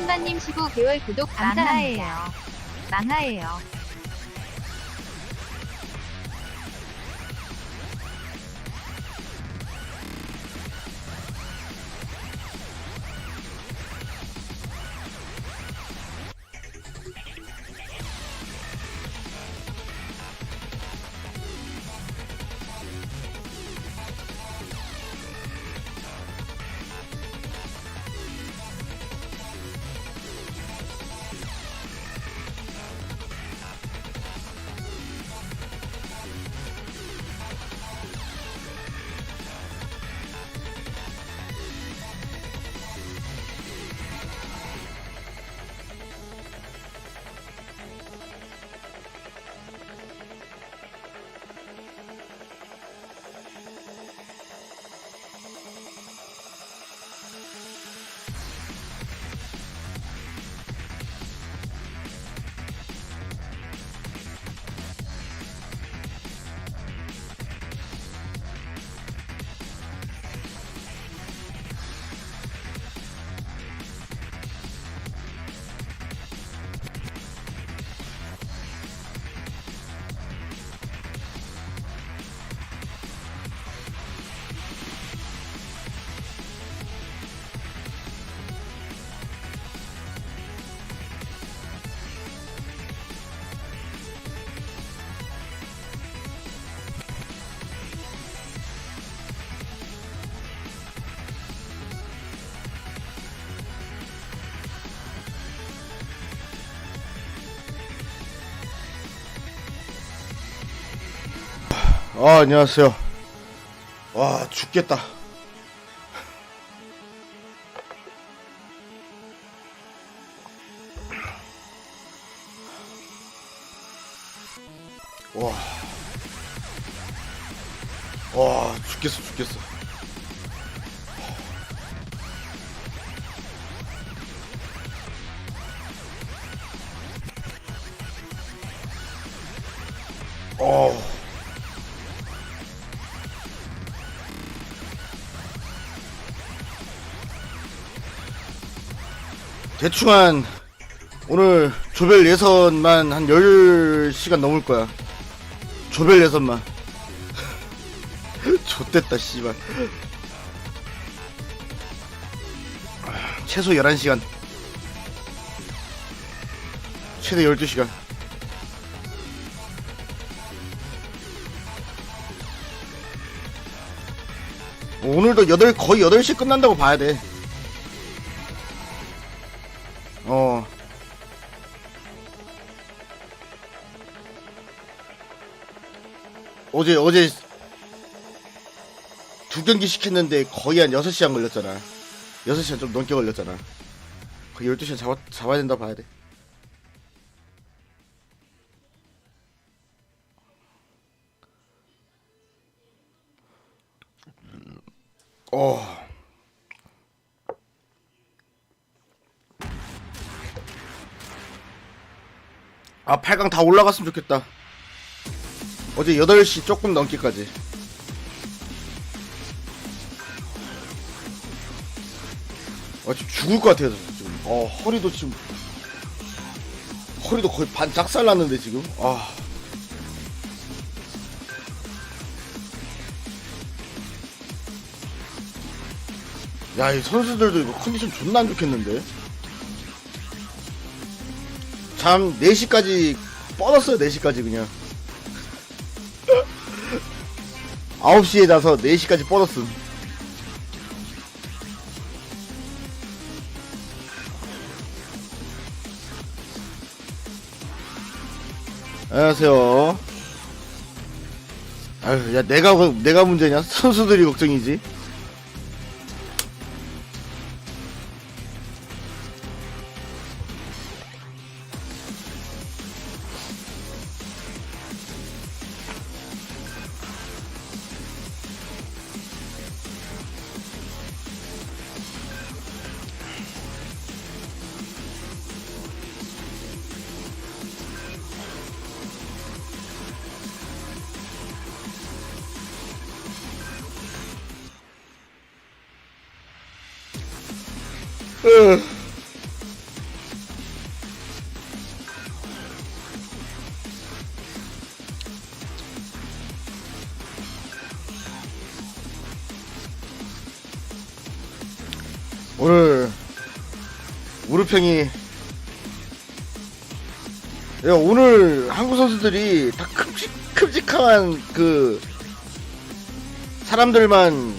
춘마님 15개월 구독 감사합니다. 망하예요. 안녕하세요. 와, 죽겠다. 와, 죽겠어. 대충 오늘 조별 예선만 한 10시간 넘을 거야. 조별 예선만. 좆됐다, 씨발. 최소 11시간. 최대 12시간. 오늘도 거의 8시 끝난다고 봐야 돼. 어제 2경기 시켰는데 거의 한 6시간 걸렸잖아. 6시간 좀 넘게 걸렸잖아. 거의 12시간 잡아야 된다 봐야 돼. 아, 8강 다 올라갔으면 좋겠다. 어제 8시 조금 넘게까지. 지금 죽을 것 같아요, 지금. 허리도 거의 반 작살 났는데, 지금. 야, 이 선수들도 이거 컨디션 존나 안 좋겠는데? 잠 4시까지 뻗었어요. 4시까지 그냥 9시에 자서 4시까지 뻗었음. 안녕하세요. 아유, 야, 내가 문제냐? 선수들이 걱정이지. 오늘 무릎형이 야, 오늘 한국 선수들이 다 큼직한 그 사람들만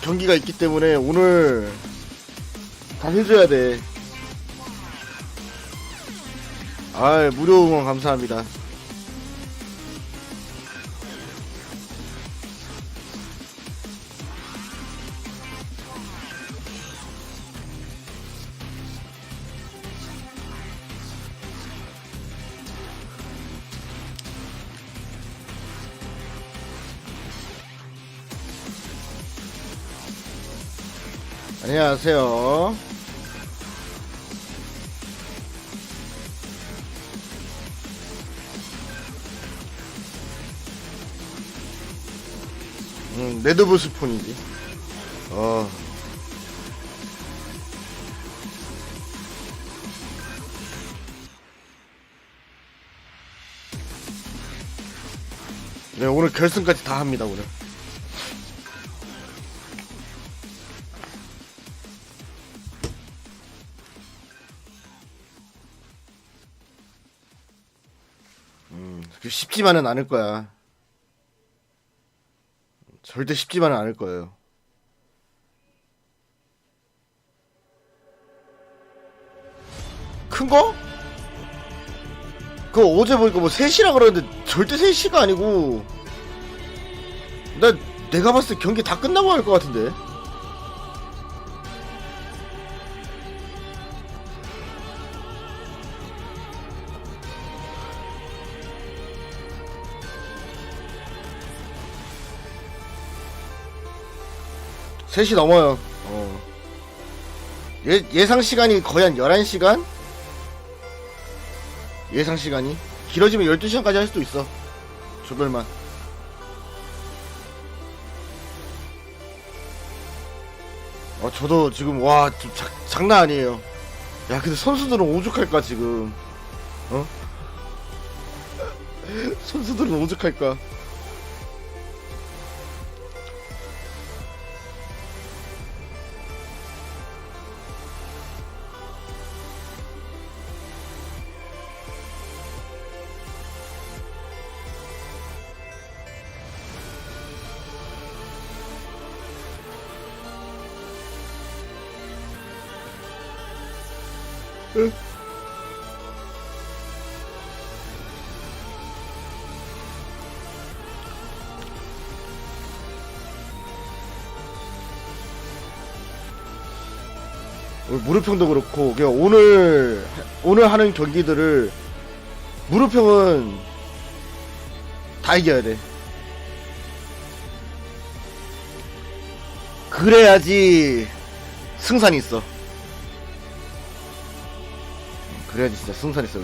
경기가 있기 때문에 오늘 다 해줘야 돼. 아, 무료 응원 감사합니다. 안녕하세요. 레드불 스폰이지. 네, 오늘 결승까지 다 합니다, 오늘. 쉽지만은 않을 거야. 절대 쉽지만은 않을 거예요. 큰 거? 그거 어제 보니까 뭐 3시라 그러는데 절대 3시가 아니고 내가 봤을 때 경기 다 끝나고 할 것 같은데. 셋이 넘어요. 예상 시간이 거의 한 11시간? 예상 시간이 길어지면 12시간까지 할 수도 있어. 조별만. 저도 지금 와 좀 장난 아니에요. 야, 근데 선수들은 오죽할까 지금. 선수들은 오죽할까. 무릎형도 그렇고 그냥 오늘 하는 경기들을 무릎형은 다 이겨야 돼. 그래야지 승산이 있어. 그래야지 진짜 승산이 있어.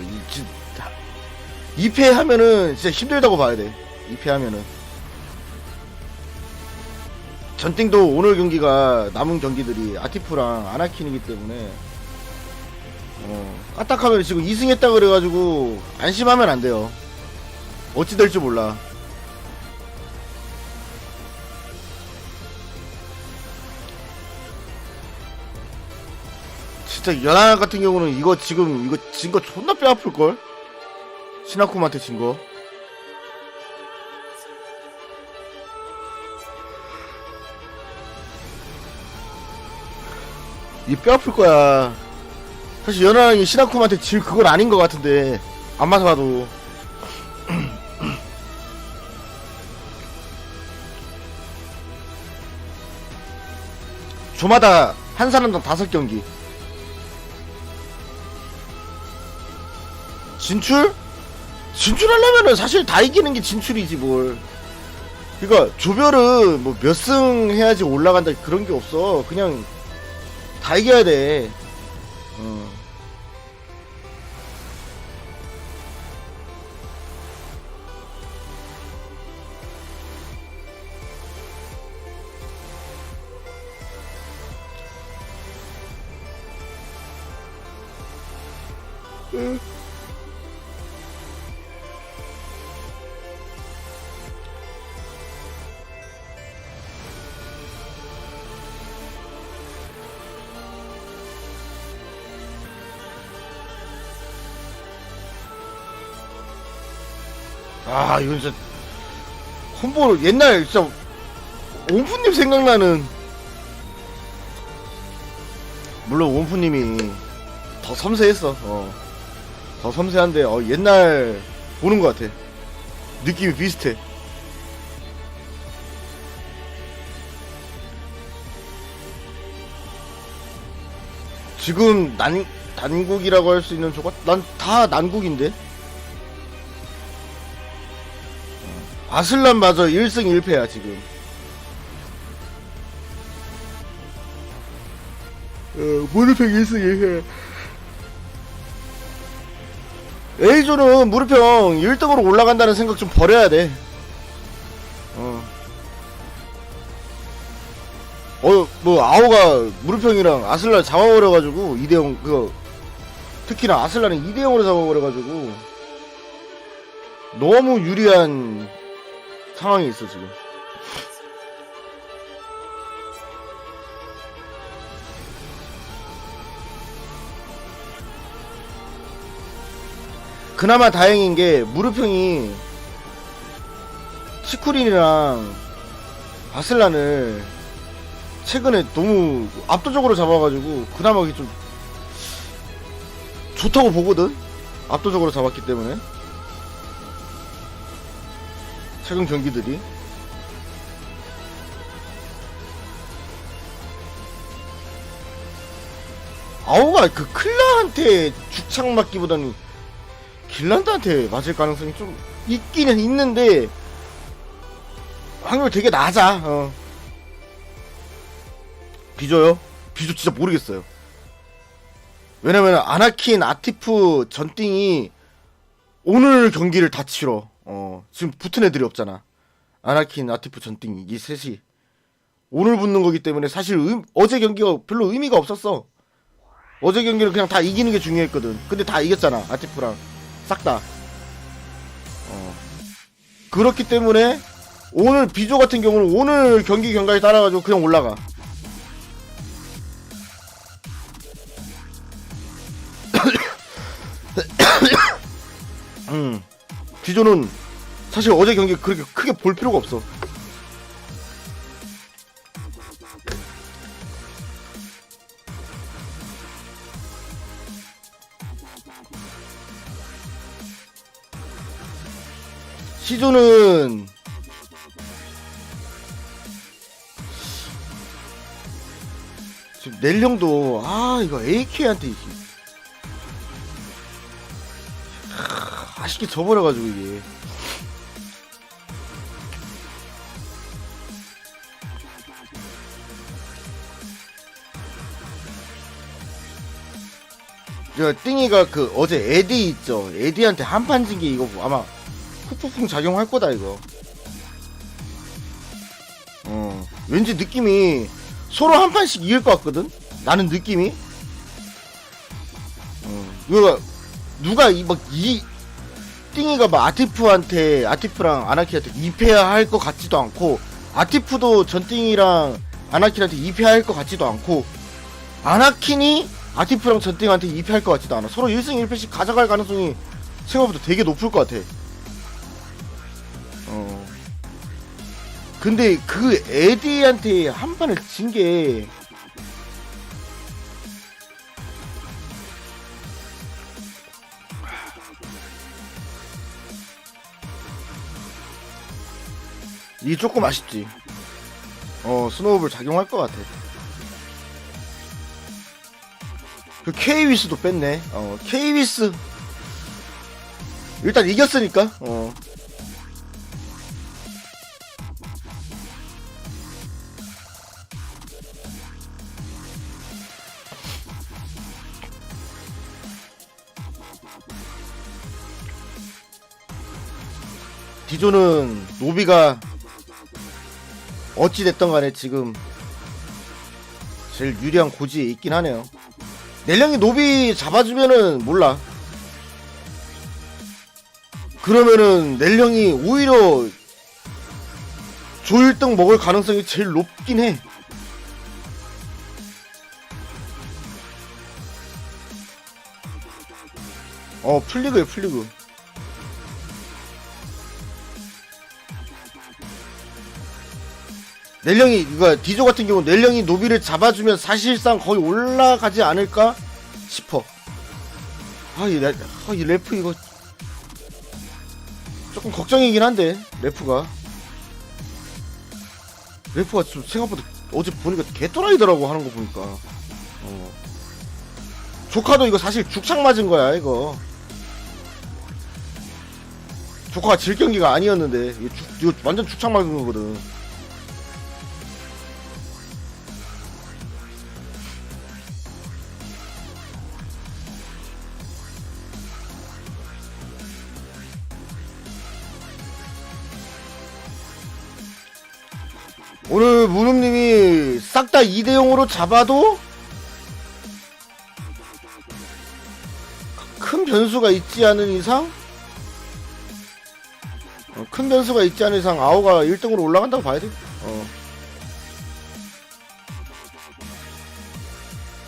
2패 하면은 진짜 힘들다고 봐야 돼. 2패 하면은. 전띵도 오늘 경기가 남은 경기들이 아티프랑 아나킨이기 때문에 까딱하면 지금 2승 했다 그래가지고 안심하면 안 돼요. 어찌 될지 몰라. 진짜 연하 같은 경우는 이거 진 거 존나 뼈 아플걸? 시나콤한테 진 거. 이 뼈 아플 거야. 사실 연하랑이 시나콤한테 질 그건 아닌 것 같은데 안 맞아봐도. 조마다 한 사람당 5경기 진출하려면은 사실 다 이기는 게 진출이지 뭘. 그러니까 조별은 뭐 몇 승 해야지 올라간다 그런 게 없어. 그냥 다 이겨야 돼. 아 이건 진짜 콤보를 옛날 진짜 원푸님 생각나는. 물론 원푸님이 더 섬세했어. 더 섬세한데 옛날 보는 것 같아. 느낌이 비슷해. 지금 난국이라고 할 수 있는 조가 난 다 난국인데. 아슬란마저 1승 1패야 지금. 무르평 1승 1패. A조는 무르평 1등으로 올라간다는 생각 좀 버려야 돼. 뭐 아오가 무르평이랑 아슬란 잡아버려가지고 2대0 그거 특히나 아슬란은 2대0으로 잡아버려가지고 너무 유리한 상황이 있어 지금. 그나마 다행인 게 무르평이 치쿠린이랑 아슬란을 최근에 너무 압도적으로 잡아가지고 그나마 이게 좀 좋다고 보거든. 압도적으로 잡았기 때문에 최근 경기들이. 아오가 그 클라한테 죽창 맞기보다는 길란드한테 맞을 가능성이 좀 있기는 있는데 확률 되게 낮아. 비조요? 비조 진짜 모르겠어요. 왜냐면 아나킨 아티프 전띵이 오늘 경기를 다 치러. 지금 붙은 애들이 없잖아. 아나킨 아티프 전띵이 이 셋이 오늘 붙는 거기 때문에 사실 어제 경기가 별로 의미가 없었어. 어제 경기는 그냥 다 이기는 게 중요했거든. 근데 다 이겼잖아. 아티프랑 싹 다. 그렇기 때문에 오늘 비조 같은 경우는 오늘 경기 경과에 따라가지고 그냥 올라가. 비조는 사실 어제 경기 그렇게 크게 볼 필요가 없어. 시조는 지금 넬령도 이거 AK한테 아쉽게 져버려가지고 이게. 저 띵이가 그 어제 에디 있죠. 에디한테 한판 진 게 이거 아마 후폭풍 작용할 거다 이거. 왠지 느낌이 서로 한 판씩 이길 것 같거든. 나는 느낌이. 이거 누가 이 띵이가 막 아티프랑 아나키한테 2패야 할 것 같지도 않고, 아티프도 전띵이랑 아나킨한테 2패야 할 것 같지도 않고, 아나킨이 아티프랑 전띵한테 2패 할 것 같지도 않아. 서로 1승 1패씩 가져갈 가능성이 생각보다 되게 높을 것 같아. 근데 그 에디한테 한 판을 진 게 이게 조금 아쉽지. 스노우볼 작용할 것 같아. 그 K-위스도 뺐네. K-위스 일단 이겼으니까. 디조는 노비가 어찌됐던 간에 지금 제일 유리한 고지에 있긴 하네요. 넬령이 노비 잡아주면은 몰라. 그러면은 넬령이 오히려 조 1등 먹을 가능성이 제일 높긴 해. 풀리그에 풀리그. 넬령이 이거 디조 같은 경우 넬령이 노비를 잡아주면 사실상 거의 올라가지 않을까 싶어. 이 래프 이거 조금 걱정이긴 한데 래프가 좀 생각보다 어제 보니까 개또라이더라고 하는 거 보니까. 조카도 이거 사실 죽창 맞은 거야 이거. 조카가 질 경기가 아니었는데 이거 완전 죽창 맞은 거거든. 오늘 무릎님이 싹 다 2대0으로 잡아도 큰 변수가 있지 않은 이상 아오가 1등으로 올라간다고 봐야 돼.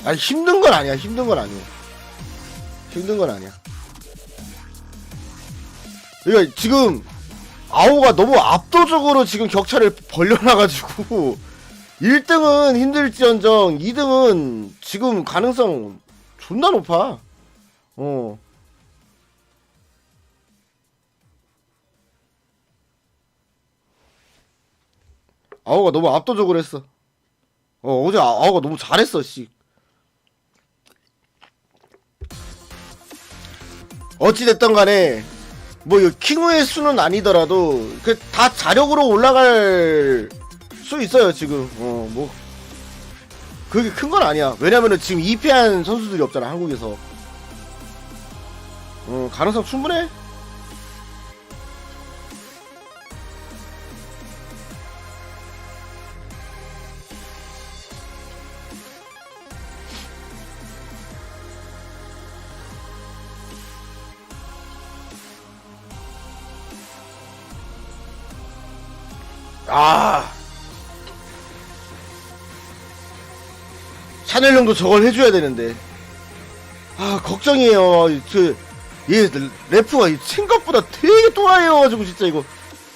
아니 힘든 건 아니야. 그러니까 지금 아오가 너무 압도적으로 지금 격차를 벌려놔가지고 1등은 힘들지언정 2등은 지금 가능성 존나 높아. 아오가 너무 압도적으로 했어. 어제 아오가 너무 잘했어. 씨. 어찌됐던 간에 뭐 킹우의 수는 아니더라도 그 다 자력으로 올라갈 수 있어요 지금. 뭐 그게 큰 건 아니야. 왜냐면은 지금 2패한 선수들이 없잖아 한국에서. 가능성 충분해. 샤넬 형도 저걸 해줘야 되는데. 걱정이에요. 얘 래프가 생각보다 되게 또라이여가지고 진짜 이거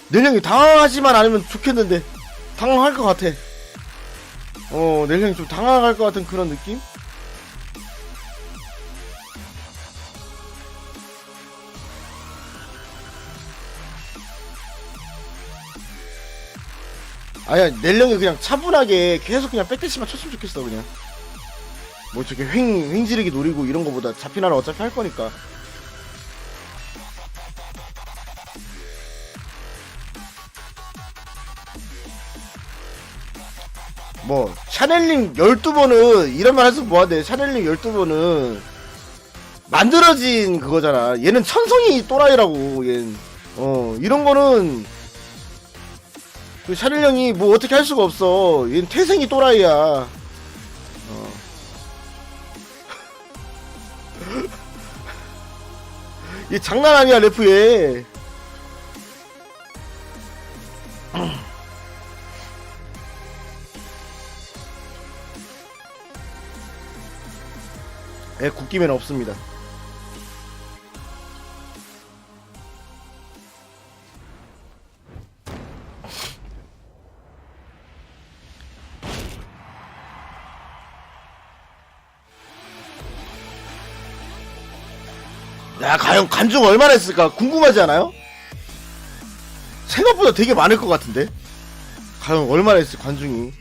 넬령이 당황하지만 않으면 좋겠는데 당황할 것 같아. 넬령이 좀 당황할 것 같은 그런 느낌? 아야 넬령이 그냥 차분하게 계속 그냥 백대시만 쳤으면 좋겠어. 그냥 뭐 저렇게 횡지르기 노리고 이런 거보다 잡히나라 어차피 할 거니까. 뭐 샤넬님 12번은 이런 말 해서 뭐하대. 샤넬님 12번은 만들어진 그거잖아. 얘는 천성이 또라이라고. 얘는 이런 거는 그 샤넬 형이 뭐 어떻게 할 수가 없어. 얘는 태생이 또라이야. 얘 장난 아니야 래프 얘. 국기면 없습니다. 야, 과연 관중 얼마나 했을까 궁금하지 않아요? 생각보다 되게 많을 것 같은데. 과연 얼마나 했을 관중이.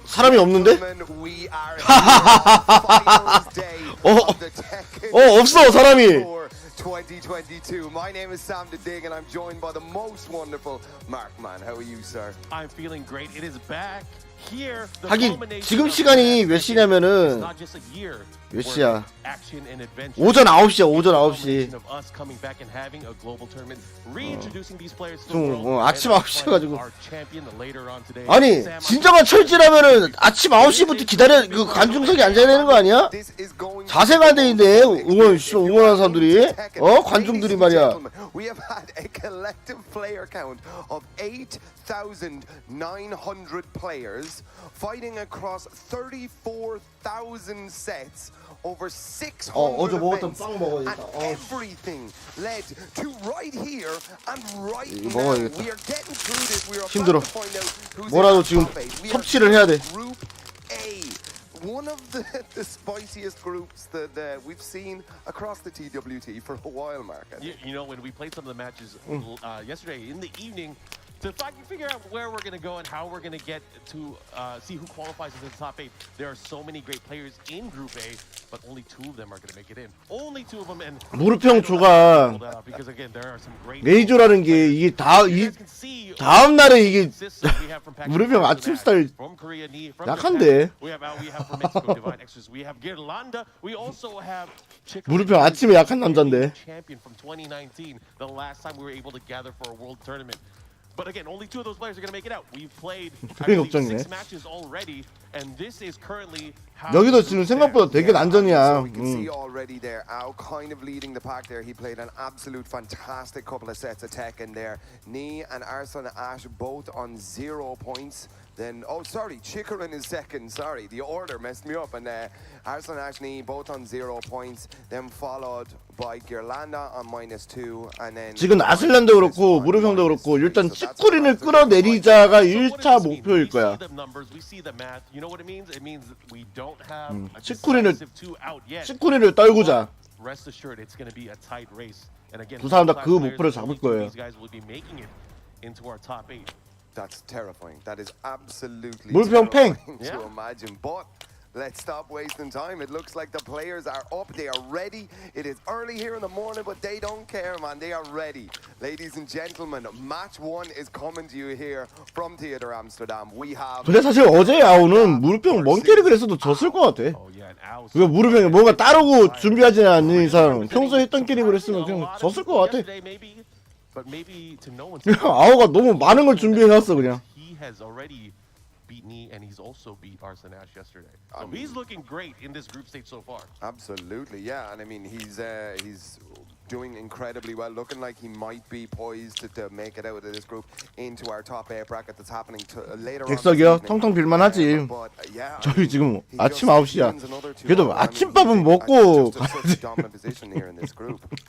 사람이 없는데? 없어 사람이. 2022. My name is Sam the Dig, and I'm joined by the most wonderful Mark Man. How are you, sir? I'm feeling great. It is back here. The 하긴 culmination 지금 of 시간이 the 몇 시냐면은 It's not just a year 몇 worth 시야? of action and adventure. 오전 9시야. 오전 It's 9시. the culmination of us coming back and having a global tournament, reintroducing these players to the 좀, world, 아침 and 9시 가지고. our champion later on today. 아니 Sam, 진정한 철지라면은 아침 9시부터 기다려 그 관중석에 앉아야 되는 거 아니야? This is going 자세가 돼 있네. 응원하는 사람들이. 관중들이 말이야. We have had a collective player count of 8,900 players fighting across 34,000 sets over 600 어제 먹었던 events, 빵 먹어야겠다. and everything led to right here and right 이거 now. 먹어야겠다. We are getting through this. We are 힘들어. about to find out who's 뭐라도 in our 지금 top eight. We are 섭취를 해야 돼. Group A. One of the spiciest groups that we've seen across the TWT for a while, Mark. You know, when we played some of the matches yesterday in the evening, to figure out where we're going to go and how we're going to get to see who qualifies into the top 8. There are so many great players in Group A, but only 2 of them are going to make it in. Only 2 of them. And 무르평초가 because again, there are some great 메이저라는 게 이게 다음 날에 이게 무르평 아침 스타일 약한데. 무르평 아침에 약한 남잔데. Champion from 2019, the last time we were able to gather for a world tournament. But again, only 2 of those players are going to make it out. We've played I believe, 6 matches already, and this is currently how 여기도 지금 생각보다 되게 난전이야. So we can see already there, Ao kind of leading the pack there. He played an absolute fantastic couple of sets of tech in there. Nee and Arson Ash both on 0 points. Then, oh, sorry, Chikarin is second. Sorry, the order messed me up. And Arson Ash Nee both on 0 points. Then followed by Girlanda on -2. And then 지금 아슬란도 그렇고 무르평도 그렇고 일단 치쿠린을 끌어내리자가 1차 목표일 거야. 치쿠린을 떨구자. 두 사람 다 그 목표를 잡을 거예요. That's terrifying. That is absolutely 물평 팽. terrifying to imagine. But let's stop wasting time. It looks like the players are up. They are ready. It is early here in the morning, but they don't care, man. They are ready. Ladies and gentlemen, match 1 is coming to you here from Theater Amsterdam. We have. 근데 사실 어제 아우는 무르평 먼 캐릭을 했어도 졌을 것 같아. 그거 무르평이 뭔가 따르고 준비하지 않는 이상 평소에 했던 캐릭을 했으면 그냥 졌을 것 같아. But maybe to no one's 아우가 너무 많은 걸 준비해놨어 그냥. he has already beat me, and he's also beat Arson Ash yesterday. So he's looking great in this group stage so far. Absolutely, yeah, and I mean he's doing incredibly well, looking like he might be poised to make it out of this group into our top 8 bracket that's happening later on. 객석이요? 텅텅 빌만하지. 저희 지금 아침 9시야. 그래도 아침밥은 먹고 가야지.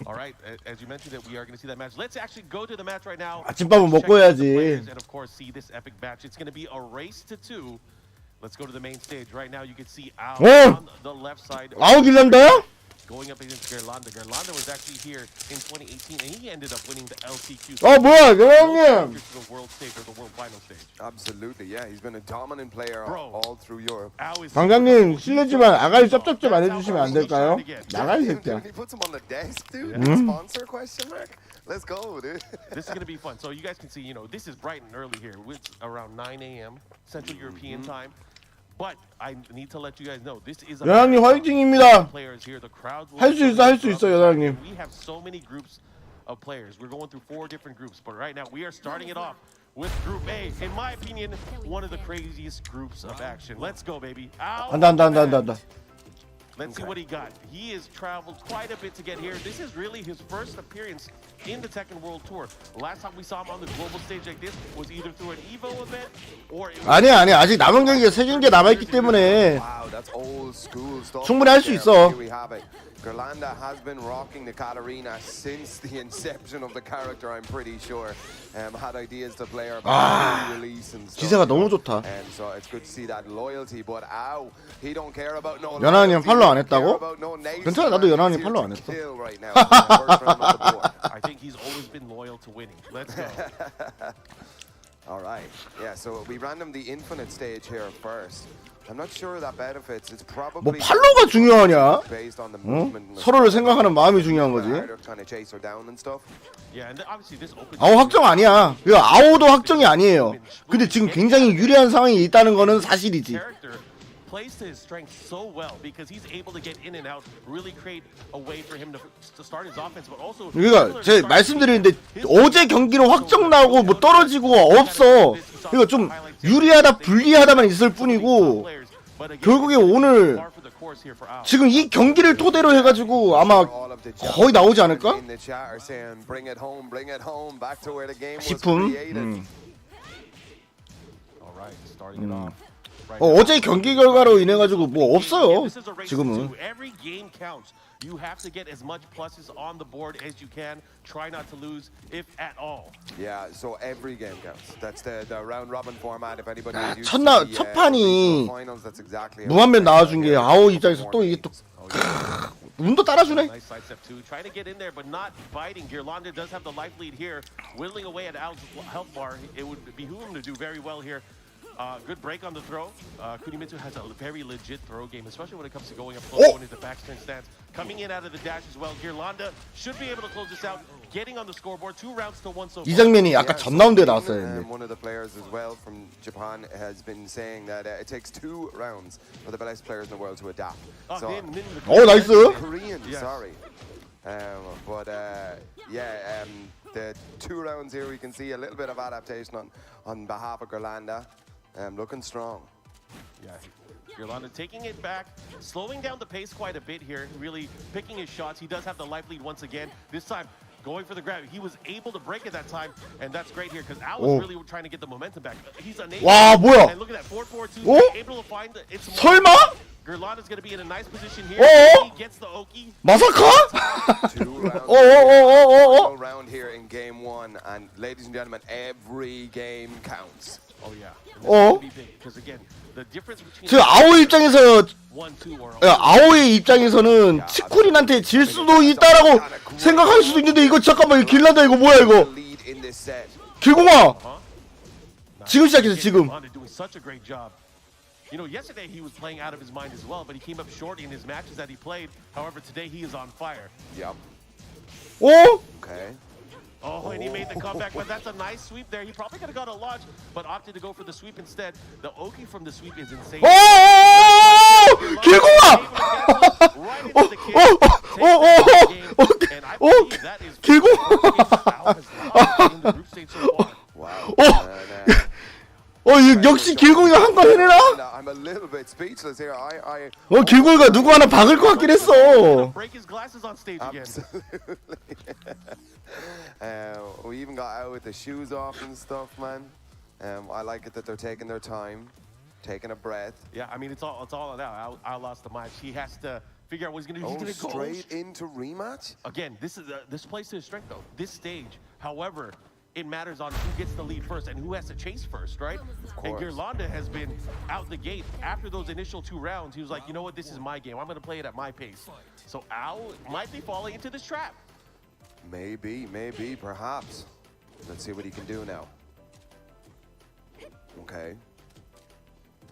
All right, as you mentioned that we are going to see that match. Let's actually go to the match right now. 아침밥은 먹고 해야지. And of course see this epic match. It's going to be a race to 2. Let's go to the main stage right now. You can see Ao on the left side. 아우 길란다야? Going up against Gerlanda. Gerlanda was actually here in 2018, and he ended up winning the LCQ. 뭐야, 형님? The world stage or the world final stage. Absolutely, yeah. He's been a dominant player all through Europe. 방장님 실례지만 아가리 쩝쩝쩝 안 해주시면 안 될까요? 나가 이 새끼야. He puts him on the desk, dude. Sponsor question mark? Let's go, dude. This is going to be fun. So you guys can see, you know, this is bright and early here. It's around 9 a.m. Central European time. But I need to let you guys know this is 연합님 화이팅입니다. players here. The crowds will 할 수 있어 연합님. We have so many groups of players. We're going through 4 different groups, but right now we are starting it off with Group A. In my opinion, one of the craziest groups of action. Let's go, baby. 안다. Let's see what he got. He has traveled quite a bit to get here. This is really his first appearance in the Tekken World Tour. Last time we saw him on the global stage like this was either through an EVO event or it was 아니야 아직 남은 경기가 3경기 남아있기 때문에 Wow, that's old school stuff. 충분히 할 수 있어. Here we have it. Gerlanda has been rocking the Katarina since the inception of the character, I'm pretty sure. Had ideas to play her release and stuff. 기세가 너무 좋다. And so it's good to see that loyalty, but ow, he don't care about no 연하님 loyalty, 팔로우 안 he don't care 했다고? about no nation. 괜찮아, 나도 연하님 He's 팔로우 안 here to 했어. kill right now. First round of the board. I think he's always been loyal to winning. Let's go. All right. Yeah. So we ran them the infinite stage here first. I'm not sure that benefits. It's probably 뭐 팔로우가 중요하냐? based on the 어? movement. and the 서로를 speed. 생각하는 마음이 중요한 거지. Harder trying to chase her down and stuff. Yeah, and obviously this opens. 아오 확정 아니야. 이거 아오도 확정이 아니에요. 근데 지금 굉장히 유리한 상황이 있다는 거는 사실이지. Character plays to his strengths so well because he's able to get in and out, really create a way for him to start his offense, but also. 그러니까 제 말씀드리는데 어제 경기로 확정 나고 뭐 떨어지고 없어. 이거 좀 유리하다 불리하다만 있을 뿐이고 결국에 오늘 지금 이 경기를 토대로 해가지고 아마 거의 나오지 않을까? 싶음. 어제 경기 결과로 인해 가지고 뭐 없어요. 지금은. You have to get as much pluses on the board as you can. Try not to lose, if at all. Yeah, so every game counts. That's the round robin format. If anybody is used 첫날 to the 첫 판이 finals, that's exactly. 무한맨 나와준 게 아오 입장에서 또 이게 또 운도 따라주네. Nice sidestep too. Trying to get in there, but not biting. Girlanda does have the life lead here, whittling away at Al's health bar. It would behoove him to do very well here. Good break on the throw. Kunimitsu has a very legit throw game, especially when it comes to going up close, going into backspin stance. Coming in out of the dash as well. Girlanda should be able to close this out. Getting on the scoreboard. 2 rounds to 1 so far. 이 장면이 아까 전 라운드에 나왔어야 했는데. One of the players as well from Japan has been saying that it takes 2 rounds for the best players in the world to adapt. So, 나이스. Korean, Yes. sorry. But yeah, the 2 rounds here we can see a little bit of adaptation on behalf of Girlanda. Looking strong. Yeah, Girlanda taking it back, slowing down the pace quite a bit here, really picking his shots. He does have the life lead once again. This time, going for the grab. He was able to break it that time, and that's great here because Al was really trying to get the momentum back. He's unable. 와 뭐야? And look at that 4-4-2. 어? Able to find it's 설마? Girlanda's going to be in a nice position here. 어? He gets the Oki. 마사카? 2 rounds. 어. Round here in game 1, and ladies and gentlemen, every game counts. Oh yeah. 어? Because again, the difference between 저 아오 입장에서 1-2 or 아오의 입장에서는 치쿠린한테 질 수도 있다라고 생각할 수도 있는데 이거 잠깐만 이거 길란다 이거 뭐야 이거? Lead in this set. 길공아 지금 시작했어 지금. Doing such a great job. You know, yesterday he was playing out of his mind as well, but he came up short in his matches that he played. However, today he is on fire. Yep. 어? Okay. Oh, and he made the comeback, but that's a nice sweep there. He probably could have got a launch, but opted to go for the sweep instead. The Oki from the sweep is insane. 어! 길공아! 길공! 역시 길공이가 한 번 해내나? I'm a little bit speechless here. 길공이가 누구 하나 박을 것 같긴 했어. Break his glasses on stage again. We even got out with the shoes off and stuff, man. I like it that they're taking their time, taking a breath. Yeah, I mean it's all on Al. Al lost the match. He has to figure out what he's gonna do. He's gonna go straight into rematch. Again, this plays to his strength though. This stage, however, it matters on who gets the lead first and who has to chase first, right? And Girlanda has been out the gate after those initial 2 rounds. He was like, you know what, this is my game. I'm gonna play it at my pace. So Al might be falling into this trap. Maybe, perhaps. Let's see what he can do now. Okay.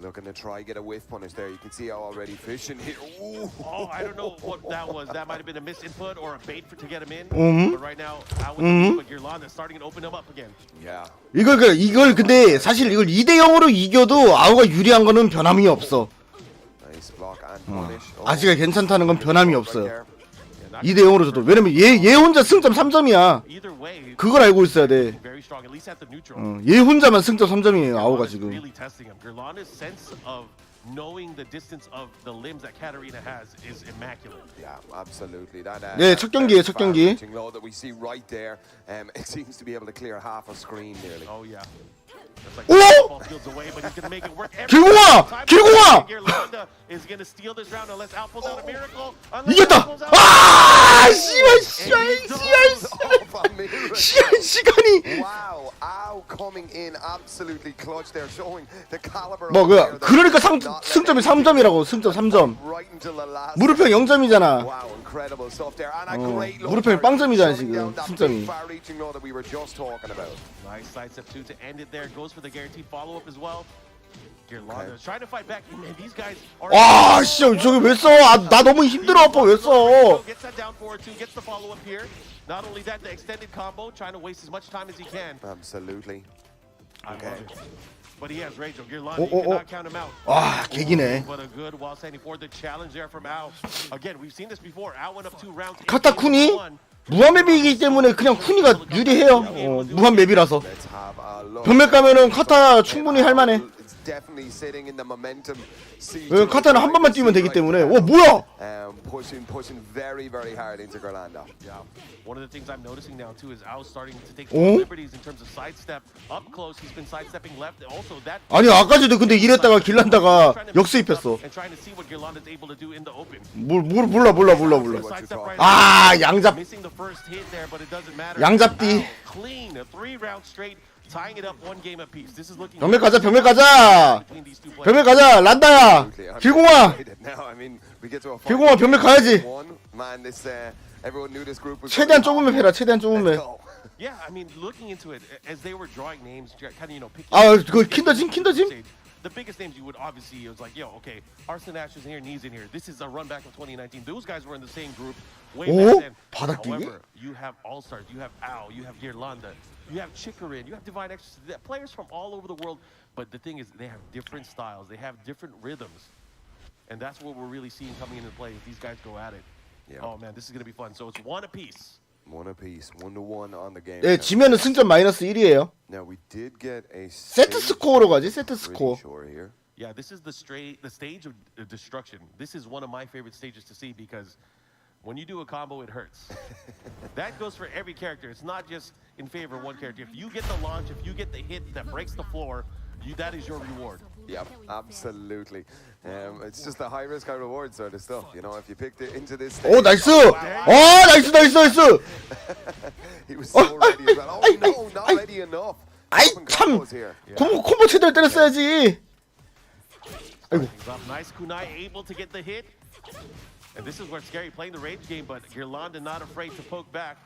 Looking to try get a whiff punish there. You can see how already fishing here. Ooh. Oh, I don't know what that was. That might have been a misinput or a bait to get him in. But right now, Al with the but Girlanda starting to open him up again. Yeah. 이걸 근데 사실 이걸 2대 0으로 이겨도 아우가 유리한 거는 변함이 없어. Nice block and punish. 아직은 괜찮다는 건 변함이 없어요. 2대 0으로 져도 왜냐면 얘 혼자 승점 3점이야. Either way, 그걸 알고 있어야 돼. very strong, at least at the neutral. 얘 혼자만 승점 3점이에요. 아우가 지금. Really testing him. Girlanda's sense of knowing the distance of the limbs that Katarina has is immaculate. Yeah, absolutely. 네, 첫 경기에 첫 경기. That we see right there. It seems to be able to clear half a screen nearly. Oh yeah. Like 오! away, but he's gonna make it work. 길공아! 길공아! Girlanda is gonna steal this round unless Al pulls out a miracle. 이겼다! 아! 씨발! 시간이 Wow, Ao coming in absolutely clutch there, showing the caliber. 뭐 of player that 그러니까 not let 승점이 anything 3점이라고 승점 3점. right until the last 무릎형 0점이잖아. Wow, incredible stuff there. And a great look 무릎형이 for 빵점이잖아, shutting 지금, down that 승점이. big far-reaching low that we were just talking about. Nice sidestep two to end it there. Goes for the guaranteed follow-up as well. Gerlanda trying to fight back. Man, these guys are. 와, 씨, 저기 왜 써? 아, 나 너무 힘들어, 아빠 왜 써? Gets that down forward two. Gets the follow-up here. Not only that, the extended combo, trying to waste as much time as he can. Absolutely. I Okay. love it. But he has Rachel. Gerlanda, Oh, you oh, cannot count him out. 와, 개기네. But a good while standing for the challenge there from Ao. Again, we've seen this before. Ao went up 2 rounds. 카타 쿤이 무한맵이기 때문에 그냥 쿤이가 유리해요. 무한맵이라서. Let's have a look. 병맥 가면은 카타 충분히 할만해. It's definitely sitting in the momentum seat. 왜 카타는 한 번만 뛰면 되기 때문에. 와, 뭐야? Pushing very hard into Gerlanda. Yeah. One of the things I'm noticing now too is Ao starting to take Oh? liberties in terms of sidestep. Up close, he's been sidestepping left. Also, that. 아니, 아까지도 근데 이랬다가 길란다가 역수입했어. And trying to see what Gerlanda's able to do in the open. 몰라. Sidestep right 아, now. 양잡. Missing the first hit there, but it doesn't matter. 양잡디. Clean, a 3 round straight, tying it up 1 game apiece. This is looking. 병맥 가자. between these two players. 병맥 가자. 란다야. 길공아. Now, I mean, we get to a 길공아, 병맥 가야지. Man, this everyone knew this group was. 최대한 좁은 맵 해라. 최대한 좁은 맵. Let's go. Yeah, I mean, looking into it, as they were drawing names, kind of, picking. 아, 그 킨더짐? The biggest names you would obviously, it was like, yo, okay, Arsene Ash is here, Knee's in here. This is a run back of 2019. Those guys were in the same group way Oh, back then. 바닥뛰기? However, you have All-Stars, you have Ao, you have Gerlanda, you have Chikarin, you have Divine Exorcist, players from all over the world. But the thing is, they have different styles, they have different rhythms. And that's what we're really seeing coming into play. These guys go at it. Yeah. Oh man, this is going to be fun. So it's 1 apiece. One apiece, 1-1 on the game. 네, 지면은 승점 마이너스 1이에요. Now we did get a 세트 스코어로 가지, 세트 스코어. pretty sure here. Yeah, this is the stage of destruction. This is one of my favorite stages to see because when you do a combo, it hurts. That goes for every character. It's not just in favor of one character. If you get the launch, if you get the hit that breaks the floor, that is your reward. Yep, absolutely. It's just a high risk, high reward sort of stuff. You know, if you picked it into this stage. 오, 나이스. 나이스. He was so ready as well. Oh no, not ready enough. 아이, Popping 참. combos here. 콤보 최대로 때렸어야지. 아이고. He's up. Nice kunai, able to get the hit. And this is where it's scary, playing the rage game, but Gerlanda not afraid to poke back.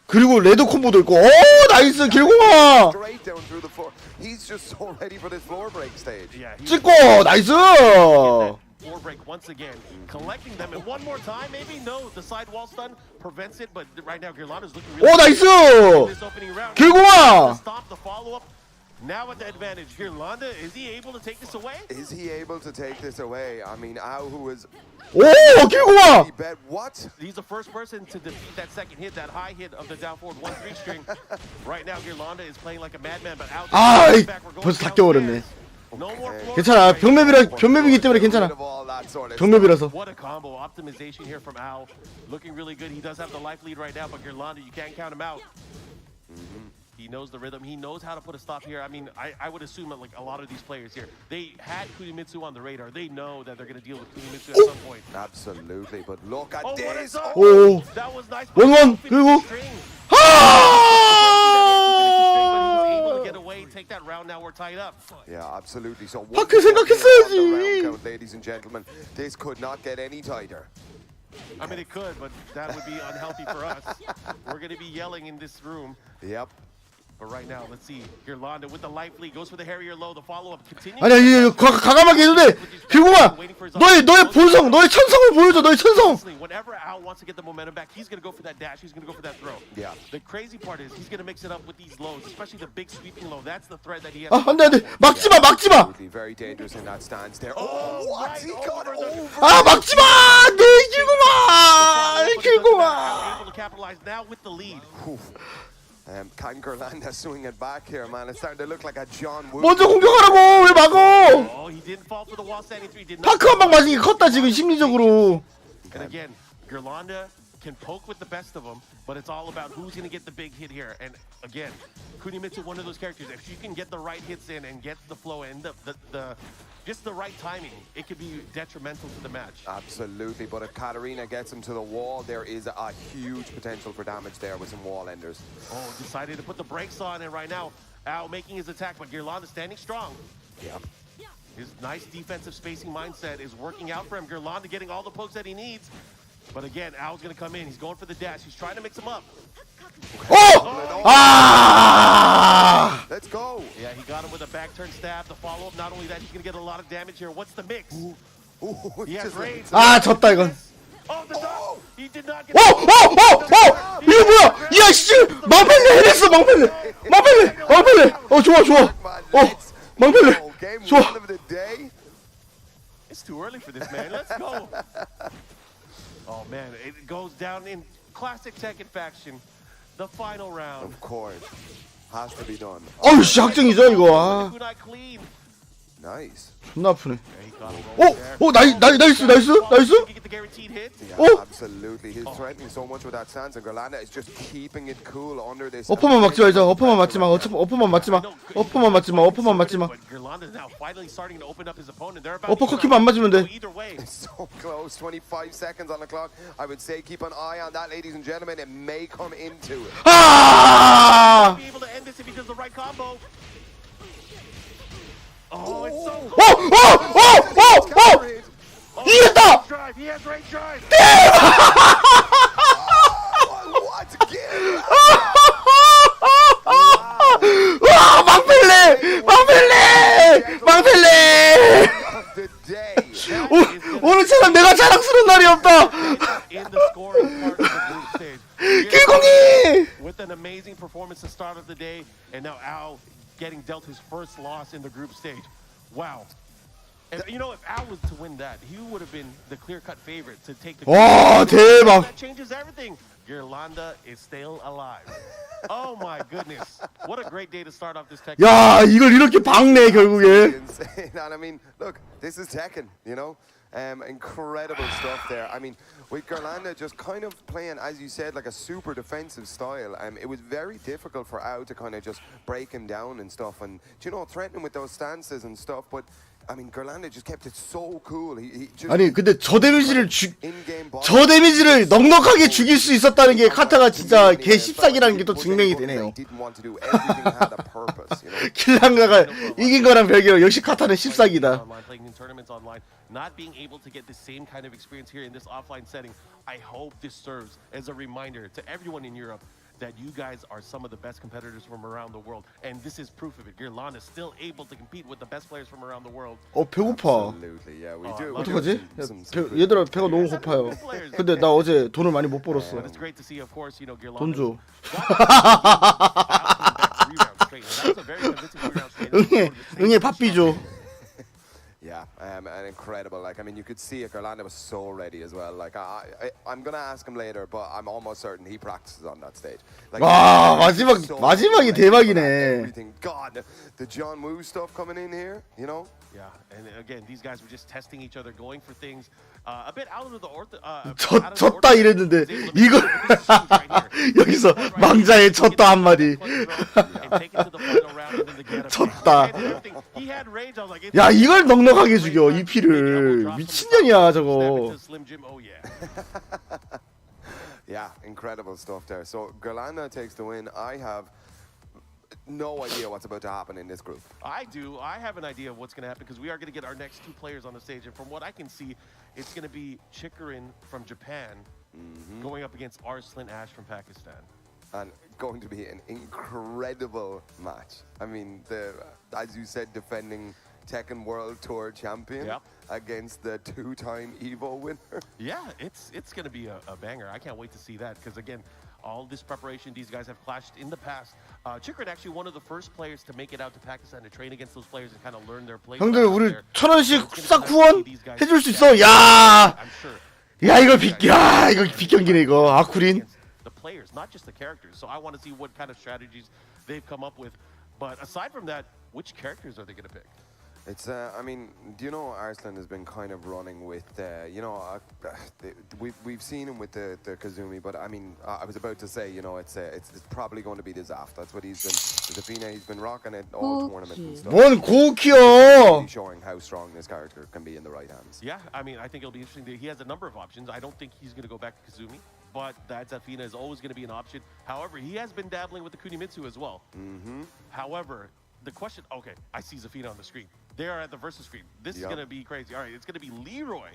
그리고 레드 콤보도 있고. 오, 나이스. 길공아. Straight down through the floor. He's just so ready for this floor break stage. Yeah, he's 찍고. 나이스. floor break once again, collecting them, and one more time, maybe? No, the side wall stun prevents it, but right now Gerlanda's looking really 오, 나이스. good in this opening round. 길공아. Stop the follow-up. Now at the advantage, Gerlanda, is he able to take this away? Is he able to take this away? I mean, Ao, who was 오, 길공아. he bet what? He's the first person to defeat that second hit, that high hit of the down forward 1-3 string. Right now, Gerlanda is playing like a madman, but out. 아이, 벌써 다 깨버렸네. No more floor 괜찮아. break. 병맵이기 때문에 괜찮아. Rid of all that sort of 병맵이라서. What a combo optimization here from Ao. Looking really good. He does have the life lead right now, but Gerlanda, you can't count him out. He knows the rhythm. He knows how to put a stop here. I mean, I would assume that like a lot of these players here, they had Kunimitsu on the radar. They know that they're going to deal with Kunimitsu at some point. Absolutely, but look at Oh, what this. is up? 오. That was nice. 원원, Finish 그리고 the string. 아! But he was able to get away, take that round. Now we're tied up. Yeah, absolutely. So 밖에 생각했어야지. on the round count, ladies and gentlemen, this could not get any tighter. I mean, it could, but that would be unhealthy for us. We're going to be yelling in this room. Yep. But right now, let's see. Gerlanda with the life lead goes for the Harrier low. The follow-up continues. 아니야, 이거 과감하게 해도 돼. 길공아. 너의 본성, 너의 천성을 보여줘. 너의 천성. Whenever Ao wants to get the momentum back, he's going to go for that dash. He's going to go for that throw. Yeah. The crazy part is he's going to mix it up with these lows, especially the big sweeping low. That's the threat that he has. 아, 안 돼. 막지 마. Absolutely very dangerous in that stance there. Oh, what? right He got over the- over. 아, 막지 마. 네, 길공아. 길공아. Able to capitalize now with the lead. Can Gerlanda swing it back here, man? It's starting to look like a John Woo. 먼저 공격하라고. 왜 막어? Oh, he didn't fall for the wall standing three. Did not. 파크 한 방 맞은 게 컸다 지금 심리적으로. And again, Gerlanda can poke with the best of them, but it's all about who's going to get the big hit here. And again, Kunimitsu, one of those characters, if you can get the right hits in and get the flow in, the just the right timing, it could be detrimental to the match. Absolutely, but if Katarina gets him to the wall, there is a huge potential for damage there with some wall enders. Oh, decided to put the brakes on, and right now, Al making his attack, but Girlanda standing strong. Yeah. His nice defensive spacing mindset is working out for him. Girlanda getting all the pokes that he needs. But again, Al's gonna come in. He's going for the dash. He's trying to mix him up. 오! 아! Let's go. Yeah, he got him with a back turn stab. The follow-up, not only that, he's gonna get a lot of damage here. What's the mix? Ooh, He has just like- rage. 아, 졌다 이건. Oh, the dog! He did not get 오! 오! 오! 오! 이거 뭐야? 야, 씨! 망패네 해냈어, 망패네! 망패네! 망패네! 좋아, 좋아. 망패네. Oh, game 좋아. 1 of the day. It's too early for this, man. Let's go. Oh, man, it goes down in classic Tekken faction. The final round. Of course. Has to be done. 어우, 씨, 확정이죠, 이거. 아, Kunai clean. Nice. 존나 아프네. Yeah, he got him 오! over there. 오, 나이스, 나이스, 나이스? He get the guaranteed hit. Yeah, Oh. absolutely. He's threatening so much with that stance, and Gerlanda is just keeping it cool under this. 어퍼만 막지 말자. 어퍼만 맞지 마. 어퍼만 맞지 마. 어퍼만 맞지 마. 어퍼만 맞지 마. But Gerlanda's now finally starting to open up his opponent. They're about 어퍼 to 컷키만 안 맞으면 돼. go either way. So close. 25 seconds on the clock. I would say keep an eye on that, ladies and gentlemen. It may come into it. 아! Be able to end this if he does the right combo. Oh, it's so 오! close. 오! 이겼다! Drive. He has range drive. What? Again? 와, 망펠레! 망펠레! 망펠레! Of the day. 오늘처럼 내가 자랑스러운 날이 없다. In the scoring part of the group stage. 길공이! With an amazing performance to start of the day, and now Al getting dealt his first loss in the group stage. Wow. And, you know, if Al was to win that, he would have been the clear-cut favorite to take the. 와, 대박. That changes everything. Girlanda is still alive. Oh my goodness! What a great day to start off this Tekken. 야, 이걸 이렇게 박네 결국에. Insane. And I mean, look, this is Tekken, you know? Incredible stuff there. I mean, with Gerlanda just kind of playing, as you said, like a super defensive style. It was very difficult for Ao to kind of just break him down and stuff. And, you know, threatening with those stances and stuff. But, I mean, Gerlanda just kept it so cool. He just 아니, 근데 저 데미지를 in-game body. 저 데미지를 넉넉하게 죽일 수 있었다는 게 카타가 진짜 개 씹사기라는 게 또 증명이 되네요. Didn't want to do everything had a purpose, you know? 킬랑가가 이긴 거랑 별개로 역시 카타는 씹사기다. Online, playing in tournaments online, not being able to get the same kind of experience here in this offline setting. I hope this serves as a reminder to everyone in Europe that you guys are some of the best competitors from around the world, and this is proof of it. Girlanda is still able to compete with the best players from around the world. 배고파. Absolutely, yeah, we do. 어떡하지? 얘들아 배가 너무 고파요. 근데 나 어제 돈을 많이 못 벌었어. But it's great to see, of course, you know, Girlanda. 돈 줘. 응애 밥비 줘. Yeah, and incredible. Like, I mean, you could see it. Gerlanda was so ready as well. Like, I'm gonna ask him later, but I'm almost certain he practices on that stage. Like, 와, he's 마지막이 ready for that, 대박이네. everything. God, the John Woo stuff coming in here, you know? Yeah, and again, these guys were just testing each other, going for things a bit out of the 졌다 이랬는데 이걸 여기서 망자의 졌다 한마디. 졌다. 야, 이걸 넉넉하게 죽여 이 피를. 미친년이야 저거. Yeah, incredible stuff there. So Gerlanda takes the win. I have no idea what's about to happen in this group. I do. I have an idea of what's going to happen because we are going to get our next two players on the stage. And from what I can see, it's going to be Chikarin from Japan going up against Arslan Ash from Pakistan. And going to be an incredible match. I mean, as you said, defending Tekken World Tour champion against the two-time EVO winner. Yeah, it's going to be a banger. I can't wait to see that because, again, all this preparation, these guys have clashed in the past. Chikarin actually one of the first players to make it out to Pakistan to train against those players and kind of learn their play. 형들 우리 1,000원씩 싹 후원 해줄 수 있어. 야, 이거 빅경기네 이거. 아쿠린. The players, not just the characters. So I want to see what kind of strategies they've come up with. But aside from that, which characters are they going to pick? It's, I mean, do you know Arslan has been kind of running with, you know, we've seen him with the Kazumi, but I mean, I was about to say, you know, it's probably going to be the Zaf. That's what he's been, Zafina, he's been rocking it all tournament and stuff. 뭔 고키요? Really showing how strong this character can be in the right hands. Yeah, I mean, I think it'll be interesting. He has a number of options. I don't think he's going to go back to Kazumi, but that Zafina is always going to be an option. However, he has been dabbling with the Kunimitsu as well. However, the question, okay, I see Zafina on the screen. They are at the versus screen. This is going to be crazy. All right, it's going to be Leroy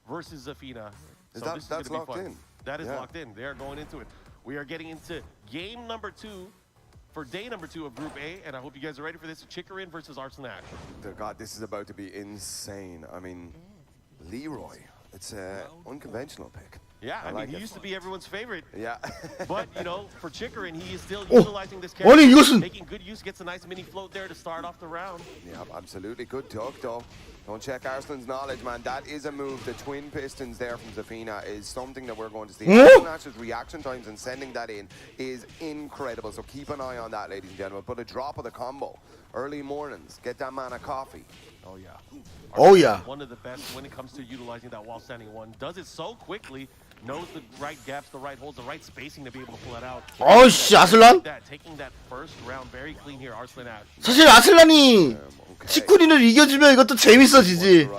versus Zafina. So this is going to be fun. In? That is locked in. They are going into it. We are getting into game number 2 for day number 2 of Group A, and I hope you guys are ready for this. Chikarin versus Arslan Ash. God, this is about to be insane. I mean, Leroy, it's an unconventional pick. Yeah, I mean, he used to be everyone's favorite. Yeah. But, you know, for Chikarin, he is still utilizing this 아니, character. 이것은 Making good use, gets a nice mini float there to start off the round. Yeah, absolutely. Good talk, though. Don't check Arslan's knowledge, man. That is a move. The twin pistons there from Zafina is something that we're going to see. Ash's reaction times and sending that in is incredible. So keep an eye on that, ladies and gentlemen. Put a drop of the combo. Early mornings. Get that man a coffee. Oh, yeah. Oh, yeah. One of the best when it comes to utilizing that wall standing one. Does it so quickly. Knows the right gaps, the right holes, the right spacing to be able to pull it out. 어이씨, 아슬란? Taking that first round very clean here, Arslan Ash. 사실 아슬란이 치쿠리를 이겨주면 이것도 재밌어지지.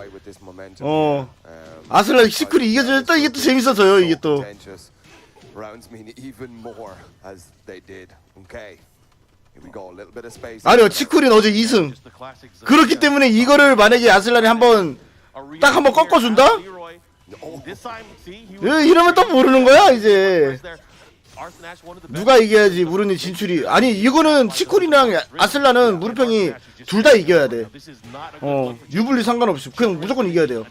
아슬란 치쿠리 이겨주면 또 이게 또 재밌어져요. 이게 또. Rounds mean even more as they did. Okay. Here we go. A little bit of space. 아니요, 치쿠리는 어제 2승. 그렇기 때문에 이거를 만약에 아슬란이 한번 딱 한번 꺾어준다? 이러면 또 모르는 거야 이제. 누가 이겨야지 무르니 진출이. 아니 이거는 치쿠리랑 아슬란은 무르평이 둘 다 이겨야 돼. 유불리 상관없이 그냥 무조건 이겨야 돼요.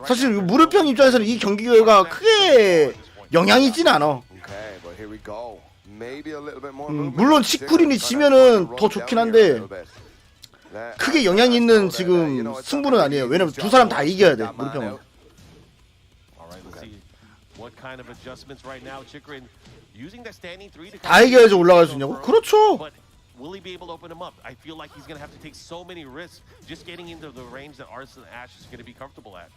사실 무르평 입장에서는 이 경기 결과가 크게 영향이 있진 않아. 물론 치쿠린이 지면은 더 좋긴 한데 크게 영향이 있는 지금 승부는 아니에요. 왜냐면 두 사람 다 이겨야 돼 무르평은. 다 이겨야지 올라갈 수 있냐고? 그렇죠. Will he be able to open him up? I feel like he's going to have to take so many risks just getting into the range that Arslan Ash is going to be comfortable at.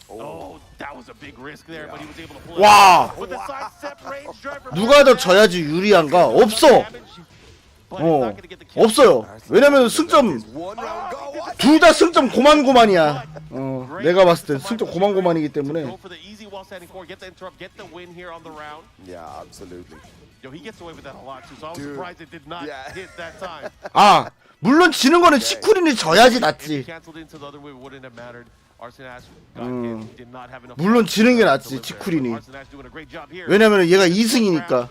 Oh, that was a big risk there, but he was able to pull it 와! with the sidestep range driver. 누가 더 져야지 유리한가? 없어. 없어요. 왜냐면 승점 둘 다 승점 고만고만이야. 내가 봤을 땐 승점 고만고만이기 때문에. Yeah, absolutely. Yo, he gets away with that a lot too. So I was surprised it did not hit that time. 아, 물론 지는 거는 치쿠린이 져야지 낫지. 물론 지는 게 낫지 치쿠린이. 왜냐면 얘가 2승이니까.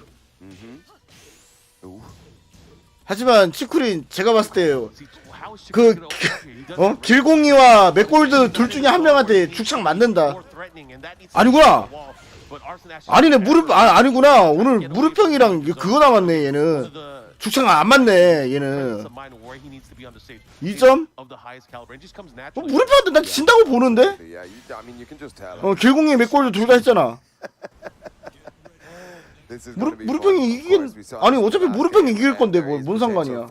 하지만 치쿠린 제가 봤을 때 그 길공이와 맥골드 둘 중에 한 명한테 죽창 맞는다. 아니구나. 아니네 아니구나. 오늘 무르평이랑 그거 남았네 얘는. 죽창 안 맞네 얘는. 2점? 무르평한테 난 진다고 보는데? 길공이 맥골드 둘 다 했잖아. 무르평이 이긴 아니 어차피 무르평이 이길 건데 뭔 상관이야.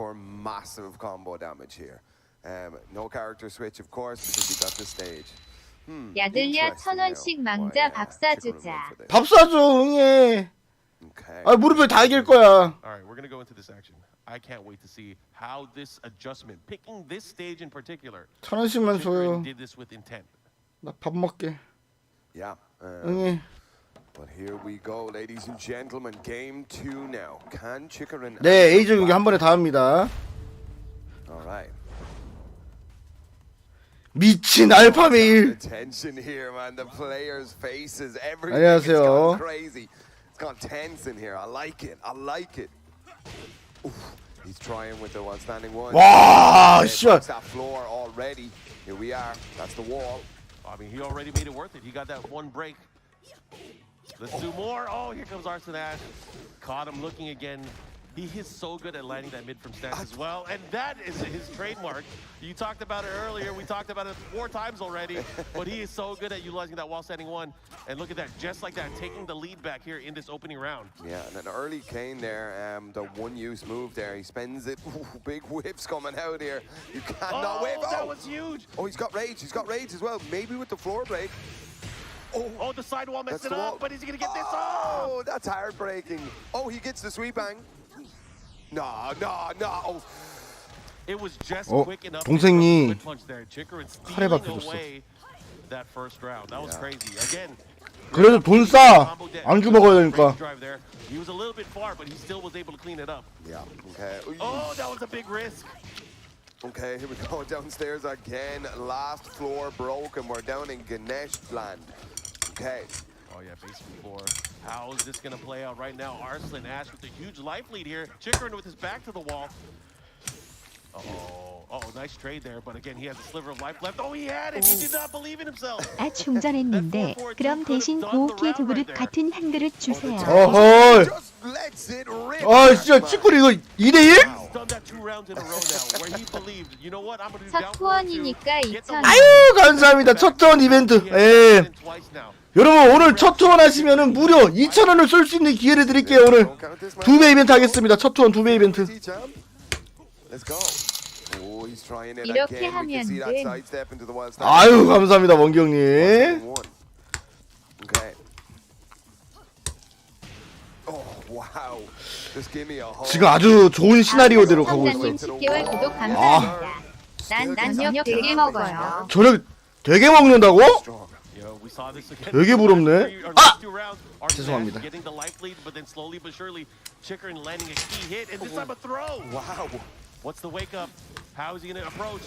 야들야 1000원씩 망자 밥 사주자. 밥 사줘 응해. 아 무르평이 다 이길 거야. Alright, we're gonna go into this action. I can't wait to see how this adjustment, picking this stage in particular. 1000원씩만 줘요. Did this with intent. 나 밥 먹게. 응해. But here we go, ladies and gentlemen. Game 2 now. Can Chikarin? 네, A조 경기 한 번에 다 합니다. All right. 미친 알파 메일. Tension here, man. The players' faces, everything. 안녕하세요. It's gone crazy. It's gone tense in here. I like it. I like it. Oof. He's trying with the one standing one. 와, 씨발. That floor already. Here we are. That's the wall. I mean, he already made it worth it. He got that one break. Let's do more. Oh, here comes Arslan Ash. Caught him looking again. He is so good at landing that mid from stance as well, and that is his trademark. You talked about it earlier. We talked about it 4 times already, but he is so good at utilizing that while standing one. And look at that, just like that, taking the lead back here in this opening round. Yeah, and an early cane there, the one-use move there. He spends it. Ooh, big whips coming out here. You cannot wave. That was huge. Oh, he's got rage. He's got rage as well. Maybe with the floor break. Oh, the sidewall messed it the wall. up, but is he gonna get this? Oh, that's heartbreaking. Oh, he gets the sweep bang. No. Oh. It was just quick enough. 동생이 칼에 칼에 박혀줬어. 박혀줬어. That first round. That was crazy. Again. 그래도 돈 싸. 안주 먹어야 되니까. He was a little bit far, but he still was able to clean it up. Yeah. Okay. Oh, that was a big risk. Okay, here we go downstairs again. Last floor broken. We're down in Ganesh land. Okay. Oh yeah, basement floor. How is this gonna play out right now? Arslan Ash with a huge life lead here. Chikrin with his back to the wall. Oh, nice trade there. But again, he has a sliver of life left. Oh, he had it. He did not believe in himself. 아 충전했는데 그럼 대신 고우키에 두 그릇 같은 한 그릇 주세요. 어허. Just lets it rip. 아 진짜 치쿠리 이거 2대1? He's done that 2 rounds in a row now, where he believed, you know what, I'm gonna do 첫 down 4-2. 후원이니까 Get the 2,000원. 아유 감사합니다. 첫 투원 이벤트. 예. twice now. 여러분 오늘 첫 투원 하시면은 무려 2,000원을 쏠 수 있는 기회를 드릴게요. 오늘 2배 이벤트 하겠습니다. 첫 투원 2배 이벤트. Let's go. Oh, he's trying it 이렇게 again. We can see that 하면은 sidestep into the wild step. 아유 감사합니다 원경님. Okay. Oh wow. Just give me a hug. 지금 아주 좋은 시나리오대로 가고 있어. 선장님 10개월 구독 감사합니다. 난 저녁 되게 먹어요. 저녁 되게 먹는다고? Strong. We saw this again. 되게 부럽네. 아! 아! 죄송합니다. Getting the life lead, but then slowly but surely, Chikrin landing a key hit, and this time a throw. Wow. What's the wake up? How is he gonna approach?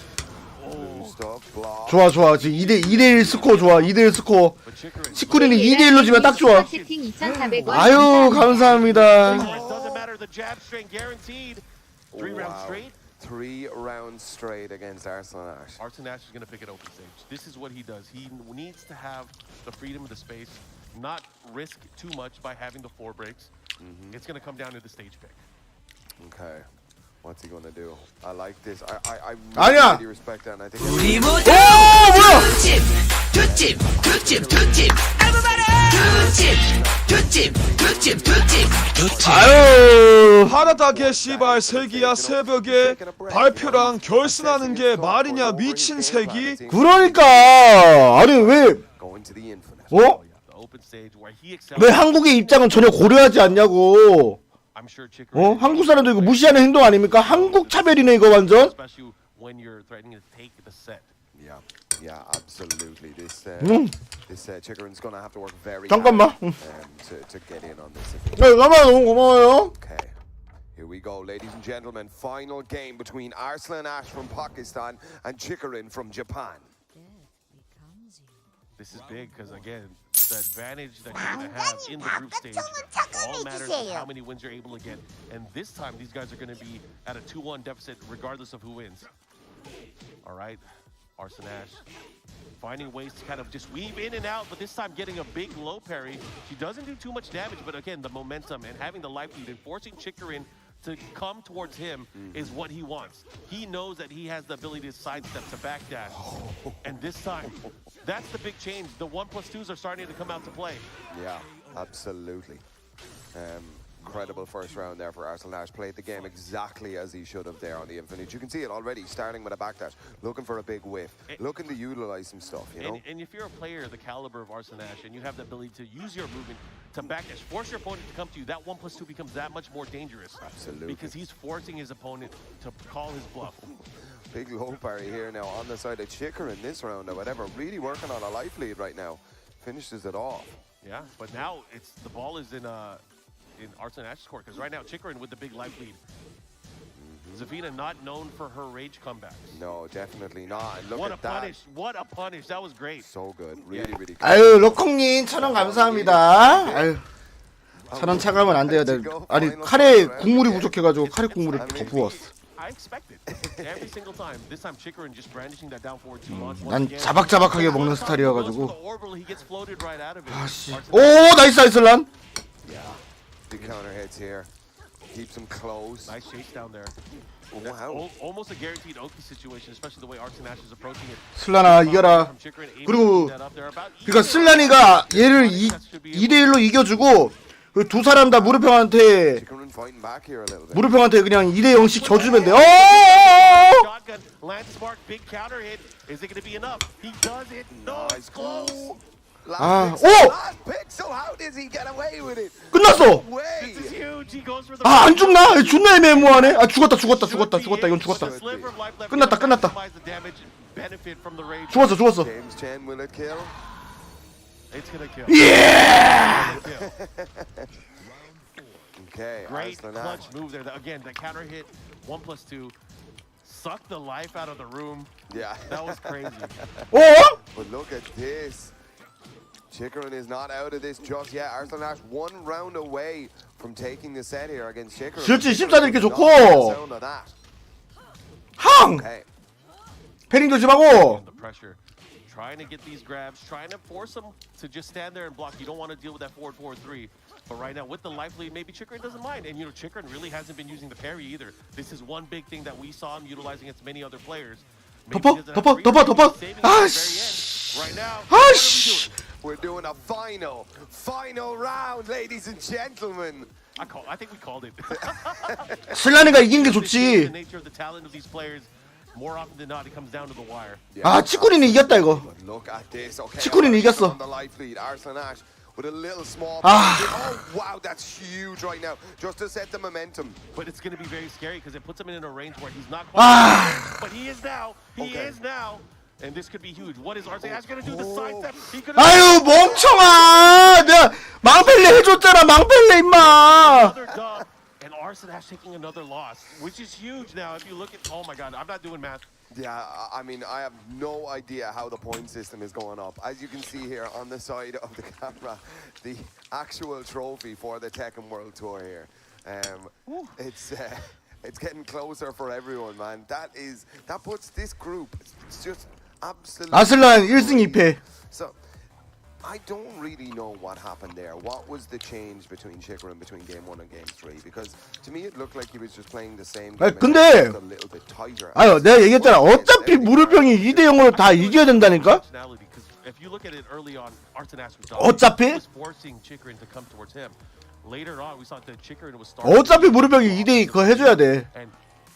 New stuff. Block. 좋아 지금 2대1 스코어 좋아. 2대1 스코어. But Chikrin. 치쿠리는 2대1로 지면 딱 좋아. 채팅 2,400원. 아유 감사합니다. It doesn't matter. The jab straight guaranteed. 3 rounds Wow. straight. 3 rounds straight against Arslan Ash. Arslan Ash is going to pick it open stage. This is what he does. He needs to have the freedom of the space, not risk too much by having the 4 breaks. It's going to come down to the stage pick. Okay. What's he gonna do? I like this. I 아니야. really respect that. And I think. 오 뭐야? 아유 하나다게 씨발 새끼야 새벽에 발표랑 결승하는 게 말이냐 미친 새끼. 그러니까 아니 왜 Going to the infinite. 어? The open stage where he excels. 왜 한국의 입장은 전혀 고려하지 않냐고. I'm sure Chikrin. 어? 한국 사람들 이거 무시하는 행동 아닙니까? 한국 차별이네 이거 완전. Especially when you're threatening to take the set. Yeah, absolutely. This Chikrin's gonna have to work very 잠깐만. hard to get in on this. 네, 가만 너무 고마워요. Okay. Here we go, ladies and gentlemen. Final game between Arslan Ash from Pakistan and Chikrin from Japan. This is big because again, the advantage that you're gonna have in the group stage all matters of how many wins you're able to get. And this time, these guys are gonna be at a 2-1 deficit regardless of who wins. All right, Arslan Ash finding ways to kind of just weave in and out, but this time getting a big low parry. She doesn't do too much damage, but again, the momentum and having the life lead and forcing Chikrin to come towards him is what he wants. He knows that he has the ability to sidestep, to backdash. And this time, that's the big change. The 1+2s are starting to come out to play. Yeah, absolutely. Incredible first round there for Arslan Ash. Played the game exactly as he should have there on the Infinite. You can see it already, starting with a backdash, looking for a big whiff, looking to utilize some stuff, you know? And if you're a player the caliber of Arslan Ash and you have the ability to use your movement to backdash, force your opponent to come to you, that 1+2 becomes that much more dangerous. Absolutely. Because he's forcing his opponent to call his bluff. Big low parry here now on the side of Chikrin in this round or whatever. Really working on a life lead right now. Finishes it off. Yeah, but now the ball is in Arslan Ash's court because right now Chikrin with the big life lead. Zafina not known for her rage comebacks. No, definitely not. And look What a at that. punish! What a punish! That was great. So good. Really, really good. 아유 로콩님 1,000원 감사합니다. 아유 1,000원 차가면 안 돼요. 아니 카레 국물이 부족해가지고 카레 국물을 더 부었어. I expect it every single time. This time Chikrin just brandishing that down forward 2 launch. 난 자박자박하게 먹는 스타일이어가지고. He gets floated right out of it. 아씨. 오 나이스 란. Yeah. Big counter hits here. Keeps him close. Nice chase down there. Wow. Almost a guaranteed Oki situation, especially the way Arson Ash is approaching it. 슬라나 이겨라. 그리고 그러니까 슬라니가 얘를 2대1로 이겨주고 그 두 사람 다 무릎형한테 Chicken fighting back here a little bit. 무릎형한테 그냥 2대0씩 져주면 돼. Shotgun, land spark, big counter hit. Is it going to be enough? He does it. No, it's close. 아, Last 오! pick, so how does he get away with it? 끝났어. Way. This is huge. He goes for the 아, 안 죽나? 존나 애매모하네. 아, 죽었다. 이건 죽었다. 끝났다. 죽었어. James Chen, will it kill? It's gonna kill. 예! Okay, Great Arslan Ash. clutch move there. Again, the counter hit, 1+2, sucked the life out of the room. Yeah. That was crazy. 어? But look at this. Chikrin is not out of this just yet. Arslan Ash 1 round away from taking the set here against Chikrin. 그렇지, 14도 이렇게 좋고. 항! Okay. 패링 조심하고. The pressure. Trying to get these grabs, trying to force him to just stand there and block. You don't want to deal with that forward 4-3. But right now, with the life lead, maybe Chikrin doesn't mind. And, Chikrin really hasn't been using the parry either. This is one big thing that we saw him utilizing against many other players. 덮어. 아, 씨. Right now, 아, what are we 씨. doing? We're doing a final round, ladies and gentlemen. I think we called it. 슬라니가 이긴 게 The 좋지. nature of the talent of these players, more often than not, it comes down to the wire. 아, 치쿠린이 이겼다 이거. But look at this. Okay. 치쿠린이 이겼어. On the life lead, Arslan Ash with a little small. Ah. Oh wow, that's huge right now. Just to set the momentum. But it's going to be very scary because it puts him in a range where he's not Ah. quite. But he is now. He Okay. is now. And this could be huge. What is Arson Ash going to do? The sidestep. He could 아유, 멍청아. 내가 망펠레 해줬잖아, 망펠레 임마. another dub. And Arson Ash taking another loss, which is huge now. If you look at, oh my God, I'm not doing math. Yeah, I mean, I have no idea how the point system is going up. As you can see here on the side of the camera, the actual trophy for the Tekken World Tour here. It's getting closer for everyone, man. That puts this group. It's just absolutely. 아슬란 1승 2패. So, I don't really know what happened there. What was the change between Chikrin between game 1 and game 3? Because to me it looked like he was just playing the same game. 근데 just a little bit tighter. 아유, 내가 얘기했잖아. 어차피 무릎형이 2대0으로 다 이겨야 된다니까. Because if you look at it early on, Arson Ash was 어차피? was forcing Chikrin to come towards him. Later on, we saw that Chikrin was starting. 어차피 무릎형이 2대2 그거 해줘야 돼. And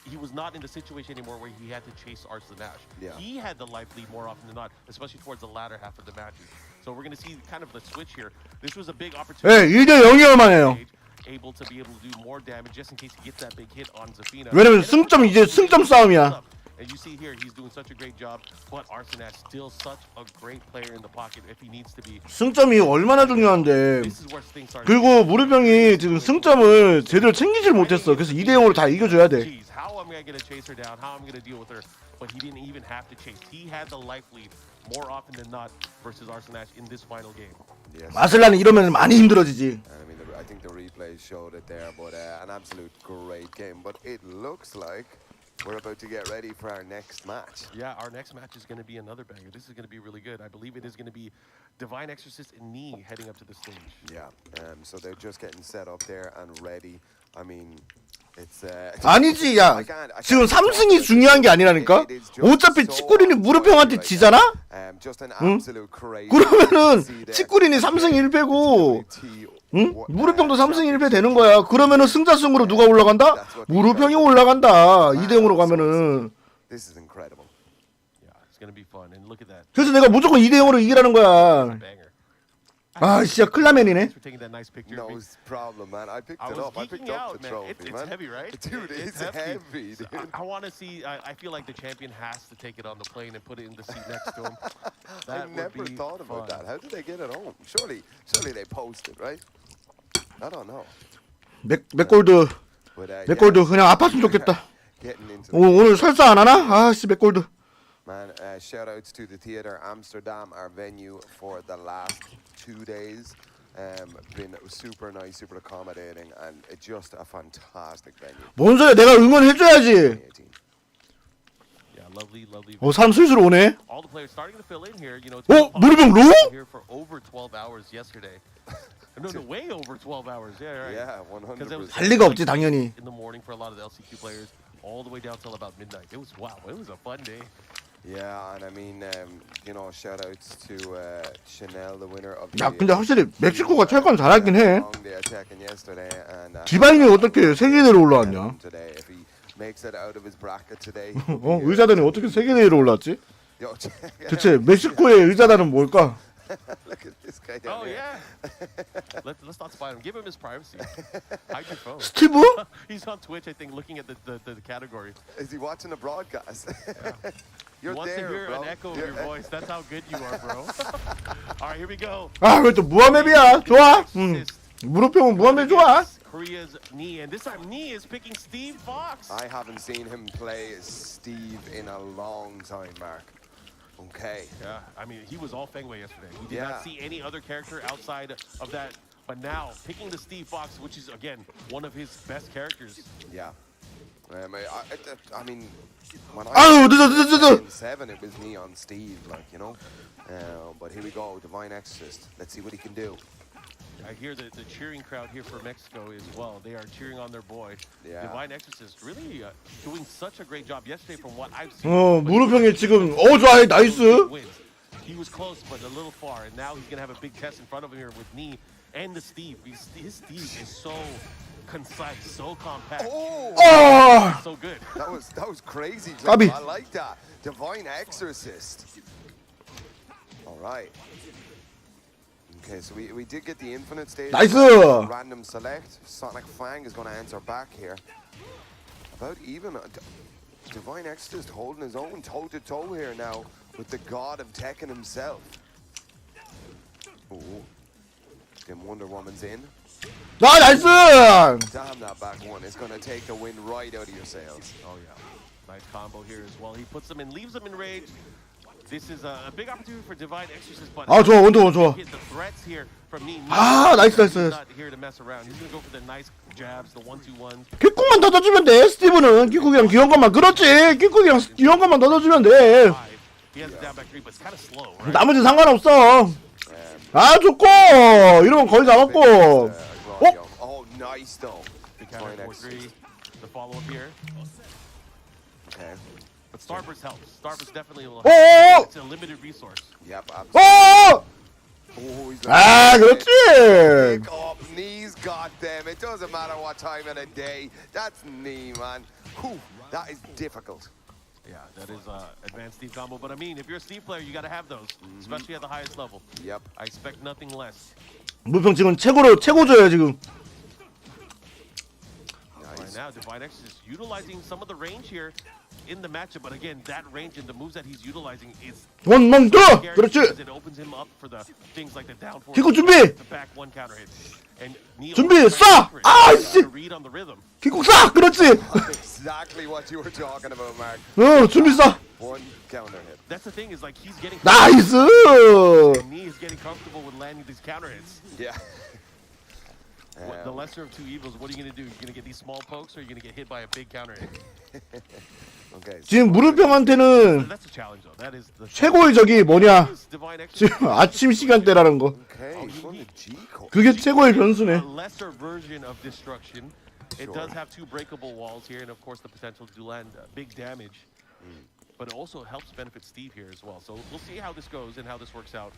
he was not in the situation anymore where he had to chase Arson Ash. Yeah. He had the life lead more often than not, especially towards the latter half of the matches. So we're going to see kind of the switch here. This was a big opportunity. 예, 2대0이어만 해요. Able to be able to do more damage just in case he gets that big hit on Zafina. 왜냐면 승점 싸움이야. And you see here, he's doing such a great job, but Arson Ash still such a great player in the pocket if he needs to be. 승점이 얼마나 중요한데. This is where things start. 그리고 무릎형이 지금 승점을 제대로 챙기질 못했어. 그래서 2대0으로 다 이겨줘야 돼. Jeez, how am I going to chase her down? How am I going to deal with her? But he didn't even have to chase. He had the life lead more often than not versus Arson Ash in this final game. Yes. 아슬란은 이러면 많이 힘들어지지. And I mean, I think the replay showed it there, but an absolute great game. But it looks like we're about to get ready for our next match. Yeah, our next match is going to be another banger. This is going to be really good. I believe it is going to be Divine Exorcist and Knee heading up to the stage. Yeah, so they're just getting set up there and ready. I mean, it's 아니지, 야. 지금 3승이 중요한 게 아니라니까? 어차피 치쿠린이 무릎형한테 지잖아? 응? 그러면은 치쿠린이 3승 1패고 응? 무릎형도 3승 1패 되는 거야. 그러면은 승자승으로 누가 올라간다? 무릎형이 올라간다. 2대0으로 가면은. This is incredible. Yeah, it's going to be fun. And look at that. 그래서 내가 무조건 2대0으로 이기라는 거야. Banger. 아, 진짜 클라맨이네. Thanks for taking that nice picture. No of me. problem, man. I picked I it was up. I picked geeking up out, the man. trophy, It's man. heavy, right? Dude, it's heavy, dude. I want to see. I feel like the champion has to take it on the plane and put it in the seat next to him. I That would never be thought about fun. that. How did they get it home? Surely they posted, right? I don't know. 맥골드. But, 맥골드 그냥 아팠으면 좋겠다. getting into 오늘 설사 안 하나? 아씨, 맥골드. Man, shout outs to the Theatre Amsterdam, our venue for the last 2 days. Been super nice, super accommodating, and it's just a fantastic venue. 뭔 소리야, 내가 응원해줘야지. 2018. Yeah, lovely, lovely. 사람 슬슬 오네. All the players starting to fill in here. You know. 무릎형 로? Here for over 12 12 hours yesterday. No, way over 12 hours. Yeah, right. Yeah, Because it was 100%. 할 리가 없지 당연히. in the morning for a lot of the LCQ players, all the way down till about midnight. It was wow. It was a fun day. Yeah, and I mean, you know, shout outs to Chanel, the winner of 야 근데 확실히 멕시코가 체육관 잘하긴 해. long day checking yesterday, and 디바인이 어떻게 세계대회로 올라왔냐? today, if he makes it out of his bracket today. 어 의자단이 어떻게 세계대회로 올라왔지? Yo, 대체 멕시코의 의자단은 뭘까? look at this guy down Oh here. yeah. Let's not spy him. Give him his privacy. Hide your phone. 스티브? He's on Twitch, I think, looking at the category. Is he watching the broadcast? He You're wants there, to hear bro. an echo of your voice. That's how good you are, bro. All right, here we go. 아 왜 또 무함맵이야? 좋아. 무릎병은 무함맵 좋아. Korea's Knee, and this time Knee is picking Steve Fox. I haven't seen him play as Steve in a long time, Mark. Okay. Yeah, I mean, he was all Fengwei yesterday. We did Yeah. not see any other character outside of that. But now, picking the Steve Fox, which is, again, one of his best characters. Yeah. I mean, when 아유 늦어. in 7, it was me on Steve, like, you know. But here we go, Divine Exorcist. Let's see what he can do. I hear the cheering crowd here for Mexico as well. They are cheering on their boy. Yeah. Divine Exorcist really doing such a great job yesterday from what I've seen. 어 무릎병이 지금 좋아 나이스. Wins. He was close, but a little far, and now he's gonna have a big test in front of him here with Knee and the Steve. His Steve is so concise, so compact, 아 so good. That was crazy. Gabi. I like that. Divine Exorcist. All right. Okay, so we did get the infinite stage. Nice. Random select. Sonic Fang is going to answer back here. About even. Divine Exorcist holding his own toe to toe here now with the god of Tekken himself. Ooh. Then Wonder Woman's in. 나이스. Damn, that back one is going to take the wind right out of your sails. Oh yeah, nice combo here as well. He puts them in, leaves them in rage. This is a big opportunity for Divine Exorcist, but 아 좋아 원투원 좋아. hit the threats here from Knee. 아 나이스. He's not here to mess around. He's gonna go for the nice jabs, the 1-2-1s. 킥국만 던져주면 돼. 스티브는 킥국이랑 귀여운 것만 그렇지. 킥국이랑 귀여운 것만 던져주면 돼. He has a down back three, but it's kind of slow, right? 나머지 상관없어. 아 좋고 이러면 거의 잡았고. Oh, nice though. The counter Divine 4-3, the follow up here. Okay. But Starburst helps. Starburst definitely will 오! help. It's a limited resource. Yep, absolutely. 어! Oh, he's 아 그렇지. Pick up, Knee's got them. It doesn't matter what time of the day. That's Knee, man. Whew, that is difficult. Yeah, that is advanced Steve combo. But I mean, if you're a Steve player, you got to have those, especially at the highest level. Yep. I expect nothing less. 무평 지금 최고조야 지금. Right now, Divine X is utilizing some of the range here in the matchup. But again, that range and the moves that he's utilizing is 원망 더. scary 그렇지. because it opens him up for the things like the down four, 킥국 준비. the back one counter hit. And Neil 준비, is 쏴! very 아, accurate. 씨! To read on the rhythm. 킥국 싹 그렇지. Exactly what you were talking about, Mark. 준비 싹. One counter hit. That's the thing is like he's getting 나이스. and Knee is getting comfortable with landing these counter hits. Yeah. The lesser of two evils. What are you gonna do? You're gonna get these small pokes, or you're gonna get hit by a big counter hit. Okay. 지금 무릎병한테는 That's a challenge, though. That is the 최고의 적이 뭐냐? Divine X. 지금 아침 시간대라는 거. Okay. He's on the G code. 그게 최고의 A 변수네. lesser version of destruction. It does have two breakable walls here, and of course the potential to land big damage. But it also helps benefit Steve here as well. So we'll see how this goes and how this works out.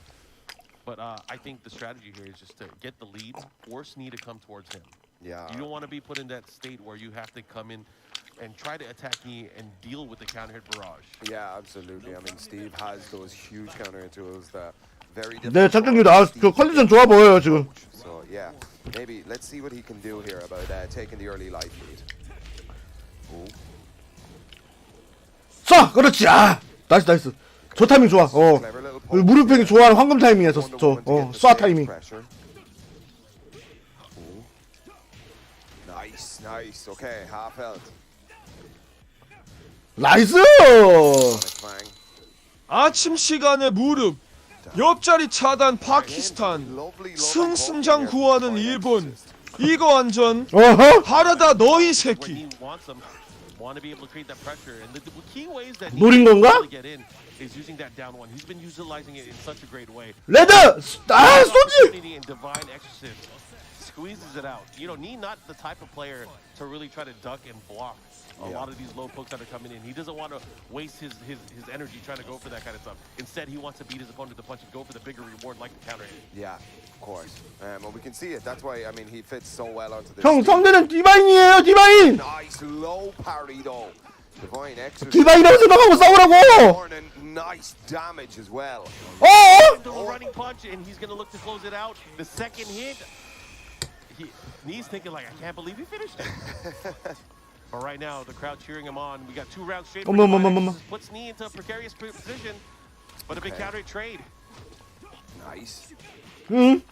But I think the strategy here is just to get the lead, force Knee to come towards him. Yeah. You don't want to be put in that state where you have to come in and try to attack Knee and deal with the counter hit barrage. Yeah, absolutely. I mean, Steve has those huge counter hit tools that very 네, difficult. 작전기 저 컨디션 좋아 보여요 지금. So yeah, maybe let's see what he can do here about taking the early life lead. Ooh. 쏴 그렇지. 아 나이스. 저 타이밍 좋아. Clever little poke. 무릎병이 좋아하는 황금 타이밍이야 Wonder Woman to get the 쏴 stage 타이밍. pressure. Ooh. Nice, nice. Okay, half health. 나이스. Sonic Fang. 아침 시간에 무릎, 옆자리 차단 파키스탄, Lovely, lovely 승승장 poke here. 구하는 Divine 일본. Exorcist. 이거 완전 어허. 하라다 너희 When 새끼. he wants them, want to be able to create that pressure. And the key ways that 노린 건가? get in is using that down one. He's been utilizing it in such a great way. 레드! 아, 쏘지! And Divine Exorcist squeezes it out. You know, Nee not the type of player to really try to duck and block a lot of these low pokes that are coming in. He doesn't want to waste his energy trying to go for that kind of stuff. Instead, he wants to beat his opponent to the punch and go for the bigger reward like the counter hit. Yeah, of course. Well, we can see it. That's why, I mean, he fits so well onto this. 형, 상대는 디바인이에요, 디바인! Nice low parry though. Divine Exorcist. 디바인이라고 생각하고 싸우라고! Nice damage as well. The running punch, and he's going to look to close it out. The second hit, Nee's thinking like, I can't believe he finished it. But right now, the crowd cheering him on. We got 2 rounds straight. Puts Nee into a precarious position, but a big counter trade. Nice. 응?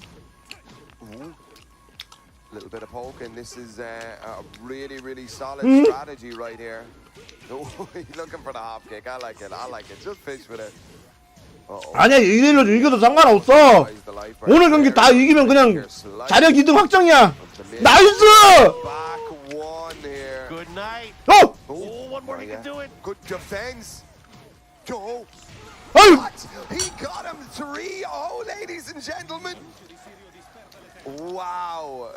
Little bit of poke, and this is a really, really solid strategy right here. Oh, he's looking for the hop kick. I like it. I like it. Just fish with it. 아니야, 이겨도 상관없어. 오늘 경기 다 이기면 그냥 자력 2등 확정이야. 나이스! Back one here. Good night. 어! Oh, one more, he can do it. Good defense. Go. 아유! What? He got him 3-0, ladies and gentlemen. Wow.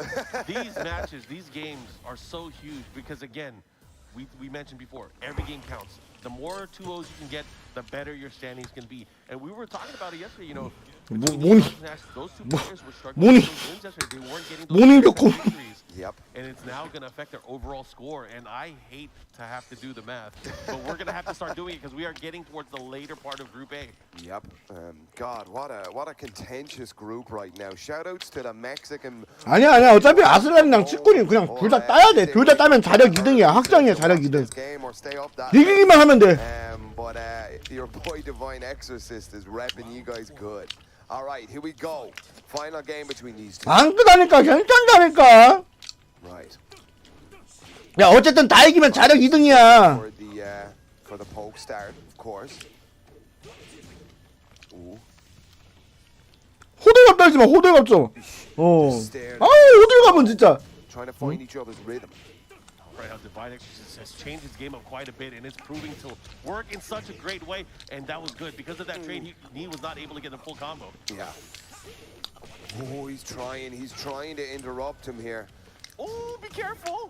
These matches, these games are so huge because, again, we mentioned before, every game counts. The more 2-0s you can get, the better your standings can be. And we were talking about it yesterday, you know, those two players were struggling with those wins yesterday. They weren't getting those victories. Yep. And it's now going to affect their overall score. And I hate to have to do the math, but we're going to have to start doing it because we are getting towards the later part of Group A. Yep. God, what a contentious group right now. Shoutouts to the Mexican. 아니야. 어차피 아슬란이랑 치쿠린 그냥 둘 다 따야 돼. 둘 다 따면 자력 2등이야. 확정이야, 자력 2등. 이기기만 하면 돼. But your boy Divine Exorcist is repping you guys good. All right, here we go. Final game between these two. 안 끄다니까, 괜찮다니까. Right. 야, 어쨌든 다 이기면 자력 2등이야. For the poke start, of course. Ooh. 호들갑 떨지 마, 호들갑 좀. 아우, 호들갑은 진짜. Trying to find each other's rhythm. Right now, Divine Exorcist has changed his game up quite a bit, and it's proving to work in such a great way. And that was good because of that trade. He was not able to get the full combo. Yeah. Oh, he's trying to interrupt him here. Oh, be careful!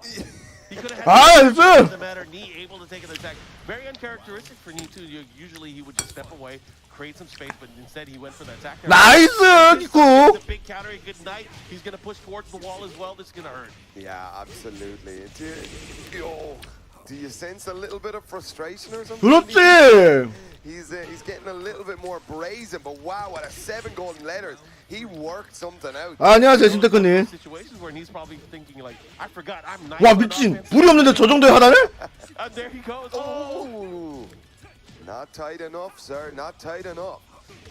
He could have had doesn't matter. Nee able to take an attack. Very uncharacteristic for Nee too. Usually he would just step away, create some space, but instead he went for the attack. 나이스, 기쿠. The big counter, good night. He's gonna push towards the wall as well. This is gonna hurt. Yeah, absolutely. Do you sense a little bit of frustration or something? 그렇지. He's getting a little bit more brazen, but wow, what a 7 golden letters. He worked something out. 안녕하세요, 신테크님. Situations where he's probably thinking like, I forgot, I'm nice. 와, 미친. 불이 없는데 저 정도의 하단을? There he goes. Oh, not tight enough, sir. Not tight enough.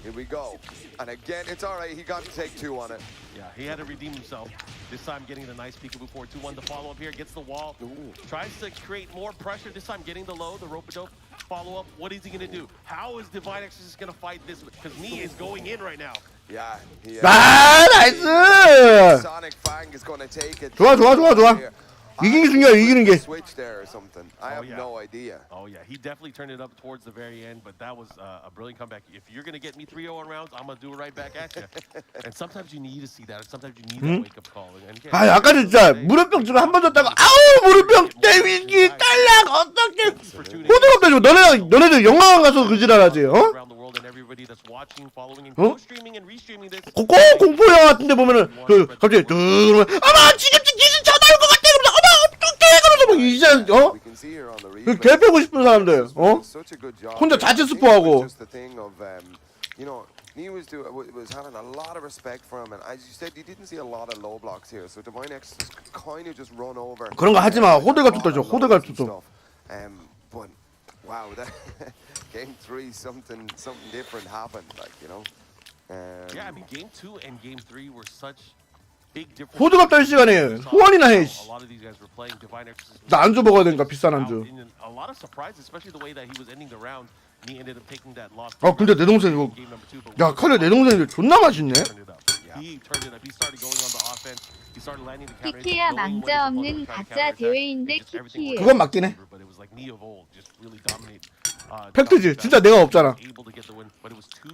Here we go. And again, it's all right. He got to take 2 on it. Yeah, he had to redeem himself. This time getting the nice peekaboo forward 2-1 to follow up here. Gets the wall. Ooh. Tries to create more pressure. This time getting the low, the rope-a-dope follow up. What is he going to do? How is Divine Exorcist going to fight this? Because Nee is going in right now. Yeah. 아, 나이스. Sonic Fang is going to take it. 좋아. 이기는 게 중요해, 이기는 게. Switch there or something. I have no idea. Oh yeah, he definitely turned it up towards the very end, but that was a brilliant comeback. If you're gonna get me 3-0 on rounds, I'm gonna do it right back at you. And sometimes you need to see that. Sometimes you need that wake-up call. And again, 아, 아까 진짜 무릎병 지금 한 번 줬다가 아우, 무릎병 때리기 딸락 어떻게 호들갑 떨지고 너네들 영화관 가서 그지랄하지, 어? around the world and everybody that's watching, following, and co-streaming and restreaming this. 꼭 공포 영화 같은데 보면은 그 갑자기 그러면 어머 지금 귀신 전화 올 것 같아 그러면서 어머 어떡해 그러면서 막 이제 어? We can see here on the 그 replay. 개 빼고 싶은 사람들 어? Such a good job. 혼자 there. 자체 I think 스포하고. it was just the thing of, you know, Nee was having a lot of respect for him, and as you said, you didn't see a lot of low blocks here. So Divine X kind of just run over. 그런 거 하지 마. 호들갑 좀 떨죠. 호들갑 좀. But wow, that game 3, something different happened. Like, you know. Yeah, I mean, game 2 and game 3 were such big differences. 호들갑 떨 시간에 후원이나 해. A lot of these guys were playing Divine Exorcist. 나 안주 먹어야 되니까 비싼 안주. A lot of surprises, especially the way that he was ending the round. He ended up taking that loss. 근데 내 동생 이거 야 카레 내 동생 존나 맛있네. He turned it up. He started going on the offense. He started landing the counter. 키키야 망자 없는 가짜 대회인데 키키. 그건 맞긴 해. But it was like Nee of old, just really dominate 팩트지. 진짜 내가 없잖아.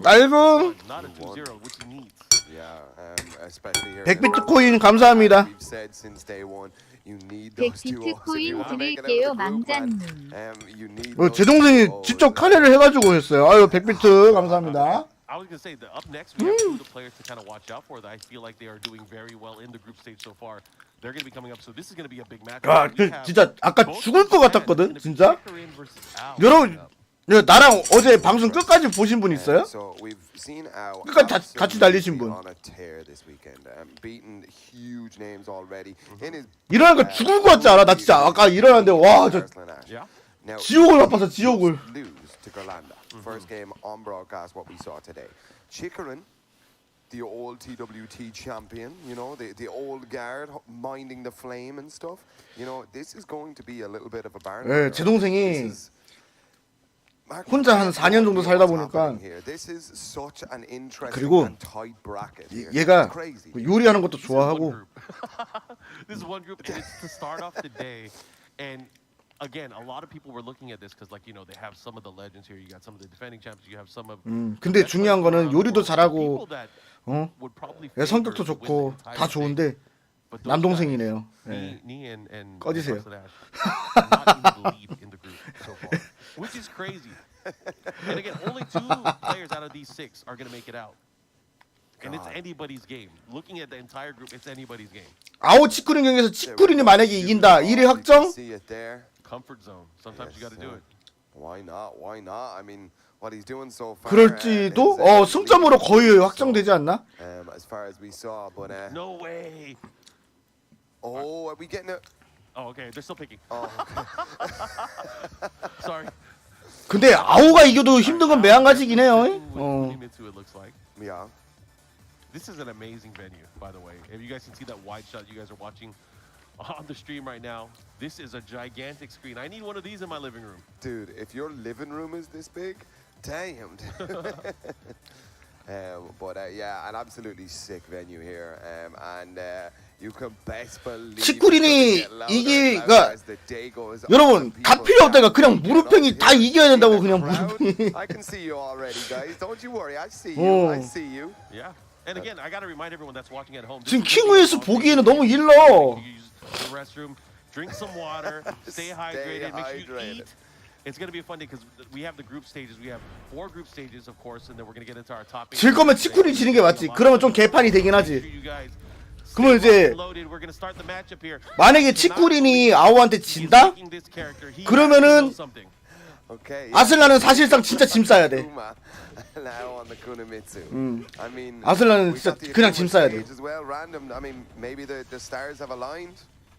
아이고. 백비트 코인 감사합니다. 백비트 코인 드릴게요, 망자님. 제 동생이 직접 카레를 해가지고 했어요. 아유, 백비트 감사합니다. I was gonna say that up next we have two of the players to kind of watch out for that I feel like they are doing very well in the group stage so far. They're gonna be coming up, so this is gonna be a big match. 아, 진짜 아까 죽을 것 같았거든, 진짜. 여러분, 나랑 어제 방송 끝까지 보신 분 있어요? 끝까지 같이 달리신 분. 일어나니까 죽을 것 같지 않아? 나 진짜 아까 일어났는데 와, 저 지옥을 맛봤어, 지옥을. First game on broadcast, what we saw today. Chikaran, the old TWT champion, you know, the old guard minding the flame and stuff. You know, this is going to be a little bit of a barn. 네, 제 동생이 혼자 한 4년 정도 살다 보니까 그리고 얘가 요리하는 것도 좋아하고. This is one group and it's to start off the day and again, a lot of people were looking at this because, like, you know, they have some of the legends here. You got some of the defending champions. You have some of. 근데 중요한 거는 요리도 잘하고, 성격도 좋고 다 좋은데 남동생이네요. 네. 꺼지세요. Which is crazy. And again, only 2 players out of these 6 are going to make it out. And it's anybody's game. Looking at the entire group, it's anybody's game. 아오 치쿠린 경기에서 치쿠린이 만약에 이긴다. 1위 확정? Comfort zone. Sometimes you got to do it. Why not? Why not? I mean, what he's doing so far. 그럴지도? 승점으로 거의 확정되지 않나? As far as we saw, but no way. Oh, are we getting it? Oh, okay. They're still picking. Oh, okay. Sorry. 근데 아오가 이겨도 힘든 건 매한가지긴 해요. Yeah. This is an amazing venue, by the way. If you guys can see that wide shot you guys are watching on the stream right now, this is a gigantic screen. I need one of these in my living room. Dude, if your living room is this big, damn. But yeah, an absolutely sick venue here. And you can best believe 치쿠린이 이기가 여러분 다 필요 없다니까 그냥 무릎팽이 다 이겨야 된다고 그냥 무릎팽이. I can see you already, guys. Don't you worry. I see you. I see you. Yeah. And again, I gotta remind everyone that's watching at home. 지금 킹우에서 보기에는 너무 일러. The restroom, drink some water, stay hydrated, make sure you eat. It's gonna be a fun day because we have the group stages. We have 4 group stages, of course, and then we're gonna get into our top 8. 질 거면 치쿠린 지는 게 맞지. 그러면 좀 개판이 되긴 하지. 그러면 이제 만약에 치쿠린이 아오한테 진다? 그러면은 아슬라는 사실상 진짜 짐 싸야 돼. 아슬라는 진짜 그냥 짐 싸야 돼.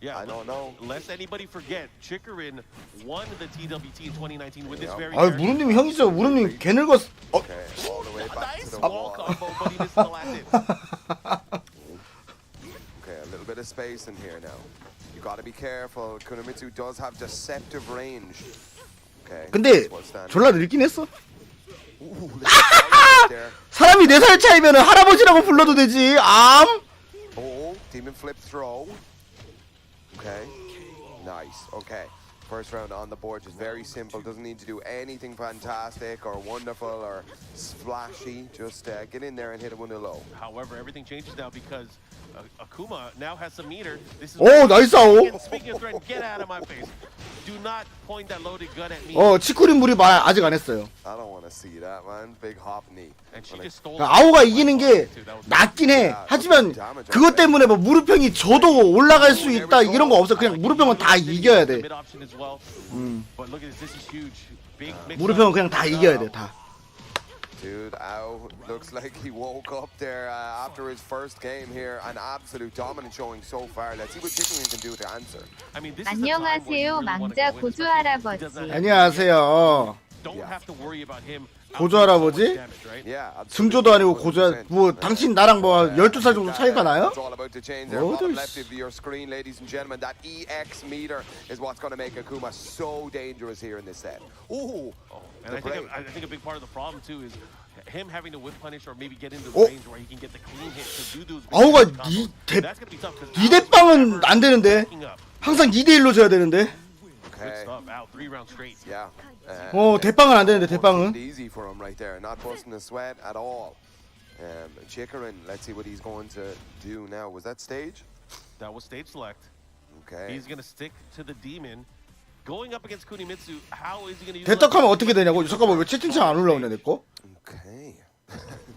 Yeah, I don't know. Lest anybody forget, Chikarin won the TWT in 2019 with this very. 아, 무릎님 형이죠. 무릎님 개 늙었어. Nice wall combo, but he missed the last hit. Okay, a little bit of space in here now. You got to be careful. Kunomitsu does have deceptive range. Okay. 근데 졸라 늙긴 했어. 사람이 4살 차이면 할아버지라고 불러도 되지. 암. Oh, demon flip throw. Okay, nice. Okay, first round on the board, just very simple. Doesn't need to do anything fantastic or wonderful or splashy. Just get in there and hit it when they're low. However, everything changes now because Akuma now has some meter. This is 나이스 아오. Speaking of threat, get out of my face. Do not point that loaded gun at me. 치쿠린 무리 아직 안 했어요. I don't want to see that, man. Big hop knee. And she just stole. 아오가 이기는 게 낫긴 해. 하지만 그것 때문에 뭐 무릎형이 저도 올라갈 수 있다 이런 거 없어. 그냥 무릎형은 다 이겨야 돼. 무릎형은 그냥 다 이겨야 돼, 다. Dude, Ao looks like he woke up there after his first game here. An absolute dominant showing so far. Let's see what Chikarin can do to answer. I mean, this 안녕하세요, 망자 고조 할아버지. 안녕하세요. Don't have to worry about him. 고조 할아버지? 승조도 아니고 고조. 뭐 당신 나랑 뭐 12살 정도 차이가 나요? Ladies and gentlemen, that EX meter is what's going to make Akuma so dangerous here in this set. Ooh. And I think a big part of the problem too is him having to whip punish or maybe get into the range where he can get the clean hit. 아우가 2대빵은 안 되는데 항상 2대1로 져야 되는데 Okay. stuff. Out 3 rounds straight. Yeah. 대빵은 안 되는데 대빵은. Easy for him right there. Not busting a sweat at all. Chikarin, let's see what he's going to do now. Was that stage? That was stage select. Okay. He's gonna stick to the demon. Going up against Kunimitsu, how is he gonna use 대떡하면 어떻게 되냐고. 잠깐만 왜 채팅창 안 올라오냐 내 거? Okay.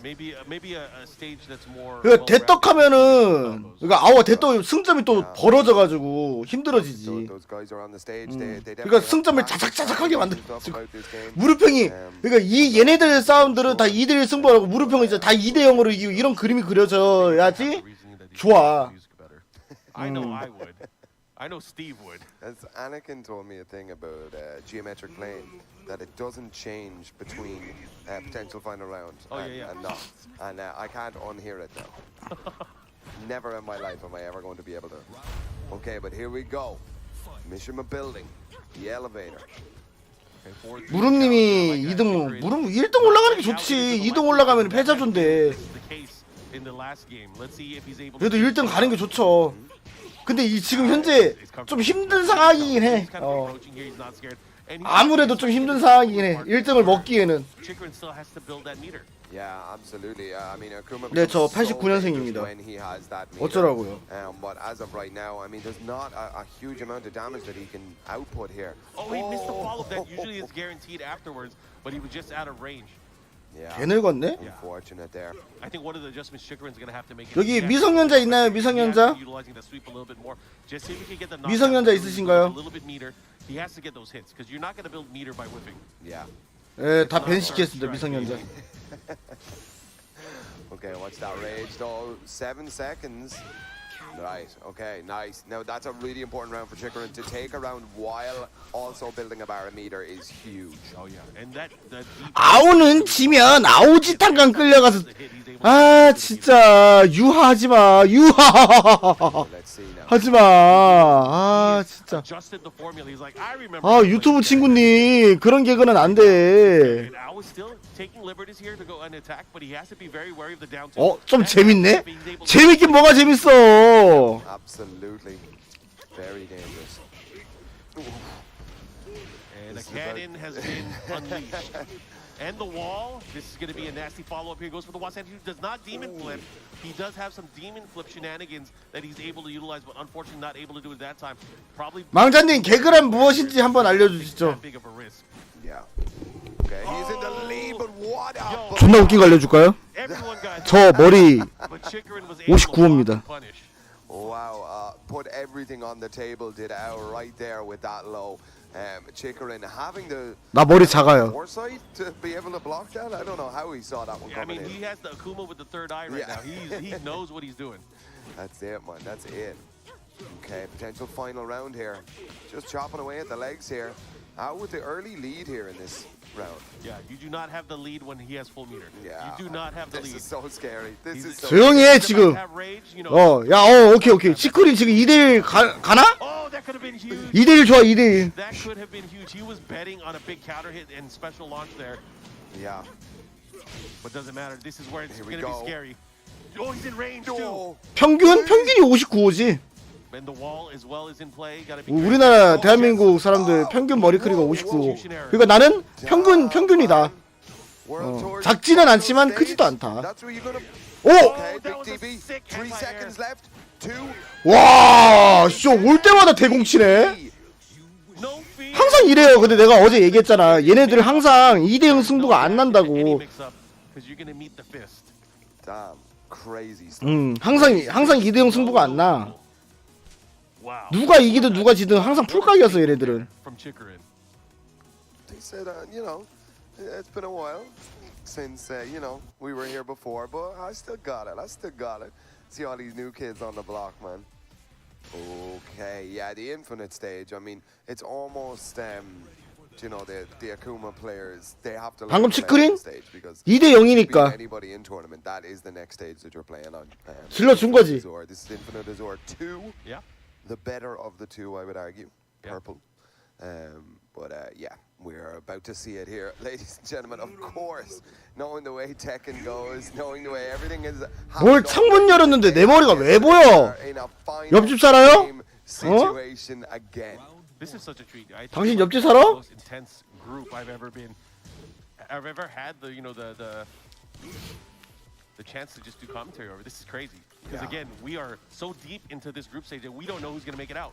maybe a stage that's more 그 대떡하면은 그러니까 대떡 승점이 또 벌어져가지고 힘들어지지. Those guys are on the stage. 그러니까 승점을 자작자작하게 만들어가지고 무릎형이 그러니까 이 얘네들 싸움들은 다 2대1 승부하고 무릎형은 이제 다 2대0으로 이기고 이런 그림이 그려져야지 좋아. I know I would. I know Steve would. As Anakin told me a thing about geometric plane, that it doesn't change between potential final round and not. And I can't unhear it now. Never in my life am I ever going to be able to. Okay, but here we go. Mission building. The elevator. 무릎님이 2등 무릎 1등 올라가는 게 좋지. 2등 올라가면 패자조인데. 그래도 1등 가는 게 좋죠. 근데 지금 현재 좀 힘든 상황이긴 해. 아무래도 좀 힘든 상황이긴 해. 1등을 먹기에는. Yeah, absolutely. I mean, Akuma 네, 저 89년생입니다. when he has that meter. 어쩌라고요? But as of right now, I mean, there's not a huge amount of damage that he can output here. Oh, he missed the follow-up that usually is guaranteed afterwards, but he was just out of range. Yeah. 개 늙었네? Unfortunate there. I think one of the adjustments Chikarin's going to have to make. 여기 미성년자 있나요? 미성년자? 미성년자 있으신가요? He has to get those hits because you're not going to build meter by whipping. Yeah. 예, 다 벤시켰습니다. 미성년자. Okay, watch that rage though. 7 seconds. Right, okay, nice. Now that's a really important round for Chikarin. To take a round while also building a barometer is huge. Oh yeah, and that 아우는 지면 아우지 탄강 끌려가서 아 진짜 유하하지마 유하 Let's see now. 하지마 아 진짜 adjusted the formula. He's like, I remember. 아 유튜브 친구님 그런 개그는 안돼. I was still taking liberties here to go and attack, but he has to be very wary of the down two. 좀 재밌네? 재밌긴 뭐가 재밌어. Absolutely. Very dangerous. And a cannon has been unleashed. And the wall, this is going to be a nasty follow-up here. Goes for the Wasan, who does not demon flip. He does have some demon flip shenanigans that he's able to utilize, but unfortunately not able to do it that time. Probably 망자님 개그란 무엇인지 한번 알려주시죠. that big of a risk. Yeah. Okay, he's in the lead, but what a 존나 웃긴 거 알려줄까요? Everyone got 저 머리 but Chikarin was able to 59호입니다. punish. wow, put everything on the table, did out right there with that low. Chikarin having the 나 머리 작아요. foresight to be able to block that. I don't know how he saw that one I coming mean, he in. has the Akuma with the third eye right Yeah. now. He knows what he's doing. That's it, man. That's it. Okay, potential final round here. Just chopping away at the legs here. Out with the early lead here in this round. Yeah, you do not have the lead when he has full meter. Yeah. You do not have the This lead. is so scary. This is so 조용히 해 지금. Have rage, you know. 오케이. 치쿠린 지금 2대1 가나? Oh, that could have been huge. 2대1 좋아 2대1. That could have been huge. He was betting on a big counter hit and special launch there, Yeah. but doesn't matter. This is where it's Here we going to be go. scary. Oh, he's in range too. Oh. 평균이 59호지. And the wall as well is in play. Got to be. 우리나라 대한민국 사람들 평균 머리 크기가 59. 그러니까 나는 평균이다. World Tour. 작지는 않지만 크지도 않다. That's where you're gonna. 오! Okay, that Big was a TV. sick 3 headline seconds left. 2. 와, 올 때마다 대공치네. No fear. 항상 이래요. 근데 내가 어제 얘기했잖아. 얘네들 항상 2대0 승부가 안 난다고. Because you're going to meet the fist. Damn, crazy stuff. 항상 2대0 승부가 안 나. Wow. 누가 이기든 누가 지든 항상 풀각이었어 얘네들은. From Chikarin. They said, you know, it's been a while since, you know, we were here before, but I still got it. See all these new kids on the block, man. Okay, yeah, the infinite stage. I mean, it's almost, you know, the Akuma players, they have to 방금 learn to play 치크린? this stage because 2대 0이니까 anybody in tournament, that is the next stage that you're playing on. 질러준 거지. Azor. This is Infinite Azor 2. Yeah. The better of the two, I would argue. Yeah. Purple. But yeah, we're about to see it here. Ladies and gentlemen, of course, knowing the way Tekken goes, knowing the way everything is... 뭘 창문 열었는데 내 머리가 왜 보여? In a final 옆집 살아요? game situation again. This is such a treat. I think 당신 it's 옆집 the 살아? most intense group I've ever had the the chance to just do commentary over. This is crazy because again, we are so deep into this group stage that we don't know who's going to make it out.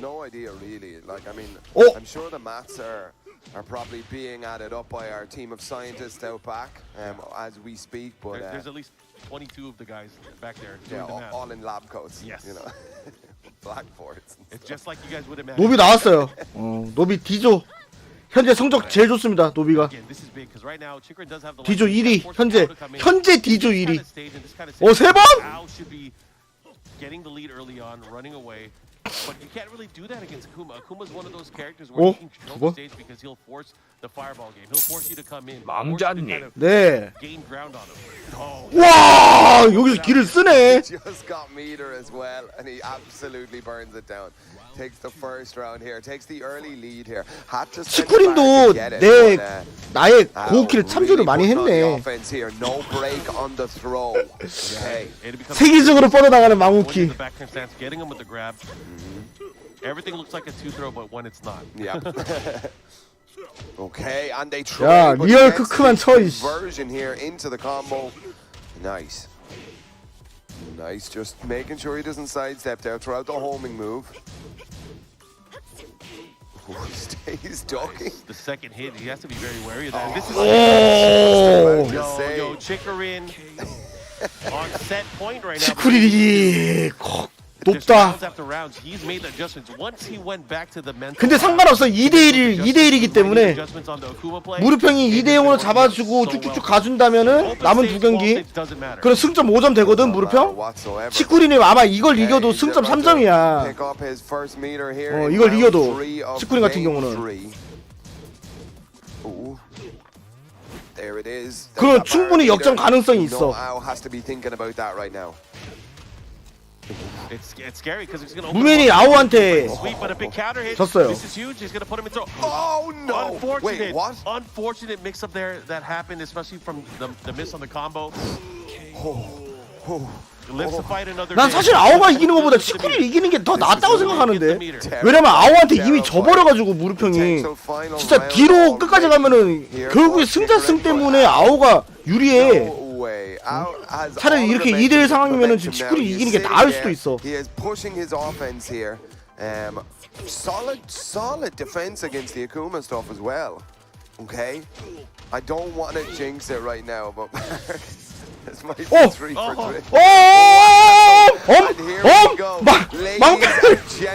No idea really. Like I mean, Oh. I'm sure the maths are probably being added up by our team of scientists out back as we speak. But There's at least 22 of the guys back there yeah, doing the math. all in lab coats. Yes. You know, blackboards. It's just like you guys would imagine. 노비 나왔어요. 노비 D조 현재 성적 제일 좋습니다. 노비가 Again, this is big because right now Chikrin does have the D조 license 1위 to force 현재 Al to come in. 현재 D조 This 1위. kind of stage and this kind of 오, situation, 세 번? Al should be getting the lead early on, running away. But you can't really do that against Akuma. Akuma's one of those characters where 오, he can control 두 번? the stage because he'll force the fireball game. He'll force you to come in. Force you to 망자님. kind of 네. gain ground on him. Oh, 와 여기서 길을 쓰네. Just got meter as well, and he absolutely burns it down. Takes the first round here. Takes the early lead here. Had to spend the back 치쿠린도 to get it, 내 but, 나의 Al 고우키를 참조를 really 많이 putting on the 했네. offense here. No break on the throw. Okay. it becomes 세계적으로 뻗어나가는 winning 망우키. the backhand stance, getting him with the grab. Everything looks like a two throw, but when it's not. Yeah. Okay, and they 야, try, but 리얼 gets 크크만 the 쳐, 이씨. conversion here into the combo. Nice. Nice, just making sure he doesn't sidestep there throughout the homing move. Ooh, stays ducking. The second hit, he has to be very wary of that. This is 오. yo, Chikrin on set point right now. 치쿠린이 Just 높다. rounds after rounds, he's made adjustments. Once he went back to the mental. 근데 상관없어. 2대1이기 때문에 adjustments on the Akuma play. 무릎형이 2대0으로 잡아주고 쭉쭉쭉 가준다면은 남은 두 경기 그럼 승점 5점 되거든 무릎형. Whatsoever. 치쿠린이 아마 이걸 이겨도 승점 3점이야. Pick up his first meter here in 이걸 round 이겨도 three of 치쿠린 같은 game 경우는. three. Ooh. There it is. 그럼 That 충분히 bar 역전 meter. 가능성이 You know 있어. Al has to be thinking about that right now. It's scary because he's gonna. 무맨이 아우한테 Sweep, but a big counter hit. 졌어요. This is huge. He's gonna put him in throw. Oh no! Unfortunate. Wait, what? Unfortunate mix-up there that happened, especially from the miss on the combo. Lives to fight another 난 day. 사실 아우가 이기는 것보다 치쿠린이 이기는 게 더 낫다고 생각하는데 왜냐면 아우한테 이미 져버려가지고 무릎형이 진짜 뒤로 끝까지 가면은 결국에 승자승 때문에 아우가 유리해. No way. Al has 차라리 all 이렇게 the 2대1 momentum 상황이면은 지금 now. 치쿠린이 He's 이기는 게 sitting 나을 there. 수도 있어. He is pushing his offense here. Solid defense against the Akuma stuff as well. Okay, I don't want to jinx it right now, but this might be Oh! 3 for 3. 오!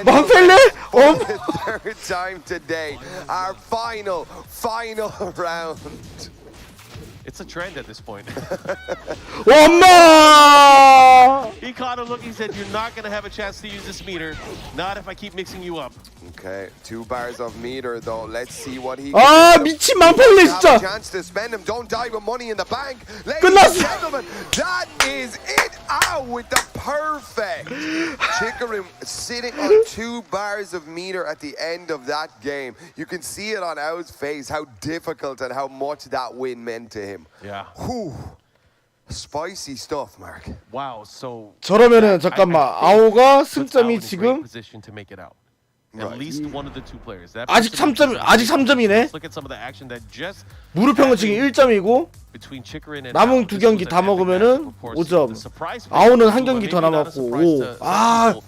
망펠레? For the third time today, our final round. It's a trend at this point. 엄마! He caught him looking. He said, "You're not gonna have a chance to use this meter. Not if I keep mixing you up." Okay, 2 bars of meter though. Let's see what he 아 can do. 미친 망펠레 Have a 진짜. chance to spend him. Don't die with money in the bank. Ladies 끝났어. and gentlemen, that is it. Out with the perfect. Chikrin sitting on 2 bars of meter at the end of that game. You can see it on Ao's face how difficult and how much that win meant to him. Yeah. Whew. Spicy stuff, Mark. Wow. So. 저러면은 잠깐만 아우가 승점이 지금 position to make it out. Right. At least one of the two players. That 아직 person 3점 아직 3점이네. Let's look at some of the action that just 무릎형은 지금 1점이고 between Chikrin and 남은 Al. 두 This 경기 was 다 an epic 먹으면은 match, of course. 5점. The surprise 아우는 factor, 한 경기 maybe 더 not a 남았고, surprise 오. to some 아. people,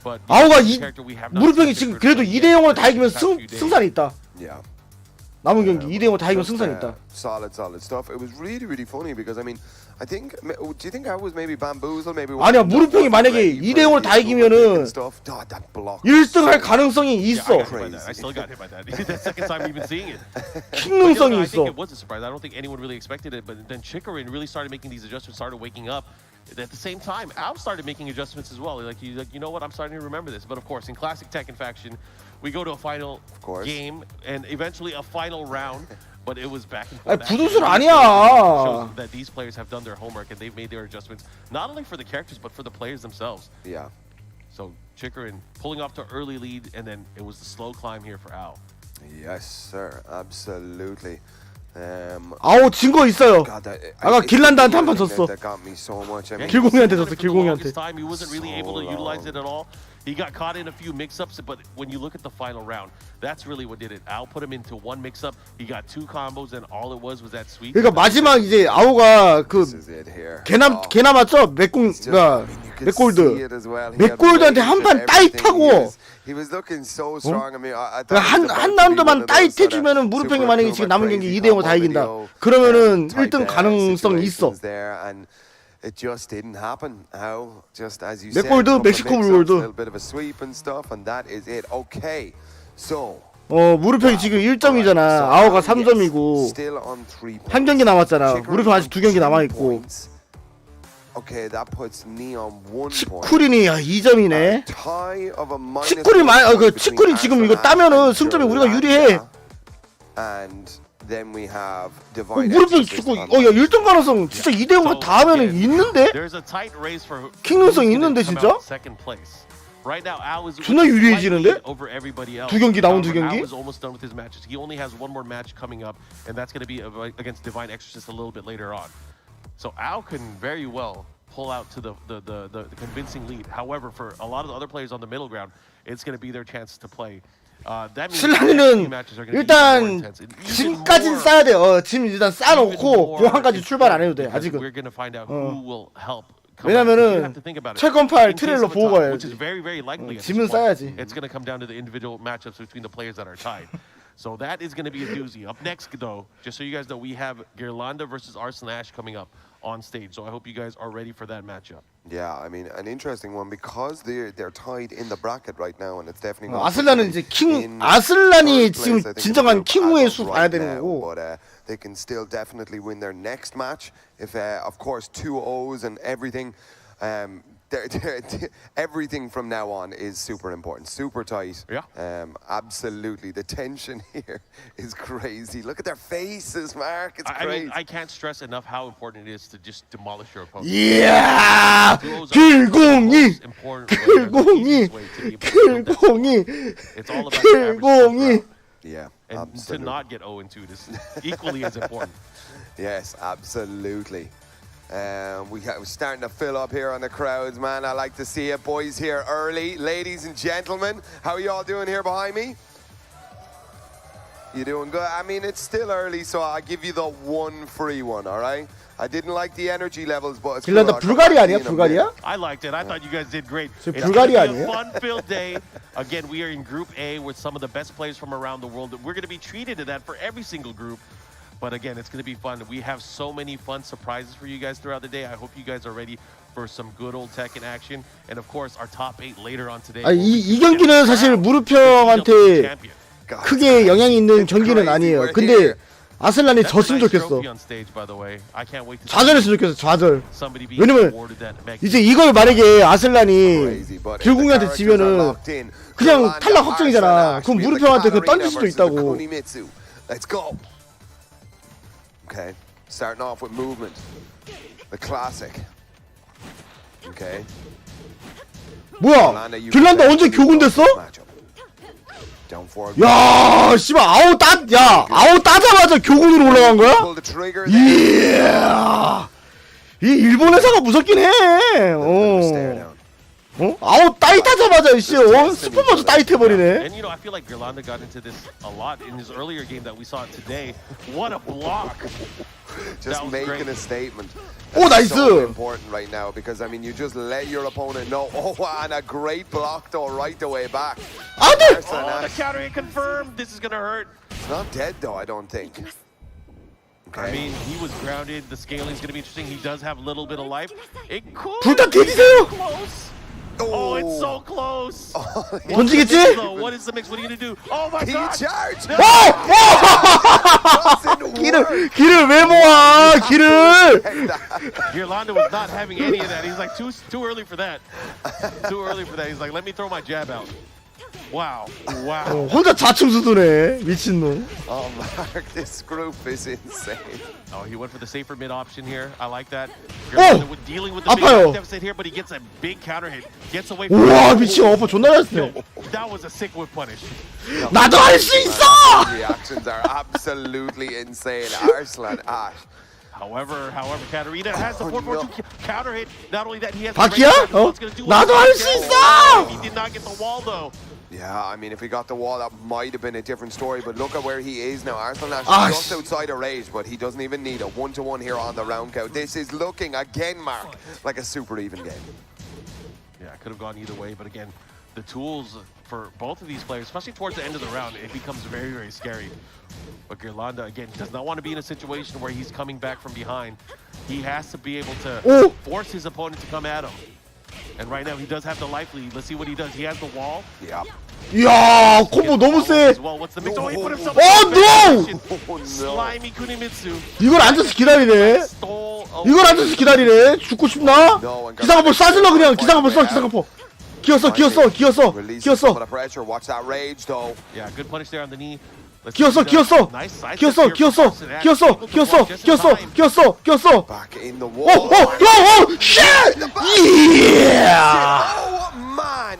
but 아우가 this 이 character we have not 무릎형이 seen 지금 Chikrin 그래도 yet 2대0으로 for 다 이기면 the past few days. 승산이 있다. Yeah. 남은 경기 2대0으로 다 이기면 Just, 승산이 있다. solid stuff. It was really funny because I mean, I think. Do you think I was maybe bamboozled? Maybe. 아니야, 무릎형이 만약에 2대0으로 다 이기면은 1등 할 가능성이 Yeah, 있어. I got hit by that. I still got hit by that. That's the second time even seeing it. 킹능성이 I think 있어. it was a surprise. I don't think anyone really expected it. But then Chikrin really started making these adjustments, started waking up. At the same time, Al started making adjustments as well. Like, he's like, you know what? I'm starting to remember this. But of course, in classic Tekken faction, we go to a final game and eventually a final round. But it was back and forth. 아니, 부두술 It 아니야. shows that these players have done their homework and they've made their adjustments, not only for the characters but for the players themselves. Yeah. So Chikrin pulling off to early lead, and then it was the slow climb here for Al. Yes, sir. Absolutely. 아우 진 거 있어요. 아까 길란다한테 한 판 졌어. 길공이한테 길공이한테 졌어. 길공이한테. Time he wasn't really able to utilize it at all. He got caught in a few mix-ups, but when you look at the final round, that's really what did it. Al put him into one mix-up. He got 2 combos, and all it was that sweep. 그러니까 마지막 이제 아오가 그 개 남았죠? 맥골드. 맥골드한테 한 판 따잇하고 한 라운드만 따잇해주면은 무릎형이 만약에 지금 남은 경기 2대0으로 다 이긴다. 그러면은 1등 가능성이 있어. It just didn't happen. How just as you 맥골드, 멕시코 물골드. a little bit of a sweep and stuff, and that is it. Okay, so 무릎형이 지금 1점이잖아. 아오가 3점이고 still on 3 한 경기 남았잖아. 무릎형 아직 2경기 남아 있고. Okay, that puts me on 1 point. 치쿠린이 2점이네. Tie of a minus. 치쿠린 지금 이거 따면은 승점이 우리가 유리해. And then we have divine. 무릎형 치쿠. 야 1등 가능성 진짜 2대0 다 하면은 있는데? 킹능성 있는데 진짜? Right now, Al is 존나 유리해지는데? over everybody else. 두 경기 남은 두 경기? Al is almost done with his matches. He only has one more match coming up, and that's going to be against Divine Exorcist a little bit later on. So Al can very well pull out to the convincing lead. However, for a lot of the other players on the middle ground, it's going to be their chance to play. That means 슬라니는 일단 짐까지는 싸야 돼요. 짐 일단 싸놓고 공항까지 출발 안 해도 돼. 아직은. We're going to find out who will help. 왜냐면은 철권팔 트레일러 보고 가야지. 짐은 싸야지. It's going to come down to the individual matchups between the players that are tied. So that is going to be a doozy. Up next, though, just so you guys know, we have Girlanda versus Arslan Ash coming up on stage. So I hope you guys are ready for that matchup. Yeah, I mean, an interesting one because they're tied in the bracket right now, and it's definitely. 아슬란은 이제 아슬란이 지금 진정한 킹우의 수 봐야 되는 거고. But they can still definitely win their next match if, of course, 2-0s and everything. Everything from now on is super important, super tight. Yeah. Absolutely. The tension here is crazy. Look at their faces, Mark. It's crazy. I mean, I can't stress enough how important it is to just demolish your opponent. 이야, 길공이. It's all about Yeah, and absolutely. to not get 0-2 is equally as important. Yes, absolutely. We're starting to fill up here on the crowds, man. I like to see it. Boys here early. Ladies and gentlemen, how are you all doing here behind me? You doing good? I mean, it's still early, so I'll give you the one free one, all right? I didn't like the energy levels, but it's cool. 길란다 불가리아 아니야? 불가리아? I liked it. I thought you guys did great. 저 It's 불가리아 gonna be a 아니에요? fun-filled day. Again, we are in Group A with some of the best players from around the world. We're going to be treated to that for every single group. But again, it's going to be fun. We have so many fun surprises for you guys throughout the day. I hope you guys are ready for some good old Tekken action. And of course, our top 8 later on today. 이 경기는 사실 무릎형한테 크게 영향이 있는 경기는 아니에요. 근데 아슬란이 졌으면 좋겠어. 좌절했으면 좋겠어. 좌절. 왜냐면 이제 이걸 만약에 아슬란이 길궁이한테 지면은 그냥 탈락 확정이잖아. 그럼 무릎형한테 그 던질 수도 있다고. Let's go. Okay, starting off with movement. The classic. Okay. 뭐야? 길란다 언제 교군 됐어? 야, 씨발 아우 따자마자 교군으로 올라간 거야? 이야. 이 일본 회사가 무섭긴 해. 아우 따잇하자마자 씨, 스포마저 따잇해버리네. And you know, I feel like Girlanda got into this a lot in his earlier game that we saw today. What a block! Just making a statement. 오 나이스. So important right now because I mean you just let your opponent know. Oh, and a great block though right the way back. 안돼. Oh, the counter hit confirmed. This is gonna hurt. It's not dead though, I don't think. Okay. I mean, he was grounded. The scaling's gonna be interesting. He does have a little bit of life. It could 둘 다 be 대지세요. close. Oh, it's so close. 던지겠지? What is the mix? What are you gonna do? Oh my God! charge! 길을 왜 모아? 길을. Girlanda was not having any of that. He's like too early for that. Too early for that. He's like, let me throw my jab out. Wow. Wow. 혼자 자충수도네 미친놈. Oh, Mark, this group is insane. Oh, he went for the safer mid option here. I like that. Oh! You're dealing with the big 아파요. deficit here, but he gets a big counter hit. Gets away from 우와 미친 어퍼 존나 잘했어. That was a sick whip punish. 나도 할 수 있어. Reactions are absolutely insane. Arslan Ash. However, Katarina has the 4-4-2 counter hit. Not only that, he has 바퀴야? 나도 할 수 있어. He did not get the wall though. Yeah, I mean, if he got the wall, that might have been a different story. But look at where he is now. Arslan Ash Ah, just outside of rage, but he doesn't even need a 1-to-1 here on the round count. This is looking again, Mark, like a super even game. Yeah, it could have gone either way, but again, the tools for both of these players, especially towards the end of the round, it becomes very, very scary. But Girlanda, again, does not want to be in a situation where he's coming back from behind. He has to be able to force his opponent to come at him. And right now, he does have the life lead. Let's see what he does. He has the wall. Yeah. 이야 콤보 너무 세. As well. What's the mix? Oh, he put himself Oh, no! Oh, no. Slimy Kunimitsu. 이걸 앉아서 기다리네. Stole 이걸 앉아서 기다리네. 죽고 싶나? 기상한번 쏴질러 그냥. 기상한번 써. 기상한번. 기었어. Release some of the pressure. Watch that rage, though. Yeah, good punish there on the knee. 기었어. Nice side step 기었어. Back in the wall. 쉣! Yeah! Oh, man!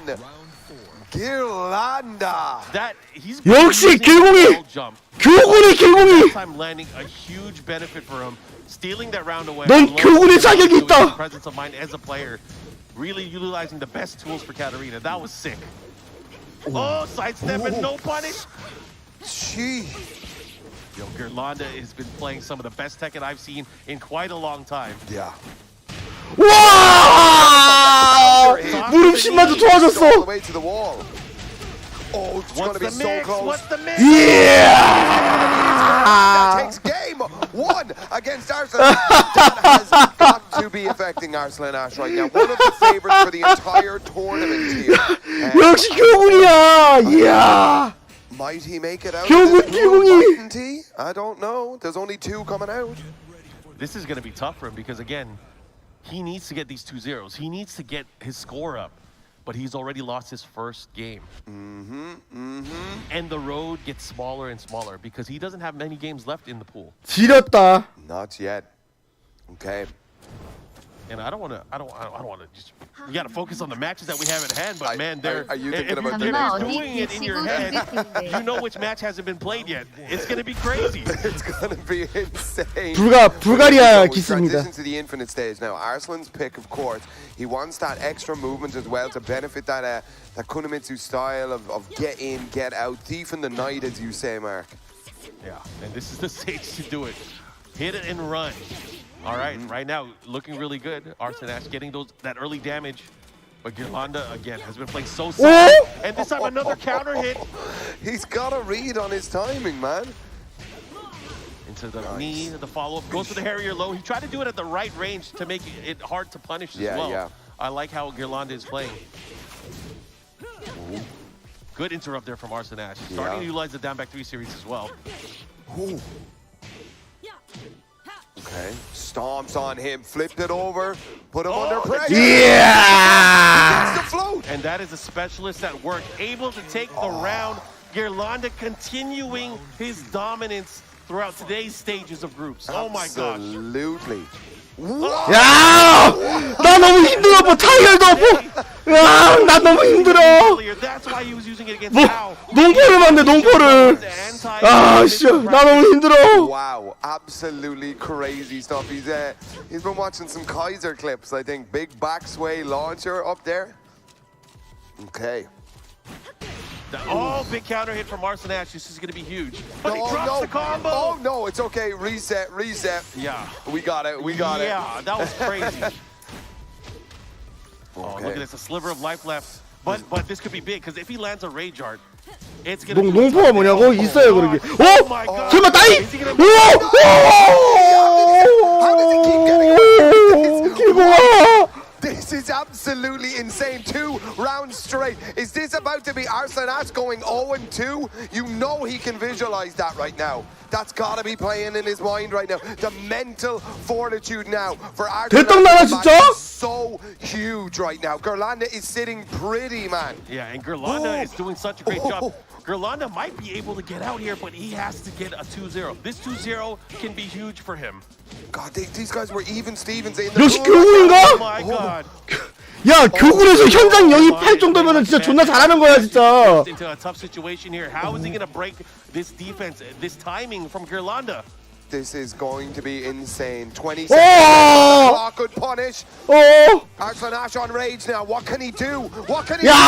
Girlanda. That he's 역시 using 길공이! the wall jump. 교군의 길공이. Time landing a huge benefit for him, stealing that round away. 넌 교군의 자격이 있다. Presence of mind as a player, really utilizing the best tools for Katarina. That was sick. Oh, sidestep and no punish. Gee. Yo, Girlanda has been playing some of the best Tekken I've seen in quite a long time. Yeah. 와! 무릎심마저 All the 좋아졌어. way to the wall. Oh, it's going What's to be the so mix? close. What's the mix? That takes game one against Arslan. That has got to be affecting Arslan Ash right now. One of the favorites for the entire tournament here. 역시 교군이야. 이야. Might he make it out? 교군 of this group? 기공이. Mightn't he? I don't know. There's only two coming out. This is going to be tough for him because, again, he needs to get these 2-0s. He needs to get his score up. But he's already lost his first game. And the road gets smaller and smaller because he doesn't have many games left in the pool. 지렸다. Not yet. Okay. And I don't want to just, we got to focus on the matches that we have at hand, but man, Are you thinking if about you're the doing it in your head, you know which match hasn't been played yet. It's going to be crazy. It's going to be insane. 불가리아 We 기스입니다. transition to the infinite stage now. Arslan's pick, of course. He wants that extra movement as well to benefit that Kunimitsu style of get in, get out, thief in the night, as you say, Mark. Yeah, and this is the stage to do it. Hit it and run. All right, right now looking really good. Arslan Ash getting that early damage, but Girlanda again has been playing so solid. And this time another counter hit He's got a read on his timing, man. into the knee. The follow up goes for the Harrier low. He tried to do it at the right range to make it hard to punish as well. Yeah. I like how Girlanda is playing. Good interrupt there from Arslan Ash. Starting to utilize the down back 3 series as well. Ooh. Okay, stomps on him, flipped it over, put him under pressure. Yeah! Gets the float. And that is a specialist at work, able to take the round. Girlanda continuing his dominance throughout today's stages of groups. Oh my gosh. Absolutely. 야! 나 너무 힘들어. 뭐 타이어도 없고. 야, 나 너무 힘들어. That's why he was using it against 뭐 Ao. 농포를 만네 농포를. 아, 씨, 나 너무 힘들어. Wow, absolutely crazy stuff. He's been watching some Kaiser clips, I think. Big backsway launcher up there. Okay. Oh, big counter hit from Arslan Ash. This is going to be huge. But he Oh, drops no. the combo. Oh, no, it's okay. Reset. Yeah. We got it. Yeah, that was crazy. Oh, Okay. look at this. A sliver of life left. But this could be big because if he lands a Rage Art, it's going to be... 농포가 뭐냐고? 있어요, 그런 게. Oh my God. 설마 따이? Is he gonna- How does he keep getting 오! 기공아! This This is absolutely insane. 2 rounds straight. Is this about to be Arslan Ash going 0-2? You know he can visualize that right now. That's gotta be playing in his mind right now. The mental fortitude now for Arslan Ash is so huge right now. Gerlanda is sitting pretty, man. Yeah, and Gerlanda is doing such a great job. Gerlanda might be able to get out here, but he has to get a 2-0. This 2-0 can be huge for him. God, these guys were even Stevens in the 역시 교군인가? Oh my god. 야, 교군에서 현장 영입할 정도면은 진짜 존나 잘하는 거야, 진짜. Into a tough situation here. How is he gonna break this defense, this timing from Gerlanda? This is going to be insane. 20 seconds. Clock could punish. Arslan Ash on rage now. What can he do? What can he do? 3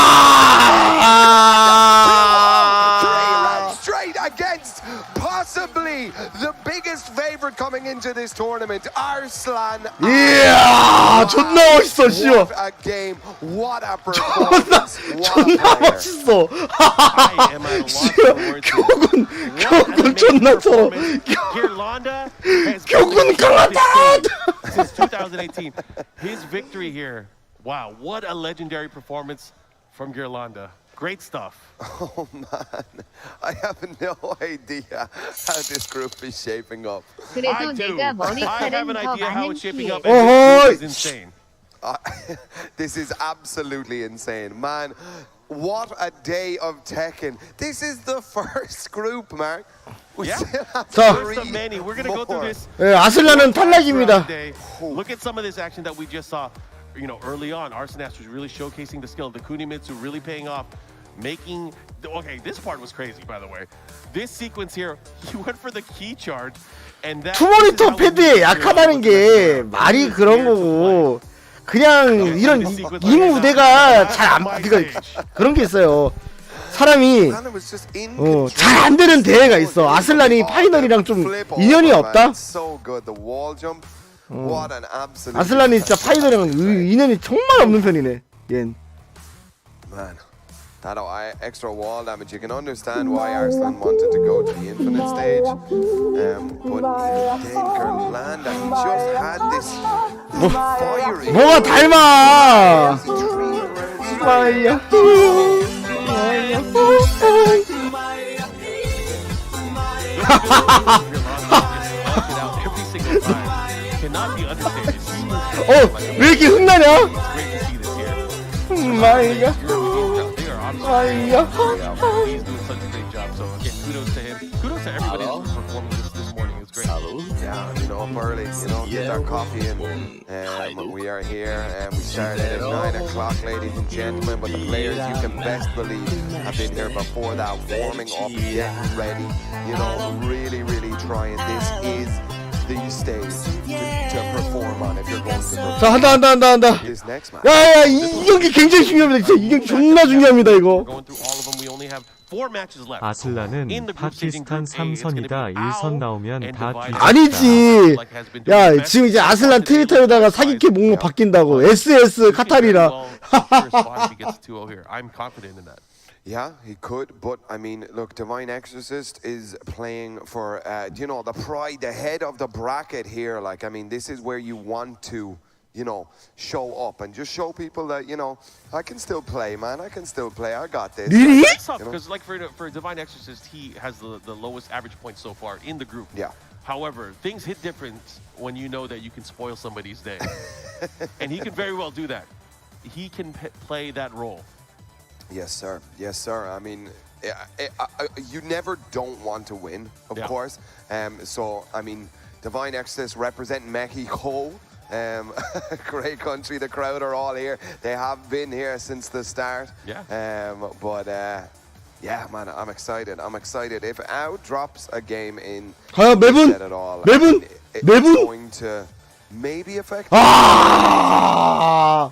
rounds straight against possibly the biggest favorite coming into this tournament, Arslan Ash. 이야, 존나 멋있어, 씨발. What a game. What a performance. 존나 멋있어. 씨발, 교군 존나 쳐. 교군 강하다. Since 2018, his victory here. Wow, what a legendary performance from Gerlanda. Great stuff. Oh man, I have no idea how this group is shaping up. 그래도 내가 I have 머리카락은 an 더 idea how 많은 it's shaping 키에 up. And this group is insane. This is absolutely insane, man. What a day of Tekken. This is the first group, Mark. We Yeah. still have 자. First of many. We're gonna go through this. 예, 아슬란은 탈락입니다. Look at some of this action that we just saw. You know, early on, Arslan Ash was really showcasing the skill. The Kunimitsu really paying off, making. Okay, this part was crazy, by the way. This sequence here, he went for the key charge, and that. 투모니터 패드에 약하다는 게 말이 그런 거고. 그냥 이런 이 무대가 잘 안 그러니까 그런 게 있어요. 사람이 잘 안 되는 대회가 있어. 아슬란이 파이널이랑 좀 인연이 없다. 아슬란이 진짜 파이널이랑 인연이 정말 없는 편이네. 얜. Man, that extra wall damage, you can understand why Arslan wanted to go to the infinite stage. But then Gerlanda, he just had this fiery. 뭐가 닮아? 마야. 왜 이렇게 흥나냐? 마야. 마야. He's doing such a great job. So again, kudos to him. Kudos to everybody who's performing this morning. It's great. Yeah, you know, up early, you know, get our coffee and we are here and we started at 9 o'clock, ladies and gentlemen, but the players, you can best believe, have been here before that, warming up, getting ready, you know, really, really trying. This is the stage to perform on if you're going to perform. 자, 한다. This next match. 야야야, 이 경기 굉장히 중요합니다. 진짜 이 경기 존나 중요합니다, 이거. Going through all of them, we only have 4 matches left. 아슬란은 파키스탄 3선이다 1선 나오면 다 뒤졌다. 아니지. 야, 지금 이제 아슬란 트위터에다가 사기캐 목록 바뀐다고. SS 카타리라. I'm confident in that. Yeah, he could, but I mean, look, Divine Exorcist is playing for, you know, the pride, the head of the bracket here. Like, I mean, this is where you want to, you know, show up and just show people that, you know, I can still play, man. I can still play. I got this. Really? It's tough because, like, for Divine Exorcist, he has the lowest average points so far in the group. Yeah. However, things hit different when you know that you can spoil somebody's day, and he can very well do that. He can play that role. Yes, sir. Yes, sir. I mean, you never don't want to win, of course. So, I mean, Divine Exorcist representing Mexico. Great country. The crowd are all here. They have been here since the start. Yeah. Yeah, man, I'm excited. I'm excited. If Out drops a game in, 매분? at all, 매분? it's 매분? going to maybe affect. 아!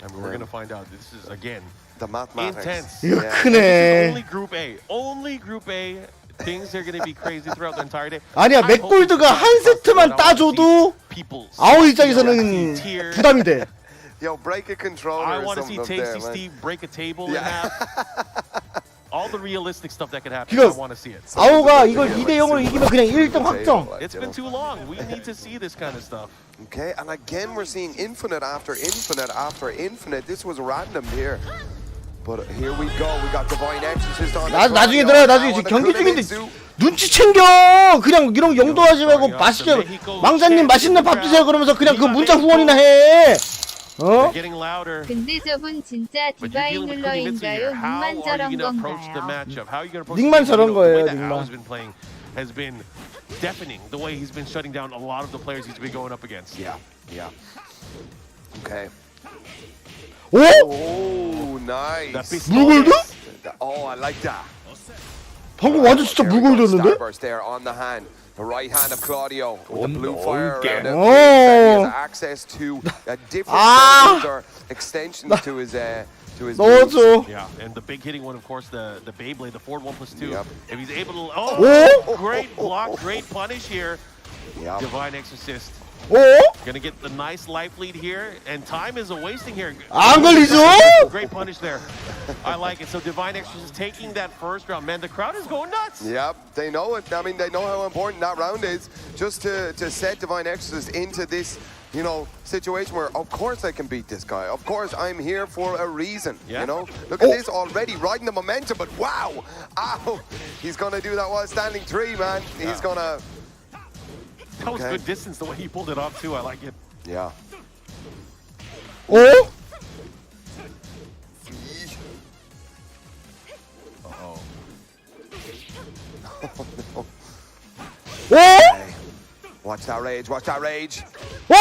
I mean, we're gonna find out. This is again The mathematics. intense. 이거 This is 크네. only Group A. Only Group A. Things are gonna be crazy throughout the entire day. 아니야, 맥골드가 한 세트만 따줘도 아웃 입장에서는 부담이 돼. Yo, break a controller I or want to see something up there, Tasty man. Steve break a table in half. All the realistic stuff that could happen. I because want to see it. 아오가 이걸 2대 0으로 이기면 그냥 1등 확정. It's been too long. We need to see this kind of stuff. Okay, and again we're seeing infinite after infinite after infinite. This was random here. But here we go. We got Divine Exorcist on. 나중에 들어요. 나중에 지금 경기 중인데 눈치 챙겨. 그냥 이런 거 영도하지 말고 맛있게 망자님 맛있는 밥 드세요 그러면서 그냥 그 문자 후원이나 해. 어? Getting louder. 근데 저분 진짜 디바인 룰러인가요? 닉만 저런 건가요? 닉만 저런 거예요, 닉만. Has been deafening the way he's been shutting down a lot of the players he's been going up against. Yeah, yeah. Okay. 오? Oh, nice. 물골드? Oh, I like that. 방금 완전 진짜 물골드였는데? Starburst there on the hand. The right hand of Claudio with the blue fire around it. Oh. He has access to a different settings or extensions to his moves. 넣어줘. Yeah, and the big hitting one, of course, the Beyblade, the forward 1+2. Yep. If he's able to, Oh. great block, great punish here. Yep. Divine Exorcist. 오? Gonna get the nice life lead here, and time is a wasting here. 안 걸리죠? Great punish there. I like it. So Divine Exorcist taking that first round. Man, the crowd is going nuts. Yep, they know it. I mean, they know how important that round is. Just to set Divine Exorcist into this, you know, situation where, of course, I can beat this guy. Of course, I'm here for a reason. Yeah. You know, look at this already, riding the momentum. But wow, ow, he's gonna do that while standing 3, man. He's gonna. That was Okay. good distance the way he pulled it off too. I like it. Yeah. 오? 오? Watch that rage. Watch that rage. 오?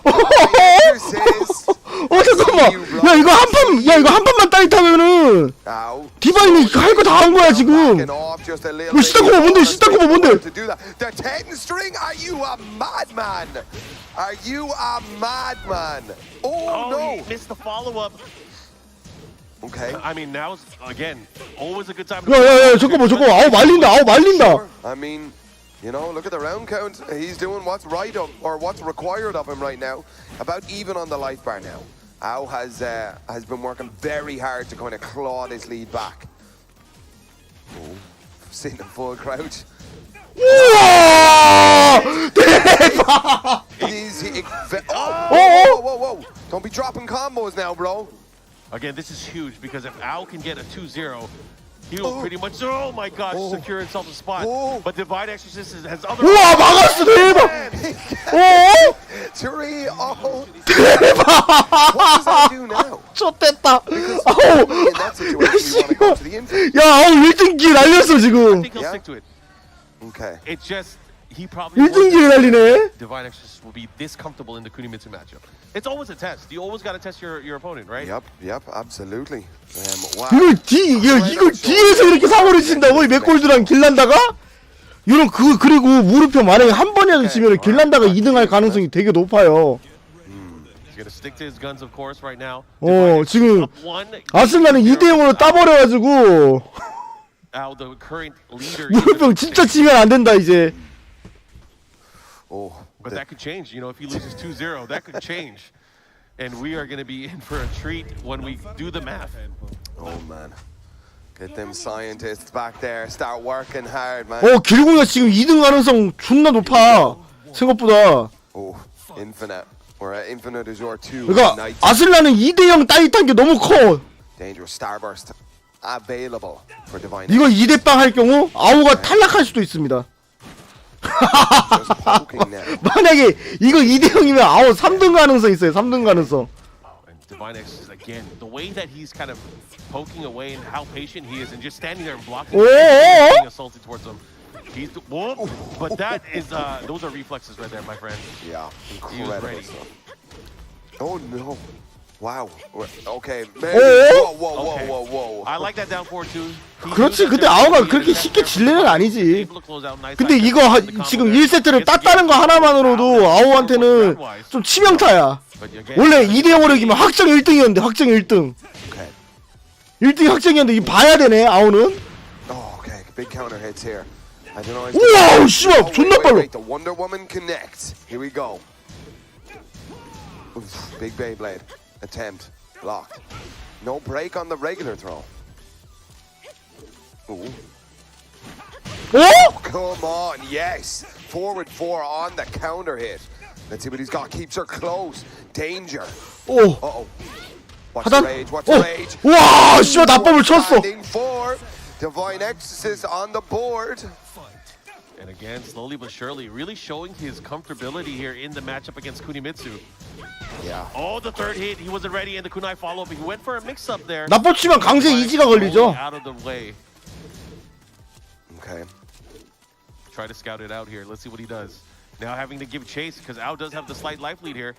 Exorcist. 잠깐만. 야 이거 한 판만 따위 타면은 Ow. 디바인이 할 거 다 한 거야 지금. Backing off just a little 뭐 bit. 시다코바 뭔데? 시다코바 뭔데? To do that. The 10 string? Are you a madman? Are you a madman? Oh, He no. missed the follow-up. Okay. I mean, now's again always a good time. 야야야 잠깐만 아우 말린다. I mean, you know, look at the round count. He's doing what's right of, or what's required of him right now. About even on the life bar now. Ao has been working very hard to kind of claw this lead back. Oh, sitting in full crouch. 우와! 대박! Whoa. Don't be dropping combos now, bro. Again, this is huge because if Ao can get a 2-0, he will pretty much, oh my gosh, secure himself a spot. But Divine Exorcist has other. 우와 막았어 대박! 오? 3-0. What does that do now? 좆됐다. Because in that situation, you want to go to the infinite. 야 아우 1등기 날렸어 I 지금. think he'll stick to it. Okay. It's just he probably 1등기에 날리네. Divine Exorcist will be this comfortable in the Kunimitsu matchup. It's always a test. You always got to test your opponent, right? Yep, absolutely. Wow. 이걸 뒤에서 이렇게 사고를 친다고 이 맥골드랑 길란다가? 이런 그리고 무릎표 만약에 한 번이라도 지면 길란다가 2등할 가능성이 되게 높아요. He's gonna stick to his guns, of course, right now. 지금 Up one. 아슬란은 2대 0으로 따버려가지고 Now the current leader. 무릎병 진짜 치면 안 된다 이제. Oh, But that could change. You know, if he loses 2-0, that could change. And we are going to be in for a treat when we do the math. oh man. Get them scientists back there. Start working hard, man. 길공이가 지금 2등 가능성 존나 높아. 생각보다. Oh, infinite. Or infinite is your 2. 그러니까 Knights. 아슬란은 2대 0 따위 탄 게 너무 커. Dangerous starburst available for Divine. 이거 2대 빵 할 경우 아우가 탈락할 수도 있습니다. Just poking now. 만약에 이거 2대 0이면 아우 3등 가능성 있어요. 3등 가능성. And Divine Exorcist, again, the way that he's kind of poking away and how patient he is and just standing there and blocking and being assaulted towards him. He's whoa, but that is those are reflexes right there, my friend. Yeah, He was incredible ready. stuff. Oh no. Wow. Okay. Oh. Whoa. I like that down forward too. 그렇지. 근데 아우가 그렇게 쉽게 질 일은 아니지. 근데 이거 지금 1세트를 땄다는 거 하나만으로도 아우한테는 좀 치명타야. 원래 2대 0으로 이기면 확정 1등이었는데 확정 1등. Okay. 1등이 확정이었는데 이거 봐야 되네 아우는. Oh, okay. Big counter hits here. I don't know. 우와, 씨발, 존나 빨라. The Wonder Woman connects. Here we go. Oof, big Beyblade attempt blocked. No break on the regular throw. Ooh. 어? Come on, yes. Forward 4 on the counter hit. Let's see what he's got. Keeps her close. Danger. 오. Uh-oh. Watch the 하단. rage. Watch the rage. 와, 씨발 나법을 쳤어. Standing for Divine Exorcist on the board. And again, slowly but surely, really showing his comfortability here in the matchup against Kunimitsu. Yeah. Oh, the third hit, he wasn't ready, and the kunai follow-up. He went for a mix-up there. 나법 치면 강제 이지가 걸리죠. Out of the way. Okay. Try to scout it out here. Let's see what he does. Now having to give chase because Ao does have the slight life lead here.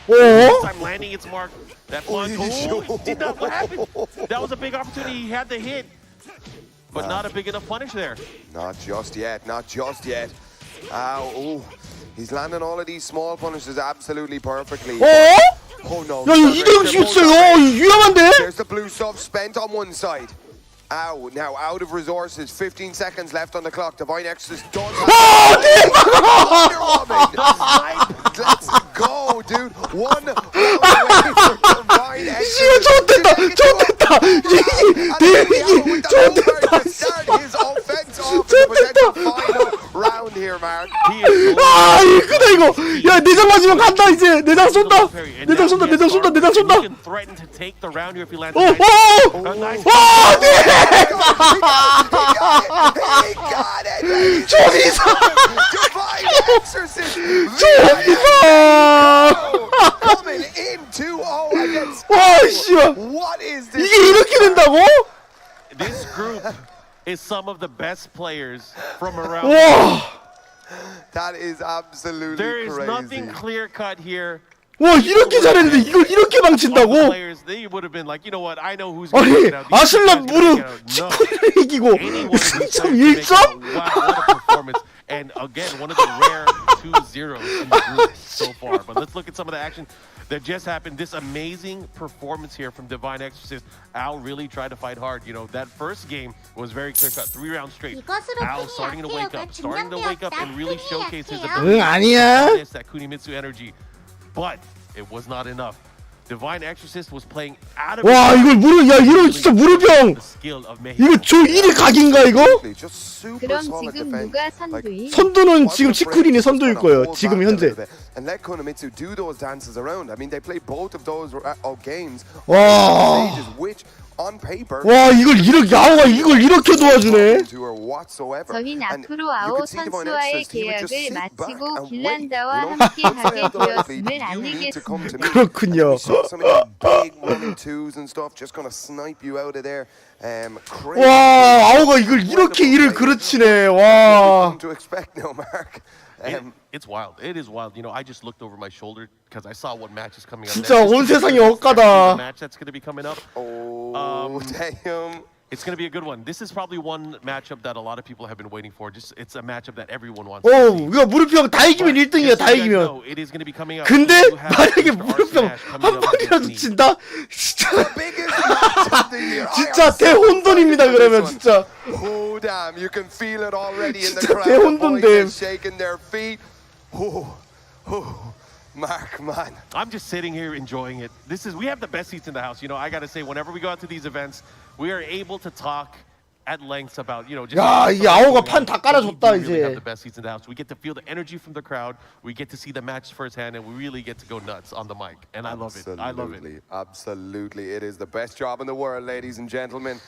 This 오. time landing its mark. That plunge. Oh, did not. What happened? That was a big opportunity. He had the hit, but not a big enough punish there. Not just yet. Not just yet. Ow. Ooh. He's landing all of these small punishes absolutely perfectly. 어? Oh no. 야, 이거 2대0씩 있어요. 위험한데? There's the blue sub spent on one side. Ow, now out of resources. 15 seconds left on the clock. Divine Exorcist does have Let's go, dude. One away for Divine 씨발 Exorcist. 좋댔다. 대vik이 좋댔다. Start his offense off in the potential final round here, man. He is 아, 이거다 이거. 야, 내장 맞으면 간다 이제. 내장 쏜다. 내장 쏜다. 내장 쏜다. 내장 쏜다. He can threaten to take the round here if he lands 오, a nice. 오. A nice. 와, 네. He got it. 조리사. Divine Exorcist. 조리사. Coming in 2-0 against. 와, 씨발. What is this? 이게 이렇게 된다고? This group is some of the best players from around. 와. That is absolutely There is crazy. nothing clear cut here. 와, 이렇게 잘했는데 이걸 이렇게 망친다고? Players, they would have been like, you know what? I know who's going to 아니, get out. These two 아슬란 guys are gonna 무릎 get out. No. 치쿠리를 이기고 Anyone who's trying to make 3.1점? out, wow, what a performance. And again, one of the rare 2-0s in the group so far. But let's look at some of the action that just happened. This amazing performance here from Divine Exorcist. Al really tried to fight hard. You know, that first game was very clear cut. 3 rounds straight. Al starting to wake up and really showcase his ability. 응, 아니야. That Kunimitsu energy. But it was not enough. Divine Exorcist was playing out of 와, 이걸 무릎, 야, 이런 진짜 무릎형. the skill of Mexico. 이거 조 1위 각인가 이거? Just super 그럼 solid 지금 defense. 누가 선두이? 선두는 지금 치쿠린이 선두일 거예요. 지금 현재. And let Kunimitsu do those dances around. I mean, they play both of those games 와. stages, which on paper. 와, 이걸 이렇게 야오가 이걸 이렇게 도와주네. 저흰 앞으로 아오 선수와의 계약을 마치고 길란다와 함께 하게 되었음을 알리겠습니다. 그렇군요. 와, 아오가 이걸 이렇게 일을 그르치네. 와. It's wild. It is wild. You know, I just looked over my shoulder because I saw what match is coming up. 진짜 온 세상이 억까다. Match that's going to be coming up. Oh, damn. It's going to be a good one. This is probably one matchup that a lot of people have been waiting for. Just it's a matchup that everyone wants. 오, 이거 무릎형 다 이기면 1등이야. 다 이기면. It is going to be coming up. 근데 You have 만약에 Mr. 무릎형 Arsenal 한 coming up 방이라도 against 친다? 진짜 Biggest match of the year. 진짜 대혼돈입니다. 그러면 진짜. Oh damn, you can feel it already in the 진짜 crowd. The boys 대혼돈됨. are shaking their feet. Mark, man. I'm just sitting here enjoying it. We have the best seats in the house. You know, I got to say, whenever we go out to these events, we are able to talk at length about, you know, just 야, 이 아오가 판 다 깔아줬다, we really have 이제. the best seats in the house. We get to feel the energy from the crowd. We get to see the match firsthand, and we really get to go nuts on the mic. And I love it. I love it. Absolutely. It is the best job in the world, ladies and gentlemen.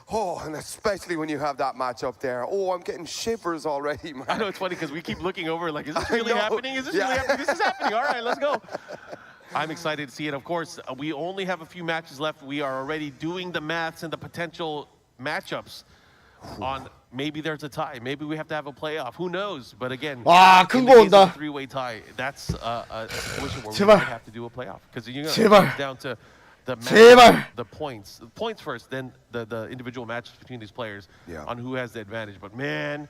Oh, and especially when you have that match up there. Oh, I'm getting shivers already, man. I know it's funny because we keep looking over like, is this really know. happening? Is this really happening? This is happening. All right, let's go. I'm excited to see it. Of course, we only have a few matches left. We are already doing the maths and the potential matchups on maybe there's a tie.Maybe we have to have a playoff. Who knows? But again, 와, in 큰 the 거 case of 온다. a three-way tie, that's a situation where 제발. we might have to do a playoff. Because you're going to 제발. come down to the 제발. the points. The points first, then the individual matches between these players on who has the advantage. But man,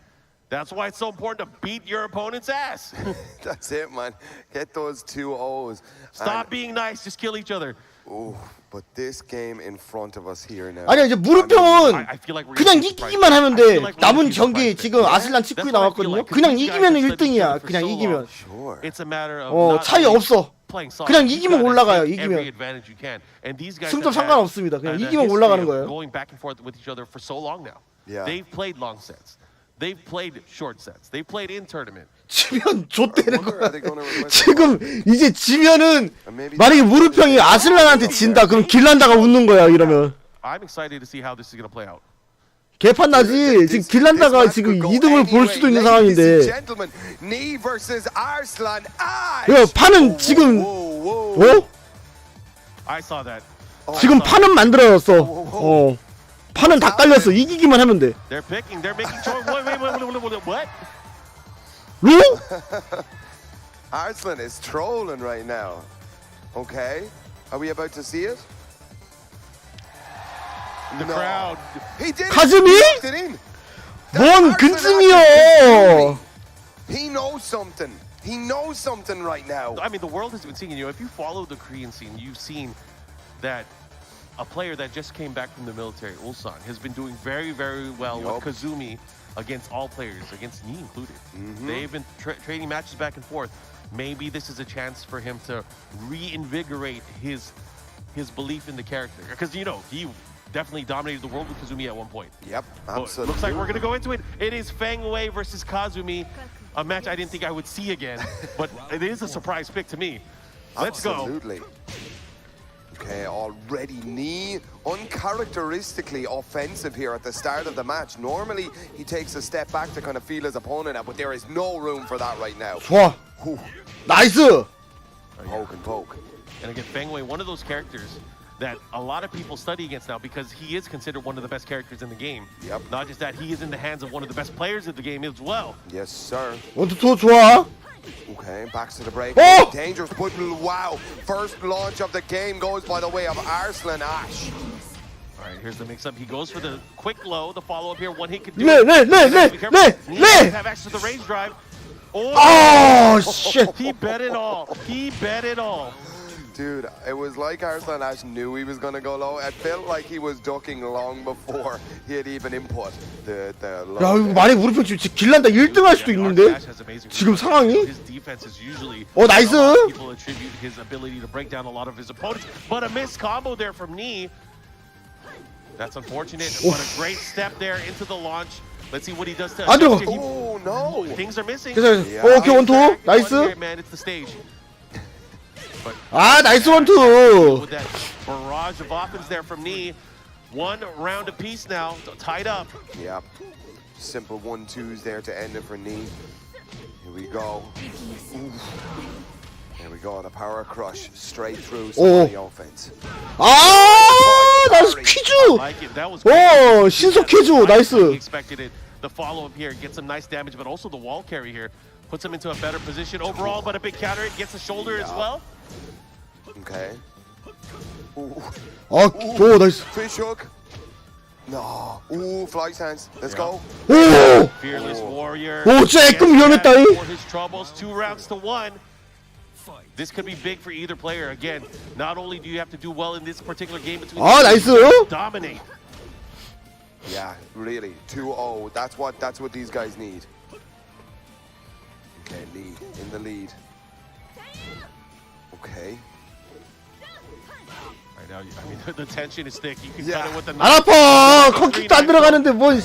that's why it's so important to beat your opponent's ass. That's it, man. Get those 2 O's. Stop being nice. Just kill each other. Ooh, but this game in front of us here now. 아니야, 이제 무릎형은 I feel like we're 그냥 gonna be 이기기만 하면 surprised. I feel 돼. like we're 남은 gonna be 경기 surprised. 지금 아슬란 That's 직구에 what I feel 나왔거든요. like, 'cause 그냥 these guys 이기면 have played 1등이야. together for 그냥 so 이기면. long. Sure. It's a matter of 어, not 차이 only 없어. playing solid, 그냥 you 이기면 gotta 올라가요, take every 이기면. advantage you can. And these guys 승점 have had 상관없습니다. 그냥 a 이기면 history 올라가는 of 거예요. going back and forth with each other for so long now. Yeah. They've played long sets. They've played short sets. They've played in tournament. 지면 좆되는 wonder, 거야. are they gonna request 지금 이제 지면은 maybe 만약에 무릎형이 아슬란한테 진다. 그럼 길란다가 웃는 거야. 이러면 I'm excited to see how this is going to play out. 개판 나지. 지금 길란다가 지금 2등을 볼 수도 있는 상황인데. Knee versus Arslan. 야, 판은 지금 어? I saw that. 지금 판은 만들어졌어. 어. 판은 다 깔렸어. 이기기만 하면 돼. They're picking. They're making choice. Wait. What? 루? Arslan is trolling right now. Okay, are we about to see it? The crowd. He did it. 가즈미? He locked it in. 뭔 Arslan 근증이여. He knows something. He knows something right now. I mean, the world has been seeing, if you follow the Korean scene, you've seen that a player that just came back from the military, Ulsan, has been doing very, very well with Kazumi against all players, against me included. They've been trading matches back and forth. Maybe this is a chance for him to reinvigorate his belief in the character. Because, he definitely dominated the world with Kazumi at one point. Yep, But absolutely. looks like we're going to go into it. It is Feng Wei versus Kazumi, a match I didn't think I would see again, but it is a surprise pick to me. Let's go. Absolutely. Okay, already Knee uncharacteristically offensive here at the start of the match. Normally, he takes a step back to kind of feel his opponent out, but there is no room for that right now. 좋아. 나이스. Poke and poke. And again, Feng Wei, one of those characters that a lot of people study against now because he is considered one of the best characters in the game. Yep. Not just that, he is in the hands of one of the best players of the game as well. Yes, sir. 원투 좋아. Okay, back to the break. Oh! Dangerous, but wow. First launch of the game goes by the way of Arslan Ash. All right, here's the mix-up. He goes for the quick low, the follow-up here. One hit could do 네, it. 네, 네, 네, Be careful. 네, Needs 네. to have access to the range drive. Oh, shit. He bet it all. He bet it all. Dude, it was like Arslan Ash knew he was going to go low. It felt like he was ducking long before he had even input the low. 야, 이거 만약에 무릎형 지금 길란다 1등 할 수도 있는데. 지금 상황이? His defense is usually 나이스. people attribute his ability to break down a lot of his opponents, but a missed combo there from Knee. That's unfortunate, but a great step there into the launch. Let's see what he does to 안 들어가. Oh, no. Things are missing. 그래서 오케이 원투. 나이스. Man, it's the stage. 아, 나이스 원투. With that barrage of offense there from Knee. One round apiece now, tied up. Yep. Simple 1-2s there to end it for Knee. Here we go. Ooh. There we go. The power crush straight through some of the offense. 아, 나이스 퀴즈. Like it. That was 오, 신속 퀴즈. 나이스. Expected it. The follow-up here gets some nice damage, but also the wall carry here puts him into a better position overall. But a big counter, it gets the shoulder as well. Okay. Ooh. 오, 나이스. Fish hook. No. Ooh, fly stance. Let's go. 오, Fearless warrior. 오, 진짜 애끔 위험했다. For his troubles, 2 rounds to 1. This could be big for either player. Again, not only do you have to do well in this particular game between 아, the two, 나이스. dominate. Yeah, really. 2-0. That's what these guys need. Okay, lead in the lead. Okay. Right now, I mean, the tension is thick. You can Yeah. cut it with the 안 아파. 컵킥도 안 들어가는데 뭔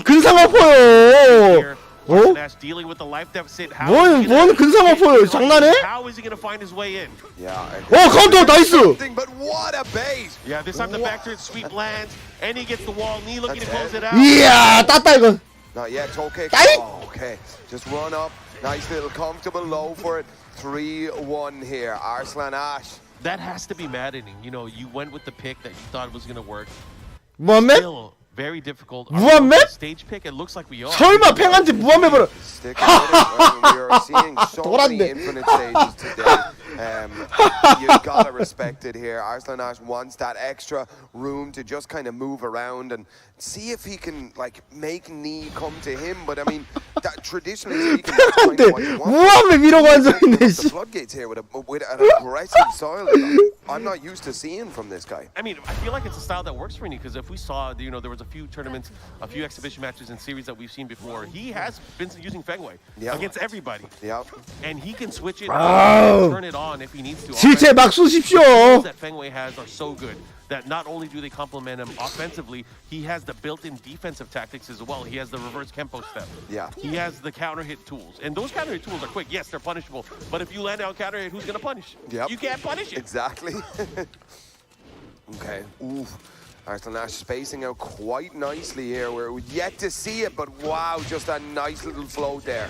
근상 아파요. 어? dealing with the life deficit. 뭔 근상 아파요. 장난해? How is he going to find his way in? Yeah. 카운터 나이스. But what a bait! Yeah, this time the factory sweep lands, and he gets the wall. Knee looking to That's close it. it out. 이야, 땄다 이건. Not yet. Toe kick. Aye. Oh, okay. Just run up. Nice little comfortable low for it. 3-1 here. Arslan Ash. That has to be maddening. You went with the pick that you thought was going to work. 무한맵? Still very difficult. 무한맵? Stage pick. It looks like we are. 설마 팽한지 무한맵으로. Stick with it. We are seeing so many 돌았네. infinite stages today. You gotta respect it here. Arslan Ash wants that extra room to just kind of move around and see if he can like make knee come to him. But I mean, that, traditionally speaking, that's kind of what you want. 무함에 밀어고 앉아있네. The floodgates here with an aggressive style. I'm not used to seeing from this guy. I mean, I feel like it's a style that works for Rini because if we saw, you know, there was a few tournaments, a few exhibition matches and series that we've seen before. He has been using Fengwei against everybody. Yeah. And he can switch it, Wow. turn it on if he needs to. 실제 막 쏘십시오. The that Fengwei has are so good that not only do they complement him offensively, he has the built-in defensive tactics as well. He has the reverse Kempo step. Yeah. He has the counter hit tools. And those counter hit tools are quick. Yes, they're punishable. But if you land out counter hit, who's going to punish? Yep. You can't punish it. Exactly. Okay. Oof. Arslan Ash spacing out quite nicely here. We're yet to see it, but wow, just a nice little float there.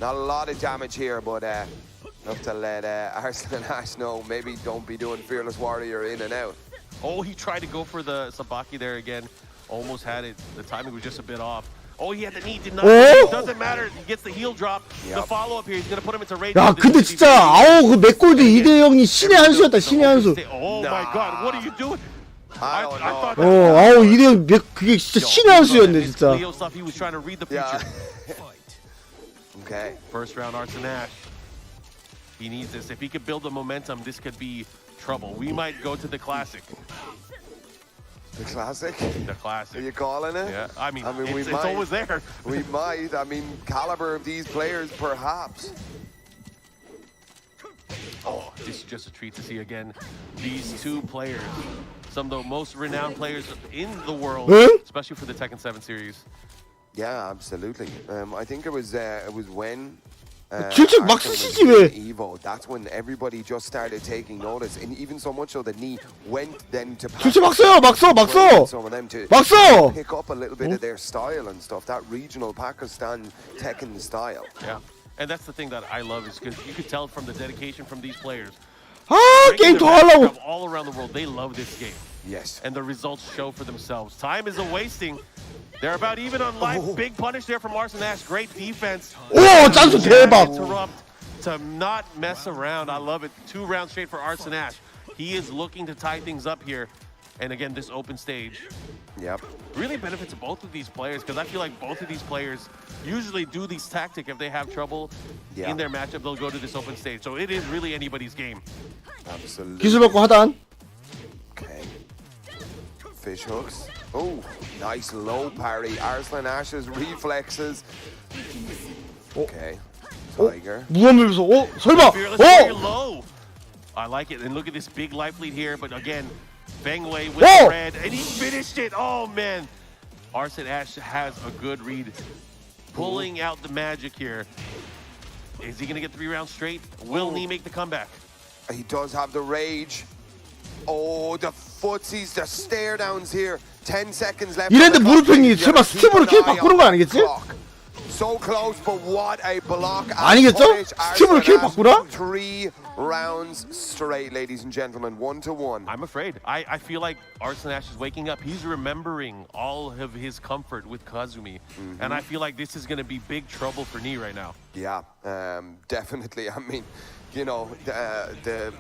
Not a lot of damage here, but enough to let Arslan Ash know maybe don't be doing Fearless Warrior in and out. Oh, he tried to go for the Sabaki there again. Almost had it. The timing was just a bit off. Oh, he had the knee. Did not. Oh! Doesn't matter. He gets the heel drop. The Yep. follow-up here, he's going to put him into rage. 야 근데 진짜 아우 그 맥골드 2대0이 신의 한 수였다 신의 한 수. Oh my God, what are you doing? I don't know. thought 아우 2대0 맥 그게 진짜 신의 한 수였네 진짜. Leo stuff, he was trying to read the future. Yeah. Okay. First round, Arslan Ash. He needs this. If he could build the momentum, this could be trouble. We might go to the classic. The classic? The Are classic. you calling it? Yeah, I mean we it's might. always there. We might. I mean, caliber of these players, perhaps. Oh, this is just a treat to see again. These two players, some of the most renowned players in the world, especially for the Tekken 7 series. Yeah, absolutely. I think it was when 진짜 막 Arslan was 쓰시지 왜? in Evo. That's when everybody just started taking notice, and even so much so the knee went then to 진짜 막 써요 막 써 막 써. some of them to 막 써. pick up a little bit of their style and stuff. That regional Pakistan Tekken style. Yeah, and that's the thing that I love is because you could tell from the dedication from these players. 아 Breaking 게임 더 their backs 하려고. from all around the world, they love this game, Yes. and the results show for themselves. Time isn't wasting. They're about even on life. Big punish there from Arslan Ash. Great defense. 오 짠수 대박. Interrupt to not mess around. I love it. 2 rounds straight for Arslan Ash. He is looking to tie things up here. And again, this open stage Yep. really benefits both of these players because I feel like both of these players usually do these tactics. If they have trouble in their matchup, they'll go to this open stage. So it is really anybody's game. Absolutely. 기술 받고 하단. Okay. Fish hooks. Oh, nice low parry. Arslan Ash's reflexes. Okay. Tiger. 무함을 어 설마. Fearless Warrior 어. low. I like it. And look at this big life lead here. But again, Fengwei with the red. And he finished it. Oh, man. Arslan Ash has a good read. Pulling out the magic here. Is he going to get 3 rounds straight? Will Knee make the comeback? He does have the rage. Oh, the footsies, the stare downs here. 10 seconds left. 이랬는데 무릎형이 설마 스티브로 킬 바꾸는 거 아니겠지? So close, but what a block. 아니겠죠? 스티브로 킬 바꾸라? 3 rounds straight, ladies and gentlemen. 1-1. I'm afraid. I feel like Arslan Ash is waking up. He's remembering all of his comfort with Kazumi. And I feel like this is going to be big trouble for Knee right now. Yeah, definitely. I mean, you know, the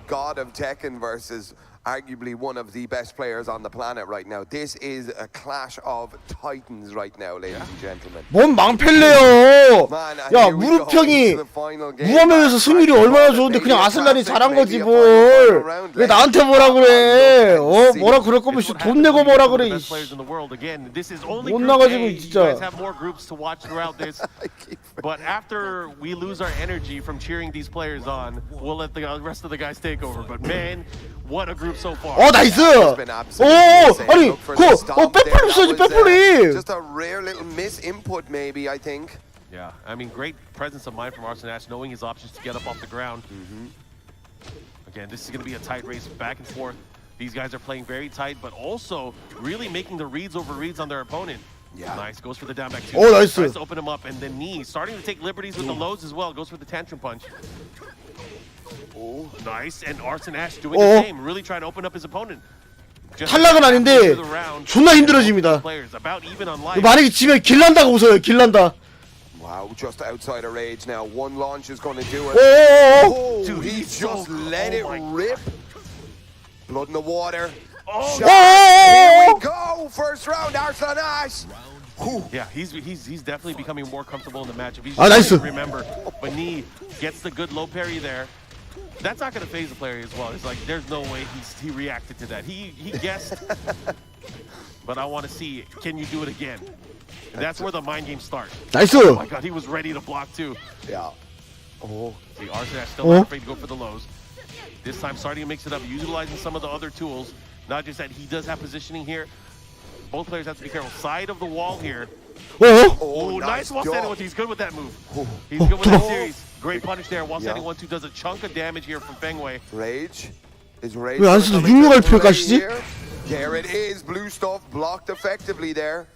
god of Tekken versus arguably one of the best players on the planet right now. This is a clash of titans right now, ladies and gentlemen. 뭔 망펠래요. Man, and 야 here we go 무릎형이 into the final game. 무함에서 승률이 얼마나 좋은데 그냥 아슬란이 잘한 거지 뭘. 왜 나한테 뭐라 그래. 어 뭐라 그럴 거면 돈 내고 뭐라 그래. Best players in the world again. This is only 못 Group 나가지고 A. You 진짜. guys have more groups to watch throughout this. But after we lose our energy from cheering these players on, we'll let the rest of the guys take over. But man, what a group so far. 어 나이스. 오 아니 그 백플립 써지 백플립. Just a rare little miss input maybe, I think. Yeah, I mean, great presence of mind from Arslan Ash, knowing his options to get up off the ground. Again, this is going to be a tight race back and forth. These guys are playing very tight, but also really making the reads over reads on their opponent. Yeah. Nice, goes for the down back two. Oh, nice. Tries to open him up, and then Knee starting to take liberties with the loads as well. Goes for the tantrum punch. Oh, Nice, and Arslan Ash doing the same, really trying to open up his opponent. Just 탈락은 아닌데 존나 힘들어집니다. players about even on life. 만약에 지면 길난다가 웃어요. 길난다. Wow, just outside of rage now. One launch is going to do it. 오! Oh, he just let it rip. Blood in the water. Oh, Shot. Here we go. First round, Arslan Ash. yeah, he's definitely becoming more comfortable in the matchup. He's Ah, nice. just remember when he gets the good low parry there. That's not going to phase the player as well. It's like there's no way he reacted to that. He guessed, but I want to see, can you do it again? And that's where the mind games start. 나이스. Oh my God, he was ready to block too. Yeah. Oh. See, Arslan still not afraid to go for the lows. This time starting to mix it up, utilizing some of the other tools. Not just that, he does have positioning here. Both players have to be careful. Side of the wall here. 오! Oh, nice wall standing job. one. He's good with that move. He's good with that series. Great punish there. Wall standing 1-2 does a chunk of damage here from Fengwei. Rage. Is Rage. 왜 안 써도 6로 갈 필요가 있지? There it is. Blue stuff blocked effectively there.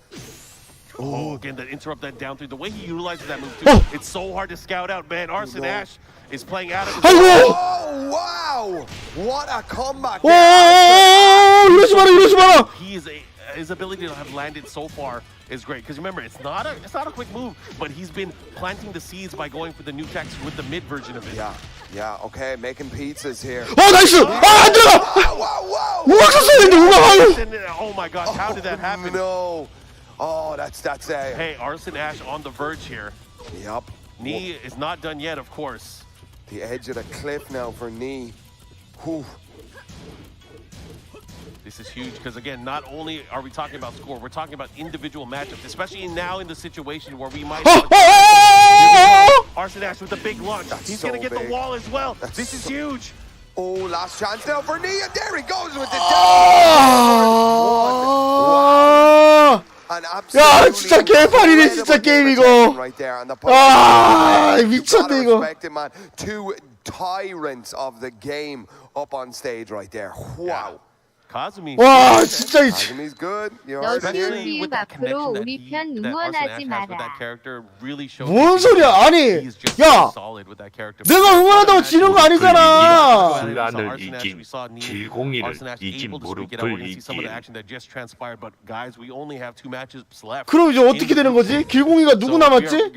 Oh, again, that interrupt that down through. The way he utilizes that move, too. Oh. It's so hard to scout out, man. Arslan Ash is playing out of his 아이고! Oh, wow. What a comeback. 오! 이러지 마라, 이러지 마라. His ability to have landed so far is great. Because remember, it's not a quick move, but he's been planting the seeds by going for the new techs with the mid version of it. Yeah, okay, making pizzas here. 나이스! 안 들어가! Wow. 우악 썼어야 되는데, 우악! Oh my gosh, how did that happen? No. Oh, that's a. Hey, Arslan Ash on the verge here. Yep. Knee is not done yet, of course. The edge of the cliff now for Knee. Whew. This is huge because, again, not only are we talking about score, we're talking about individual matchups, especially now in the situation where we might. Arslan Ash with the big launch. He's going to get the wall as well. This is huge. Oh, last chance now for Knee, and there he goes with the An 야, 진짜 개판이네, 진짜 게임 이거. right there, and the 미쳤네 이거. man. Two tyrants of the game up on stage right there. Wow. Kazumi. 와, 진짜 이 Kazumi's good. You heard it 너도 here. 비읍 앞으로 우리 편 응원하지 마라. 뭔 소리야? 아니, 야, 내가 응원한다고 지는 거 아니잖아. 길란을 이긴 길공이를 이긴 무릎을 이긴. 그럼 이제 어떻게 되는 거지? 길공이가 누구 남았지?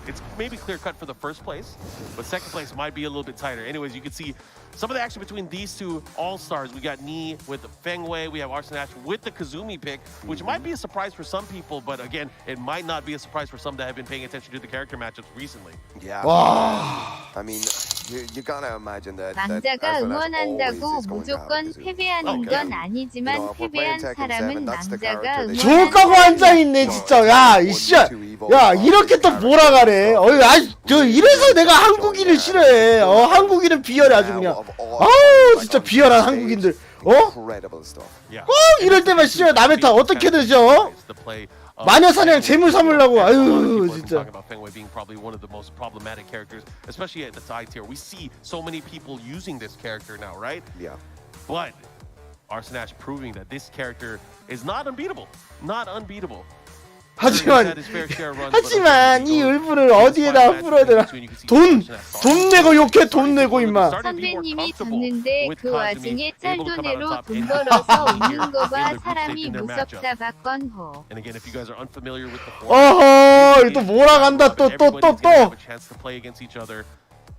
It's maybe clear cut for the first place, but second place might be a little bit tighter. Anyways, you can see some of the action between these two all-stars. We got Knee with the Fengwei, we have Arslan Ash with the Kazumi pick, which might be a surprise for some people, but again, it might not be a surprise for some that have been paying attention to the character matchups recently. Yeah. 와. I mean, you gotta imagine that. 망자가 응원한다고 무조건 패배하는 건 아니지만 패배한 사람은 망자가 응원한다. 졸까고 앉아있네 진짜. 야, 이씨, 야, 이렇게 또 몰아가네. 저 이래서 내가 한국인을 싫어해. 한국인은 비열해 아주 그냥. 아우, 진짜 비열한 한국인들. 이럴 때만 싫어. 남의 탓 어떻게 되죠? 마녀 사냥 재물 삼으려고. 아유, 진짜. being probably one of the most problematic characters, especially at the side tier. We see so many people using this character now, right? Yeah. But Arslan Ash proving that this character is not unbeatable. Not unbeatable. 하지만 이 울분을 어디에다 풀어야 되나? 돈 내고 욕해. 돈 내고 임마. 선배님이 졌는데 그 와중에 짤도내로 돈 벌어서 웃는 거 봐. 사람이 무섭다 박건호. 어허, 또 몰아간다. 또.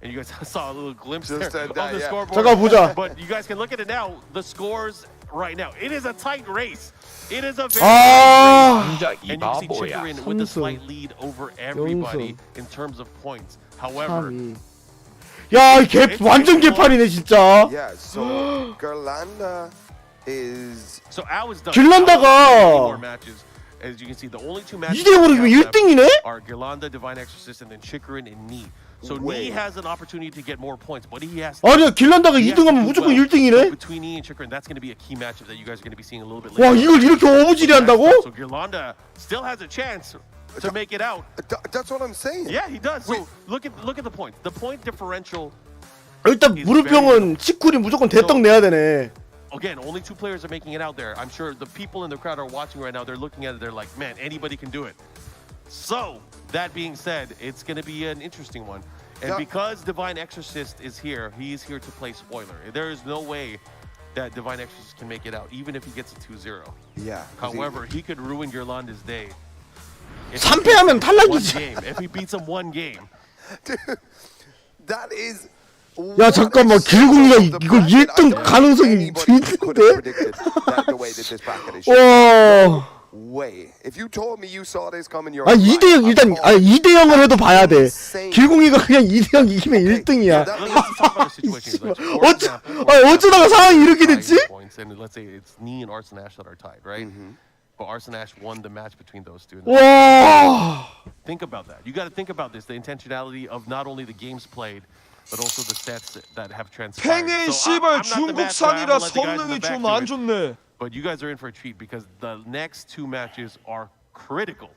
And you guys saw a little glimpse there of the scoreboard. 잠깐 보자. But you guys can look at it now. The scores right now. It is a tight race. It is a very tight race. And you can see Chikarin with a slight lead over everybody in terms of points. However, 야, 완전 개판이네 진짜. Yeah, so Gerlanda is. So Al is done. 길란다가 as you can see, the only two matches 2대5로 1등이네? are Gerlanda, Divine Exorcist, and then Chikarin and Knee. So Knee has an opportunity to get more points, but he has. 아니야, 길란다가 2등하면 무조건 1등이네. Between Knee and Chikarin, that's going to be a key matchup that you guys are going to be seeing a little bit later. 와, 이걸 이렇게 어부질이 한다고? So Gerlanda still has a chance to make it out. That's what I'm saying. Yeah, he does. So look at the points. The point differential. 일단 무릎병은 치쿨이 무조건 대떡 내야 되네. Again, only two players are making it out there. I'm sure the people in the crowd are watching right now. They're looking at it. They're like, man, anybody can do it. So, that being said, it's going to be an interesting one. And because Divine Exorcist is here, he's here to play spoiler. There is no way that Divine Exorcist can make it out, even if he gets a 2-0. Yeah. However, he could ruin Gerlanda's day if 3패하면 one 탈락이지. game, if he beats him one game. That is. 야 잠깐만 길공이가 이거 1등 가능성이 있는데? 와. Way. If you told me you saw this coming, you're. 아 2대0 일단 2대0을 해도 봐야 돼. 길공이가 그냥 2대0 이기면 1등이야. 어쩌다가 상황이 이렇게 됐지? And let's say it's Knee and Arson Ash that are tied, right? But Arson Ash won the match between those two. 와. Think about that. You got to think about this, the intentionality of not only the games played, but also the sets that have transpired. 팽의 So 씨발 I'm not the match guy. I'm 중국산이라 gonna let the guys in the 성능이 back 좀 do 안 it. 좋네. But you guys are in for a treat because the next two matches are critical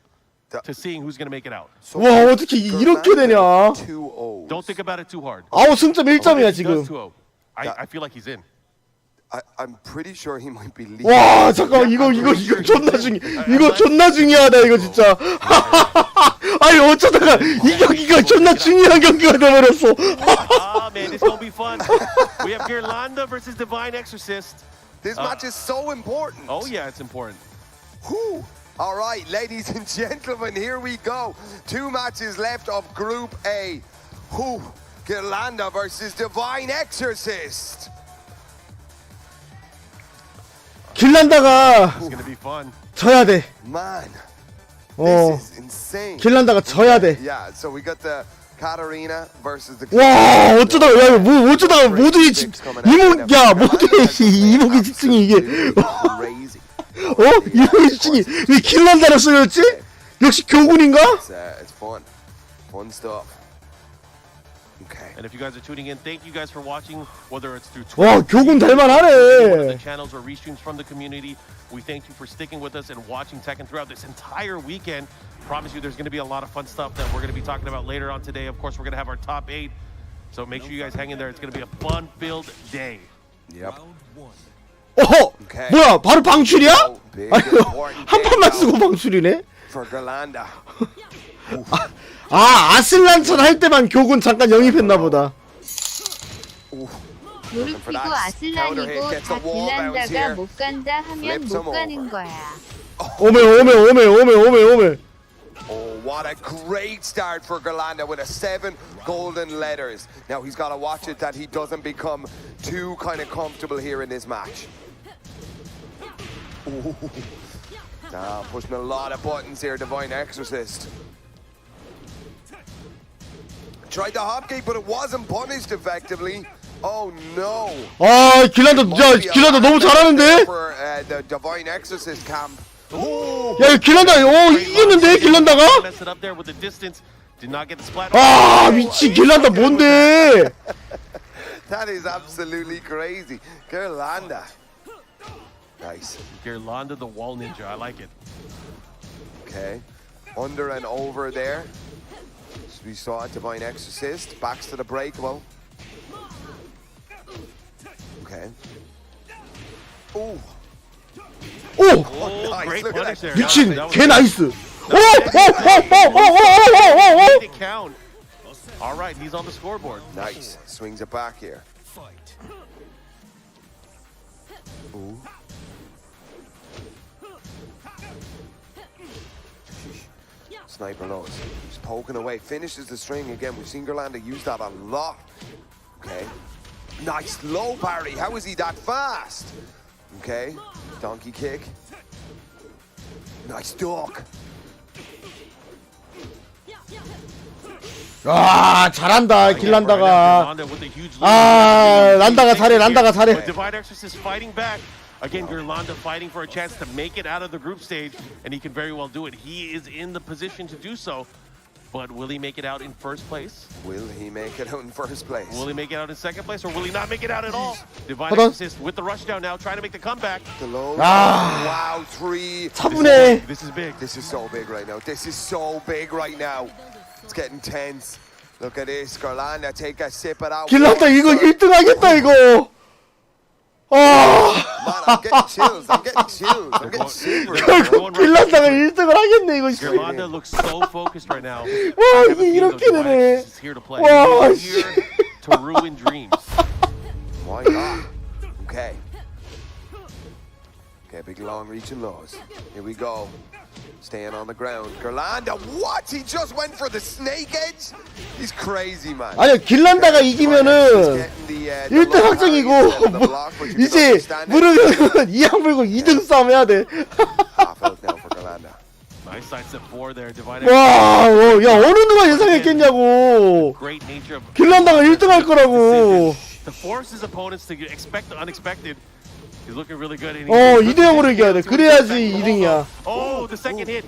to seeing who's going to make it out. 와 어떻게 이렇게 되냐? Don't think about it too hard. 아우 승점 1점이야 If he does 지금. 2-0, I feel like he's in. I'm pretty sure he might be leading. 와 잠깐만 이거 존나 중요하다 이거 진짜. 아니 어쩌다가 이 경기가 존나 중요한 경기가 돼버렸어. Ah man, it's gonna be fun. We have Girlanda versus Divine Exorcist. This match is so important. Oh yeah, it's important. Whew. All right, ladies and gentlemen, here we go. 2 matches left of Group A. Whew. Girlanda versus Divine Exorcist. 길란다가 It's gonna be fun. 져야 돼. Man, 어 this is insane. 길란다가 져야 돼. Yeah, so we got the Katarina versus the. 와 어쩌다가 야 뭐 어쩌다가 모두의 이목의 집중이 이게 Crazy. 이목의 집중이 왜 길란다로 쓰였지? 역시 교군인가? It's fun. Fun stuff. Okay. And if you guys are tuning in, thank you guys for watching. Whether it's through 와 Twitch, 교군 one of 달만하네. the channels or restreams from the community, we thank you for sticking with us and watching Tekken throughout this entire weekend. Promise you, there's going to be a lot of fun stuff that we're going to be talking about later on today. Of course, we're going to have our top 8. So make sure you guys hang in there. It's going to be a fun-filled day. Yep. 어허 뭐야 바로 방출이야? Big 아이고 important 한 game 판만 now 쓰고 방출이네. for Girlanda. 아 아슬란천 할 때만 교군 잠깐 영입했나 보다. 무릎 꿇고 아슬란이고 다 길란다가 못 간다 하면 못 가는 거야. 오메. Oh, what a great start for Girlanda with a 7 golden letters. Now he's got to watch it that he doesn't become too kind of comfortable here in this match. Ooh. Now pushing a lot of buttons here, Divine Exorcist. Tried the hopkick, but it wasn't punished effectively. Oh no! 아 길란다 너무 잘하는데? For the Divine Exorcist camp. 야 길란다 이겼는데 길란다가? Mess it up there with the distance. Did not get the splat. 아 미친 길란다 뭔데? That is absolutely crazy. Girlanda. Nice. Girlanda the wall ninja. I like it. Okay. Under and over there. As we saw Divine Exorcist. Backs to the breakable. Okay. Ooh. 오! Oh, nice. Great Look at punish that. there. 미친 That was 개 나이스. Made it count. All right, he's on the scoreboard. Nice. Swings it back here. Ooh. Sniper lows. He's poking away. Finishes the string again. We've seen Girlanda use that a lot. Okay. Nice low parry. How is he that fast? Okay. Donkey kick. Nice duck. 아 잘한다 길란다가. Girlanda with a huge lead. 아 란다가 잘해. But Divine Exorcist fighting back. Again, Girlanda fighting for a chance to make it out of the group stage, and he can very well do it. He is in the position to do so, but will he make it out in first place? Will he make it out in first place? Will he make it out in second place, or will he not make it out at all? Divine Hold on. Exorcist with the rushdown now, trying to make the comeback. The low. Ah. Wow, 3. 차분해. This is big. This is so big right now. This is so big right now. It's getting tense. Look at this. Girlanda, take a sip of that. 길란다 이거 1등 하겠다 이거. 아. Man, I'm getting chills. I'm getting shivers. 결국 길란다가 1등을 하겠네 이거. Girlanda looks so focused right now. 와 이게 이렇게 되네. He's here to play. 와 He's 씨. here to ruin dreams. My God. Okay. Okay, big long reaching lows. Here we go. Staying on the ground. Gerlanda, what? He just went for the snake edge? He's crazy, man. 아니야, 길란다가 이기면은 1등 확정이고 이제 무릎은 2양 물고 2등 싸움 해야 돼. 와, 야, 어느 누가 예상했겠냐고. 길란다가 1등 할 거라고. He's looking really good. 2대 0으로 이겨야 돼. 그래야지 2등이야. Oh, the second hit.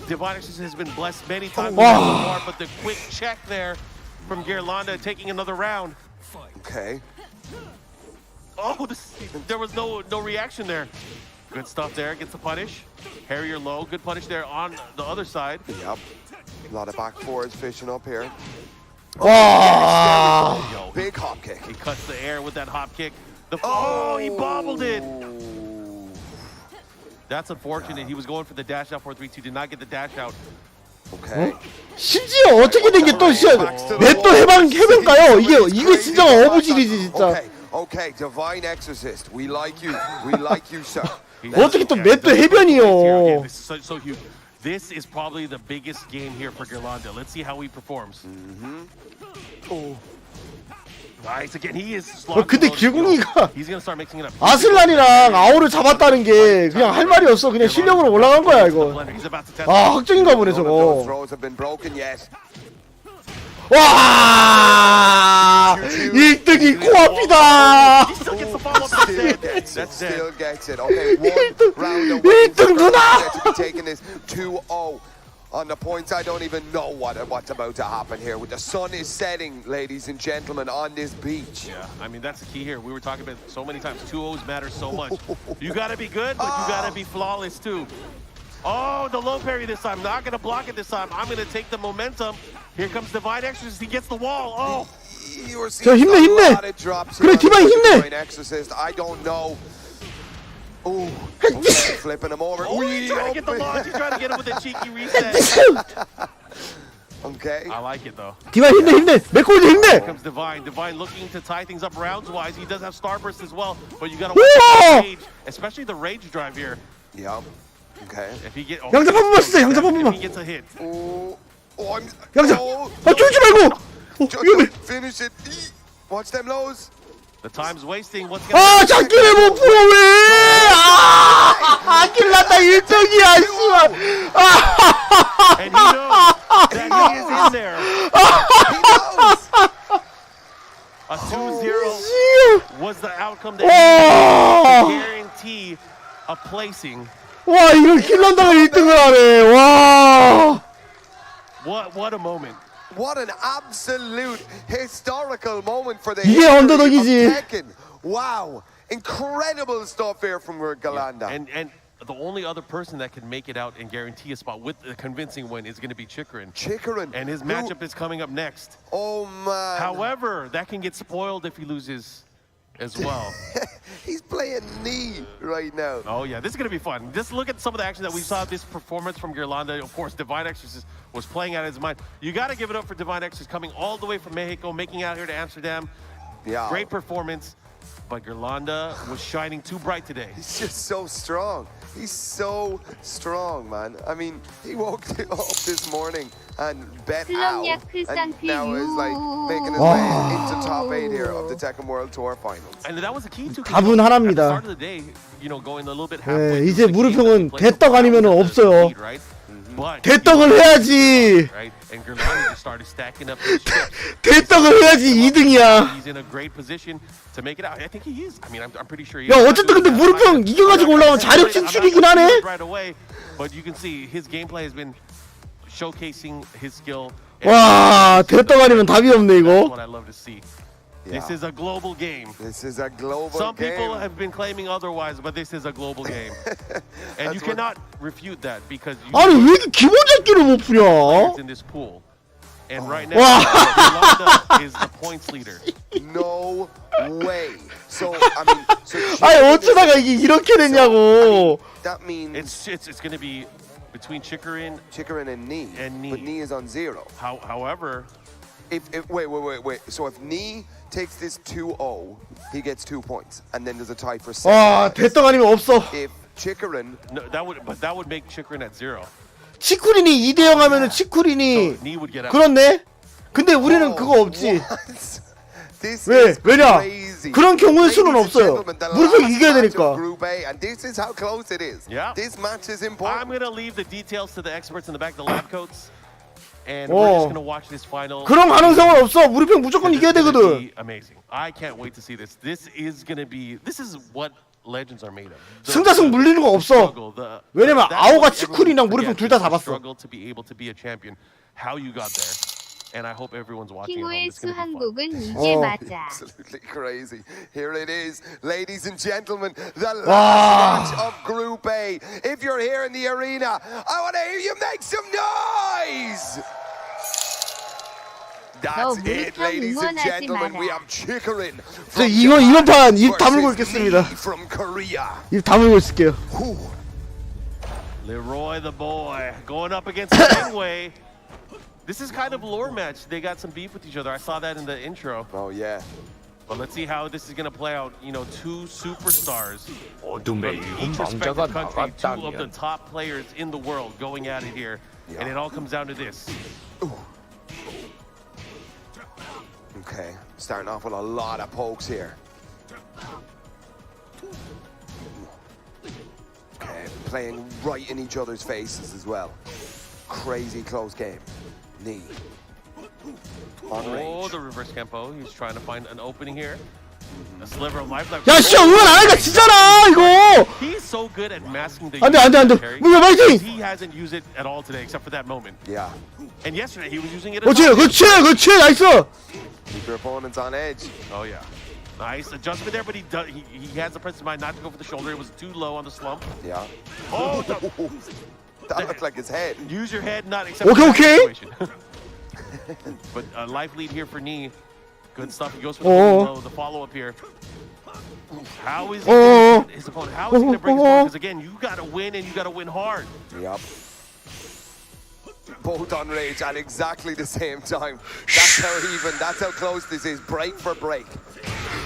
Divine Exorcist has been blessed many times before, but the quick check there from Gerlanda taking another round. Okay. Oh, there was no reaction there. Good stuff there. Gets the punish. Harrier low. Good punish there on the other side. Yep. A lot of back fours fishing up here. 와. Big hop kick. He cuts the air with that hop kick. He bobbled it. That's unfortunate. He was going for the dash out 4-3-2. Did not get the dash out. Okay. 심지어 어떻게 된 게 또 맵도 해변가요? 이게 진짜 어부질이지 진짜. Okay, Divine Exorcist. We like you. We like you, sir. 어떻게 또 맵도 해변이요? So huge. This is probably the biggest game here for Gerlanda. Let's see how he performs. Nice again. He is. 근데 길궁이가 He's gonna start mixing it up. 아슬란이랑 아오를 잡았다는 게 그냥 할 말이 없어. 그냥 실력으로 올라간 거야 이거. 아, 확정인가 보네 저거. 와, 1등이 코앞이다. 1등 누나. On the points, I don't even know what's about to happen here. The sun is setting, ladies and gentlemen, on this beach. Yeah, I mean, that's the key here. We were talking about so many times. 2-0s matter so much. You got to be good, but you got to be flawless, too. Oh, the low parry this time. Not going to block it this time. I'm going to take the momentum. Here comes Divine Exorcist. He gets the wall. Oh. 저 힘내. 그래, 디바인 힘내. I don't know. Ooh, flipping him over. He's trying to get the launch. He's trying to get him with a cheeky reset. Okay. I like it though. 디바인 힘내. 맥콜드 힘내. Here comes Divine. Divine looking to tie things up rounds-wise. He does have Starburst as well, but you gotta watch the rage, especially the rage drive here. Yeah. Okay. If he get, 양잡 한 번만 쓰자. 양잡 한 if 번만. he gets a hit. 양잡. 아, 쫄지 말고. 위험해. Finish it. Watch them lows. The time's wasting. What's 아, 잡기를 못 풀어 왜? 아, 길란다 1등이야, 씨발. And he knows that he is in there. He knows. A 2-0 was the outcome that he needed to guarantee a placing. 와, 이거 길란다가 1등을 하네. 와. What a moment. What an absolute historical moment for the 이게 언더독이지. Wow, incredible stuff here from Gerlanda. And the only other person that can make it out and guarantee a spot with a convincing win is going to be Chikarin. And his matchup is coming up next. Oh man. However, that can get spoiled if he loses as well. He's playing knee right now. Oh yeah, this is going to be fun. Just look at some of the action that we saw this performance from Gerlanda. Of course, Divine Exorcist was playing out of his mind. You got to give it up for Divine Exorcist coming all the way from Mexico, making out here to Amsterdam. Yeah. Great performance, but Gerlanda was shining too bright today. He's just so strong. He's so strong, man. I mean, he woke up this morning and bet out, and now is like making his way into top 8 here of the Tekken World Tour Finals. And that was the key to 답은 하나입니다. at the start of the day, you know, going a little bit halfway. 이제 무릎형은 대떡 아니면 없어요. But 대떡을 해야지. right, and Gerlanda just started stacking up his chips. 대떡을 해야지 2등이야. He's in a great position to make it out. I think he is. I mean, I'm pretty sure he 야, is. 어쨌든 근데 무릎형 이겨가지고 올라오면 자력 진출이긴 하네. Right away, but you can see his gameplay has been showcasing his skill. 와, 대떡 아니면 답이 없네 That's 이거. what I love to see. This is a global game. This is a global Some game. people have been claiming otherwise, but this is a global game. And you cannot refute that because you 아니 왜 이렇게 기본 잡기를 못 푸냐? players in this pool. And right now, Gerlanda is the points leader. No way. So I mean, 아니 어쩌다가 이게 이렇게 됐냐고. that means It's going to be between Chikarin. and Knee. But Knee is on 0. However, If wait. So if Knee takes this 2-0, he gets 2 points, and then there's a tie for 7. 와, 대떡 아니면 없어. If Chikarin. No, that would make Chikrin at 0. 치쿠린이 2대0 하면은 치쿠린이 So, Knee would get out. 그렇네. 근데 우리는 그거 없지. This 왜? is 왜냐? crazy. 그런 경우의 Ladies 수는 and 없어요. gentlemen, the 무조건 last 이겨야 match 되니까. of Group A, and this is how close it is. Yeah. This match is I'm important. gonna leave the details to the experts in the back, the lab coats, and we're just gonna watch this final. 그런 가능성은 없어. 우리 편 무조건 이겨야 This is gonna 되거든. be amazing. I can't wait to see this. This is what legends are made of. 승자승 물리는 거 없어. 왜냐면 아오가 치쿠린이랑 우리 편 둘 다 잡았어. Struggle to be able to be a champion. How you got there. And I hope everyone's watching at home. 킹호의 It's 수 gonna be fun. 한국은 이게 맞아. Absolutely crazy. Here it is, ladies and gentlemen, the last match of Group A. If you're here in the arena, I want to hear you make some noise. That's it, ladies and gentlemen. We have Chikarin. 저 이번 판 입 다물고 있겠습니다. From Korea. 입 다물고 있을게요. Leroy the boy going up against Fenway. This is kind of a lore match. They got some beef with each other. I saw that in the intro. Oh yeah. But let's see how this is going to play out. You know, two superstars 어둠의 from each 망자가 respective country, two of the 나갔다면 top players in the world going at it here. And it all comes down to this. Okay, starting off with a lot of pokes here. Okay, playing right in each other's faces as well. Crazy close game. Knee. On Oh, range. the reverse tempo. He's trying to find an opening here. A sliver of life left. 야, 씨, 응원 안 하니까 지잖아, 이거! He's so good at masking the 안 돼, 안 돼, 안 돼. carry. 왜 파이팅! He hasn't used it at all today except for that moment. Yeah. And yesterday he was using it. 그렇지, 그렇지, 나이스! Keep your opponents on edge. Oh yeah. Nice adjustment there, but he has the presence of mind not to go for the shoulder. It was too low on the slump. Yeah. Oh, That looked like his head. use your head, not accept. Okay. But a life lead here for Knee. Good stuff. He goes for the follow-up here. How is he gonna his opponent? How is he going to break his opponent? Because again, you got to win and you got to win hard. Yep. Both on rage at exactly the same time. That's how close this is. Break for break.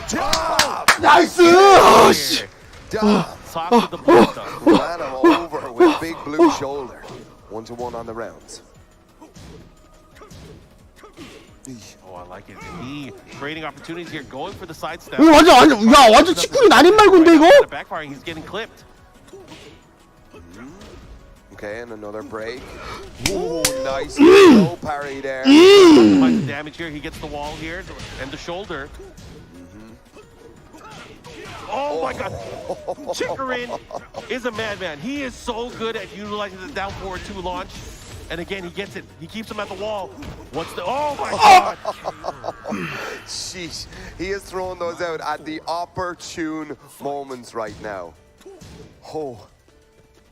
Jab! 나이스! 아, 씨. Jab! Top of the blue stuff. Ran him over with big blue shoulder. 1-1 on the rounds. Oh, I like it. Knee creating opportunities here, going for the side step. 이거 완전 치쿠린 아닌 말고인데, 이거? Backfiring, he's getting clipped. Okay, and another break. Ooh, nice low parry there. Finds the damage here. He gets the wall here and the shoulder. Oh my God! Chikarin is a madman. He is so good at utilizing the down forward 2 launch. And again, he gets it. He keeps him at the wall. What's the? Oh my God! Sheesh. He is throwing those out at the opportune moments right now. Oh.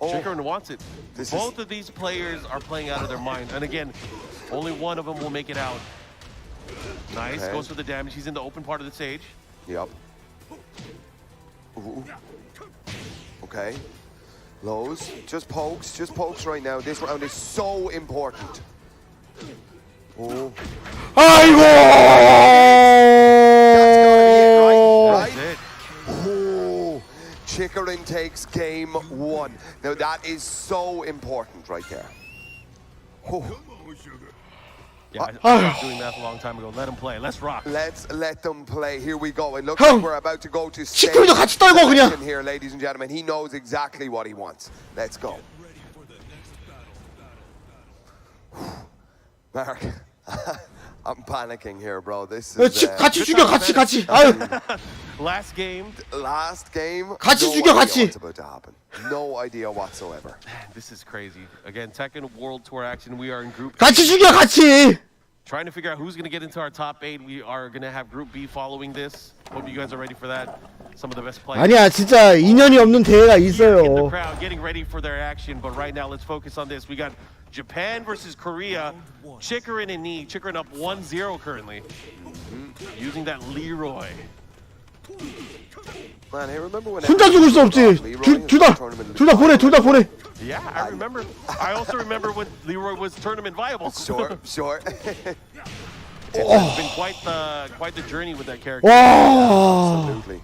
Chikarin wants it. This Both of these players are playing out of their mind. And again, only one of them will make it out. Nice. Okay. Goes for the damage. He's in the open part of the stage. Yep. Ooh. Okay. Lows, just pokes right now. This round is so important. Oh. 아이고! That's gotta be it, right? That's it. Oh. Chikarin takes game 1. Now that is so important right there. Oh. Yeah, I stopped doing that a long time ago. Let him play. Let's rock. Let's let them play. Here we go. It looks 형, like we're about to go to 치쿠린도 같이 떨고 그냥. selection here, ladies and gentlemen. He knows exactly what he wants. Let's go. Mark, I'm panicking here, bro. This is 같이 죽여, 같이. 아유, Last game. last game. 같이 no 죽여, idea 같이. what's about to happen. No idea whatsoever. This is crazy. Again, Tekken World Tour action. We are in Group 같이 죽여, 같이! trying to figure out who's going to get into our top 8. We are going to have Group B following this. Hope you guys are ready for that. Some of the best players 아니야, 진짜 인연이 없는 대회가 in the 있어요. crowd getting ready for their action. But right now, let's focus on this. We got Japan versus Korea. Chikarin and Knee. Chikarin up 1-0 currently. Using that Leroy. Man, hey, remember when 혼자 죽을 수 없지. 둘 다 보내. Yeah, I remember. I also remember when Leroy was tournament viable. Sure. It's been quite the journey with that character. 와. Absolutely.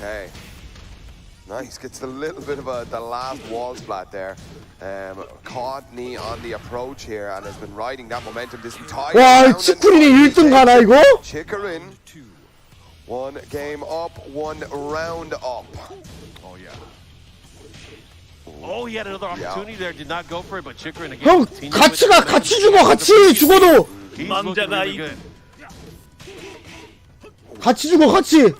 Okay. Nice, gets a little bit of the last wall splat there. Caught knee on the approach here and has been riding that momentum this entire 와, round. 치쿠린이 1등 가나 이거? Chikarin, one game up, one round up. Oh yeah. Oh, he had another opportunity there. Did not go for it, but Chikrin again. 형 같이 가, 같이 죽어, 같이 죽어도 He's looking really good. 같이 죽어, 같이.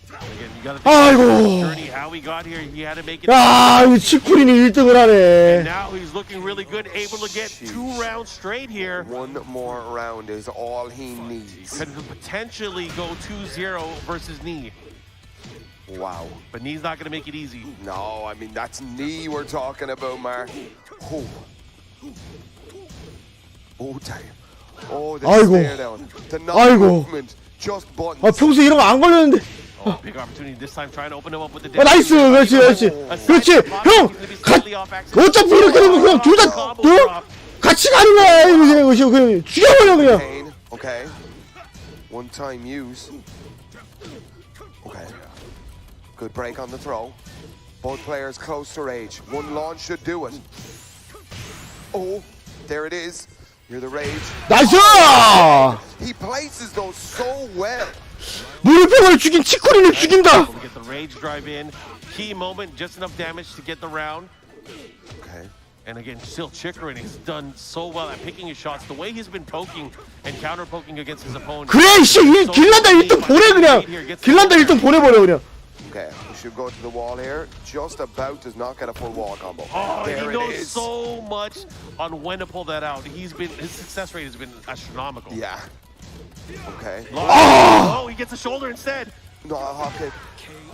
Again, you gotta think 아이고. about the journey, how he got here. He had to make it. 야, 이 치쿠린이 1등을 하네. Now he's looking really good, able to get 2 rounds straight here. One more round is all he needs. Could potentially go 2-0 versus Knee. Wow. But Knee's not gonna make it easy. No, I mean, that's knee we're talking about, Mark. Oh, oh damn. Oh, the 아이고. stare down. The 아이고. movement. Just buttons. 아, 평소에 이런 거 안 걸렸는데. Oh, big opportunity this time, trying to open him up with the. 나이스, 그렇지, 그렇지. 그렇지, 형. 어차피 이렇게 되면 그냥 둘 다, 같이 가는 거야. 이거 그냥 죽여버려 그냥. Pain. Okay. One time use. Okay. Good break on the throw. Both players close to rage. One launch should do it. Oh, there it is. You're the rage. 나이스! He places those so well. 무릎병을 죽인 치쿠린을 죽인다. Get the rage drive in. Key moment, just enough damage to get the round. Okay. And again, still Chikrin, he's done so well at picking his shots. The way he's been poking and counter poking against his opponent. 그래, 씨, 길란다 1등 보내 그냥. 길란다 1등 보내버려 그냥. Okay, we should go to the wall here. Just about does not get a full wall combo. Oh, he there it knows is. so much on when to pull that out. His success rate has been astronomical. Yeah. Okay. Oh, he gets a shoulder instead. No, okay.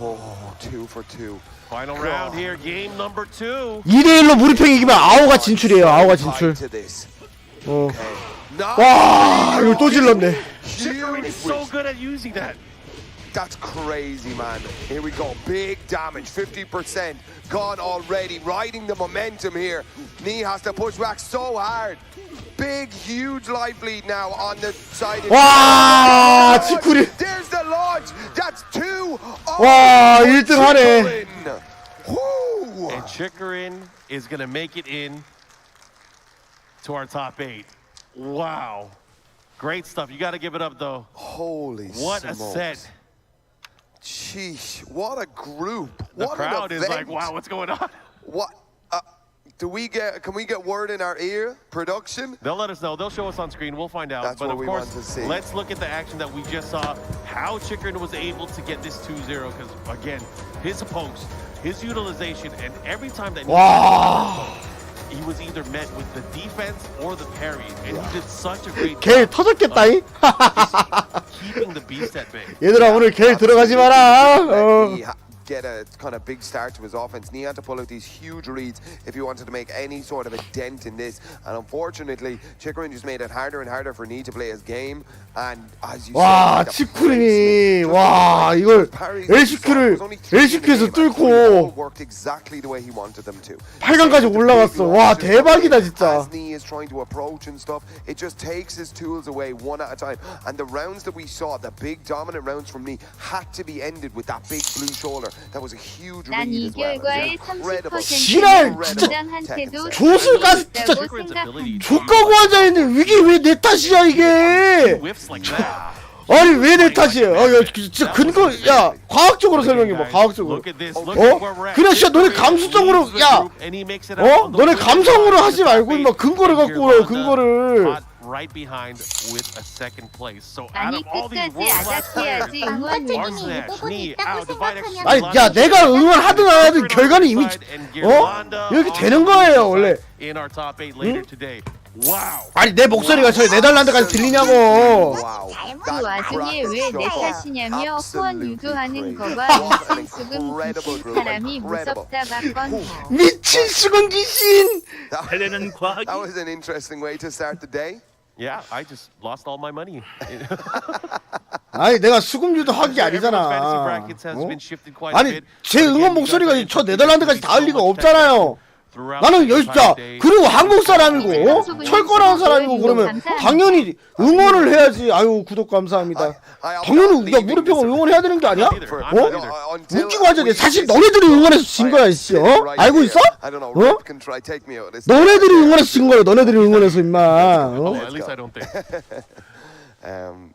Oh, 2 for 2. Final round here, game number 2. 2대1로 무릎평 이기면 아오가 진출이에요. 아오가 진출. To this. 어. No. 와, 이거 또 질렀네. Chikrin is so good at using that. That's crazy, man. Here we go. Big damage. 50% gone already. Riding the momentum here. Knee has to push back so hard. Big, huge life lead now on the side. 와, 치쿠린. There's the launch. That's 2. 와, 1등 하네. Woo. And Chikrin is going to make it in to our top 8. Wow. Great stuff. You got to give it up, though. Holy What smokes. a set. Sheesh, what a group. The What crowd an is like, event. wow, what's going on? What? Can we get word in our ear? Production? They'll let us know. They'll show us on screen. We'll find out. That's but what of we course, want to see. let's look at the action that we just saw. How Chikrin was able to get this 2-0. Because, again, his post, his utilization, and every time that he was either met with the defense or the parry. And he did such a great 겔 job 터졌겠다잉. of keeping the beast at bay. 얘들아 오늘 겔 들어가지 마라. Get a kind of big start to his offense. And he had to pull out these huge reads if he wanted to make any sort of a dent in this. And unfortunately, Chikrin just made it harder and harder for Nee to play his game. And as you 와, said, 치쿠린이 와 이걸 LCQ에서 뚫고 worked exactly the way he wanted them to. 8강까지 올라갔어. 와, 대박이다 진짜. As Nee is trying to approach and stuff, it just takes his tools away one at a time. And the rounds that we saw, the big dominant rounds from Nee, had to be ended with that big blue shoulder. That was a huge 난 read 이 as well. 결과의 Incredible. 30%는 지랄, 진짜 부장한테도 조슬까지 진짜 있다고 생각한다. 족가고 앉아있는데 이게 왜 내 탓이야 이게. Whiffs like that. 아니 왜 내 탓이야. 야 진짜 근거 야 과학적으로 설명해봐. 과학적으로. Look at this. Look at where we're at. 그냥 진짜 너네 감수적으로 야 너네 감성으로 하지 말고 임마 근거를 갖고 오라 근거를. Right behind with a second place. So out 아니 of all these 끝까지 world-class players, 아작해야지 응원 외국인이 Arsnash, Knee, out, divide X. 아니 야 내가 응원하든 안 하든 결과는 이미 이렇게 되는 거예요 원래. In our top 8 later today. Wow. 아니 내 목소리가 저희 네덜란드 까지 들리냐고. 그 와중에 왜 내 탓이냐며 후원 유도하는 거봐. 미친 수금 귀신 사람이 무섭다 박건호. 미친 수건 귀신. That was an interesting way to start the day. Yeah, I just lost all my money. 아니 내가 수금주도 한 게 아니잖아. Fantasy brackets has been shifted quite a 아니 bit. 제 응원 목소리가 저 네덜란드까지 닿을 리가 없잖아요. 나는 진짜 그리고 한국 사람이고 철권하는 사람이고 그러면 당연히 응원을 해야지. 아유 구독 감사합니다. 당연히 야 무릎형을 응원해야 되는 게 아니야? 웃기고 하자. 사실 너네들이 응원해서 진 거야 씨. 알고 있어? 너네들이 응원해서 진 거야. 너네들이 응원해서 임마.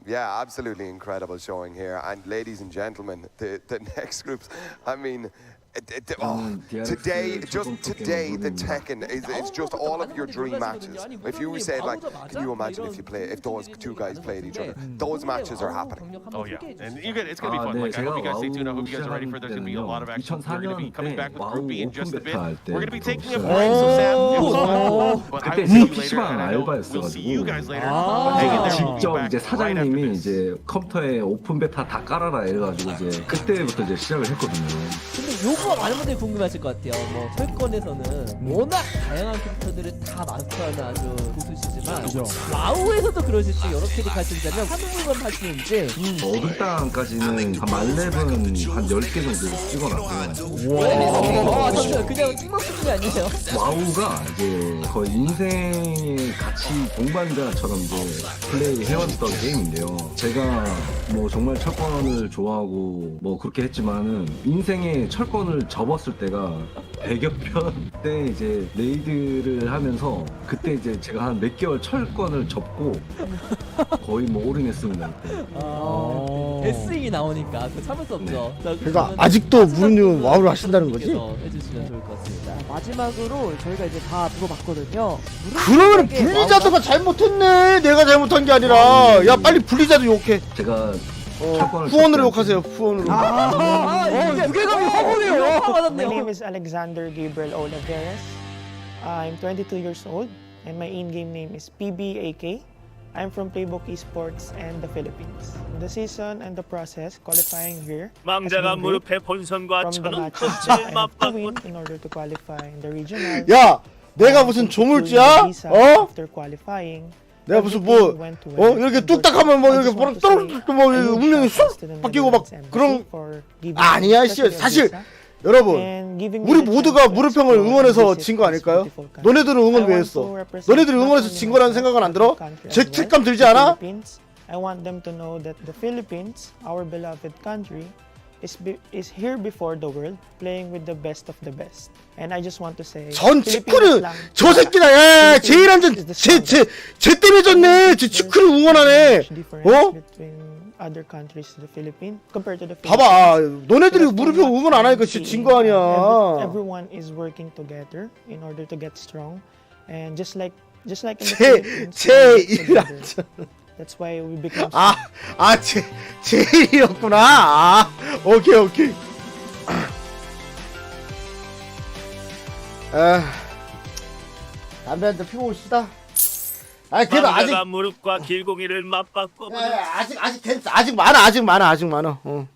Yeah, absolutely incredible showing here. And ladies and gentlemen, the next groups, I mean, today, the Tekken is just all of your dream matches. If you said like, can you imagine if those two guys played each other? Those matches are happening. Oh yeah, and it's gonna be fun. Like I hope you guys stay tuned. I hope you guys are ready for. There's gonna be a lot of action. We're gonna be coming back with Group B in just a bit. We're gonna be taking a break. So Sam, it was fun, but I will see you later, and I know we'll see you guys later. Hang in there. 직접 이제 사장님이 이제 컴퓨터에 오픈 베타 다 깔아라 이래가지고 이제 그때부터 이제 시작을 했거든요. 근데 요거 많은 분들이 궁금하실 것 같아요. 뭐 철권에서는 워낙 다양한 캐릭터들을 다 마스터하는 아주 고수시지만 와우에서도 그러실지 여러 캐릭터 하시자면 한국응원 하시는지 어둠 땅까지는 한 말렙은 한 10개 정도 찍어놨고요. 잠시만 그냥 찍먹는 게 아니에요. 와우가 이제 거의 인생의 같이 동반자처럼 이제 플레이 해왔던 게임인데요. 제가 뭐 정말 철권을 좋아하고 뭐 그렇게 했지만은 인생의 철권을 접었을 때가 100여 편 때 이제 레이드를 하면서 그때 이제 제가 한 몇 개월 철권을 접고 거의 뭐 올인했습니다. S이 나오니까 그 참을 수 없죠. 자, 그러니까 아직도 무릎님 와우를 하신다는 거지? 해주시면 좋을 것 같습니다. 마지막으로 저희가 이제 다 물어봤거든요. 그러면 블리자드가 잘못했네. 내가 잘못한 게 아니라. 야 빨리 블리자드 욕해. 제가 후원으로 욕하세요. 후원으로. 무게감이 확 오네요. My name is Alexander Gabriel Olaveras. I'm 22 years old and my in-game name is PBAK. I'm from Playbook Esports and the Philippines. The season and the process qualifying here 망자가 무릎에 본선과 from the 천원 matches 끝을 that I have to 맞받고 win in order to qualify in the regional. 야, 내가 무슨 조물주야? 어? After qualifying. 내가 무슨 뭐 이렇게 뚝딱하면 뭐 이렇게 뭐라 떨어뜨리고 뭐 운명이 쑥 바뀌고 막 그런 아니야 씨. 사실 여러분 우리 모두가 무릎형을 응원해서 진 거 아닐까요? 너네들은 응원 왜 했어? 너네들이 응원해서 진 거라는 생각은 안 들어? 죄책감 들지 않아? I want them to know that the Philippines, our beloved country, is here before the world, playing with the best of the best. And I just want to say, 전 축구를 저 새끼다. 야, 제일 안전 쟤 때문에 졌네. 저 축구를 응원하네. 어? Other countries to the Philippines compared to the 봐봐, 너네들이 무릎형 응원 안 하니까 진짜 진 거 아니야. Everyone is working together in order to get strong, and just like in the Philippines, 제일 안전. that's why we become. 제일이었구나. 오케이. 담배 한 대 피고 옵시다. 그래도 아직 무릎과 길공이를 맞받고 아직 많아. 아직 많아. 응.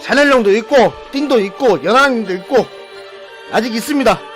샤넬령도 있고 띵도 있고 연하님도 있고 아직 있습니다.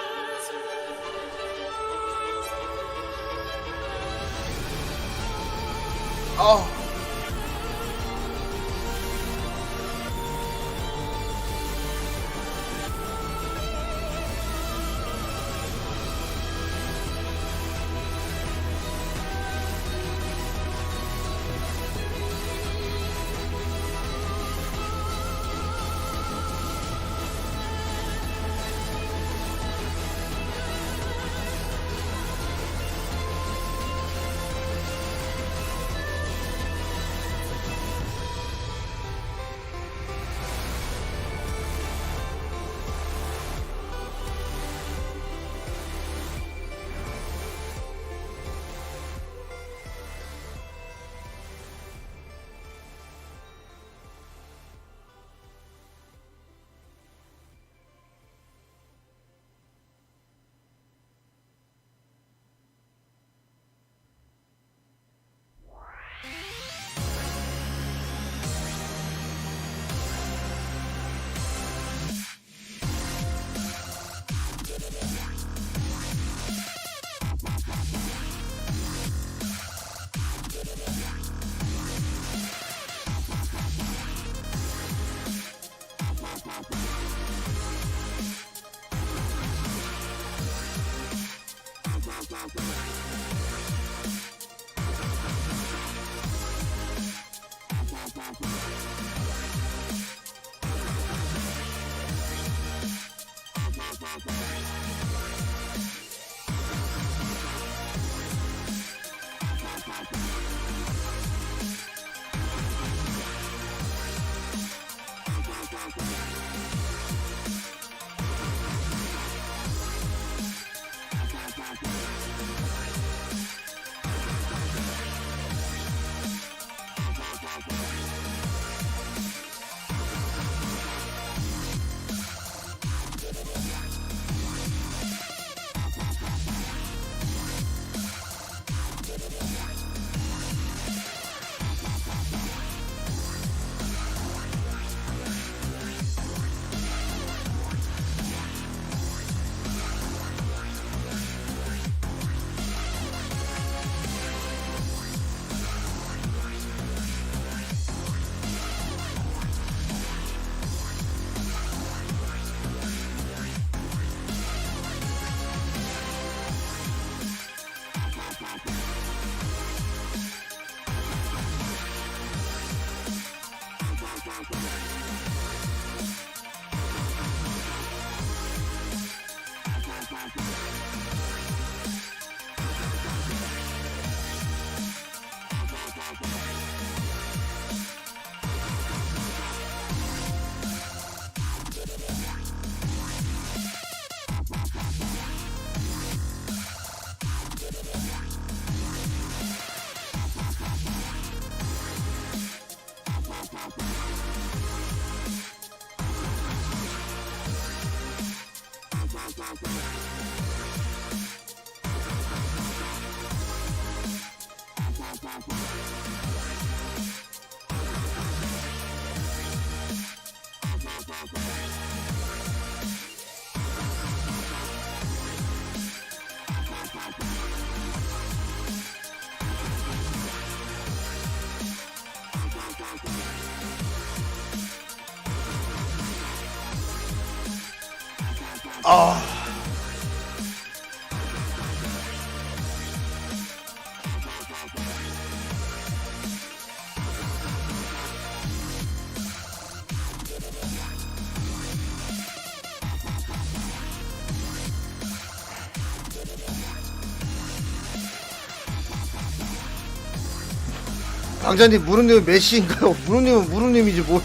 왕자님, 무릎님은 메시인가요? 무릎님은 무릎님이지 뭘.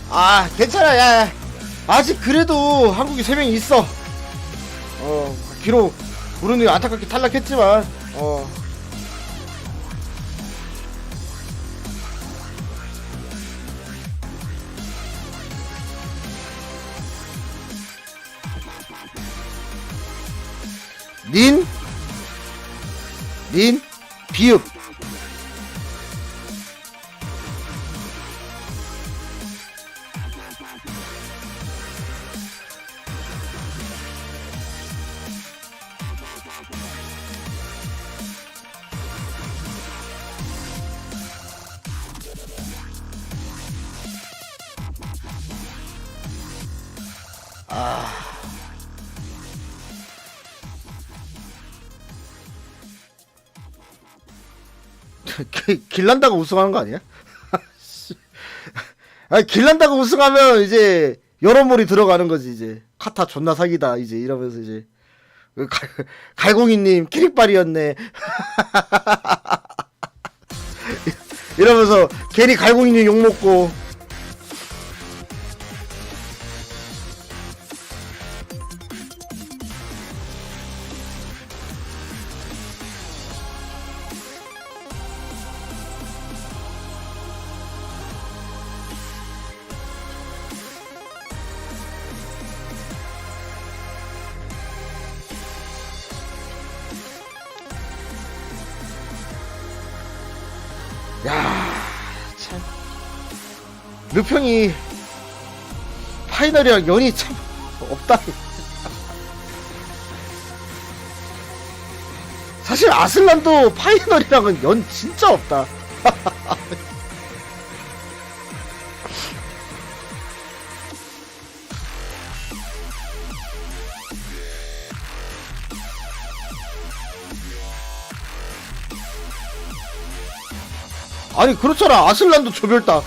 아, 괜찮아. 야, 아직 그래도 한국이 3명이 있어. 비록 무릎님 안타깝게 탈락했지만 닌 비읍 길난다가 우승하는 거 아니야? 아니, 길난다가 우승하면 이제 여러몰이 들어가는 거지. 이제 카타 존나 사기다 이제 이러면서 이제 갈공이님 키릭발이었네 이러면서 괜히 갈공이님 욕먹고. 야, 참 르평이 파이널이랑 연이 참 없다. 사실 아슬란도 파이널이랑은 연 진짜 없다. 아니 그렇잖아. 아슬란도 조별다.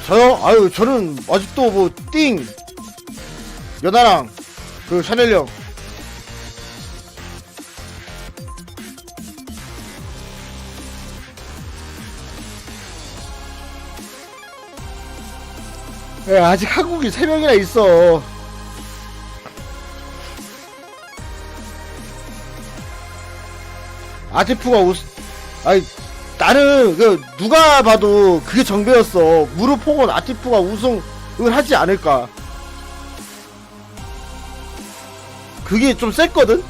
저요? 아유 저는 아직도 뭐 띵 연하랑 그 샤넬 형 아직 한국이 3명이나 있어. 아티프가 아니 나는 그 누가 봐도 그게 정배였어. 무릎 혹은 아티프가 우승을 하지 않을까. 그게 좀 셌거든.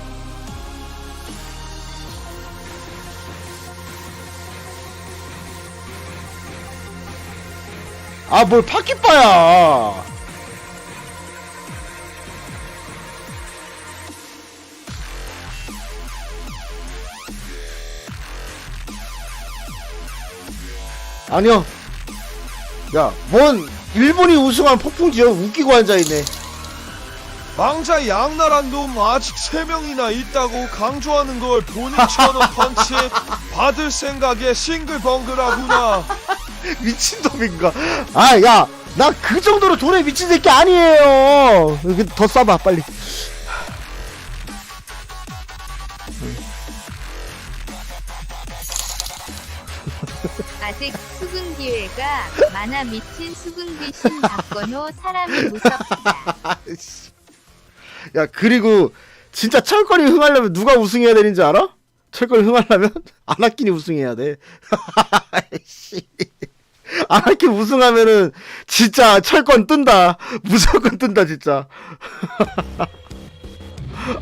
아 뭘 파키빠야. 아니요. 야, 뭔 일본이 우승한 폭풍지요? 웃기고 앉아있네. 망자 양나란 놈 아직 3명이나 있다고 강조하는 걸 본인 천원 펀치 받을 생각에 싱글벙글하구나. 미친놈인가? 아, 야, 나 그 정도로 돈에 미친 새끼 아니에요. 더 싸봐, 빨리. 아직 수긍 기회가 많아. 미친 수긍 귀신 박건호 사람이 무섭다. 야, 그리고 진짜 철권이 흥하려면 누가 우승해야 되는지 알아? 철권이 흥하려면 아나킨이 우승해야 돼. 아나킨 우승하면은 진짜 철권 뜬다. 무조건 뜬다 진짜.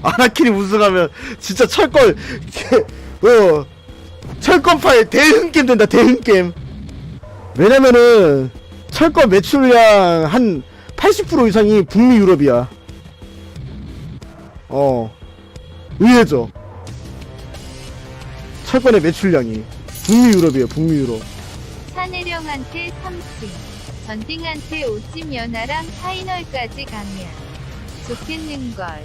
아나킨이 우승하면 진짜 철권 철권파에 대흥겜 된다. 대흥겜. 왜냐면은 철권 매출량 한 80% 이상이 북미 유럽이야. 의외죠. 철권의 매출량이 북미 유럽이에요. 북미 유럽. 샤넬형한테 3승, 전딩한테 5찜 연하랑 파이널까지 가면 좋겠는걸.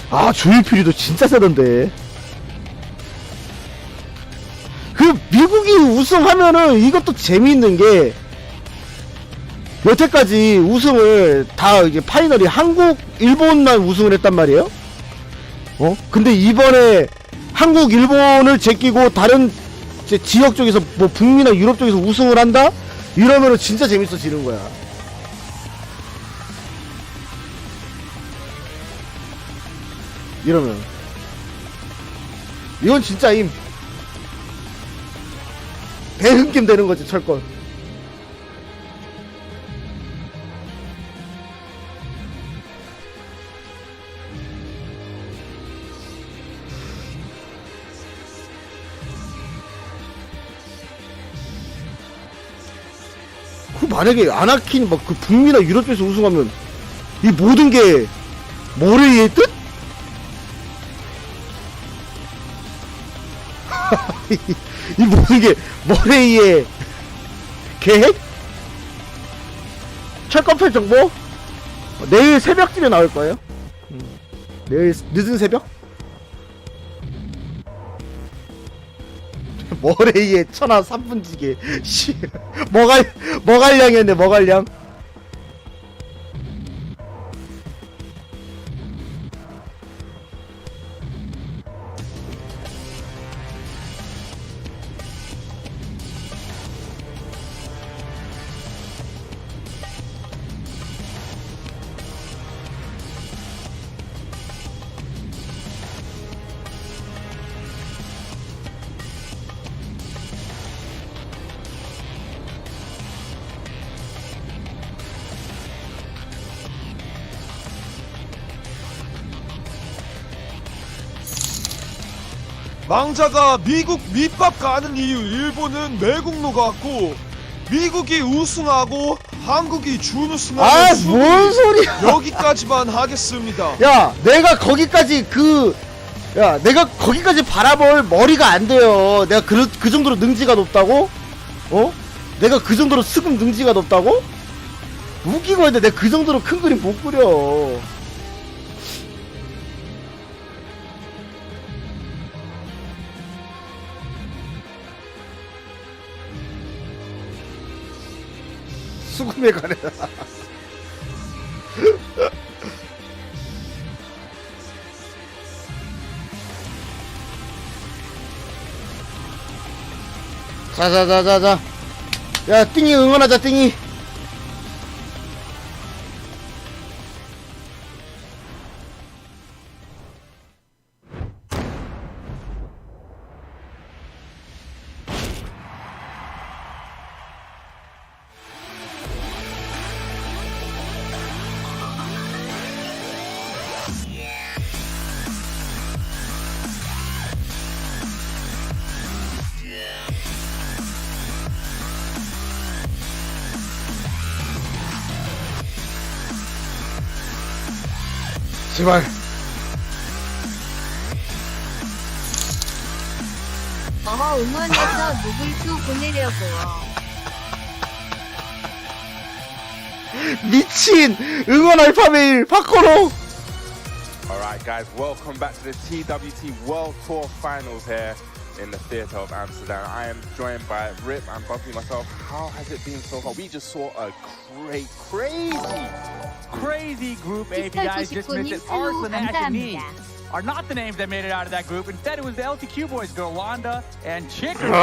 아, 조일필이도 진짜 세던데. 그 미국이 우승하면은 이것도 재미있는 게 여태까지 우승을 다 이제 파이널이 한국, 일본만 우승을 했단 말이에요. 근데 이번에 한국, 일본을 제끼고 다른 지역 쪽에서 뭐 북미나 유럽 쪽에서 우승을 한다? 이러면은 진짜 재밌어지는 거야. 이러면 이건 진짜 대흥겜 되는 거지. 철권. 그 만약에 아나킨 막 그 북미나 유럽 쪽에서 우승하면 이 모든 게 모래의 뜻? 이 모든 게 머레이의 계획? 철권편 정보? 내일 새벽쯤에 나올 거예요. 내일 늦은 새벽? 머레이의 천하 3분지게 머갈량이었네. 머갈량. 망자가 미국 밑밥 가는 이유 일본은 매국노 같고 미국이 우승하고 한국이 준우승하는 뭔 소리야. 여기까지만 하겠습니다. 야, 내가 거기까지 바라볼 머리가 안 돼요. 내가 그 정도로 능지가 높다고? 내가 그 정도로 수급 능지가 높다고? 웃기고 있는데 내가 그 정도로 큰 그림 못 그려. 수금에 가네. 자자자자자. 야, 띵이 응원하자, 띵이. 제발. 응원해서 누굴 보내려고. 미친 응원 알파메일 파코로. Alright guys, welcome back to the TWT World Tour Finals here in the Theatre of Amsterdam. I am joined by Rip and Buffy myself. How has it been so far? We just saw a crazy Group A. If you guys just missed it, Arslan, Ash, and Nee are not the names that made it out of that group. Instead, it was the LTQ boys, Gerlanda and Chicken,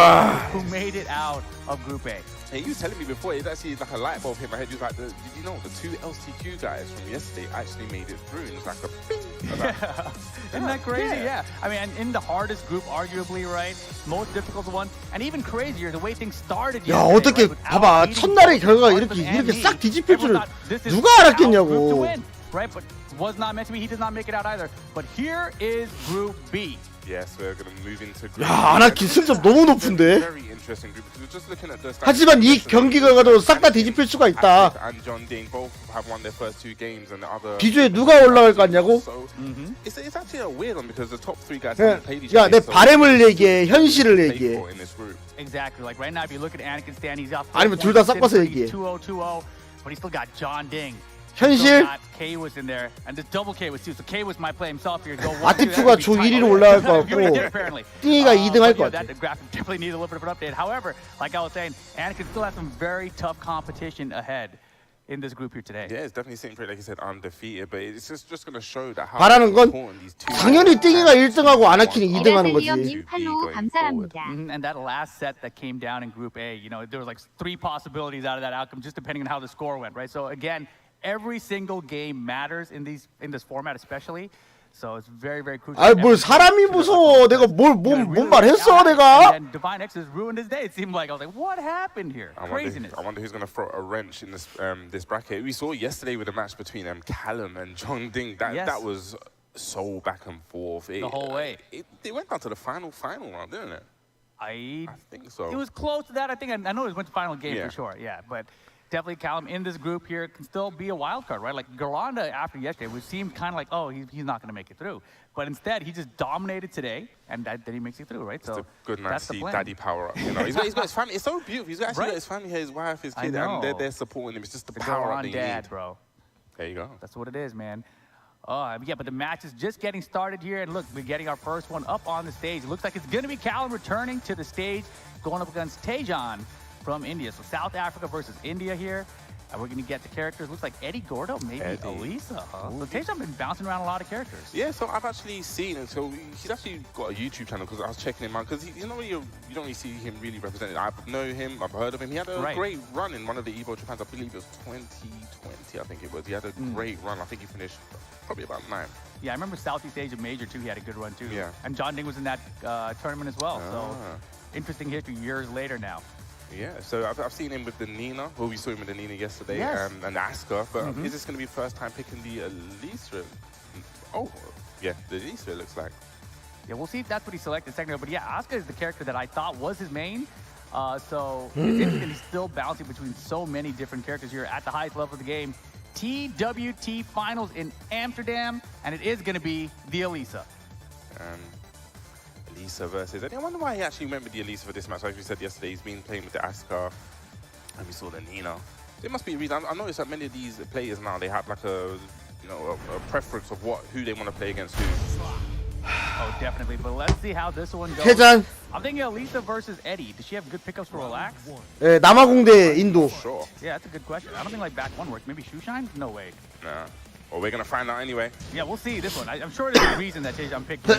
who made it out of Group A. Hey, you was telling me before, it's actually like a light bulb hit my head. You was like, did you know the two LTQ guys from yesterday actually made it through? And it's like a bing. Isn't that crazy? Yeah. I mean, and in the hardest group, arguably, right? Most difficult one, and even crazier, the way things started. 야, 어떻게 봐봐. 첫날의 결과가 이렇게 싹 뒤집힐 줄을 누가 알았겠냐고. Right, but was not meant to be. He does not make it out either. But here is Group B. Yes, we're going to move into Group B. 야, 아나키 승점 너무 높은데. Very interesting group because we're just looking at the 하지만 이 경기가 가도 싹 다 뒤집힐 수가 있다. And John Ding both have won their first two games and the other. 비주에 누가 올라갈 것 같냐고? It's actually a weird one because the top three guys haven't played each 야, other. 내 바램을 얘기해. 현실을 얘기해. Exactly. Like right now, if you look at Anakin Stan, he's up. 아니면 둘 다 섞어서 얘기해. 2-0, but he still got John Ding. 현실? K was in there, and this double K was too. So K was my play himself here. 아티프가 조 1위로 올라갈 것 같고 띵이가 2등 할 것 같아. That graphic definitely needs a little bit of an update. However, like I was saying, Anakin still has some very tough competition ahead in this group here today. Yeah, it's definitely sitting pretty, like you said, undefeated, but it's just going to show that how 바라는 건 당연히 띵이가 1등하고 아나키는 2등 하는 거지. And that last set that came down in Group A, you know, there was like 3 possibilities out of that outcome, just depending on how the score went, right? So again, every single game matters in this format, especially. So it's very, very crucial. 아, 뭘 사람이 무서워. 내가 뭔 말했어, 내가? And Divine X has ruined his day. It seemed like I was like, what happened here? Craziness. I wonder who's going to throw a wrench in this bracket. We saw yesterday with the match between Callum and John Ding. That was so back and forth. The whole way. It went down to the final round, didn't it? I think so. It was close to that. I think I know it went to final game for sure. Yeah, but. Definitely Callum in this group here can still be a wild card, right? Like Gerlanda after yesterday, we seemed kind of like, oh, he's not going to make it through. But instead, he just dominated today, and then he makes it through, right? So good nice to see daddy power up. You know, he's got his family. It's so beautiful. He's actually got his family here, his wife, his kid, and they're supporting him. It's just the power up they need. Bro. There you go. That's what it is, man. Yeah, but the match is just getting started here, and look, we're getting our first one up on the stage. It looks like it's going to be Callum returning to the stage, going up against Tejan from India. So South Africa versus India here. And we're going to get the characters. Looks like Eddie Gordo, maybe Elisa. Huh? So Tejan been bouncing around a lot of characters. Yeah, so I've actually seen it. So he's actually got a YouTube channel because I was checking him out. Because you don't really see him really represented. I know him. I've heard of him. He had a great run in one of the Evo Japans. I believe it was 2020, I think it was. He had a great run. I think he finished probably about 9th. Yeah, I remember Southeast Asia Major, too. He had a good run, too. Yeah. And John Ding was in that tournament as well. So interesting history years later now. Yeah, so I've seen him with the Nina. Well, we saw him with the Nina yesterday and Asuka. But is this going to be first time picking the Elisa? Oh, yeah, the Elisa it looks like. Yeah, we'll see if that's what he selected second. But yeah, Asuka is the character that I thought was his main. So it's interesting he's still bouncing between so many different characters here at the highest level of the game. TWT Finals in Amsterdam, and it is going to be the Elisa. Elisa versus... I wonder why he actually went with the Elisa for this match. Like we said yesterday, he's been playing with the Asuka, and we saw the Nina. There must be a reason. I noticed that many of these players now, they have like a preference of who they want to play against who. Oh, definitely. But let's see how this one goes. 회전. I'm thinking Elisa versus Eddie. Does she have good pickups for relax? 예, 남아공대 인도. Sure. Yeah, that's a good question. I don't think like back one works. Maybe shoe shine? No way. Nah. Well, we're gonna find out anyway. Yeah, we'll see this one. I'm sure there's a reason that I'm picking.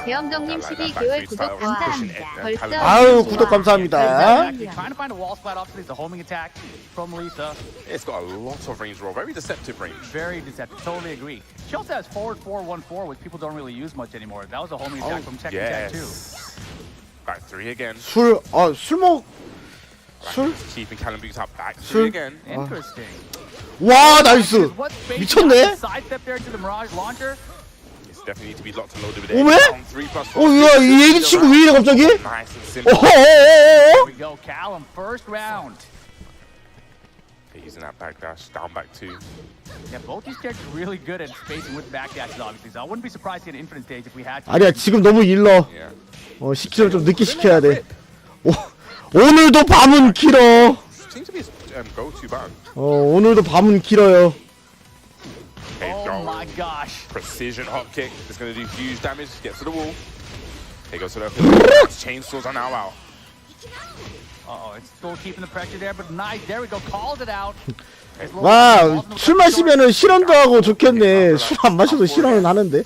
배엄정님 12개월 구독 감사합니다. 벌써 아유, 구독 감사합니다. Trying to find a wall splat obviously is a homing attack from Lisa. It's got a lot of range roll. Very deceptive range. Very deceptive. Totally agree. She also has forward 4-1-4, which people don't really use much anymore. That was a homing attack from Tekken Tag too. Back three again. 술 Keeping Callum Boots up. Back three again. Interesting. 와, 나이스. 미쳤네. Sidestep there to the Mirage launcher. It's definitely need to be locked and loaded with 오메? it. 야, 이 애기 친구 왜 이래 갑자기? Nice and simple. Here we go, Callum, first round. Okay, using that back dash, down back two. Yeah, both these characters are really good at spacing with back dashes, obviously. So I wouldn't be surprised to see an infinite stage if we had to. 아니야, 지금 너무 일러. 시키면 좀 늦게 시켜야 돼. 오늘도 밤은 길어. Seems to be his go-to bag. 오늘도 밤은 길어요. Oh my gosh. Precision hop kick. It's going to do huge damage. Gets to the wall. Here goes to the chainsaws are now out. Uh-oh, it's still keeping the pressure there, but nice. There we go. Called it out. 와, 술 마시면은 실현도 하고 좋겠네. 술 안 마셔도 실현은 하는데.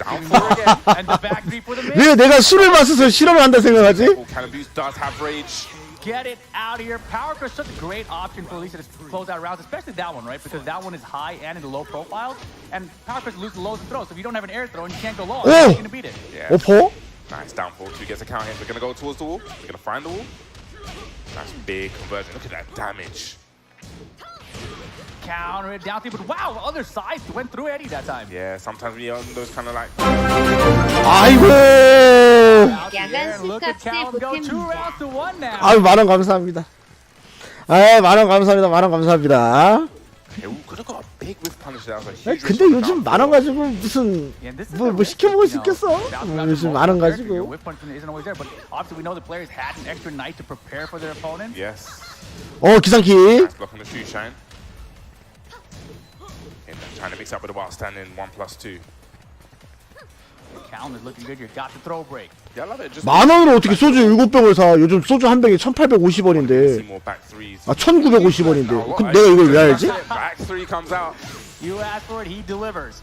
왜 내가 술을 마셔서 실현을 한다 생각하지? Get it out of here. Power Crush is such a great option for Elisa to close out rounds, especially that one, right? Because that one is high and in the low profiles. And Power Crush loses lows and throws. So if you don't have an air throw and you can't go low, you're going to beat it. 오퍼? Nice downfall. Two gets a count here. We're going to go towards the wall. We're going to find the wall. That's big conversion. Look at that damage. Counter it down through, but wow, other side went through Eddie that time. Yeah, sometimes we on those kind of like. 아이고. 야간 술값에 보탬입니다. 아유, 만원 감사합니다. 아, 만원 감사합니다. 만원 감사합니다. 근데 요즘 만원 가지고 무슨 뭐 시켜 먹을 수 있겠어? 요즘 만원 가지고. 기상키. Trying to mix up with the wild standing 1+2. Callum is looking good here. Got the throw break. 만 원으로 어떻게 소주 7병을 사? 요즘 소주 한 병에 1,850원인데. 아, 1,950원인데. 그럼 내가 이걸 왜 알지? Back three comes out. You ask for it, he delivers.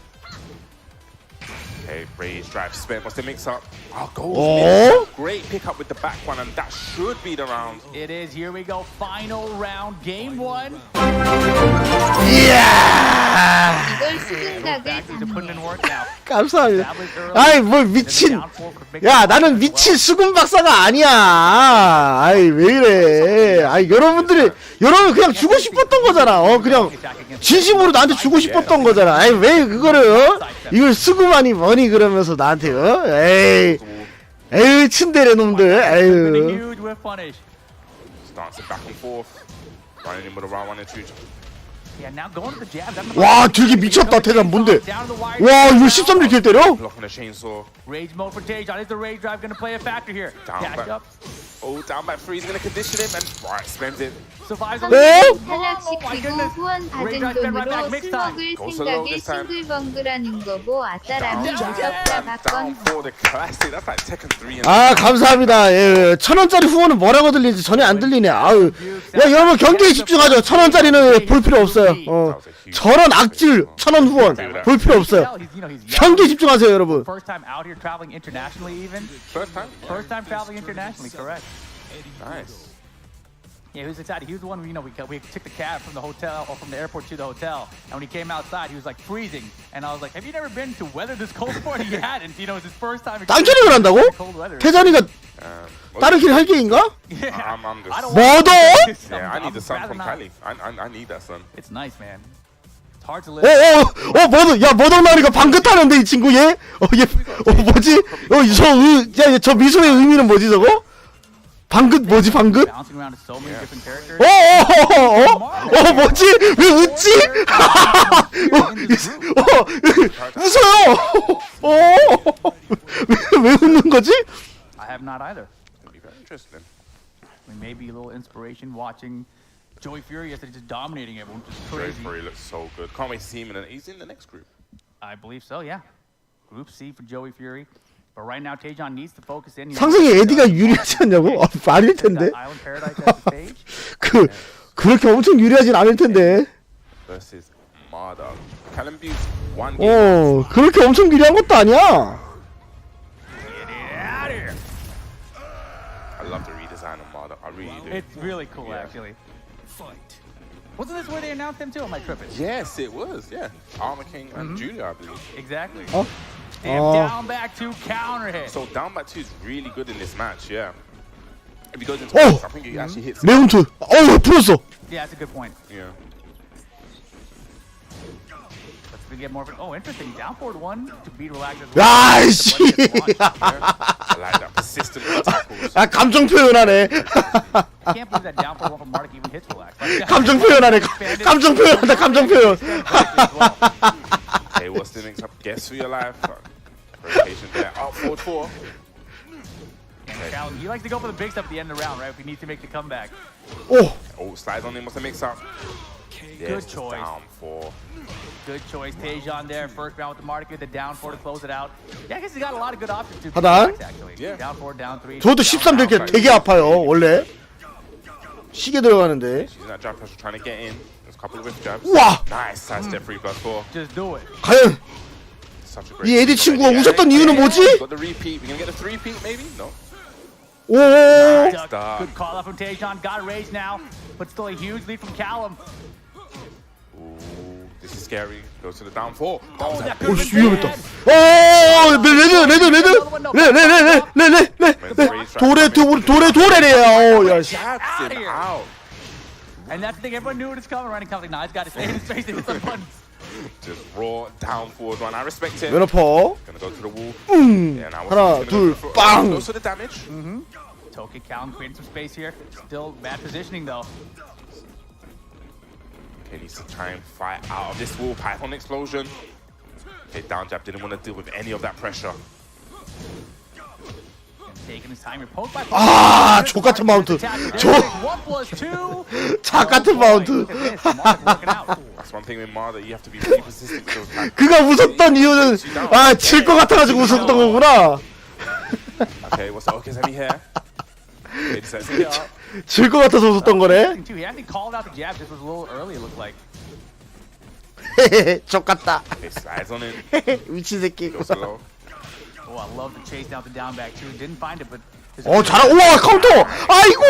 Okay, Rage drive spin. What's the mix up? Oh, great pick up with the back one, and that should be the round. It is. Here we go. Final round, game one. 이걸 수근각을 감사합니다. 아이, 뭐 미친. 야, 나는 미친 수군 박사가 아니야. 아이, 왜 이래. 아이, 여러분 그냥 주고 싶었던 거잖아. 그냥 진심으로 나한테 주고 싶었던 거잖아. 아이, 왜 그거를 이걸 수구만이 뭐니 그러면서 나한테 에이, 츤데레 놈들. 에휴. 와, 되게 미쳤다. 대단 뭔데? 와, 이거 13킬 때려? Rage mode for Tage. Is the rage drive going to play a factor here? Dash up. Oh, down by three. He's going to condition him and spends it. Survives on 탈락시키고 후원 받은 돈으로 술 먹을 생각에 싱글벙글하는 거고 아싸람이 무섭다 박건호. 아, 감사합니다. 예, 1,000원짜리 후원은 뭐라고 들리는지 전혀 안 들리네. 아유, 야, 여러분 경기에 집중하죠. 1,000원짜리는 볼 필요 없어요. 저런 악질 1,000원 후원 볼 필요 없어요. 경기에 집중하세요, 여러분. First time out here traveling internationally, even. First time? First time traveling internationally, correct. Nice. Yeah, he was excited. He was the one we took the cab from the hotel or from the airport to the hotel, and when he came outside, he was like freezing. And I was like, "Have you never been to weather this cold before?" And he hadn't. You know, it's his first time. 딴캐릭을 한다고? 태전이가 다른 길 할 게인가? I'm just. 뭐도? Yeah, I need the sun from Cali. I need that sun. It's nice, man. 머덕나리가 방긋하는데 이 친구 얘? 뭐지? 저 미소의 의미는 뭐지 저거? 방긋 뭐지 방긋? 뭐지? 왜 웃지? 웃어요. 왜 웃는 거지? I have not either. It'll be very interesting. I mean, maybe a little inspiration watching Joey Fury yesterday just dominating everyone, just crazy. Joey Fury looks so good. Can't wait to see him he's in the next group. I believe so, yeah. Group C for Joey Fury. But right now, Taejon needs to focus in. 상승이 에디가 유리하지 않냐고? 말일 텐데. Island Paradise as the stage. 그렇게 엄청 유리하진 않을 텐데. Versus Marduk. Callum Buse one game. 그렇게 엄청 유리한 것도 아니야. I love the redesign of Marduk. I really do. It's really cool, actually. Wasn't this where they announced him too? Am I tripping? Yes, it was. Yeah, Armor King and Julia, I believe. Exactly. Down back two counter hit. So down back two is really good in this match. Yeah. If he goes into I think he actually hits. 레온트. 풀었어. Yeah, that's a good point. Yeah. Let's get more. Interesting. Down forward one to beat relaxers. 야이씨. I like that persistent tackles. 감정 표현하네. I can't believe that down forward one from Mark even hits relax. 감정 표현하네. 감정 표현한다. 감정 표현. Hey, what's the next up? Guess who you're alive. Very patient there. Out forward four. He likes to go for the big stuff at the end of the round, right? If he needs to make the comeback. Slides on him. What's the mix up? Good choice. Down four. Good choice. Taejon there. First round with the Mark, the down four to close it out. Yeah, I guess he's got a lot of good options too. Actually. Yeah. Down four, down three. 저도 13 되게 아파요 원래. 시계 들어가는데. She's not jab pressure trying to get in. There's a couple of whiff jabs. 우와. Nice side step 3+4. Just do it. 과연 이 에디 친구가 웃었던 이유는 뭐지? Got the repeat. We gonna get the 3-peat maybe? No. Good call out from Taejon. Got a raise now, but still a huge lead from Callum. Ooh, this is scary. Goes to the down four. 위험했다. 레드. 도래래요. 야 씨. And that's the thing. Everyone knew it was coming. Running comes like, nah, it's got to stay in his face and hit some buttons. Just raw down forward one. I respect it. 왼어퍼. Gonna go to the wall. 하나, 둘, 빵. Goes to the damage. Toki Callum creating some space here. Still bad positioning though. Okay, needs to try and fight out of this wall. Python explosion. Okay, down jab didn't want to deal with any of that pressure. Taking his time. Poked by. 족같은 마운트. 같은 마운트. That's one thing with Ma that you have to be really persistent with those attacks. 그가 웃었던 이유는 질 것 같아가지고 웃었던 거구나. Okay, what's okay? Let me hear. 질 것 같아서 웃었던 거네. He actually called out the jab. This was a little early. It looked like. 족같다. Okay, slides on it. 미친 새끼. Goes low. Oh, I love the chase down the down back too. Didn't find it, but. 잘하. 우와 카운터. 아이고.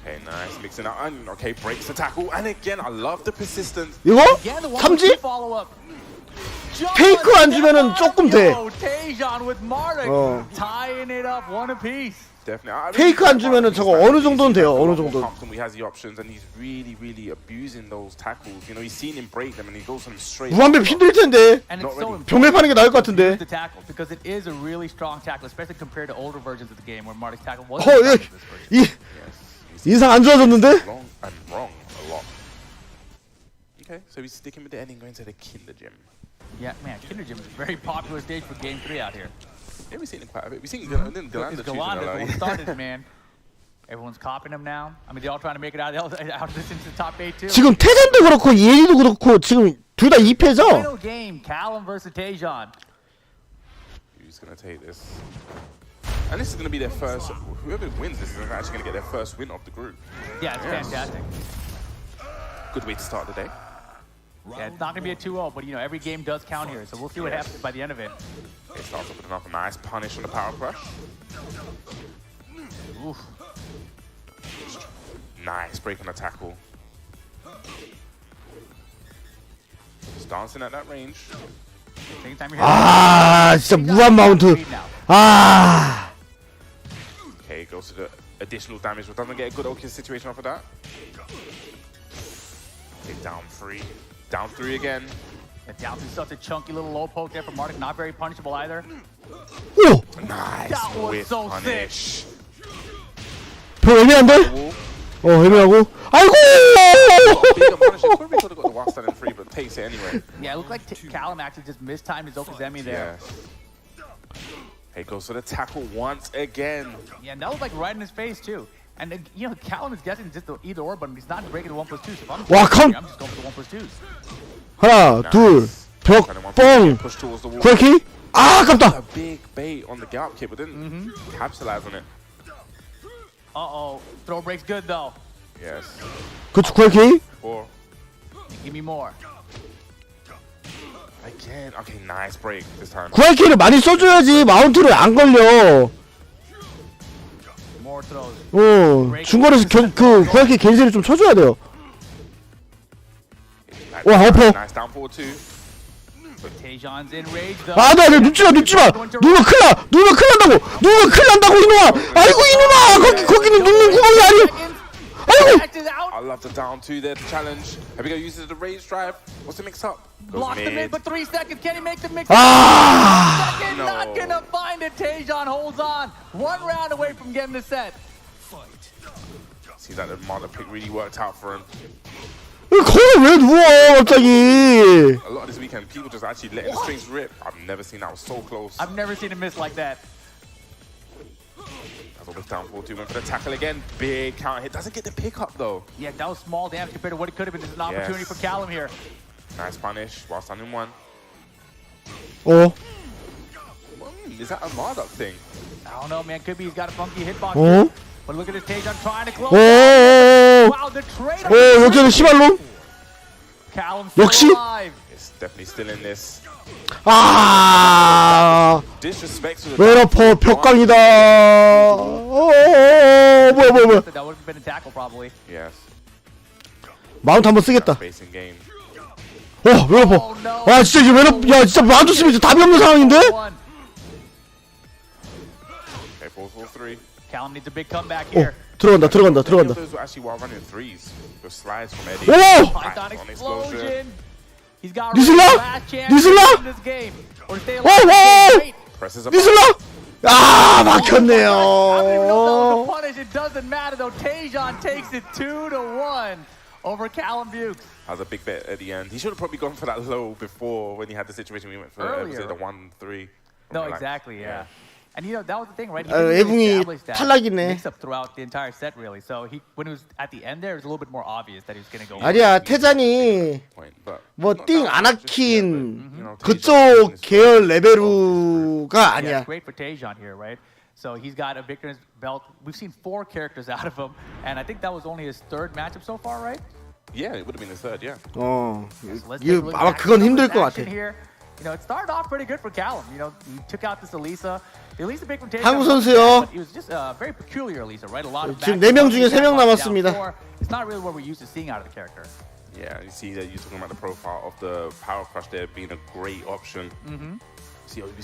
Okay, nice mixing out. And okay, breaks the tackle. And again, I love the persistence. 이거? 삼지? 페이크 안 주면은 조금 돼. Tying it up one apiece. 페이크 안 주면은 저거 어느 정도는 돼요. 어느 정도. He has the options and he's really abusing those tackles. You know, he's seen him break them and he goes on them straight. 무한배 힘들 텐데. 병맵하는 게 나을 것 같은데. The tackle because it is a really strong tackle, especially compared to older versions of the game where Marty's tackle was. 이 인상 안 좋아졌는데? Wrong and wrong a lot. Okay, so he's sticking with the ending, going to the Kinder Gym. Yeah, man, Kinder Gym is a very popular stage for Game 3 out here. Yeah, we've seen it quite a bit. We've seen Galanda Galanda's the one started it, man. Everyone's copying him now. I mean, they're all trying to make it out of this into the top 8 too. 지금 태전도 그렇고 예리도 그렇고 지금 둘 다 2패죠? Final game, Callum versus Taejon. Who's gonna take this? And this is gonna be their first. Whoever wins this is actually gonna get their first win of the group. Yeah, it's fantastic. Good way to start the day. Yeah, it's not going to be a 2-0, but you know, every game does count here, so we'll see what happens by the end of it. It starts off with another nice punish on the power crush. Oof. Nice break on the tackle. Just dancing at that range. 진짜 무한 마운트. Okay, goes to the additional damage, but doesn't get a good OK situation off of that. Okay, down 3. Down 3 again. And down to such a chunky little low poke there from Martic, not very punishable either. 오! Nice That was whip so punish. 별 애매한데? 애매하고. 아이고! Bigger punish. Probably could have got the while standing 3, but takes it anyway. Yeah, it looked like Callum actually just mistimed his Okazemi there. Yes. Hey, goes for the tackle once again. Yeah, and that was like right in his face too. And you know, Callum is guessing just the either or, but he's not breaking the 1+2. So if I'm 와, I'm just going for the 1+2s. 하나, 둘, 벽, 뻥! 구할키? 아, 아깝다! A big bait on the gallop kick, but didn't capitalize on it. Uh-oh, throw breaks good though. Yes. 그치, 구할키? 4. Give me more. Again. Okay, nice break this time. 구할키를 많이 써줘야지 마운트를 안 걸려. More throws. 중거리에서 그 구할키 겐지를 좀 쳐줘야 돼요. 와, 어퍼. Nice down forward 2. Tajon's in rage though. 아, 나 눕지마. 누가 큰일 난다고. 이놈아. 아이고, 이놈아. 거기는 눕는 구멍이 아니야. 아이고. I love the down 2 there to challenge. Here we go, uses the rage drive. What's the mix up? Block the mid, but 3 seconds. Can he make the mix? Ah! Second, not gonna find it. Tajon holds on. 1 round away from getting the set. Seems like the mother pick really worked out for him. 거기 왜 누워 갑자기? A lot of this weekend, people just actually letting the strings rip. I've never seen that. Was so close. I've never seen him miss like that. That's always down 4-2. Went for the tackle again. Big counter hit. Doesn't get the pick up though. Yeah, that was small damage compared to what it could have been. This is an opportunity for Callum here. Nice punish while standing 1. Is that a Marduk thing? I don't know, man. Could be he's got a funky hitbox. 어? But look at this Tajon trying to close. Wow, the trade. 여기는 시발로? Callum 역시? still alive. It's definitely still in this. 아, Disrespects to the 웨러퍼 벽강이다. 뭐야. That would have been a tackle probably. Yes. 마운트 한번 쓰겠다. Facing game. 웨러퍼. 아, 진짜 이제 야, 진짜 마운트 쓰면 이제 답이 없는 상황인데? Okay, 4-4-3. Callum needs a big comeback here. 들어간다. Those were actually while running 3s. Those slides from Eddie. 오! Python explosion. He's got 니슬라? last chance to win this game. Or stay alive. Wait. Presses up. 니슬라? 아, I don't even know if that was 막혔네요. a punish. It doesn't matter though. Tajon takes it 2-1 over Callum Bukes. That was a big bet at the end. He should have probably gone for that low before when he had the situation we went for. Was it the 1-3? No, exactly, yeah. And you know that was the thing, right? He 애붕이 established that 탈락이네. mix up throughout the entire set, really. So when it was at the end, there it was a little bit more obvious that he was going to go. 아니야, 태잔이 뭐 띵 아나킨 그쪽 계열 레벨루가 Yeah, 아니야. it's great for Tajon here, right? So he's got a victor in his belt. We've seen 4 characters out of him, and I think that was only his 3rd matchup so far, right? Yeah, it would have been the 3rd, yeah. So let's take a 이거 look 아마 at 그건 some 힘들 of 것 his action 같아. here. You know, it started off pretty good for Callum. You know, he took out this Elisa. The Elisa pick from Tajon. 한국 선수요. It was just a very peculiar Elisa, right? A lot of 지금 4명 중에 3명 남았습니다. It's not really what we're used to seeing out of the character. Yeah, you see that you're talking about the profile of the power crush there being a great option.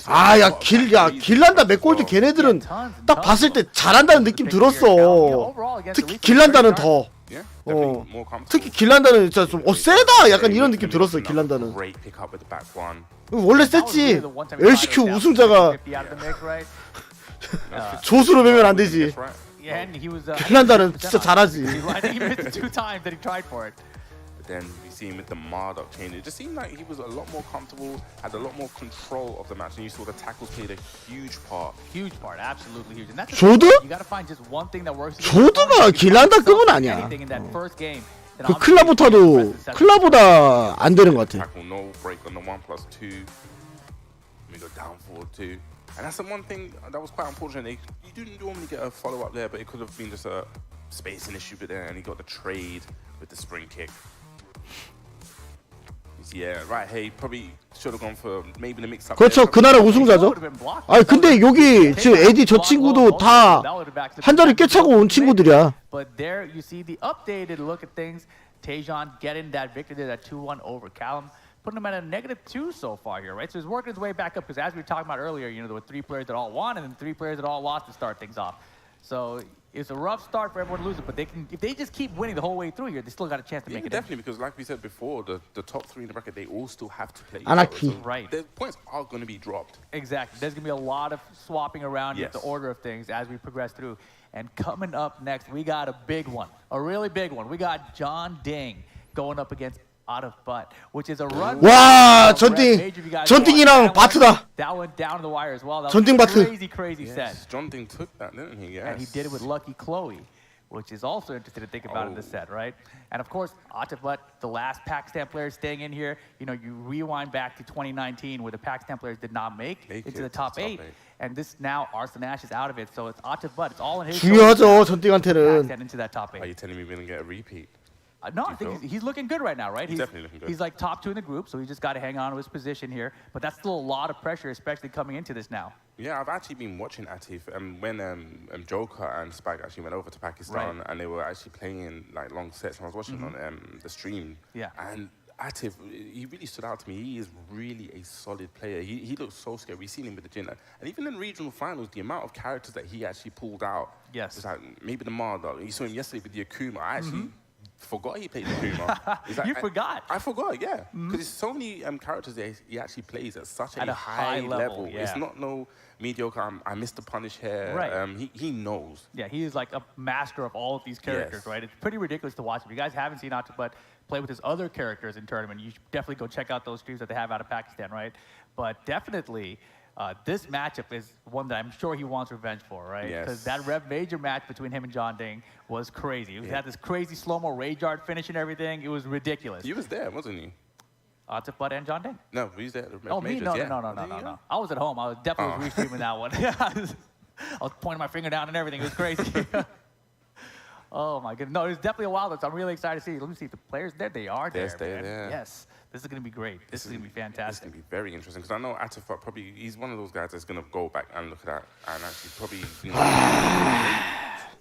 아, 야, 길란다 맥골드 걔네들은 딱 봤을 때 잘한다는 느낌 들었어. 특히 길란다는 더. 특히 길란다는 진짜 좀 세다 약간 이런 느낌 들었어. 길란다는. 원래 셌지. LCQ 우승자가 조수로 매면 안 되지. 길란다는 진짜 잘하지. Then you see him with the Marduk chain. It just seemed like he was a lot more comfortable, had a lot more control of the match, and you saw the tackles played a huge part. Huge part, absolutely huge. And that's 조드? you got to find just one thing that works. 조드가 길란다급은 아니야. Anything in that first game. 그 클라보다 안 되는 것 같아. Tackle no break on the 1+2. We go down forward 2. And that's the one thing that was quite unfortunate. You didn't normally get a follow up there, but it could have been just a spacing issue. But there, and he got the trade with the spring kick. Yeah, right. Hey, probably should have gone for maybe the mix-up. 그렇죠. 그 나라 우승자죠. 아니 근데 여기 지금 에디 저 친구도 다 한 자리 꿰차고 온 친구들이야. But there you see the updated look at things. Tajon getting that victory, that 2-1 over Callum, putting him at a -2 so far here, right? So he's working his way back up because as we were talking about earlier, you know, there were 3 players that all won and then 3 players that all lost to start things off. So It's a rough start for everyone losing, but they can, if they just keep winning the whole way through here, they still got a chance to make it. Definitely, because like we said before, the top three in the bracket, they all still have to play. Anarchy. Right. The points are going to be dropped. Exactly. There's going to be a lot of swapping around Yes. with the order of things as we progress through. And coming up next, we got a big one, a really big one. We got John Ding going up against Out of Butt, which is a run. 와, 전띵이랑 바트다. That went down to the wire as well. That 전띵 was 바트. a crazy set. John Ding took that, didn't he? Yes. And he did it with Lucky Chloe, which is also interesting to think about in this set, right? And of course, Atifut, the last Pakistan player staying in here. You know, you rewind back to 2019 where the Pakistan players did not make it to the top eight. And this now, Arslan Ash is out of it, so it's Atifut. It's all in his 중요하죠, 전띵한테는. Pakistan into that top eight. Are you telling me we're going to get a repeat? No, I think he's looking good right now, right? He's definitely looking good. He's like top 2 in the group, so he's just got to hang on to his position here. But that's still a lot of pressure, especially coming into this now. Yeah, I've actually been watching Atif when Joker and Spike actually went over to Pakistan and they were actually playing like long sets. And I was watching on the stream. Yeah. And Atif, he really stood out to me. He is really a solid player. He looks so scary. We've seen him with the Jin. And even in regional finals, the amount of characters that he actually pulled out. Yes. Was like maybe the Marder. You saw him yesterday with the Akuma. I actually forgot he played Akuma. Like, You forgot? I forgot, yeah. Because there's so many characters that he actually plays at such a high level. Yeah. It's not no mediocre, I missed the punish here. Right. He knows. Yeah, he is like a master of all of these characters, right? It's pretty ridiculous to watch. If you guys haven't seen Atifut play with his other characters in tournament, you should definitely go check out those streams that they have out of Pakistan, right? But definitely, this matchup is one that I'm sure he wants revenge for, right? Because that Rev Major match between him and John Ding was crazy. He had this crazy slow-mo rage art finish and everything. It was ridiculous. You was there, wasn't you? Atifut and John Ding. No, we was there. Oh, me? No. I was at home. I was definitely restreaming that one. I was pointing my finger down and everything. It was crazy. Oh, my goodness. No, it was definitely a wild one, so I'm really excited to see. Let me see if the players there. They are there, man. Yes. This is going to be great. This is going to be fantastic. This is going to be very interesting because I know Atifut probably, he's one of those guys that's going to go back and look at that and actually probably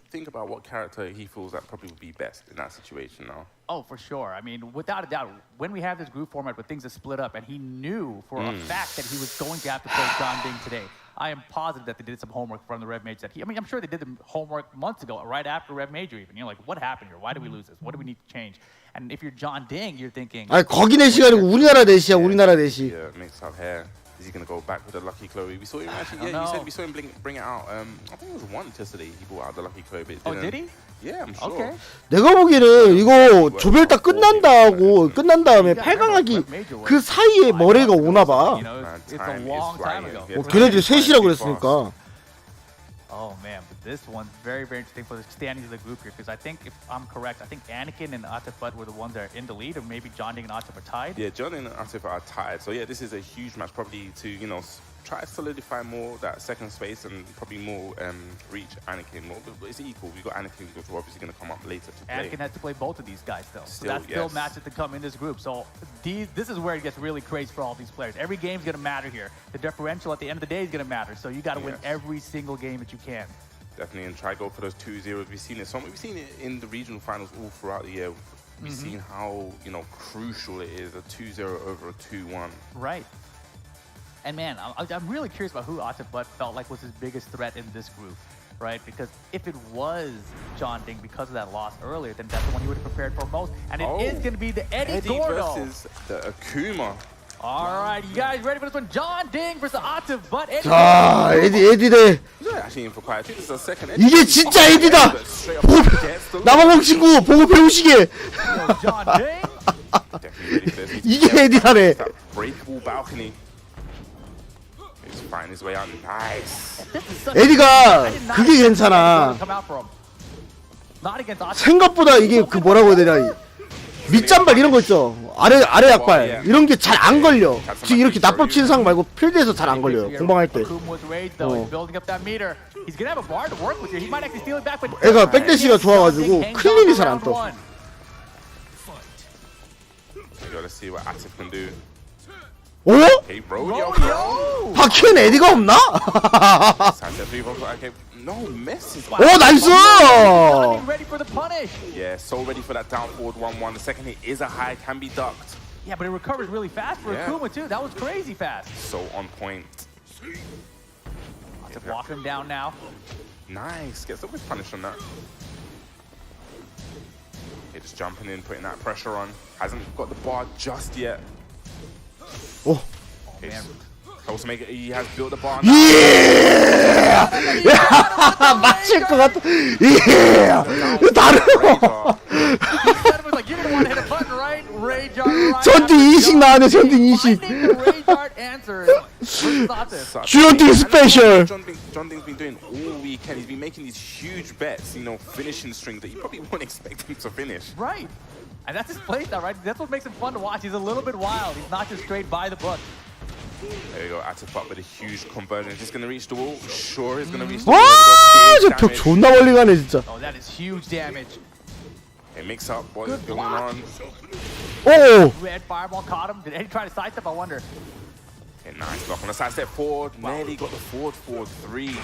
think about what character he feels that probably would be best in that situation now. Oh, for sure. I mean, without a doubt, when we have this group format where things are split up and he knew for a fact that he was going to have to play John Ding today, I am positive that they did some homework from the Rev Major. I'm sure they did the homework months ago, right after Rev Major even. You know, like, what happened here? Why did we lose this? What do we need to change? And if you're John Ding, you're thinking... 아니, 거기 넷이 아니고 우리나라 넷이야, 우리나라 넷이. Yeah, mixed up hair. Is he going to go back with the Lucky Chloe? We saw him actually, you said we saw him bring it out. I think it was once yesterday he brought out the Lucky Chloe. But oh, did he? Yeah, I'm sure. Okay. 내가 보기에는 이거 조별 딱 끝난 다음에 8강하기 그 사이에 머리가 오나 봐. It's a long time ago. 걔네들이 셋이라고 그랬으니까. Oh man, but this one's very, very interesting for the standings of the group here because I think, if I'm correct, I think Anakin and Atifut were the ones that are in the lead, or maybe John Ding and Atifut are tied. Yeah, John Ding and Atifut are tied. So yeah, this is a huge match, probably to try to solidify more that second space and probably more reach Anakin more. But it's equal. We got Anakin, who's obviously going to come up later to play. Anakin has to play both of these guys still. So Still, that's still matches to come in this group. So this is where it gets really crazy for all these players. Every game's going to matter here. The differential at the end of the day is going to matter. So you got to win every single game that you can. Definitely, and try go for those 2-0s. We've seen it. We've seen it in the regional finals all throughout the year. We've seen how crucial it is, a 2-0 over a 2-1. Right. And man, I'm really curious about who Atifut felt like was his biggest threat in this group, right? Because if it was John Ding because of that loss earlier, then that's the one you would have prepared for most. And it is going to be the Eddie Gordo versus the Akuma. All right, you guys ready for this one? John Ding versus Atifut. 자, 에디 대. 이게 진짜 에디다. 남아공 친구 보고 배우시게. 이게 에디다네. Breakable balcony. He's finding his way out. Nice. 에디가 그게 괜찮아. 생각보다 이게 그 뭐라고 해야 되냐. 밑잔발 이런 거 있죠. 아래 약발 이런 게 잘 안 걸려. 지금 이렇게 납법 치는 상황 말고 필드에서 잘 안 걸려요. 공방할 때. 애가 백대시가 좋아가지고 클린이 잘 안 떠. 오? 바퀴엔 에디가 없나? 오 나이스! Yeah, so ready for that down forward 1-1. The second hit is a high, can be ducked. Yeah, but it recovers really fast for Akuma too. That was crazy fast. So on point. To block him down now. Nice. Gets the whiff punish on that. Okay, just jumping in, putting that pressure on. Hasn't got the bar just yet. 오. Okay, close to make it. He has built the bar. 예! 맞힐 것 같아. 예! 다르고. 전딩 20 나왔네. 전딩 20. 주연딩 스페셜. John Ding's been doing all weekend. He's been making these huge bets, you know, finishing strings that you probably wouldn't expect him to finish. Right. And that's his playstyle, right? That's what makes him fun to watch. He's a little bit wild. He's not just straight by the book. There you go, Atipop with a huge conversion. Is this going to reach the wall? Sure, it's going to reach the 와, wall. 저 벽 존나 멀리 가네 진짜. Oh, that is huge damage. It mix up what is going on. 오. Red fireball caught him. Did Eddie try to sidestep? I wonder. Okay, nice block on the side step forward. Nearly got the forward 3.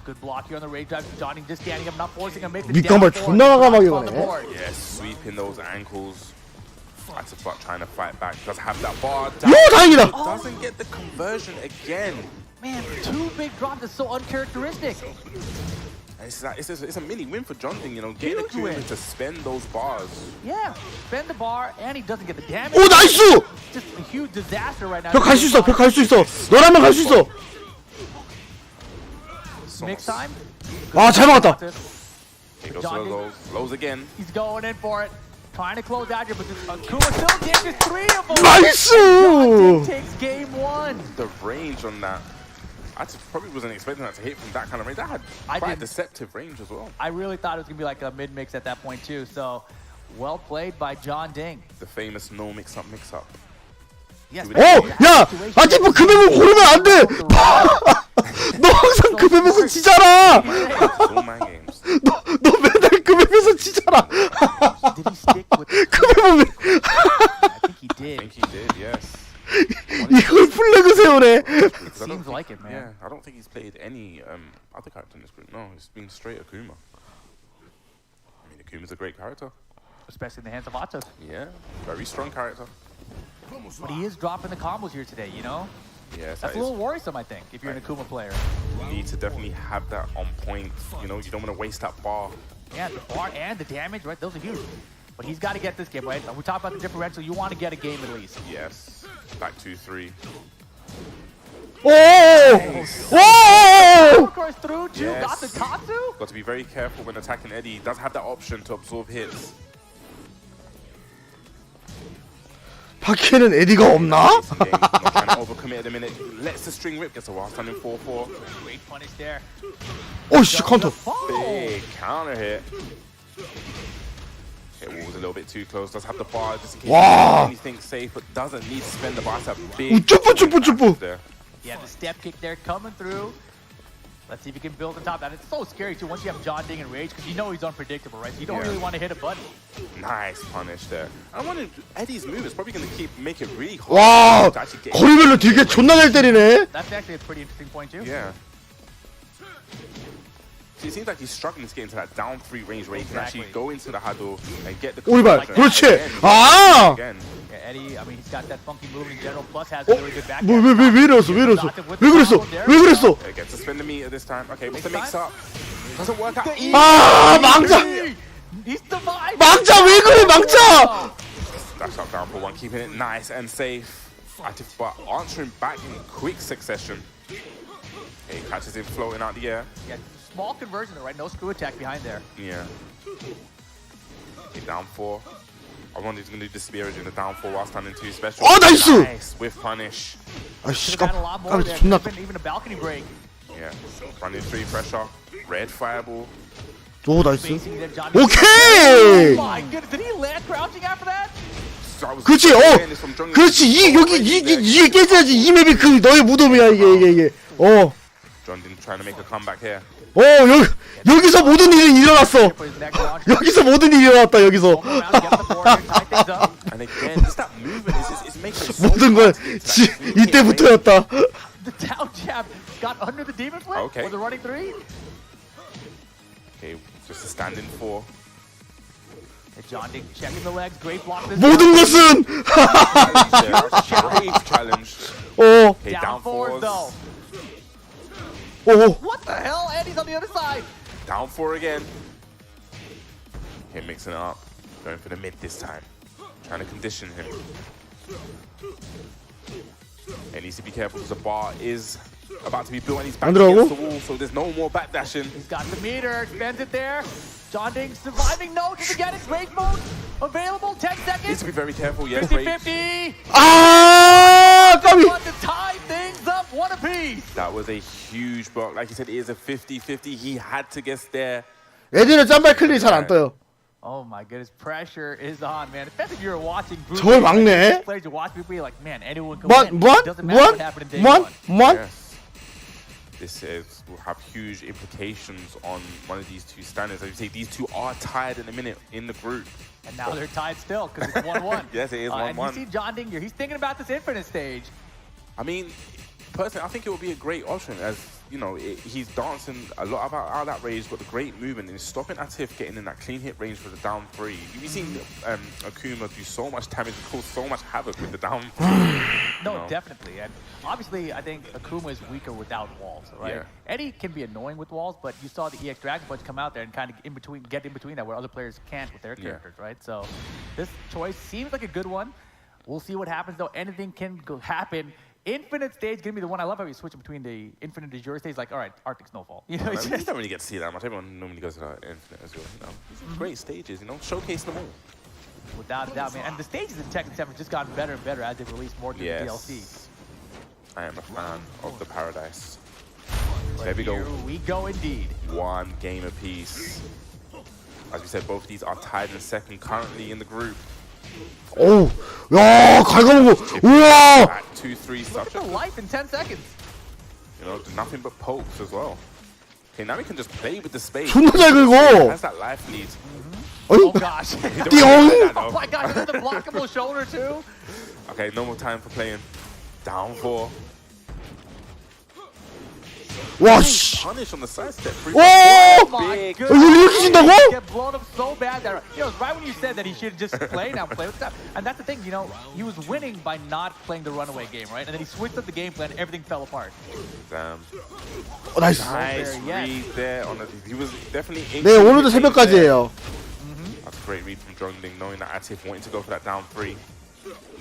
Good block here on the rage drive. Johnny just standing up, not forcing him. Make the 밑감을 존나 과감하게 거네. Yeah, sweeping those ankles. Atipop trying to fight back. Does have that bar. 요 다행이다. Doesn't get the conversion again. Man, 2 big drops is so uncharacteristic. It's a mini win for John Ding, you know, getting a Kuma to spend those bars. Yeah, spend the bar, and he doesn't get the damage. 오 나이스. Just a huge disaster right now. 벽 갈 수 있어. 벽 갈 수 있어. 너라면 갈 수 있어. Mix time. 아, 잘 막았다. He goes for the lows again. He's going in for it. Trying to close out here, but Kuma still damage 3 of them. 나이스. John Ding takes game 1. The range on that. I probably wasn't expecting that to hit from that kind of range. That had quite a deceptive range as well. I really thought it was going to be like a mid-mix at that point too. So, well played by John Ding. The famous no mix-up. Yes. 오, 야, 아직 뭐 금액을 고르면 안 돼. 너 항상 금액에서 지잖아. 너 맨날 금액에서 지잖아. 금액은 I think he did, yes. 이걸 플래그 세우네. It seems like it, man. Yeah, I don't think he's played any other character in this group. No, it's been straight Akuma. I mean, Akuma's a great character. Especially in the hands of Atos. Yeah, very strong character. But he is dropping the combos here today, you know? Yes, that's a little worrisome, I think, if you're an Akuma player. You need to definitely have that on point. You know, you don't want to waste that bar. Yeah, the bar and the damage, right? Those are huge. But he's got to get this game, right? We talk about the differential. You want to get a game at least. Yes. Back 2-3. Oh! Of course, through too. Yes. Got the Katsu. Got to be very careful when attacking Eddie. He does have that option to absorb hits. 바퀴에는 에디가 없나? Not trying to overcommit at the minute. Lets the string rip. Gets a wild stun in 4-4. Great punish there. 오씨 카운터. Big counter hit. It was a little bit too close. Does have the bar just in case anything safe, but doesn't need to spend the bar. It's a big there. Yeah, the step kick there coming through. Let's see if he can build on top of that. It's so scary too once you have John Ding in rage because you know he's unpredictable, right? So you don't really want to hit a button. Nice punish there. I wonder Eddie's move is probably going to make it really hard. 와, 거리별로 되게 존나 잘 때리네. That's actually a pretty interesting point too. Yeah. See, it seems like he's struggling to get into that down 3 range where he can actually go into the huddle and get the. 오리발, 그렇지. 아. Yeah, Eddie, I mean, he's got that funky move in general. Plus, has a really good back. 왜 이랬어? 왜 그랬어? Okay, gets to spin the meter this time. Okay, what's the mix up? Doesn't work out. 아, 망자. 망자 왜 그래, 망자? Dash up down for 1, keeping it nice and safe. But answering back in quick succession. Okay, catches him floating out the air. Yeah, small conversion, right? No screw attack behind there. Yeah. Okay, down 4. I wonder if he's going to do the spear in the down 4 while standing 2 special. Oh, nice! Nice with punish. 아씨, got a lot more there. Even a balcony break. Yeah. Running 3 pressure. Red fireball. 오, 나이스. 오케이! Oh my goodness, did he land crouching after that? 그렇지, 그렇지. 이게 깨져야지. 이 맵이 그 너의 무덤이야 이게. John Ding trying to make a comeback here. 여기서 모든 일이 일어났어. 여기서 모든 일이 일어났다 여기서. And again, just that movement is making it so 모든 건 이때부터였다. The down jab got under the demon flip. Okay. Or the running 3. Okay, just a standing 4. John Ding checking the legs. Great block. 모든 것은. Challenge. 오. Okay, down 4s. Oh. What the hell? And he's on the other side. Down 4 again. Okay, mixing it up. Going for the mid this time. Trying to condition him. And needs to be careful because the bar is about to be built and he's back against the wall, so there's no more backdashing. He's got the meter, spends it there. John Ding surviving. No, does he get it? Rage mode available. 10 seconds. Needs to be very careful. Yes, 50-50. 아, 까비. To tie things up, one apiece. That was a huge block. Like you said, it is a 50-50. He had to guess there. 애들은 짬발 클릭이 잘 안 떠요. Oh my goodness, pressure is on, man. Especially if you're watching group. 저걸 막네. Players you watch people, you're like, man, anyone can win. What? Doesn't matter what happened in day one. Yes. This will have huge implications on one of these two standards. As you say, these two are tied in a minute in the group. And now they're tied still because it's 1-1. Yes, it is 1-1. And you see John Ding here. He's thinking about this infinite stage. I mean, personally, I think it would be a great option as, you know, he's dancing a lot out of that range, got the great movement, and he's stopping Atif getting in that clean hit range for the down 3. You've seen Akuma do so much damage and cause so much havoc with the down 3. No, definitely. And obviously, I think Akuma is weaker without walls, right? Yeah. Eddie can be annoying with walls, but you saw the EX Dragon Punch come out there and kind of get in between that where other players can't with their characters, right? So this choice seems like a good one. We'll see what happens, though. Anything can happen. Infinite stage gonna be the one. I love how you switch between the Infinite de jure stage. Like, all right, Arctic Snowfall. You know, you don't really get to see that much. Everyone normally goes to that Infinite as well. You know, these are great stages. You know, showcase them all. Without a doubt, man. And the stages in Tekken 7 have just gotten better and better as they release more to the DLC. I am a fan of the Paradise. There we go. Here we go indeed. 1 game apiece. As we said, both of these are tied in second currently in the group. 오, 야, 갈가먹어. 우와. 2-3 Look at the life in 10 seconds. You know, nothing but pokes as well. Okay, now we can just play with the space. 존나 잘 긁어. Has that life lead. Oh gosh. 띠용. Oh my gosh, another blockable shoulder too. Okay, no more time for playing. Down 4. 와, 씨. Punish on the side step. 오! 이거 이렇게 진다고? Get blown up so bad there. You know, right when you said that he should just play with stuff. And that's the thing, you know, he was winning by not playing the runaway game, right? And then he switched up the game plan, everything fell apart. Damn. 나이스. Nice read there on the. He was definitely. 네, 오늘도 새벽까지예요. That's a great read from Jongding, knowing that Atif wanting to go for that down 3,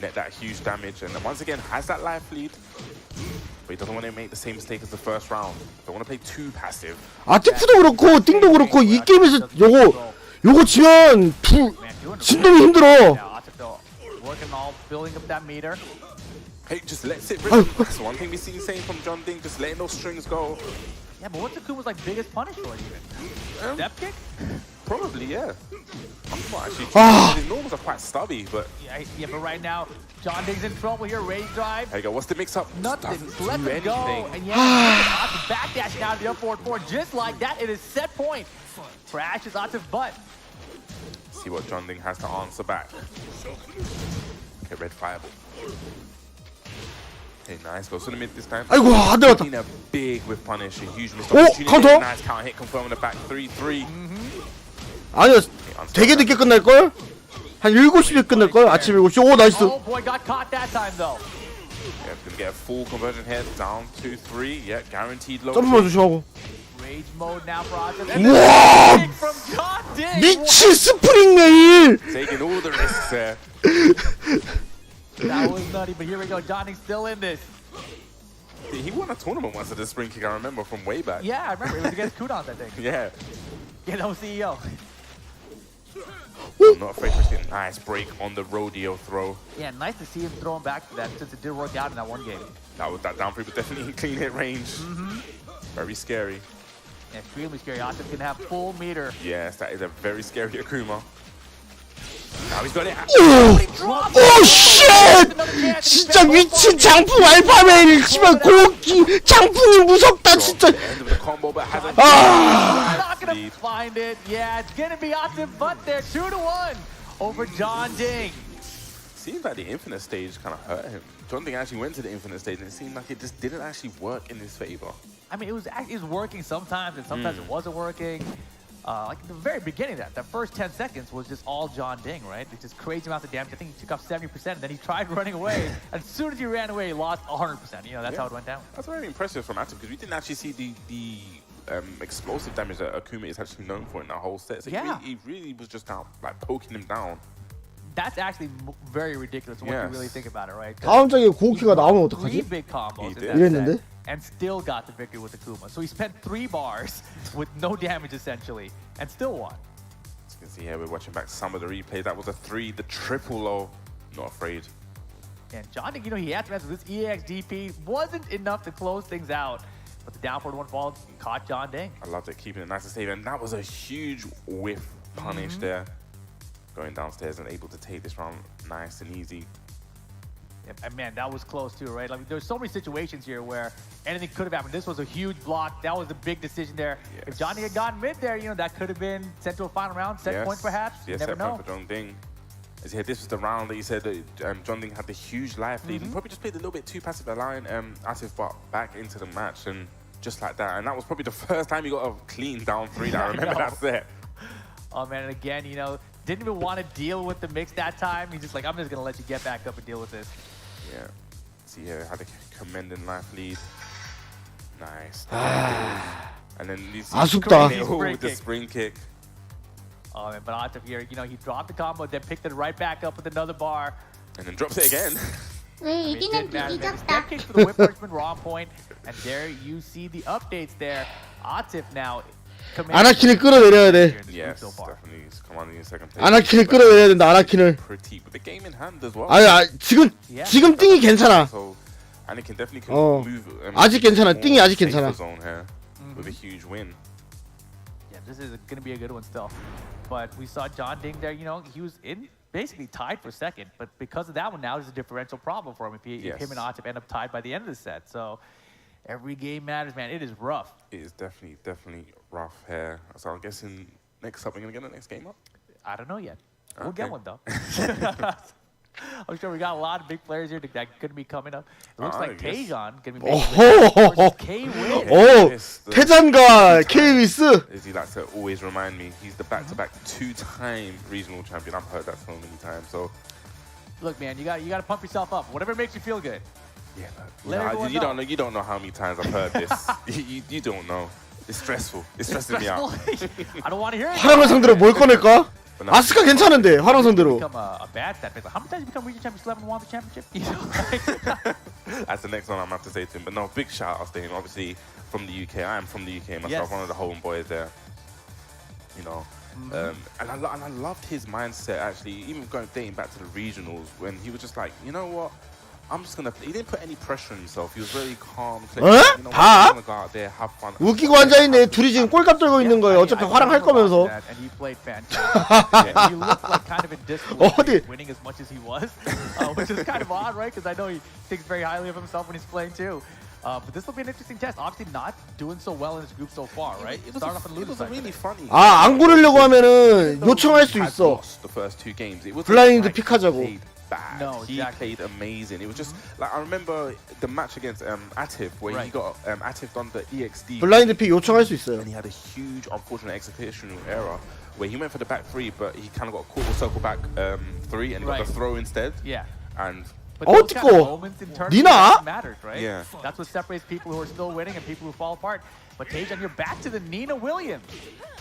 net that huge damage, and once again has that life lead. But he doesn't want to make the same mistake as the first round. Don't want to play too passive. 아티프도 그렇고 띵도 그렇고 이 게임에서 요거 지면 진동이 힘들어. Working all building up that meter. Hey, just let it rip. That's one thing we see saying from John Ding, just letting those strings go. Yeah, but what's Akuma's like biggest punish for it even? Step kick? Probably, yeah. I'm not actually. His normals are quite stubby, but yeah, but right now, John Ding's in trouble here. Rage drive. There you go. What's the mix-up? Nothing. Let him go. And yeah, backdash down to the up forward 4 just like that. It is set point for Ash's Atif's butt. See what John Ding has to answer back. Okay, red fireball. Okay, nice. Goes to the mid this time. 아이고, 안 들어갔다. A big with punish, a huge missed 오, opportunity. 카운터. Nice counter hit confirming the back 3-3. 아니요, 되게 늦게 끝날걸? 한 7시에 끝날걸? 아침 7시. 오, 나이스. Oh boy, got caught that time though. Yeah, gonna get a full conversion here. Down 2-3. Yeah, guaranteed low. 점프만 조심하고. Rage mode now for Atif. 우와! From John Ding. 미친 스프링 메일! Taking all the risks there. That was nutty, but here we go. John Ding's still in this. He won a tournament once at the spring kick, I remember, from way back. Yeah, I remember. It was against Kudons, I think. Yeah. Yeah, that was CEO. I'm not afraid to risk it. Nice break on the rodeo throw. Yeah, nice to see him throwing back to that since it did work out in that one game. That down 3 was definitely in clean hit range. Very scary. Yeah, extremely scary. Atif can have full meter. Yes, that is a very scary Akuma. Now he's got it. 오, 쉣! 진짜 미친 장풍 알파메일 씨발 고기 장풍이 무섭다 진짜. Not gonna find it. Yeah, it's gonna be Atif butt there. 2-1 over John Ding. Seems like the infinite stage kind of hurt him. John Ding actually went to the infinite stage and it seemed like it just didn't actually work in his favor. I mean, it was working sometimes and sometimes it wasn't working. like the very beginning of that first 10 seconds was just all John Ding, right? It's just crazy amounts of damage. I think he took off 70%, and then he tried running away. As soon as he ran away, he lost 100%. You know, that's how it went down. That's very impressive from Atif because we didn't actually see the explosive damage that Akuma is actually known for in that whole set. So he really was just out like poking him down. That's actually very ridiculous when you really think about it, right? 다음 장에 고우키가 나오면 어떡하지? Big combos in that 이랬는데? set, and still got the victory with Akuma. So he spent 3 bars with no damage essentially, and still won. As you can see here, we're watching back some of the replays. That was a 3, the triple low. Not afraid. And John Ding, you know, he had to mess with this EXDP. Wasn't enough to close things out. But the down forward 1 fall caught John Ding. I loved it, keeping it nice and safe. And that was a huge whiff punish there. Going downstairs and able to take this round nice and easy. And man, that was close too, right? Like, there's so many situations here where anything could have happened. This was a huge block. That was a big decision there. If Johnny had gotten mid there, you know, that could have been sent to a final round, set point perhaps. Yes, never set know. point for John Ding. As here, this was the round that you said that John Ding had the huge life lead and probably just played a little bit too passive, allowing Atif back into the match, and just like that. And that was probably the first time he got a clean down 3 that I remember that set. Oh man, and again, you know, didn't even want to deal with the mix that time. He's just like, I'm just going to let you get back up and deal with this. Yeah. See here, had a commanding life lead. Nice. And then you see the spring kick. Oh man, but Atif here, you know, he dropped the combo, then picked it right back up with another bar. And then drops it again. Step kicks for the whip punchman, raw point. And there you see the updates there. Atif now. 아나킨을 끌어내려야 돼. Yes, definitely. He's commanding in second place. 아나킨을 끌어내려야 된다. 아나킨을. Pretty with the game in hand as well. 지금 띵이 괜찮아. So Anakin definitely can move. 아직 괜찮아. 띵이 아직 괜찮아. Zone here with a huge win. Yeah, this is going to be a good one still. But we saw John Ding there. You know, he was basically tied for second. But because of that one, now there's a differential problem for him if him and Atif end up tied by the end of the set. So every game matters, man. It is rough. It is definitely rough here. So I'm guessing next up, we're going to get the next game up? I don't know yet. We'll get one, though. I'm sure we got a lot of big players here that could be coming up. It looks like Taejon going to be making K-Win. 태잔과 K-Wiz. As he likes to always remind me, he's the back-to-back 2-time regional champion. I've heard that so many times. So, look, man, you got to pump yourself up. Whatever makes you feel good. Yeah, you don't know how many times I've heard this. you don't know. It's stressful. It's stressing me out. I don't want to hear it. 화랑을 상대로 뭘 꺼낼까? 아스카 괜찮은데 화랑 상대로. How many times you become regional champion? 11 and won the championship. That's the next one I'm going to have to say to him. But no, big shout outs to him. Obviously from the UK. I am from the UK myself. One of the homeboys there. You know. And I loved his mindset actually. Even dating back to the regionals when he was just like, you know what? I'm just gonna. He didn't put any pressure on himself. He was very calm. You know, 봐. gonna go out there, have fun. 웃기고 앉아 있네. 둘이 지금 꼴값 들고 있는 거예요. 어차피 화랑 할 거면서. And he played fantastic. He looked like kind of in disbelief, winning as much as he was, which is kind of odd, right? Because I know he thinks very highly of himself when he's playing too. But this will be an interesting test. Obviously, not doing so well in his group so far, right? It was really funny. 안 고르려고 하면은 요청할 수 있어. The first 2 games. It was 블라인드 픽하자고. Bad. No, he played amazing. It was just like I remember the match against Atif where he got Atif on the EXD. 블라인드 픽 요청할 수 있어요. And he had a huge, unfortunate executional error where he went for the back 3, but he kind of got caught with circle back 3 and he got the throw instead. Yeah. And 어떻고? 니나? Matters, right? Yeah. That's what separates people who are still winning and people who fall apart. But Taejon, you're back to the Nina Williams.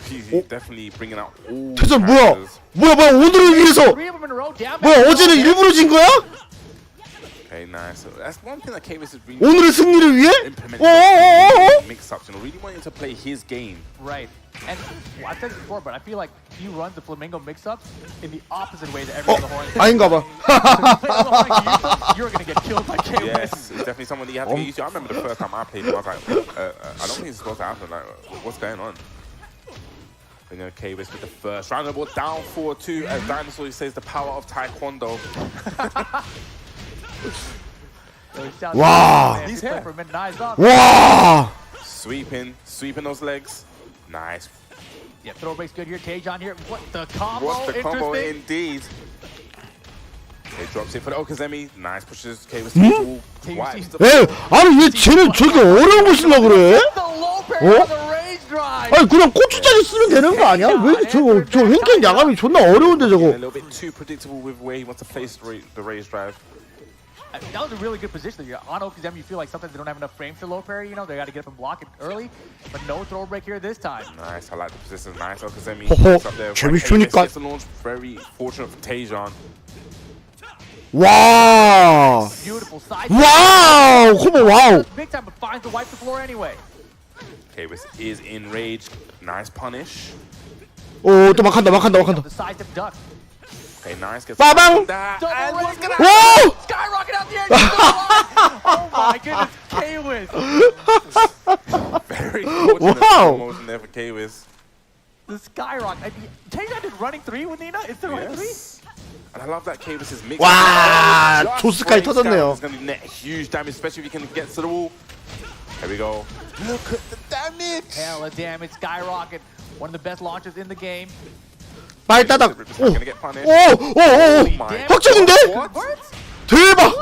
He's definitely bringing out all. 태전 뭐야? 오늘을 위해서? 뭐야 어제는 일부러 진 거야? Okay, nice. So that's one thing that K-Wiz is really 오늘의 승리를 위해? Mix-ups, you know, really wanting to play his game. Right. And well, I've said this before, but I feel like he runs the Flamingo mix-ups in the opposite way to every other Hornet. 아닌가 봐. You're gonna get killed by K-Wiz. Yes, it's definitely someone that you have to get used to. I remember the first time I played him, I was like, I don't think it's supposed to happen. Like, what's going on? You know, K-Wiz with the first round of the ball down 4-2. As Dinosaur says, the power of Taekwondo. Wow! Wow! Sweeping those legs. Nice. Yeah, throwback's good here. Taejon here. What the combo? What's the combo indeed? He drops it for the Okazemi. Nice pushes K-Wiz to wipes the 아니 왜 쟤는 저렇게 어려운 걸 쓰려고 그래? 아니 그냥 고추장에 쓰면 되는 거 아니야? 왜 저 횡행 야감이 존나 어려운데 저거. A little bit too predictable with where he wants to face the raise drive. That was a really good position. You're on Okazemi, you feel like sometimes they don't have enough frames to low parry, you know, they got to get up and block it early, but no throw break here this time. Nice, I like the position. Nice, Okazemi. 허허, 재밌으니까. Gets the launch, very fortunate for Taejon. 와. Beautiful side. 와우, 콤보 와우. Big time, but finds the wipe the floor anyway. Kavis is enraged. Nice punish. 오, 또 막한다. The side step duck. Okay, nice. Gets 빠방. that. Double And what's gonna 오! skyrocket out the edge. Oh my goodness, K-Wiz. Very fortunate Wow. motion there for Kavis. The skyrocket. Taejon did running 3 with Nina? Is the running 3? And I love that Kavis is mixed. 와, Just 조스까지 breaks 터졌네요. down. It's gonna be net huge damage, especially if he can get to the wall. Here we go. Look at the damage. Hell of damage, skyrocket. One of the best launches in the game. 말따닥. Ripper's not gonna get punished. 오. my 확정인데? What? 대박.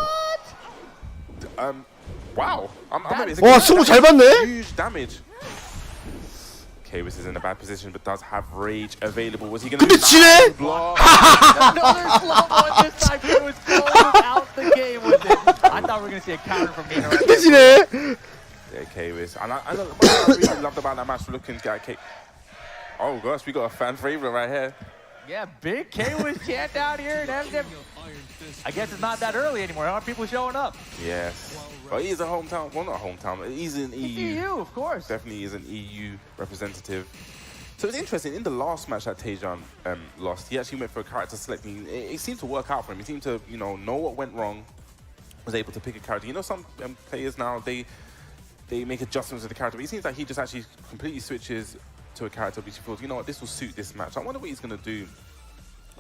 Wow. 와, 승부 잘 봤네. Huge damage. Kavis is in a bad position, but does have rage available. Was he gonna? 근데 지네? Another slow one this time. He was closing out the game with it. I thought we were gonna see a counter from Nina. Right 근데 지네? Yeah, Kavis. And I what I really loved about that match, looking at K. Oh gosh, we got a fan favorite right here. Yeah, big K-Wiz chant down here. I guess it's not that early anymore. Aren't people showing up? Yes. But he's a hometown. Well, not a hometown. He's an EU. EU, of course. Definitely is an EU representative. So it's interesting. In the last match that Taejon lost, he actually went for a character selecting. It seemed to work out for him. He seemed to, know what went wrong. Was able to pick a character. You know, some players now they make adjustments to the character. But it seems like he just actually completely switches to a character which he feels, you know what, this will suit this match. I wonder what he's going to do.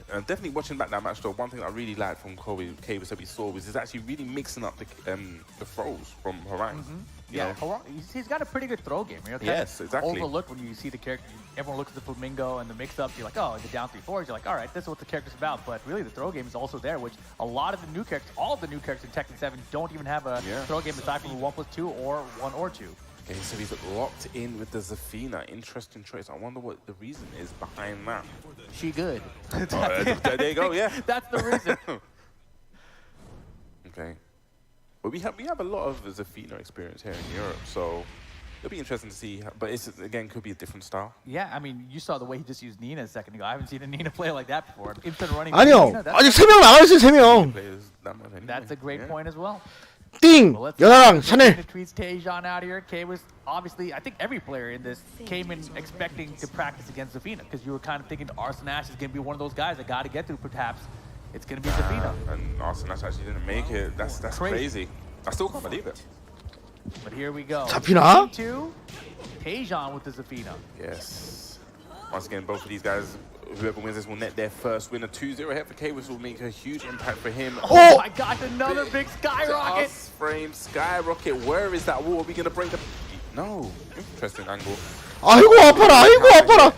Definitely watching back that match though, one thing I really liked from Kavis that we saw was he's actually really mixing up the throws from Harang. Yeah, he's got a pretty good throw game. Yes, exactly. Overlooked when you see the character. Everyone looks at the Flamingo and the mix-ups. You're like, oh, the down 3-4s. You're like, all right, this is what the character's about. But really, the throw game is also there, which a lot of the new characters, all of the new characters in Tekken 7 don't even have a throw game aside from a 1+2 or 1 or 2. Okay, so he's locked in with the Zafina. Interesting choice. I wonder what the reason is behind that. She good. There you go, yeah. That's the reason. Okay. But we have a lot of Zafina experience here in Europe, so it'll be interesting to see. But it's, again, could be a different style. Yeah, I mean, you saw the way he just used Nina a second ago. I haven't seen a Nina play like that before. Instant running. 아니요. 아직 3명 나가있어요, 3명. That's a great point as well. 띵! 연아랑 샤넬. Tweets Taejon out here. K-Wiz, obviously, I think every player in this came in expecting to practice against Zafina because you were kind of thinking Arslan Ash is going to be one of those guys that got to get through. Perhaps it's going to be Zafina. And Arslan Ash actually didn't make it. That's crazy. I still can't believe it. But here we go. Zafina? Taejon with the Zafina. Yes. Once again, both of these guys, whoever wins this will net their first win. A 2-0 hit for Kavis will make a huge impact for him. Oh my gosh, another big skyrocket. Frame skyrocket. Where is that wall? Are we going to break the... No. Interesting angle. 아이고 아파라, 아이고 아파라.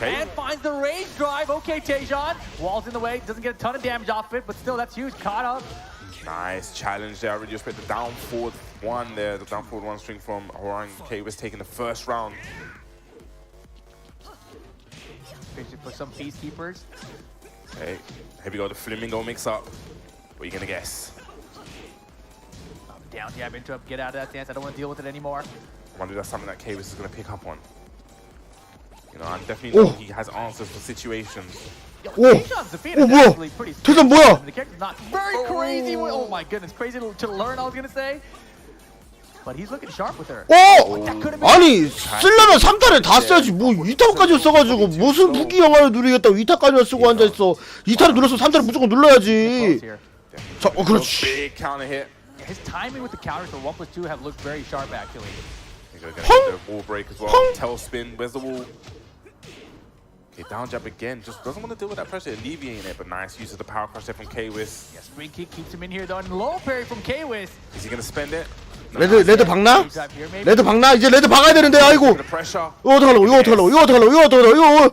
And finds the rage drive. Okay, Taejon. Wall's in the way. Doesn't get a ton of damage off it, but still, that's huge. Caught up. Nice challenge there. I really respect the down forward one there. The down forward one string from Harang. Kavis taking the first round. For some peacekeepers. Okay, here we go, the Flamingo mix-up. What are you gonna guess? Down jab into up, get out of that stance. I don't want to deal with it anymore. I wonder if that's something that Kavis is gonna pick up on. You know, I definitely know he has answers for situations. Taejon's Zafina is actually pretty 태전 뭐야? The character's not very crazy. Oh my goodness, crazy to learn, I was gonna say. But he's looking sharp with her. 아니 쓰려면 3탄에 다 써야지 뭐 2탄까지 써가지고 무슨 무기 영화를 누리겠다고 2탄까지만 쓰고 앉아있어. 2탄을 눌렀어 3탄을 무조건 눌러야지. 자, 그렇지. His timing with the counters for 1+2 have looked very sharp actually. The wall break as well. Tail spin, where's the wall? Okay, down jab again, just doesn't want to deal with that pressure, alleviating it, but nice use of the power crush there from Kavis. Yeah, spring kick keeps him in here though, and low parry from Kavis. Is he gonna spend it? 레드 박나? 레드 박나? 이제 레드 박아야 되는데 아이고. 이거 어떡하려고? 이거 어떡하려고? 이거 어떡하려고? 이거 어떡하려고? 이거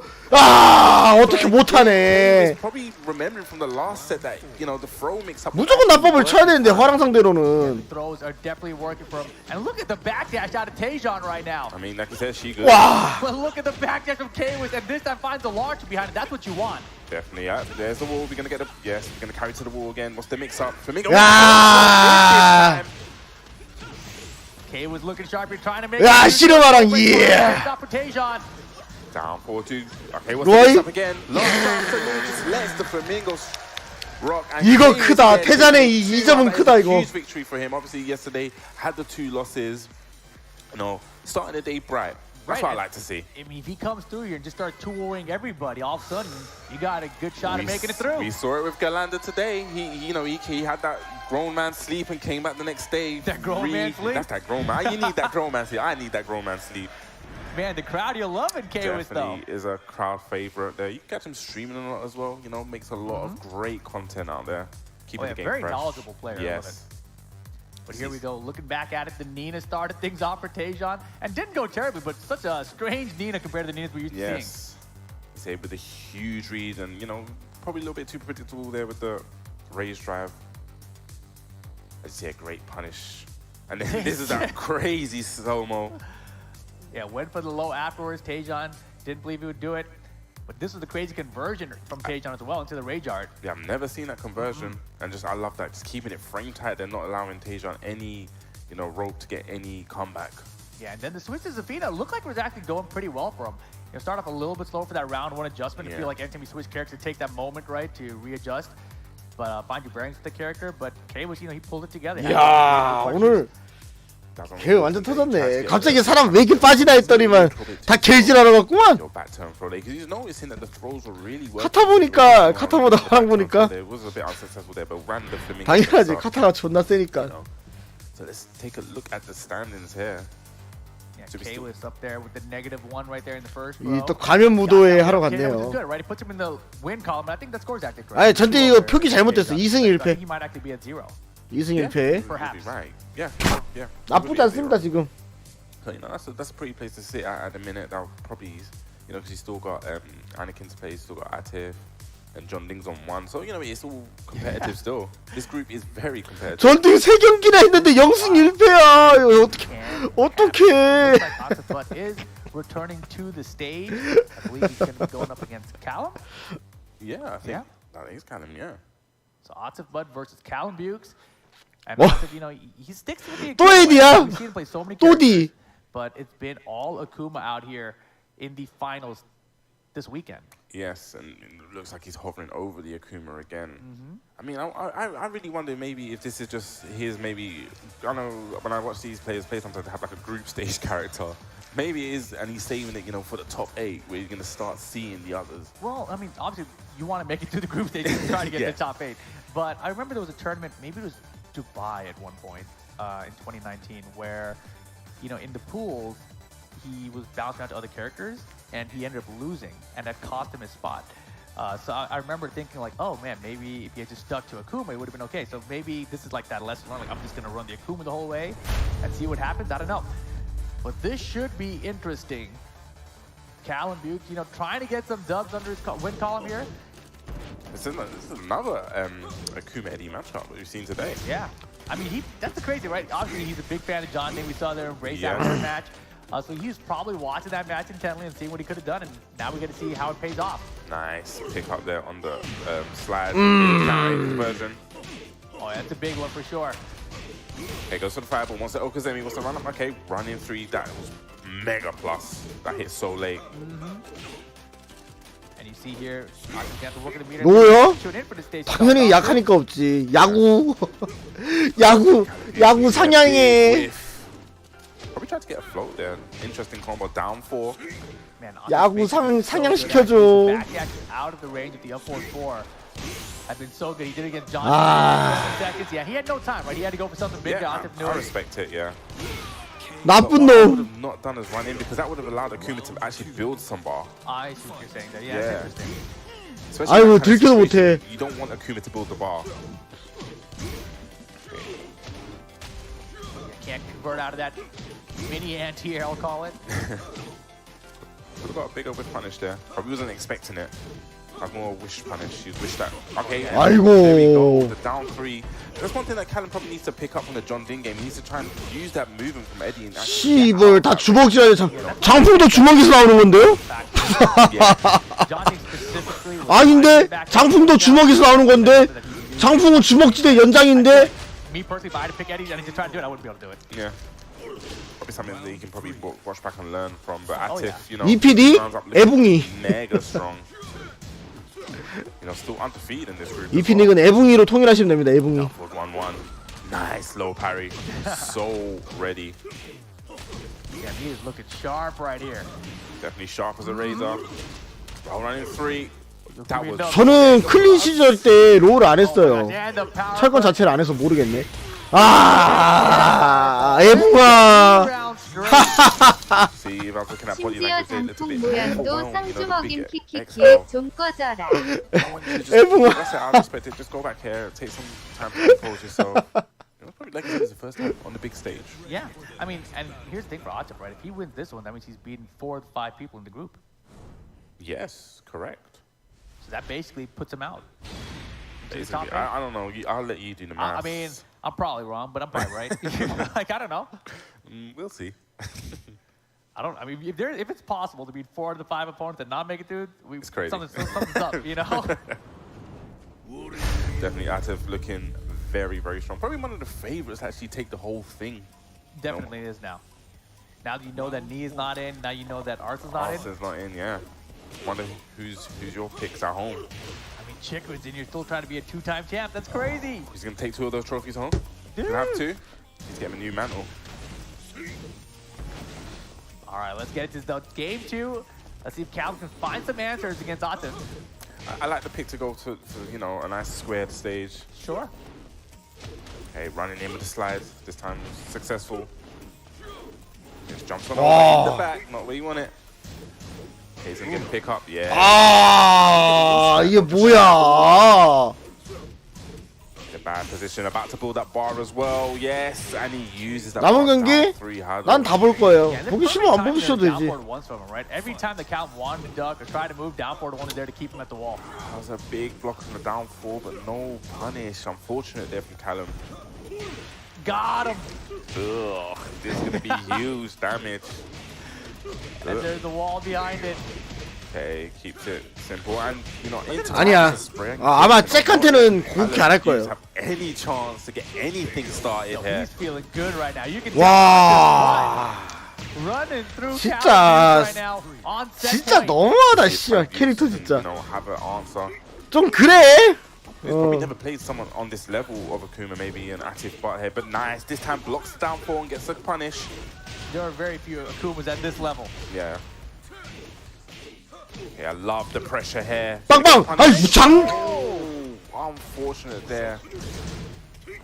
어떻게 못하네. 무조건 나법을 쳐야 되는데 화랑 상대로는. Throws are definitely working for him. And look at the backdash out of Taejon right now. I mean, like you said, she good. 와. But look at the backdash from K-Wiz, and this time finds the launch behind it. That's what you want. Definitely, yeah. There's the wall. We're gonna get the yes. We're gonna carry to the wall again. What's the mix-up? Flamingo. 야. K was looking sharp. You're trying to make. 야, 시르마랑 예. Stop for Taejon. Down 4-2. Okay, what's the mix-up again? Just lets the Flamingos rock. 이거 크다. 태잔의 이 점은 크다 이거. Huge victory for him. Obviously, yesterday had the 2 losses. You know, starting the day bright. That's what I like to see. I mean, if he comes through here and just starts touring everybody, all of a sudden you got a good shot at making it through. We saw it with Galanda today. He had that grown man sleep and came back the next day. That grown man sleep? That's that grown man. You need that grown man sleep. I need that grown man sleep. Man, the crowd, you're loving K-Wiz though. Definitely is a crowd favorite there. You can catch him streaming a lot as well. You know, makes a lot of great content out there. Keeping the game very fresh. knowledgeable player. Yes. But here we go, looking back at it, the Nina started things off for Taejon and didn't go terribly, but such a strange Nina compared to the Ninas we're used to seeing. Yes. He's able with a huge read and, you know, probably a little bit too predictable there with the raise drive. I see a great punish. And then this is that crazy slow-mo. Yeah, went for the low afterwards. Taejon didn't believe he would do it. But this was the crazy conversion from Taejon as well into the rage art. Yeah, I've never seen that conversion. And just, I love that. Just keeping it frame tight. They're not allowing Taejon any, you know, rope to get any comeback. Yeah, and then the switch to Zafina looked like it was actually going pretty well for him. You know, start off a little bit slow for that round 1 adjustment. I feel like every time you switch characters, take that moment, right, to readjust. But find your bearings with the character. But K-Wiz, you know, he pulled it together. 야, 오늘 걔 완전 터졌네. 갑자기 사람 왜 이렇게 빠지나 했더니만 다 개질하러 갔구만. 카타 보니까 카타보다 화랑 보니까 당연하지. 카타가 존나 세니까. So let's take a look at the standings here. Yeah, K-Wiz up there with the -1 right there in the first row. 이 또 가면 무도회 하러 갔네요. Good, right? He puts him in the win column, but I think that score's actually correct. 아니 전대 이거 표기 잘못됐어. 2승 1패. He might actually be at 0. 2승 1패. Perhaps. Yeah. 나쁘지 않습니다 지금. So, you know, that's a pretty place to sit at the minute. That'll probably, you know, because he's still got Anakin to play, he's still got Atif and John Ding's on 1. So, you know, it's all competitive still. This group is very competitive. 전대 3경기나 했는데 0승 1패야. 이거 어떡해. But is returning to the stage. I believe he's going to be going up against Callum. Yeah, I think it's Callum, yeah. So Atif Bud versus Callum Bukes. And Atif, you know, he sticks with the 또 에디야? We've seen him play so many 또 characters, 디. but it's been all Akuma out here in the finals this weekend. Yes, and it looks like he's hovering over the Akuma again. I mean, I really wonder maybe if this is just his maybe. I know when I watch these players play, sometimes they have like a group stage character. Maybe it is, and he's saving it, you know, for the top 8, where you're going to start seeing the others. Well, I mean, obviously, you want to make it to the group stage and try to get to the top 8. But I remember there was a tournament, maybe it was Dubai at one point in 2019, where, you know, in the pools, he was bouncing out to other characters, and he ended up losing, and that cost him his spot. So I remember thinking like, oh man, maybe if he had just stuck to Akuma, it would have been okay. So maybe this is like that lesson learned, like I'm just going to run the Akuma the whole way and see what happens. I don't know. But this should be interesting. Callum Buke, you know, trying to get some dubs under his win column here. This is another Akuma Eddie matchup that we've seen today. Yeah. I mean, that's the crazy, right? Obviously, he's a big fan of John Ding. We saw their race after the match. So he's probably watching that match intently and seeing what he could have done. And now we get to see how it pays off. Nice pick up there on the slide conversion. Oh, that's a big one for sure. Okay, goes for the fireball. Wants the Okazemi, wants to run up. Okay, running 3. That was mega plus. That hit so late. And you see here, work the meter. 뭐야? 당연히 약하니까 없지. 야구 상향해. Probably tried to get a float there. Interesting combo. Down 4. 야구 상향시켜줘. Out of the range of the up 4. Has been so good. He did it against John. Seconds. Yeah, he had no time, right? He had to go for something bigger. I respect it, yeah. 나쁜 I 놈. would have not done his run in because that would have allowed Akuma to actually build some bar. I see what you're saying there. Yeah, it's interesting. 아이고 들켜도 못해. You don't want Akuma to build the bar. Can't convert out of that mini anti-air, I'll call it. Could have got a bigger whiff punish there. Probably wasn't expecting it. Have more wish punish. You wish that. Okay. 아이고. There we go. The down 3. That's one thing that Callum probably needs to pick up from the John Ding game. He needs to try and use that movement from Eddie. And 씨발 다 주먹질하네. 장풍도 주먹에서 나오는 건데요? 아닌데 장풍도 주먹에서 나오는 건데 장풍은 주먹질의 연장인데. Me personally, if I had to pick Eddie and he's trying to do it, I wouldn't be able to do it. Yeah. Probably something that you can probably watch back and learn from. But Atif, you know, EPD 애붕이. mega strong. You know, still undefeated in this group. EPD는 애붕이로 통일하시면 됩니다. 애붕이. 1-1. Nice low parry. So ready. Yeah, he is looking sharp right here. Definitely sharp as a razor. Roll running 3. That was. 저는 클린 시절 때 롤을 안 했어요. 철권 자체를 안 해서 모르겠네. 아, 애붕아. 심지어 장풍 모양도 쌍주먹임 키키키에 좀 꺼져라. 애붕아. I respect it. Just go back here. Take some time to compose yourself. Probably like it's the first time on the big stage. Yeah, I mean, and here's the thing for Atif, right? If he wins this one, that means he's beaten 4 of 5 people in the group. Yes, correct. So that basically puts him out. I don't know. I'll let you do the math. I mean, I'm probably wrong, but I'm probably right. Like, I don't know. We'll see. I mean, if it's possible to beat 4 of the 5 opponents and not make it through, it's crazy. Something's up, you know? Definitely Atif looking very, very strong. Probably one of the favorites to actually take the whole thing. Definitely is now. Now that you know that Knee is not in, now you know that Arsenal's not in. Arsenal's not in, yeah. Wonder who's your picks at home. I mean, Chikwood's in. You're still trying to be a 2-time champ. That's crazy. He's gonna take 2 of those trophies home. Dude. You have to. He's getting a new mantle. All right, let's get into game 2. Let's see if Cal can find some answers against Atif. I like the pick to go to you know, a nice squared stage. Sure. Okay, running in with the slides. This time successful. Just jumps on in the back, not where you want it. Okay, he's gonna get a pick up. Yeah. 아, 이게 뭐야? The bad position, about to build that bar as well. Yes, and he uses that. 남은 경기 난 다 볼 거예요. 보기 싫으면 안 보셔도 되지. Every time the count wanted to duck or try to move, down forward one is there to keep him at the wall. That was a big block on the down 4, but no punish. Unfortunate there from Callum. Got him. Ugh, this is gonna be huge damage. And there's the wall behind it. Okay, keeps it simple and you know into 아니야. 아마 잭한테는 그렇게 안 할 거예요. Have any chance to get anything started here. He's feeling good right now. You can 와. running through 진짜 right now on set 진짜 point. 너무하다 씨발 캐릭터 진짜. You know, have an answer. 좀 그래. He's probably never played someone on this level of Akuma, maybe an Atif butthead, but nice. This time blocks down 4 and gets a punish. There are very few Akumas at this level. Yeah. Yeah, I love the pressure here. 빵빵. 아이 장. Unfortunate there.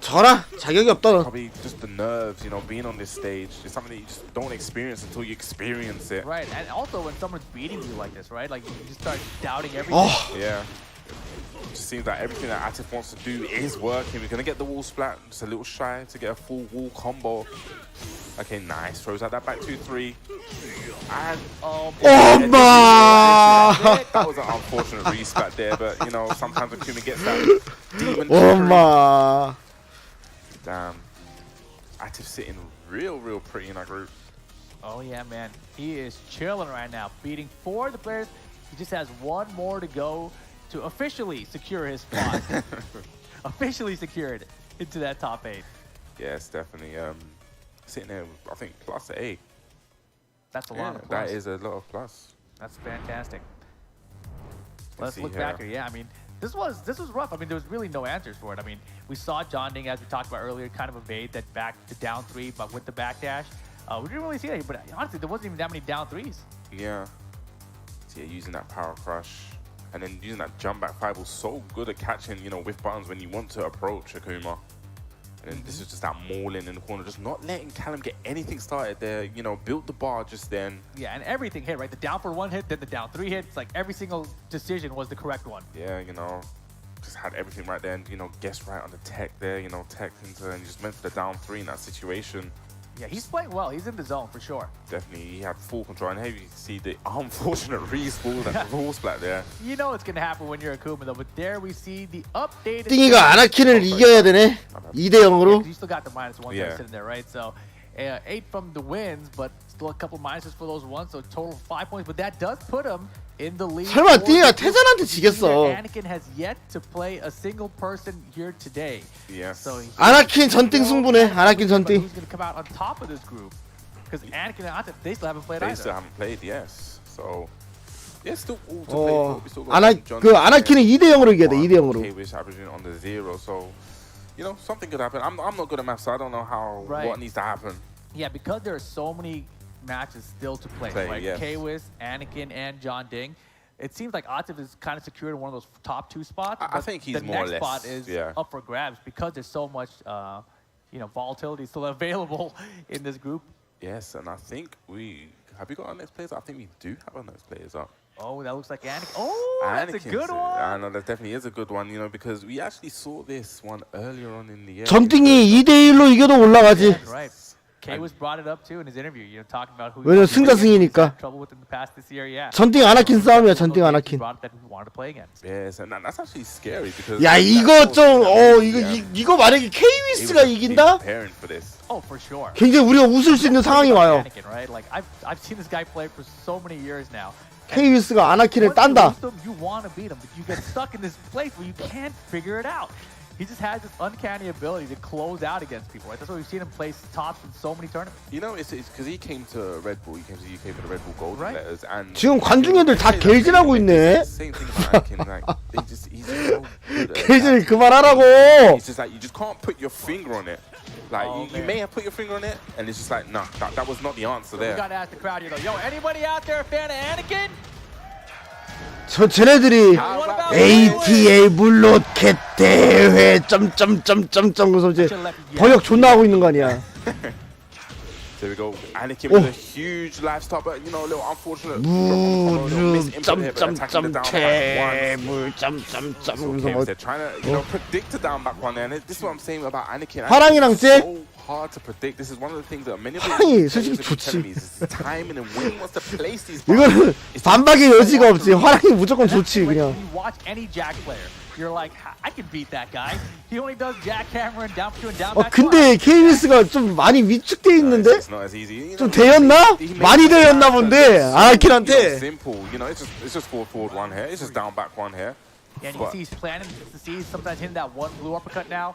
져라. 자격이 없다 너. Probably just the nerves, you know, being on this stage. It's something that you just don't experience until you experience it. Right, and also when someone's beating you like this, right? Like you just start doubting everything. Oh. Yeah. It just seems like everything that Atif wants to do is working. We're gonna get the wall splat, just a little shy to get a full wall combo. Okay, nice. Throws out that back 2-3. And that was an unfortunate respat there, but you know, sometimes Akuma gets that demon trickery. Damn. Atif sitting real pretty in that group. Oh yeah, man. He is chilling right now, beating 4 of the players. He just has 1 more to go to officially secure his spot. Officially secured into that top 8. Yes, definitely. Sitting there, I think, plus A. That's a lot of plus. That is a lot of plus. That's fantastic. Let's look back here. Yeah, I mean, this was rough. I mean, there was really no answers for it. I mean, we saw John Ding, as we talked about earlier, kind of evade that back to down 3, but with the backdash. We didn't really see that, but honestly, there wasn't even that many down 3s. Yeah. So yeah, using that power crush and then using that jump back 5 was so good at catching, you know, with buttons when you want to approach Akuma. And then this is just that mauling in the corner, just not letting Callum get anything started there. You know, built the bar just then. Yeah, and everything hit, right? The down for 1 hit, then the down 3 hit. It's like every single decision was the correct one. Yeah, you know, just had everything right there and, you know, guessed right on the tech there, you know, tech into and just went for the down 3 in that situation. Yeah, he's playing well. He's in the zone for sure. Definitely, he had full control. And here you see the unfortunate respawn and the full splat there. You know it's gonna happen when you're a Kuma though. But there we see the updated. 띵이가 아나킨을 이겨야 되네. 2대 0으로. You still got the -1 there sitting there, right? So 8 from the wins, but still a couple minuses for those ones. So total 5 points. But that does put him in the lead. 설마 띵이가 태산한테 지겠어. Anakin has yet to play a single person here today. Yes. So 아나킨 전띵 승부네. 아나킨 전띵. Who's gonna come out on top of this group? Because Anakin and Ata, they still haven't played They either. still haven't played, yes. So yeah, still all to 어, play. We still got John 아나킨은 2대 0으로 이겨야 돼. 2대 0으로. K-Wish averaging on the 0, so you know something could happen. I'm not good at maths, so I don't know what needs to happen. Yeah, because there are so many matches still to play, right? Yes. K-Wiz, Anakin, and John Ding. It seems like Atif is kind of secured in one of those top 2 spots. I think he's the more or next less, spot is up for grabs because there's so much, volatility still available in this group. Yes, and I think have we got our next players? I think we do have our next players up. Oh, that looks like Anakin. Oh, that's a good one. I know that definitely is a good one, you know, because we actually saw this one earlier on in the year. 전띵이 2대 1로 이겨도 올라가지. That's right. K-Wiz brought it up too in his interview, talking about who 왜냐면 승자승이니까. trouble with in the past this year. Yeah. 전띵 아나킨 싸움이야. 전띵 아나킨. That we wanted to play against. Yes, and that's actually scary because. 야 이거 좀 이거 만약에 K-Wi스가 이긴다? Preparing for this. Oh, for sure. 굉장히 우리가 웃을 수 있는 상황이 와요. Anakin, right? Like I've seen this guy play for so many years now. K-Wi스가 아나킨을 딴다. You want to beat him, but you get stuck in this place where you can't figure it out. He just has this uncanny ability to close out against people. Right? That's why we've seen him play tops in so many tournaments. You know, it's because he came to Red Bull. He came to the UK for the Red Bull Gold Letters, and 지금 관중애들 다 겔질하고 있네. Same thing about Anakin. Like, he's so good at 겔질 그만하라고. It's just like you just can't put your finger on it. Like you may have put your finger on it, and it's just like nah, that was not the answer there. We gotta ask the crowd here though. Yo, anybody out there a fan of Anakin? 쟤네들이 ATA 물로켓 대회 점점점점점 그래서 이제 번역 존나 하고 있는 거 아니야. There we go. Anakin with a huge life stop, but you know, a little unfortunate. They're trying to, predict a down back one there. And this is what I'm saying about Anakin. 화랑이랑 쟤? So hard to predict. This is one of the things that many of 화랑이 솔직히 좋지. Timing and when he wants to place these. 이거는 반박의 여지가 없지. 화랑이 무조건 좋지 그냥. You watch any Jack player. You're like, I can beat that guy. He only does jackhammer and down two and down back. 근데 K-Wi스가 좀 많이 위축돼 있는데? It's not as easy. 좀 되었나? 많이 되었나 본데 아나킨한테. Simple, it's just forward one here. It's just down back one here. And you can see he's planning to see sometimes hitting that one blue uppercut now.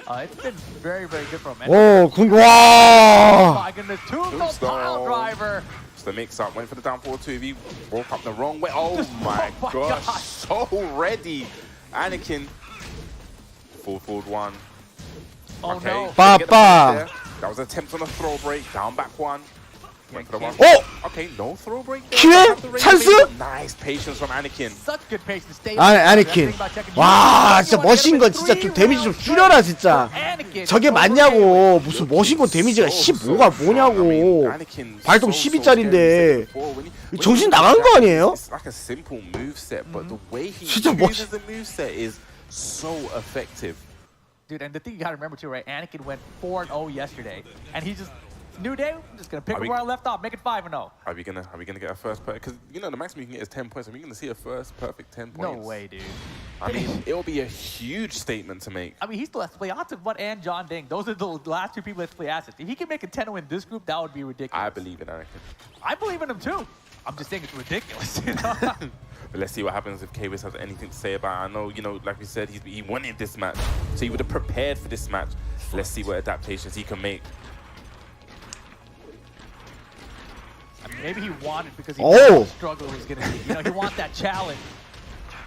It's been very, very good for him. 오, 와. My goodness, tombstone pile driver. The mix up went for the down forward 2v, woke up the wrong way. Oh my gosh, so ready. Anakin, forward one. Oh no. Papa. That was an attempt on a throw break, down back one. Went for the one. Oh! Okay, no throw break. 기회? 찬스? Nice patience from Anakin. Such good patience. 아나킨. 와, 진짜 머신 건 진짜 좀 데미지 좀 줄여라 진짜. 저게 맞냐고. 무슨 머신 건 데미지가 15가 뭐냐고. 발동 12짜리인데. 정신 나간 거 아니에요? It's like a simple moveset, but the way he 진짜 uses the moveset is so effective. Dude, and the thing you gotta remember too, right? Anakin went 4-0 yesterday, and he just new day. I'm just gonna pick up where I left off, make it 5-0. Are we gonna get a first perfect? Because the maximum you can get is 10 points. Are we gonna see a first perfect 10 points? No way, dude. I mean, it'll be a huge statement to make. I mean, he still has to play Atif and John Ding. Those are the last 2 people that have to play assets. If he can make a 10 win this group, that would be ridiculous. I believe in Anakin. I believe in him too. I'm just saying it's ridiculous. But let's see what happens if K-Wiz has anything to say about it. I know, like we said, he wanted this match, so he would have prepared for this match. Let's see what adaptations he can make. Maybe he wanted because he knew the struggle was going to be. He wants that challenge.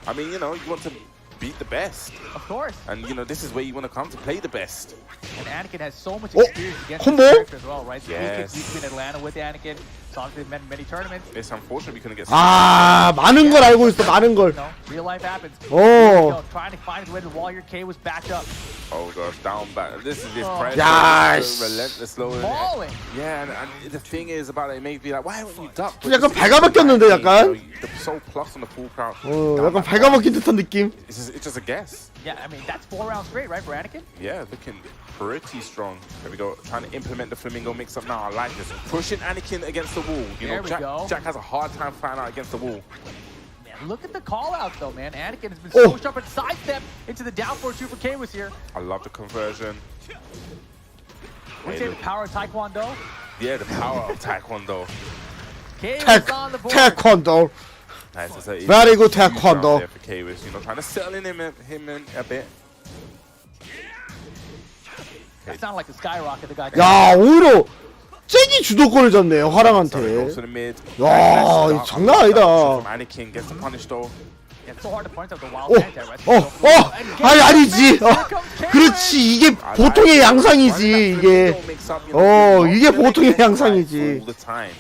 I mean, you want to beat the best. Of course. And, this is where you want to come to play the best. And Anakin has so much experience against this character as well, right? So yes. He's been in Atlanta with Anakin. Saw him in many tournaments. It's unfortunate we couldn't get. 많은 걸 알고 있어, 많은 걸. Real life happens. 오. Trying to find his way to the wall. Your K was backed up. Oh gosh, down back. This is his pressure. Yes. Relentless low. Falling. Yeah, and the thing is about it, it may be like, why haven't you ducked? But 약간 this is 발가벗겼는데 the 약간. the so plus on the full crowd. 약간 발가벗긴 듯한 느낌. It's just a guess. Yeah, I mean, that's 4 rounds straight, right, for Anakin? Yeah, looking pretty strong. There we go. Trying to implement the flamingo mix up now. I like this. Pushing Anakin against the wall. You know, Jack has a hard time flying out against the wall. Man, look at the call out though, man. Anakin has been so sharp and sidestep into the down 4-2 for K-Wiz here. I love the conversion. Would you say the power of Taekwondo? Yeah, the power of Taekwondo. K-Wiz on the board. Taekwondo. Nice. It's a Very good huge round Taekwondo. there for K-Wiz, you know, trying to settle in him in a bit. That sounded like a skyrocket the guy. 야, 오히려 잭이 주도권을 잡네요, 화랑한테. 야, 이거 장난 아니다. Anakin gets the punish though. It's so hard to point out the wild anti-rest. 아니지. 그렇지, 이게 보통의 양상이지, 이게. 이게 보통의 양상이지. All the time.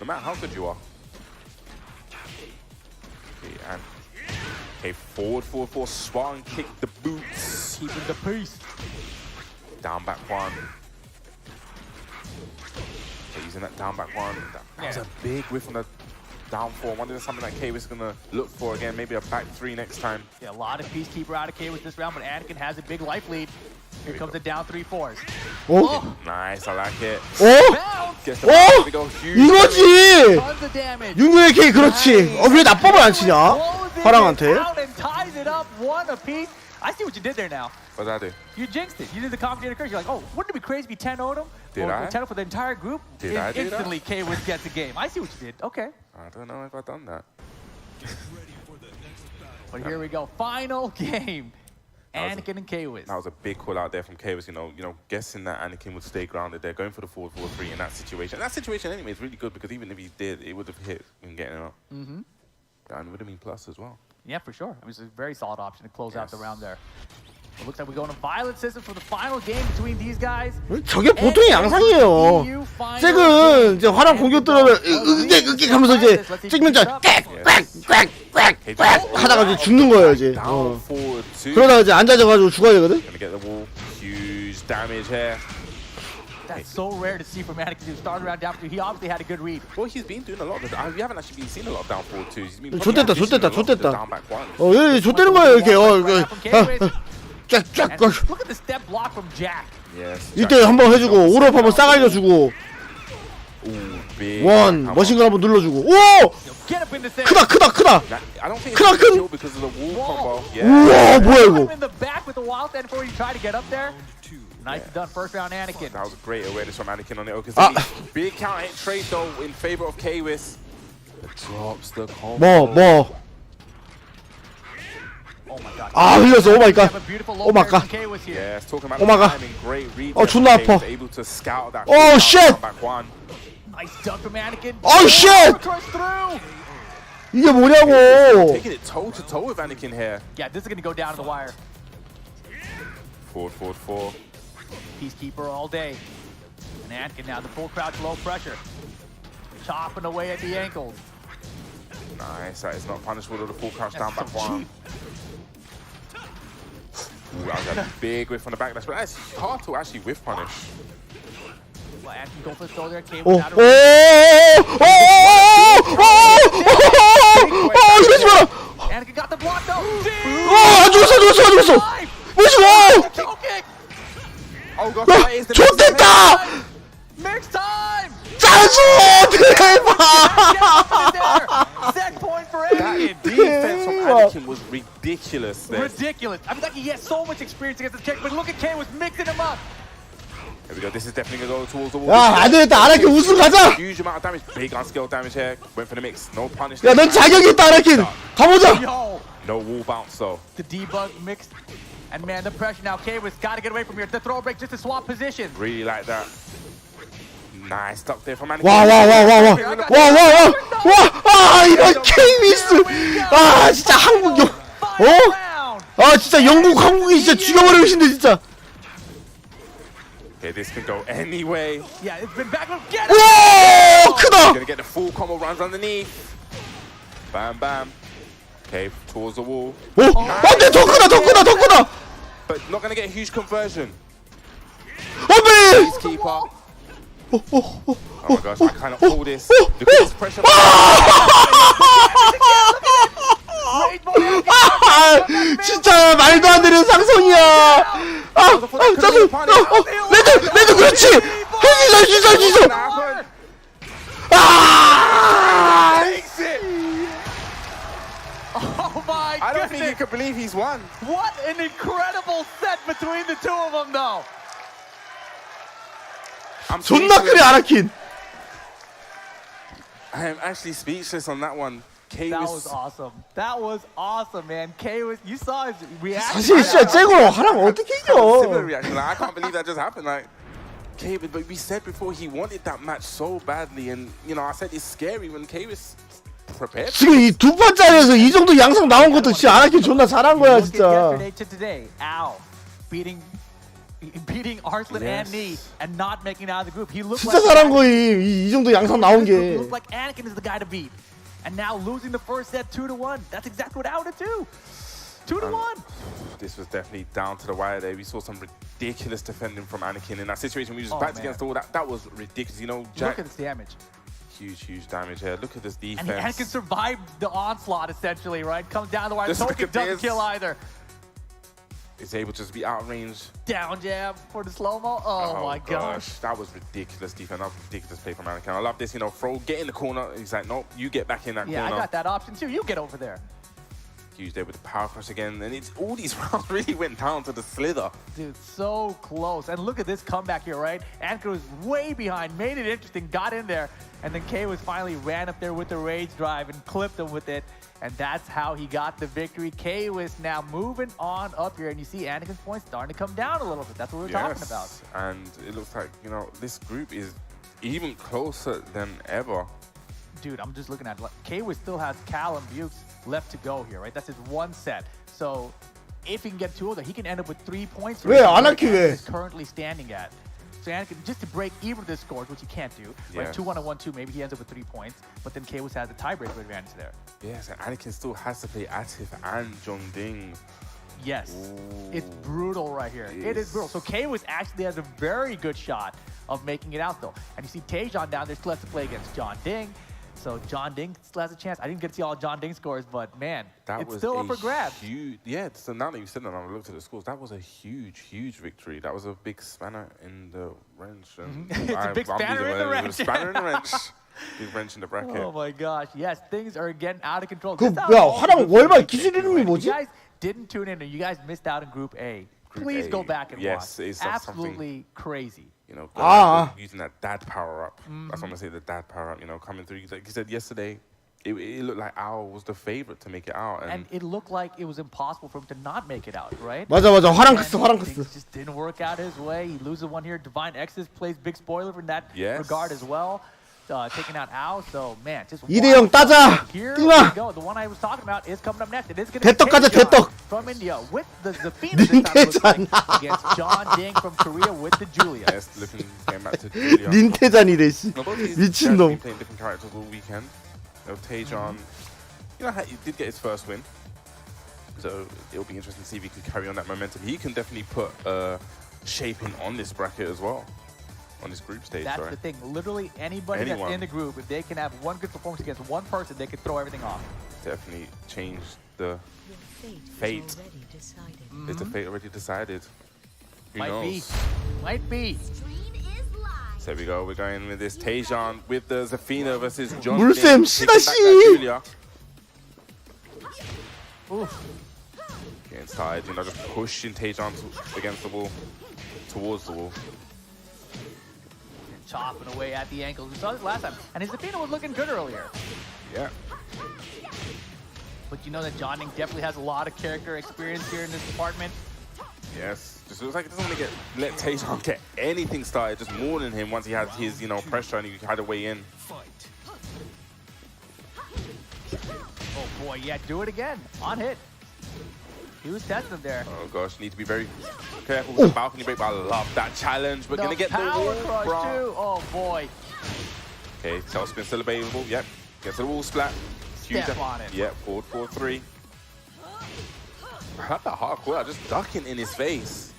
No matter how good you are. Okay, and okay, forward, swan kick the boots. Keeping the pace. Down back one. Okay, using that down back one. That was a big whiff on the down four. I wonder if something that K-Wiz is gonna look for again. Maybe a back three next time. Yeah, a lot of Peacekeeper out of K-Wiz this round, but Anakin has a big life lead. Here comes the down 3-4s. Nice, I like it. Gets the bounce. We go huge. 이거지. Tons of damage. 윤구의 K 그렇지. 왜 나법을 안 치냐? 화랑한테. Out and ties it up one apiece. I see what you did there now. What did I do? You jinxed it. You did the commentator curse. You're like, oh, wouldn't it be crazy if you 10-0'd him? Did I? 10 for the entire group? Did I do Instantly, K-Wiz gets the game. I see what you did. Okay. I don't know if I've done that. But here we go. Final game. Anakin and K-Wiz. That was a big call out there from K-Wiz, you know, guessing that Anakin would stay grounded there, going for the 4-4-3 in that situation. That situation anyway is really good because even if he did, it would have hit him getting up. And it would have been plus as well. Yeah, for sure. It was a very solid option to close out the round there. It looks like we're going to violent system for the final game between these guys. 저게 보통의 양상이에요. 잭은 이제 화랑 공격 들어오면 으깨 하면서 이제 찍면자 꽥꽥꽥꽥 하다가 이제 죽는 거예요 이제. 그러다가 이제 앉아져가지고 죽어야 되거든. Huge damage here. That's so rare to see from Anakin. He started around down 2. He obviously had a good read. Well, he's been doing a lot of we haven't actually been seeing a lot of down 4-2. He's been 좆됐다. 얘 좆되는 거예요 이렇게. Look at the step block from Jack. 이때 한번 해주고 오럽 한번 싸가려 주고. 원 머신건 한번 눌러주고. 오! 크다. 우와 뭐야 이거. Nice done, first round Anakin. That was a great awareness from Anakin on it. Big counter hit trade though in favor of K-Wiz. Drops the combo. Oh my god. 흘렸어. 오 마이 갓. 오 마이 갓. Yes, talking about timing, great read. 존나 아파. Able to scout that. shit. Nice dunk from Anakin. shit. 이게 뭐냐고. Taking it toe to toe with Anakin here. Yeah, this is going to go down to the wire. Forward. Peacekeeper all day. And Anakin now, the full crouch, low pressure. Chopping away at the ankles. Nice, that is not punishable with the full crouch down back one. That was a big whiff on the back. That's hard to actually whiff punish. Well, Anakin go for the throw there. Came 이러지 마라. Anakin got the block though. 죽었어. 뭐지? Oh gosh, that is the 좆됐다. Mixed time. 짜증 대박. Set point for Anakin. That defense from Anakin was ridiculous there. Ridiculous. I mean, like he has so much experience against the Czech, but look at K was mixing him up. Here we go. This is definitely gonna go towards the wall. 야, 안 되겠다. 아나킨 우승 가자. Huge amount of damage. Big unscaled damage here. Went for the mix. No punish. 야, 넌 자격이 있다, 아나킨. 가보자. No wall bounce though. The debug mixed. And man, the pressure now. K-Wiz got to get away from here. The throw break just to swap position. Really like that. Nice stuck there from Anakin. 와, 이런 K-Wiz. 진짜 한국 진짜 영국 한국이 진짜 죽여버리고 싶네 진짜. Yeah, this can go anyway. Yeah, it's been back. Get it! Whoa, 크다. Gonna get the full combo runs underneath. Bam. Okay, towards the wall. 안돼, 더 크다. but not going to get a huge conversion. 어메! Keeper. Oh my gosh, I cannot pull this. Look at this pressure. 진짜 말도 안 되는 상성이야. 레드 그렇지. 할수 있어. Oh my I don't goodness. think you can believe he's won. What an incredible set between the two of them, though. 존나 크네 아나킨. I am actually speechless on that one. That was awesome. That was awesome, man. K was, you saw his reaction. 사실 진짜 쟤거 하라면 어떻게 Similar 이겨? reaction. Like, I can't believe that just happened. Like, K, but we said before he wanted that match so badly, and you know, I said it's scary when K was prepared. 지금 이 두 판짜리에서 이 정도 양상 나온 것도 진짜 아나킨 존나 잘한 거야 Look at 진짜. yesterday to today. Al beating Arslan and Nee and not making it out of the group. He looked 진짜 like 잘한 거임. 이 정도 양상 나온 게. looked like Anakin is the guy to beat. And now losing the first set 2-1. That's exactly what I would do. 2-1. This was definitely down to the wire there. We saw some ridiculous defending from Anakin in that situation. We just backed against the wall. That was ridiculous. You know, Jack. Look at this damage. Huge damage here. Look at this defense. And Anakin survived the onslaught essentially, right? Comes down the wire. Just look Token at doesn't this. kill either. Is able to just be out of range. Down jab for the slow-mo. Oh my gosh. That was ridiculous defense. That was ridiculous play from Anakin. I love this, you know, throw, get in the corner. He's like, no, you get back in that Yeah, corner. I got that option too. You get over there. Huge there with the power crush again. And it's all these rounds really went down to the slither. Dude, so close. And look at this comeback here, right? Anakin was way behind, made it interesting, got in there, and then K was finally ran up there with the rage drive and clipped him with it. And that's how he got the victory. K was now moving on up here, and you see Anakin's points starting to come down a little bit. That's what we're talking about. And it looks like, you know, this group is even closer than ever. Dude, I'm just looking at it. K still has Cal and Bukes left to go here, right? That's his one set. So if he can get two of them, he can end up with 3 points. 왜 아나킨 왜? Is currently standing at. So Anakin, just to break even the scores, which he can't do, right? 2-1 and 1-2, maybe he ends up with 3 points, but then K has a tiebreaker advantage there. Yes, and Anakin still has to play Atif and Jongding. Yes, it's brutal right here. It is brutal. So K actually has a very good shot of making it out though. And you see Taejon down there still has to play against John Ding. So John Ding still has a chance. I didn't get to see all John Ding scores, but man, it's still up for grabs. Yeah, so now that you said that, I looked at the scores. That was a huge victory. That was a big spanner in the wrench. And It's a big spanner in the wrench. Spanner in the wrench. Big wrench in the bracket. Oh my gosh, yes, things are getting out of control. 그 야 화랑 월말 기술 이름이 You 뭐지? guys didn't tune in, or you guys missed out in Group A. Please go back and watch. It's absolutely crazy. You know, using that dad power up. That's what I'm gonna say. The dad power up. You know, coming through. Like you said yesterday, it looked like Al was the favorite to make it out, And it looked like it was impossible for him to not make it out, right? 맞아 화랑 크스. Things just didn't work out his way. He loses one here. Divine X's plays big spoiler in that regard as well. Taking out Al, so man, just 2대0 따자. here 띵아. we go. The one I was talking about is coming up next. It is going to 대떡 가자 대떡. from India with the Phoenix this time looks like, against John Ding from Korea with the Julia. Yes, looking came back to Julia. 닌테잔이래 씨. Both these 미친놈. guys been playing different characters all weekend. You know, Taejon, you know, he did get his first win, so it'll be interesting to see if he can carry on that momentum. He can definitely put shaping on this bracket as well. On this group stage, That's the thing. Literally anybody that's in the group, if they can have one good performance against one person, they could throw everything off. Definitely change the fate. Is the fate already decided? Who knows? Might be. So here we go. We're going with this Taejon with the Zafina versus John. 물샘 시다시. Get inside, you know, just pushing Taejon against the wall, towards the wall. Chopping away at the ankles. We saw this last time. And his Zafina was looking good earlier. Yeah. But you know that John Ding definitely has a lot of character experience here in this department. Yes. Just looks like he doesn't want to let Taejon get anything started, just more than him once he had his, you know, pressure and he had a way in. Oh boy, yeah, do it again. On hit. He was testing him there. Oh gosh, need to be very careful with the balcony break, but I love that challenge. We're gonna get the power wall crush bro. too. Oh boy. Okay, tailspin still available. Yep. Gets the wall splat. Step on it. Yep, forward 4-3. Not that hardcore, just ducking in his face.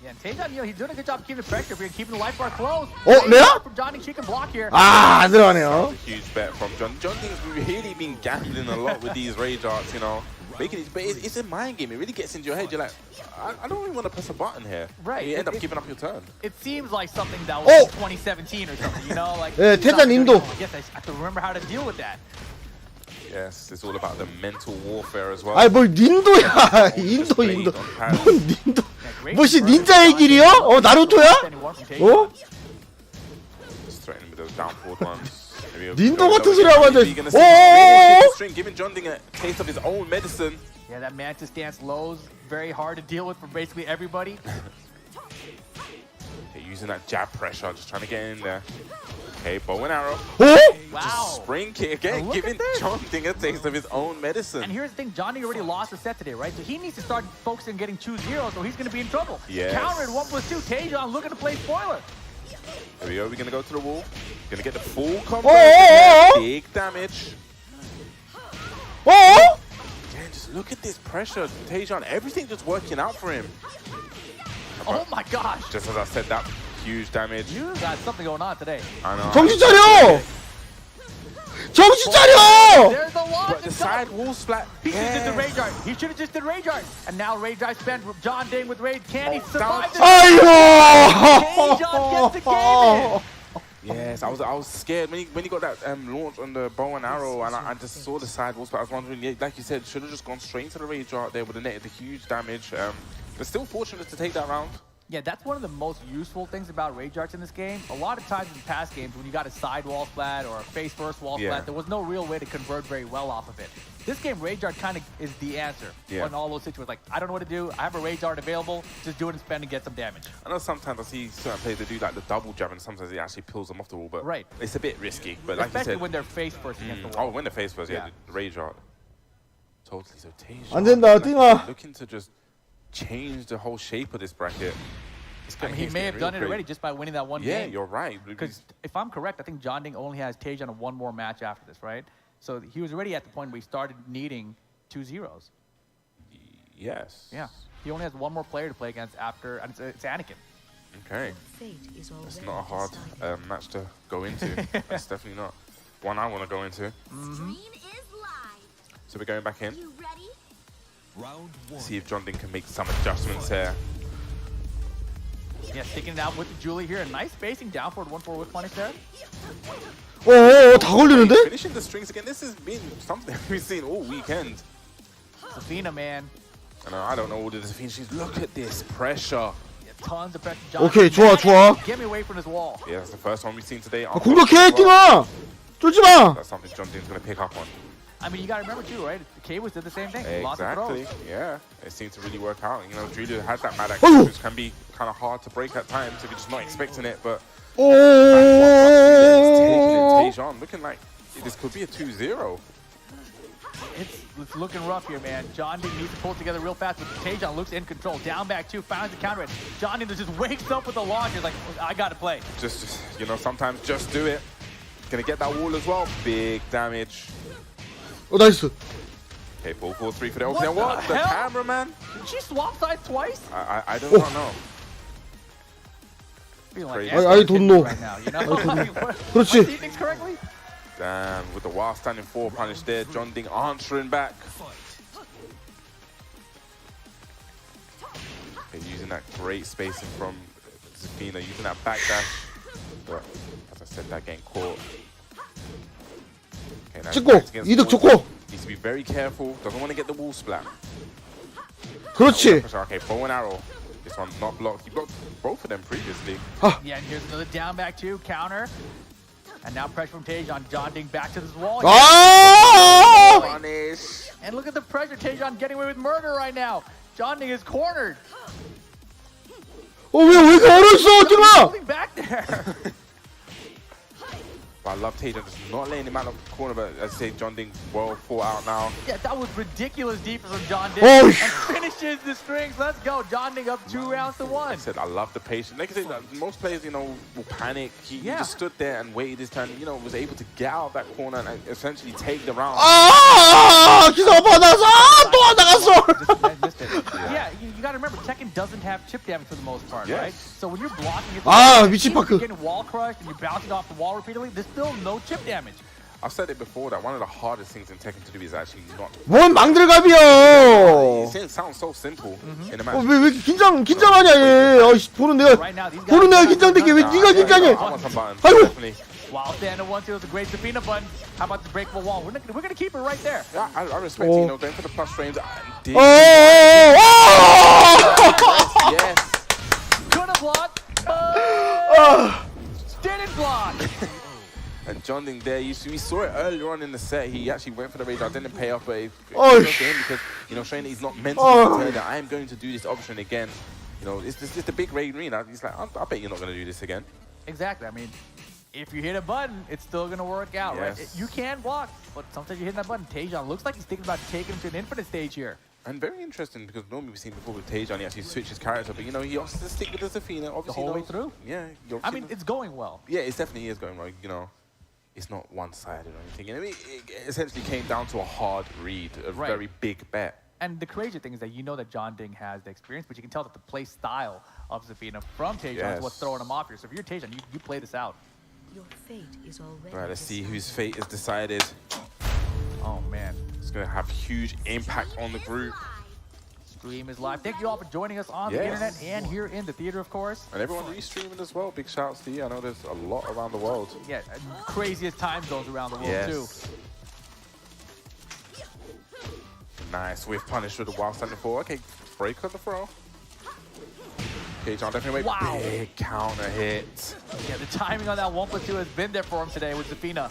Yeah, and Taejan, he's doing a good job keeping the pressure here, keeping the life bar close. 레아? From Johnny, she can block here. 아, 안 들어가네요. Huge bet from John. John Ding's really been gambling a lot with these rage arts, you know. Making it, but it's a mind game. It really gets into your head. You're like, I don't even want to press a button here. Right. You end up giving up your turn. It seems like something that was in 2017 or something, you know? Like, 예, 태잔 인도. Yes, I have to remember how to deal with that. Yes, it's all about the mental warfare as well. 아이 뭘 닌도야. 인도. 뭔 닌도. 뭐시 닌자의 길이요? 나루토야? 어? Just threatening with those down forward ones. 닌도 같은 소리 하고 앉아. String, giving John Ding a taste of his own medicine. Yeah, that mantis dance lows, very hard to deal with for basically everybody. Okay, using that jab pressure, just trying to get in there. Okay, bow and arrow. Wow. Just spring kick again, giving John Ding a taste of his own medicine. And here's the thing, Johnny already lost a set today, right? So he needs to start focusing on getting 2-0, so he's going to be in trouble. Yes. Countered 1+2, Taejan looking to play spoiler. Here we go, we're going to go to the wall. Going to get the full combo. Big damage. Again, just look at this pressure, Taejan. Everything just working out for him. Oh my gosh. Just as I said, that huge damage. You got something going on today. I know. 정신 차려! 정신 차려! There's the launch. But the side wall splat. He should have did the rage art. He should have just did rage art. And now rage art spent John Ding with rage. Can he survive this? 아이고! Taejan gets the game in. Yes, I was scared when he got that launch on the bow and arrow, and I just saw the side wall splat. I was wondering, yeah, like you said, should have just gone straight into the rage art there, would have netted the huge damage. But still fortunate to take that round. Yeah, that's one of the most useful things about rage arts in this game. A lot of times in past games, when you got a side wall splat or a face first wall splat, there was no real way to convert very well off of it. This game, rage art kind of is the answer in all those situations. Like, I don't know what to do. I have a rage art available. Just do it and spend and get some damage. I know sometimes I see certain players that do like the double jab, and sometimes it actually pulls them off the wall. But it's a bit risky. But like especially you said, when they're face first against the wall. Oh, when they're face first, the rage art. Totally. So 안 된다, 띵아. Looking to just change the whole shape of this bracket. I mean, he may have done it already just by winning that one game. Yeah, you're right. Because if I'm correct, I think John Ding only has Taejan one more match after this, right? So he was already at the point where he started needing 2-0s. Yes. Yeah. He only has one more player to play against after, and it's Anakin. Okay. It's not a hard match to go into. That's definitely not one I want to go into. So we're going back in. See if John Ding can make some adjustments here. Yeah, sticking it out with the Julie here. A nice spacing down forward 1-4 with punish there. 다 걸리는데? Finishing the strings again. This has been something we've seen all weekend. Safina, man. I don't know all the Safina. Look at this pressure. Yeah, tons of pressure. John 오케이, 좋아. Get me away from this wall. Yeah, that's the first one we've seen today. 공격해, 띵아! 쫄지 마! That's something John Ding's going to pick up on. I mean, you got to remember too, right? K was did the same thing. Lots of throws. Yeah. It seemed to really work out. You know, Julia has that mad action, which can be kind of hard to break at times if you're just not expecting it. But Taejan looking like this could be a 2-0. It's looking rough here, man. John Ding needs to pull it together real fast, but Taejan looks in control. Down back two, finds the counter it. John Ding just wakes up with the launch. He's like, I got to play. Just, you know, sometimes just do it. Gonna get that wall as well. Big damage. 나이스. Okay, 4-4-3 for the opening. What the cameraman? Did she swap sides twice? I do not know. Like I don't know. Right now, you know? 그렇지. Things correctly? Damn, with the while standing 4 punish there, John Ding answering back. Okay, using that great spacing from Zafina, using that backdash. But as I said, that getting caught. Okay, 찍고, 이득 좋고. Needs to be very careful. Doesn't want to get the wall splat. 그렇지. Okay, bow and arrow. This one not blocked. He blocked both of them previously. Yeah, and here's another down back two, counter. And now pressure from Taejan. John Ding back to this wall. Punish. And look at the pressure. Taejan getting away with murder right now. John Ding is cornered. 왜 이렇게 어렸어, 띵아? Holding back there. But I love Taejan just not letting him out of the corner, but as I say, John Ding well fought out now. Yeah, that was ridiculous defense from John Ding. And finishing pushes the strings. Let's go. John Ding up 2 rounds to 1. I said I love the patience. Like I said, most players, you know, will panic. He just stood there and waited his turn. You know, was able to get out of that corner and essentially take the round. 기사 받아서 또 안 나갔어. Yeah, you got to remember, Tekken doesn't have chip damage for the most part, right? So when you're blocking it, 미친 you're 파크. getting wall crushed and you're bouncing off the wall repeatedly. There's still no chip damage. I've said it before that one of the hardest things in Tekken to do is actually not. 뭔 망들갑이야. It sounds so simple in a match. 왜 이렇게 긴장하냐 얘. 보는 내가 긴장되게 왜 네가 긴장해? 아이고. Wow, stand 1-2 with a great Zafina button. How about the breakable wall? We're gonna keep it right there. Yeah, I respect you know going for the plus frames. Yes. Could have blocked. Didn't block. And John Ding there, we saw it earlier on in the set. He actually went for the radar, didn't pay off, but it for him because you know showing that he's not mentally prepared. That I am going to do this option again. You know, it's the big raid arena. He's like, I bet you're not going to do this again. Exactly. I mean, if you hit a button, it's still going to work out, right? You can block, but sometimes you hit that button. Taejon looks like he's thinking about taking him to an infinite stage here. And very interesting because normally we've seen before with Taejon, he actually switches character, but you know, he wants to stick with the Zafina. Obviously, the whole way through? Yeah. I mean, it's going well. Yeah, it definitely is going well. You know, it's not one-sided or anything. And it essentially came down to a hard read, a very big bet. And the crazy thing is that you know that John Ding has the experience, but you can tell that the play style of Zafina from Taejon is what's throwing him off here. So if you're Taejon, you play this out. Your fate is already Right, let's see whose fate is decided. Oh man, it's gonna have huge impact on the group. Stream is live. Thank you all for joining us on the internet and here in the theater, of course. And everyone restreaming as well. Big shouts to you. I know there's a lot around the world. Yeah, craziest time zones around the world too. Nice with punish with the wild standing for. Okay, break on the throw. Okay, John definitely big counter hit. Yeah, the timing on that 1+2 has been there for him today with Zafina.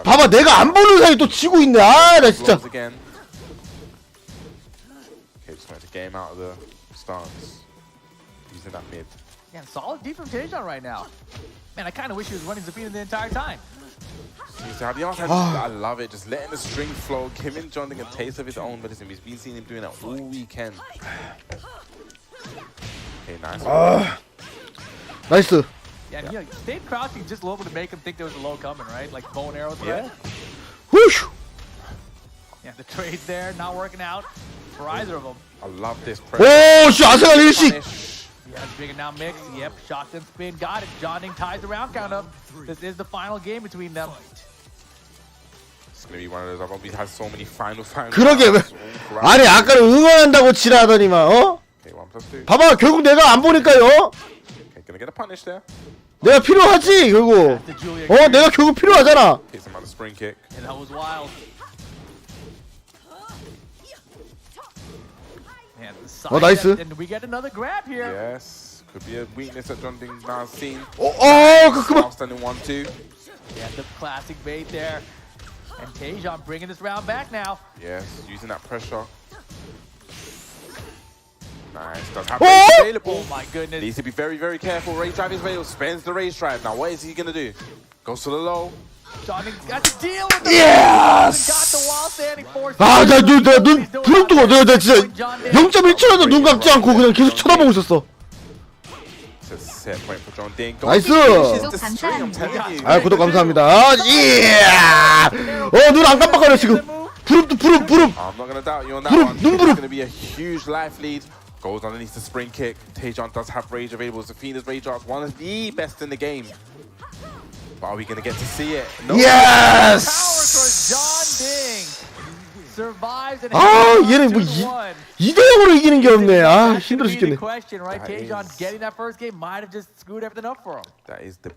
봐봐 내가 안 보는 사이 또 지고 있네. 아, 나 진짜. Again. Okay, just wanted to game out of the stance. Using that mid. Yeah, solid deep from Taejon right now. Man, I kind of wish he was running Zafina the entire time. I love it. Just letting the string flow, giving John Ding a taste of his own medicine. We've been seeing him doing that all weekend. Okay, nice. 나이스. Yeah, and he stayed crouching just a little bit to make him think there was a low coming, right? Like bow and arrow threat. Whoosh. Yeah, the trades there not working out for either of them. I love this. 오, 씨 아세가 일식. Yeah, it's big and now mix. Yep, shotgun spin, got it. John Ding ties the round count up. This is the final game between them. It's gonna be one of those. I've always had so many final. 그러게 왜? 아니 아까는 응원한다고 지랄하더니만 어? Okay, 1+2. 봐봐 결국 내가 안 보니까요. Okay, gonna get a punish there. 내가 필요하지 결국. 내가 결국 필요하잖아. Hits him on the spring kick. And that was wild. 나이스. And we get another grab here. Yes, could be a weakness that John Ding's now seen. 그만. Standing 1-2. Yeah, the classic bait there. And Taejon bringing this round back now. Yes, using that pressure. Nice, does have rage available. Oh my goodness. Needs to be very, very careful. Rage drive is available, spends the rage drive. Now what is he gonna do? Goes to the low. John Ding's got to deal with the Yes! got the wall standing force. 나 눈 부릅 뜨고 내가 진짜 0.1초라도 눈 감지 않고 그냥 계속 쳐다보고 있었어. Set point for John Ding. 나이스. 아, 구독 감사합니다. 이야. 눈 안 깜빡거려 지금. 부릅. I'm not gonna doubt you on that one. 눈 It's gonna be a huge life lead. Goes underneath the spring kick. Taejon does have rage available. Zafina's rage art, one of the best in the game. But are we gonna get to see it? No. Yes. Power for John Ding. Survives and 얘는 뭐 2대0으로 이기는 게 없네. 아, 힘들어 죽겠네. Question, right? Taejon getting that first game might have just screwed everything up for him. That is the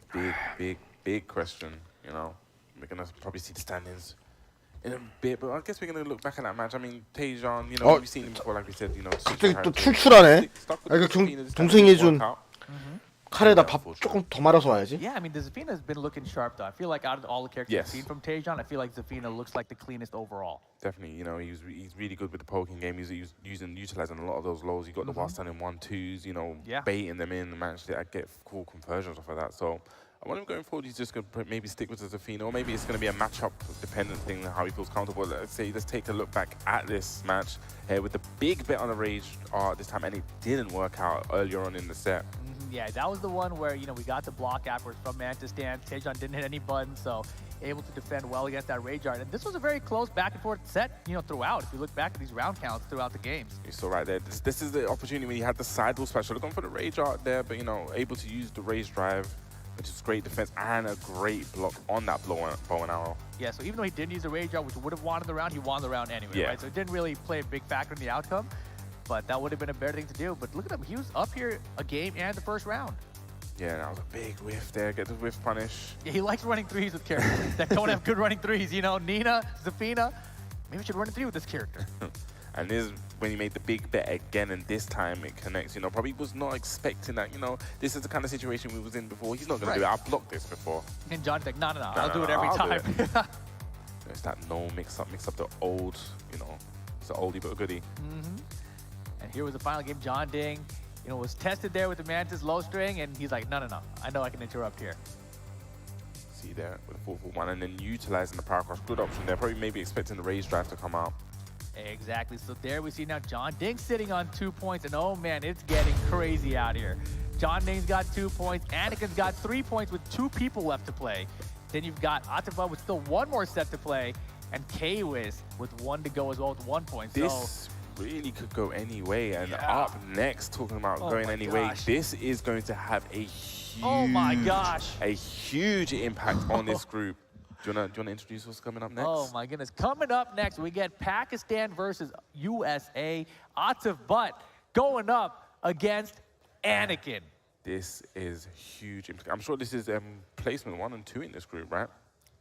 big question, you know. We're gonna probably see the standings in a bit, but I guess we're gonna look back at that match. I mean, Taejon, you know, we've seen him before, like we said, you know. 갑자기 또 출출하네. 동생이 해준 카레에다 밥 조금 더 말아서 와야지. Yeah, I mean, Zafina's been looking sharp though. I feel like out of all the characters I've seen from Taejon, I feel like Zafina looks like the cleanest overall. Definitely, you know, he's really good with the poking game. He's utilizing a lot of those lows. He got the while standing 1-2s, you know, baiting them in and managed to get cool conversions off of that. So I want him going forward. He's just going to maybe stick with Zafina, or maybe it's going to be a matchup-dependent thing, how he feels comfortable. Let's take a look back at this match with the big bet on the Rage art this time, and it didn't work out earlier on in the set. Yeah, that was the one where, we got the block afterwards from Mantis stance. Taejon didn't hit any buttons, so able to defend well against that Rage art. And this was a very close back and forth set, throughout. If you look back at these round counts throughout the games. You saw right there. This is the opportunity when you had the sidewall special. Looking for the Rage art there, but, able to use the Rage drive, which is great defense and a great block on that bow and arrow. Yeah, so even though he didn't use the Rage art, which would have won the round, he won the round anyway, right? So it didn't really play a big factor in the outcome, but that would have been a better thing to do. But look at him, he was up here a game and the first round. Yeah, that was a big whiff there. Get the whiff punish. Yeah, he likes running threes with characters that don't have good running threes. Nina, Zafina, maybe we should run a three with this character. And this is when he made the big bet again, and this time it connects. Probably was not expecting that. This is the kind of situation we was in before. He's not going to do it. I've blocked this before. And John's like, no, I'll do it every time. It's that no mix up the old, it's an oldie but a goodie. And here was the final game. John Ding, was tested there with the Mantis low string, and he's like, no, I know I can interrupt here. See there with the 4-4-1, and then utilizing the power cross. Good option there. Probably maybe expecting the Rage drive to come out. Exactly. So there we see now John Ding sitting on 2 points, and oh man, it's getting crazy out here. John Ding's got 2 points. Anakin's got 3 points with 2 people left to play. Then you've got Atava with still 1 more set to play, and K-Wiz with 1 to go as well with 1 point. This really could go any way, and up next, talking about going any way, this is going to have a huge impact on this group. Do you want to introduce what's coming up next? Oh my goodness. Coming up next, we get Pakistan versus USA. Atif Butt going up against Anakin. This is huge. I'm sure this is placement 1 and 2 in this group, right?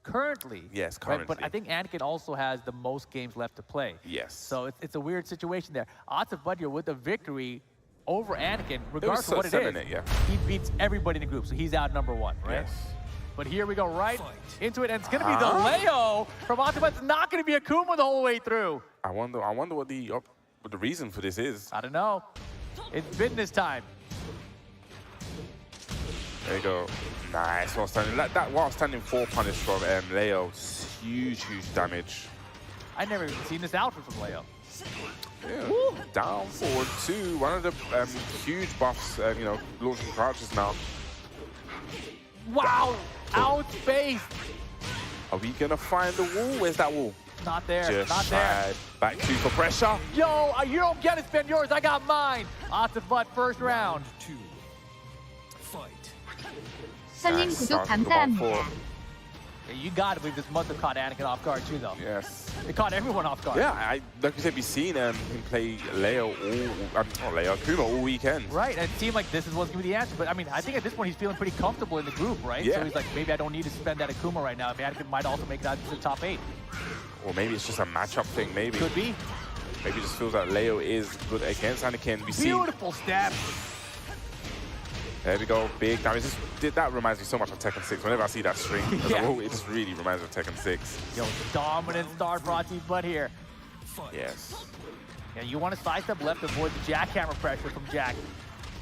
Currently. Yes, currently. Right, but I think Anakin also has the most games left to play. Yes. So it's a weird situation there. Atif Butt here with a victory over Anakin, regardless of what it is. He beats everybody in the group, so he's out number 1, right? Yes. But here we go right into it, and it's going to be the Leo from Atif Butt. It's not going to be Akuma the whole way through. I wonder what the reason for this is. I don't know. It's business time. There you go. Nice while standing. That while standing 4 punish from Leo. Huge damage. I never even seen this outfit from Leo. Yeah. Down forward 2. One of the huge buffs, launching crouches now. Wow! Outspaced! Are we gonna find the wall? Where's that wall? Not there. Just not there. Back 2 for pressure. Yo, you don't get it, spend yours. I got mine. Atif Butt first round. 선님 구독 감사합니다. You gotta believe this must have caught Anakin off guard too, though. Yes. It caught everyone off guard. Yeah, like you said, we've seen him play Akuma all weekend. Right, and it seemed like this is what's gonna be the answer. But I mean, I think at this point he's feeling pretty comfortable in the group, right? Yeah. So he's like, maybe I don't need to spend that Akuma right now. If Anakin might also make it out to the top 8. Or maybe it's just a matchup thing, maybe. Could be. Maybe it just feels like Leo is good against Anakin. Beautiful step. There we go, big damage. That reminds me so much of Tekken 6. Whenever I see that string, it just really reminds me of Tekken 6. Yo, dominant start for Atif Butt here. Yes. Yeah, you want to sidestep left to avoid the jackhammer pressure from Jack.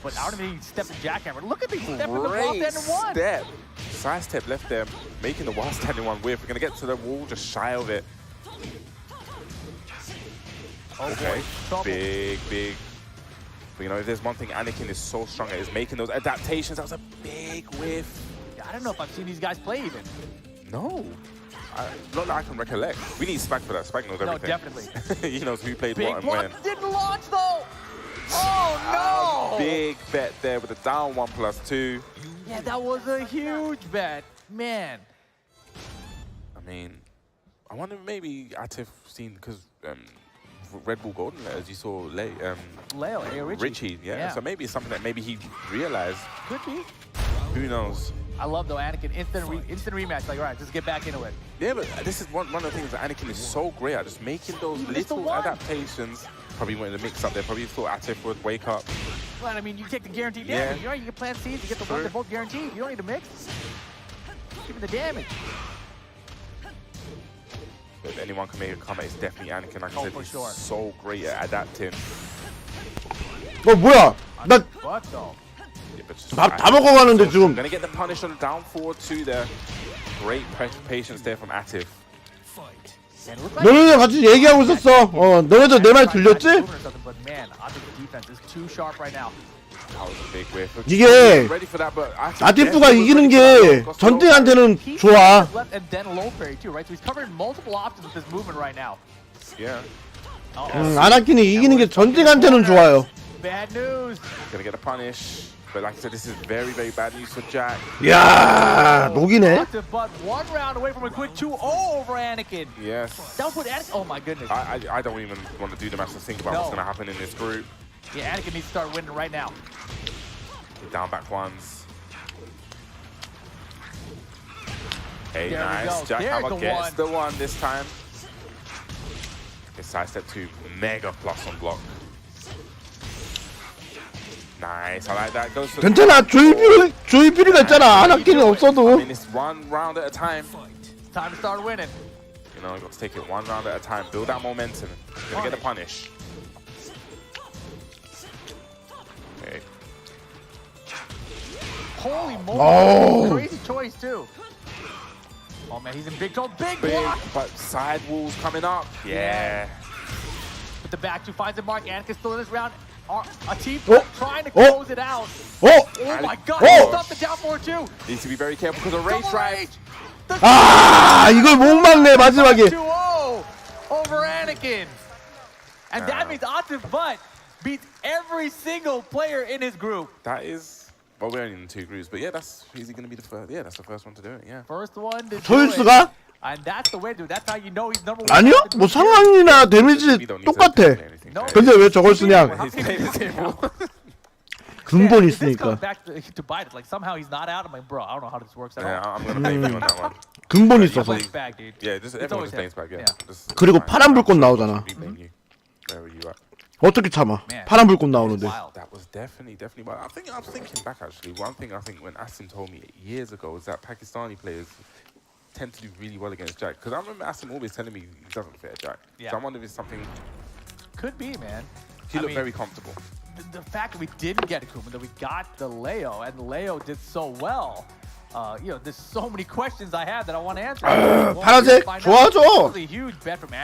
But I don't even need to step the jackhammer. Look at these steps in the wall standing 1. Step. Side step left there, making the wall standing 1 whiff. We're going to get to the wall just shy of it. Okay, big. But if there's one thing Anakin is so strong at is making those adaptations. That was a big whiff. I don't know if I've seen these guys play even. No. Not that I can recollect. We need Spike for that. Spike knows everything. No, definitely. He knows who played big what and when. Didn't launch though. Oh no! Big bet there with the down 1+2. Yeah, that was a huge bet, man. I mean, I wonder maybe Atif seen because Red Bull Golden Letters, you saw Leo, Richie, yeah. So maybe it's something that maybe he realized. Could be. Who knows? I love though Anakin instant rematch. Like, all right, just get back into it. Yeah, but this is one of the things that Anakin is so great at, just making those little adaptations. Probably wanted to mix up there. Probably thought Atif would wake up. Well, I mean, you take the guaranteed damage. You can plant seeds, you get the ones that both guaranteed. You don't need to mix. Give me the damage. If anyone can make a comeback, it's definitely Anakin. Like I said, he's sure. so great at adapting. 뭐야? 나 Yeah, but 밥 다 먹어가는데 지금. Gonna get the punish on the down forward two there. Great patience there from Atif. 너네들 같이 얘기하고 있었어. 너네들 내 말 들렸지? 이게 아티프가 이기는 게 전띵한테는 좋아. 아나킨이 이기는 게 전띵한테는 좋아요. Gonna get a punish. But like I said, this is very, very bad news for Jack. 야, 녹이네. But one round away from a quick 2-0 over Anakin. Yes. That would put Anakin. Oh my goodness. I don't even want to do the match to think about what's gonna happen in this group. Yeah, Anakin needs to start winning right now. Down back ones. Hey, There we nice. go. Jack There's Hammer the gets one. the one this time. His sidestep 2, mega plus on block. Nice, I like that. Goes to 괜찮아. 조이피리가 있잖아. 아나킨이 없어도. I mean, it's one round at a time. Time to start winning. You know, you got to take it one round at a time. Build that momentum. Gonna get the punish. Okay. Holy moly. Oh. Crazy choice, too. Oh, man, he's in big trouble. Big Big, block. but side walls coming up. Yeah. With the back two finds the mark. Anakin's still in this round. Atif trying to Oh. close it out. Oh my God. Oh. Stop the down forward, too. Needs to be very careful because of race right. 아, 이걸 못 막네 마지막에. 2-0 over Anakin. And that means Atif Butt beats every single player in his group. That is, well, we're only in 2 groups, but yeah, that's easy going to be the first. Yeah, that's the first one to do it. Yeah. First one to do it. 조이스가? And that's the way, dude. That's how you know he's number 1. 아니요? 뭐 상황이나 데미지 똑같아. 근데 왜 저걸 쓰냐? 근본 있으니까. Back to bite it. Like somehow he's not out. I'm like, bro, I don't know how this works at all. Yeah, I'm going to blame you on that one. 근본 있어서. Back, dude. Yeah, just everyone just blames back. Yeah. Just, 그리고 파란 불꽃 나오잖아. Where were you at? 어떻게 참아? 파란 불꽃 나오는데. That was definitely wild. I was thinking back actually. One thing I think when Asim told me years ago is that Pakistani players tend to do really well against Jack. Because I remember Asim always telling me he doesn't fear Jack. Yeah. So I wonder if it's something. Could be, man. He looked very comfortable. The fact that we didn't get Akuma, that we got the Leo, and Leo did so well. You know, there's so many questions I have that I want to answer. 파란색 좋아하죠.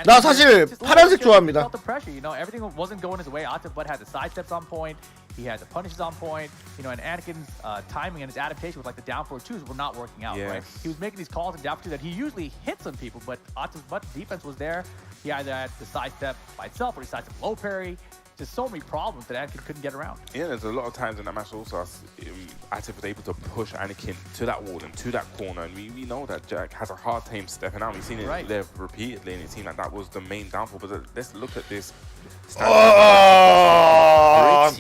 나 사실 파란색 좋아합니다. Felt the pressure, you know, everything wasn't going his way. Atif Butt had the side steps on point. He had the punishes on point. You know, and Anakin's timing and his adaptation with like the down forward twos were not working out. Yes. Right? He was making these calls and down two that he usually hits on people, but Atif Butt's defense was there. He either had the side step by itself or he side step low parry. Just so many problems that Anakin couldn't get around. Yeah, there's a lot of times in that match also Atif was able to push Anakin to that wall and to that corner, and we know that Jack has a hard time stepping out. We've seen it live repeatedly, and it seemed like that was the main downfall. But let's look at this.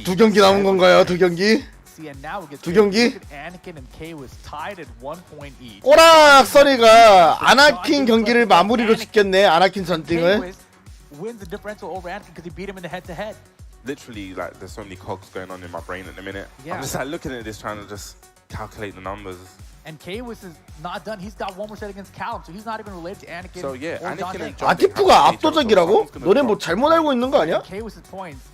두 경기 남은 건가요? 두 경기? 두 경기? 꼬락서리가 아나킨 경기를 마무리로 짓겠네. 아나킨 전띵을. Wins the differential over Anakin because he beat him in the head-to-head. Literally, like, there's so many cogs going on in my brain at the minute. Yeah. I'm just like looking at this, trying to just calculate the numbers. And K-Wiz is not done. He's got one more set against Callum, so he's not even related to Anakin. So yeah, Anakin and 아티프가 압도적이라고? 너네 뭐 잘못 알고 있는 거 아니야? K-Wiz's points.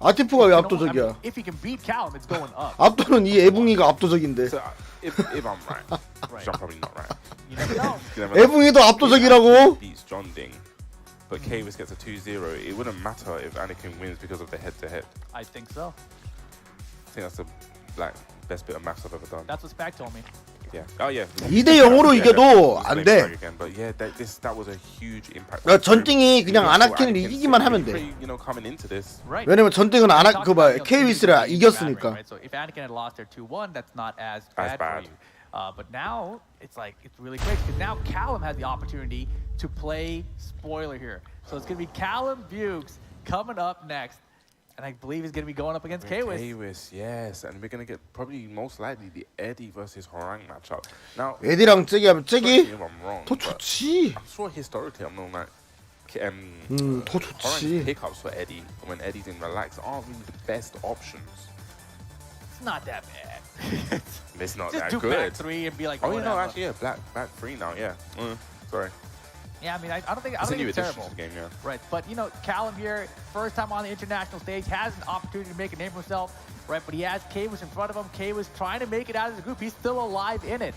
아티프가 왜 압도적이야? If he can beat Callum, it's going up. 압도는 이 애붕이가 압도적인데. So if I'm right, which I'm probably not right. You never know. 애붕이도 압도적이라고? Beats John Ding. But K-Wiz gets a 2-0, it wouldn't matter if Anakin wins because of the head-to-head. I think so. I think that's the best bit of maths I've ever done. That's what Spag told me. Yeah. Oh yeah. 2대 0으로 이겨도 안 돼. But yeah, that was a huge impact. 전띵이 그냥 아나킨을 이기기만 하면 돼. You know, coming into this. 왜냐면 전띵은 K-Wizz를 이겼으니까. So if Anakin had lost their 2-1, that's not as bad for you. But now it's really great because now Callum has the opportunity to play spoiler here. So it's gonna be Callum Bukes coming up next, and I believe he's gonna be going up against K-Wiz. K-Wiz, yes, and we're gonna get probably most likely the Eddie versus Horang matchup. Now 에디랑 잭이 하면 잭이 I'm wrong, 더 좋지. I'm sure historically I'm known like 더 좋지. Horang's pickups for Eddie when Eddie's in relax aren't really the best options. It's not that bad. It's not just that do good. back three and be like, oh, you know, actually, yeah, back three now, yeah. Sorry. Yeah, I mean, I don't think it's it's terrible. To the game, yeah. Right, but you know, Callum here, first time on the international stage, has an opportunity to make a name for himself. right? But he has K-Wiz in front of him. K-Wiz trying to make it out of the group. He's still alive in it.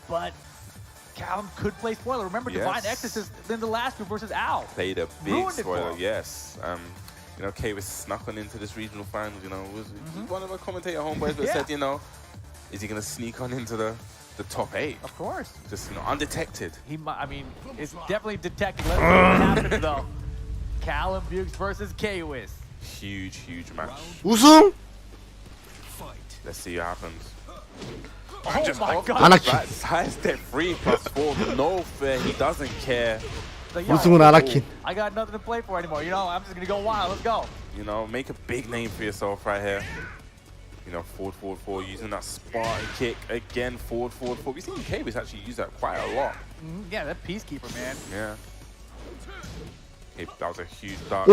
But Callum could play spoiler. Remember, Divine Exorcist in the last group versus Al. Played a big spoiler, yes. You know, K was snuck on into this regional final. You know, was one of our commentator homeboys that said, you know, is he going to sneak on into the top 8? Of course. Just, you know, undetected. He might, I mean, it's definitely detected. Let's see what happens, though. Callum Bukes versus K-Wiz. Huge, huge match. 우승? Let's see what happens. Oh my God. 아나킨. Sidestep 3+4. No fear. He doesn't care. So, 우승은 아나킨. I got nothing to play for anymore. You know, I'm just going to go wild. Let's go. You know, make a big name for yourself right here. You know, forward, using that Spartan kick. Again, forward. We've seen K-Wiz actually use that quite a lot. Yeah, that Peacekeeper, man. Yeah. Okay, that was a huge dart.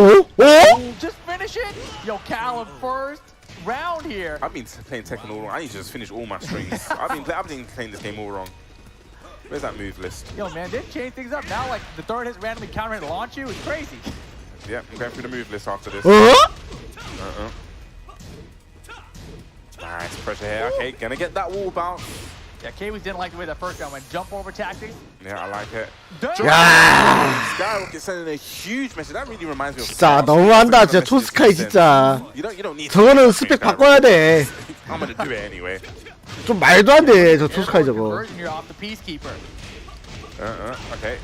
Just finish it. Yo, Callum first round here. I've been playing Tekken all wrong. I need to just finish all my strings. I've been playing this game all wrong. Where's that move list? Yo, man, they changed things up. Now, like, the third hit randomly counter hit launch you. It's crazy. Yeah, I'm going through the move list after this. Nice pressure here. Okay, gonna get that wall bounce. Yeah, K-Wiz didn't like the way that first round went. Jump over tactics. Yeah, I like it. 야. Skyrocket sending a huge message. That really reminds me of. 진짜 너무한다. 진짜 초스카이 진짜. You don't need. 저거는 스펙 바꿔야 돼. I'm gonna do it anyway. 좀 말도 안 돼. 저 초스카이 저거. Okay.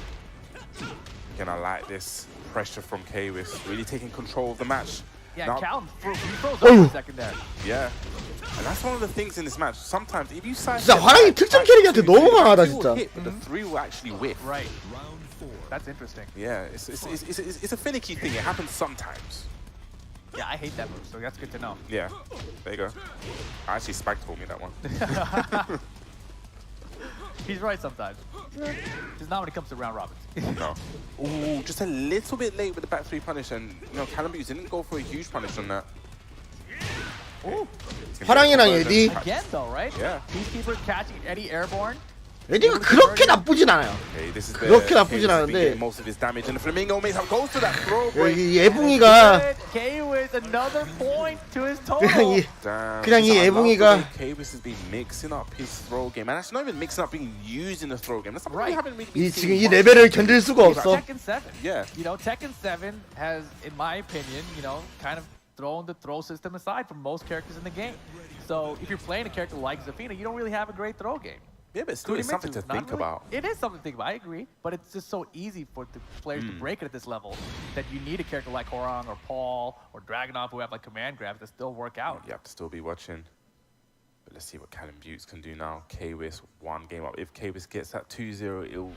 Again, I like this pressure from K-Wiz. Really taking control of the match. Yeah, now, Callum froze up for a second there. Yeah. And that's one of the things in this match. Sometimes if you side 진짜 화랑이 특정 캐릭이한테 너무 강하다 진짜. But the 3 will actually whiff. Right. That's interesting. Yeah, it's a finicky thing. It happens sometimes. Yeah, I hate that move, so that's good to know. Yeah, there you go. Actually, Spike told me that one. He's right sometimes. Just not when it comes to round robins. No. Ooh, just a little bit late with the back 3 punish, and you know, Callum Bukes didn't go for a huge punish on that. Ooh. 화랑이랑 에디. Again though, right? Yeah. Peacekeeper catching Eddie airborne. 에디가 그렇게 나쁘진 않아요. 그렇게 나쁘진 않은데 여기 예붕이가 그냥 이 예붕이가 이 지금 이 레벨을 견딜 수가 없어. Yeah. You know, Tekken 7 has, in my opinion, you know, kind of thrown the throw system aside for most characters in the game. So if you're playing a character like Zafina, you don't really have a great throw game. Yeah, but still, it's something to think about. It is something to think about, I agree. But it's just so easy for the players to break it at this level that you need a character like Horang or Paul or Dragunov who have like command grabs to still work out. You have to still be watching. But let's see what Callum Bukes can do now. K-Wiz, 1 game up. If K-Wiz gets that 2-0, it'll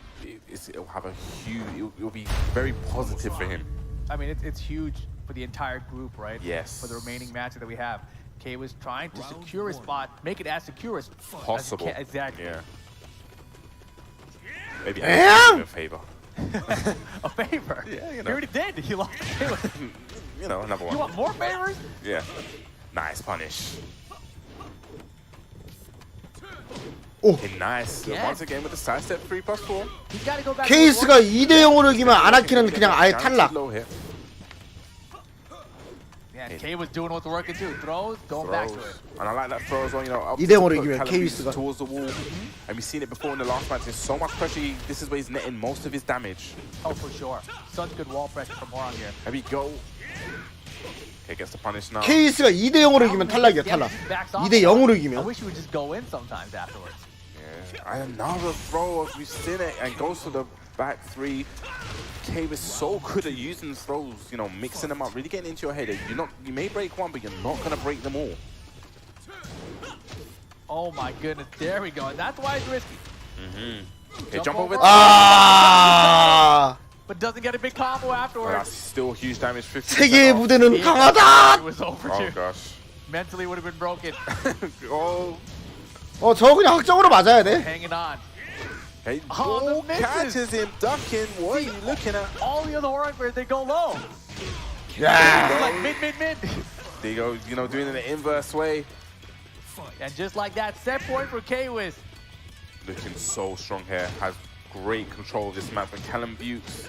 have a huge, it'll be very positive for him. I mean, it's huge for the entire group, right? Yes. For the remaining matches that we have. K-Wiz trying to secure his spot, make it as secure as possible. Exactly. Yeah. Maybe a favor. A favor? Yeah, you know. You already did. You lost the K-Wiz. You know, another one. You want more favors? Yeah. Nice punish. Okay, nice. Yes. Once again with the sidestep 3+4. He's got to go back. 케이스가 2대0으로 이기면 아나키는 그냥 아예 탈락. Yeah, K was doing what the work could do. Throws, going back to it. And I like that throw as well, you know. 2대0으로 이기면 케이스가 towards the wall. And we've seen it before in the last match. There's so much pressure. This is where he's netting most of his damage. Oh, for sure. Such good wall pressure from Horang here. There we go. Okay, gets the punish now. 케이스가 2대0으로 이기면 탈락이야, 탈락. 2대0으로 I 이기면. wish he would just go in sometimes afterwards. Yeah, and another throw. We've seen it and goes to the back 3. K was so good at using throws, you know, mixing them up, really getting into your head. You may break one, but you're not gonna break them all. Oh my goodness, there we go. And that's why it's risky. Okay, jump over. But doesn't get a big combo afterwards. That's still huge damage. 50%. 세계의 무대는 강하다. It was over Oh gosh. Mentally would have been broken. 저거 그냥 확정으로 맞아야 돼. Hanging on. Hey, oh, catches him ducking. What are you looking at? All the other Horang players, they go low. Yeah. Like mid. There you go, you know, doing it in the inverse way. And just like that, set point for K-Wiz. Looking so strong here. Has great control of this match. And Callum Bukes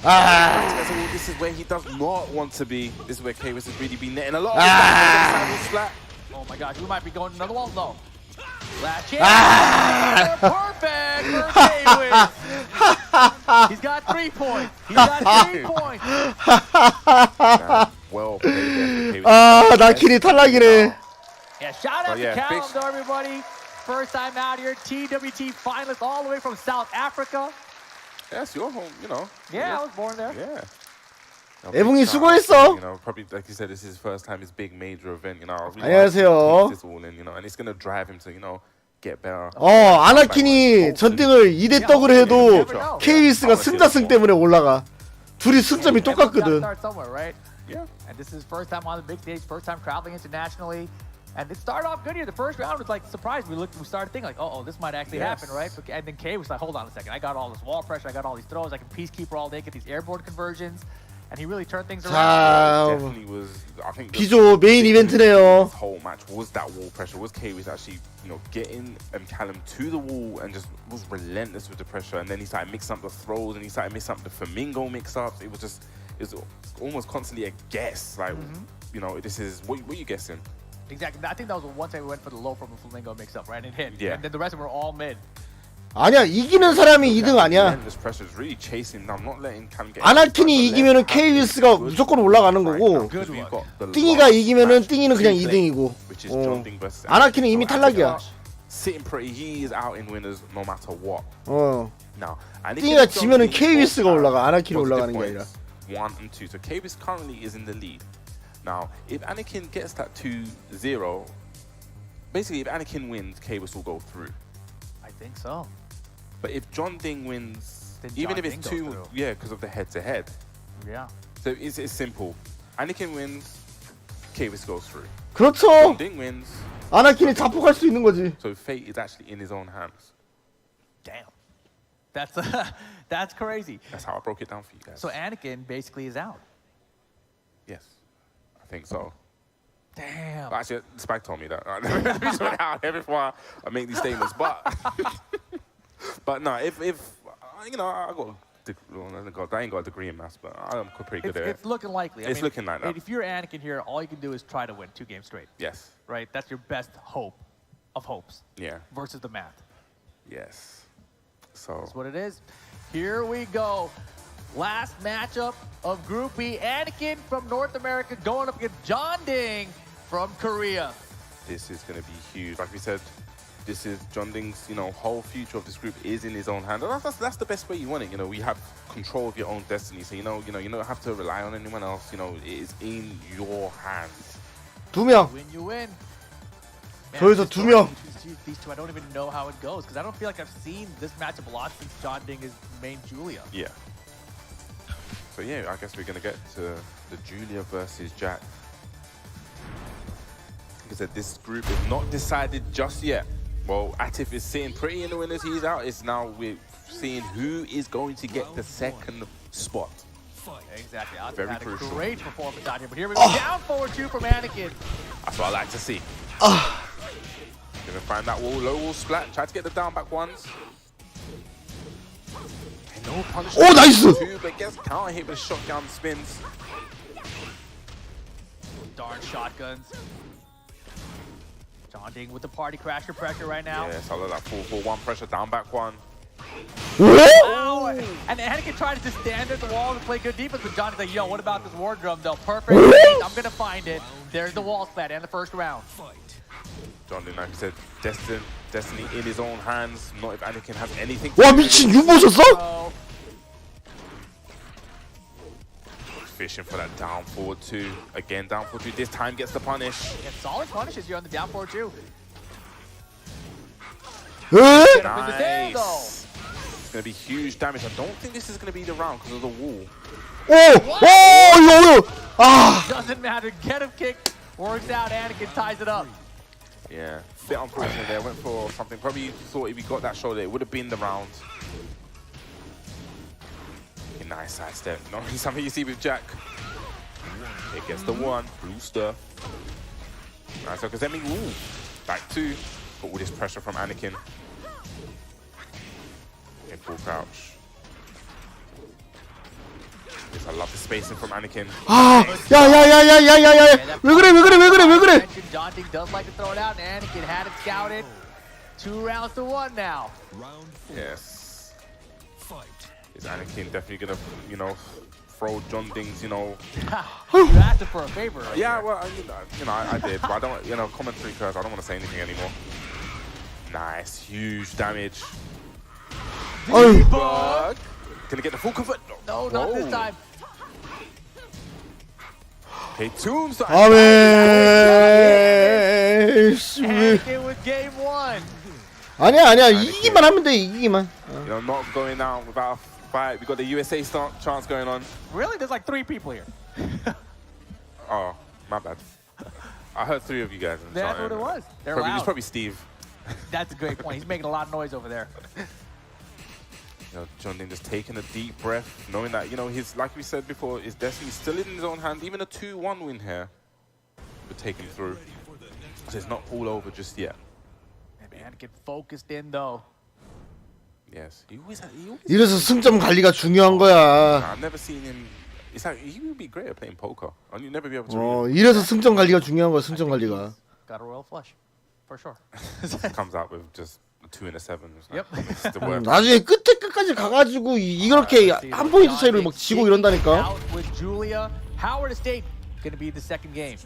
This is where he does not want to be. This is where K-Wiz has really been netting a lot of splat. Oh my gosh, we might be going to another wall. No. Last chance. Perfect for K-Wiz. He's got 3 points. He's got 3 points. Well played. 나킬이 탈락이네. Yeah, shout out to Callum though, everybody. First time out here, TWT finalist all the way from South Africa. That's your home, you know. Yeah, I was born there. Yeah. 애붕이 수고했어. You know, probably like you said, this is his first time, his big major event. You know, 안녕하세요. this all in, you know, and it's gonna drive him to, you know, get better. 아나킨이 전등을 2대 떡으로 해도 K-Wiz가 승자승 때문에 올라가. 둘이 승점이 똑같거든. Yeah. And this is first time on the big stage, first time traveling internationally. And it started off good here. The first round was like surprised. We started thinking like, oh, this might actually happen, right? And then K was like, hold on a second. I got all this wall pressure. I got all these throws. I can peacekeeper all day, get these airborne conversions. And he really turned things around. Definitely was, I think 비조 메인 이벤트네요. This whole match was that wall pressure. Was K was actually, you know, getting Callum to the wall and just was relentless with the pressure. And then he started mixing up the throws and he started mixing up the flamingo mix-ups. It was almost constantly a guess. Like, you know, this is what are you guessing? Exactly. I think that was the one time we went for the low from the flamingo mix-up, right? And it hit. Yeah. And then the rest of them were all mid. 아니야, 이기는 사람이 2등 아니야. 아나킨이 이기면은 K-Wiz가 무조건 올라가는 거고, 띵이가 이기면은 띵이는 그냥 2등이고. 아나킨은 이미 탈락이야. 띵이가 지면은 K-Wiz가 올라가, 아나킨이 올라가는 게 아니라. 1 and 2. So K-Wiz currently is in the lead. Now, if Anakin gets that 2-0, basically if Anakin wins, K-Wiz will go through. I think so. But if John Ding wins, then even John if it's Ding 2, yeah, because of the head-to-head. Yeah. So it's simple. Anakin wins, K-Wiz goes through. 그렇죠. John Ding wins. 아나킨이 자폭할 수 있는 거지. So fate is actually in his own hands. Damn. That's crazy. That's how I broke it down for you guys. So Anakin basically is out. Yes, I think so. Damn. Actually, Spike told me that. Let me sort it out here before I make these statements. But no, if you know, I ain't got a degree in maths, but I'm pretty good at it. It's looking likely. It's looking like that. If you're Anakin here, all you can do is try to win 2 games straight. Yes. Right? That's your best hope of hopes. Yeah. Versus the math. Yes. So that's what it is. Here we go. Last matchup of Group B. Anakin from North America going up against John Ding from Korea. This is going to be huge. Like we said, this is John Ding's, you know, whole future of this group is in his own hand. And that's the best way you want it. You know, you have control of your own destiny. So, you don't have to rely on anyone else. You know, it is in your hands. 2명. Win, you win. 저기서 2명. These two, I don't even know how it goes because I don't feel like I've seen this matchup a lot since John Ding is main Julia. Yeah. So yeah, I guess we're gonna get to the Julia versus Jack. Like I said, this group is not decided just yet. Well, Atif is sitting pretty in the winners. He's out. It's now we're seeing who is going to get the second spot. Exactly. Atif Very had crucial. a great performance out here, but here we go. Down 4-2 from Anakin. That's what I like to see. Gonna find that wall, low wall splat. Try to get the down back ones. No punishment. Oh, nice! But gets counter hit with shotgun spins. Darn shotguns. John Ding with the party crasher pressure right now. Yes, I love that 4-4-1 pressure, down back one. Oh, and Anakin tried to just stand at the wall and play good defense, but Johnny's like, yo, what about this war drum though? Perfect. I'm gonna find it. There's the wall splat and the first round. John Ding, like I said, destiny in his own hands. Not if Anakin has anything. 와 미친 유 보셨어? Fishing for that down forward 2. Again, down forward 2. This time gets the punish. Yeah, solid punishes here on the down 4-2. Nice. It's going to be huge damage. I don't think this is going to be the round because of the wall. Doesn't matter. Get him kicked. Works out. Anakin ties it up. Yeah, bit unfortunate there. Went for something. Probably thought if he got that shoulder, it would have been the round. Okay, nice sidestep. Not really something you see with Jack. It gets the 1. Blue stuff. Nice, because then back 2. But with this pressure from Anakin. In full crouch. Yes, I love the spacing from Anakin. 아, 야야야야야야야, 왜 그래? John Ding does like to throw it out, and Anakin had it scouted. 2 rounds to 1 now. Yes. Is Anakin definitely gonna, you know, throw John Ding's, you know? You asked him for a favor. Right Yeah, there. well, I did, but I don't, you know, commentary curse. I don't want to say anything anymore. Nice, huge damage. 어휴. Gonna get the full convert. No, not this time. Okay, tombstone. 아메. Anakin with game 1. 아니야, 이기기만 하면 돼, 이기기만. You know, not going down without a fight. We got the USA chance going on. Really? There's like 3 people here. Oh, my bad. I heard 3 of you guys. That's what it was. They're Probably, loud. it's probably Steve. That's a great point. He's making a lot of noise over there. You know, John Ding just taking a deep breath, knowing that, you know, his, like we said before, his destiny is still in his own hand. Even a 2-1 win here would take him through. So it's not all over just yet. Anakin focused in though. Yes, he always 이래서 승점 관리가 중요한 거야. I've never seen him. It's like he would be great at playing poker, and you'd never be able to. read him. 이래서 승점 관리가 중요한 거야, 승점 관리가. Got a royal flush, for sure. Comes out with just a 2 and a 7. Yep. It's the worst. 나중에 끝까지 가가지고 이렇게 한 포인트 차이로 막 지고 이런다니까. Out with Julia. Howard Estate gonna be the second game.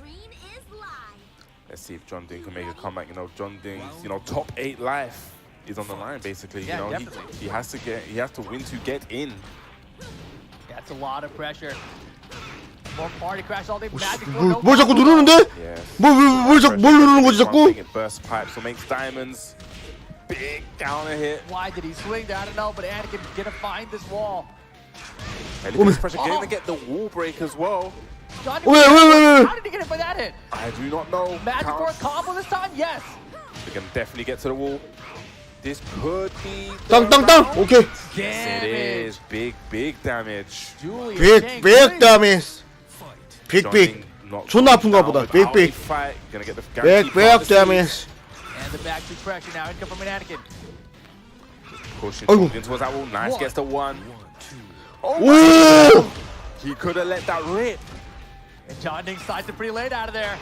Let's see if John Ding can make a comeback. You know, John Ding's, you know, top 8 life is on the line basically. Yeah, you know, definitely. he has to win to get in. That's a lot of pressure. More party crash all day. Magic 뭘 자꾸 누르는데? 뭘 누르는 거지 자꾸? It bursts pipes, so makes diamonds. Big counter hit. Why did he swing there? I don't know, but Anakin's gonna find this wall. And look at this pressure, gonna get the wall break as well. How wait. did he get it by that hit? I do not know. Magic for a combo this time? Yes. We can definitely get to the wall. This could be. 땅. 오케이. Yes, it is. Big damage. 빅 damage. 빅. 존나 아픈가 보다. 빅. 빅 damage. And the back to pressure now. Income from an Anakin. Pushing 아이고. towards that wall. Nice. Gets the 1. 오! He could have let that rip. And John Ding slides it pretty late out of there.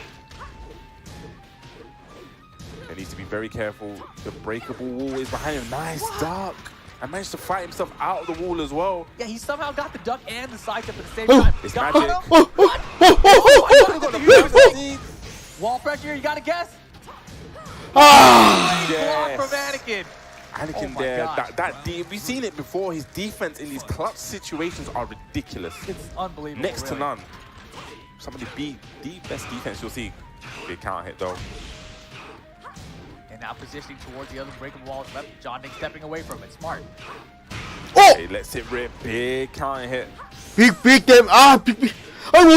He needs to be very careful. The breakable wall is behind him. Nice duck. And managed to fight himself out of the wall as well. Yeah, he somehow got the duck and the side step at the same Oh. time. It's Got magic. Wall pressure, you gotta guess. 아! Block from Anakin. Anakin Oh my there, gosh. we've seen it before. His defense in these clutch situations are ridiculous. It's unbelievable. Next to really. none. Some of the best defense you'll see. Big counter hit though. And now positioning towards the other breakable wall. Left. John Ding stepping away from it. Smart. Okay, lets it rip. Big counter hit. 빅 damage. 아, 빅. 아이고.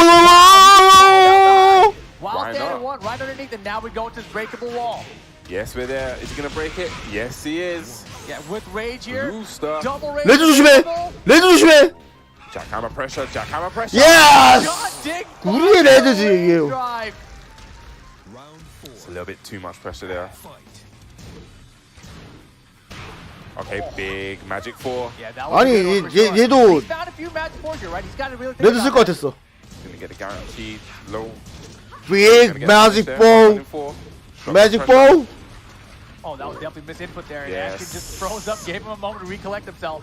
While Why standing not? one right underneath, and now we go to this breakable wall. Yes, we're there. Is he gonna break it? Yes, he is. Yeah, with rage here. Rooster. Double rage. 레드 조심해. Jackhammer pressure. 예스. John Ding. 우리의 레드지 이게. Drive. It's a little bit too much pressure there. Okay, big magic 4. Yeah, that was 아니 a good one for sure. 얘도 He's found a few magic fours here, right? He's got to really think 레드 쓸 about 것 같았어. Gonna get a guaranteed low. 빅 magic ball. Magic ball. Oh, that was definitely misinput there. And Yes. Anakin just froze up, gave him a moment to recollect himself.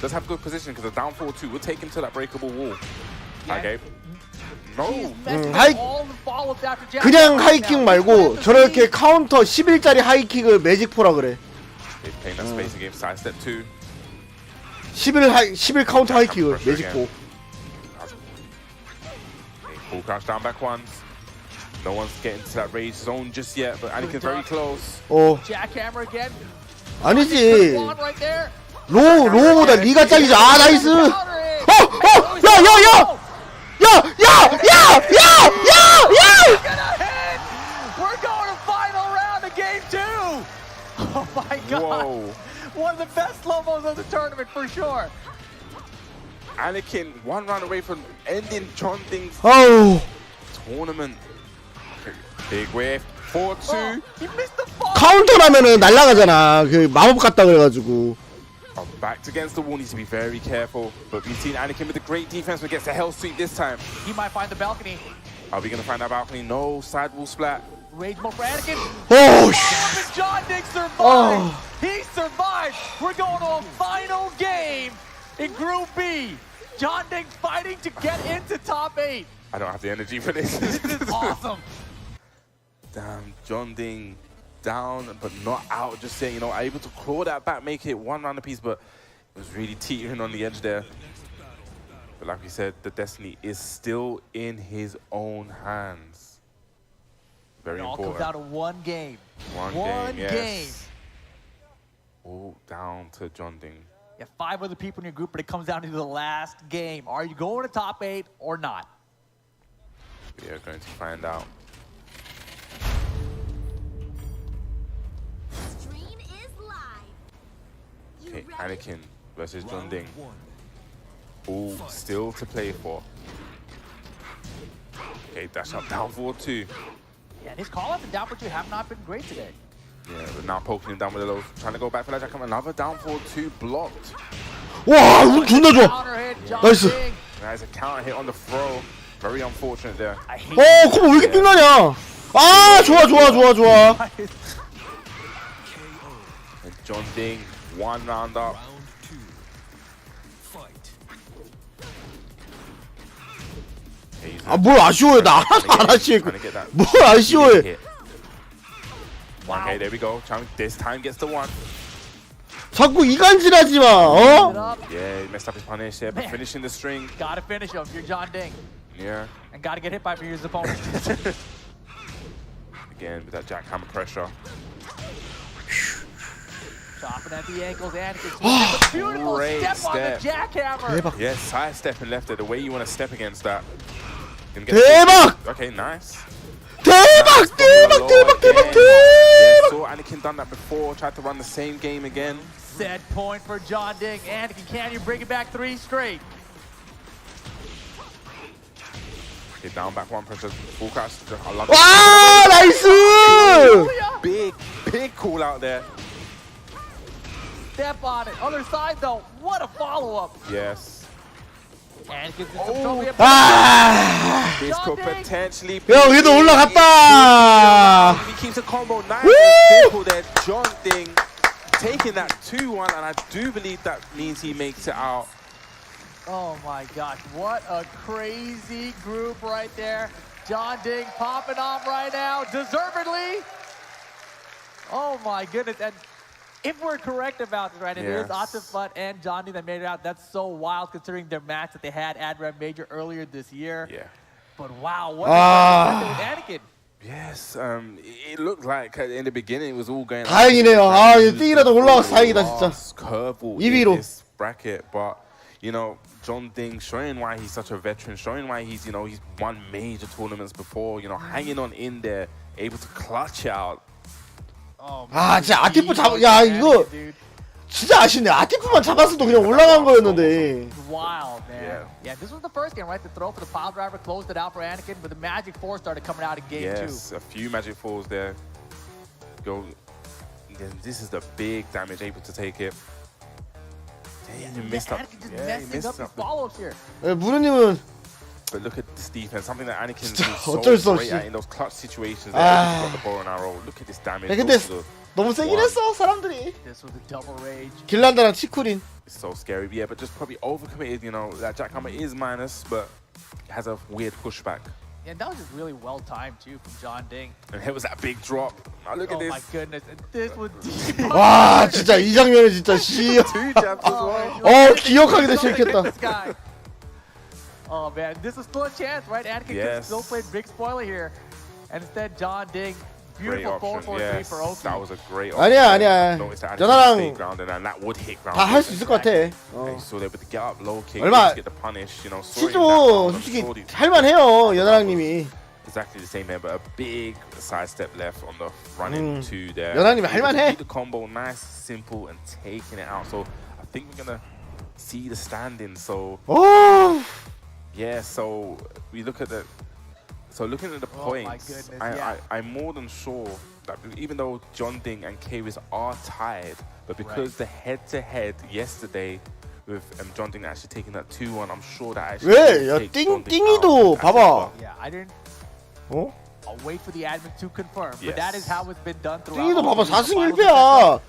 Does have good position because the down 4-2 will take him to that breakable wall. Yeah. Okay. No. He's messing 하이- with all the follow-ups after Jack. 그냥 하이킥 말고 저렇게 카운터 11짜리 하이킥을 매직포라 그래. He's playing that space game. Sidestep 2. 11 카운터 하이킥을 매직포. Full crouch down back ones. No one's getting to that rage zone just yet, but Anakin's very close. Jackhammer again. 아니지. One right there. 로우보다 리가 짱이지. 아 나이스. We're going to final round of game 2. Oh my god. Whoa. One of the best slow-mos of the tournament for sure. Anakin 1 round away from ending John Ding's 아우. tournament. Big wave. 4-2. He missed the fall. 카운터라면은 날아가잖아. 그 마법 같다 그래가지고. Backed against the wall, needs to be very careful. But we've seen Anakin with a great defense, but gets a hell sweep this time. He might find the balcony. Are we going to find that balcony? No, side wall splat. Rage mode for Anakin. Oh, John Ding survived. Oh. He survived. We're going to a final game in Group B. John Ding fighting to get into top 8. I don't have the energy for this. This is awesome. Damn, John Ding down, but not out just yet. You know, able to claw that back, make it one round apiece, but it was really teetering on the edge there. But like we said, the destiny is still in his own hands. Very It all important. comes down to one game. One game, yes. All down to John Ding. You have 5 other people in your group, but it comes down to the last game. Are you going to top 8 or not? We are going to find out. Okay, Anakin versus John Ding. All still to play for. Okay, dash up down 4-2. Yeah, his call-ups and down for 2 have not been great today. Yeah, but now poking him down with the low, trying to go back for that jack. Another down 4-2 blocked. 와, 이거 존나 좋아. 나이스. There's a counter hit on the throw. Very unfortunate there. 컴보 왜 이렇게 삥나냐? 아, 좋아. And John Ding, one round up. 아, 뭘 아쉬워해. 나 하나도 안 아쉬워. 뭘 아쉬워해. Okay, there we go. This time gets the one. 자꾸 이간질하지 마. 어? Yeah, he messed up his punish there, but finishing the string. Gotta finish him. You're John Ding. Yeah. And gotta get hit by your opponent. Again, with that jackhammer pressure. Chopping at the ankles, Anakin. Beautiful Great step on the jackhammer. Yeah, side stepping left there, the way you want to step against that. 대박! Okay, nice. 대박! Yeah, saw Anakin done that before, tried to run the same game again. Set point for John Ding. Anakin, can you bring it back 3 straight? Okay, down back one pressure, full crash. I love 와, 나이스! Big call out there. Step on it. Other side though, what a follow-up. Yes. Anakin's in some trouble here. This could potentially be. 야, 얘도 올라갔다. He keeps a combo nice and simple there. John Ding taking that 2-1, and I do believe that means he makes it out. Oh my gosh, what a crazy group right there. John Ding popping off right now, deservedly. Oh my goodness, and if we're correct about this, right, it is Atif and John Ding that made it out. That's so wild considering their match that they had at Red Major earlier this year. Yeah. But wow, what a with Anakin. Yes, it looked like in the beginning it was all going. 다행이네요. 아, 띵이라도 올라와서 다행이다 진짜. Curveball 2위로. in this bracket, but you know, John Ding showing why he's such a veteran, showing why he's he's won major tournaments before. You know, hanging on in there, able to clutch out. 아, 진짜 아티프 야, 이거 진짜 아쉽네. 아티프만 잡았어도 그냥 올라간 거였는데. Wild, man. Yeah, this was the first game, right? The throw for the pile driver closed it out for Anakin, but the Magic 4 started coming out in game 2. Yes, a few Magic 4s there. Go. Then this is the big damage, able to take it. Damn, you missed up. Anakin just messing up his follow-ups here. 무르님은 But look at this defense, something that Anakin's 어쩔 수 so 없이. great at in those clutch situations. There, got the bow and arrow. Look at this damage. 야, 근데 also 너무 세긴 했어 사람들이. This was a double rage. 길란다랑 치쿠린. It's so scary, yeah, but just probably overcommitted. You know, that jackhammer is minus, but it has a weird pushback. And that was just really well timed too from John Ding. And here was that big drop. Now look at this. Oh my goodness, and this was deep. 와, 진짜 이 장면은 진짜 씨. Two jabs as well. 기억하기도 싫겠다. This guy. Oh man, this is still a chance, right? Anakin could still play big spoiler here. And instead, John Ding, beautiful 4-4-3 for Oki. That was a great option. 아니야. 연하랑 that would hit ground. 다 할 수 있을 것 같아. So they would get up low kick, 얼마 get the punish, you know. 시도 솔직히 할만해요, 연하랑님이. Exactly the same there, but a big side step left on the running two there. 연하님이 할만해. The combo, nice, simple, and taking it out. So I think we're gonna see the standing. So yeah, so we look at the. So looking at the points, I'm more than sure that even though John Ding and Kwiz are tied, But because the head-to-head yesterday with John Ding actually taking that 2-1, I'm sure that actually. 왜? 야, 띵이도 봐봐. Yeah, I didn't. 어? I'll wait for the admin to confirm. But that is how it's been done throughout. 띵이도 봐봐 4승 1패야.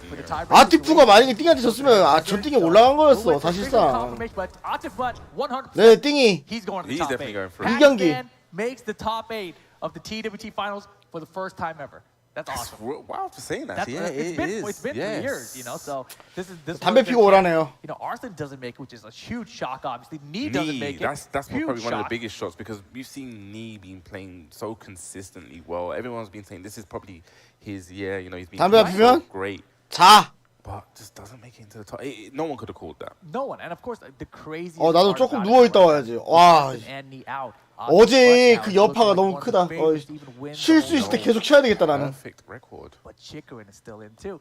아티프가 만약에 띵한테 졌으면 전 띵이 올라간 거였어 사실상. 네, 띵이. He's going to the He's top definitely 8. going for it. 이 경기. Pakistan makes the top 8 of the TWT finals for the first time ever. That's awesome. Wow for saying that. That's, Yeah, it's been yes. 3 years, you know. So this is 담배 피고 오라네요. You know, Arslan doesn't make it, which is a huge shock. Obviously, Nee doesn't make it. That's huge probably one of the shock. biggest shots because we've seen Nee been playing so consistently well. Everyone's been saying this is probably his year. You know, he's been 담배 playing 피면 so great. 자. But just doesn't make it into the top. No one could have called that. No one, and of course the crazy. 나도 조금 누워 있다 와야지. 와. 어제 그 여파가 너무 크다. 쉴 수 있을 때 계속 쉬어야 되겠다 나는. Perfect record. But Chikarin is still in too.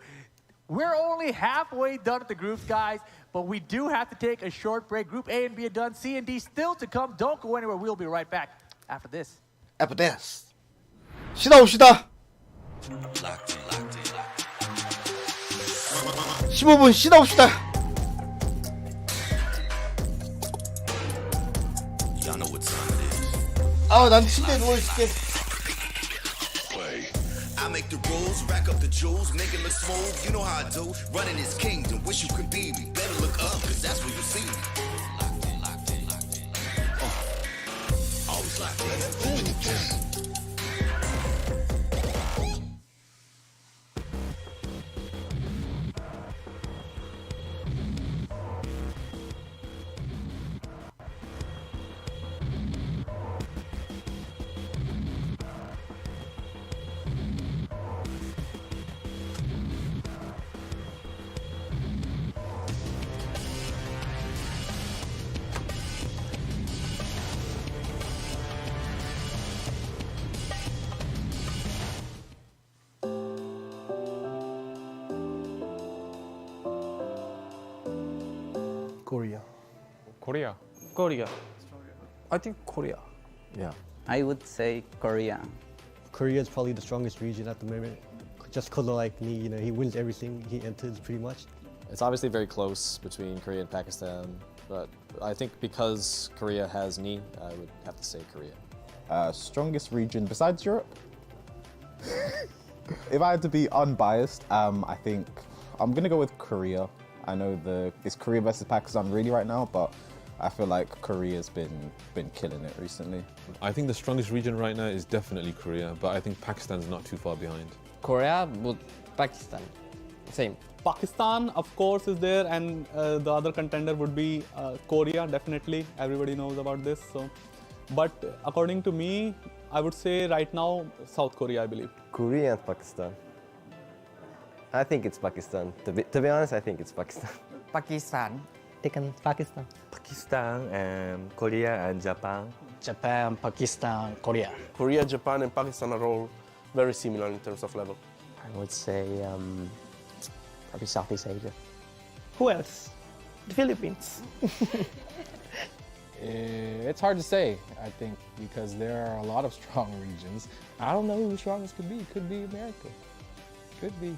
We're only halfway done with the groups, guys, but we do have to take a short break. Group A and B are done. C and D still to come. Don't go anywhere. We'll be right back after this. After this. 쉬다 옵시다. 15분 쉬다 옵시다. 난 침대에 누워있을게. I make the rules, rack up the jewels, make it look smooth. You know how I do. Running this kingdom, wish you could be me. Better look up, cause that's where you see me. Always locked in. Korea. Korea. Korea. I think Korea. Yeah. I would say Korea. Korea is probably the strongest region at the moment. Just because of like me, you know, he wins everything he enters pretty much. It's obviously very close between Korea and Pakistan, but I think because Korea has knee, I would have to say Korea. Strongest region besides Europe? If I had to be unbiased, I think I'm gonna go with Korea. I know it's Korea versus Pakistan really right now, but I feel like Korea's been killing it recently. I think the strongest region right now is definitely Korea, but I think Pakistan's not too far behind. Korea, but Pakistan, same. Pakistan, of course, is there, and the other contender would be Korea. Definitely, everybody knows about this. So, but according to me, I would say right now South Korea, I believe. Korea and Pakistan. I think it's Pakistan. To be honest, I think it's Pakistan. Pakistan. Taken Pakistan. Pakistan and Korea and Japan. Japan, Pakistan, Korea. Korea, Japan, and Pakistan are all very similar in terms of level. I would say probably Southeast Asia. Who else? The Philippines. It's hard to say, I think, because there are a lot of strong regions. I don't know who the strongest could be. Could be America. Could be.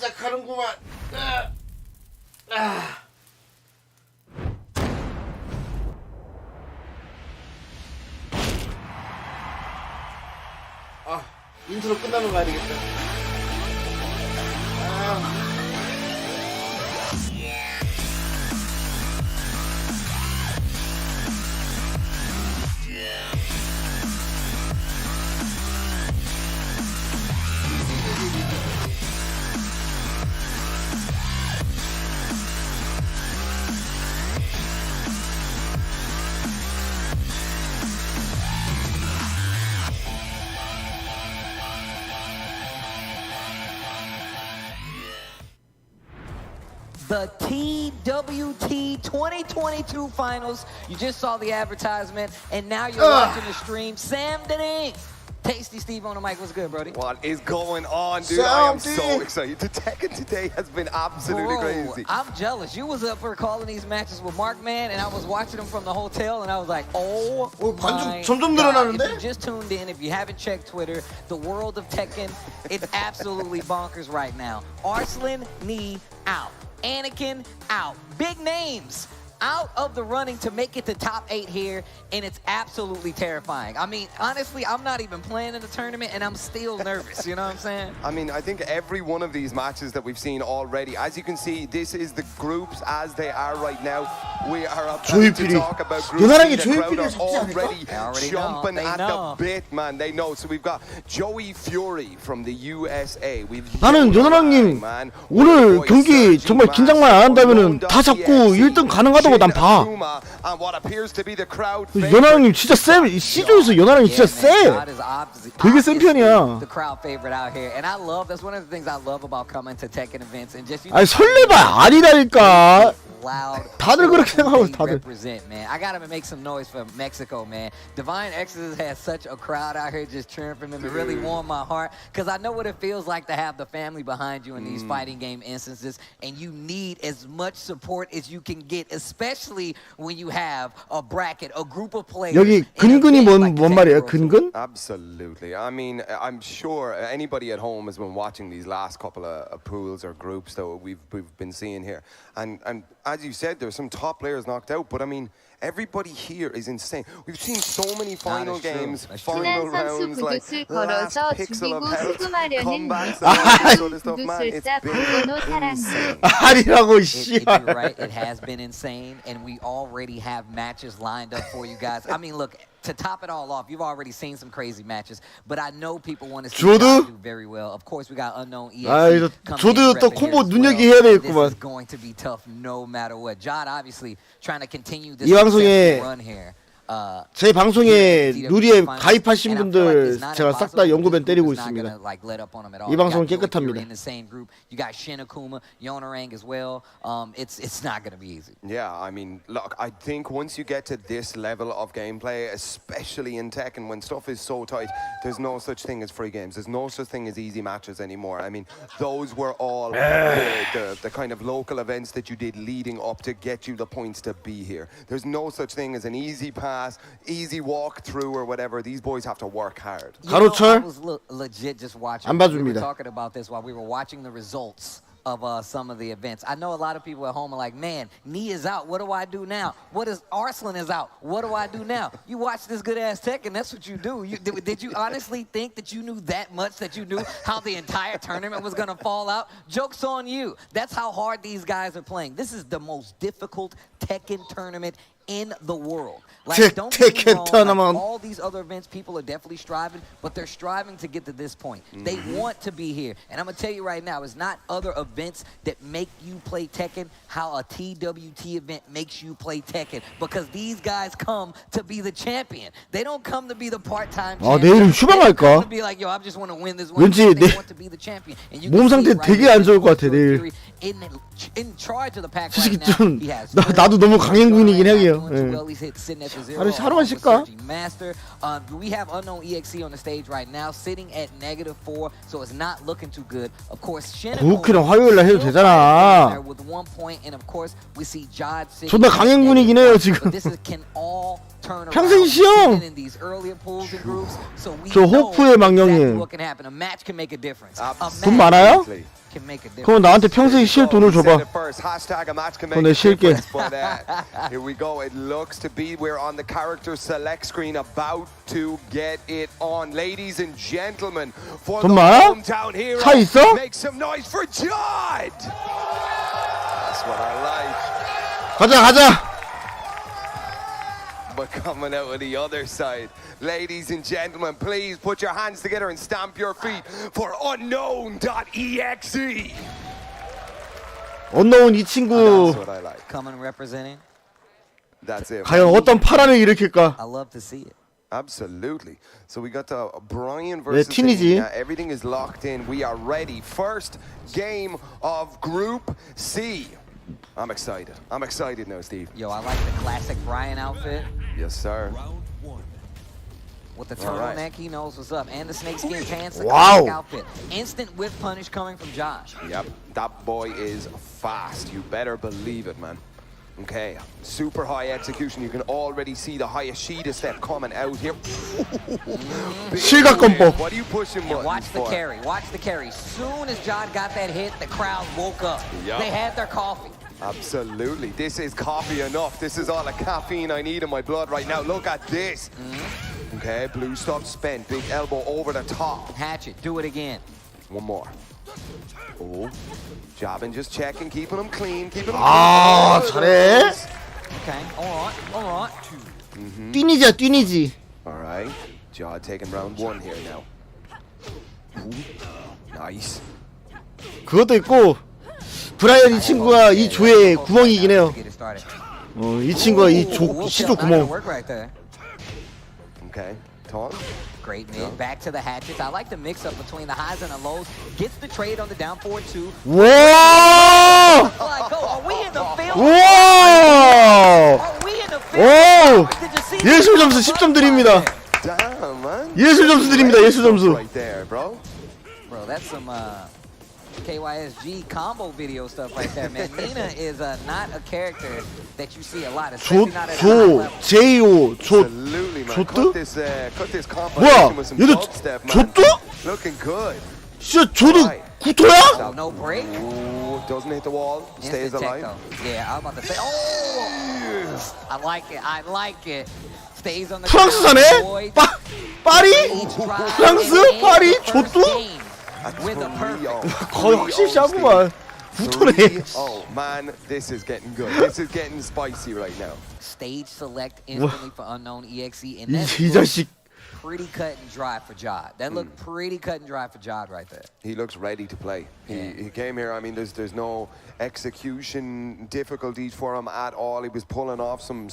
시작하는구만. 인트로 끝나면 가야 되겠다. The TWT 2022 Finals. You just saw the advertisement, and now you're watching the stream. Sam Denning, Tasty Steve on the mic. What's good, Brody? What is going on, dude? I am so excited. The Tekken today has been absolutely crazy. I'm jealous. You was up for calling these matches with Mark, man, and I was watching them from the hotel, and I was like, oh my 점점 God. 늘어나는데? If you just tuned in, if you haven't checked Twitter, the world of Tekken, it's absolutely bonkers right now. Arslan, knee out. Anakin, out. Big names out of the running to make it to top 8 here, and it's absolutely terrifying. I mean, honestly, I'm not even playing in the tournament, and I'm still nervous, you know what I'm saying? I mean, I think every one of these matches that we've seen already, as you can see, this is the groups as they are right now. We are about to talk about groups. The crowd are already jumping at the bit, man. They know. So we've got Joey Fury from the USA. 나는 연하랑님 오늘 경기 정말 긴장만 안 한다면은 다 잡고 1등 가능하다고 난 봐. 연하랑님 진짜 쎄. C조에서 연하랑님 진짜 쎄. 되게 센 편이야. 아니 설레발 아니라니까. 다들 그렇게 생각하고 다들. Man. I gotta make some noise for Mexico, man. Divine Exodus has such a crowd out here just cheering for them. It really warmed my heart because I know what it feels like to have the family behind you in these fighting game instances, and you need as much support as you can get, especially when you have a bracket, a group of players. 여기 근근이 뭔 말이에요? 근근? Absolutely. I mean, I'm sure anybody at home has been watching these last couple of pools or groups that we've been seeing here, and as you said, there's some top players knocked out, but I mean, everybody here is insane. We've seen so many final games, final rounds, like last pixel of health, comebacks, and all that sort of stuff, man. It's been insane. 아니라고 씨. You're right, it has been insane, and we already have matches lined up for you guys. I mean, look, to top it all off, you've already seen some crazy matches, but I know people want to see you do very well. Of course, we got unknown EXE. 조드 또 콤보 눈여겨야 되겠구만. This is going to be tough no matter what. Jod obviously trying to continue this 이 방송에 run here. 제 방송에 누리에 가입하신 분들 제가 싹 다 연구변 때리고 있습니다. 이 방송은 깨끗합니다. You got Shinakuma, Yonorang as well. It's not going to be easy. Yeah, I mean, look, I think once you get to this level of gameplay, especially in Tekken, when stuff is so tight, there's no such thing as free games. There's no such thing as easy matches anymore. I mean, those were all the kind of local events that you did leading up to get you the points to be here. There's no such thing as an easy pass, easy walk through or whatever. These boys have to work hard. 가로철 legit just watching. 안 봐줍니다. We were talking about this while we were watching the results of some of the events. I know a lot of people at home are like, man, Knee is out. What do I do now? What is Arslan is out? What do I do now? You watch this good-ass Tekken, that's what you do. Did you honestly think that you knew that much, that you knew how the entire tournament was going to fall out? Joke's on you. That's how hard these guys are playing. This is the most difficult Tekken tournament in the world. Like, don't get me wrong, like, all these other events, people are definitely striving, but they're striving to get to this point. They want to be here. And I'm going to tell you right now, it's not other events that make you play Tekken how a TWT event makes you play Tekken. Because these guys come to be the champion. They don't come to be the part-time champion. 내일 휴방할까? They come to be like, yo, I just want to win this one. 왠지 They want to be the champion. And you 몸 상태 되게 안 좋을 것 같아 내일. In charge of the pack 솔직히 right now, 좀 he has 나도 너무 강행군이긴 해요. well, he's hit sitting at the zero. 하루만 쉴까? Master. We have unknown EXE on the stage right now, sitting at -4, so it's not looking too good. Of course, 고우키는 화요일날 해도 되잖아. with 1 point, and of course, we see Jod sitting. 존나 강행군이긴 해요 지금. This can all turn around. 평생 시험. In these earlier pools and groups, so we 저 know 호프의 망령이. exactly what can happen. A match can make a difference. 돈 많아요? 그럼 나한테 평생 쉴 돈을 줘봐. 그럼 내가 쉴게. Here we go. It looks to be we're on the character select screen, about to get it on, ladies and gentlemen. For the hometown hero, 차 있어? make some noise for Jod. That's what I like. 가자. But coming out of the other side, ladies and gentlemen, please put your hands together and stamp your feet for unknown.exe. unknown 이 친구. That's what I like. Coming representing. That's it. 과연 어떤 파란을 일으킬까? I love to see it. Absolutely. So we got Brian versus 팀이지. Everything is locked in. We are ready. First game of Group C. I'm excited. I'm excited now, Steve. Yo, I like the classic Brian outfit. Yes, sir. With the turtleneck, he knows what's up. And the snakeskin pants, the Wow. outfit. Instant whip punish coming from Josh. Yep, that boy is fast. You better believe it, man. Okay, super high execution. You can already see the Hayashida step coming out here. 실각권법. What are you pushing And watch the for? carry. Watch the carry. Soon as John got that hit, the crowd woke up. Yup. They had their coffee. Absolutely. This is coffee enough. This is all the caffeine I need in my blood right now. Look at this. Okay, blue stuff spent. Big elbow over the top. Hatchet. Do it again. One more. Oh, jobbing, just checking, keeping them clean, keeping them 아, 잘해. Okay. All right. 뛰니지야, 뛰니지. All right. Jaw taking round one here now. Ooh, nice. 그것도 있고 브라이언 이 친구가 이 조의 구멍이긴 해요. Get it started. 이 친구가 이 시조 구멍. Work right there. Okay, taunt. Great mid. Back to the hatchets. I like the mix up between the highs and the lows. Gets the trade on the down forward too. 와! Like, are we in the field? 와! Are we in the 오! field? Did you see 예술 점수 10점 드립니다. Damn, man. 예술 점수 드립니다. 예술 점수. Right there, bro. Bro, that's some KYSG combo video stuff right there, man. Nina is not a character that you see a lot, especially not at a high 조, level. 제이오, 조, Absolutely, man. 조뜨? Cut this 뭐야? combination with some 얘도 dubstep, man. 조뜨? Looking good. 진짜 조도 구토야? No break. Ooh, doesn't hit the wall. Stays Instant tech, alive. though. Yeah, I was about to say. Oh! I like it. I like it. Stays on the 프랑스사네? ground, 파리? each drive, 프랑스? and 파리? ends the first 조또? game with a perfect. 거의 확실히 샤구만. 구토네. Oh man, this is getting good. This is getting spicy right now. Stage select instantly for unknown EXE, and that 이 자식. pretty cut and dry for Jod. That looked pretty cut and dry for Jod right there. He looks ready to play. He came here. I mean, there's no execution difficulties for him at all. He was pulling off some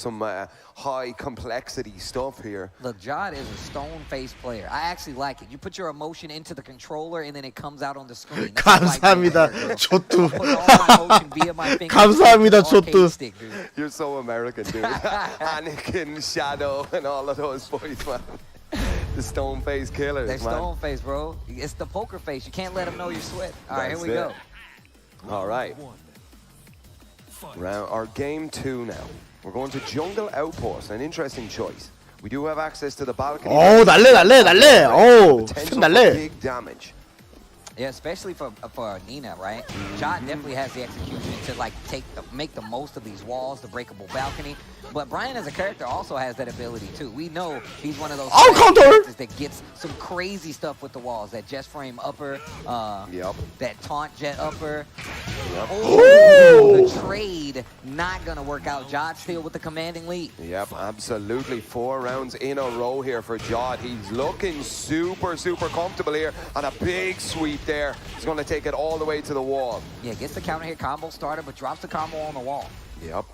high complexity stuff here. Look, Jod is a stone-faced player. I actually like it. You put your emotion into the controller, and then it comes out on the screen. 감사합니다. 조뚜. 감사합니다, 감사합니다, 조뚜. You're so American, dude. Anakin, Shadow, and all of those boys, man. The stone face killers, They're man. stone face, bro. It's the poker face. You can't let them know you sweat. All right, That's here we go. All right. Our game two now. We're going to Jungle Outpost. An interesting choice. We do have access to the balcony. 오, 날래, 날래, 날래. 오, Potential 참 날래. for big damage. Yeah, especially for Nina, right? Jod definitely has the execution to like make the most of these walls, the breakable balcony. But Brian as a character also has that ability too. We know he's one of those characters that gets some crazy stuff with the walls. That jet frame upper, that taunt jet upper. Oh, the trade not gonna work out. Jod still with the commanding lead. Yep, absolutely. 4 rounds in a row here for Jod. He's looking super, super comfortable here on a big sweep there. He's going to take it all the way to the wall. Yeah, gets the counter hit combo started, but drops the combo on the wall. Yep.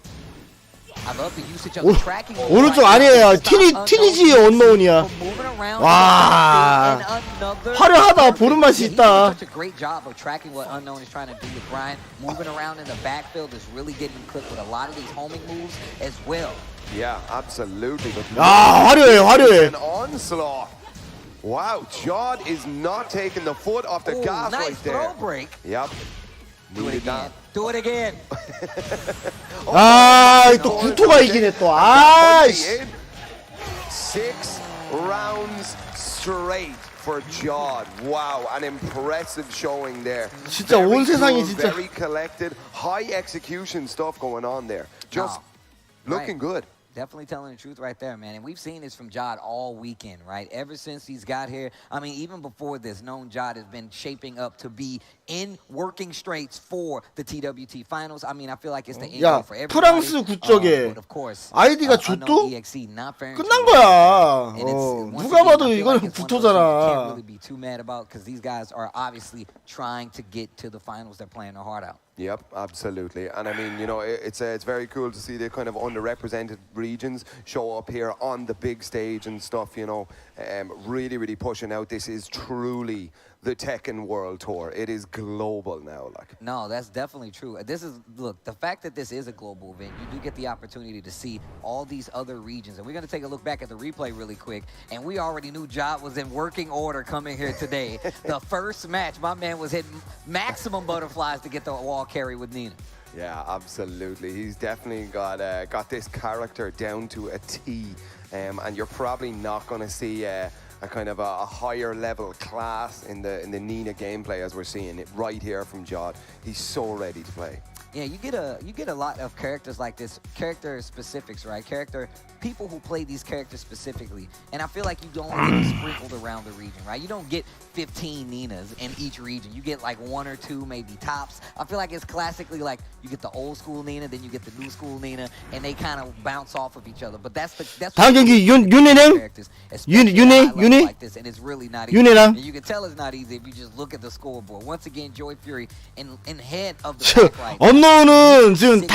I love the usage of the tracking. 오른쪽 아니에요. 티니지 언노운이야. 와, 화려하다. 보는 맛이 있다. Such a great job of tracking what Unknown is trying to do with Brian. Moving around in the backfield is really getting cooked with a lot of these homing moves as well. Yeah, absolutely. But 야, 화려해, 화려해. An onslaught. Wow, Jod is not taking the foot off the gas nice right there. throw break. Yep. Do it again. Do it again. 아, 또 구토가 이기네 또. 아, 씨. 6 rounds straight for Jod. Wow, an impressive showing there. 진짜 온 세상이 진짜. Very collected, high execution stuff going on there. Just looking good. Definitely telling the truth right there, man. And we've seen this from Jod all weekend, right? Ever since he's got here. I mean, even before this, known Jod has been shaping up to be in working straights for the TWT Finals. I mean, I feel like it's the end 야, for everybody. 프랑스 국적에 But of course, 아이디가 조뚜? EXE not fair. 끝난 거야. 누가 봐도 이건 구토잖아. Can't really be too mad about because these guys are obviously trying to get to the finals. They're playing their heart out. Yep, absolutely. And I mean, you know, it's very cool to see the kind of underrepresented regions show up here on the big stage and stuff, you know, really, really pushing out. This is truly the Tekken World Tour. It is global now. Like. No, that's definitely true. This is, look, the fact that this is a global event, you do get the opportunity to see all these other regions. And we're going to take a look back at the replay really quick. And we already knew Job was in working order coming here today. The first match, my man was hitting maximum butterflies to get the wall carry with Nina. Yeah, absolutely. He's definitely got this character down to a T. And you're probably not going to see a kind of a higher level class in the Nina gameplay as we're seeing it right here from Jod. He's so ready to play. Yeah, you get a lot of characters like this, character specifics, right? People who play these characters specifically, and I feel like you don't get them sprinkled around the region, right? You don't get 15 Ninas in each region. You get like 1 or 2, maybe tops. I feel like it's classically like you get the old school Nina, then you get the new school Nina, and they kind of bounce off of each other. But that's 다음 경기 윤혜랑 윤혜 like this, and it's really not easy. And you can tell it's not easy if you just look at the scoreboard. Once again, Joy Fury in head of the pack. 언노는 지금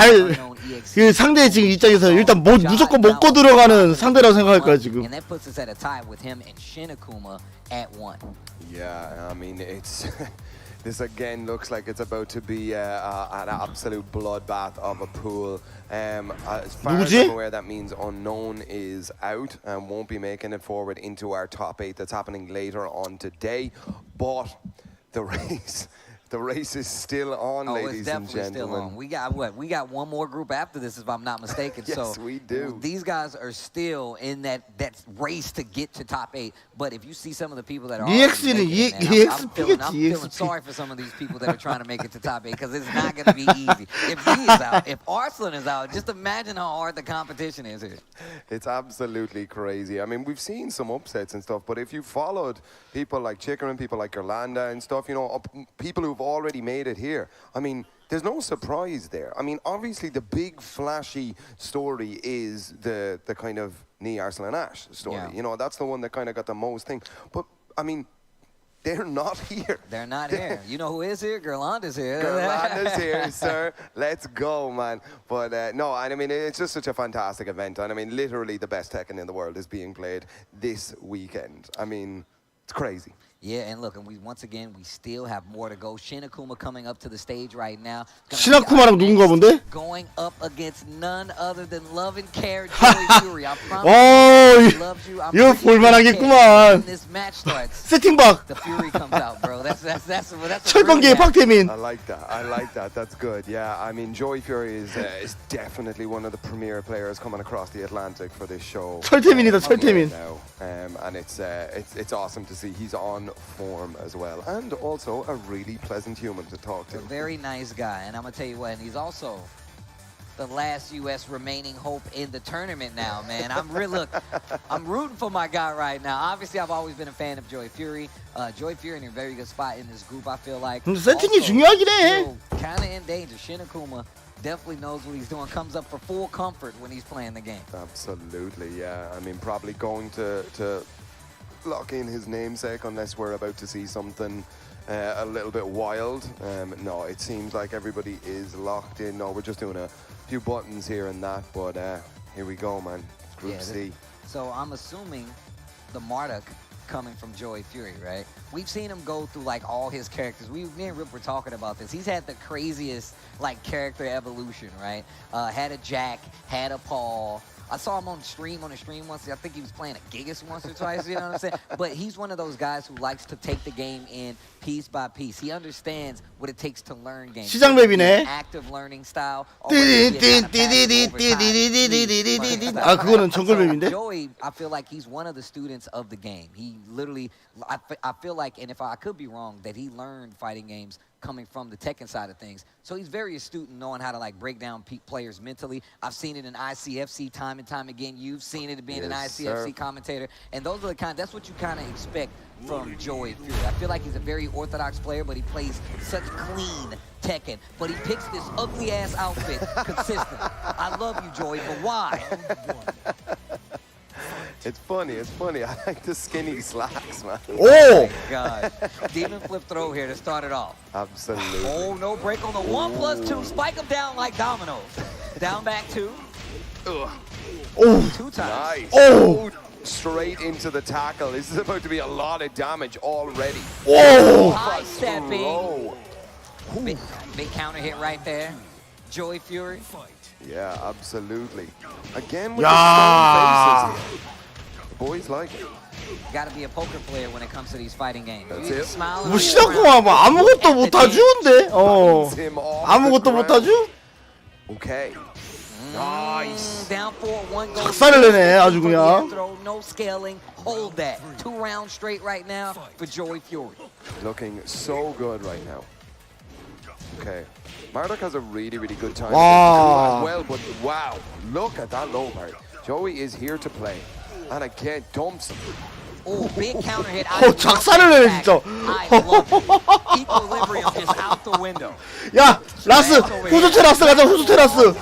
그 상대 지금 입장에서 일단 무조건 먹고 들어가는 상대라고 생각할 거야 지금. And that puts us at a tie with him and Shinakuma at 1. Yeah, I mean it's this again looks like it's about to be an absolute bloodbath of a pool. As far as I'm aware, that means Unknown is out and won't be making it forward into our top 8. That's happening later on today, but the race is still on, ladies and gentlemen. Still on. We got what? We got one more group after this, if I'm not mistaken. Yes, so we do. These guys are still in that race to get to top 8. But if you see some of the people that are I'm feeling sorry for some of these people that are trying to make it to top 8 because it's not going to be easy. If he is out, if Arslan is out, just imagine how hard the competition is here. It's absolutely crazy. I mean, we've seen some upsets and stuff, but if you followed people like Chikaran, people like Yolanda and stuff, you know, people who've already made it here, I mean, there's no surprise there. I mean, obviously the big flashy story is the kind of Ni Arslan Ash story. Yeah. You know, that's the one that kind of got the most thing. But I mean, they're not here. They're not here. You know who is here? Gerlanda's here. Gerlanda's here, sir. Let's go, man. But no, and I mean, it's just such a fantastic event. And I mean, literally the best Tekken in the world is being played this weekend. I mean, it's crazy. Yeah, and look, and once again, we still have more to go. Shinakuma coming up to the stage right now. 시나쿠마랑 누군가 본데? Going up against none other than Love and Care Joy Fury. I promise he loves you. 이거 볼만하겠구만. This match starts. 세팅박. The Fury comes out, bro. That's 철권기의 박태민. I like that. That's good. Yeah, I mean, Joy Fury is definitely one of the premier players coming across the Atlantic for this show. 철태민이다, 철태민. And it's awesome to see he's on form as well, and also a really pleasant human to talk to. A very nice guy, and I'm gonna tell you what, and he's also the last U.S. remaining hope in the tournament now, man. I'm rooting for my guy right now. Obviously, I've always been a fan of Joy Fury. Joy Fury in a very good spot in this group, I feel like. 세팅이 중요하긴 해. Kind of in danger. Shinakuma definitely knows what he's doing, comes up for full comfort when he's playing the game. Absolutely, yeah. I mean, probably going to lock in his namesake unless we're about to see something a little bit wild. No, it seems like everybody is locked in. No, we're just doing a few buttons here and that, but here we go, man. It's Group C. So I'm assuming the Marduk coming from Joy Fury, right? We've seen him go through like all his characters. Me and Rip were talking about this. He's had the craziest like character evolution, right? Had a Jack, had a Paul. I saw him on a stream once. I think he was playing a Gigas once or twice, you know what I'm saying? But he's one of those guys who likes to take the game in piece by piece. He understands what it takes to learn games. 시장 맵이네. Active learning style. 아, 그거는 정글 맵인데? Joey, I feel like he's one of the students of the game. He literally, I feel like, and if I could be wrong, that he learned fighting games coming from the Tekken side of things. So he's very astute in knowing how to like break down players mentally. I've seen it in ICFC time and time again. You've seen it being an ICFC commentator. And those are that's what you kind of expect from Joy Fury. I feel like he's a very orthodox player, but he plays such clean Tekken. But he picks this ugly ass outfit consistent. I love you, Joy, but why? It's funny. I like the skinny slacks, man. Oh! My God. Demon flip throw here to start it off. Absolutely. Oh, no break on the 1+2. Spike him down like dominoes. Down back 2. Oh. 2 times. Nice. Oh. straight into the tackle. This is about to be a lot of damage already. Oh! High stepping. Big counter hit right there. Joey Fury. Yeah, absolutely. Again with Yeah. the stone faces here. The boys like it. You gotta be a poker player when it comes to these fighting games. That's You it. smile 뭐 시작하면 뭐 아무것도 못하주는데. 아무것도 못하죠? Okay. Nice. Down 4-1 goes. 작살을 내네 아주 그냥. Throw, no scaling. Hold that. 2 rounds straight right now for Joey Fury. Looking so good right now. Okay. Marduk has a really, really good time. Wow. As well, but wow. Look at that low part. Joey is here to play. And again, dumps him. Oh, big counter hit. 작살을 내네 진짜. Equilibrium just out the window. 야, 라스, 후수 테라스 가자, 후수 테라스.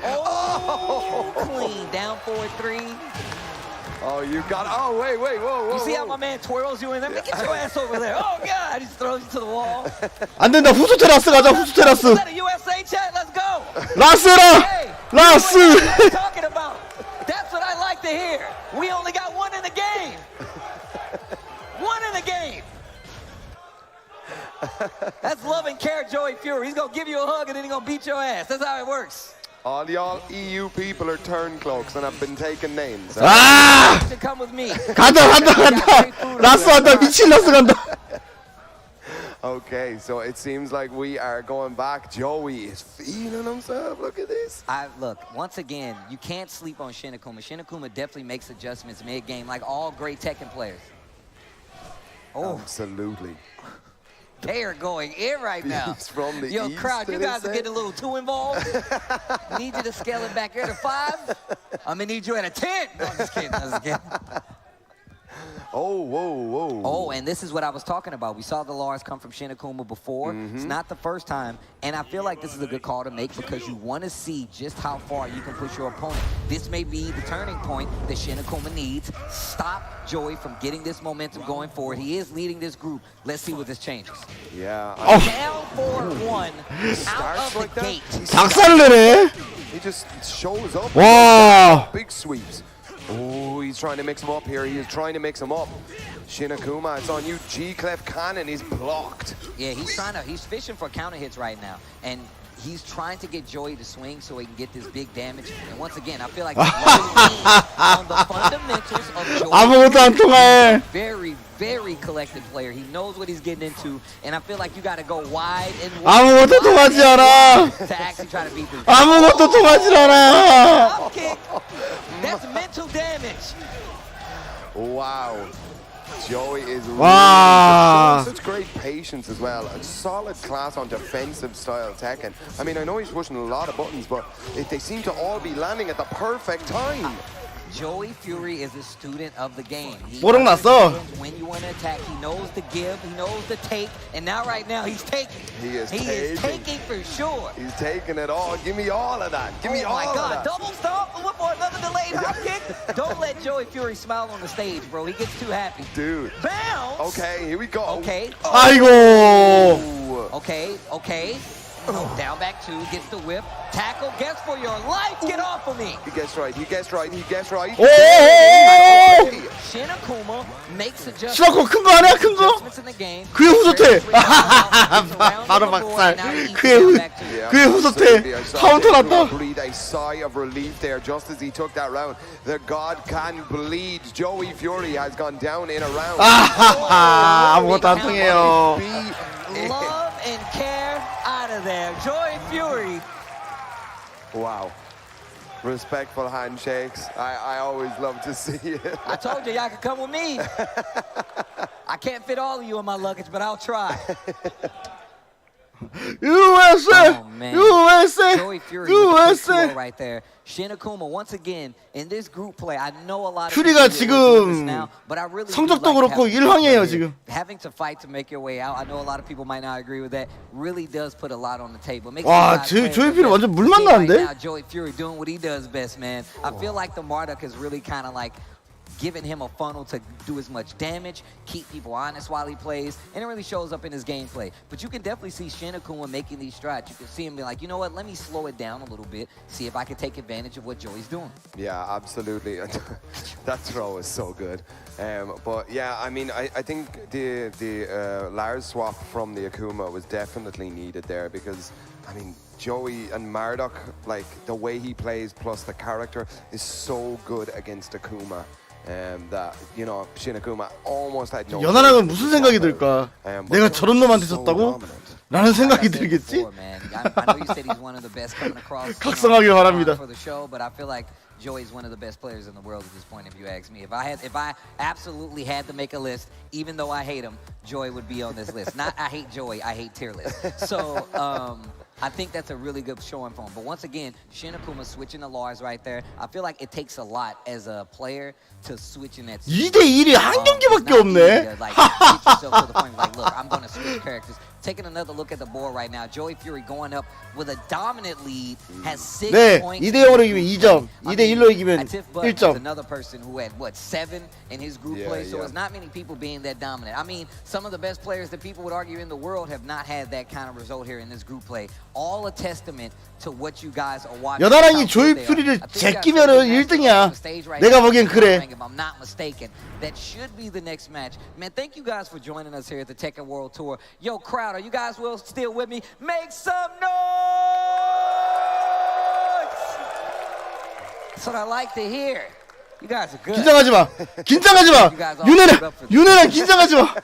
Oh, clean. Down 4-3. Oh, you got. Oh, wait, whoa. You see how my man twirls you in there? Get your ass over there. Oh, God. He just throws you to the wall. 안 된다, 후수 테라스 가자, 후수 테라스. Is that a USA chat? Let's go. 라스라, 라스. What are you talking about? That's what I like to hear. We only got one in the game. One in the game. That's love and care, Joey Fury. He's going to give you a hug and then he's going to beat your ass. That's how it works. All y'all EU people are turncloaks and have been taking names. 아! Come with me. 간다. 라스 간다, 미친 라스 간다. Okay, so it seems like we are going back. Joey is feeling himself. Look at this. Look, once again, you can't sleep on Shinakuma. Shinakuma definitely makes adjustments mid-game, like all great Tekken players. Oh, absolutely. They are going in right now. From the Yo, east, crowd, you guys are getting a little too involved. Need you to scale it back here to 5. I'm gonna need you at a 10. No, I'm just kidding. Oh, whoa. Oh, and this is what I was talking about. We saw the Lars come from Shinakuma before. It's not the first time. And I feel like this is a good call to make because you want to see just how far you can push your opponent. This may be the turning point that Shinakuma needs. Stop Joey from getting this momentum going forward. He is leading this group. Let's see what this changes. Yeah. Down 4-1 out of the gate. 작살을 내네. He just shows up. 와. Big sweeps. Oh, he's trying to mix him up here. He is trying to mix him up. Shinakuma, it's on you. G-Clef Cannon is blocked. Yeah, he's fishing for counter hits right now. And he's trying to get Joey to swing so he can get this big damage. And once again, I feel like he's on the fundamentals of Joey. 아무것도 안 통해. Very, very collected player. He knows what he's getting into. And I feel like you got to go wide and 아무것도 통하지 않아. to actually try to beat this. 아무것도 통하지 않아. Kick. That's mental damage. Wow. Joey is Wow. really such great patience as well. A solid class on defensive style Tekken. I mean, I know he's pushing a lot of buttons, but they seem to all be landing at the perfect time. Joey Fury is a student of the game. He 뽀록 났어. understands when you want to attack. He knows the give. He knows the take. And now, right now, he's taking. He is taking for sure. He's taking it all. Give me all of that. Give me all Oh my God! of that. Double stomp. Look for another delayed hop kick. Don't let Joey Fury smile on the stage, bro. He gets too happy. Dude. Bounce. Okay, here we go. Okay. 아이고. Okay. Down back 2, gets the whip. Tackle, gets for your life. Get off of me. He gets right. 오. Shinakuma makes adjustments. 시라코 큰 거 아니야? 큰 거? 그의 후소태. 바로 박살. 그의 후소태. 카운터 났다. Breathe a sigh of relief there just as he took that round. The God can bleed. Joey Fury has gone down in a round. 아무것도 안 통해요. Love and care out of there. Joey Fury. Wow. Respectful handshakes. I always love to see it. I told you y'all could come with me. I can't fit all of you in my luggage, but I'll try. USA! USA! Joey Fury with the USA! right there. Shinakuma, once again, in this group play, I know a lot of 퓨리가 people are doing this 지금 now, but I really 성적도 do like 그렇고 having 1황이에요 지금. Having to fight to make your way out. I know a lot of people might not agree with that. Really does put a lot on the table. 와, 조이 퓨리 완전 물 만나는데? Joey Fury doing what he does best, man. I feel like the Marduk is really kind of like giving him a funnel to do as much damage, keep people honest while he plays, and it really shows up in his gameplay. But you can definitely see Shin Akuma making these strides. You can see him be like, you know what, let me slow it down a little bit, see if I can take advantage of what Joey's doing. Yeah, absolutely. That throw is so good. But yeah, I mean, I think the Lars swap from the Akuma was definitely needed there because, I mean, Joey and Marduk, like the way he plays plus the character is so good against Akuma. That, you know, Shin Akuma almost had no. 연하랑은 무슨 생각이 들까? 내가 저런 놈한테 졌다고? 라는 생각이 들겠지? 각성하길 바랍니다. Joey's one of the best players in the world at this point, if you ask me. If I absolutely had to make a list, even though I hate him, Joey would be on this list. Not I hate Joey, I hate tier list. So I think that's a really good showing for him. But once again, Shin Akuma switching to Lars right there. I feel like it takes a lot as a player to switch in that. 2대1이 한 경기밖에 없네. Like, get yourself to the point like, look, I'm going to switch characters. Taking another look at the board right now, Joey Fury going up with a dominant lead, has 6 네, points. 2대0으로 이기면 2점, 2대1로 이기면 Tiff 1점. another person who had, what, 7 in his group play, so it's not many people being that dominant. I mean, some of the best players that people would argue in the world have not had that kind of result here in this group play. All a testament to what you guys are watching. 여나랑이 조이 퓨리를 제끼면은 1등이야. 내가 보기엔 그래. If I'm not mistaken, that should be the next match. Man, thank you guys for joining us here at the Tekken World Tour. Yo, crowd, are you guys still with me? Make some noise! That's what I like to hear. You guys are good. 긴장하지 마. 긴장하지 마. 윤혜랑 긴장하지 마.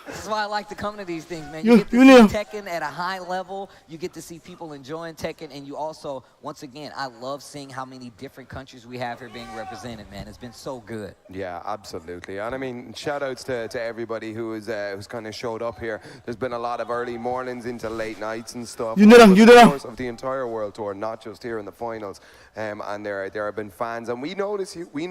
This is why I like to come to these things, man. You get to see Tekken at a high level. You get to see people enjoying Tekken, and you also, once again, I love seeing how many different countries we have here being represented, man. It's been so good. Yeah, absolutely. And I mean, shout outs to everybody who's kind of showed up here. There's been a lot of early mornings into late nights and stuff. Of the entire world tour, not just here in the finals. And there have been fans, and we notice you. We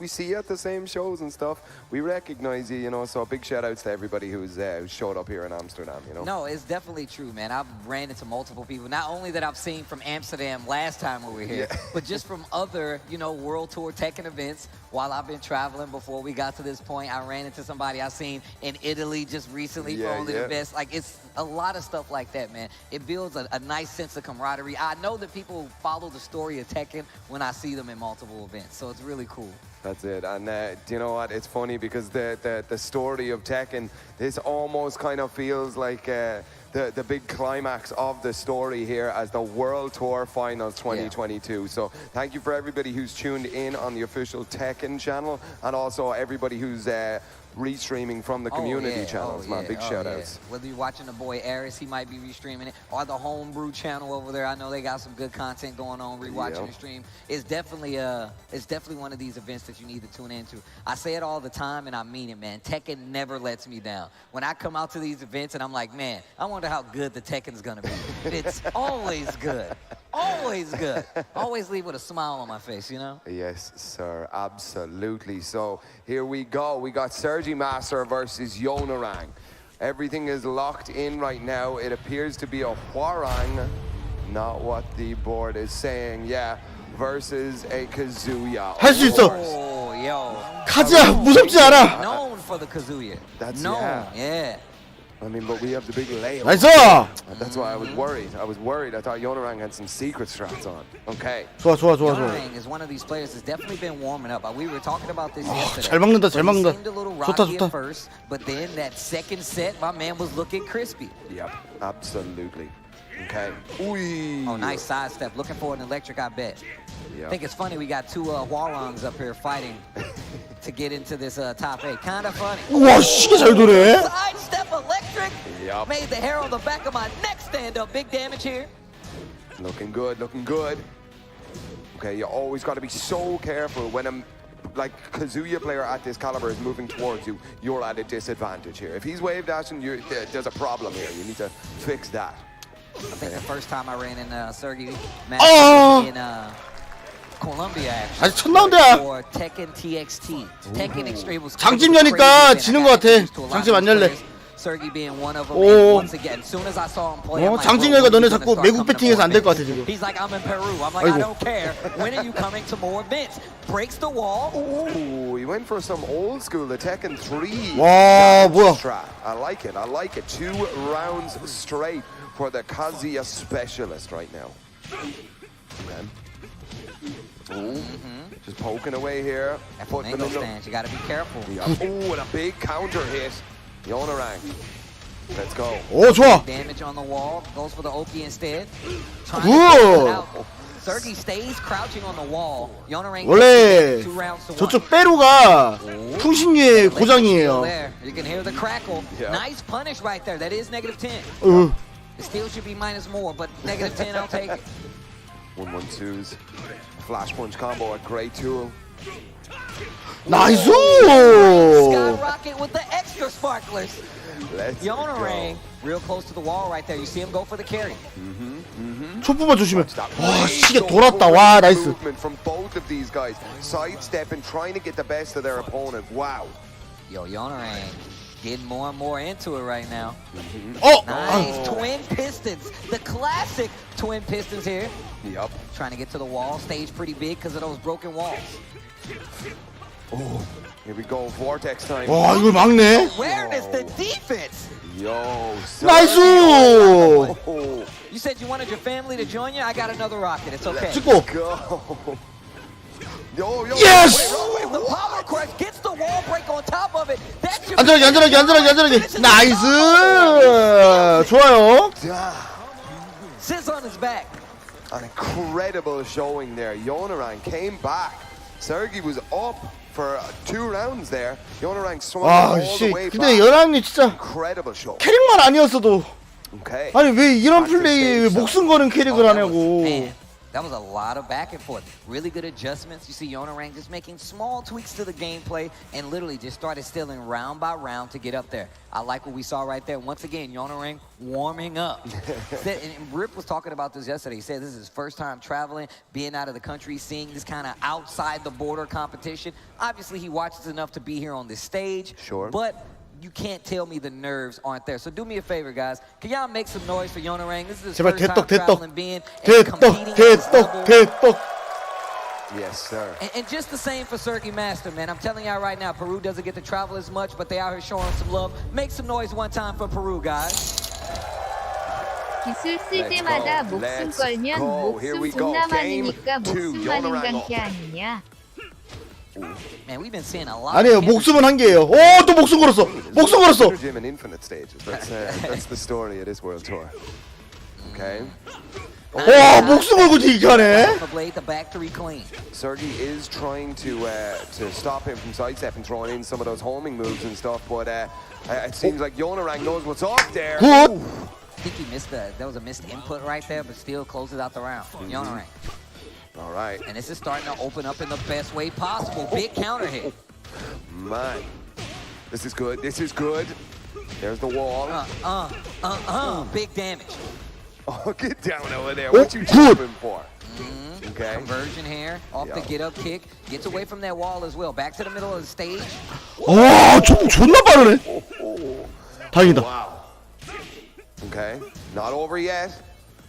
see you at the same shows and stuff. We recognize you, you know. So big shout outs to everybody who showed up here in Amsterdam, you know. No, it's definitely true, man. I've ran into multiple people, not only that I've seen from Amsterdam last time we were here, but just from other, you know, World Tour Tekken events while I've been traveling before we got to this point. I ran into somebody I've seen in Italy just recently for only the best. Like, it's a lot of stuff like that, man. It builds a nice sense of camaraderie. I know that people follow the story of Tekken when I see them in multiple events, so it's really cool. That's it. And do you know what? It's funny because the story of Tekken, this almost kind of feels like the big climax of the story here as the World Tour Finals 2022. So thank you for everybody who's tuned in on the official Tekken channel, and also everybody who's restreaming from the community channels, man. Big shout outs. Whether you're watching the boy Aris, he might be restreaming it, or the Homebrew channel over there. I know they got some good content going on, rewatching the stream. It's definitely one of these events that you need to tune into. I say it all the time, and I mean it, man. Tekken never lets me down. When I come out to these events and I'm like, man, I wonder how good the Tekken's gonna be. It's always good. Always good. Always leave with a smile on my face, you know? Yes, sir. Absolutely. So here we go. We got Sergi Master versus Yonarang. Everything is locked in right now. It appears to be a Hwarang, not what the board is saying. Yeah, versus a Kazuya. 할 수 있어. Oh, yo. 가자. 무섭지 않아. Known for the Kazuya. That's known. Yeah. I mean, but we have the big layout. 나이스! That's why I was worried. I thought Yonarang had some secret strats on. Okay. 좋아. Yonarang is one of these players that's definitely been warming up. We were talking about this yesterday. 잘 막는다. He seemed a little rocky at first, but then that second set, my man was looking crispy. Yep, absolutely. Okay. Oh, nice sidestep. Looking for an electric, I bet. Yep. I think it's funny we got two Hwarangs up here fighting to get into this top 8. Kind of funny. 우와, 시계 잘 도네. Sidestep electric. Yep. Made the hair on the back of my neck stand up. Big damage here. Looking good, looking good. Okay, you always got to be so careful when a Kazuya player at this caliber is moving towards you. You're at a disadvantage here. If he's wave dashing, there's a problem here. You need to fix that. I think the first time I ran in Sergey match in Colombia, actually. 아직 첫 라운드야. For Tekken TXT. Tekken Extreme was 장집 여니까 지는 것 같아. 장집 안 열래. Sergey being one of them. And once again, as soon as I saw him play, I'm like, 장진열이가 너네 자꾸 외국 배팅해서 안 될 것 같아 지금. He's like, I'm in Peru. I'm like, I don't care. When are you coming to more events? Breaks the wall. Oh, he went for some old school, the Tekken 3. 와, 뭐야. I like it. I like it. 2 rounds straight for the Kazuya specialist right now. Ooh, just poking away here. Putting them in the stands. You got to be careful. Oh, and a big counter hit. Yonerang. Let's go. 오, 좋아. Damage on the wall. Goes for the Oki instead. 굿. Sergey stays crouching on the wall. Yonerang 원래 2 rounds to 1. 저쪽 빼루가 풍신유의 고장이에요. You can hear the crackle. Yeah. Nice punish right there. That is -10. It still should be minus more, but -10, I'll take it. 1-1-2s. Flash punch combo, a great tool. 나이스! Skyrocket with the extra sparklers. Let's Yonerang real close to the wall right there. You see him go for the carry. 촛불만 조심해. 와, 시계 돌았다. 와, 나이스. Movement from both of these guys. Sidestepping, trying to get the best of their opponent. Wow. Yo, Yonerang getting more and more into it right now. Oh! Nice twin pistons. The classic twin pistons here. Yup. Trying to get to the wall. Stage pretty big because of those broken walls. Oh, here we go. Vortex time. 와, 이걸 막네. Awareness, the defense. Yo, 나이스! You said you wanted your family to join you? I got another rocket. It's okay. 찍고. Go. Yo, Yes! The power crush gets the wall break on top of it. That's your 안전하게. 나이스! 좋아요. Sits on his back. An incredible showing there. Yonerang came back. Sergey was up for 2 rounds there. Yonerang swung all the way 근데 back. 연합님 진짜 Incredible show. 캐릭만 아니었어도 Okay. 아니 왜 이런 플레이에 왜 목숨 거는 캐릭을 하냐고. Man, that was a lot of back and forth. Really good adjustments. You see Yonerang just making small tweaks to the gameplay and literally just started stealing round by round to get up there. I like what we saw right there. Once again, Yonerang warming up. And Rip was talking about this yesterday. He said this is his first time traveling, being out of the country, seeing this kind of outside the border competition. Obviously, he watches enough to be here on this stage. Sure. But you can't tell me the nerves aren't there. So do me a favor, guys. Can y'all make some noise for Yonerang? This is his 제발 first time traveling, being and competing at this level. 대떡. Yes, sir. And just the same for Sergey Master, man. I'm telling y'all right now, Peru doesn't get to travel as much, but they out here showing some love. Make some noise one time for Peru, guys. 기술 쓸 때마다 목숨 걸면 목숨 존나 많으니까 목숨 많은 관계 아니냐. Man, we've been seeing a lot. 아니에요. 목숨은 한 개예요. 오, 또 목숨 걸었어. 목숨 걸었어. Gym and Infinite stages. That's the story of this World Tour. Okay. 와, 목숨 걸고 이기하네. Sergey is trying to stop him from sidestepping, throwing in some of those homing moves and stuff, but it seems like Yonerang knows what's up there. Good. I think he missed that was a missed input right there, but still closes out the round. Yonerang. All right. And this is starting to open up in the best way possible. Big counter hit. Man, this is good. This is good. There's the wall. Big damage. Oh, get down over there. What you jumping for? Okay. Conversion here. Off the get up kick. Gets away from that wall as well. Back to the middle of the stage. 와, 존나 빠르네. 다행이다. Wow. Okay. Not over yet.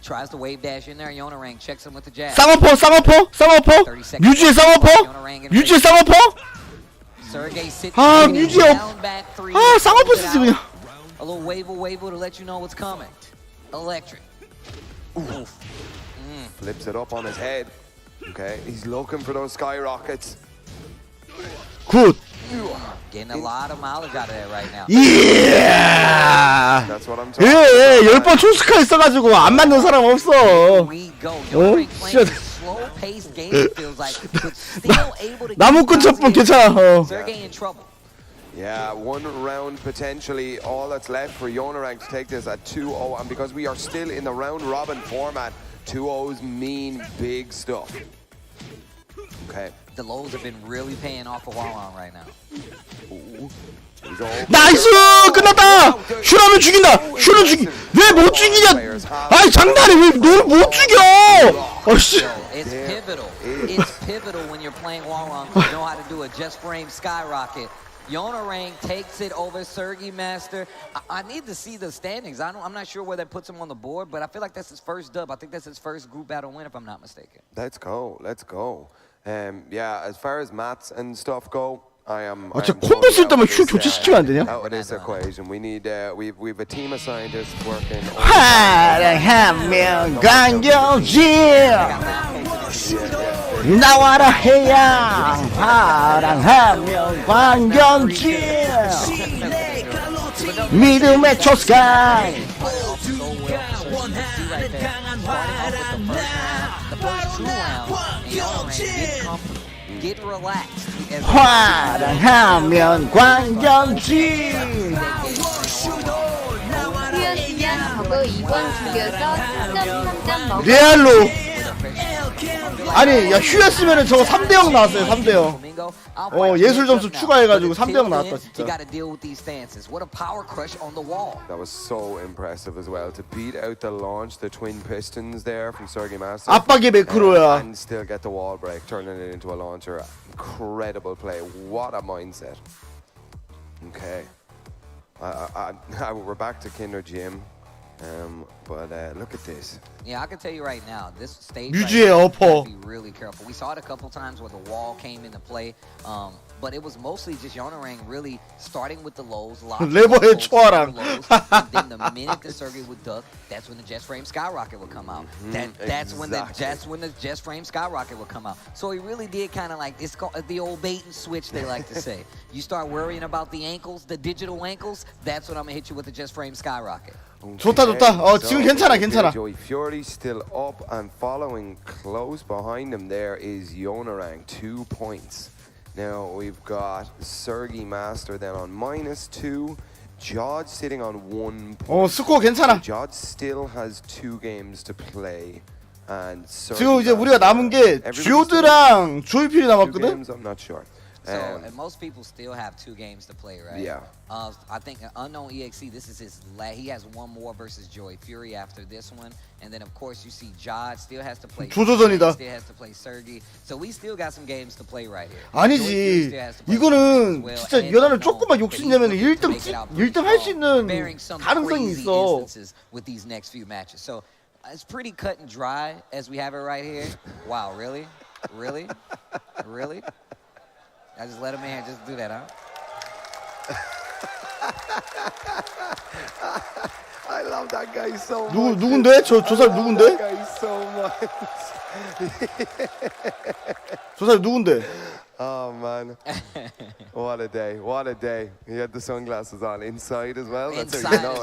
Tries to wave dash in there. Yonerang checks him with the jab. 쌍어퍼. 뮤지의 쌍어퍼. Sergey sits 뮤지야. down back 3. 쌍어퍼 쓰지 그냥. A little wave to let you know what's coming. Electric. Oof. Flips it up on his head. Okay. He's looking for those skyrockets. 굿. Getting a lot of mileage out of that right now. Yeah. That's what I'm talking about. 예, 10번 초스카 있어가지고 안 맞는 사람 없어. Slow-paced game it feels like, but still able to. 나무꾼 첫분 괜찮아. Sergey in trouble. Yeah, 1 round potentially. All that's left for Yonerang to take this at 2-0, and because we are still in the round robin format, 2-0s mean big stuff. Okay. The lows have been really paying off for Wallon right now. 나이스! 끝났다! 슈라면 죽인다! 슈는 죽이! 왜 못 죽이냐! 아이 장난해! 왜 너를 못 죽여! 아씨! It's pivotal. It's pivotal when you're playing Wallon to know how to do a just frame skyrocket Yonerang takes it over Sergey Master. I need to see the standings. I'm not sure where that puts him on the board, but I feel like that's his first dub. I think that's his first group battle win, if I'm not mistaken. Let's go. Let's go. Yeah, as far as maths and stuff go, I am. 아, 진짜 콤보 쓸 때만 큐 교체시키면 안 되냐? Out of this equation, we need. We've a team of scientists working. 사랑하면 관경지 나와라 해양 사랑하면 관경지 믿음의 초스카이 Get relaxed. 화랑하면 관경지 휴였으면 저거 2번 죽여서 3.3점 먹어. 레알로 아니 야 휴였으면은 저거 3대0 나왔어요 3대0 예술 점수 추가해가지고 3대0 나왔다 진짜. That was so impressive as well to beat out the launch, the twin pistons there from Sergey Master. 압박의 매크로야. And still get the wall break, turning it into a launcher. Incredible play. What a mindset. Okay. We're back to Kinder Gym. But look at this. Yeah, I can tell you right now, this stage 뮤지의 right 어퍼. be really careful. We saw it a couple times where the wall came into play, but it was mostly just Yonerang really starting with the lows, 레버의 초아랑. and then the minute that Sergey would duck, that's when the Jet Frame Skyrocket would come out. That's when the Jet Frame Skyrocket would come out. So he really did kind of like it's called the old bait and switch they like to say. You start worrying about the ankles, the digital ankles. That's when I'm gonna hit you with the Jet Frame Skyrocket. 좋다 좋다. 지금 괜찮아 괜찮아. Joey Fury still up and following close behind him. There is Yonerang, 2 points. Now we've got Sergey Master then on -2. Jodge sitting on 1 point. 스코어 괜찮아. Jodge still has 2 games to play. And 지금 이제 우리가 남은 게 지오드랑 조이필이 남았거든. I'm not sure. So, and most people still have 2 games to play, right? Yeah. I think Unknown EXE, this is his he has 1 more versus Joy Fury after this one. And then, of course, you see Jod still has to play. 조조전이다. Still has to play Sergey. So we still got some games to play right here. 아니지. 이거는 진짜 연하를 조금만 욕심내면 1등 할 수 있는 가능성이 있어. With these next few matches. So it's pretty cut and dry as we have it right here. Wow, really? Really? Really? I just let him in here just do that, huh? I love that guy so much. 누군데? 저 사람 누군데? That guy so much. 저 사람 누군데? Oh man, what a day! What a day! He had the sunglasses on inside as well. That's how you know.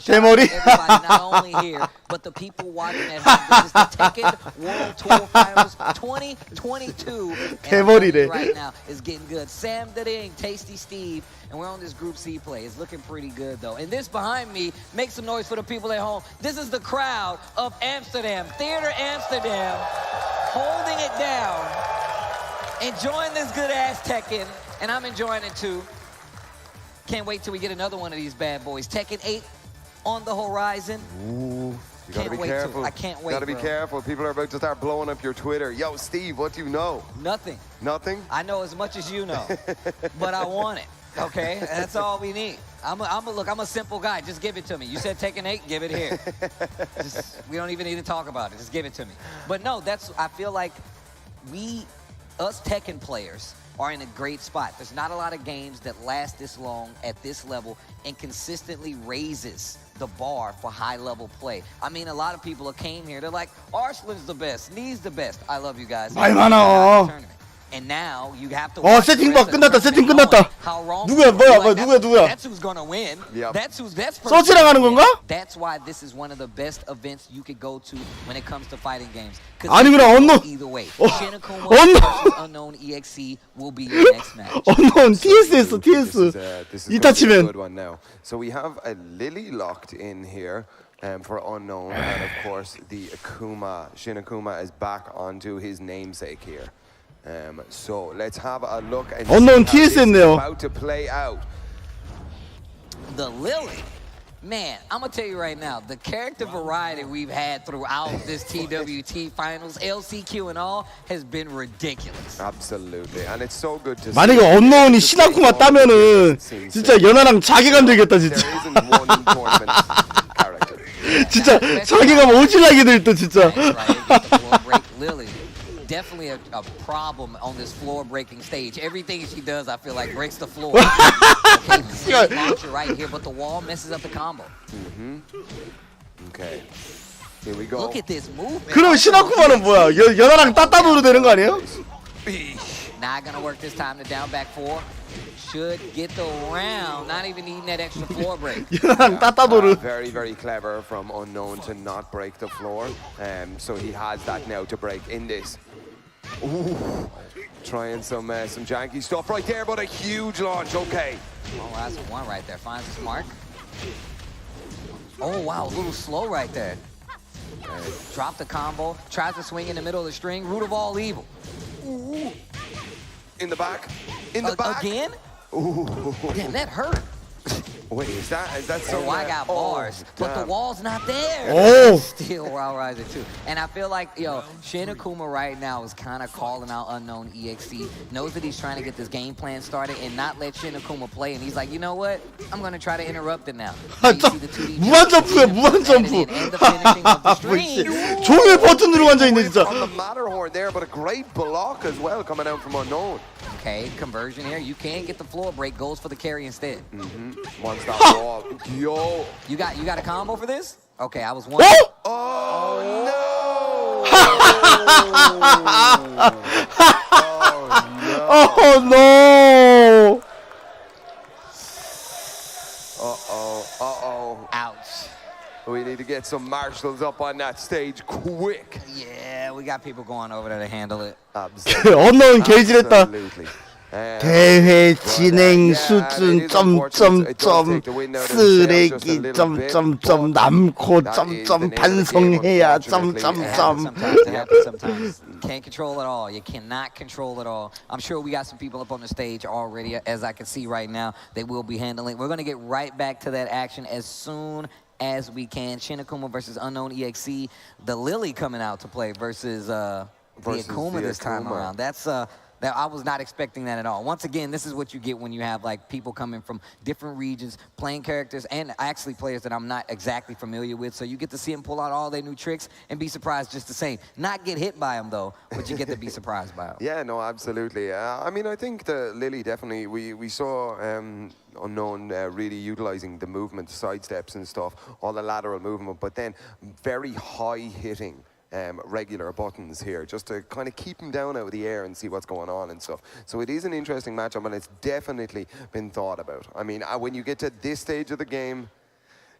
대머리. Everybody not only here, but the people watching at home. This is the Tekken World Tour Finals 2022. 대머리래. Right now is getting good. Sam Daring, Tasty Steve, and we're on this Group C play. It's looking pretty good though. And this behind me, make some noise for the people at home. This is the crowd of Amsterdam, Theater Amsterdam, holding it down. Enjoying this good ass Tekken, and I'm enjoying it too. Can't wait till we get another one of these bad boys. Tekken 8 on the horizon. Ooh, you gotta be careful. I can't wait. Gotta be careful. People are about to start blowing up your Twitter. Yo, Steve, what do you know? Nothing. Nothing? I know as much as you know, but I want it. Okay, that's all we need. I'm a simple guy. Just give it to me. You said Tekken 8, give it here. We don't even need to talk about it. Just give it to me. But no, I feel like us Tekken players are in a great spot. There's not a lot of games that last this long at this level and consistently raises the bar for high-level play. I mean, a lot of people that came here, they're like, Arslan's the best, Knee's the best. I love you guys. 말 많아. And now you have to 세팅 끝났다. 세팅 끝났다. 누구야? 누구야? That's who's gonna win. Yep. That's 서치랑 하는 건가? That's why this is one of the best events you could go to when it comes to fighting games. 아니구나. 언노. Either way, Shinakuma versus Unknown EXE will be your next match. 언노 TS했어. TS. This is 이타치면. a good one now. So we have a Lily locked in here. For Unknown, and of course the Akuma, Shinakuma is back onto his namesake here. So let's have a look and see how this is about to play out. The Lily Man, I'm gonna tell you right now, the character variety we've had throughout this TWT finals, LCQ and all, has been ridiculous. Absolutely, and it's so good to see. 만약에 언노운이 시나쿠마 따면은 진짜 연하랑 자괴감 들겠다 진짜. 진짜 자괴감 오질나게 들다 진짜. Lily, definitely a problem on this floor breaking stage. Everything she does, I feel like breaks the floor. Okay, launcher right here, but the wall messes up the combo. Okay, here we go. Look at this movement. 그럼 시나쿠마는 뭐야? 연하랑 따따도로 되는 거 아니에요? Not gonna work this time. The down back four should get the round. Not even needing that extra floor break. 연하랑 따따도로. Very, very clever from Unknown to not break the floor. So he has that now to break in this. Ooh, trying some janky stuff right there, but a huge launch. Okay. Oh, that's one right there. Finds his mark. Oh wow, a little slow right there. Okay. Drop the combo. Tries to swing in the middle of the string. Root of all evil. Ooh. In the back. In the back. Again? Ooh. Damn, that hurt. Wait, is that so? Oh, I got bars, but the wall's not there. Oh. Still Wild Riser too. And I feel like, Shin Akuma right now is kind of calling out Unknown EXC. Knows that he's trying to get this game plan started and not let Shin Akuma play. And he's like, you know what? I'm going to try to interrupt it now. 무한 점프야, 무한 점프. 종일 버튼 누르고 앉아 있네 진짜. On the Matterhorn there, but a great block as well coming out from Unknown. Okay, conversion here. You can get the floor break. Goes for the carry instead. Once that wall. Yo. You got a combo for this? Okay, I was one. Oh no! Oh no! Uh-oh. Ouch. We need to get some marshals up on that stage quick. Yeah, we got people going over there to handle it. 언노운 개질했다. 대회 진행 수준 점점점 쓰레기 점점점 남고 점점 반성해야 점점점. Sometimes can't control it all. You cannot control it all. I'm sure we got some people up on the stage already, as I can see right now. They will be handling. We're gonna get right back to that action as soon as we can. Shin Akuma versus Unknown EXC. The Lily coming out to play versus the Akuma this time around. That's I was not expecting that at all. Once again, this is what you get when you have like people coming from different regions, playing characters, and actually players that I'm not exactly familiar with. So you get to see them pull out all their new tricks and be surprised just the same. Not get hit by them though, but you get to be surprised by them. Yeah, no, absolutely. I mean, I think the Lily definitely, we saw Unknown really utilizing the movement, sidesteps and stuff, all the lateral movement, but then very high hitting. Regular buttons here just to kind of keep him down out of the air and see what's going on and stuff. So it is an interesting matchup and it's definitely been thought about. I mean, when you get to this stage of the game,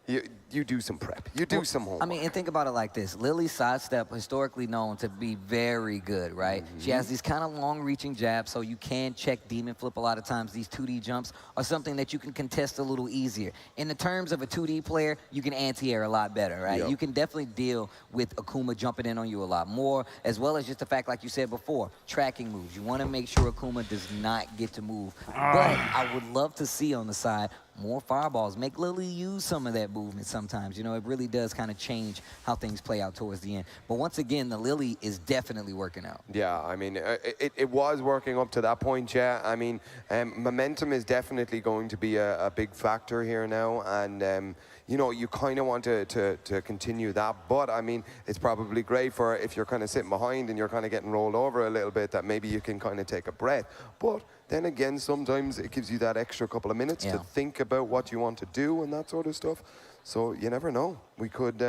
you do some prep. You do some homework. I mean, and think about it like this. Lily's sidestep, historically known to be very good, right? She has these kind of long-reaching jabs, so you can check Demon Flip a lot of times. These 2D jumps are something that you can contest a little easier. In the terms of a 2D player, you can anti-air a lot better, right? Yep. You can definitely deal with Akuma jumping in on you a lot more, as well as just the fact, like you said before, tracking moves. You want to make sure Akuma does not get to move. But I would love to see on the side more fireballs. Make Lily use some of that movement sometimes. You know, it really does kind of change how things play out towards the end. But once again, the Lily is definitely working out. Yeah, I mean, it was working up to that point, yeah. I mean, momentum is definitely going to be a big factor here now. And, you know, you kind of want to continue that. But, I mean, it's probably great for if you're kind of sitting behind and you're kind of getting rolled over a little bit, that maybe you can kind of take a breath. But then again, sometimes it gives you that extra couple of minutes to think about what you want to do and that sort of stuff. So you never know. We could,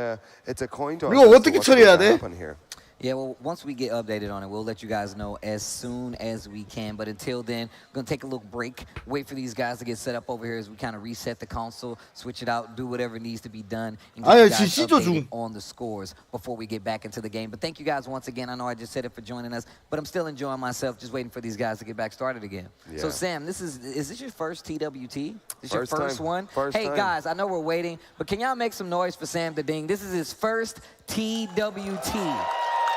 it's a coin toss. 이거 어떻게 처리해야 돼? Yeah, well, once we get updated on it, we'll let you guys know as soon as we can. But until then, we're going to take a little break, wait for these guys to get set up over here as we kind of reset the console, switch it out, do whatever needs to be done, and get you guys updated on the scores before we get back into the game. But thank you guys once again. I know I just said it for joining us, but I'm still enjoying myself just waiting for these guys to get back started again. Yeah. So, Sam, is this your first TWT? Is your first one? Hey, guys, I know we're waiting, but can y'all make some noise for Sam the Ding? This is his first TWT.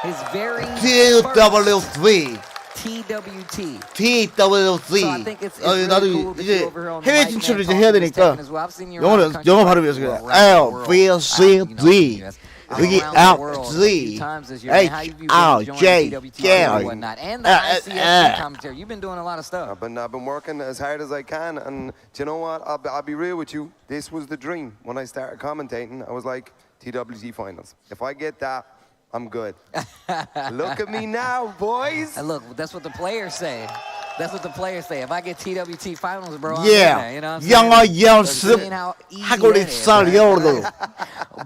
His very TWT. TWT. TWT. So I think it's really 나도 cool that 이제 you're over here on the 해외 mic, 진출을 man, 이제 해야 talking this 되니까 tech as well. I've seen you around the country, 영어 발음이어서 well, 그래. around the world. LVCD 여기 LG HRJ whatnot, and the ICSC commentary. You've been doing a lot of stuff. I've been working as hard as I can, and do you know what? I'll be real with you. This was the dream when I started commentating. I was like, TWT Finals. If I get that, I'm good. Look at me now, boys. And look, that's what the players say. That's what the players say. If I get TWT Finals, bro, I'm Yeah. in there, you know what I'm 영어 saying? 연습 Seeing how easy 하고 that is, 있어 right? 여러분.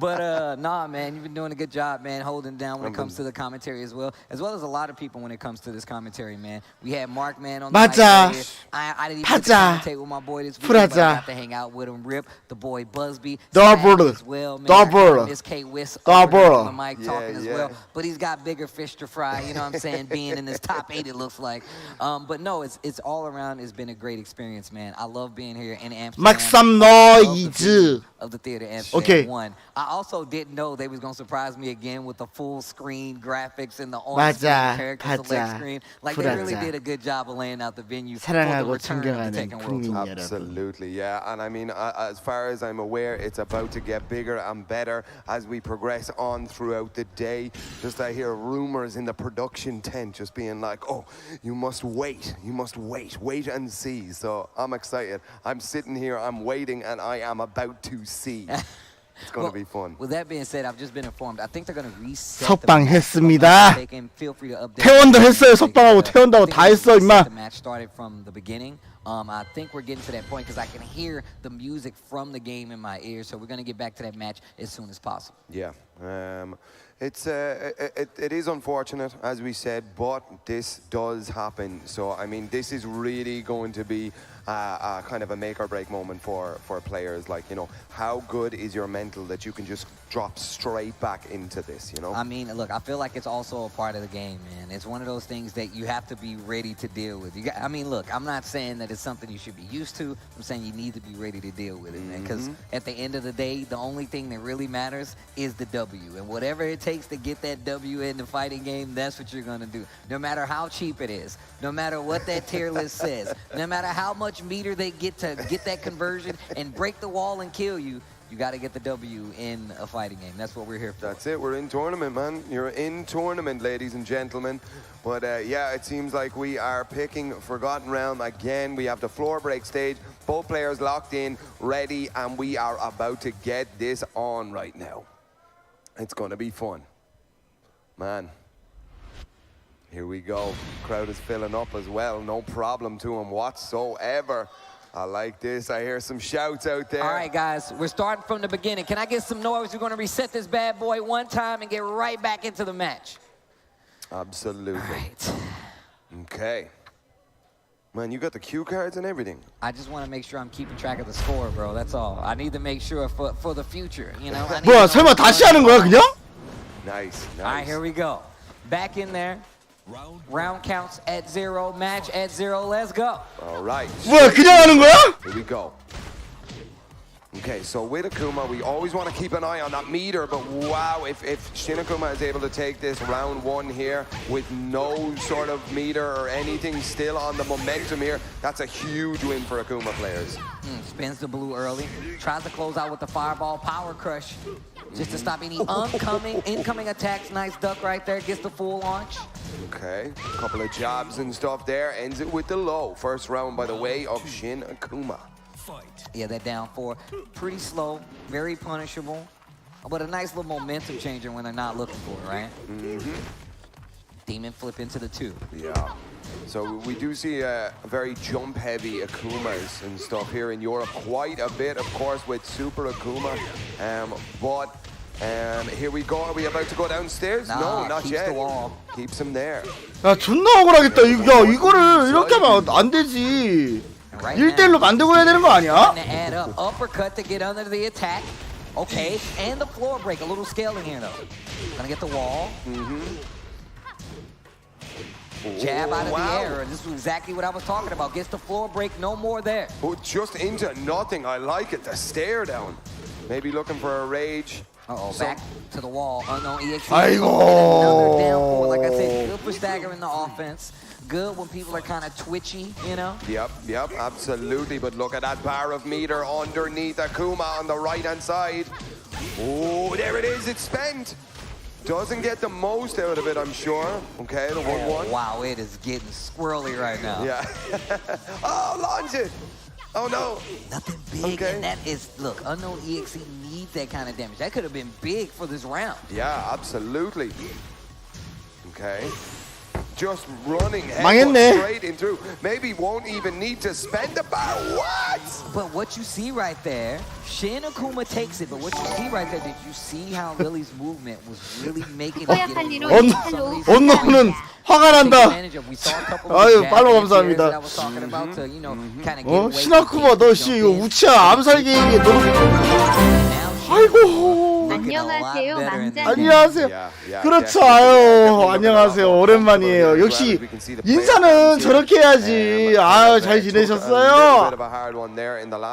But nah, man, you've been doing a good job, man, holding down when it comes to the commentary as well as a lot of people when it comes to this commentary, man. We had Mark, man, on the mic 맞아. earlier. I didn't even get to commentate with my boy this weekend, but I got to hang out with him. Rip, the boy Busby, Double. as well, man. Double. Miss K Wiss Double. on the mic talking as well. But he's got bigger fish to fry, you know what I'm saying? Being in this top 8, it looks like. But no, it's all around. It's been a great experience, man. I love being here in Amsterdam. 막삼 노이즈. Of the theater Amsterdam 1. I also didn't know they was gonna surprise me again with the full screen graphics and the on-screen character select screen. Like they really did a good job of laying out the venue for the 사랑하고 return of the 존경하는 Tekken 국민 World 여러분. Absolutely, yeah. And I mean, as far as I'm aware, it's about to get bigger and better as we progress on throughout the day. Just I hear rumors in the production tent just being like, oh, you must wait and see. So I'm excited. I'm sitting here, I'm waiting, and I am about to see. It's going to be fun. With that being said, I've just been informed. I think they're going to reset 석방 the 했습니다. match. Feel free to update. 태원도 했어요. 석방하고 태원도 다 했어 임마. The match started from the beginning. I think we're getting to that point because I can hear the music from the game in my ears. So we're going to get back to that match as soon as possible. Yeah. It is unfortunate, as we said, but this does happen. So, I mean, this is really going to be kind of a make or break moment for players. Like, you know, how good is your mental that you can just drop straight back into this, you know? I mean, look, I feel like it's also a part of the game, man. It's one of those things that you have to be ready to deal with. I mean, look, I'm not saying that it's something you should be used to. I'm saying you need to be ready to deal with it, man. Because at the end of the day, the only thing that really matters is the W. And whatever it takes to get that W in the fighting game, that's what you're going to do. No matter how cheap it is, no matter what that tier list says, no matter how much meter they get to get that conversion and break the wall and kill you, you got to get the W in a fighting game. That's what we're here for. That's it. We're in tournament, man. You're in tournament, ladies and gentlemen. But yeah, it seems like we are picking Forgotten Realm again. We have the floor break stage. Both players locked in, ready, and we are about to get this on right now. It's going to be fun. Man. Here we go. Crowd is filling up as well. No problem to them whatsoever. I like this. I hear some shouts out there. All right, guys, we're starting from the beginning. Can I get some noise? We're going to reset this bad boy one time and get right back into the match. Absolutely. All right. Okay. Man, you got the cue cards and everything. I just want to make sure I'm keeping track of the score, bro. That's all. I need to make sure for the future, you know? 뭐야, 설마 다시 하는 거야, 그냥? Nice, nice. All right, here we go. Back in there. Round counts at 0, match at 0. Let's go. All right. 뭐야, 그냥 하는 거야? Here we go. Okay, so with Akuma, we always want to keep an eye on that meter, but wow, if Shin Akuma is able to take this round 1 here with no sort of meter or anything still on the momentum here, that's a huge win for Akuma players. Spins the blue early, tries to close out with the fireball, power crush, just to stop any incoming attacks. Nice duck right there, gets the full launch. Okay, a couple of jabs and stuff there, ends it with the low. First round by the way of Shin Akuma. Yeah, that down 4, pretty slow, very punishable, but a nice little momentum changer when they're not looking for it, right? Demon flip into the 2. Yeah. So we do see very jump-heavy Akumas and stuff here in Europe. Quite a bit, of course, with Super Akuma. But here we go. Are we about to go downstairs? Nah, no, not keeps yet. the wall. Keeps him there. 야, 존나 억울하겠다. 야, 이거를 이렇게 하면 안 되지. 1대1로 만들고 해야 되는 거 아니야? Add up. Uppercut to get under the attack. Okay, and the floor break. A little scaling here, though. Gonna get the wall. Jab out of the air. This is exactly what I was talking about. Gets the floor break. No more there. Oh, just into nothing. I like it. The stare down. Maybe looking for a rage. Uh-oh, back to the wall. Unknown EXE. 아이고. Another down four. Like I said, good for staggering the offense. Good when people are kind of twitchy, you know? Yep, absolutely. But look at that bar of meter underneath Akuma on the right-hand side. Oh, there it is. It's spent. Doesn't get the most out of it, I'm sure. Okay, the 1-1. Wow, it is getting squirrely right now. Yeah. Oh, launch it. Oh, no. Nothing big, and that is, look, Unknown EXE needs that kind of damage. That could have been big for this round. Yeah, absolutely. Okay. Just running 망했네. straight in through. Maybe won't even need to spend the bar. What? But what you see right there, Shin Akuma takes it, but what you see right there, did you see how Lily's movement was really making it get away? 언노는 화가 난다. 아유, 팔로우 감사합니다. 신아쿠마 너 씨 이거 우치야 암살 계획에 너. 아이고. 안녕하세요, 망자님. 안녕하세요. 그렇죠. 아유, 안녕하세요. 오랜만이에요. 역시 인사는 저렇게 해야지. 아유, 잘 지내셨어요?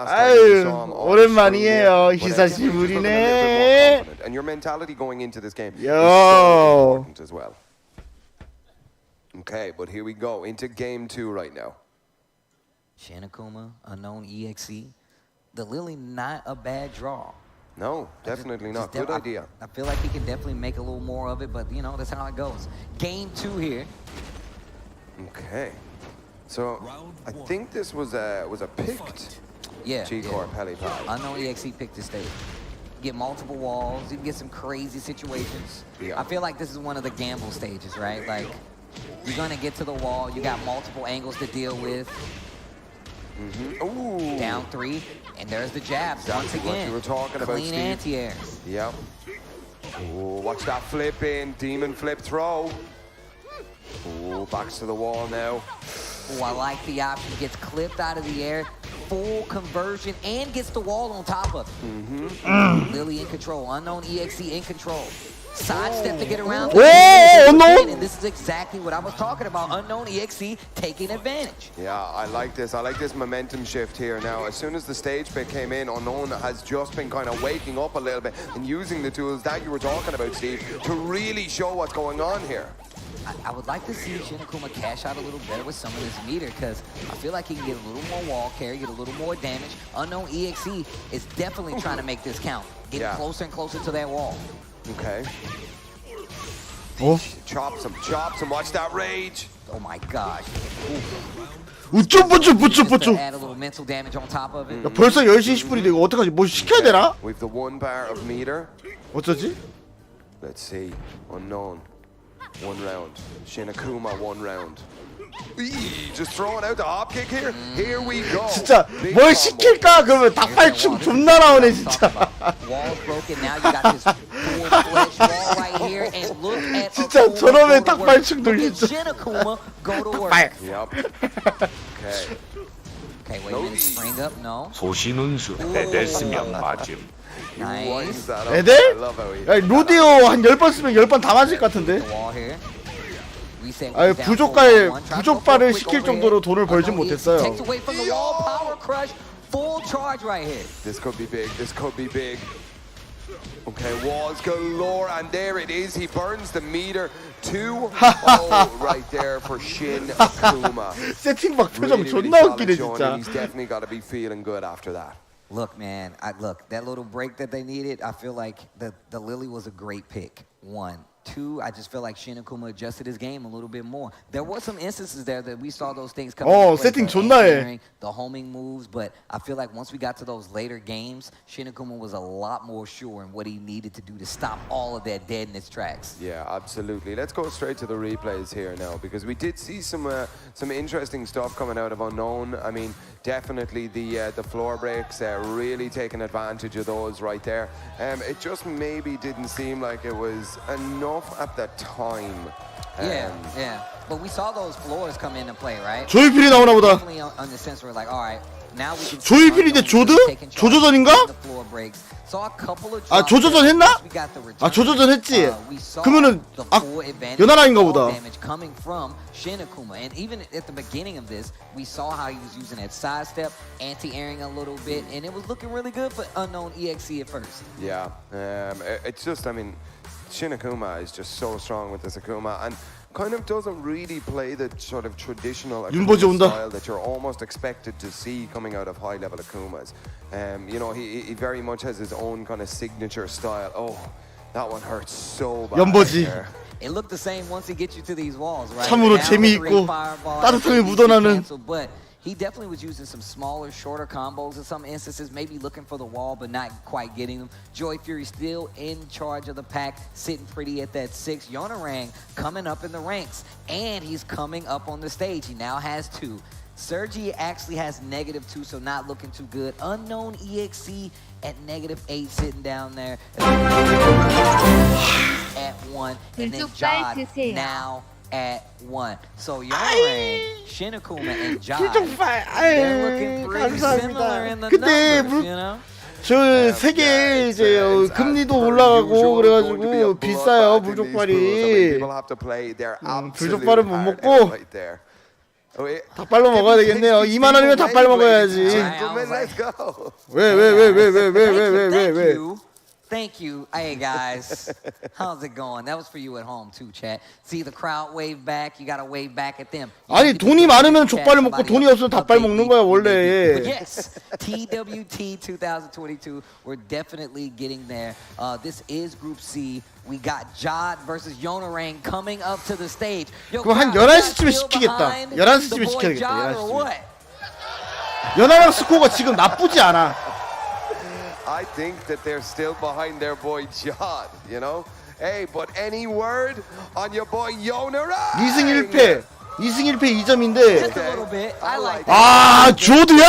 아유, 오랜만이에요. 히사시부리네. And your mentality going into this game is Yo. so important as well. Okay, but here we go into game 2 right now. Shin Akuma, Unknown EXE. The Lily, not a bad draw. No, definitely not. Good idea. I feel like he can definitely make a little more of it, but you know, that's how it goes. Game 2 here. Okay. So, I think this was a picked G-Core Pelipad. Unknown EXE picked this stage. You get multiple walls, you can get some crazy situations. Yeah. I feel like this is one of the gamble stages, right? Like, you're gonna get to the wall, you got multiple angles to deal with. Ooh. Down 3, and there's the jabs once again. What you were talking about, Clean Steve. anti-air. Yep. Ooh, watch that flip in. Demon flip throw. Ooh, backs to the wall now. Oh, I like the option. Gets clipped out of the air. Full conversion and gets the wall on top of it. Lily in control. Unknown EXE in control. Side step to get around. And this is exactly what I was talking about. Unknown EXE taking advantage. Yeah, I like this. I like this momentum shift here. Now, as soon as the stage pick came in, Unknown has just been kind of waking up a little bit and using the tools that you were talking about, Steve, to really show what's going on here. I would like to see Shin Akuma cash out a little better with some of this meter because I feel like he can get a little more wall carry, get a little more damage. Unknown EXE is definitely trying to make this count. Getting closer and closer to that wall. Okay. Chops him, watch that rage. Oh my gosh. 우쭈뿌쭈뿌쭈뿌쭈. Add a little mental damage on top of it. 야, 벌써 10시 20분인데 이거 어떡하지? 뭐 시켜야 되나? With the 1 bar of meter. 어쩌지? Let's see. Unknown. 1 round. Shin Akuma 1 round. Just throwing out the hop kick here. Here we go. 진짜 뭘 시킬까? 그러면 닭발춤 존나 나오네 진짜. Walls broken. Now you got this full-fledged wall right here, and look at 진짜 저놈의 닭발춤 돌리죠. Shin Akuma go to work. Yep. Okay. Okay, wait a minute. Spring up. No. 소신운수 에델 쓰면 맞음. Nice. 애들? 야, 로데오 한 10번 쓰면 10번 다 맞을 것 같은데? 아유, 부족발을 시킬 정도로 돈을 벌진 못했어요. This could be big. This could be big. Okay, walls galore, and there it is. He burns the meter. 2-0 right there for Shin Akuma. 세팅박 표정 존나 웃기네 진짜. He's definitely got to be feeling good after that. Look, man, that little break that they needed, I feel like the Lily was a great pick. 1. 2, I just feel like Shin Akuma adjusted his game a little bit more. There were some instances there that we saw those things come into play, 세팅 존나 해. the homing moves, but I feel like once we got to those later games, Shin Akuma was a lot more sure in what he needed to do to stop all of that dead in its tracks. Yeah, absolutely. Let's go straight to the replays here now because we did see some interesting stuff coming out of Unknown. I mean, definitely the floor breaks, really taking advantage of those right there. It just maybe didn't seem like it was enough at the time. Yeah. But we saw those floors come into play, right? 조이필이 나오나 보다. Definitely on the sense where like, all right, 조이필이 대 조드? 조조전인가? 아 조조전 했나? 아 조조전 했지. 그러면은 아 연하랑인가 보다. And even at the beginning of this, we saw how he was using that sidestep, anti-airing a little bit, and it was looking really good for unknown EXE at first. Yeah, it's just, I mean, Shin Akuma is just so strong with this Akuma, and kind of doesn't really play the sort of traditional Akuma style that you're almost expected to see coming out of high-level Akumas. You know, he very much has his own kind of signature style. Oh, that one hurts so bad. 연보지. It looked the same once he gets you to these walls, right? 참으로 재미있고 따뜻함이 묻어나는. But he definitely was using some smaller, shorter combos in some instances, maybe looking for the wall but not quite getting them. Joy Fury still in charge of the pack, sitting pretty at that 6. Yonarang coming up in the ranks, and he's coming up on the stage. He now has 2. Sergi actually has -2, so not looking too good. Unknown EXE at -8, sitting down there. At 1, and then Jod now at 1. So Yonarang, Shinakuma, and Jod, they're looking pretty similar in the numbers, you know? 저 세계 이제 금리도 올라가고 그래가지고 비싸요 불족발이. 불족발은 못 먹고 닭발로 먹어야 되겠네요. 2만 원이면 닭발 먹어야지. 왜? Thank you. Hey guys, how's it going? That was for you at home too, chat. See the crowd wave back. You gotta wave back at them. 아니 돈이 많으면 족발 먹고 돈이 없으면 닭발 먹는 거야 원래. But yes, TWT 2022. We're definitely getting there. This is Group C. We got Jod versus Yonarang coming up to the stage. 그럼 한 11시쯤에 시키겠다. 11시쯤에 시켜야겠다. 11시쯤에. 연하랑 스코어가 지금 나쁘지 않아. I think that they're still behind their boy Jod, you know? Hey, but any word on your boy Yonarang? 2승 1패. 2승 1패 2점인데. like 아, 조드야?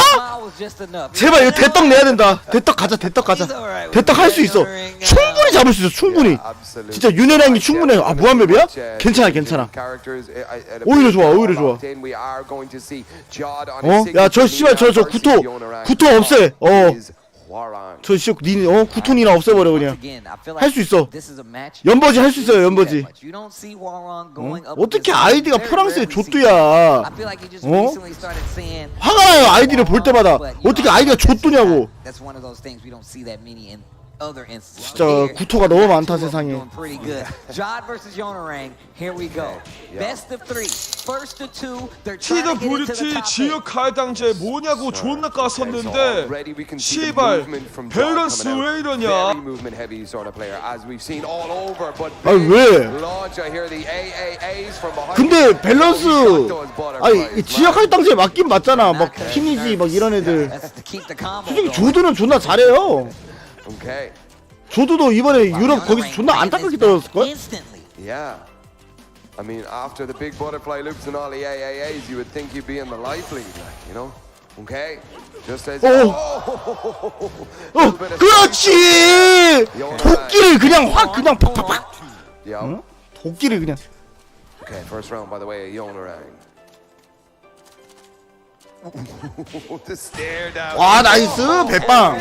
제발 이거 대떡 내야 된다. 대떡 가자. 대떡 할 수 있어. 충분히 잡을 수 있어. 충분히. 진짜 윤혜랑이 충분해. 아, 무한맵이야? 괜찮아. 오히려 좋아. 야, 저 씨발 저 구토 없애. 저 씨 구톤이나 없애버려 그냥. 할 수 있어. 연버지 할 수 있어요. 연버지. 어떻게 아이디가 프랑스의 조뚜야. 화가 나요. 아이디를 볼 때마다. 어떻게 아이디가 조뚜냐고. 진짜 구토가 너무 많다 세상에. TWT 지역 할당제 뭐냐고 존나 깠었는데 시발 밸런스 왜 이러냐. 아 왜? 근데 밸런스 아니 지역 할당제 맞긴 맞잖아. 막 팀이지 막 이런 애들. 솔직히 조드는 존나 잘해요. 조드도 이번에 유럽 거기서 존나 안타깝게 떨어졌을걸? Yeah. I mean, after the big butterfly loops and all the AAAs, you would think you'd be in the life league, like, you know? Okay? Just as 그렇지! 도끼를 그냥 확 그냥 팍팍팍. 응? 도끼를 그냥. Okay, first round by the way, Yonarang. The stare down. 와, 나이스. 배빵.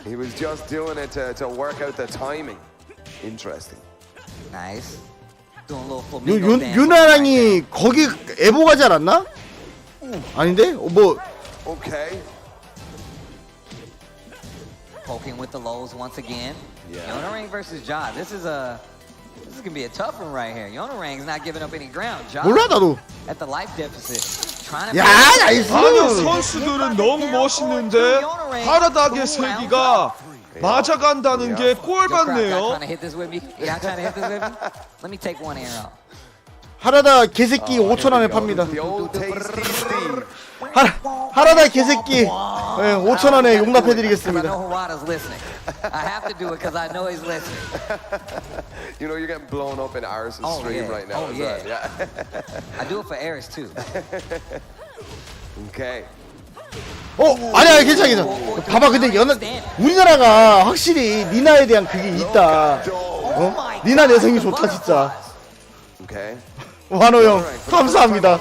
He was just doing it to work out the timing. Interesting. Nice. 윤아랑이 거기 에보 가지 않았나? 아닌데? 뭐? Okay. Poking with the lows once again. Yonarang versus Jod. This is gonna be a tough one right here. Yonarang's not giving up any ground. 몰라 나도. At the life deficit. 야, 나이스. 아니 선수들은 너무 멋있는데 하라닥의 세기가 맞아간다는 게 꼴받네요. 하라다 개새끼 5,000원에 팝니다. 하라다 개새끼 5,000원에 용납해드리겠습니다. You know you're getting blown up in Aris's stream right now. Yeah. I do it for Aris too. Okay. 아니야 괜찮아. 봐봐 근데 우리나라가 확실히 니나에 대한 그게 있다. 니나 내성이 좋다 진짜. Okay. 환호 형 감사합니다.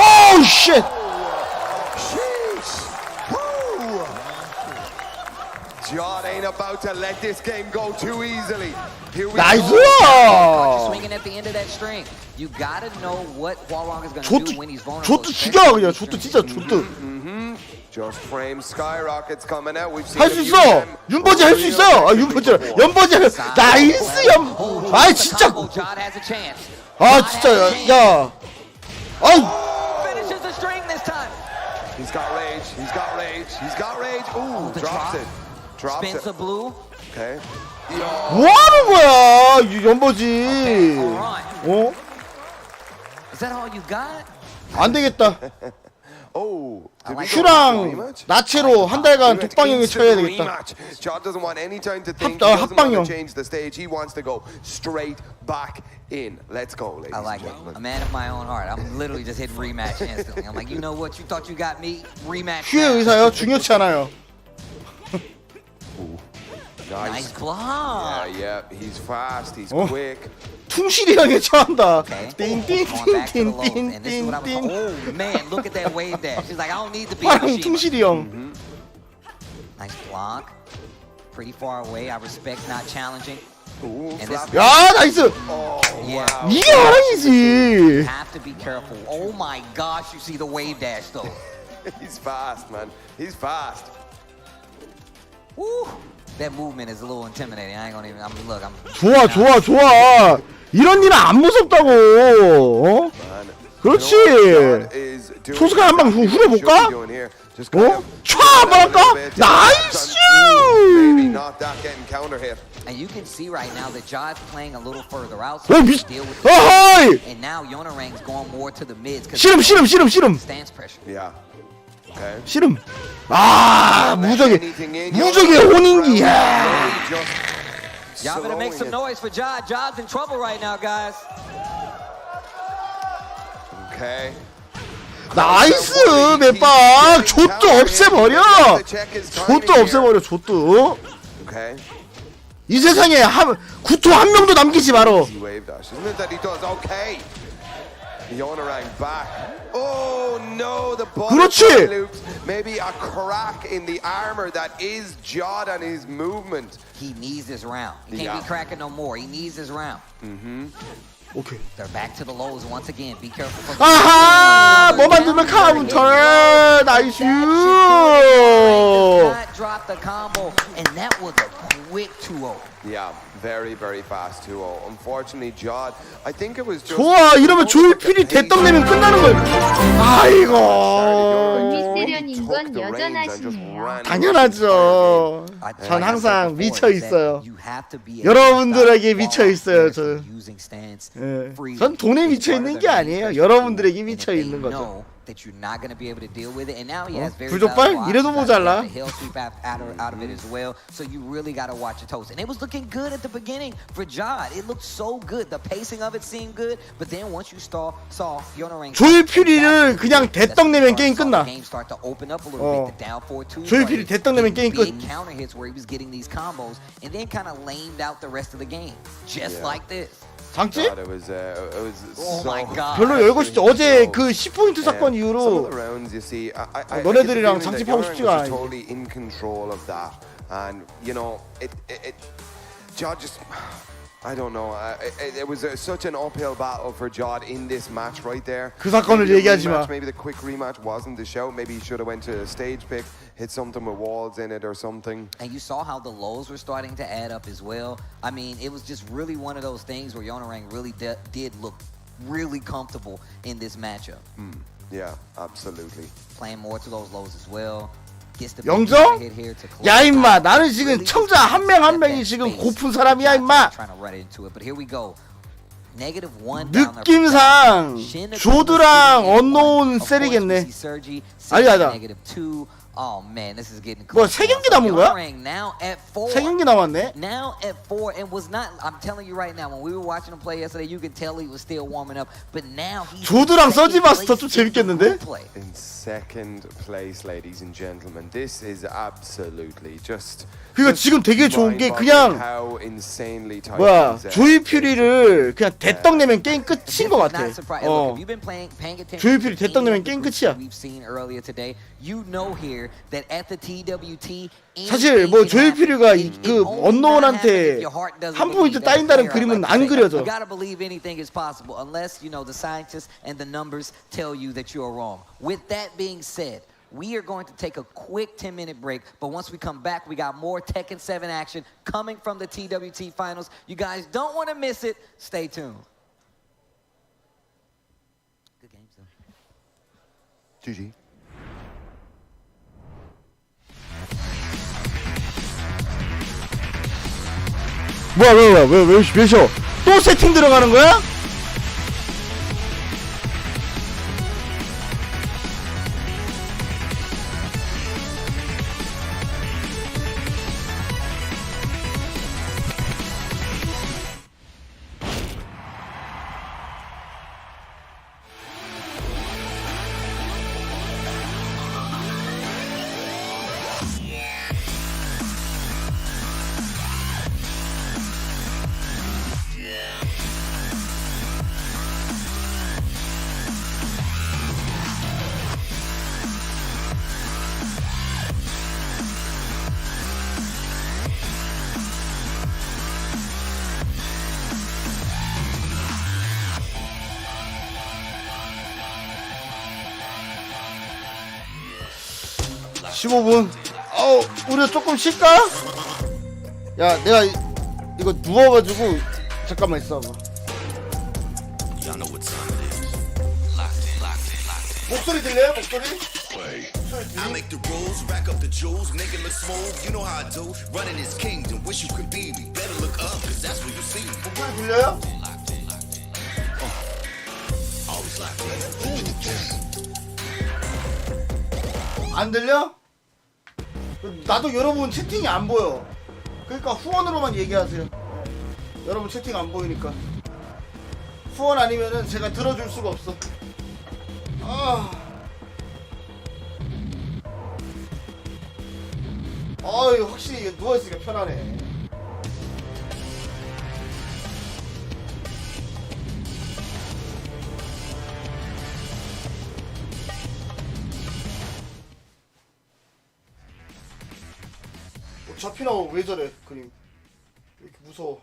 오 쉣. Jod ain't about to let this game go too easily. Here we 나이스. You're swinging at the end of that string. You gotta know what Hwarang is gonna do when he's vulnerable. 조트 죽여 그냥. 조트 진짜 조트. Just frame skyrockets coming out. We've seen 할 수 있어. 윤버지 할 수 있어요. 아 윤버지. 연버지. 나이스 연. 아 진짜. Jod has a chance. 아 진짜 야. 아이. Finishes the string this time. He's got rage. He's got rage. He's got rage. Ooh, drops it. Drops Spins it. the blue. Okay. 뭐 하는 거야 이 연버지. 어? Is that all you got? 안 되겠다. Oh, 슈랑 나체로 한 달간 독방형에 쳐야 되겠다. Jod doesn't want any time to think. He doesn't want to change the stage. He wants to go straight back in. Let's go, ladies I like and it. gentlemen. A man of my own heart. I'm literally just hitting rematch instantly. I'm like, you know what? You thought you got me? Rematch. 휴의 의사요? 중요치 않아요. Nice block. Yeah, he's fast. He's 어? quick. 퉁실이랑에 처한다. Going back to the lows, and this is what I'm talking. Oh man, look at that wave dash. She's like, I don't need to be. 형 퉁실이 형. Nice block. Pretty far away. I respect not challenging. And this, 야 나이스. yeah. 이게 화랑이지. Have to be careful. Oh my gosh, you see the wave dash though. He's fast, man. He's fast. Woo. That movement is a little intimidating. I ain't gonna even. Look, I'm. 좋아 좋아 좋아. 이런 일은 안 무섭다고. 어? 그렇지. 소스가 한 방 후려볼까? 어? 촤 한번 할까? 나이스! Maybe not that getting counter hit. And you can see right now that Jod's playing a little further out. 어, 미... 어허이! And now Yonerang's going more to the mids. 씨름. Stance pressure. Yeah. Okay. 씨름. 아, 무적의 혼인기. Y'all better make some noise for Jod. Jod's in trouble right now, guys. Okay. 나이스 맷박. 좆도 없애버려. 좆도 없애버려. 좆도. Okay. 이 세상에 구토 한 명도 남기지 말어. Wave dash. Isn't it that he does? Okay. Yonerang back. Oh no, the ball loops. Maybe a crack in the armor that is Jod and his movement. He needs this round. He can't be cracking no more. He needs this round. 오케이. They're back to the lows once again. Be careful. 아하! 뭐 만들면 카운터. 나이스. Not drop the combo, and that was a quick 2-0. Yeah, very, very fast 2-0. Unfortunately, Jod, I think it was just. 좋아, 이러면 조일필이 대떡내면 끝나는 거야. 아이고. 미세련인 건 여전하시네요. 당연하죠. 전 항상 미쳐 있어요. 여러분들에게 미쳐 있어요. 저는. 전 돈에 미쳐 있는 게 아니에요. 여러분들에게 미쳐 있는 거죠. That you're not going to be able to deal with it, and now he has very 불족발 이래도 모자라. He'll sweep out of it as well. So you really got to watch your toes. And it was looking good at the beginning for Jod. It looked so good. The pacing of it seemed good, but then once you saw Yonerang, 조일필이를 그냥 대떡내면 게임 끝나. Game start to open up a little bit. The down 4-2. 조일필이 대떡내면 게임 끝. Big counter hits where he was getting these combos, and then kind of lamed out the rest of the game, just like this. 장치? Oh my God. 별로 열고 싶지. 어제 그 10포인트 사건 이후로 너네들이랑 장집하고 싶지가 않아. Totally in control of that, and you know, Jod just. I don't know. It was such an uphill battle for Jod in this match right there. 그 사건을 얘기하지 마. Maybe the quick rematch wasn't the shout. Maybe he should have went to a stage pick, hit something with walls in it or something. And you saw how the lows were starting to add up as well. I mean, it was just really one of those things where Yonerang really did look really comfortable in this matchup. Yeah, absolutely. Playing more to those lows as well. 영정? 야 임마 나는 지금 청자 한 명 한 명이 지금 고픈 사람이야 임마. 느낌상 조드랑 언노운 셀이겠네. 아니다. Oh man, this is getting 뭐 close. 3경기 남은 거야? Now at 4. 3경기 남았네. Now at 4, and was not. I'm telling you right now, when we were watching him play yesterday, you could tell he was still warming up. But now he's 조드랑 서지 마스터 좀 재밌겠는데? In second place, ladies and gentlemen, this is absolutely just. 그러니까 지금 되게 좋은 게 그냥 뭐야 조이 퓨리를 그냥 대떡 내면 게임 끝인 것 같아. 조이 퓨리 대떡 내면 게임 끝이야. 사실 뭐 조이 퓨리가 그 언노운한테 한 포인트 따인다는 그림은 안 그려져. We are going to take a quick 10-minute break, but once we come back, we got more Tekken 7 action coming from the TWT Finals. You guys don't want to miss it. Stay tuned. Good games, though. GG. 뭐야 왜 쉬어? 또 세팅 들어가는 거야? 우리 조금 쉴까? 야, 내가 이거 누워가지고 잠깐만 있어봐. 목소리 들려요? 목소리? I make the rules, rack up the jewels, make it look smooth. You know how I do. Running this kingdom, wish you could be me. Better look up, cause that's what you see. 목소리 들려요? 안 들려? 나도 여러분 채팅이 안 보여. 그러니까 후원으로만 얘기하세요. 여러분 채팅 안 보이니까. 후원 아니면은 제가 들어줄 수가 없어. 이거 확실히 누워있으니까 편하네. 잡히나 왜 저래 그림. 왜 이렇게 무서워.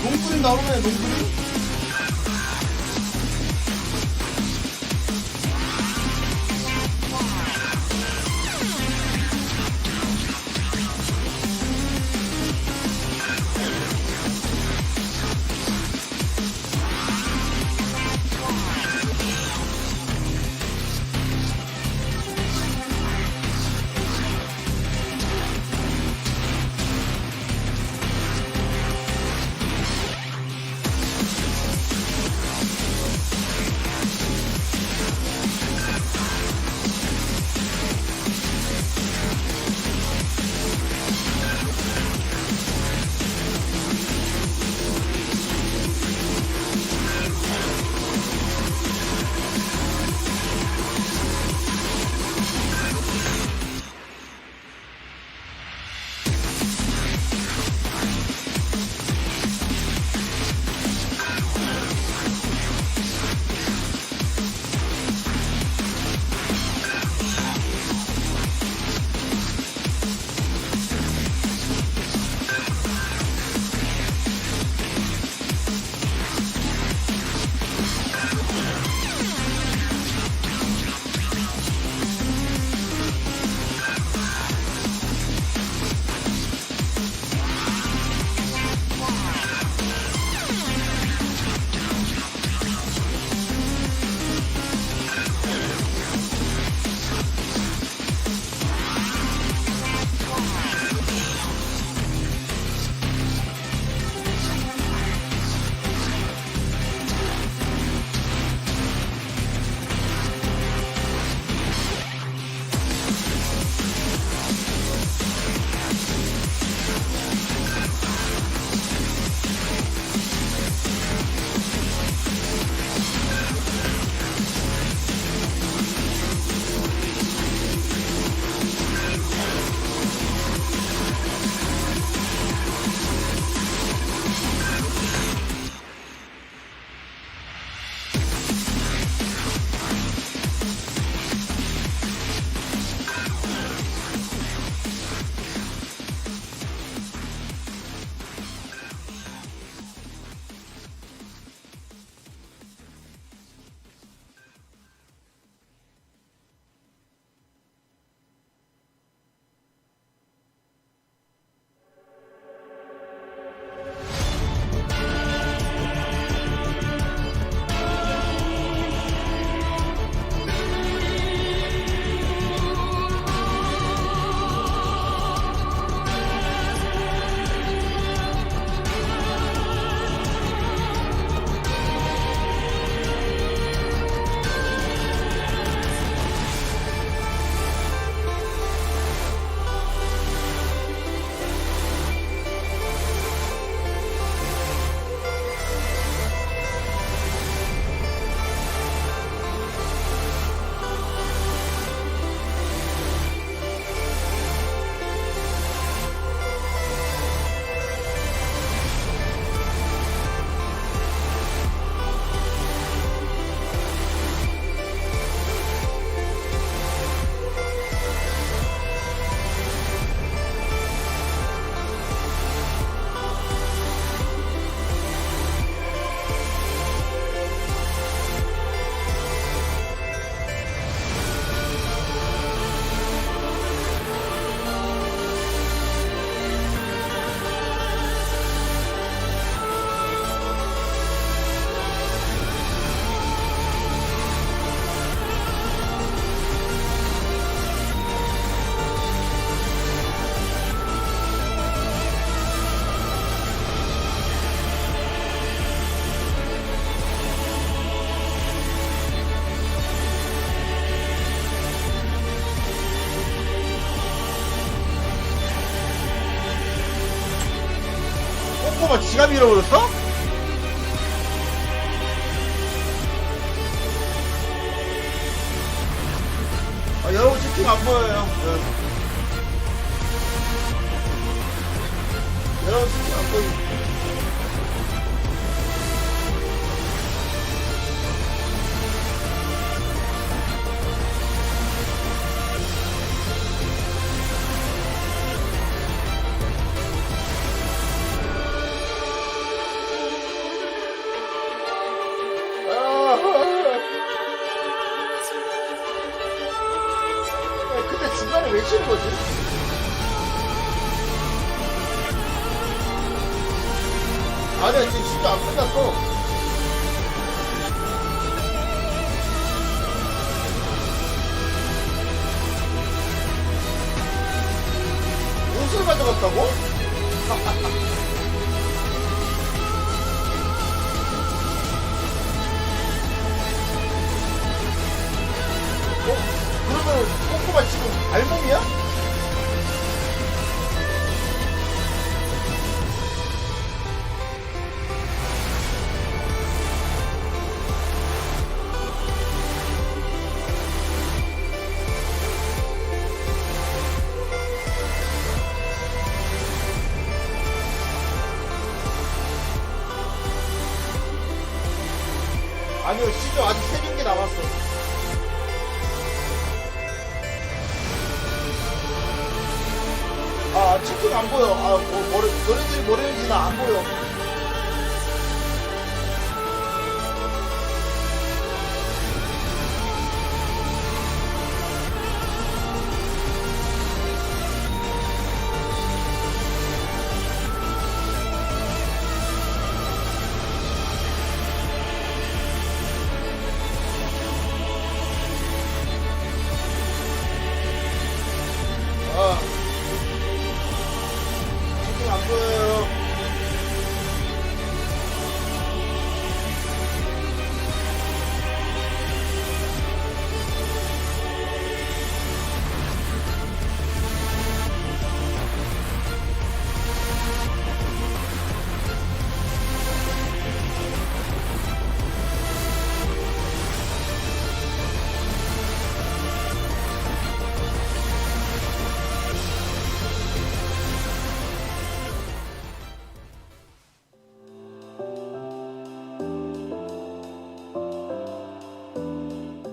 농구림 나오네, 농구림? 잃어버렸어? 아, 여러분 채팅 안 보여요. 네. 여러분 채팅 안 보여요. 근데 중간에 왜 치는 거지? 아니야, 지금 진짜 안 끝났어. 옷을 가져갔다고? 그러면 꼬꼬가 지금 알몸이야? 아니요, 시즌 아직 3경기 남았어. 아, 채팅 안 보여. 아, 너네들이 뭐랬는지 나 안 보여. 채팅 안 보여요.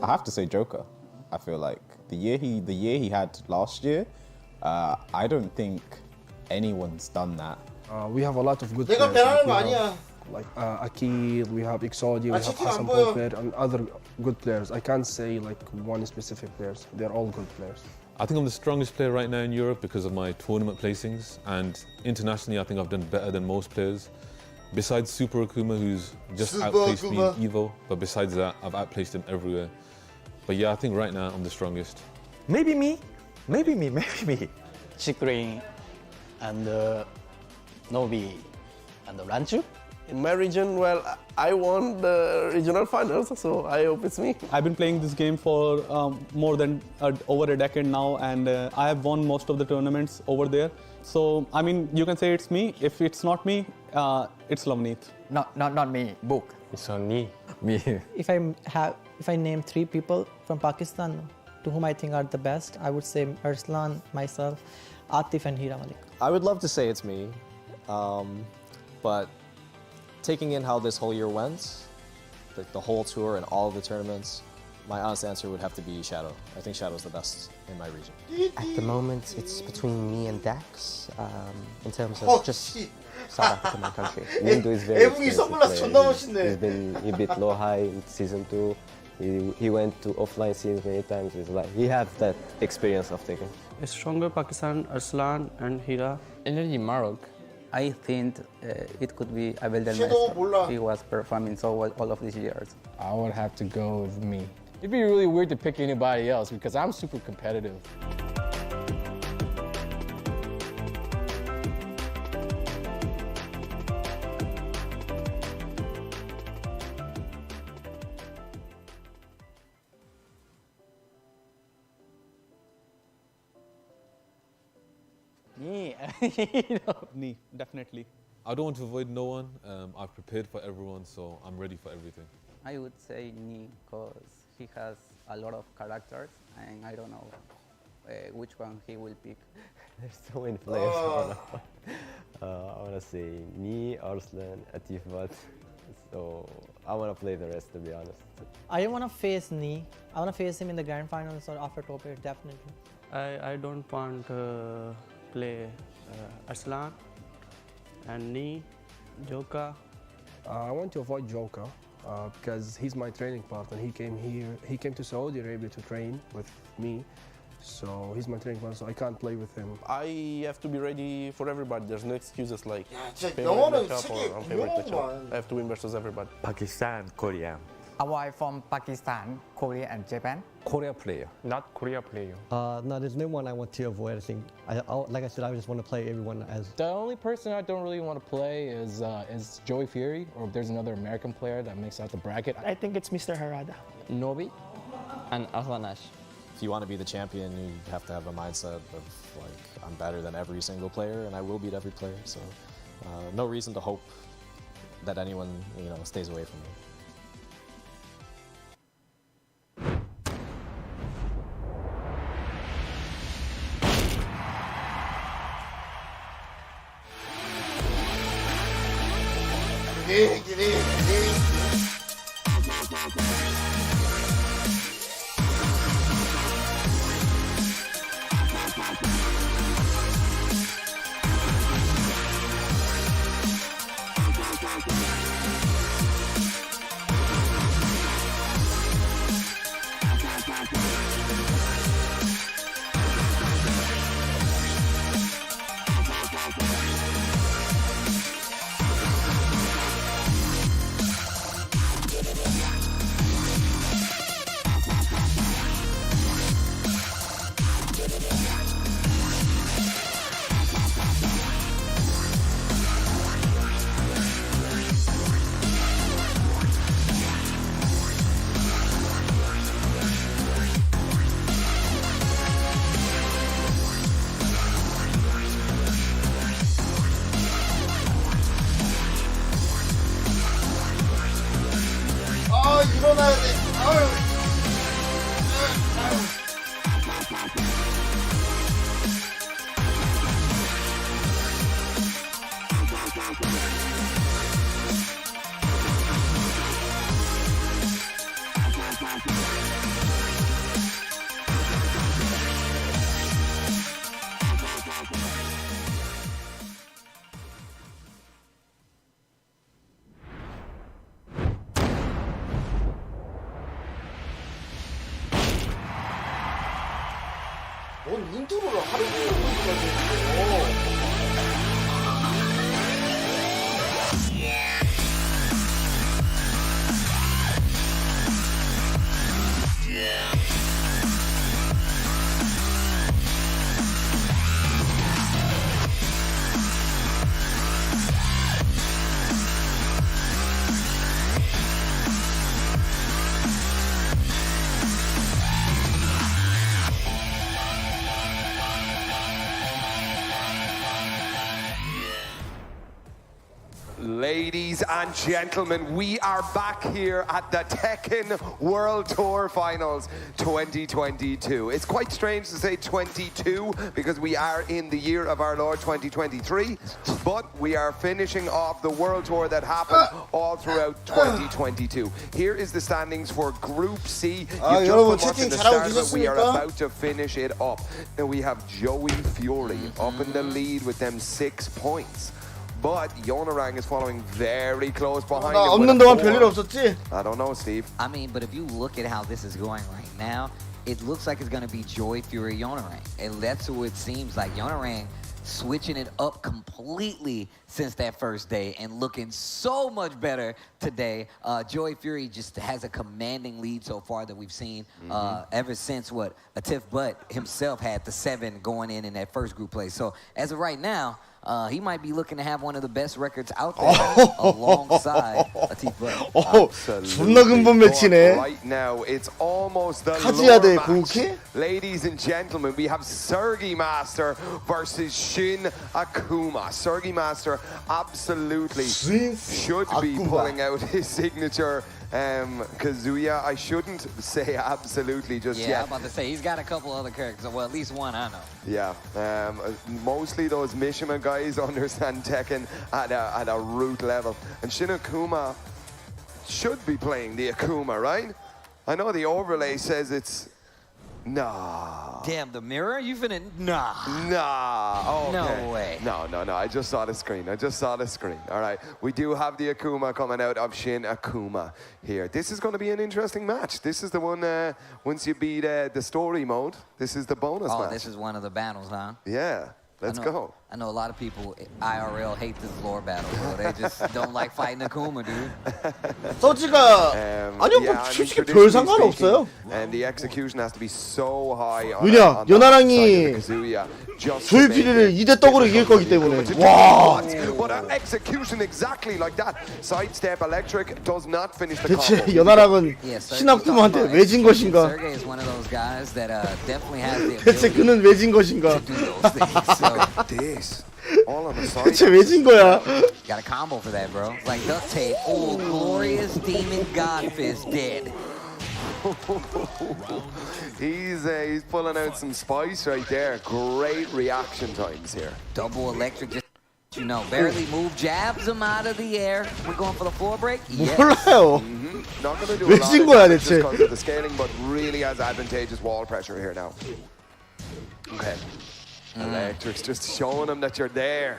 I have to say Joker. I feel like the year he had last year, I don't think anyone's done that. We have a lot of good 내가 players. 배나는 거 We 아니야. have, like Akil, we have Iqsadi, we 아, have 채팅 안 Hassan 보여. Potler, and other good players. I can't say like one specific players. They're all good players. I think I'm the strongest player right now in Europe because of my tournament placings, and internationally I think I've done better than most players. Besides Super Akuma, who's just Super outplaced me in Akuma. Evo, but besides that, I've outplaced him everywhere. But yeah, I think right now I'm the strongest. Maybe me. Chikring and Novi and Ranchu. In my region, well, I won the regional finals, so I hope it's me. I've been playing this game for more than over a decade now, and I have won most of the tournaments over there. So, I mean, you can say it's me. If it's not me, it's Lavneet. Not me. Book. It's on me. Me. If I name 3 people from Pakistan to whom I think are the best, I would say Arslan, myself, Atif and Hira Malik. I would love to say it's me, but taking in how this whole year went, the whole tour and all of the tournaments, my honest answer would have to be Shadow. I think Shadow's the best in my region. At the moment, it's between me and Dax in terms of just South Africa, my country. Lindo is very experienced player. He beat low high in season 2. He went to offline scenes many times. It's like he has that experience of taking. A stronger Pakistan, Arslan and Hira. Energy Maroc. I think it could be Abel Del Shadow Maestro. 몰라. He was performing so well all of these years. I would have to go with me. It'd be really weird to pick anybody else because I'm super competitive. Me, definitely. I don't want to avoid no one. I've prepared for everyone, so I'm ready for everything. I would say Ni because he has a lot of characters and I don't know which one he will pick. There's so many players. I want to say me, Arslan, Atif, but so I want to play the rest, to be honest. I don't want to face Ni. I want to face him in the grand finals or after top 8, definitely. I don't want to play Arslan and Ni, Joka. I want to avoid Joker because he's my training partner. He came here. He came to Saudi Arabia to train with me. So he's my training partner, so I can't play with him. I have to be ready for everybody. There's no excuses like 영어는 matchup 세계 or unfavorite matchup. 유명한. I have to win versus everybody. Pakistan, Korea. Avoid from Pakistan, Korea, and Japan. Korea player. Not Korea player. No, there's no one I want to avoid. I think, like I said, I just want to play everyone as. The only person I don't really want to play is Joey Fury, or if there's another American player that makes out the bracket. I think it's Mr. Harada. Nobi and Aslanash. If you want to be the champion, you have to have a mindset of like, I'm better than every single player and I will beat every player. So no reason to hope that anyone, stays away from me. 일어나야 돼. 아유. 뭔 인트로를 하루 종일 보여주가지고. Ladies and gentlemen, we are back here at the Tekken World Tour Finals 2022. It's quite strange to say 22 because we are in the year of our Lord 2023, but we are finishing off the World Tour that happened all throughout 2022. Here is the standings for Group C. You've just been watching the start of it. We are about to finish it up. Now we have Joey Fury up in the lead with them 6 points. But Yonorang is following very close behind him. 없는 동안 별일 없었지? I don't know, Steve. I mean, but if you look at how this is going right now, it looks like it's going to be Joy Fury Yonorang. And that's who it seems like. Yonorang switching it up completely since that first day and looking so much better today. Joy Fury just has a commanding lead so far that we've seen ever since Atif Butt himself had the 7 going in that first group play. So as of right now, he might be looking to have one of the best records out there alongside Latif. 존나 근본 매치네. Right now, it's almost the 카즈야 대 lore match. 고우키? Ladies and gentlemen, we have Sergi Master versus Shin Akuma. Sergi Master absolutely should be pulling out his signature Kazuya. I shouldn't say absolutely just yet. Yeah, I'm about to say, he's got a couple other characters. Well, at least one I know. Yeah, mostly those Mishima guys understand Tekken at a root level. And Shin Akuma should be playing the Akuma, right? I know the overlay says it's... Nah. Damn, the mirror? You finna... Nah. Nah. Okay. No way. No. I just saw the screen. All right. We do have the Akuma coming out of Shin Akuma here. This is going to be an interesting match. This is the one, once you beat the story mode, this is the bonus match. Oh, this is one of the battles, huh? Yeah. Let's go. I know a lot of people IRL hate this lore battle, bro. They just don't like fighting Akuma, dude. 서지가 아니요, 뭐 솔직히 별 상관없어요. And the execution has to be so high. 왜냐, 연하랑이 조이피리를 2대 떡으로 이길 거기 때문에. 와. But an execution exactly like that. Sidestep electric does not finish the 대체 combo. 연하랑은 신학쿠마한테 왜 진 것인가? Sergey is one of those guys that definitely has the 대체 그는 왜 진 것인가? This. All on the side. 대체 왜 진 거야? Got a combo for that, bro. Like duct tape. Oh, glorious demon god fist dead. He's pulling out some spice right there. Great reaction times here. Double electric, just barely move, jabs him out of the air. We're going for the floor break. Yes. 몰라요. Not going to do 왜 a lot 진 of 거야, damage 대체? just because of the scaling, but really has advantageous wall pressure here now. Okay. Electrics just showing them that you're there.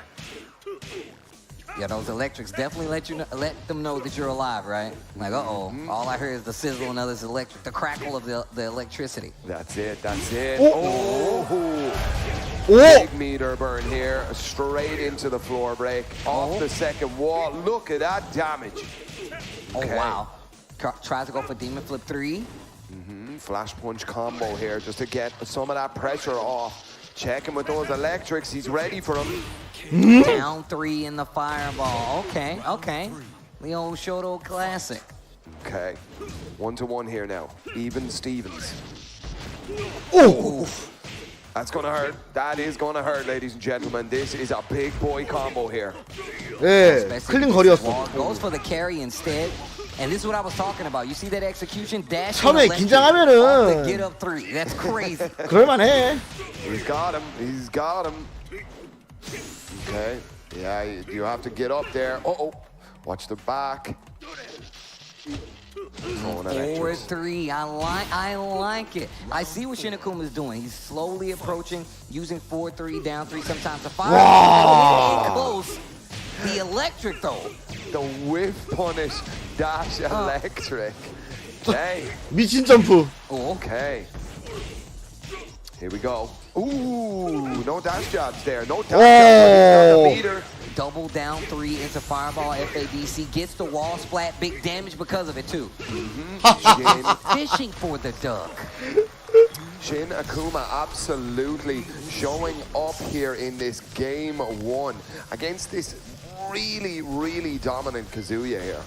Yeah, those electrics definitely let them know that you're alive, right? Like, all I hear is the sizzle and others electric, the crackle of the electricity. That's it. Oh. Big meter burn here, straight into the floor break, off the second wall. Look at that damage. Okay. Oh, wow. Tries to go for Demon Flip 3. Flash punch combo here just to get some of that pressure off. Checking with those electrics. He's ready for him. Down 3 in the fireball. Okay. The old Shoto classic. Okay. 1-1 here now. Even Stevens. Oh! That's gonna hurt. That is gonna hurt, ladies and gentlemen. This is a big boy combo here. 예, 클린 거리였어. Goes for the carry instead. And this is what I was talking about. You see that execution dash? 처음에 긴장하면은 get up 3. That's crazy. 그럴만해. He's got him. Okay. Yeah, you have to get up there. Watch the back. 4-3. I like it. I see what Shin Akuma is doing. He's slowly approaching, using 4-3, down 3, sometimes to fire. Wow. Close. The electric though. The whiff punish dash electric. Okay. 미친 점프. Okay. Here we go. Ooh, no dash jabs there. No dash jabs. The meter. Double down 3 into fireball. FADC gets the wall splat. Big damage because of it too. Fishing for the duck. Shin Akuma absolutely showing up here in this game 1 against this really dominant Kazuya here.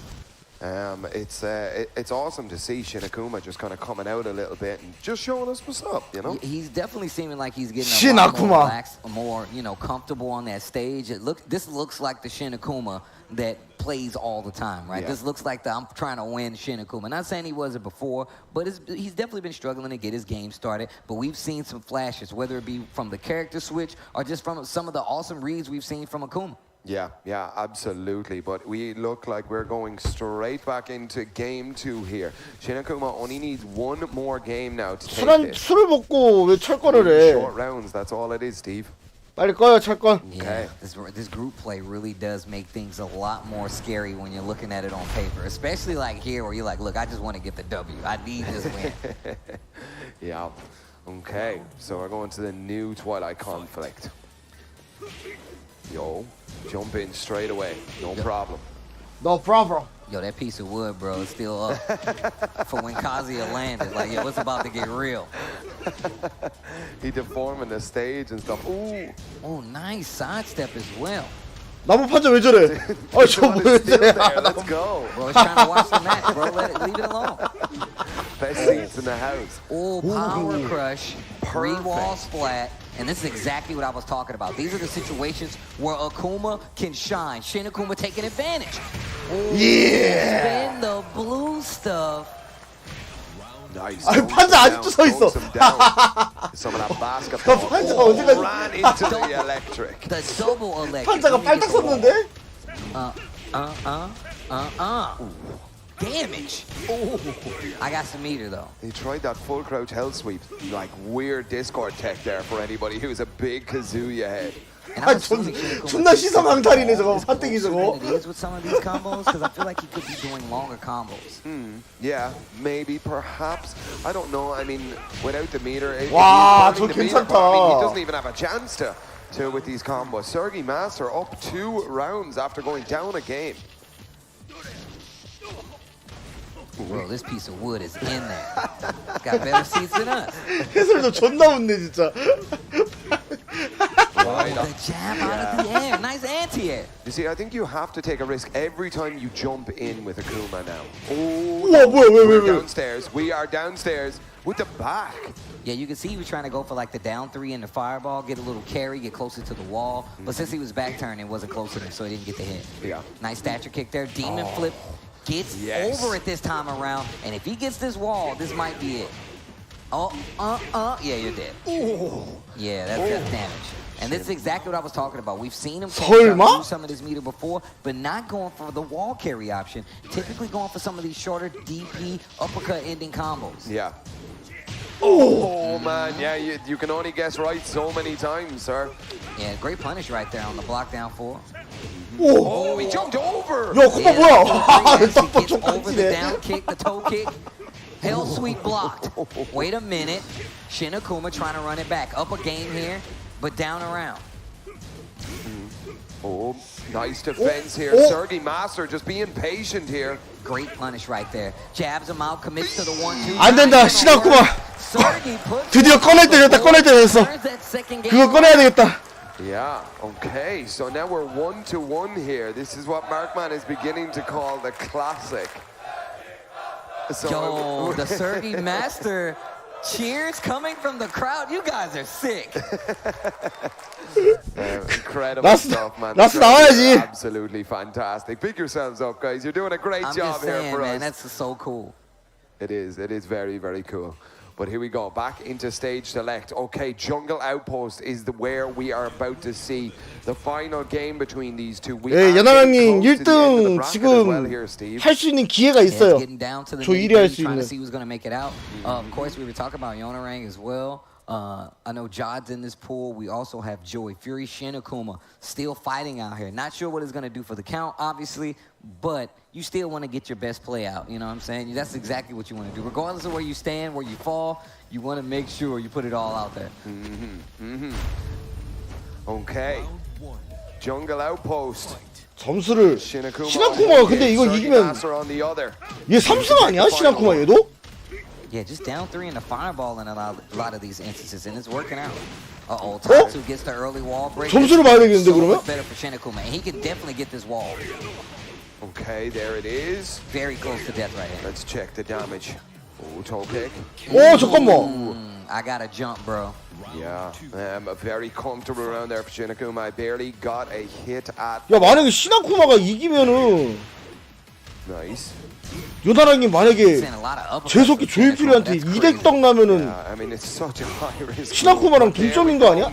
It's awesome to see Shin Akuma just kind of coming out a little bit and just showing us what's up, you know? He's definitely seeming like he's getting a lot more relaxed, more, comfortable on that stage. This looks like the Shin Akuma that plays all the time, right? Yeah. This looks like I'm trying to win Shin Akuma. Not saying he wasn't before, but he's definitely been struggling to get his game started. But we've seen some flashes, whether it be from the character switch or just from some of the awesome reads we've seen from Akuma. Yeah, absolutely. But we look like we're going straight back into game 2 here. Shin Akuma only needs one more game now to take this. 술을 먹고 왜 철거를 해? Short rounds, that's all it is, Steve. 빨리 꺼요, 철권. Yeah, this group play really does make things a lot more scary when you're looking at it on paper, especially like here where you're like, look, I just want to get the W. I need this win. Yeah. Okay, so we're going to the new Twilight conflict. Yo, jump in straight away. No problem. No problem. Yo, that piece of wood, bro, is still up for when Kazuya landed. Like, yo, it's about to get real. He deforming the stage and stuff. Ooh. Oh, nice sidestep as well. 나무 판자 왜 저래? 아, 저 왜 저래? Let's go. Bro, he's trying to watch the match, bro. Leave it alone. Best seats in the house. Oh, power crush. 3 walls flat. And this is exactly what I was talking about. These are the situations where Akuma can shine. Shin Akuma taking advantage. Oh, Yeah. spin the blue stuff. Nice. 아, 판자 아직도 서 있어. Some of that basketball. 판자가 어디까지? Ran into the electric. The double electric. 판자가 빨딱 섰는데? Damage. Ooh. I got some meter though. He tried that full crouch hell sweep, like weird Discord tech there for anybody who's a big Kazuya head. 아, 존나 시선 강탈이네 저거. 판때기 저거. With some of these combos, because I feel like he could be doing longer combos. Yeah, maybe, perhaps. I don't know. I mean, without the meter, 와, he's 저 burning the meter, 괜찮다. but, I mean, he doesn't even have a chance to with these combos. Sergey Master up 2 rounds after going down a game. Bro, this piece of wood is in there. Got better seats than us. 해설도 존나 웃네 진짜. The jab out of the air. Nice anti-air. You see, I think you have to take a risk every time you jump in with Akuma now. Oh, 우와, 뭐야, we're 왜. downstairs. We are downstairs with the back. Yeah, you can see he was trying to go for like the down 3 and the fireball, get a little carry, get closer to the wall. But since he was back turning, it wasn't close enough, so he didn't get the hit. Yeah. Nice stature kick there. Demon flip. Gets over it this time around, and if he gets this wall, this might be it. Yeah, you're dead. Yeah, that's damage. And this is exactly what I was talking about. We've seen him do some of this meter before, but not going for the wall carry option. Typically going for some of these shorter DP uppercut ending combos. Yeah. Oh man, yeah, you can only guess right so many times, sir. Yeah, great punish right there on the block down 4. Oh, he jumped over. 야, 그거 뭐야? He gets over the down kick, the toe kick. Hell sweep blocked. Wait a minute. Shin Akuma trying to run it back. Up a game here, but down around. Oh, nice defense here. Sergey Master just being patient here. Great punish right there. Jabs him out, commits to the 1-2. 안 된다, 신하쿠마. 드디어 꺼낼 때 됐어. 그거 꺼내야 되겠다. Yeah, okay, so now we're 1-1 here. This is what Markman is beginning to call the classic. So yo, the Sergey Master cheers coming from the crowd. You guys are sick. Incredible stuff, man. 나스 나와야지. Absolutely fantastic. Pick yourselves up, guys. You're doing a great job saying, here for man, us. That's so cool. It is very, very cool. But here we go, back into stage select. Okay, Jungle Outpost is where we are about to see the final game between these two. 예, 연하랑님 1등 지금 할 수 있는 기회가 있어요. 저 1위 할 수 있는. Of course, we were talking about Yonarang as well. I know Jod's in this pool. We also have Joey, Fury, Shin Akuma still fighting out here. Not sure what it's going to do for the count, obviously, but you still want to get your best play out. You know what I'm saying? That's exactly what you want to do. Regardless of where you stand, where you fall, you want to make sure you put it all out there. Okay. Jungle Outpost. 점수를 신하쿠마가 근데 이거 이기면 얘 3승 아니야? 신하쿠마 얘도? Yeah, just down 3 in the fireball in a lot of these instances, and it's working out. Tatsu gets the early wall break. 점수를 봐야 되겠는데 그러면? Better for Shin Akuma, and he can definitely get this wall. Okay, there it is. Very close to death right here. Let's check the damage. Oh, toe kick. 오, 잠깐만. I gotta jump, bro. Yeah, very comfortable around there for Shin Akuma. I barely got a hit at. 야, 만약에 신하쿠마가 이기면은 Nice. 요나랑님 만약에 재석기 조이필이한테 2대 떡 나면은 신하쿠마랑 동점인 거 아니야?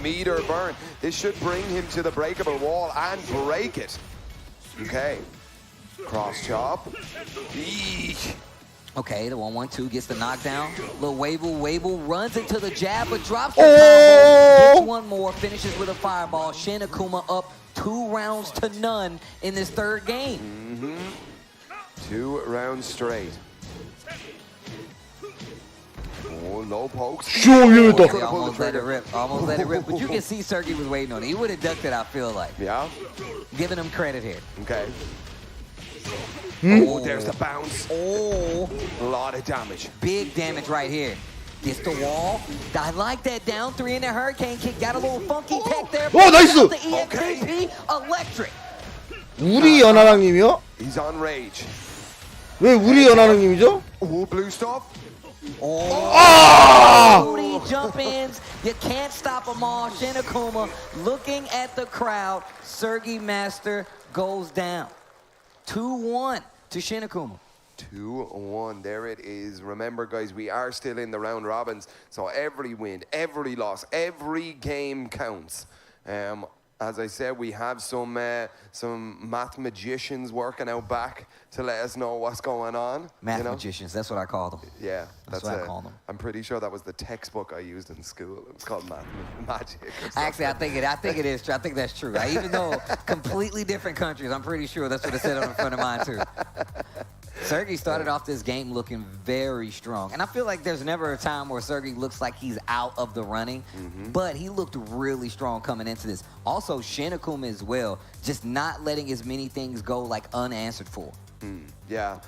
This should bring him to the breakable wall and break it. Okay. Cross chop. Okay, the 1-1-2 gets the knockdown. Little Wable runs into the jab, but drops the combo. Gets one more, finishes with a fireball. Shin Akuma up 2 rounds to none in this third game. 2 rounds straight. Oh, low pokes. Almost let it rip. Almost let it rip. But you can see Sergey was waiting on it. He would have ducked it, I feel like. Yeah. Giving him credit here. Okay. Oh, there's the bounce. Oh. A lot of damage. Big damage right here. Gets the wall. I like that down three in the hurricane kick. Got a little funky tech there. 오, 나이스! The EXP electric. 우리 연하랑님이요? He's on rage. 왜 우리 연하랑님이죠? Oh, blue stop. Booty jump ins. You can't stop them all. Shin Akuma looking at the crowd. Sergey Master goes down. 2-1 to Shin Akuma. 2-1. There it is. Remember, guys, we are still in the round robins, so every win, every loss, every game counts. As I said, we have some math magicians working out back to let us know what's going on. Math magicians, that's what I call them. Yeah, that's what I call them. I'm pretty sure that was the textbook I used in school. It was called magic. Actually, I think it is true. I think that's true. Even though completely different countries, I'm pretty sure that's what it said on the front of mine too. Sergey started off this game looking very strong. And I feel like there's never a time where Sergey looks like he's out of the running, but he looked really strong coming into this. Also, Shin Akuma as well, just not letting as many things go like unanswered for. Yeah,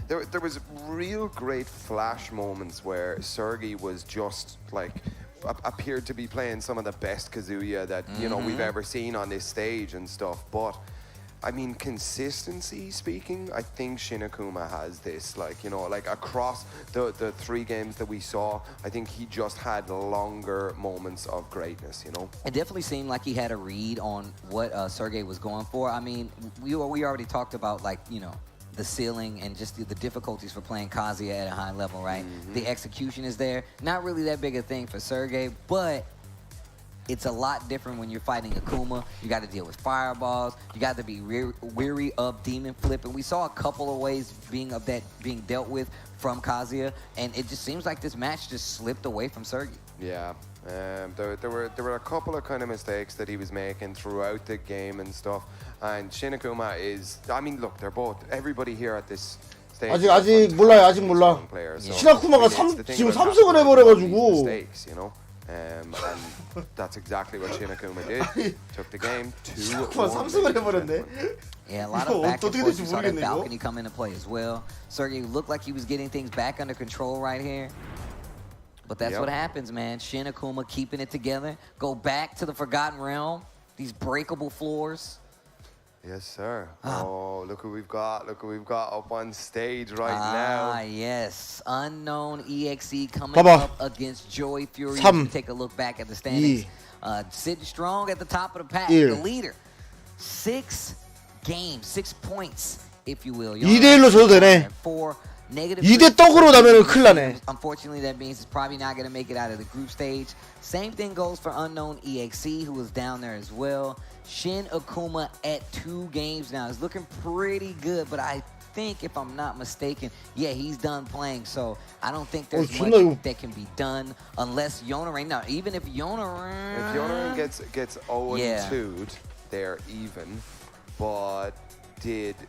there was real great flash moments where Sergey was just like, appeared to be playing some of the best Kazuya that, you know, we've ever seen on this stage and stuff, but I mean, consistency speaking, I think Shin Akuma has this, like, you know, like across the 3 games that we saw, I think he just had longer moments of greatness, you know? It definitely seemed like he had a read on what Sergey was going for. I mean, we already talked about, like, you know, the ceiling and just the difficulties for playing Kazuya at a high level, right? The execution is there. Not really that big a thing for Sergey, but it's a lot different when you're fighting Akuma. You got to deal with fireballs. You got to be weary of demon flip. And we saw a couple of ways being dealt with from Kazuya, and it just seems like this match just slipped away from Sergey. Yeah, there were a couple of kind of mistakes that he was making throughout the game and stuff. And Shin Akuma is, I mean, look, they're both, everybody here at this stage. 아직 몰라요, 아직 몰라. 시나쿠마가 지금 3승을 해버려가지고. Mistakes, you know. And that's exactly what Shin Akuma did. Took the game 2-1. Yeah, a lot of back and forth. You saw that balcony come into play as well. Sergey looked like he was getting things back under control right here. But that's what happens, man. Shin Akuma keeping it together. Go back to the Forgotten Realm. These breakable floors. Yes, sir. Oh, look who we've got. Look who we've got up on stage right now. Ah, yes. Unknown EXE coming up against Joey Fury. Take a look back at the standings. Sitting strong at the top of the pack. The leader. 6 games, 6 points, if you will. 2대1로 져도 되네. 2대 떡으로 나면은 큰일 나네. Unfortunately, that means it's probably not going to make it out of the group stage. Same thing goes for Unknown EXE, who was down there as well. Shin Akuma at 2 games now. It's looking pretty good, but I think, if I'm not mistaken, yeah, he's done playing. So I don't think there's much that can be done unless Yonaring. Now, even if Yonaring gets 0-2'd, they're even. But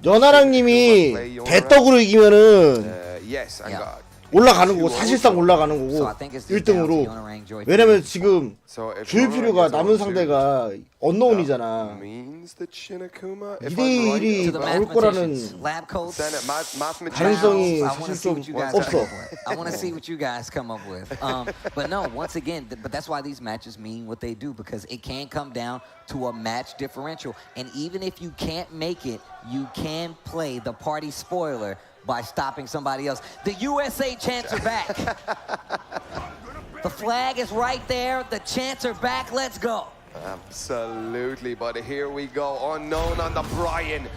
연하랑님이 대떡으로 이기면은 올라가는 거고, 사실상 올라가는 거고 1등으로. 왜냐면 지금 조이퓨리가 남은 상대가 언노운이잖아. 2대1이 나올 거라는 가능성이 사실 좀 없어. I want to see what you guys come up with. But no, once again, but that's why these matches mean what they do, because it can come down to a match differential. And even if you can't make it, you can play the party spoiler by stopping somebody else. The USA chants are back. The flag is right there. The chants are back. Let's go. Absolutely, but here we go. Unknown on the Brian.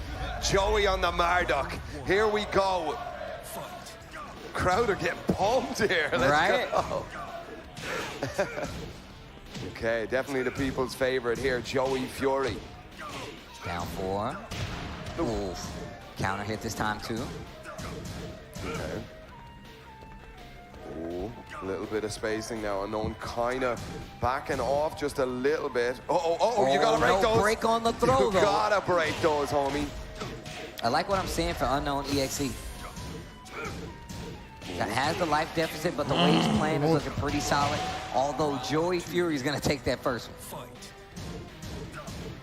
Joey on the Marduk. Here we go. Crowd are getting pumped here. Let's go. Okay, definitely the people's favorite here, Joey Fury. Down 4. Ooh. Counter hit this time too. Okay. Ooh, a little bit of spacing now. Unknown kind of backing off just a little bit. You gotta break those. Break on the throw, You gotta break those, homie. I like what I'm seeing for Unknown EXE. Has the life deficit, but the way he's playing is looking pretty solid. Although Joey Fury is going to take that first one.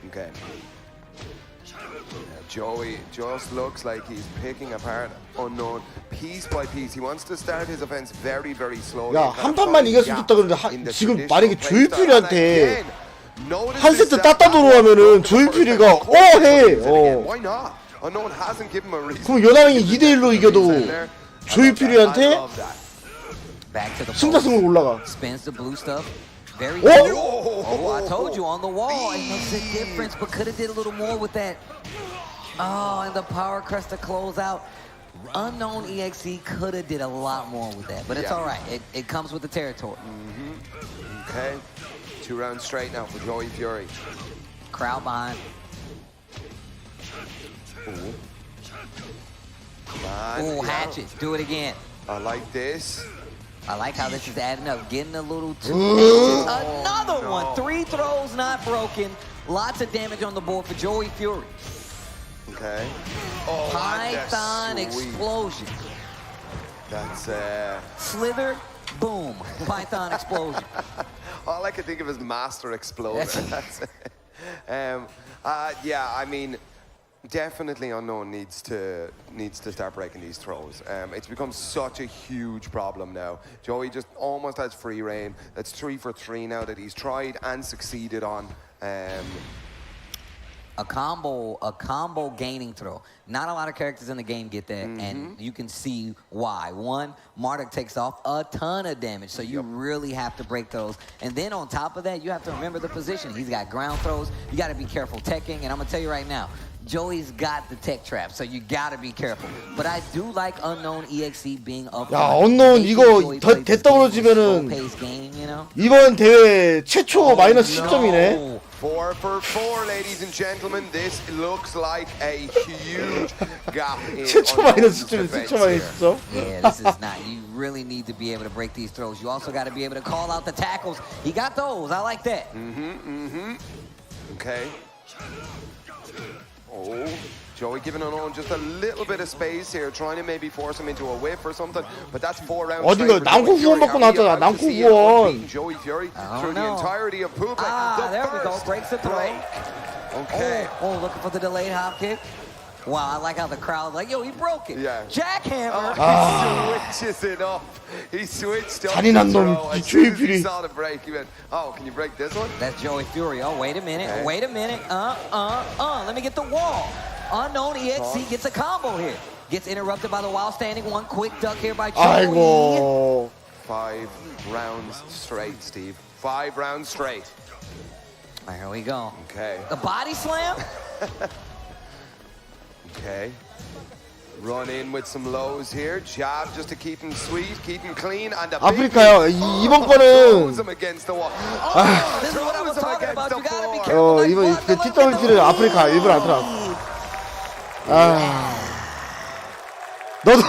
Okay. Joey just looks like he's picking apart Unknown piece by piece. He wants to start his offense very, very slowly. 야, 한 판만 이겼으면 좋다 그러는데 지금 만약에 조이 퓨리한테 한 세트 따따 들어가면은 조이 퓨리가 해. Why not? Unknown hasn't given him a reason. 그럼 연합이 2대1로 이겨도 조이 퓨리한테 승자승으로 올라가. Spins the blue stuff. Very Oh! Oh, I told you on the wall. It makes a difference, but could have did a little more with that. Oh, and the power crush to close out. Unknown EXE could have did a lot more with that, but it's all right. It comes with the territory. Okay, 2 rounds straight now for Joey Fury. Crowd behind. Ooh. Ooh, hatchets. Do it again. I like this. I like how this is adding up. Getting a little too Another one. 3 throws not broken. Lots of damage on the board for Joey Fury. Okay. Python explosion. That's Slither, boom. Python explosion. All I can think of is Master Exploder. That's it. Yeah, I mean, definitely Unknown needs to start breaking these throws. It's become such a huge problem now. Joey just almost has free reign. That's 3 for 3 now that he's tried and succeeded on. A combo gaining throw. Not a lot of characters in the game get that, and you can see why. One, Marduk takes off a ton of damage, so you really have to break those. And then on top of that, you have to remember the position. He's got ground throws. You got to be careful teching, and I'm gonna tell you right now, Joey's got the tech trap, so you got to be careful. But I do like Unknown EXE being up. 야, Unknown 이거 대 떨어지면은 이번 대회 최초 마이너스 10점이네. 4 for 4, ladies and gentlemen. This looks like a huge gap in 최초 마이너스 10점, 최초 마이너스 10점. Yeah, this is not. You really need to be able to break these throws. You also got to be able to call out the tackles. He got those. I like that. Okay. Oh, Joey giving Unknown just a little bit of space here, trying to maybe force him into a whip or something. But that's 4 rounds. 어디가 남코 후원 받고 나왔잖아. 남코 후원. Joey Fury through the entirety of poop. There we go. Breaks the throw. Okay. Oh, looking for the delayed hop kick. Wow, I like how the crowd's like, yo, he broke it. Yeah. Jackhammer. He switches it up. He switched up. 잔인한 놈, 이 조이 퓨리. Saw the break. He went, oh, can you break this one? That's Joey Fury. Oh, wait a minute. Okay. Wait a minute. Let me get the wall. Unknown EXE gets a combo here. Gets interrupted by the wild standing one. Quick duck here by Joey. 아이고. 5 rounds straight, Steve. 5 rounds straight. Here we go. Okay. The body slam. Okay. Run in with some lows here. Jab just to keep him sweet, keep him clean. And the 아프리카요. 이번 거는 throws him against the wall. This is what I was talking about. You gotta be careful. 이번 그 TWT를 아프리카 일부러 안 들어. 너도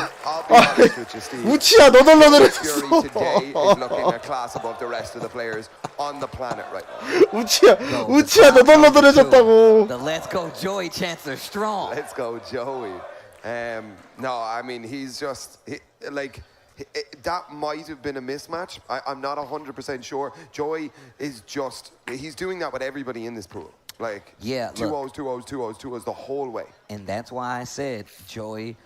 우치야 너덜너덜해졌어. Today is looking a class above the rest of the players on the planet right now. 우치야 너덜너덜해졌다고. The Let's Go Joey chants are strong. Let's go Joey. No, I mean he's just that might have been a mismatch. I'm not 100% sure. Joey is he's doing that with everybody in this pool. Like, yeah, 2-0s, 2-0s, 2-0s, 2-0s the whole way. And that's why I said Joey,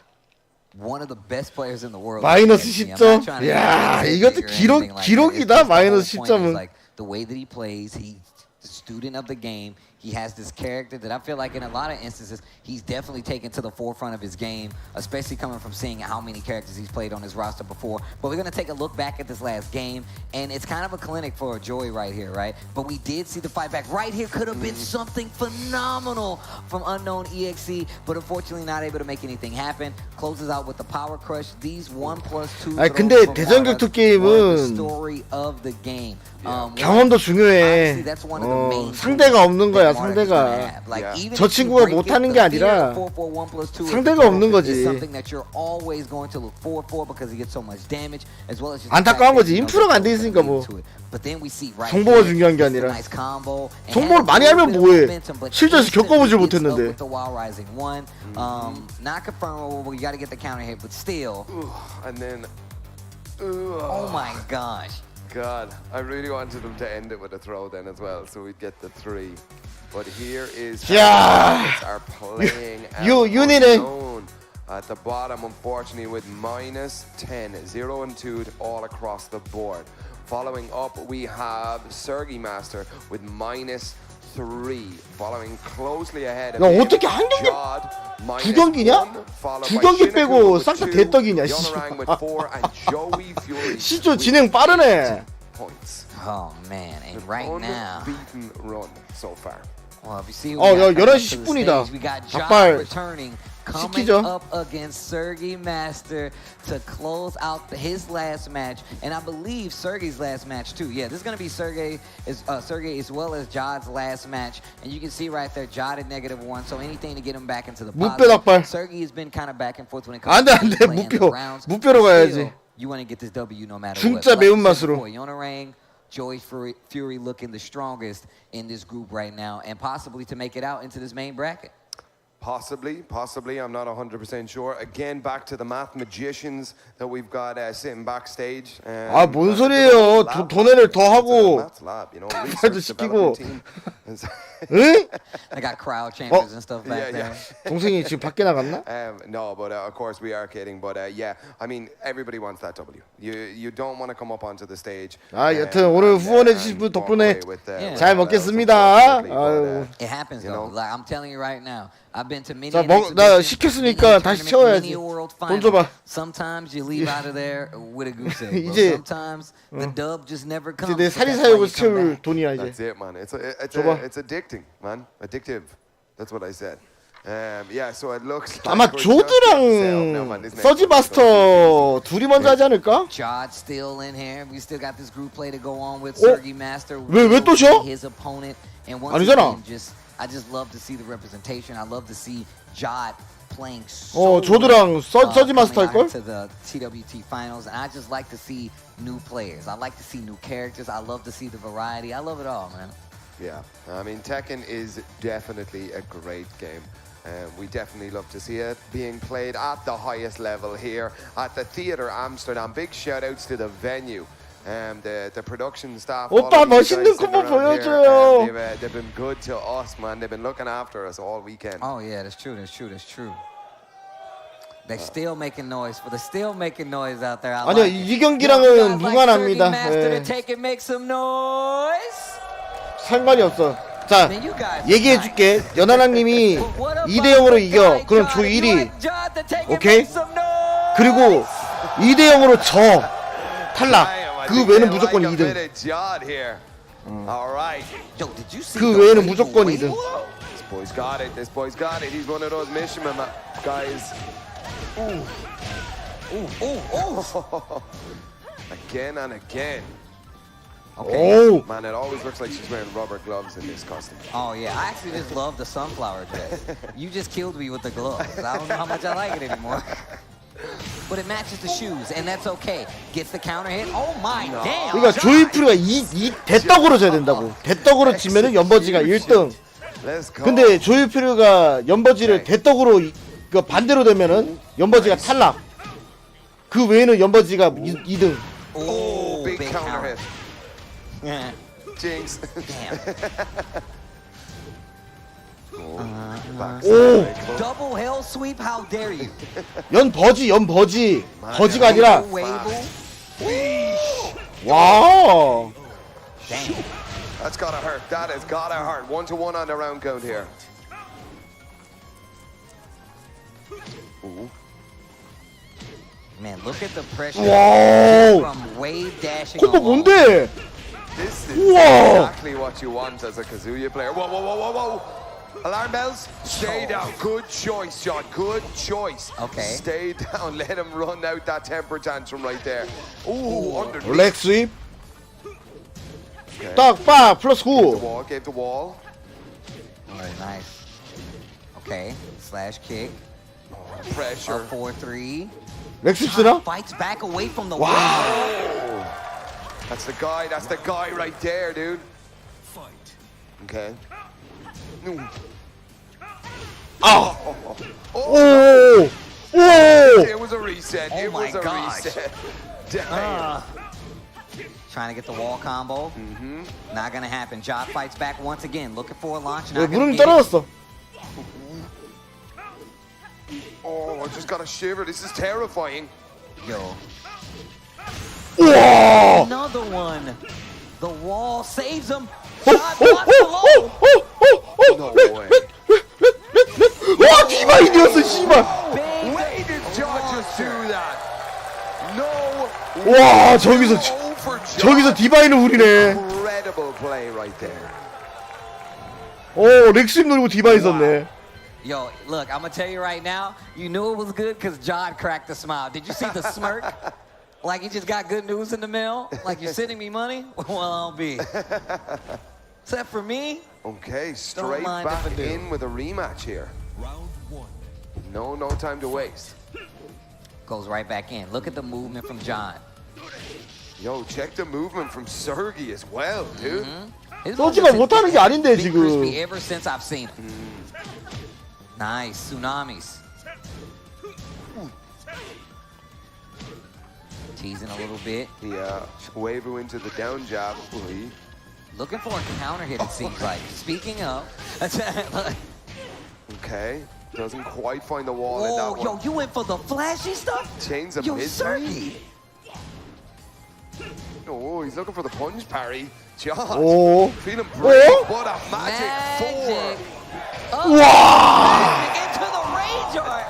one of the best players in the world. 마이너스 10점. 야, 이것도 기록이다. 마이너스 10점은. Like the way that he plays, he's the student of the game. He has this character that I feel like in a lot of instances, he's definitely taken to the forefront of his game, especially coming from seeing how many characters he's played on his roster before. But we're going to take a look back at this last game, and it's kind of a clinic for Joey right here, right? But we did see the fight back. Right here could have been something phenomenal from Unknown EXE, but unfortunately not able to make anything happen. Closes out with the power crush. These 1+2 아니 근데 대전 격투 게임은 경험도 중요해. 상대가 없는 거야. 상대가 저 친구가 못하는 게 아니라 상대가 없는 거지. 안타까운 거지. 인프라가 안 돼 있으니까 뭐 정보가 중요한 게 아니라 정보를 많이 알면 뭐해. 실전에서 겪어보질 못했는데. Not confirmable. You got to get the counter hit, but still. And then, oh my gosh. God, I really wanted him to end it with a throw then as well, so we'd get the 3. But here is 야, are playing 윤희는 at the bottom, unfortunately, with minus 10, 0 and 2 all across the board. Following up, we have Sergey Master with minus 3. Following closely ahead. 야, 어떻게 한 경기 두 경기냐? 두 경기 빼고 싹 다 대떡이냐? 시조 진행 빠르네. Oh man, and right now. Run so far. Well, if you see, 야, 11시 10분이다. 닭발 coming up against Sergey Master to close out his last match, and I believe Sergey's last match too. Yeah, this is gonna be Sergey as well as Jod's last match, and you can see right there, Jod at -1, so anything to get him back into the positive. Sergey has been kind of back and forth when it comes to playing the rounds. 무뼈로 가야지. You want to get this W no matter what. 진짜 매운맛으로. Joey Fury looking the strongest in this group right now, and possibly to make it out into this main bracket. Possibly. I'm not 100% sure. Again, back to the math magicians that we've got sitting backstage. 아, 뭔 소리예요? 돈을 더 하고 발도 시키고. 응? I got crowd chambers and stuff back there. 동생이 지금 밖에 나갔나? No, but of course we are kidding. But yeah, I mean everybody wants that W. You don't want to come up onto the stage. 아, 여튼 오늘 후원해 주신 분 덕분에 잘 먹겠습니다. 아유. It happens though. Like I'm telling you right now. I've been to many. 자, 나 시켰으니까 다시 채워야지. 돈 줘봐. Sometimes you leave out of there with a goose egg. Sometimes the dub just never comes. 이제 내 살이 사욕을 채울 돈이야 이제. That's it, man. It's addicting, man. Addictive. That's what I said. Yeah, so it looks like 아마 조드랑 서지마스터 둘이 먼저 하지 않을까? Jod still in here. We still got this group play to go on with Sergey Master. 왜 또 쉬어? His opponent, and once 아니잖아. again, I just love to see the representation. I love to see Jod playing so 조드랑 서지마스터 할 걸? to the TWT Finals, and I just like to see new players. I like to see new characters. I love to see the variety. I love it all, man. Yeah, I mean Tekken is definitely a great game. We definitely love to see it being played at the highest level here at the Theatre Amsterdam. Big shout outs to the venue. The production staff. 오빠 멋있는 콤보 보여줘요. They've been good to us, man. They've been looking after us all weekend. Oh yeah, that's true. They're still making noise, but they're still making noise out there. 아니요, 이 경기랑은 무관합니다. Make some noise. 상관이 없어. 자, 얘기해줄게. 연하랑님이 2대0으로 이겨. 그럼 조 1위. 오케이? 그리고 2대0으로 져. 탈락. 그 외에는 무조건 2등. 그 외에는 무조건 2등. This boy's got it. This boy's got it. He's one of those Mishima guys. Again and again. Okay. Oh. Man, it always looks like she's wearing rubber gloves in this costume. Oh yeah, I actually just love the sunflower dress. You just killed me with the gloves. I don't know how much I like it anymore. But it matches the shoes, and that's okay. Gets the counter hit. Oh my damn! 그러니까 조이프리가 이 대떡으로 져야 된다고. 대떡으로 지면은 연버지가 1등. 근데 조이프리가 연버지를 대떡으로 반대로 되면은 연버지가 탈락. 그 외에는 연버지가 2등. Oh, big counter hit. Jinx. 오! Double hell sweep, how dare you? 연버지. 버지가 아니라. 와우. That's gotta hurt. That has gotta hurt. 1-1 on the round count here. Ooh. Man, look at the pressure from Wave dashing. 콤보 뭔데? This is exactly what you want as a Kazuya player. Whoa. Alarm bells. Stay down. Good choice, John. Good choice. Okay. Stay down. Let him run out that temper tantrum right there. Ooh, underneath. 렉 스윕. 딱 플러스 9. Gave the wall. Very nice. Okay. Slash kick. Pressure. 4-3. 렉 스윕 쓰나? Fights back away from the wall. That's the guy. That's the guy right there, dude. Fight. Okay. Oh! It was a reset. It was a reset. Damn. Trying to get the wall combo. Not gonna happen. Jod fights back once again, looking for a launch. 왜 Not gonna 무릎이 get it. 떨어졌어. Oh, I just got a shiver. This is terrifying. Yo. 우와! Another one. The wall saves him. Jod blocks the low. No way. 와, 디바인이었어, 씨발. Way did Jod just do that? No. 와, 저기서 디바인을 우리네. Incredible play right there. 오, 렉심 노리고 디바인 썼네. Yo, look, I'm gonna tell you right now, you knew it was good because Jod cracked a smile. Did you see the smirk? Like you just got good news in the mail? Like you're sending me money? Well, I'll be. Except for me. Okay, straight back in with a rematch here. Round 1. No time to waste. Goes right back in. Look at the movement from Jod. Yo, check the movement from Sergey as well, dude. 서지가 못하는 게 아닌데 지금. Crispy ever since I've seen him. Nice tsunamis. Teasing a little bit. Yeah, Weibo into the down jab. Looking for a counter hit, it seems like. Speaking of, okay, doesn't quite find the wall in that one. Yo, you went for the flashy stuff? Chains of misery. Oh, he's looking for the punch parry. Jod, feeling brave, but a magic 4. Wow! Into the rage art.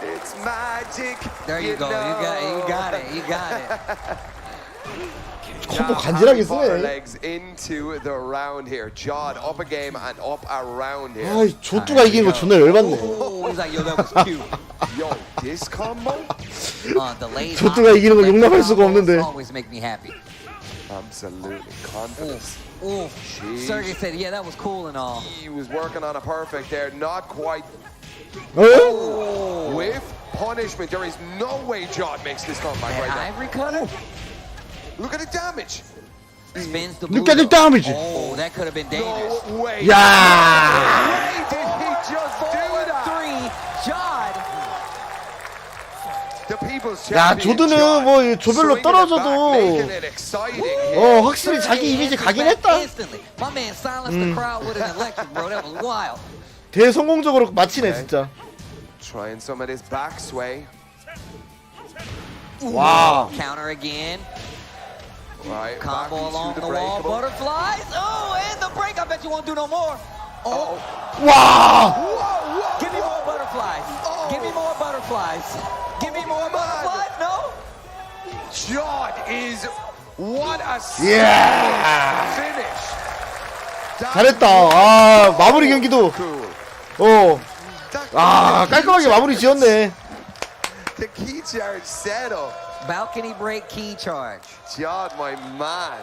It's magic. There you go. You got it. 콤보 간지나게 쓰네. Legs into the round here. Jod up a game and up a round here. 아이, 조뚜가 이기는 거 존나 열받네. He's like, yo, that was cute. Yo, this combo? 조뚜가 이기는 거 용납할 수가 없는데. Always make me happy. Absolutely confidence. Ooh. Sergey said, yeah, that was cool and all. He was working on a perfect there, not quite. Oh. With punishment, there is no way Jod makes this comeback right now. Ivory cutter? Look at the damage. Spins the Look at the damage. Oh, that could have been dangerous. No way. Yeah. Why did he just do that? 3, Jod. The people's 야, champion. 조드는 뭐 조별로 떨어져도 making it exciting here. 확실히 자기 이미지 가긴 했다. Instantly. My man silenced the crowd with an electric, bro. That was wild. 대성공적으로 마치네 진짜. Trying some of this back sway. Wow. Counter again. Right. Combo along the wall. Butterflies. Oh, and the break. I bet you won't do no more. Oh. Wow. Give me more butterflies. Give me more butterflies. Give me more butterflies. No. Jod is what a finish. 잘했다. 아, 마무리 경기도. 깔끔하게 마무리 지었네. The key charge settle. Balcony break key charge. Jod, my man.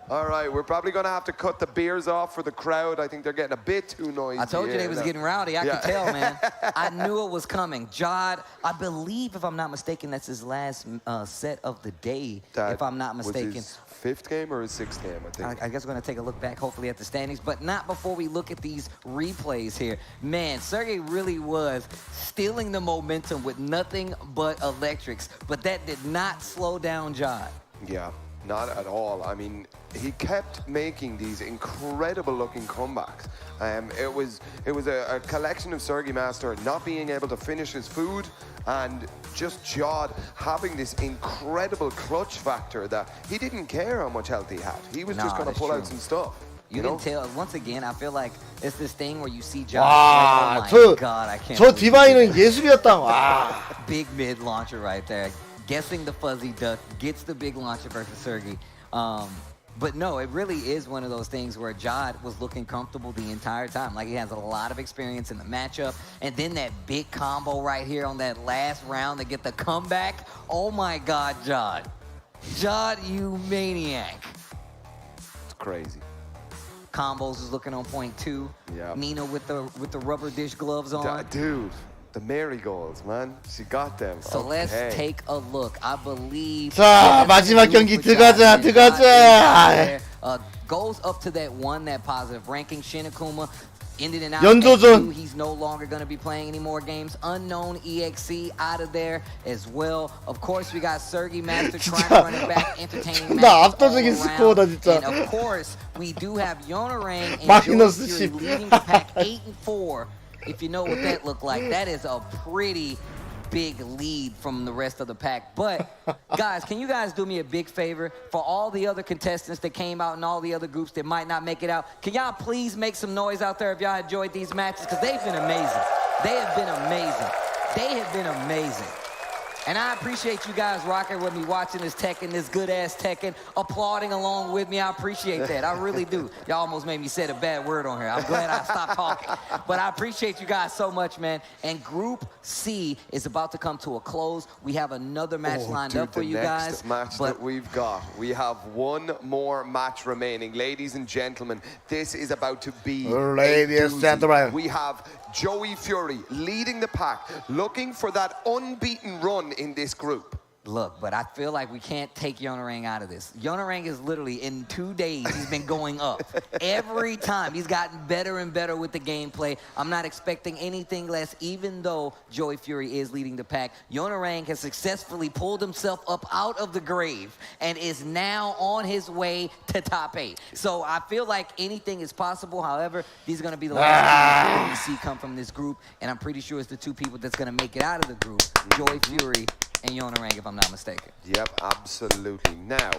All right, we're probably going to have to cut the beers off for the crowd. I think they're getting a bit too noisy. I told you they was getting rowdy. I Yeah. could tell, man. I knew it was coming. Jod, I believe, if I'm not mistaken, that's his last set of the day, if I'm not mistaken. Was his 5th game or his 6th game, I think. I guess we're going to take a look back, hopefully, at the standings, but not before we look at these replays here. Man, Sergey really was stealing the momentum with nothing but electrics, but that did not slow down Jod. Yeah, not at all. I mean, he kept making these incredible-looking comebacks. It was a collection of Sergey Master not being able to finish his food, and just Jod having this incredible clutch factor that he didn't care how much health he had. He was just going to pull out some stuff. You can tell, once again, I feel like it's this thing where you see Jod. 와, Oh my God, I can't. 저 디바인은 예술이었다. 와. Big mid launcher right there. Guessing the fuzzy duck, gets the big launcher versus Sergey. But no, it really is one of those things where Jod was looking comfortable the entire time. Like he has a lot of experience in the matchup. And then that big combo right here on that last round to get the comeback. Oh my God, Jod. Jod, you maniac. It's crazy. Combos is looking on point too. Yeah. Nina with the rubber dish gloves on. Dude, the marigolds, man. She got them. So let's take a look. I believe. 자, 마지막 경기 들어가자. goes up to that positive ranking. Shin Akuma ended and out. 연조전. He's no longer going to be playing any more games. Unknown EXE out of there as well. Of course, we got Sergey Master trying to run it back, entertaining 나 matches all 압도적인 스코어다 around. 진짜. And of course, we do have Yonorang and 마이너스 Joe Fury 10. leading the pack 8-4. If you know what that looked like, that is a pretty big lead from the rest of the pack. But guys, can you guys do me a big favor for all the other contestants that came out and all the other groups that might not make it out? Can y'all please make some noise out there if y'all enjoyed these matches? Because they've been amazing. They have been amazing. They have been amazing. And I appreciate you guys rocking with me, watching this Tekken, this good-ass Tekken, applauding along with me. I appreciate that. I really do. Y'all almost made me say a bad word on here. I'm glad I stopped talking. But I appreciate you guys so much, man. And Group C is about to come to a close. We have another match lined up for you guys. The next match that we've got, we have one more match remaining. Ladies and gentlemen, this is about to be Ladies and gentlemen. We have Joey Fury leading the pack, looking for that unbeaten run in this group. Look, but I feel like we can't take Yonorang out of this. Yonorang is literally, in 2 days, he's been going up. Every time, he's gotten better and better with the gameplay. I'm not expecting anything less, even though Joey Fury is leading the pack. Yonorang has successfully pulled himself up out of the grave and is now on his way to top 8. So I feel like anything is possible. However, these are going to be the last two we see come from this group, and I'm pretty sure it's the two people that's going to make it out of the group, Joey Fury and Yonorang, if I'm not mistaken. Yep, absolutely. Now,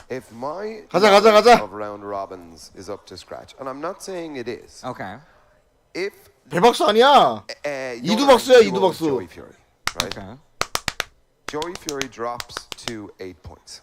if my 가자. of round robins is up to scratch, and I'm not saying it is. Okay. If 배박수 아니야. 이두박수야, 이두박수. Joey Fury, right? Okay. Joey Fury drops to 8 points.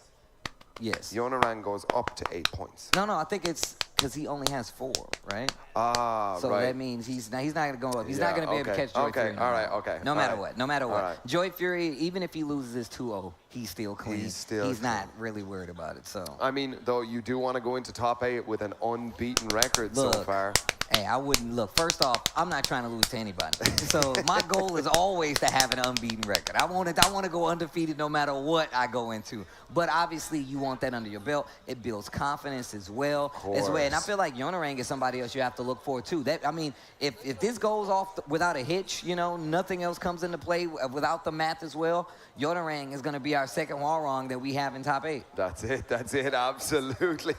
Yes. Yonorang goes up to 8 points. No, I think it's because he only has 4, right? So right. that means he's not going to go up. He's not going to be able to catch Joey Fury. Okay, all right, okay. No matter what. Right. Joey Fury, even if he loses his 2-0, he's still clean. He's not really worried about it. So I mean, though, you do want to go into top 8 with an unbeaten record so far. Hey, I wouldn't look. First off, I'm not trying to lose to anybody. So my goal is always to have an unbeaten record. I want to go undefeated no matter what I go into. But obviously, you want that under your belt. It builds confidence as well. And I feel like Yonorang is somebody else you have to look for too. That, I mean, if this goes off without a hitch, you know, nothing else comes into play without the math as well, Yonorang is going to be our second Warong that we have in top 8. That's it, absolutely.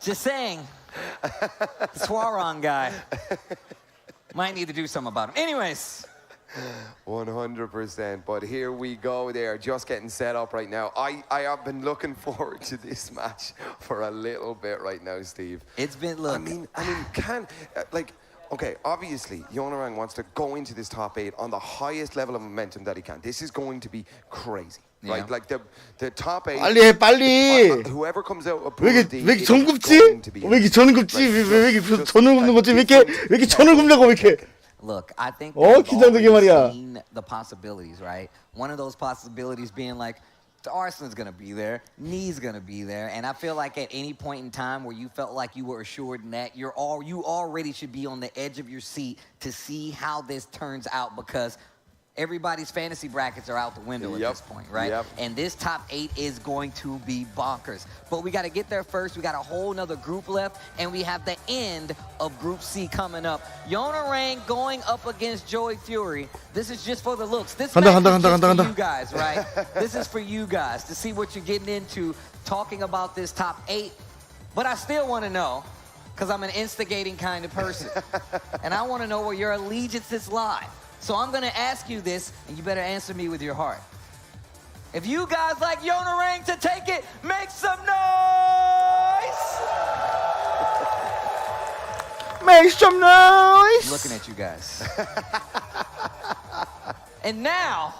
Just saying. The Swarong guy might need to do something about him. Anyways. 100%. But here we go. They are just getting set up right now. I have been looking forward to this match for a little bit right now, Steve. It's been, look. I mean, okay, obviously, Yonorang wants to go into this top 8 on the highest level of momentum that he can. This is going to be crazy. Yeah. Right, like the top 8. 빨리. Whoever comes out. 왜 이렇게 전 굽지? 왜 이렇게 전을 굽지? 왜 이렇게 전을 굽는 거지? 왜 이렇게 전을 굽냐고 왜 이렇게? Look, I think 긴장되게 말이야. seen the possibilities, right? One of those possibilities being like, the Arsenal's gonna be there, Knee's gonna be there, and I feel like at any point in time where you felt like you were assured in that, you already should be on the edge of your seat to see how this turns out, because everybody's fantasy brackets are out the window at this point, right? And this top 8 is going to be bonkers. But we got to get there first. We got a whole nother group left, and we have the end of Group C coming up. Yonorang going up against Joey Fury. This is just for the looks. This match is just for you guys, right? This is for you guys to see what you're getting into, talking about this top 8. But I still want to know, because I'm an instigating kind of person, and I want to know where your allegiances lie. So I'm going to ask you this, and you better answer me with your heart. If you guys like Yonorang to take it, make some noise! Make some noise! I'm looking at you guys. And now,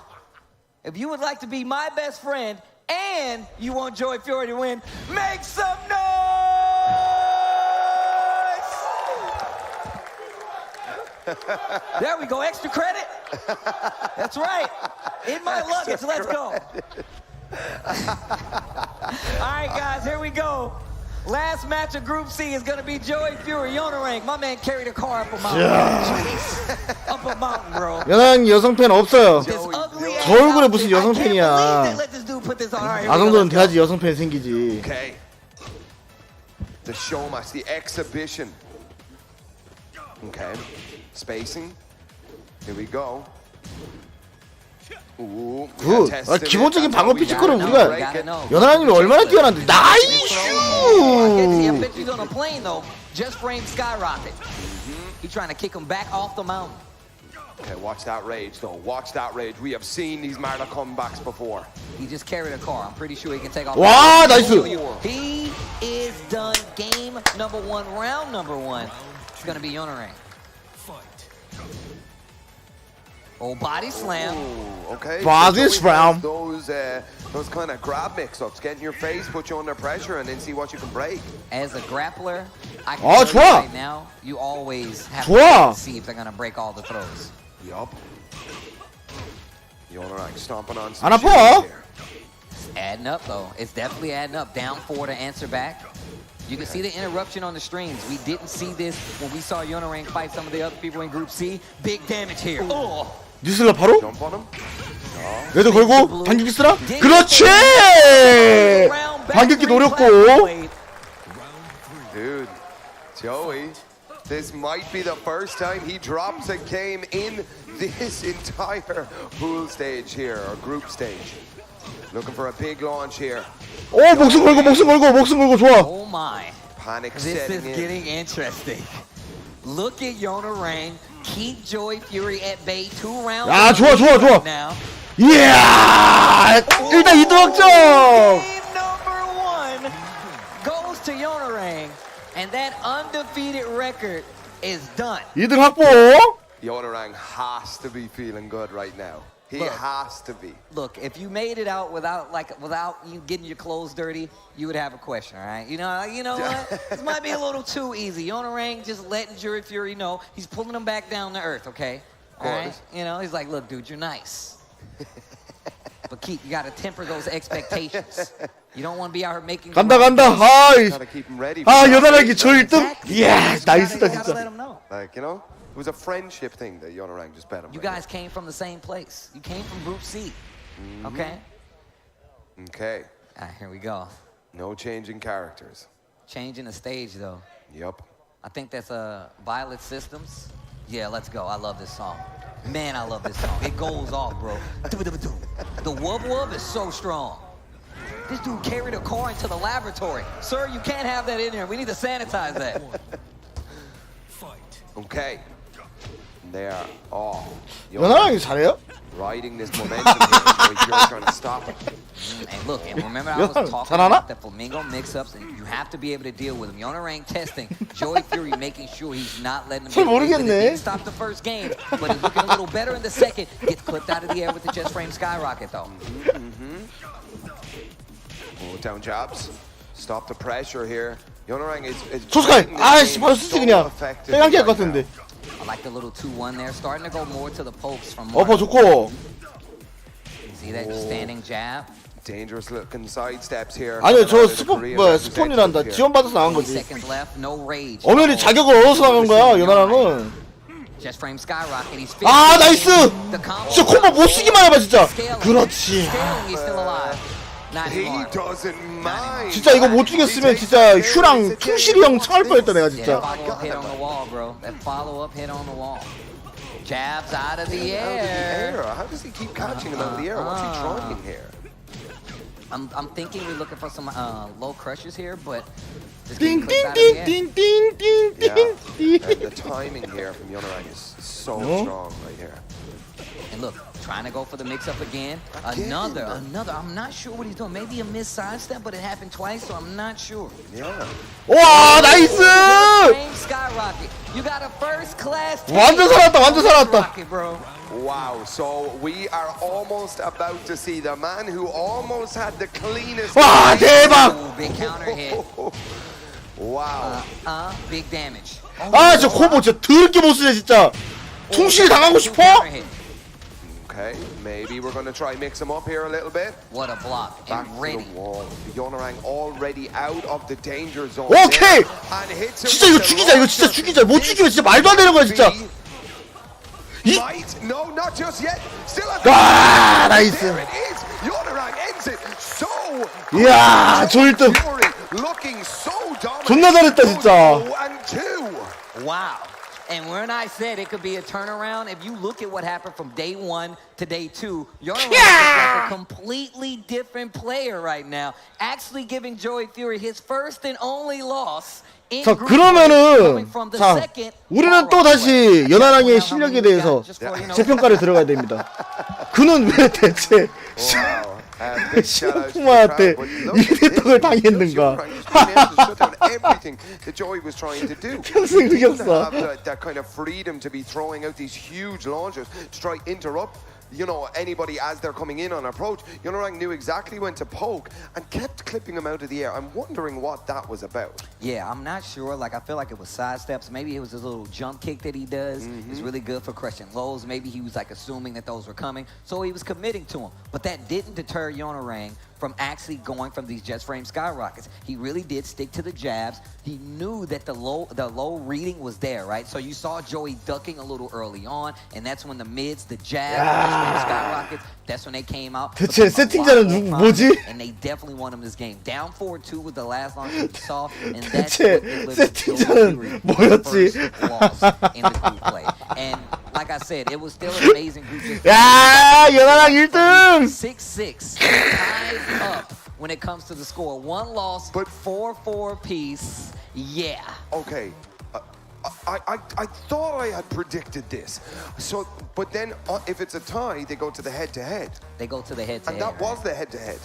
if you would like to be my best friend and you want Joey Fury to win, make some noise! There we go, extra credit. That's right. In my luggage, let's go. All right, guys, here we go. Last match of Group C is going to be Joey Fury, Yonorang. My man carried a car up a mountain. Up a mountain, bro. 연한 여성 팬 없어요. 저 얼굴에 무슨 여성 팬이야. Let this dude put this on. 아 정도는 돼야지 여성 팬 생기지. Okay. The show match, the exhibition. Okay, spacing. Here we go. Ooh, 굿. 기본적인 방어 피지컬은 우리가 연하님이 얼마나 뛰어난데. 나이스. I bet he's on a plane though. Just frame skyrocket. He's trying to kick him back off the mountain. Okay, watch that rage though. Watch that rage. We have seen these Marta comebacks before. He just carried a car. I'm pretty sure he can take off. 와, 나이스. He is done. Game number 1, round number 1. It's gonna be Yonorang. Oh, body slam. Ooh, okay. Body slam. Those kind of grab mix-ups, get in your face, put you under pressure, and then see what you can break. As a grappler, I can tell you right now, you always have to see if they're gonna break all the throws. Yup. Yonorang stomping on 안 some 아파. here. It's adding up though. It's definitely adding up. Down 4 to answer back. You can see the interruption on the streams. We didn't see this when we saw Yonorang fight some of the other people in Group C. Big damage here. Oh. 뉴슬라 바로? Jump on him. 얘도 걸고 반격기 쓰라? 그렇지! 반격기 노렸고. Dude, Joey, this might be the first time he drops a game in this entire pool stage here, or group stage. Looking for a big launch here. 오, 목숨 걸고 좋아. Oh my. Panic This is setting in. getting interesting. Look at Yonorang. Keep Joy Fury at bay 2 rounds. 야, 좋아. Now. 이야! 일단 2등 확정! Game number 1 goes to Yonorang, and that undefeated record is done. 2등 확보! Yonorang has to be feeling good right now. He has to be. Look, if you made it out without you getting your clothes dirty, you would have a question, all right? You know what? This might be a little too easy. Yonorang just letting Jury Fury know he's pulling him back down to earth, okay? All right? You know, he's like, look, dude, you're nice. But you got to temper those expectations. You don't want to be out here making. 간다. 아이. 연하랑이 저 1등? 이야, 나이스다 진짜. Like, you know, it was a friendship thing that Yonorang just bet him. You guys came from the same place. You came from Group C. Okay? Okay. All right, here we go. No changing characters. Changing the stage, though. Yep. I think that's Violet Systems. Yeah, let's go. I love this song. Man, I love this song. It goes off, bro. The wub is so strong. This dude carried a car into the laboratory. Sir, you can't have that in here. We need to sanitize that. Okay. They are off. 연하랑이 잘해요? Riding this momentum here, so you're trying to stop it. And look, and remember I was talking about the Flamingo mix-ups, and you have to be able to deal with them. Yonorang testing, Joey Fury making sure he's not letting him 모르겠네. stop the first game, but he's looking a little better in the second. Gets clipped out of the air with the just frame skyrocket, though. Oh, down jabs. Stop the pressure here. Yonorang is 조스카이! 아이씨, 바로 쓰지 그냥. 빼간게 할 것 같은데. I like the little 2-1 there, starting to go more to the pokes from 어퍼 좋고. See that standing jab? Dangerous looking side steps here. 아니요, 저 스폰이란다. 지원받아서 나간 거지. Seconds left, no rage. 엄연히 자격을 얻어서 나간 거야, 연하랑은. Just frame skyrocket. He's 아, 나이스! 진짜 콤보 못 쓰기만 해봐, 진짜. 그렇지. He's still alive. He doesn't mind. 진짜 이거 못 죽였으면 진짜 휴랑 충실이 형 창할 뻔했다 내가 진짜. Follow-up hit on the wall, bro. That follow-up hit on the wall. Jabs out of the air. How does he keep catching him out of the air? What's he trying here? I'm thinking we're looking for some low crushes here, but Ding ding ding ding ding ding ding ding. The timing here from Yonorang is so strong right here. And look, trying to go for the mix-up again. Another. I'm not sure what he's doing. Maybe a missed sidestep, but it happened twice, so I'm not sure. Yeah. 와, 나이스! Skyrocket. You got a first-class. 완전 살았다. Bro. Wow, so we are almost about to see the man who almost had the cleanest. 와, 대박! Ooh, big counter hit. Wow. Big damage. 아, 저 콤보 진짜 더럽게 못 쓰네 진짜. 충실히 당하고 싶어? Okay, maybe we're going to try mix him up here a little bit. What a block. Back and ready. to the wall. Yonorang already out of the danger zone. 오케이! And hits him 진짜 이거 죽이자. 이거 진짜 죽이자. 못 죽이면 진짜 말도 안 되는 거야 진짜. Might? No, not just yet. Still at 아, 나이스. There it is. Yonorang ends it. So. 이야, 저 1등. Looking so dominant. 존나 잘했다 진짜. Wow. And when I said it could be a turnaround, if you look at what happened from day 1 to day 2, you're like a completely different player right now. Actually giving Joey Fury his first and only loss. 자 그러면은 자 우리는 또 다시 연하랑의 실력에 대해서 재평가를 들어가야 됩니다. 그는 왜 대체 시오쿠마한테 이대떡을 당했는가? 평생 흑역사. You know, anybody as they're coming in on approach. Yonorang knew exactly when to poke and kept clipping him out of the air. I'm wondering what that was about. Yeah, I'm not sure. Like, I feel like it was side steps. Maybe it was his little jump kick that he does. It's really good for crushing lows. Maybe he was like assuming that those were coming, so he was committing to them. But that didn't deter Yonorang from actually going from these jet frame skyrockets. He really did stick to the jabs. He knew that the low reading was there, right? So you saw Joey ducking a little early on, and that's when the mids, the jab, the skyrockets, that's when they came out. 대체 세팅자는 뭐지? And they definitely won him this game. Down 4-2 with the last launch you saw, and that's what delivered 세팅자는 뭐였지? in the group play. And like I said, it was still an amazing group. 야, 연하랑 1등. 6-6, tied up when it comes to the score. One loss, but 4-4 apiece. Yeah. Okay. I thought I had predicted this. So, but then if it's a tie, they go to the head-to-head. They go to the head-to-head. And that was the head-to-head.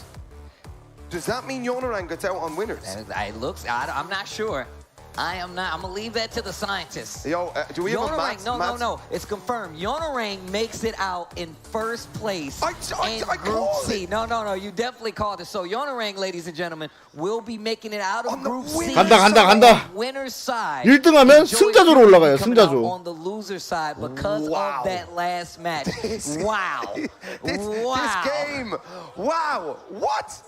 Does that mean Yonorang gets out on winners? It looks. I'm not sure. I am not. I'm gonna leave that to the scientists. Yo, do we have a maths? No. It's confirmed. Yonorang makes it out in first place in Group C. No. You definitely called it. So Yonorang, ladies and gentlemen, will be making it out of Group C. 간다. Winner's side. 1등하면 승자조로 올라가요. 승자조. On the loser side because of that last match. Wow. This game. Wow. What?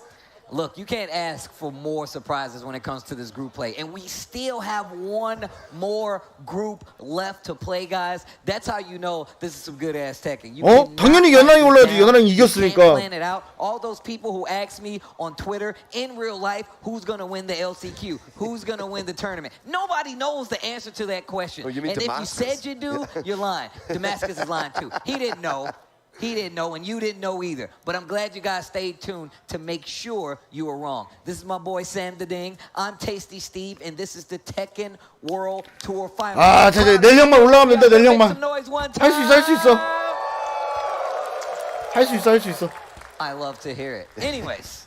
Look, you can't ask for more surprises when it comes to this group play. And we still have one more group left to play, guys. That's how you know this is some good-ass teching. 당연히 연하랑이 올라야지. 연하랑이 이겼으니까. Plan it out. All those people who ask me on Twitter, in real life, who's going to win the LCQ? Who's going to win the tournament? Nobody knows the answer to that question. Oh, you mean and Damascus? If you said you do, you're lying. Damascus is lying, too. He didn't know. He didn't know, and you didn't know either. But I'm glad you guys stayed tuned to make sure you were wrong. This is my boy Sam the Ding. I'm Tasty Steve, and this is the Tekken World Tour Final. 아, 자, 내 형만 올라가면 돼, 내 형만. 할 수 있어. I love to hear it. Anyways.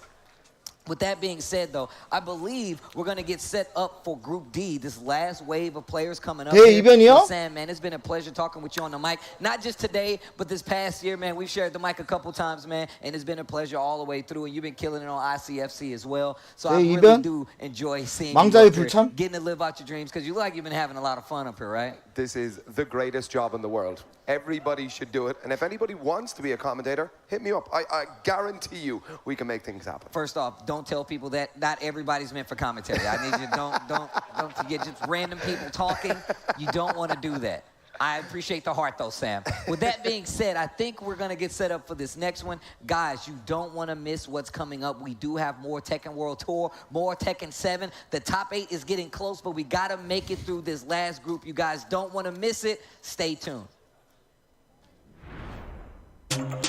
With that being said, though, I believe we're going to get set up for Group D, this last wave of players coming up. 이변이요? Sam, man, it's been a pleasure talking with you on the mic. Not just today, but this past year, man. We've shared the mic a couple times, man, and it's been a pleasure all the way through. And you've been killing it on ICFC as well. So I really do enjoy seeing you up here, getting to live out your dreams, because you look like you've been having a lot of fun up here, right? This is the greatest job in the world. Everybody should do it. And if anybody wants to be a commentator, hit me up. I guarantee you we can make things happen. First off, don't tell people that not everybody's meant for commentary. I need you don't forget just random people talking. You don't want to do that. I appreciate the heart, though, Sam. With that being said, I think we're going to get set up for this next one. Guys, you don't want to miss what's coming up. We do have more Tekken World Tour, more Tekken 7. The top 8 is getting close, but we got to make it through this last group. You guys don't want to miss it. Stay tuned.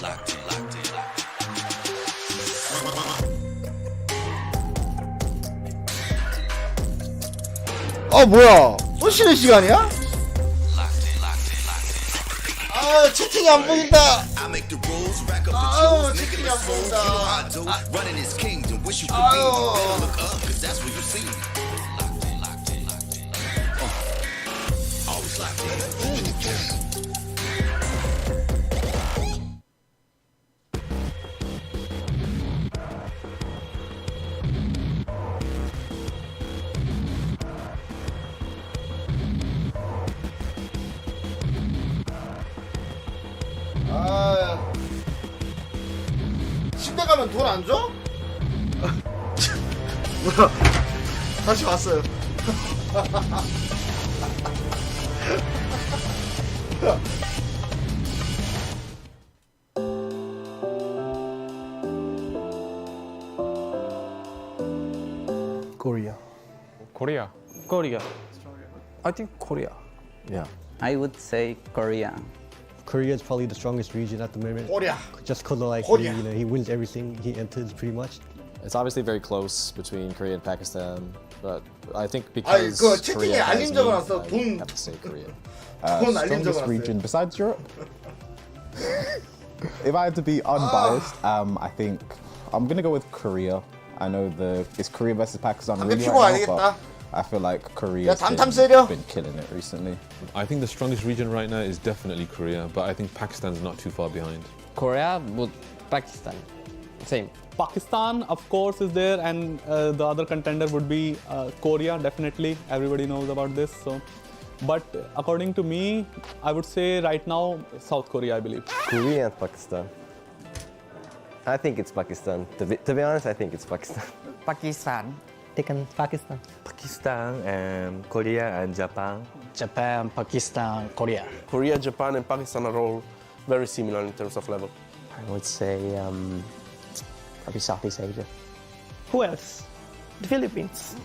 Locked in. 뭐야? 또 쉬는 시간이야? 아, 채팅이 안 보인다. 아우, 채팅이 안 보인다. Running his kingdom, wish you could be me. Look up, cause that's where you see me. Always locked in. 침대 가면 돈 안 줘? 뭐야? 다시 왔어요. Korea. Korea. Korea. I think Korea. Yeah. I would say Korea. Korea is probably the strongest region at the moment. Korea. Just because like Korea. he wins everything he enters pretty much. It's obviously very close between Korea and Pakistan, but I think 아이, because 그 채팅에 Korea has 알림 me, 적어놨어. I 돈. have to say Korea. 돈 알림 Strongest 적어놨어요. region besides Europe? If I had to be unbiased, I think I'm gonna go with Korea. I know it's Korea versus Pakistan 근데 really 피고 right now, 아니겠다. but I feel like Korea's 담탐 세려. been killing it recently. I think the strongest region right now is definitely Korea, but I think Pakistan's not too far behind. Korea, but Pakistan. Same. Pakistan, of course, is there, and the other contender would be Korea, definitely. Everybody knows about this. So, but according to me, I would say right now, South Korea, I believe. Korea and Pakistan. I think it's Pakistan. To be honest, I think it's Pakistan. Pakistan. Taken Pakistan. Pakistan and Korea and Japan. Japan, Pakistan, Korea. Korea, Japan, and Pakistan are all very similar in terms of level. I would say probably Southeast Asia. Who else? The Philippines.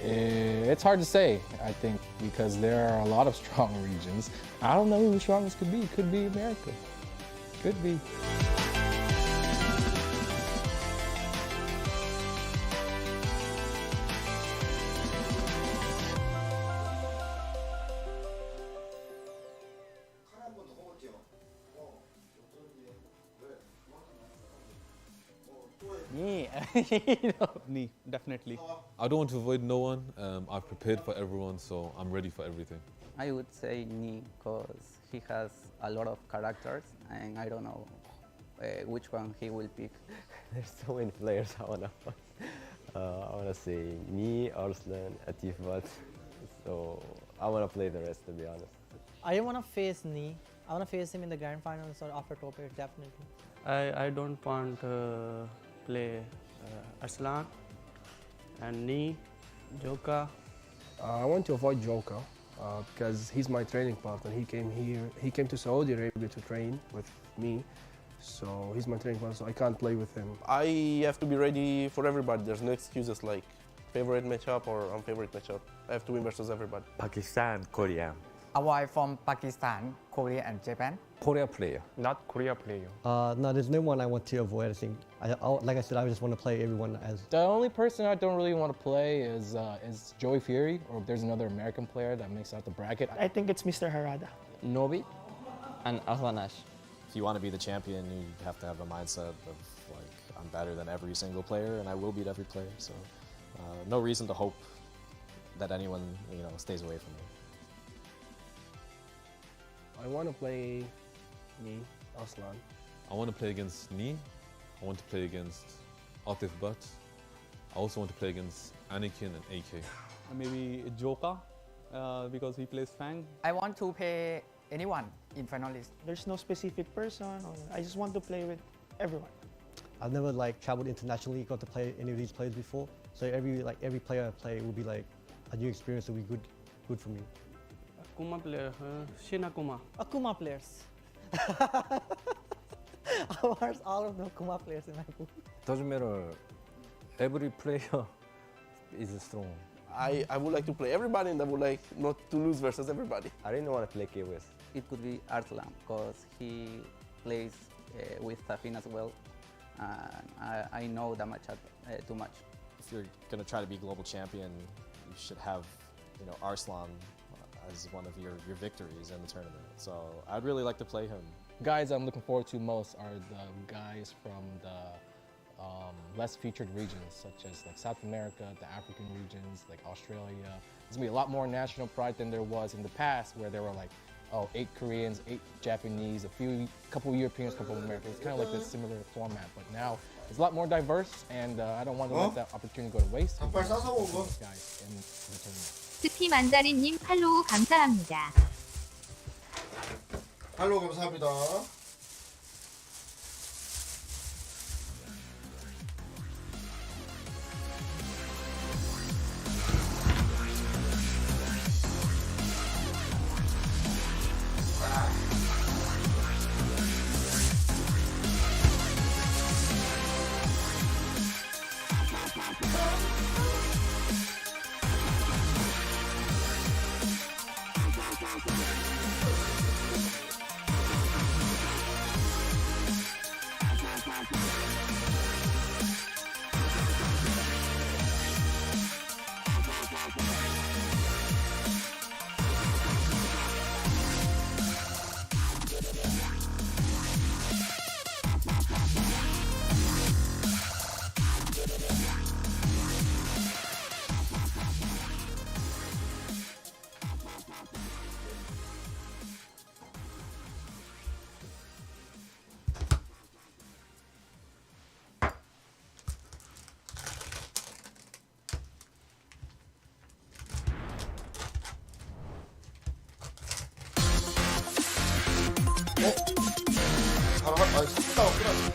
It's hard to say, I think, because there are a lot of strong regions. I don't know who the strongest could be. Could be America. Could be. Me, me, definitely. I don't want to avoid no one. I've prepared for everyone, so I'm ready for everything. I would say Ni, because he has a lot of characters, and I don't know which one he will pick. There's so many players I wanna say me, Arslan, Atifat. So I wanna play the rest, to be honest. I want to face Ni. I want to face him in the grand finals or after top 8, definitely. I don't want to play Arslan and Ni, Joka. I want to avoid Joka because he's my training partner. He came to Saudi Arabia to train with me. So he's my training partner, so I can't play with him. I have to be ready for everybody. There's no excuses like favorite matchup or unfavorite matchup. I have to win versus everybody. Pakistan, Korea. Avoid from Pakistan, Korea, and Japan. Korea player. Not Korea player. No, there's no one I want to avoid. I think, like I said, I just want to play everyone as. The only person I don't really want to play is Joey Fury, or if there's another American player that makes out the bracket. I think it's Mr. Harada. Nobi and Aslanash. If you want to be the champion, you have to have a mindset of like, I'm better than every single player, and I will beat every player. So, no reason to hope that anyone stays away from me. I want to play me, Aslan. I want to play against Ni. I want to play against Atif Butt. I also want to play against Anakin and AK. Maybe Joka, because he plays Fang. I want to play anyone in finalist. There's no specific person. I just want to play with everyone. I've never traveled internationally, got to play any of these players before. So every player I play will be a new experience. Will be good for me. Akuma player, Shin Akuma. Akuma players. I want all of the Akuma players in my pool. Doesn't matter. Every player is strong. I would like to play everybody, and I would like not to lose versus everybody. I didn't want to play KOS. It could be Arslan, because he plays with Safin as well. I know that much too much. If you're going to try to be global champion, you should have Arslan as one of your victories in the tournament. So I'd really like to play him. Guys I'm looking forward to most are the guys from the less featured regions, such as South America, the African regions, like Australia. There's gonna be a lot more national pride than there was in the past, where there were 8 Koreans, 8 Japanese, couple Europeans, couple Americans. It's kind of like this similar format, but now it's a lot more diverse, and I don't want to let that opportunity go to waste. Guys in the tournament. 스피 만다린님 팔로우 감사합니다. 팔로우 감사합니다. 3분 남았구나.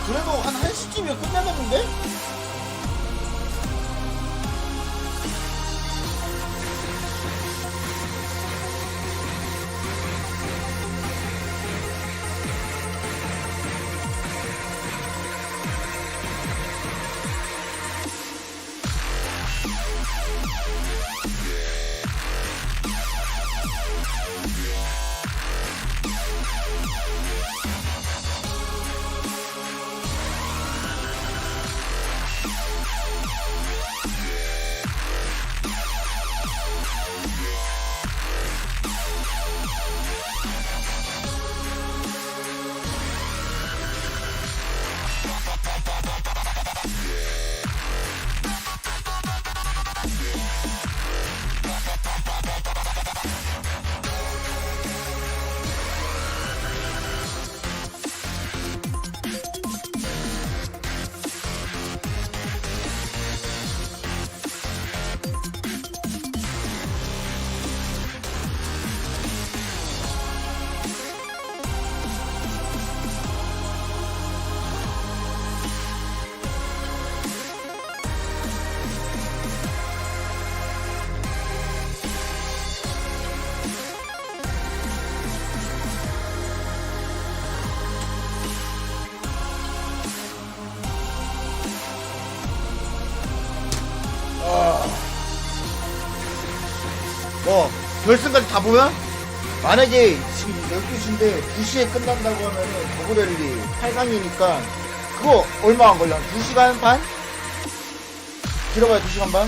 그래도 한 1시쯤이면 끝나겠는데? 결승까지 다 보면 만약에 지금 12시인데 2시에 끝난다고 하면은 더블랠리 8강이니까 그거 얼마 안 걸려? 한 2시간 반? 길어봐야 2시간 반?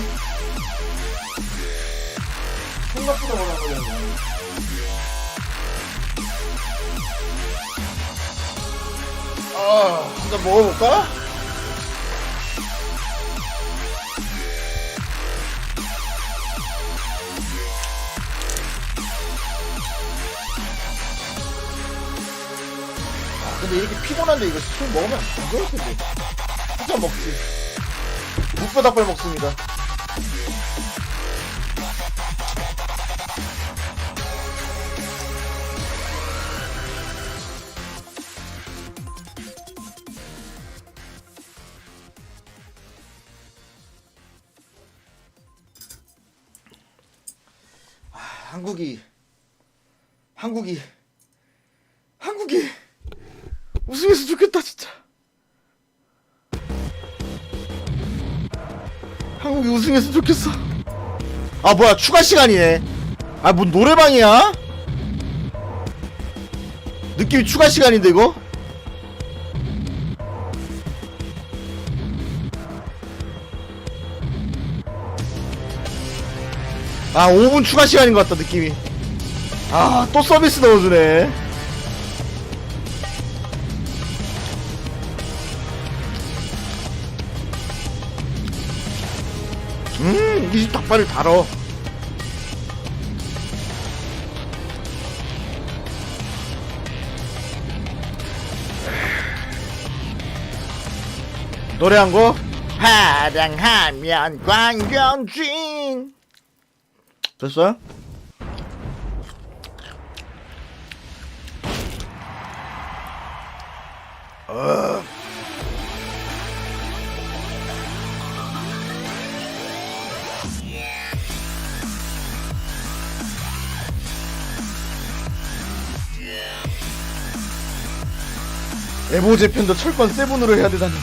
생각보다 오래 안 걸려요. 한잔 먹어볼까? 근데 이렇게 피곤한데 이거 술 먹으면 안 그럴 텐데. 한잔 먹지. 무뼈 먹습니다. 한국이 우승했으면 좋겠다 진짜. 한국이 우승했으면 좋겠어. 아 뭐야 추가 시간이네. 아 뭔 노래방이야? 느낌이 추가 시간인데 이거? 아 5분 추가 시간인 것 같다 느낌이. 아 또 서비스 넣어주네. 이 집 닭발을 달어. 노래 한 곡. 화장하면 광경진. 됐어요? 에보 재편도 철권 세븐으로 해야 되다니.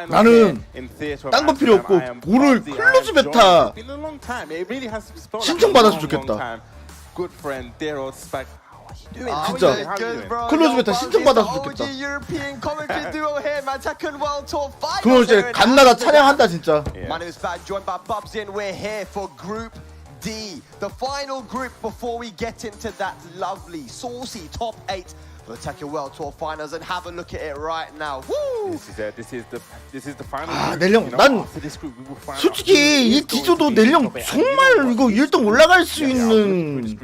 나는 딴 거 필요 없고 오늘 클로즈 베타 신청받았으면 좋겠다. 진짜 클로즈 베타 신청 받았으면 좋겠다. European commentary duo here, man. Tekken World Tour Finals. 그럼 이제 간나다 찬양한다 진짜. My name is Fat, joined by Bubsy, and we're here for Group D, the final group before we get into that lovely, saucy top 8 for the Tekken World Tour Finals. And have a look at it right now. Woo! This is the final. 아 넬령 난 솔직히 이 디조도 넬령 정말 이거 1등 올라갈 수 있는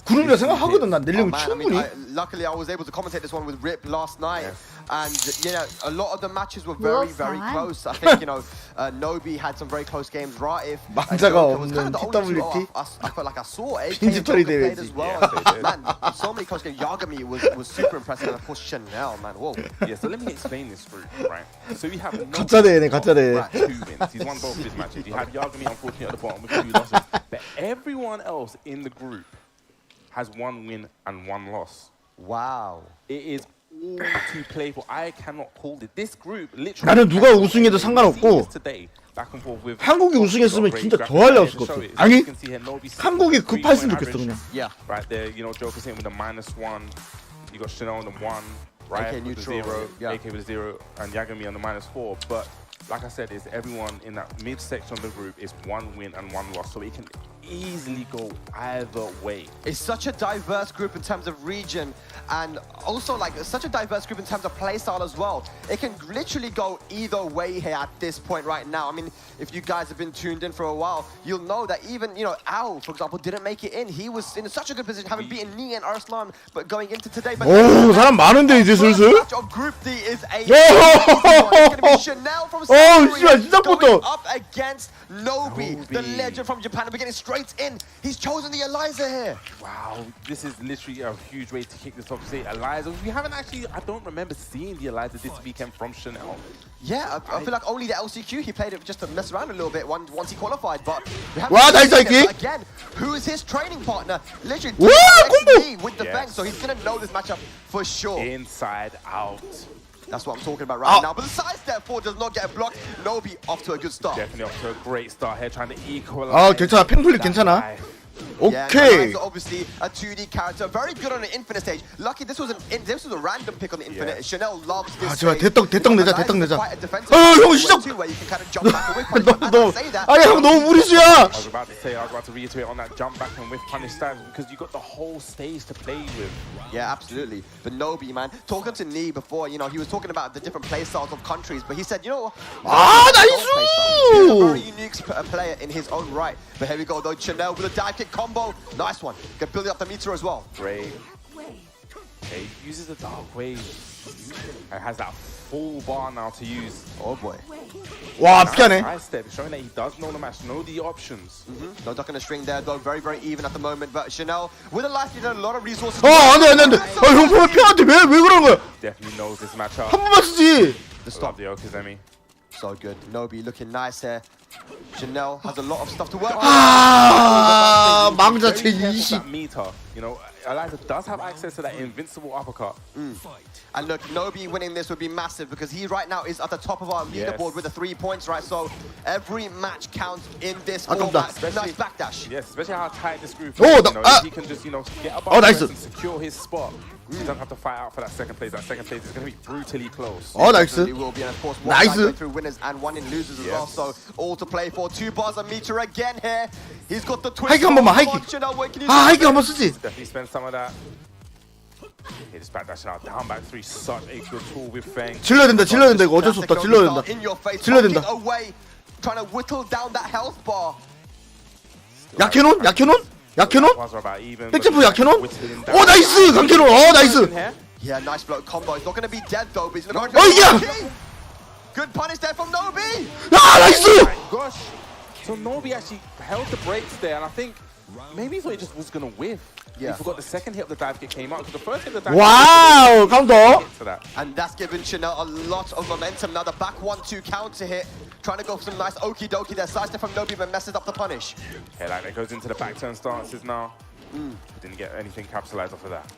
그룹이라 생각하거든. 난 넬령 충분히. Luckily, I was able to commentate this one with Rip last night, and you know a lot of the matches were very, very close. I think Nobi had some very close games. Raif, 망자가 없는 TWT I felt like I saw AK 빈집털이 played 대회지. as well. Man, so many close games. Yagami was super impressive, and of course Chanel, man. Whoa. Yeah, so let me explain this group, right? So we have 가짜 대회네, 가짜 대회. 2 wins. He's won both of his matches. You have Yagami, unfortunately, at the bottom with 2 losses. But everyone else in the group has 1 win and 1 loss. Wow. It is all to play for. I cannot call it. This group literally. 나는 누가 우승해도 상관없고 한국이 우승했으면 진짜 더 하려고 했을 것 같아. 아니 한국이 급했으면 좋겠어 그냥. Yeah. Right there, you know, Joker's hitting with a -1. You got Chanel on the 1, right? AK with a 0, AK with a 0, and Yagami on the -4. But like I said, is everyone in that mid section of the group is 1 win and 1 loss, so it can easily go either way. It's such a diverse group in terms of region, and also like such a diverse group in terms of playstyle as well. It can literally go either way here at this point right now. I mean, if you guys have been tuned in for a while, you'll know that even, you know, Al, for example, didn't make it in. He was in such a good position, having beaten Nee and Arslan, but going into today. But 오 사람 많은데 이제 슬슬. Group D is a it's gonna be Chanel from South Korea going up against Nobi, the legend from Japan. And we're getting straight in. He's chosen the Eliza here. Wow, this is literally a huge way to kick this off. Say Eliza, we haven't actually. I don't remember seeing the Eliza this weekend from Chanel. Yeah, I feel like only the LCQ he played it just to mess around a little bit once he qualified. But 와 나이스 아이키. again, who is his training partner? Literally 와 콤보. with the bang, so he's gonna know this matchup for sure. Inside out. That's what I'm talking about right now. But the side step 4 does not get a block. Nobi off to a good start. Definitely off to a great start here, trying to equalize. 아 괜찮아 팽플릿 괜찮아. Okay. Yeah, obviously a 2D character, very good on an infinite stage. Lucky this was a random pick on the infinite. Chanel loves this. 아 제발 대떡 내자. 형 시작. 너 아니 형 너무 무리수야. I was about to reiterate on that jump back and whiff punish stance because you got the whole stage to play with. Yeah, absolutely. But Nobi, man, talking to Nee before, you know, he was talking about the different play styles of countries, but he said, you know, 나이스. He's a very unique player in his own right. But here we go though, Chanel with a dive kick combo. Nice one. Can build up the meter as well. Great. Okay, uses the dark wave. And has that full bar now to use. Oh boy. 와 피하네. Nice step, showing that he does know the match, know the options. No duck in the string there though, very, very even at the moment. But Chanel, with a life, he did a lot of resources. 안돼. 형 보면 피하는데 왜 그런 거야? Definitely knows this matchup. 한 번만 쓰지. The stop. The Okazemi. So good. Nobi looking nice here. Chanel has a lot of stuff to work with. 망자 제 20. Meter, you know, Eliza does have access to that invincible uppercut. And look, Nobi winning this would be massive because he right now is at the top of our leaderboard with the 3 points, right? So every match counts in this format. Nice backdash. Yes, especially how tight this group is. You know, he can just, you know, get up nice. and secure his spot. He doesn't have to fight out for that second place. That second place is going to be brutally close. 나이스. Will be, and of course, one through winners and 1 in losers as well. So all to play for. 2 bars of meter again here. He's got the twist. 하이킥 한 번만 하이킥. 하이킥 한번 쓰지. Definitely spend some of that. He just backdash now. Down back 3, such a good tool with Feng. 질러야 된다 이거 어쩔 수 없다 질러야 된다. Trying to whittle down that health bar. 약해논? 백제프 약해논? 오 나이스 강캐논. 나이스. Yeah, nice block combo. He's not going to be dead though, but he's going to 이게. Good punish there from Nobi. 나이스. Gosh. So Nobi actually held the brakes there, and I think maybe he thought he just was going to whiff. Yeah. He forgot the second hit of the dive kick came out because the first hit of the dive 와우 카운터. And that's given Chanel a lot of momentum. Now the back 1-2 counter hit. Trying to go for some nice okie dokie there. Side step from Nobi, but messes up the punish. Okay, like that goes into the back turn stances now. Didn't get anything capitalized off of that.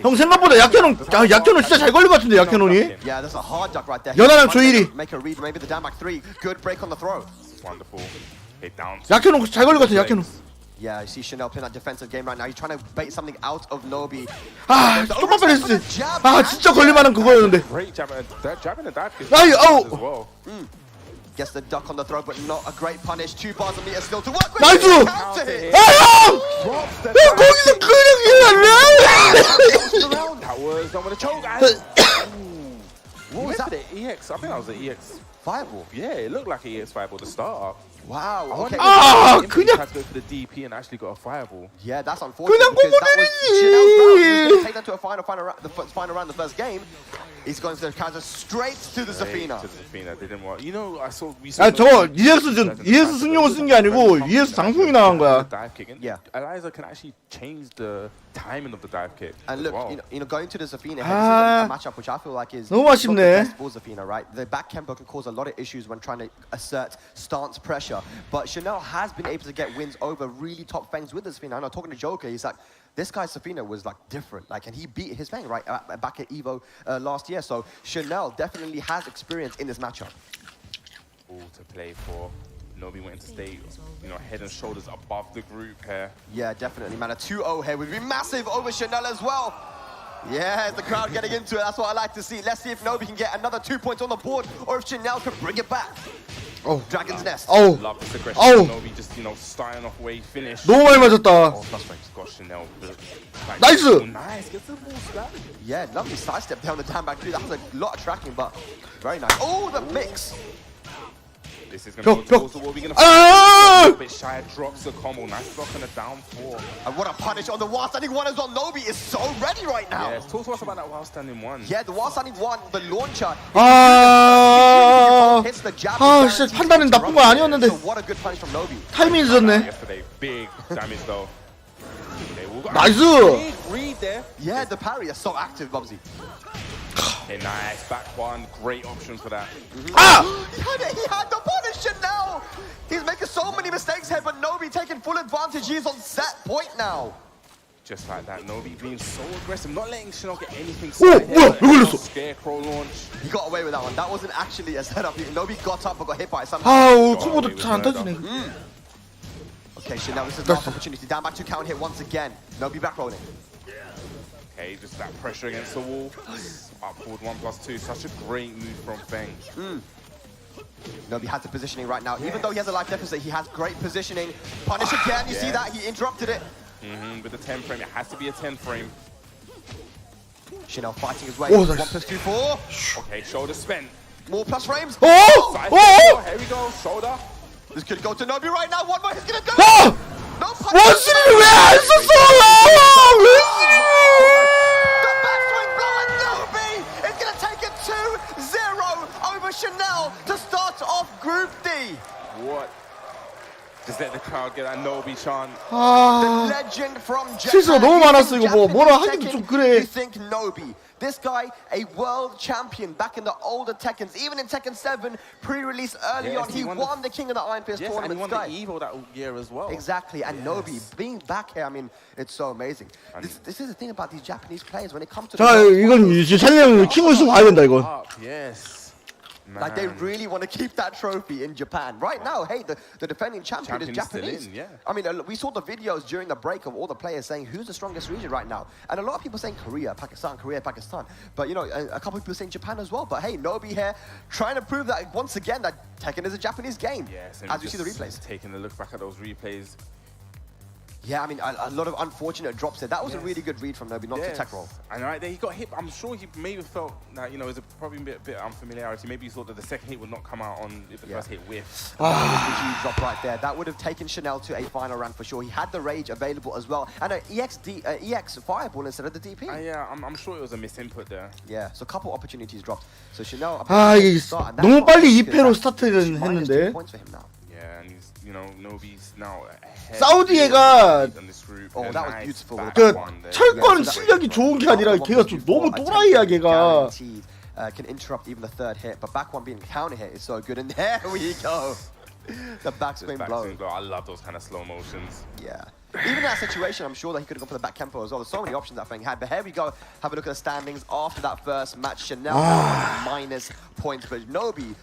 형 생각보다 약해논 진짜 잘 걸린 것 같은데 약해논이. Yeah, that's a hard duck right there. 연하랑 조일이. Make a read, maybe the down back 3. Good break on the throw. Wonderful. Hit down. 약해논 잘 걸린 것 같아 약해논. Yeah, you see Chanel playing that defensive game right now. He's trying to bait something out of Nobi. 아, 좀만 빨리 했지. 아, 진짜 걸릴만한 그거였는데. Great jab and a dive kick 아이, 아우. as well. Gets the duck on the throw, but not a great punish. 2 bars of meter still to work with. 나이스. Counter hit. 아, 거기서 That was not with a choke. What was that? EX? I think that was an EX fireball. Yeah, it looked like an EX fireball to start. Wow. Okay. 아, 그냥 tried to go for the DP and actually got a fireball. Yeah, that's unfortunate because that was Chanel's round. He was going to take that to a final round the first game. He's going for the counter straight to the Zafina. To the Zafina, didn't work. You know, we saw. 아, 저거 EX 승용을 쓴 게 아니고 EX 장풍이 나간 거야. Dive kick. And Eliza can actually change the timing of the dive kick. And look, well. you know, going to the Zafina, this is a matchup which I feel like is 너무 not 아쉽네. the best for Zafina, right? The back tempo can cause a lot of issues when trying to assert stance pressure. But Chanel has been able to get wins over really top fangs with the Zafina. I know, talking to Joker, he's like, this guy's Zafina was like different, like, and he beat his fang right back at Evo last year. So Chanel definitely has experience in this matchup. All to play for. Nobi went to stay, you know, head and shoulders above the group here. Yeah, definitely, man. A 2-0 here would be massive over Chanel as well. Yeah, the crowd getting into it. That's what I like to see. Let's see if Nobi can get another 2 points on the board, or if Chanel can bring it back. Oh, Dragon's Nest. Oh, love this aggression. Oh. Nobi just, you know, starting off where he finished. 너무 많이 맞았다. Oh, plus frames got Chanel. 나이스. Oh, nice. Gets the ball slap. Yeah, lovely sidestep down the down back three. That was a lot of tracking, but very nice. Oh, the mix. This is going to go towards the wall. We're going to Ah! a little bit shy. Drops the combo. Nice block on the down 4. And what a punish on the while standing one as well. Nobi is so ready right now. Yes, talk to us about that while standing one. Yeah, the while standing one, the launcher. 아, Hits the jab. 아, 진짜 판단은 나쁜 건 아니었는데. So what a good punish from Nobi. 타이밍이 늦었네. Yesterday, big damage though. 나이스. Big read there. Yeah, the parry is so active, Bubsy. Okay, nice. Back one. Great option for that. Ah! He had the punish now. He's making so many mistakes here, but Nobi taking full advantage. He's on set point now. Just like that, Nobi being so aggressive, not letting Chanel get anything. 뭐야, 왜 걸렸어? Scarecrow launch. He got away with that one. That wasn't actually a setup. Nobi got up but got hit by it somehow. 아우, 콤보도 잘 안 터지네. Okay, Chanel, this is the last opportunity. Down back to count hit once again. Nobi back rolling. Okay, just that pressure against the wall. Up forward 1+2. Such a great move from Feng. Nobi has the positioning right now. Even though he has a life deficit, he has great positioning. Punish again. You see that? He interrupted it. With the 10 frame, it has to be a 10 frame. Chanel fighting his way. Oh, 1+2, 4. Okay, shoulder spent. More plus frames. Oh! Side Oh! Here we go, shoulder. This could go to Nobi right now. One more. He's gonna go. 아! No punish. 원숭이를 왜 안 썼어? The backswing blow and Nobi is gonna take it 2-0 over Chanel to start off Group D. What? Just let the crowd get that Nobi chant. 아, The legend from 실수가 Japan. 너무 많았어. 이거 Japanese 뭐라 하기도 Tekken, 좀 그래. You think Nobi? This guy, a world champion back in the older Tekkens, even in Tekken 7, pre-release early on, he won the King of the Iron Fist tournament. And he won the Evo that year as well. Exactly, and Nobi being back here, I mean, it's so amazing. This is the thing about these Japanese players when it comes to. 자, 이건 이제 촬영 킹을 봐야 된다 이건. Yes. Like they really want to keep that trophy in Japan. Right now, hey, the defending champion is Japanese. Still in, yeah. I mean, we saw the videos during the break of all the players saying who's the strongest region right now. And a lot of people saying Korea, Pakistan. But, you know, a couple of people saying Japan as well. But, hey, Nobi here trying to prove that, once again, that Tekken is a Japanese game. Yes, as you see the replays. Taking a look back at those replays. Yeah, I mean, a lot of unfortunate drops there. That was a really good read from Nobi, not to tech roll. And right there, he got hit. I'm sure he maybe felt that, you know, there's probably a bit unfamiliarity. Maybe he thought that the second hit would not come out on if the first hit whiffed. That was a huge drop right there. That would have taken Chanel to a final round for sure. He had the rage available as well. And an EX fireball instead of the DP. Yeah, I'm sure it was a misinput there. Yeah, so a couple opportunities dropped. So Chanel. 아, 이게 너무 빨리 2패로 스타트를 했는데. Points for him now. Yeah, and he's, you know, Nobi's now ahead. 사우디애가 Oh, that was beautiful. 그 철권 실력이 좋은 게 아니라 걔가 좀 너무 또라이야 걔가. Can interrupt even the third hit, but back one being counter hit is so good. And there we go. The backswing blow. I love those kind of slow motions. Yeah. Even in that situation, I'm sure that he could have gone for the back tempo as well. There's so many options that Feng had. But here we go. Have a look at the standings after that first match. Chanel minus points, but Nobi,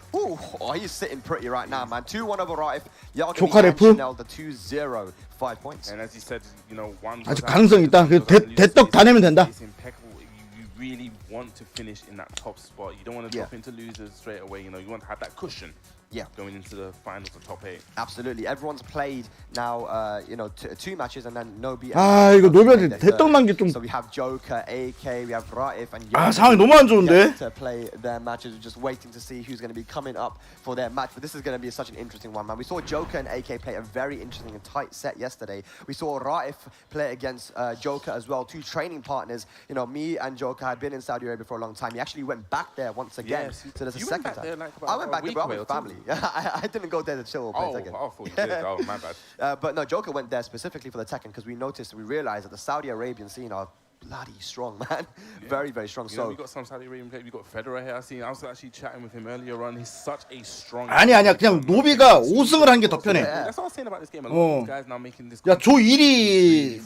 he's sitting pretty right now, man. 2-1 over Raif. Yagami and Chanel, the 2-0, 5 points. And as you said, you know, one. 아직 가능성 있다. 그 대떡 다 내면 된다. It's impeccable. You really want to finish in that top spot. You don't want to drop into losers straight away. You know, you want to have that cushion. Yeah, going into the finals of top 8. Absolutely, everyone's played now. You know, 2 matches, and then Nobi. 이거 노비한테 대떡 난 게 좀. So we have Joker, AK, we have Raif, and 상황이 너무 안 좋은데. To play their matches, we're just waiting to see who's going to be coming up for their match. But this is going to be such an interesting one, man. We saw Joker and AK play a very interesting and tight set yesterday. We saw Raif play against Joker as well, 2 training partners. You know, me and Joker had been in Saudi Arabia for a long time. He actually went back there once again. Yes, so there's a you second went back time. there like I went back there with family. I didn't go there to chill or play Tekken. I thought you did. Oh, my bad. But no, Joker went there specifically for the Tekken because we realized that the Saudi Arabian scene are bloody strong, man. Yeah. Very, very strong. You know, we got some Saudi Arabian players. We got Federer here. I was actually chatting with him earlier on. He's such a strong. 아니야. 그냥 노비가 5승을 한 게 더 편해. That's what I was saying about this game. A lot of these guys now making this. 야, 조 1위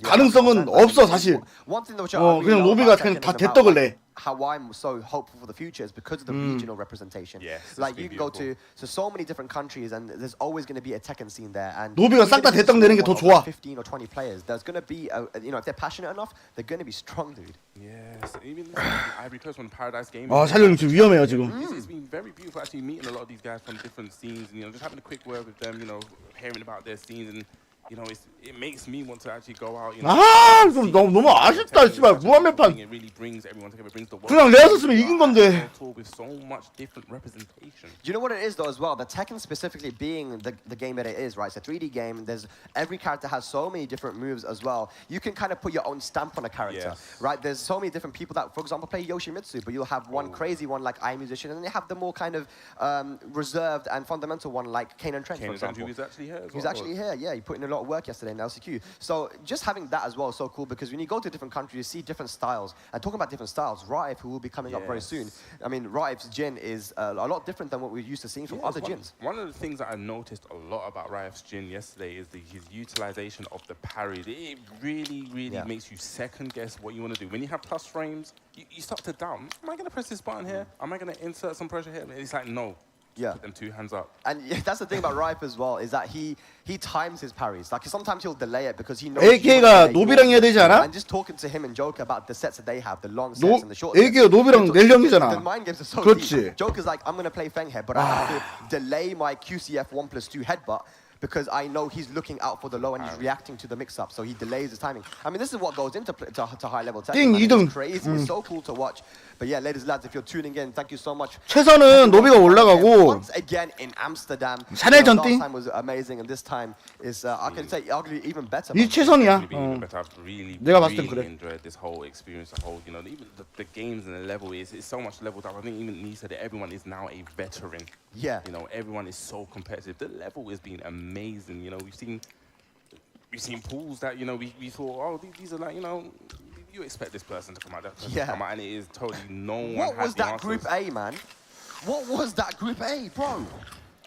가능성은 없어 사실. 그냥 노비가 그냥 다 대떡을 내. How I'm so hopeful for the future is because of the regional representation. Yes, like you can go to so many different countries, and there's always going to be a Tekken scene there. And 노비가 싹 다 대떡 내는 게 더 좋아. 15 or 20 players. There's going to be, you know, if they're passionate enough, they're going to be strong, dude. Yes, even Ivory Coast on Paradise Game. 촬영이 좀 위험해요 지금. It's been very beautiful actually meeting a lot of these guys from different scenes, and you know, just having a quick word with them, you know, hearing about their scenes and. You know, it makes me want to actually go out. You know, 너무 아쉽다, 씨발 무한매판. It really brings everyone together, brings the world. 그냥 내가 썼으면 이긴 건데. With so much different representation. Do you know what it is though as well? The Tekken specifically being the game that it is, right? It's a 3D game. There's every character has so many different moves as well. You can kind of put your own stamp on a character, right? There's so many different people that, for example, play Yoshimitsu, but you'll have one crazy one like I Musician, and then you have the more kind of reserved and fundamental one like Kane and Trent, for example. Who's actually here? He's actually here. Yeah, he put in a lot of work yesterday in LCQ. So just having that as well is so cool because when you go to different countries, you see different styles. And talking about different styles, Raif, who will be coming up very soon. I mean, Raif's Jin is a lot different than what we're used to seeing from other Jins. One of the things that I noticed a lot about Raif's Jin yesterday is his utilization of the parries. It really makes you second guess what you want to do. When you have plus frames, you start to doubt, am I going to press this button here? Am I going to insert some pressure here? And it's like, no. Yeah. Put them 2 hands up. And that's the thing about Raif as well, is that he times his parries. Like sometimes he'll delay it because he knows. AK가 노비랑 해야 되지 않아? And just talking to him and Joker about the sets that they have, the long sets and the short sets. AK가 노비랑 넬령이잖아. The mind games are so deep. Joker's like, I'm going to play Feng here, but I have to delay my QCF 1+2 headbutt because I know he's looking out for the low and he's reacting to the mix-up, so he delays his timing. I mean, this is what goes into to high-level Tekken. It's crazy. It's so cool to watch. But yeah, ladies and lads, if you're tuning in, thank you so much. 최선은 노비가 올라가고. Once again in Amsterdam. 샤넬 전띵. Last time was amazing, and this time is I can say arguably even better. 이 최선이야. I've really enjoyed this whole experience. The whole, you know, even the games and the level is so much leveled up. I think even Lee said that everyone is now a veteran. Yeah. You know, everyone is so competitive. The level has been amazing. You know, we've seen pools that, you know, we thought, oh, these are like, you know, you expect this person to come out, that person to come out, and it is totally no one. What was that Group A, man? What was that Group A, bro?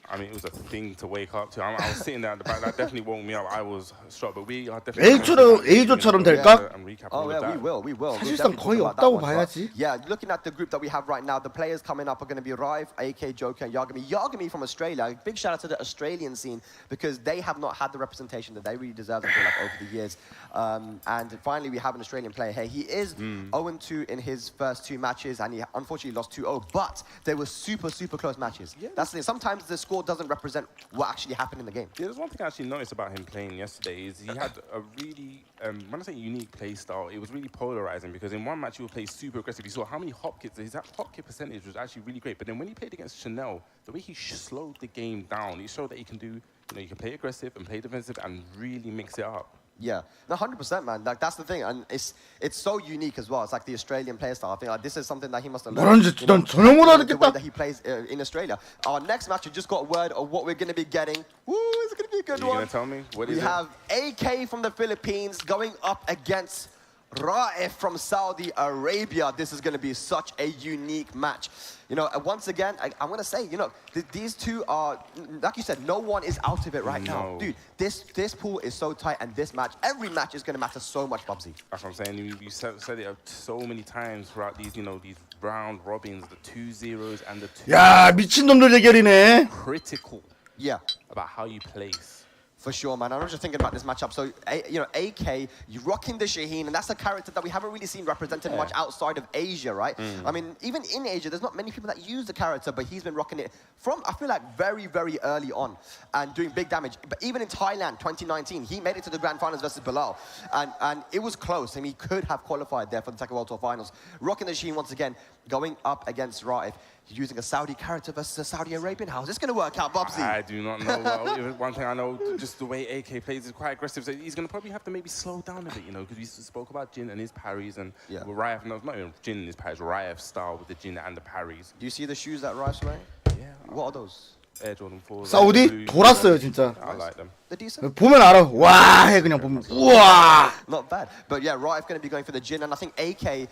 I mean, it was a thing to wake up to. I was sitting there at the back. That definitely woke me up. I was shocked, but we are definitely. A조처럼 될까? Oh yeah, we will. 사실상 거의 없다고 봐야지. Yeah, looking at the group that we have right now, the players coming up are going to be Raif, AK, Joker, and Yagami. Yagami from Australia. Big shout out to the Australian scene because they have not had the representation that they really deserve. I feel like over the years. And finally, we have an Australian player here. He is 0-2 in his first 2 matches, and he unfortunately lost 2-0. But they were super close matches. Yeah. That's the thing. Sometimes the score doesn't represent what actually happened in the game. Yeah, there's one thing I actually noticed about him playing yesterday is he had a really, when I say unique play style, it was really polarizing because in one match he would play super aggressive. You saw how many hop kits, his hop kit percentage was actually really great. But then when he played against Chanel, the way he slowed the game down, he showed that he can do, you know, you can play aggressive and play defensive and really mix it up. Yeah, no, 100%, man. Like that's the thing, and it's so unique as well. It's like the Australian player style. I think like this is something that he must have learned. The way that he plays in Australia. Our next match, we just got word of what we're going to be getting. Woo, it's going to be a good one. You going to tell me? What is it? We have AK from the Philippines going up against Raif from Saudi Arabia. This is going to be such a unique match. You know, once again, I'm going to say, you know, these two are, like you said, no one is out of it right now. Dude, this pool is so tight, and this match, every match is going to matter so much, Bubsy. That's what I'm saying. You said it so many times throughout these, you know, these round robins, the 2-0s and the 2. 야, 미친놈들 대결이네. Critical. Yeah. About how you place. For sure, man. I was just thinking about this matchup. So, you know, AK, you're rocking the Shaheen, and that's a character that we haven't really seen represented much outside of Asia, right? I mean, even in Asia, there's not many people that use the character, but he's been rocking it from, I feel like, very, very early on and doing big damage. But even in Thailand, 2019, he made it to the Grand Finals versus Bilal, and it was close, and he could have qualified there for the Tekken World Tour Finals. Rocking the Shaheen once again, going up against Raif. Using a Saudi character versus a Saudi Arabian. How's this going to work out, Bubsy? I do not know. Well, one thing I know, just the way AK plays is quite aggressive. So he's going to probably have to maybe slow down a bit, you know, because we spoke about Jin and his parries, and Raif, no, not even Jin and his parries, Raif's style with the Jin and the parries. Do you see the shoes that Raif's wearing? Yeah. What are those? Air Jordan 4. 사우디 돌았어요, 진짜. I like them. They're decent. 보면 알아. 와, 해 그냥 보면. 우와. Not bad. But yeah, Raif going to be going for the Jin, and I think AK.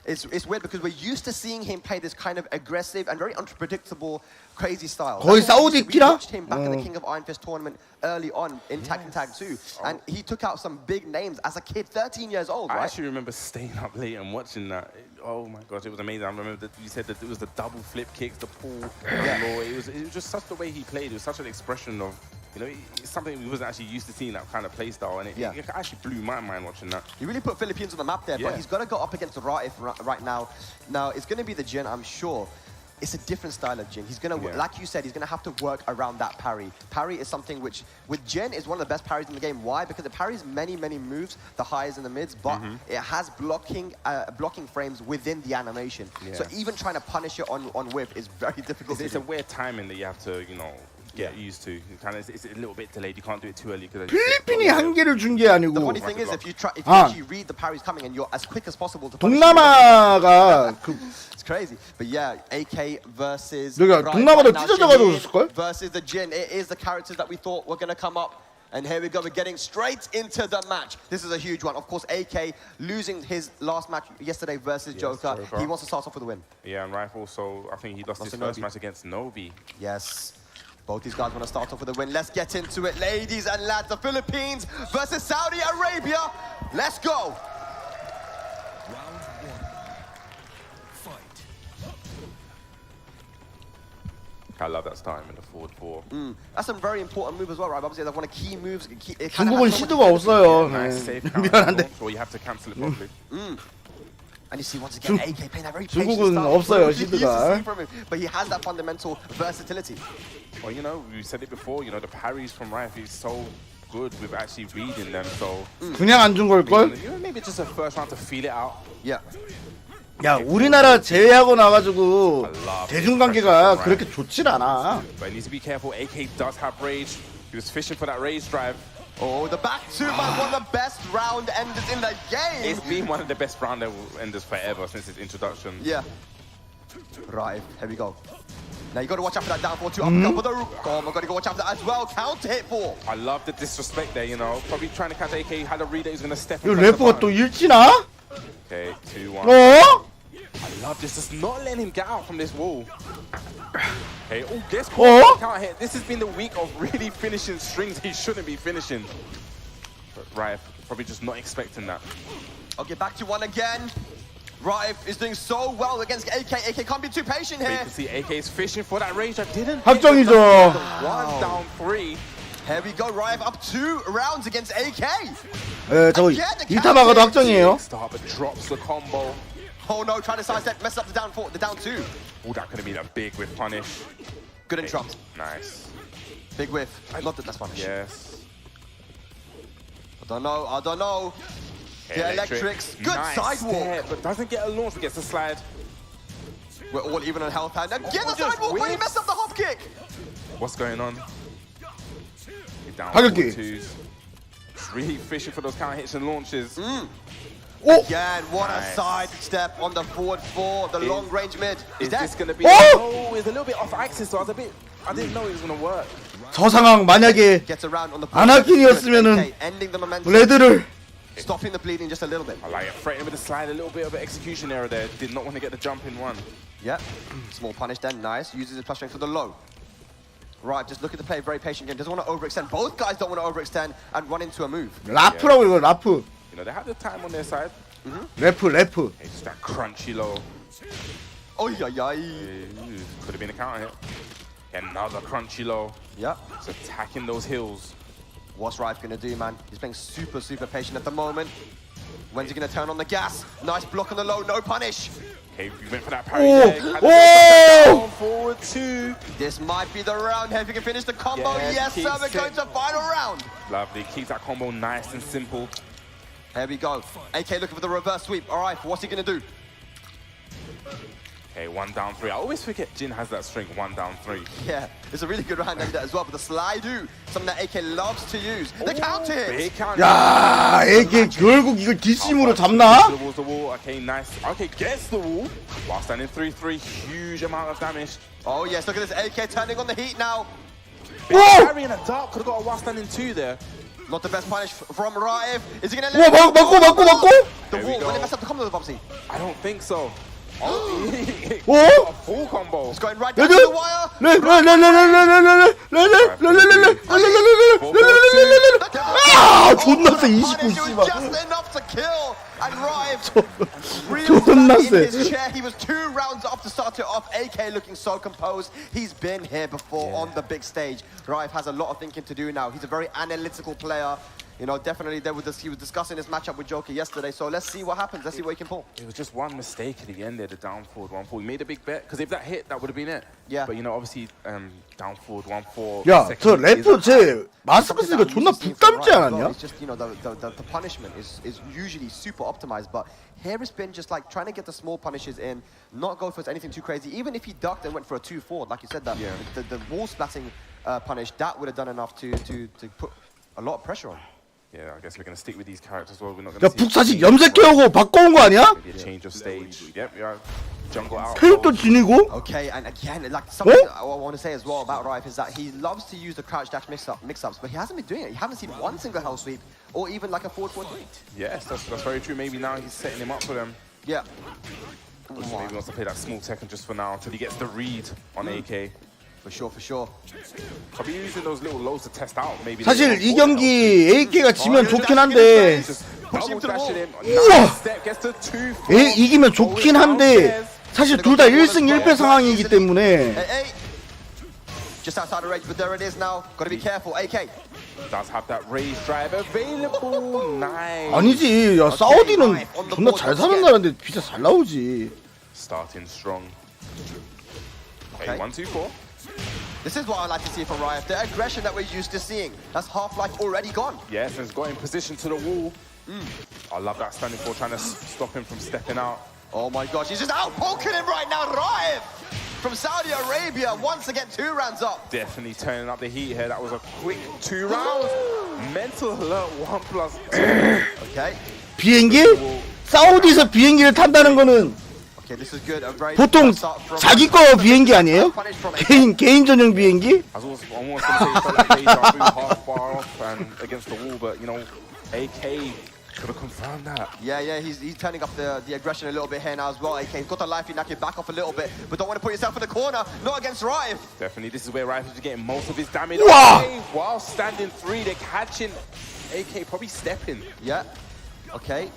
It's weird because we're used to seeing him play this kind of aggressive and very unpredictable, crazy style. 거의 사우디 We 끼라? watched him back in the King of Iron Fist tournament early on in Tekken Tag 2, and he took out some big names as a kid, 13 years old, right? I actually remember staying up late and watching that. Oh my gosh, it was amazing. I remember that you said that it was the double flip kicks, the pull, it was just such the way he played. It was such an expression of, you know, it's something we wasn't actually used to seeing, that kind of play style, and it actually blew my mind watching that. He really put Philippines on the map there, but he's got to go up against Raif right now. Now, it's going to be the Jin, I'm sure. It's a different style of Jin. He's going to, like you said, he's going to have to work around that parry. Parry is something which, with Jin, is one of the best parries in the game. Why? Because it parries many, many moves, the highs and the mids, but it has blocking frames within the animation. So even trying to punish it on whip is very difficult. It's a weird timing that you have to, you know, get used to. It's a little bit delayed. You can't do it too early. 필리핀이 한계를 준 게 아니고. The funny thing is, if you actually read the parries coming and you're as quick as possible to punish 동남아가 it's crazy. But yeah, AK versus 그러니까 동남아도 찢어져가지고 있을 걸? versus the Jin. It is the characters that we thought were going to come up. And here we go, we're getting straight into the match. This is a huge one. Of course, AK losing his last match yesterday versus Joker. He wants to start off with a win. Yeah, and Raif also, I think he lost his first match against Novi. Yes. Both these guys want to start off with a win. Let's get into it, ladies and lads. The Philippines versus Saudi Arabia. Let's go. Round 1. Fight. I love that starting in the forward 4. That's a very important move as well, right? Obviously, that's one of the key moves. 중국은 시드가 없어요. Nice safe 미안한데. or you have to cancel it properly. And you see once again AK playing that very patient 중국은 style. 없어요, He 시드가. But he has that fundamental versatility. Well, you know, we said it before, you know, the parries from Raif is so good with actually reading them, so... 그냥 안 준 걸걸? You know, maybe just a first round to feel it out. Yeah. 야, 우리나라 제외하고 나가지고 대중관계가 그렇게 좋진 않아. But he needs to be careful. AK does have rage. He was fishing for that rage drive. Oh, the back two man, one of the best round enders in the game. It's been one of the best round enders forever since its introduction. Yeah. Right, here we go. Now you got to watch out for that down 4-2 uppercut for the roof. Oh my god, you got to watch out for that as well. Counter hit 4. I love the disrespect there, you know. Probably trying to catch AK, had a read that he's going to step 이거 in. 래퍼가 또 일치나? Okay, 2-1. 어? I love this. Just not letting him get out from this wall. Okay, oh, guess what? Can't hit. This has been the week of really finishing strings he shouldn't be finishing. But Raif probably just not expecting that. Okay, back to one again. Raif is doing so well against AK. AK can't be too patient here. But you can see AK is fishing for that range. I didn't. 확정이죠. One down 3. Here we go, Raif up 2 rounds against AK. 예, 저거 2타 막아도 확정이에요. Start, but drops the combo. Oh no, trying to sidestep, mess up the down 4, the down 2. Oh, that could have been a big whiff punish. Good and dropped. Nice. Big whiff. I love that that's punish. Yes. I don't know. The electrics. Good nice sidewalk. Step, but doesn't get a launch, but gets a slide. We're all even on health and again the sidewalk, but he messed up the hop kick. What's going on? He's down 하격기. 4-2s. Just really fishing for those counter hits and launches. Again, what a side step on the forward 4, the long range mid. Is this going to be? Oh! It's a little bit off axis, so I didn't know it was going to work. 저 상황 만약에 Gets around on the 아나킨이었으면은 레드를 stopping the bleeding just a little bit. I like it. Threatening with the slide, a little bit of an execution error there. Did not want to get the jump in one. Yep. Small punish then. Nice. Uses his plus strength for the low. Right, just looking to play a very patient game. Doesn't want to overextend. Both guys don't want to overextend and run into a move. 라프라고 이거 라프. You know, they have the time on their side. 래프. Hey, just that crunchy low. Oh, yeah. Could have been a counter hit. Another crunchy low. Yep. It's attacking those hills. What's Rife going to do, man? He's playing super patient at the moment. When's he going to turn on the gas? Nice block on the low, no punish. Okay, we went for that parry there. Forward two. This might be the round here if he can finish the combo. Yes, sir, we're going to final round. Lovely, keeps that combo nice and simple. Here we go. AK looking for the reverse sweep. All right, what's he going to do? Okay, 1 down 3. I always forget Jin has that string, 1 down 3. Yeah, it's a really good round ender as well, but the slide do, something that AK loves to use. The counter hit. 야, AK 결국 이걸 뒷심으로 잡나? Towards the wall. Okay, nice. Okay, gets the wall. While standing 3-3, huge amount of damage. Oh yes, look at this AK turning on the heat now. Parry in a dark, could have got a while standing 2 there. Not the best punish from Raif. Is he going to let 맞고. the wall? Will he mess up the combo, Bubsy? I don't think so. Oh, 어? full combo. It's going right down to the wire. 아, 존나 세 29 씨발. Just enough to kill. And Rive really in his chair. He was 2 rounds off to start it off. AK looking so composed. He's been here before on the big stage. Rive has a lot of thinking to do now. He's a very analytical player. You know, definitely he was discussing his matchup with Joker yesterday, so let's see what happens. Let's see what he can pull. It was just one mistake at the end there, the down forward 1-4. He made a big bet, because if that hit, that would have been it. Yeah. But, you know, obviously, down forward 1-4. 야, 저 래프 제 마스크 쓰니까 존나 부담지 않았냐? It's just, you know, the punishment is usually super optimized, but here it's been just like trying to get the small punishes in, not go for anything too crazy. Even if he ducked and went for a 2-4, like you said, that the wall splatting punish, that would have done enough to put a lot of pressure on. Yeah, I guess we're going to stick with these characters as well. We're not going to 야, 북사식 염색해오고 바꿔온 거 아니야? maybe a change of stage. Yep, yeah. Jungle out. 캐릭터 지니고? Okay, and again, like something I want to say as well about Rife is that he loves to use the crouch dash mix-ups, but he hasn't been doing it. You haven't seen one single hell sweep or even like a forward 4-3. Yes, that's very true. Maybe now he's setting him up for them. Yeah. Maybe he wants to play that small Tekken just for now until he gets the read on AK. For sure. Probably using those little lows to test out. Maybe. 사실 이 경기 AK가 지면 좋긴 한데. 우와! 이기면 좋긴 한데 사실 둘 다 1승 1패 상황이기 때문에. Just outside the range, but there it is now. Gotta be careful, AK. Does have that raise drive available. Nice. 아니지, 야 사우디는 존나 잘 사는 나라인데 비자 잘 나오지. Starting strong. Okay, 1-2-4. This is what I like to see from Riot, the aggression that we're used to seeing. That's Half-Life already gone. Yes, and he's got in position to the wall. I love that standing for trying to stop him from stepping out. Oh my gosh, he's just out poking him right now, Riot! From Saudi Arabia, once again 2 rounds up. Definitely turning up the heat here. That was a quick 2 rounds. Mental alert 1+2. Okay. 비행기? 사우디에서 비행기를 탄다는 거는 Okay, this is good. 보통 자기 거 비행기 아니에요? 개인 전용 비행기? I was almost going to say it felt like deja vu, half far off and against the wall, but you know, AK could have confirmed that. Yeah, he's turning up the aggression a little bit here now as well. AK, he's got the life, you knock it back off a little bit, but don't want to put yourself in the corner. Not against Rife. Definitely, this is where Rife is getting most of his damage. Wow. Okay, while standing 3, they're catching AK, probably stepping. Yeah. Okay.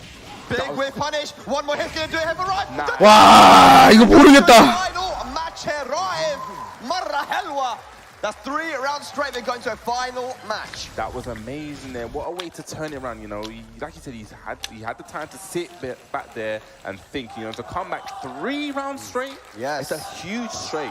Big whip punish. One more hit's gonna do it here for Rife. Nah. 와, 이거 모르겠다. Final match here, Rife. Marra helwa. That's 3 rounds straight. They're going to a final match. That was amazing there. What a way to turn it around, you know. Like you said, he had the time to sit back there and think, you know, to come back 3 rounds straight. Yes. It's a huge straight.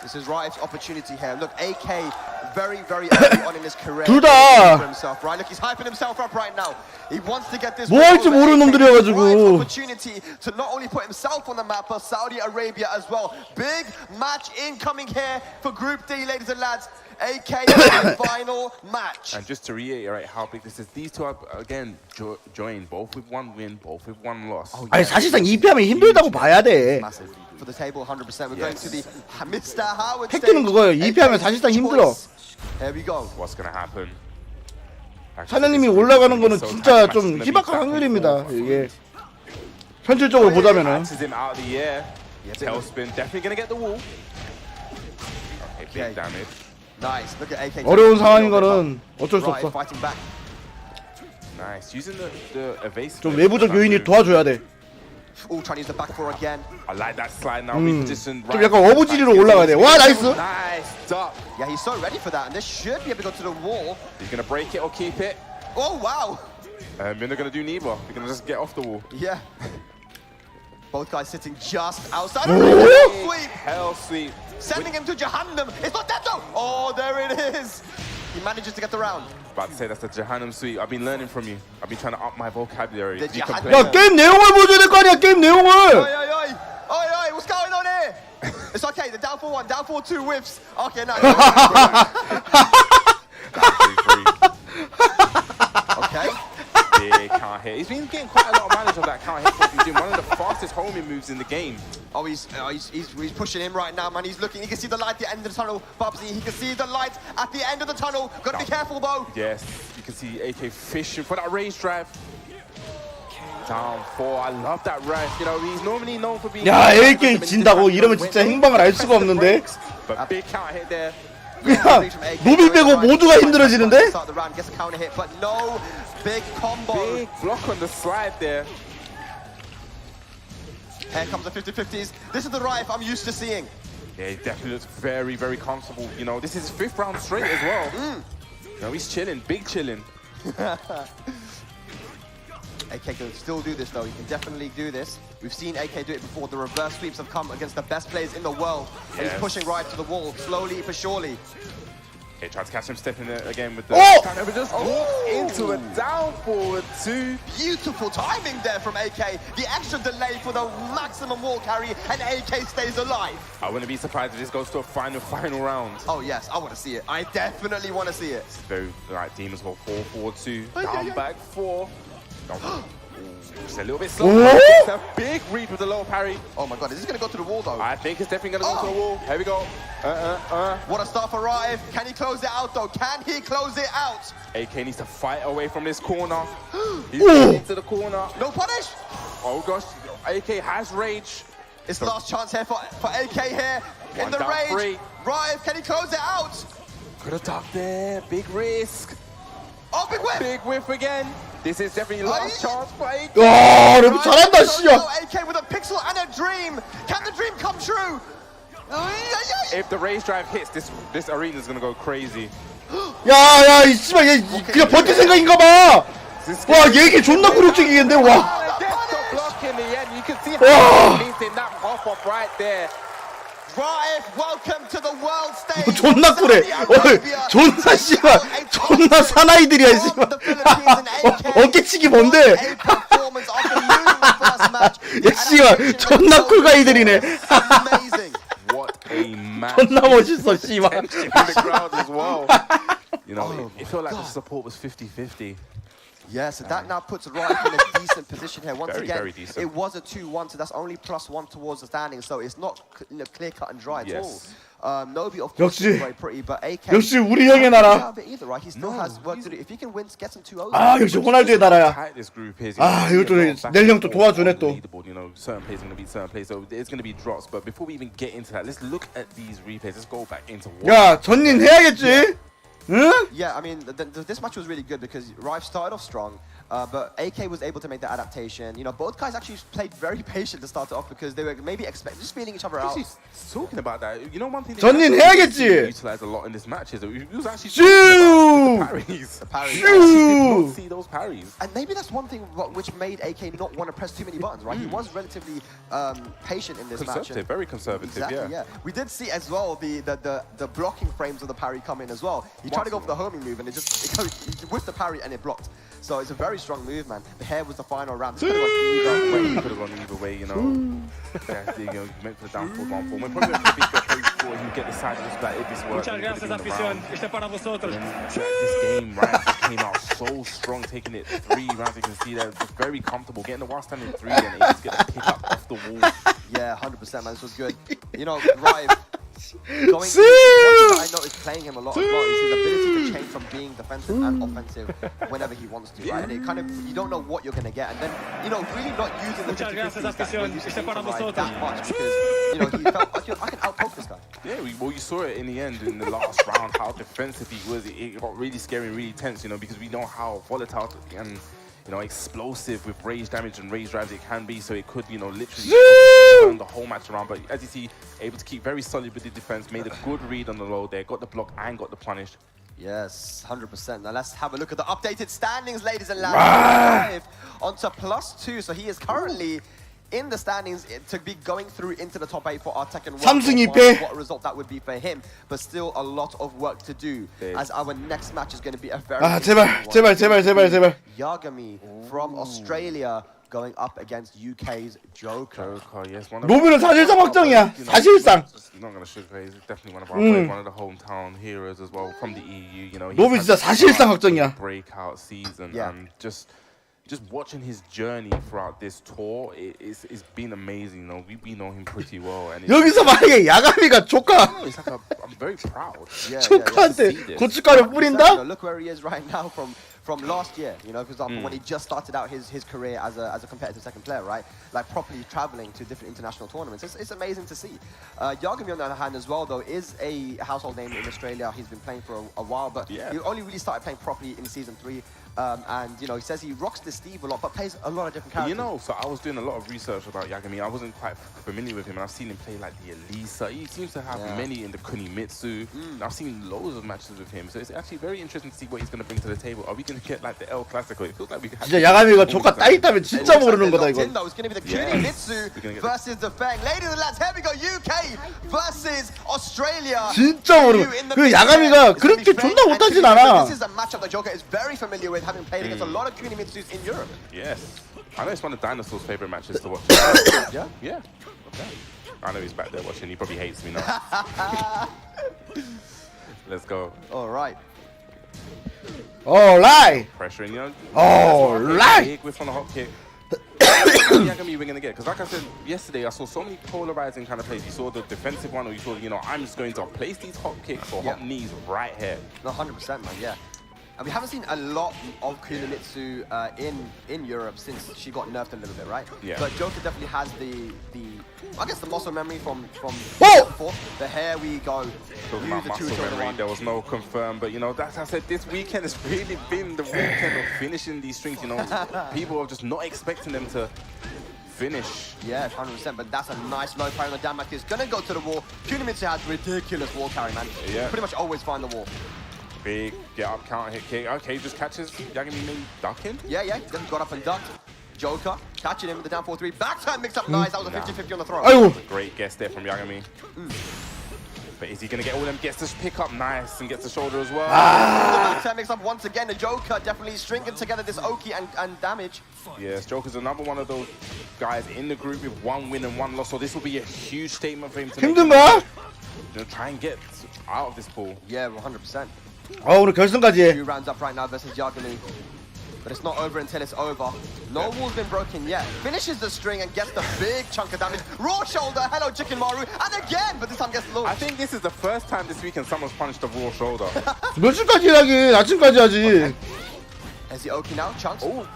This is Riot's opportunity here. Look, AK very early on in his career. 둘 다. Right, look, he's hyping himself up right now. He wants to get this. 뭐 할지 모르는 놈들이어가지고. Opportunity to not only put himself on the map, but Saudi Arabia as well. Big match incoming here for Group D, ladies and lads. AK final match. And just to reiterate how big this is, these two are again joined, both with 1 win, both with 1 loss. 아니 사실상 2패하면 힘들다고 봐야 돼. Massive. For the table, 100%. We're going to the Mr. Howard 획기는 그거예요. 2패하면 사실상 힘들어. Here we go. What's gonna happen? 사장님이 올라가는 거는 진짜 좀 희박한 확률입니다. 이게 현실적으로 보자면은. Tailspin definitely gonna get the wall. Okay, big damage. Nice. Look at AK. 어려운 상황인 거는 어쩔 수 없어. Nice. Using the evasive. 좀 외부적 요인이 도와줘야 돼. All trying to use the back four again. I like that slide now. Reposition. 좀 약간 어부지리로 올라가야 돼. 와, 나이스. Nice duck. Yeah, he's so ready for that, and this should be able to go to the wall. He's gonna break it or keep it. Oh wow. They're not gonna do neither. They're gonna just get off the wall. Yeah. Both guys sitting just outside. Hell sweep. Hell sweep. Sending him to Jahannam. It's not that though. Oh, there it is. He manages to get the round. About to say that's the Jahannam sweep. I've been learning from you. I've been trying to up my vocabulary. 야, 게임 내용을 보여줘야 될 거 아니야, 게임 내용을. Oi, what's going on here? It's okay. The down for one, down for two whiffs. Okay, now. Okay. Big counter hit. He's been getting quite a lot of manage on that counter hit. He's doing one of the fastest homing moves in the game. Oh, he's pushing him right now, man. He's looking. He can see the light at the end of the tunnel. Bubsy, he can see the light at the end of the tunnel. Gotta be careful, Bo. Yes, you can see AK fishing for that range drive. Down 4. I love that rush. You know, he's normally known for being. 야, AK 진다고 이러면 진짜 행방을 알 수가 없는데. But big counter hit there. 그냥 노빌 빼고 모두가 힘들어지는데. Start the round, gets a counter hit, but no big combo. Big block on the slide there. Here comes the 50-50s. This is the Rife I'm used to seeing. Yeah, he definitely looks very, very comfortable. You know, this is his 5th round straight as well. You know, he's chilling, big chilling. AK can still do this though. He can definitely do this. We've seen AK do it before. The reverse sweeps have come against the best players in the world. And he's pushing right to the wall, slowly but surely. Okay, tried to catch him stepping it again with the... But just walked into a down forward 2. Beautiful timing there from AK. The extra delay for the maximum wall carry, and AK stays alive. I wouldn't be surprised if this goes to a final round. Oh yes, I want to see it. I definitely want to see it. Very like Demons go 4-4-2. Down back 4. Just a little bit slow. It's a big read with the low parry. Oh my god, is this going to go to the wall though? I think it's definitely going to go to the wall. Here we go. What a start for Rife. Can he close it out though? Can he close it out? AK needs to fight away from this corner. He's getting into the corner. No punish. Oh gosh, AK has rage. It's the last chance here for AK here. In the rage. Rife, can he close it out? Could have ducked there. Big risk. Oh, big whiff. Big whiff again. This is definitely last chance for AK. 와, 너무 잘한다, 씨야. AK with a pixel and a dream. Can the dream come true? If the race drive hits, this arena is gonna go crazy. 야, 이 씨발 얘 그냥 버틸 생각인가 봐. 와, 얘기 존나 굴욕적이겠는데, 와. Block in the end, you can see how he's in that hop up right there. Rife, welcome to the world stage. 존나 꿀해. 존나 씨발, 존나 사나이들이야, 씨발. 어깨치기 뭔데? 야, 씨발, 존나 꿀가이들이네. What a match. 존나 멋있어, 씨발. You know, it felt like the support was 50-50. Yes, and that now puts Rife in a decent position here. Once again, very decent. it was a 2-1, so that's only +1 towards the standing, so it's not clear cut and dry at all. Nobi, of course, is very pretty, but AK. 역시 우리 형의 나라. Either, right? He still has work to do. If he can win, get some 2-0. 아, 역시 호날두의 나라야. 아, 이것도 넬령도 도와주네 또. You know, certain players are going to beat certain players, so there's going to be drops. But before we even get into that, let's look at these replays. Let's go back into what. 야, 전진 해야겠지. 응? Yeah, I mean, this match was really good because Rife started off strong. But AK was able to make the adaptation. You know, both guys actually played very patient to start it off because they were maybe just feeling each other out. Talking about that, you know, one thing 전진 해야겠지. utilized a lot in this match is that he was actually parries. The parries. Did not see those parries. And maybe that's one thing which made AK not want to press too many buttons, right? He was relatively patient in this match. Very conservative, exactly, yeah. We did see as well the blocking frames of the parry come in as well. He tried to go for the homing move and it whiffed the parry and it blocked. So it's a very strong move, man. The hair was the final round. This could have gone either way, you know. Yeah, you know, meant for the down 4-1-4. We're probably going to be carry forward and get the side of this if this works. This game, right, came out so strong, taking it 3 rounds. You can see that just very comfortable, getting the while standing 3 and able to get the pick up off the wall. Yeah, 100%, man. This was good. You know, Rive. One thing that I noticed playing him a lot as well is his ability to change from being defensive and offensive whenever he wants to, right? And it kind of, you don't know what you're going to get. And then, you know, really not using the 50-50s that we're used to seeing from Ryan that much because, you know, he felt, I can out-poke this guy. Yeah, well, you saw it in the end in the last round, how defensive he was. It got really scary and really tense, you know, because we know how volatile and, you know, explosive with rage damage and rage drives it can be, so it could, you know, literally turn the whole match around. But as you see, able to keep very solid with the defense, made a good read on the low there, got the block and got the punish. Yes, 100%. Now let's have a look at the updated standings, ladies and lads. Onto +2, so he is currently in the standings to be going through into the top 8 for our Tekken 1. 3승 2패. What a result that would be for him, but still a lot of work to do, as our next match is going to be a very 제발. Yagami from Australia going up against UK's Joker. Yes, 로비는 사실상 확정이야. 사실상. Not gonna sugarcoat. He's definitely one of our one of the hometown heroes as well from the EU. You know, 로비 진짜 사실상 확정이야. Breakout season and just watching his journey throughout this tour, it's been amazing. You know, we know him pretty well. And 여기서 만약에 야가미가 조카, I'm very proud. 조카한테 고춧가루 뿌린다? Look where he is right now from last year. You know, for example, when he just started out his career as a competitive second player, right? Like properly traveling to different international tournaments. It's amazing to see. Yagami, on the other hand, as well, though, is a household name in Australia. He's been playing for a while, but he only really started playing properly in season 3. And you know, he says he rocks the Steve a lot, but plays a lot of different characters. You know, so I was doing a lot of research about Yagami. I wasn't quite familiar with him, and I've seen him play like the Elisa. He seems to have many in the Kunimitsu. I've seen loads of matches with him, so it's actually very interesting to see what he's going to bring to the table. Are we going to get like the El Clasico? It feels like we 진짜 야가미가 조카 따있다면 진짜 모르는 거다 이거. It's going to be the Kunimitsu versus the Fang. Ladies and lads, here we go. UK versus Australia. 진짜 모르는. 그 야가미가 그렇게 존나 못하진 않아. This is a matchup that Joker is very familiar with, having played against a lot of Kunimitsus in Europe. Yes. I know it's one of Dinosaur's favorite matches to watch. Yeah? Yeah. Okay. I know he's back there watching. He probably hates me now. Let's go. All right. Pressuring, you know. Alright. Whiff on a hop kick. Yagami we're gonna get, because like I said yesterday, I saw so many polarizing kind of plays. You saw the defensive one, or you saw, you know, I'm just going to place these hop kicks or hop knees right here. No, 100%, man. Yeah. And we haven't seen a lot of Kunimitsu in Europe since she got nerfed a little bit, right? Yeah. But Joker definitely has the I guess the muscle memory from before. The here we go. Talking about muscle memory, there was no confirm, but you know, that's, I said, this weekend has really been the weekend of finishing these strings. You know, people are just not expecting them to finish. Yeah, 100%, but that's a nice low parry on the Damak. He's gonna go to the wall. Kunimitsu has ridiculous wall carry, man. Yeah. Pretty much always find the wall. Big get up, counter hit kick. Okay, just catches Yagami maybe ducking. Yeah, he just got up and ducked. Joker catching him with the down 4-3. Back turn mix up nice. That was a 50-50 on the throw. Great guess there from Yagami. But is he going to get all them? Gets this pick up nice and gets the shoulder as well. The back turn mix up once again. The Joker definitely stringing together this Oki and damage. Yes, Joker's another one of those guys in the group with 1 win and 1 loss. So this will be a huge statement for him to make. 힘든가? You know, try and get out of this pool. Yeah, 100%. 오늘 결승까지 해. 2 rounds up right now versus Yagami. But it's not over until it's over. No wall's been broken yet. Finishes the string and gets the big chunk of damage. Raw shoulder, hello Chicken Maru, and again, but this time gets launched. I think this is the first time this weekend someone's punched a raw shoulder. 며칠까지 하긴 아침까지 하지. As the Oki now, chunks. A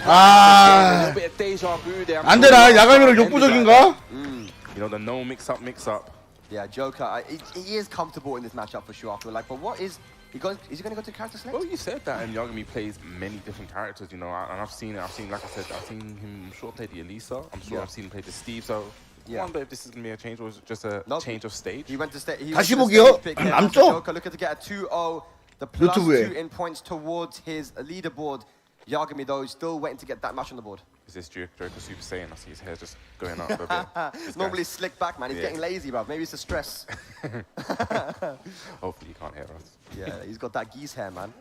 아. little bit of deja vu there. 안 되나? 야가미를 욕부적인가? You know, the no mix up. Yeah, Joker, he is comfortable in this matchup for sure. I feel like, but what is he going? Is he going to go to character select? Well, you said that, and Yagami plays many different characters. You know, and I've seen it. Like I said, I've seen him play the Elisa. I'm sure I've seen him play the Steve. So I wonder if this is going to be a change or is it just a change of stage. He went to stage. 다시 보기요. 남쪽. Joker looking to get a 2-0. The plus 2 in points towards his leaderboard. Yagami, though, is still waiting to get that match on the board. Is this Joker Super Saiyan? I see his hair just going up a bit. Normally slick back, man. He's getting lazy, bro. Maybe it's the stress. Hopefully he can't hear us. Yeah, he's got that geese hair, man.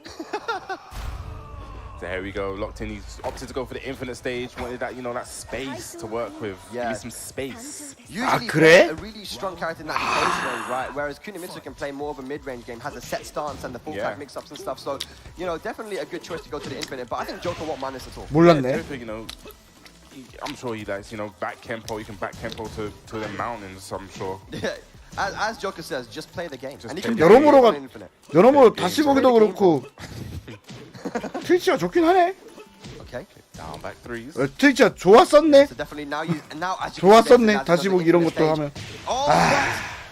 So here we go, locked in. He's opted to go for the infinite stage. Wanted that, you know, that space to work with. Yeah. Give me some space. Usually a really strong character in that base range, right? Whereas Kunimitsu can play more of a mid-range game, has a set stance and the full tag mix-ups and stuff. So, you know, definitely a good choice to go to the infinite. But I think Joker won't mind this at all. 몰랐네. Joker, you know, I'm sure he likes, you know, back Kempo. You can back Kempo to the mountains, I'm sure. Yeah. as Joker says, just play the game. And he can 여러모로 다시 보기도 그렇고 트위치가 좋긴 하네. Okay. Down back threes. 트위치가 좋았었네. So definitely now as you 좋았었네. 다시 보기 이런 것도 하면.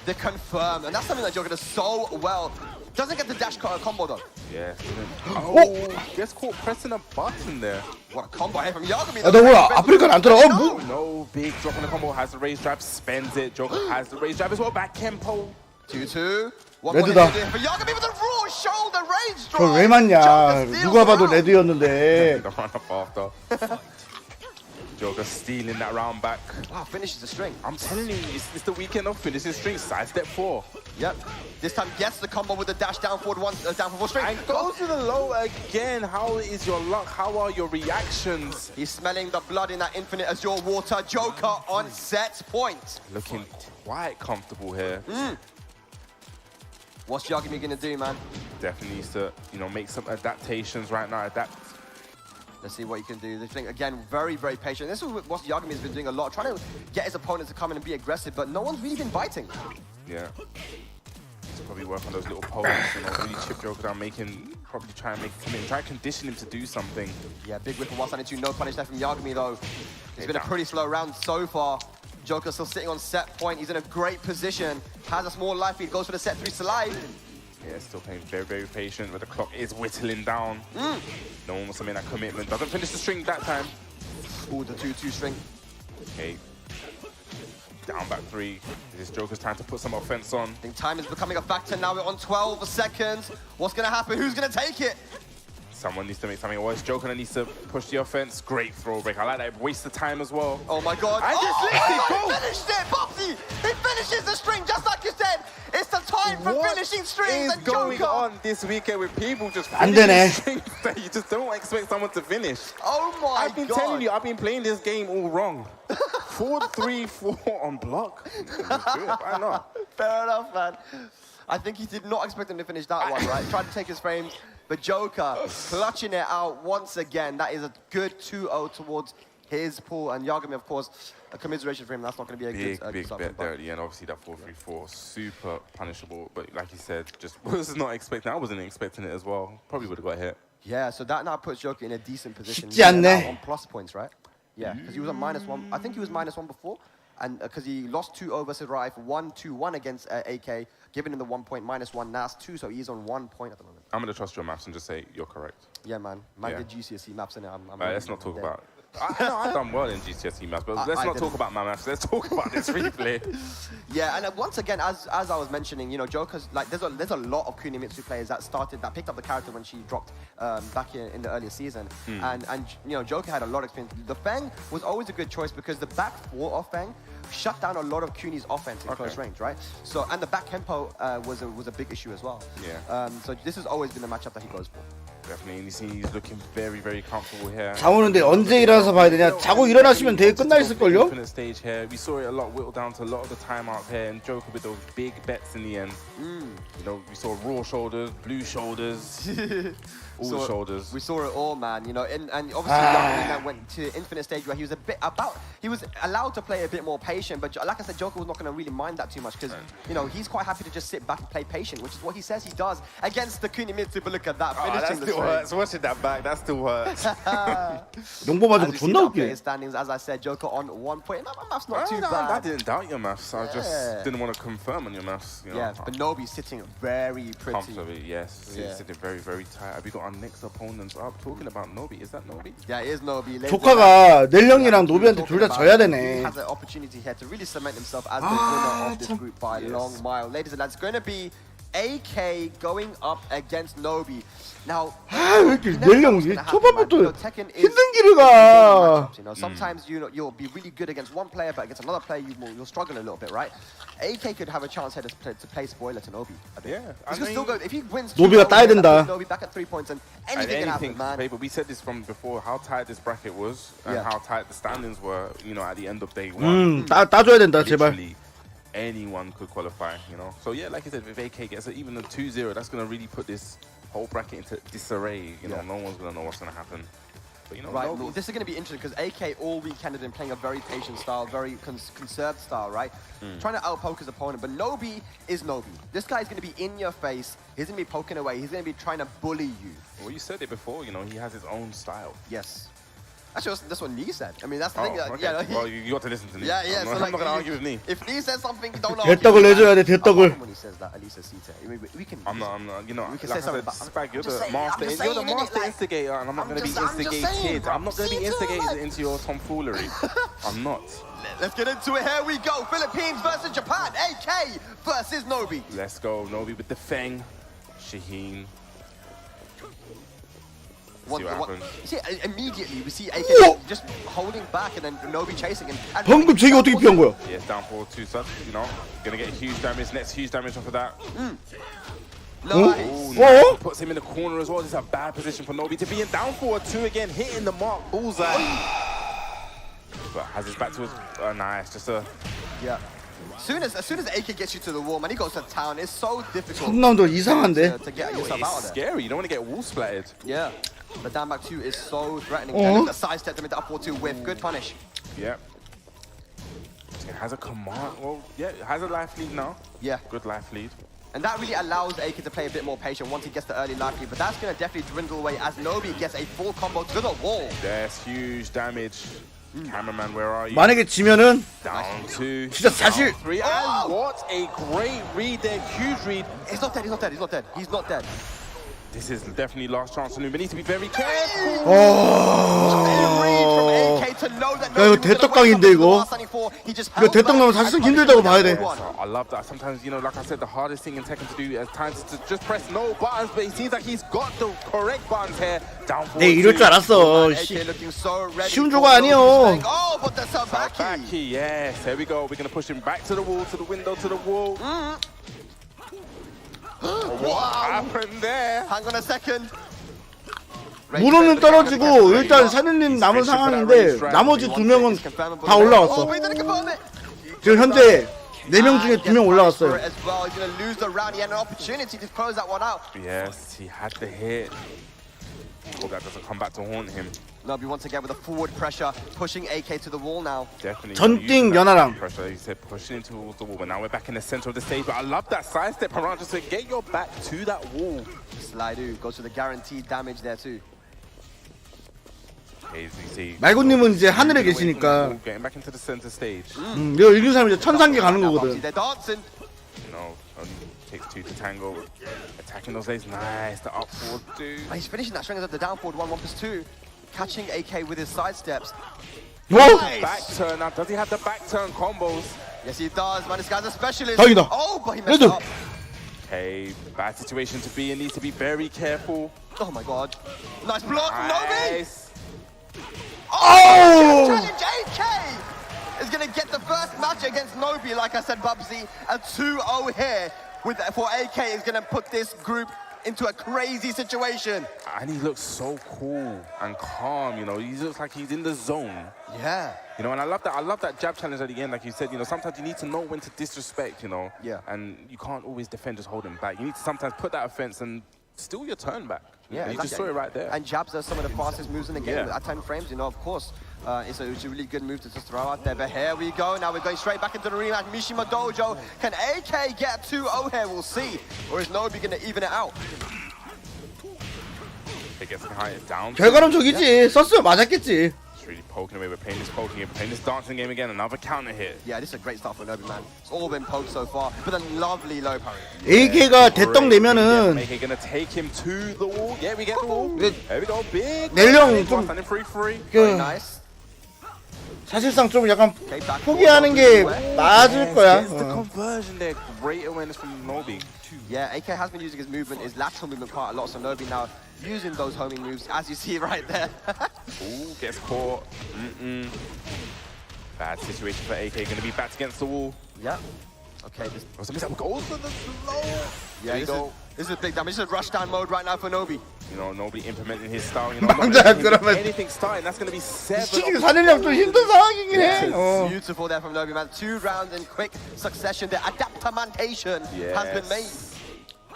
The confirm, and that's something that Joker does so well. Doesn't get the dash combo though. Yeah. Oh, gets caught pressing a button there. What a combo here from Yagami. 너 뭐야? 아프리카는 안 들어. 뭐? No, big drop on the combo. Has the raise drive, spends it. Joker has the raise drive as well. Back tempo. 2-2. 레드다. Yagami with a raw shoulder range drive. 저걸 왜 맞냐? 누가 봐도 레드였는데. The run up after. Joker stealing that round back. Wow, finishes the string. I'm telling you, it's the weekend of finishing string. Sidestep 4. Yep. This time gets the combo with the dash down forward one, down forward string. And goes to the low again. How is your luck? How are your reactions? He's smelling the blood in that infinite azure water. Joker on set point. Looking quite comfortable here. What's Yagami gonna do, man? Definitely needs to, make some adaptations right now. Let's see what he can do. This thing, again, very, very patient. This is what Yagami has been doing a lot, trying to get his opponents to come in and be aggressive, but no one's really been biting. Yeah. He's probably work on those little pokes, really chip Joker down, probably try and make him commit, try and condition him to do something. Yeah, big whip for 192, no punish there from Yagami though. It's been a pretty slow round so far. Joker still sitting on set point. He's in a great position. Has a small life lead, goes for the set 3 slide. Yeah, still playing very, very patient, but the clock is whittling down. No one wants to make that commitment. Doesn't finish the string that time. Ooh, the 2-2 string. Okay. Down back 3. This is Joker's time to put some offense on. I think time is becoming a factor now. We're on 12 seconds. What's going to happen? Who's going to take it? Someone needs to make something worse. Joker needs to push the offense. Great throw break. I like that. Waste the time as well. Oh my god. And he finished it, Popsy! He finishes the string just like you said. It's the time for finishing strings. What is going on this weekend with people just 안 finishing 되네. strings that you just don't expect someone to finish? Oh my god. I've been telling you, I've been playing this game all wrong. 4-3-4 on block. I know. Fair enough, man. I think he did not expect him to finish that one, right? Tried to take his frames, but Joker clutching it out once again. That is a good 2-0 towards his pool. And Yagami, of course, a commiseration for him. That's not going to be a good big bet there at the end. Obviously, that 4-3-4, super punishable. But like you said, just was not expecting. I wasn't expecting it as well. Probably would have got hit. Yeah, so that now puts Joker in a decent position. 쉽지 않네. On plus points, right? Yeah, because he was on -1. I think he was -1 before. And because he lost 2-0 versus Raif, 1-2-1 against AK, giving him the 1 point, -1 NAS 2, so he's on 1 point at the moment. I'm going to trust your maths and just say you're correct. Yeah, man. Did GCSE maths in it. Let's not talk about I've done well in GCSE maths, but let's not talk about my maths. Let's talk about this replay. Yeah, and once again, as I was mentioning, Joker's like there's a lot of Kunimitsu players that picked up the character when she dropped back in the earlier season, and Joker had a lot of experience. The Fang was always a good choice because the back 4 of Fang shut down a lot of Kuni's offense in close range, right? So and the back tempo was a big issue as well. Yeah. So this has always been the matchup that he goes for. Definitely, he's looking very, very comfortable here. 자 오는데 언제 일어나서 봐야 되냐? 자고 일어나시면 되게 끝나 있을걸요? Infinite stage here. We saw it a lot whittled down to a lot of the timeouts here, and Joker with those big bets in the end. We saw raw shoulders, blue shoulders, all shoulders. We saw it all, man. And obviously Yagami then went to infinite stage where he was allowed to play a bit more patient. But like I said, Joker was not going to really mind that too much because he's quite happy to just sit back and play patient, which is what he says he does against the Kunimitsu. But look at that, finishing the still hurts. Watching that back, that still hurts. 용보 맞은 거 존나 웃기네. Standings, as I said, Joker on 1 point. My math's not too bad. I didn't doubt your maths. I just didn't want to confirm on your maths. Yeah, but Nobi's sitting very pretty. Comfortably, yes. Yeah. Sitting very, very tight. Have we got our next opponents up? Talking about Nobi, is that Nobi? Yeah, it is Nobi. 조카가 넬령이랑 노비한테 둘 다 져야 되네. He has an opportunity here to really cement himself as the winner of this group by a long mile. Ladies and gentlemen, it's going to be AK going up against Nobi. Now, 왜 이렇게 넬령이 초반부터 힘든 길을 가. Sometimes you'll be really good against one player, but against another player you'll struggle a little bit, right? AK could have a chance here to play spoiler to Nobi. Yeah, he's gonna still go if he wins. 노비가 따야 된다. Nobi back at 3 points, and anything can happen, man. But we said this from before, how tight this bracket was and how tight the standings were. At the end of day one. 따줘야 된다 제발. Anyone could qualify, So yeah, like I said, if AK gets even a 2-0, that's gonna really put this whole bracket into disarray. No one's gonna know what's gonna happen. But you know, right, Nobi, this is going to be interesting because AK all weekend has been playing a very patient style, very conserved style, right? Trying to outpoke his opponent, but Nobi is Nobi. This guy's going to be in your face. He's going to be poking away. He's going to be trying to bully you. Well, you said it before. You know, he has his own style. Yes. Actually, that's what Nee said. I mean, that's the thing. Okay. Yeah, well, you got to listen to Nee. Yeah, yeah. I'm So not like, going to argue with Nee. If Nee says something, don't argue. 대떡을 내줘야 돼, 대떡을. When he says that, at least a Sita. We can. I'm not. You know, we can like say something. Spag, you're the master. You're the master instigator, and I'm not going to be instigated. I'm not going to be instigated into your tomfoolery. I'm not. Let's get into it. Here we go. Philippines versus Japan. AK versus Nobi. Let's go. Nobi with the Feng. Shaheen. See what happens. See, immediately we see AK just holding back and then Nobi chasing him. 방금 저게 어떻게 피한 거야? Yes, down for 2 subs. You know, gonna get huge damage. Next huge damage off of that. Nice. Nice. Puts him in the corner as well. This is a bad position for Nobi to be in down for 2 again, hitting the mark, bullseye. But has his back to his nice, just a As soon as AK gets you to the wall, man, he goes to town. It's so difficult. 첫 라운드 이상한데. To get yourself out of there. scary. You don't want to get wall splattered. Yeah. But down back 2 is so threatening. And look at the sidestep them into up 4-2 with good punish. Yeah. It has a command. Well, yeah, it has a life lead now. Yeah. Good life lead. And that really allows AK to play a bit more patient once he gets the early life lead. But that's going to definitely dwindle away as Nobi gets a full combo to the wall. That's huge damage. Cameraman, where are you? 만약에 지면은 Down 2. 진짜 사실. Down 3. And what a great read there. Huge read. He's not dead. He's not dead. He's not dead. He's not dead. This is definitely last chance for Nobi. Needs to be very careful. 야 이거 대떡강인데 이거. 이거 대떡 나면 사실상 힘들다고 봐야 돼. I love that. Sometimes, you know, like I said, the hardest thing in Tekken to do at times is to just press no buttons, but it seems like he's got the correct buttons here. Down forward. 네 이럴 줄 알았어. 쉬운 조가 아니요. Sabaki, yes. Here we go. We're gonna push him back to the wall, to the window, to the wall. What happened there? Hang on a second. 문호는 떨어지고 일단 사륜님 남은 상황인데 나머지 2명은 다 올라왔어. 지금 현재 4명 중에 2명 올라왔어요. Yes, he had the hit. Hope that doesn't come back to haunt him. Nobi once again with a forward pressure, pushing AK to the wall now. Definitely. 전띵 연하랑. Pressure. He said pushing into the wall, but now we're back in the center of the stage. But I love that sidestep around just to get your back to that wall. Slidu goes for the guaranteed damage there too. 말고님은 이제 하늘에 계시니까. Getting back into the center stage. 내가 이긴 사람이 이제 천상계 가는 거거든. No, only takes 2 to tango. Attacking those legs, nice. The up forward, dude. He's finishing that string as the down forward 1-1+2. Catching AK with his side steps. Nice. Back turn now. Does he have the back turn combos? Yes, he does, man. This guy's a specialist. Oh, but he messed up. Okay, bad situation to be in. Needs to be very careful. Oh my god. Nice block from Nobi. Oh! Challenge AK is going to get the first match against Nobi. Like I said, Bubsy, a 2-0 here for AK is going to put this group into a crazy situation. And he looks so cool and calm, you know. He looks like he's in the zone. Yeah. You know, and I love that jab challenge at the end, like you said, you know, sometimes you need to know when to disrespect, you know. Yeah. And you can't always defend just holding back. You need to sometimes put that offense and steal your turn back. Yeah, you just saw it right there. And jabs are some of the fastest moves in the game at 10 frames, you know, of course. It's a really good move to just throw out there. But here we go. Now we're going straight back into the rematch. Mishima Dojo. Can AK get 2-0 here? We'll see. Or is Nobi going to even it out? It gets behind it down. 결과는 저기지. 썼으면 맞았겠지. It's really poking away. We're playing this dancing game again. Another counter hit. Yeah, this is a great start for Nobi, man. It's all been poked so far. But a lovely low parry. AK가 대떡 내면은 AK gonna take him to the wall. Yeah, we get the wall. There we go. Big. 내령 좀 Very nice. 사실상 좀 약간 포기하는 게 맞을 거야. The conversion there. Great awareness from Nobi. Yeah, AK has been using his movement, his lateral movement quite a lot. So Nobi now using those homing moves, as you see right there. Ooh, gets caught. Bad situation for AK. Gonna be backed against the wall. Yeah. Okay. This goes for the slow. Yeah, this is big damage. This is rushdown mode right now for Nobi. You know, Nobi implementing his style. You know, anything starting, that's gonna be 7. 사내력 좀 힘든 상황이긴 해. Beautiful there from Nobi, man. 2 rounds in quick succession. The adaptation has been made.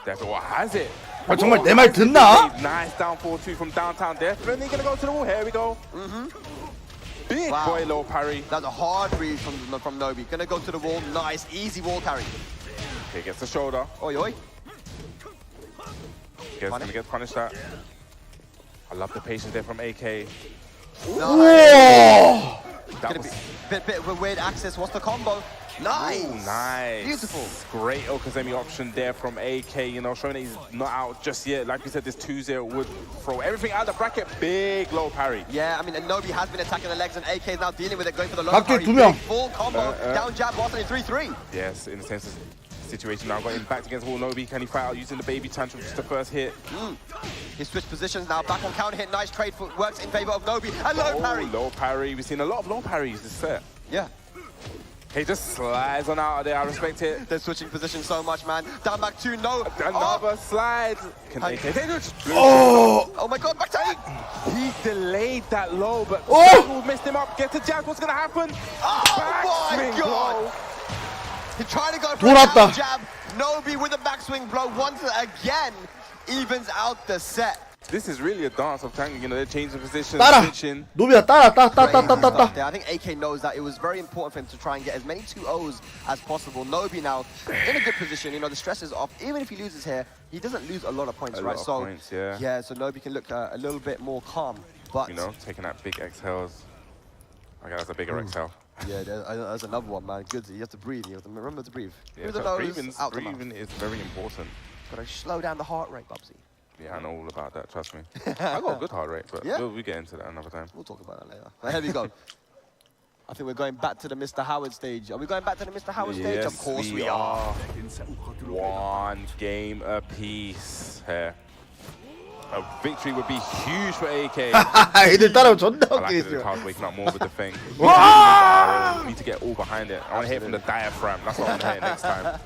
That's what has it. 아 정말 내 말 듣나? Nice down 4-2 from downtown there. Then they're gonna go to the wall. Here we go. Big boy low parry. That's a hard read from Nobi. Gonna go to the wall. Nice, easy wall carry. Okay, gets the shoulder. Oi, oi. Gonna get punished that. I love the patience there from AK. Nice. Gonna be bit of a weird access. What's the combo? Nice. Ooh, nice. Beautiful. Great Okazemi option there from AK, you know, showing that he's not out just yet. Like we said, this 2-0 would throw everything out of the bracket. Big low parry. Yeah, I mean, Nobi has been attacking the legs, and AK is now dealing with it, going for the low parry. Big full combo, down jab, Boston in 3-3. Yes, in the sense of situation now, got him back against wall. Nobi, can he fight out using the baby tantrum, just the first hit? He switched positions now, back on counter hit. Nice trade foot works in favor of Nobi. And low parry. Low parry. We've seen a lot of low parries this set. Yeah. He just slides on out of there. I respect it. They're switching position so much, man. Down back 2, no. Another slide. Can AK oh my God, back to 8. He delayed that low, but messed him up. Get to jab. What's gonna happen? Oh my God. Blow. He tried to go for a down jab. Nobi with a backswing blow once again evens out the set. This is really a dance of tanking, you know, they're changing positions, switching. 노비야 따라 따. I think AK knows that it was very important for him to try and get as many 2-0s as possible. Nobi now in a good position, you know, the stress is off. Even if he loses here, he doesn't lose a lot of points, right? So points, yeah. Yeah, so Nobi can look a little bit more calm. But you know, taking that big exhales. Okay, that's a bigger exhale. Yeah, there's another one, man. Good, you have to breathe. You have to remember to breathe. Yeah, breathing is very important. Gotta slow down the heart rate, Bubsy. Yeah, I know all about that, trust me. I got a good heart rate, but we'll get into that another time. We'll talk about that later. But here we go. I think we're going back to the Mr. Howard stage. Are we going back to the Mr. Howard stage? Of course we are. One game apiece here. A victory would be huge for AK. 애들 따라오면 존나 I like it, the 웃기겠어. cards waking up more with the thing. We need to get all behind it. I want to hit from the diaphragm. That's what I want to hit next time.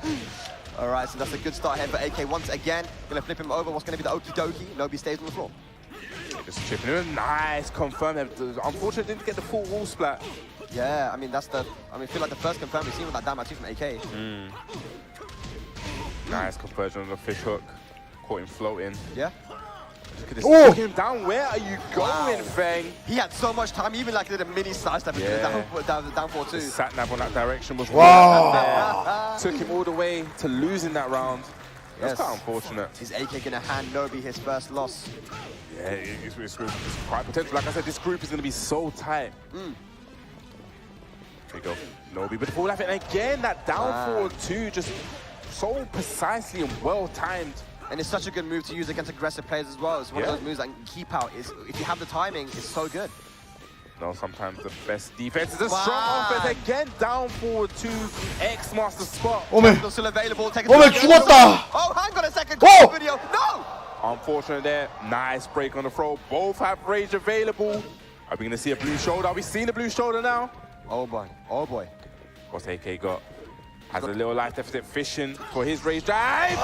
All right, so that's a good start here for AK once again. Gonna flip him over. What's gonna be the okie dokie? Nobi stays on the floor. Just chipping in. Nice confirm. Unfortunately, didn't get the full wall splat. Yeah, I mean that's the. I mean, I feel like the first confirm we've seen with that down two from AK. Nice conversion on the fish hook. Caught him floating. Yeah. Look at this. Took him down. Where are you going, Feng? He had so much time. Even like did a mini side step down 4-2. Sat nav on that direction was took him all the way to losing that round. That's quite unfortunate. Is AK gonna hand Nobi his first loss? Yeah, it's quite potential. Like I said, this group is gonna be so tight. Here we go. Nobi with the full life, and again that down forward 2 just so precisely and well timed. And it's such a good move to use against aggressive players as well. It's one of those moves that can keep out. If you have the timing, it's so good. No, sometimes the best defense is a strong offense. Again, down forward 2, X-Master spot. Still available. 죽었다. Oh, hang on a second. Video. No! Unfortunate there. Nice break on the throw. Both have rage available. Are we going to see a blue shoulder? Are we seeing the blue shoulder now? Oh boy. Oh boy. What's AK got? Has a little life deficit fishing for his rage drive.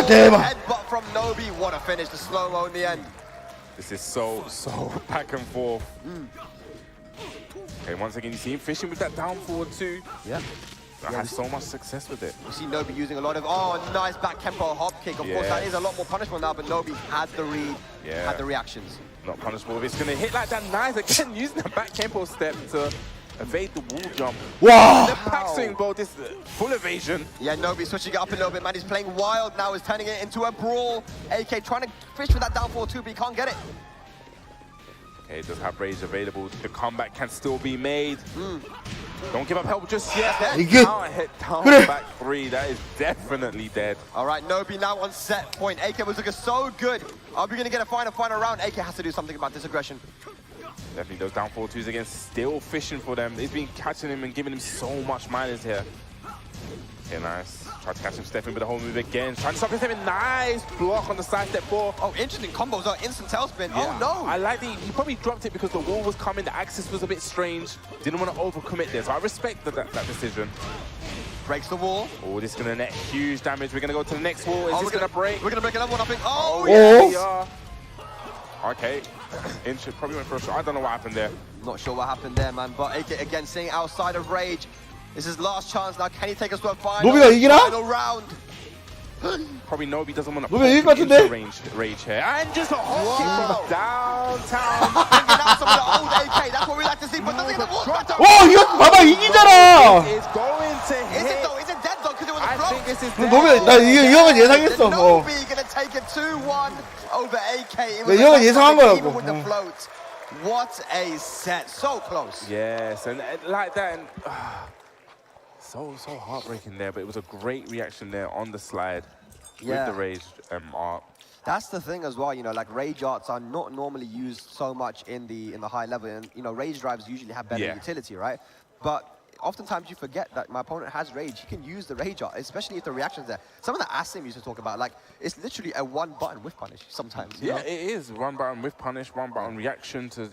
Damn. Headbutt from Nobi. What a finish. The slow-mo in the end. This is so back and forth. Okay, once again, you see him fishing with that down forward 2. Yeah. I had so much success with it. You see Nobi using a lot of, nice back tempo hop kick. Of course, that is a lot more punishable now, but Nobi had the read, had the reactions. Not punishable. If it's going to hit like that, nice. Again, using the back tempo step to evade the wall jump. Wow! The backswing, bro, this full evasion. Yeah, Nobi switching it up a little bit, man. He's playing wild now. He's turning it into a brawl. AK trying to fish with that down forward 2, but he can't get it. Okay, does have rage available. The comeback can still be made. Don't give up help just yet. Down, hit down, back 3. That is definitely dead. All right, Nobi now on set point. AK was looking so good. Are we going to get a final round? AK has to do something about this aggression. Definitely those down 4-2s again, still fishing for them. They've been catching him and giving him so much minus here. Okay, nice. Tried to catch him stepping with the whole move again. Trying to stop him stepping. Nice block on the side step 4. Oh, interesting combos. Instant tailspin. Yeah. Oh, no. I like that. He probably dropped it because the wall was coming. The axis was a bit strange. Didn't want to overcommit there. So I respect that decision. Breaks the wall. Oh, this is going to net huge damage. We're going to go to the next wall. Is this going to break? We're going to break another one, I think. Oh, yeah, we are. Okay. Inch probably went for a shot. I don't know what happened there. Not sure what happened there, man. But AK again staying outside of rage. This is last chance now. Can he take us to a final round? Probably Nobi doesn't want to 노비 이길 것 같은데? rage here. And just a hot kick from downtown. Bringing out some of the old AK. That's what we like to see. But nothing in the wall. 이거 봐봐 이기잖아. It's going to hit. Is it though? Is it dead though? Because it was a block. I think this is 노비 나 이건 예상했어. Nobi gonna take it 2-1 over AK. It was 이건 예상한 거야. even with the float. What a set. So close. Yes, and like that. And, so heartbreaking there, but it was a great reaction there on the slide with the rage art. That's the thing as well, you know, like rage arts are not normally used so much in the high level, and you know, rage drives usually have better utility, right? But oftentimes you forget that my opponent has rage. He can use the rage art, especially if the reaction's there. Some of the Asim used to talk about, like, it's literally a one-button whiff punish sometimes. You know? It is one button whiff punish, one button reaction to.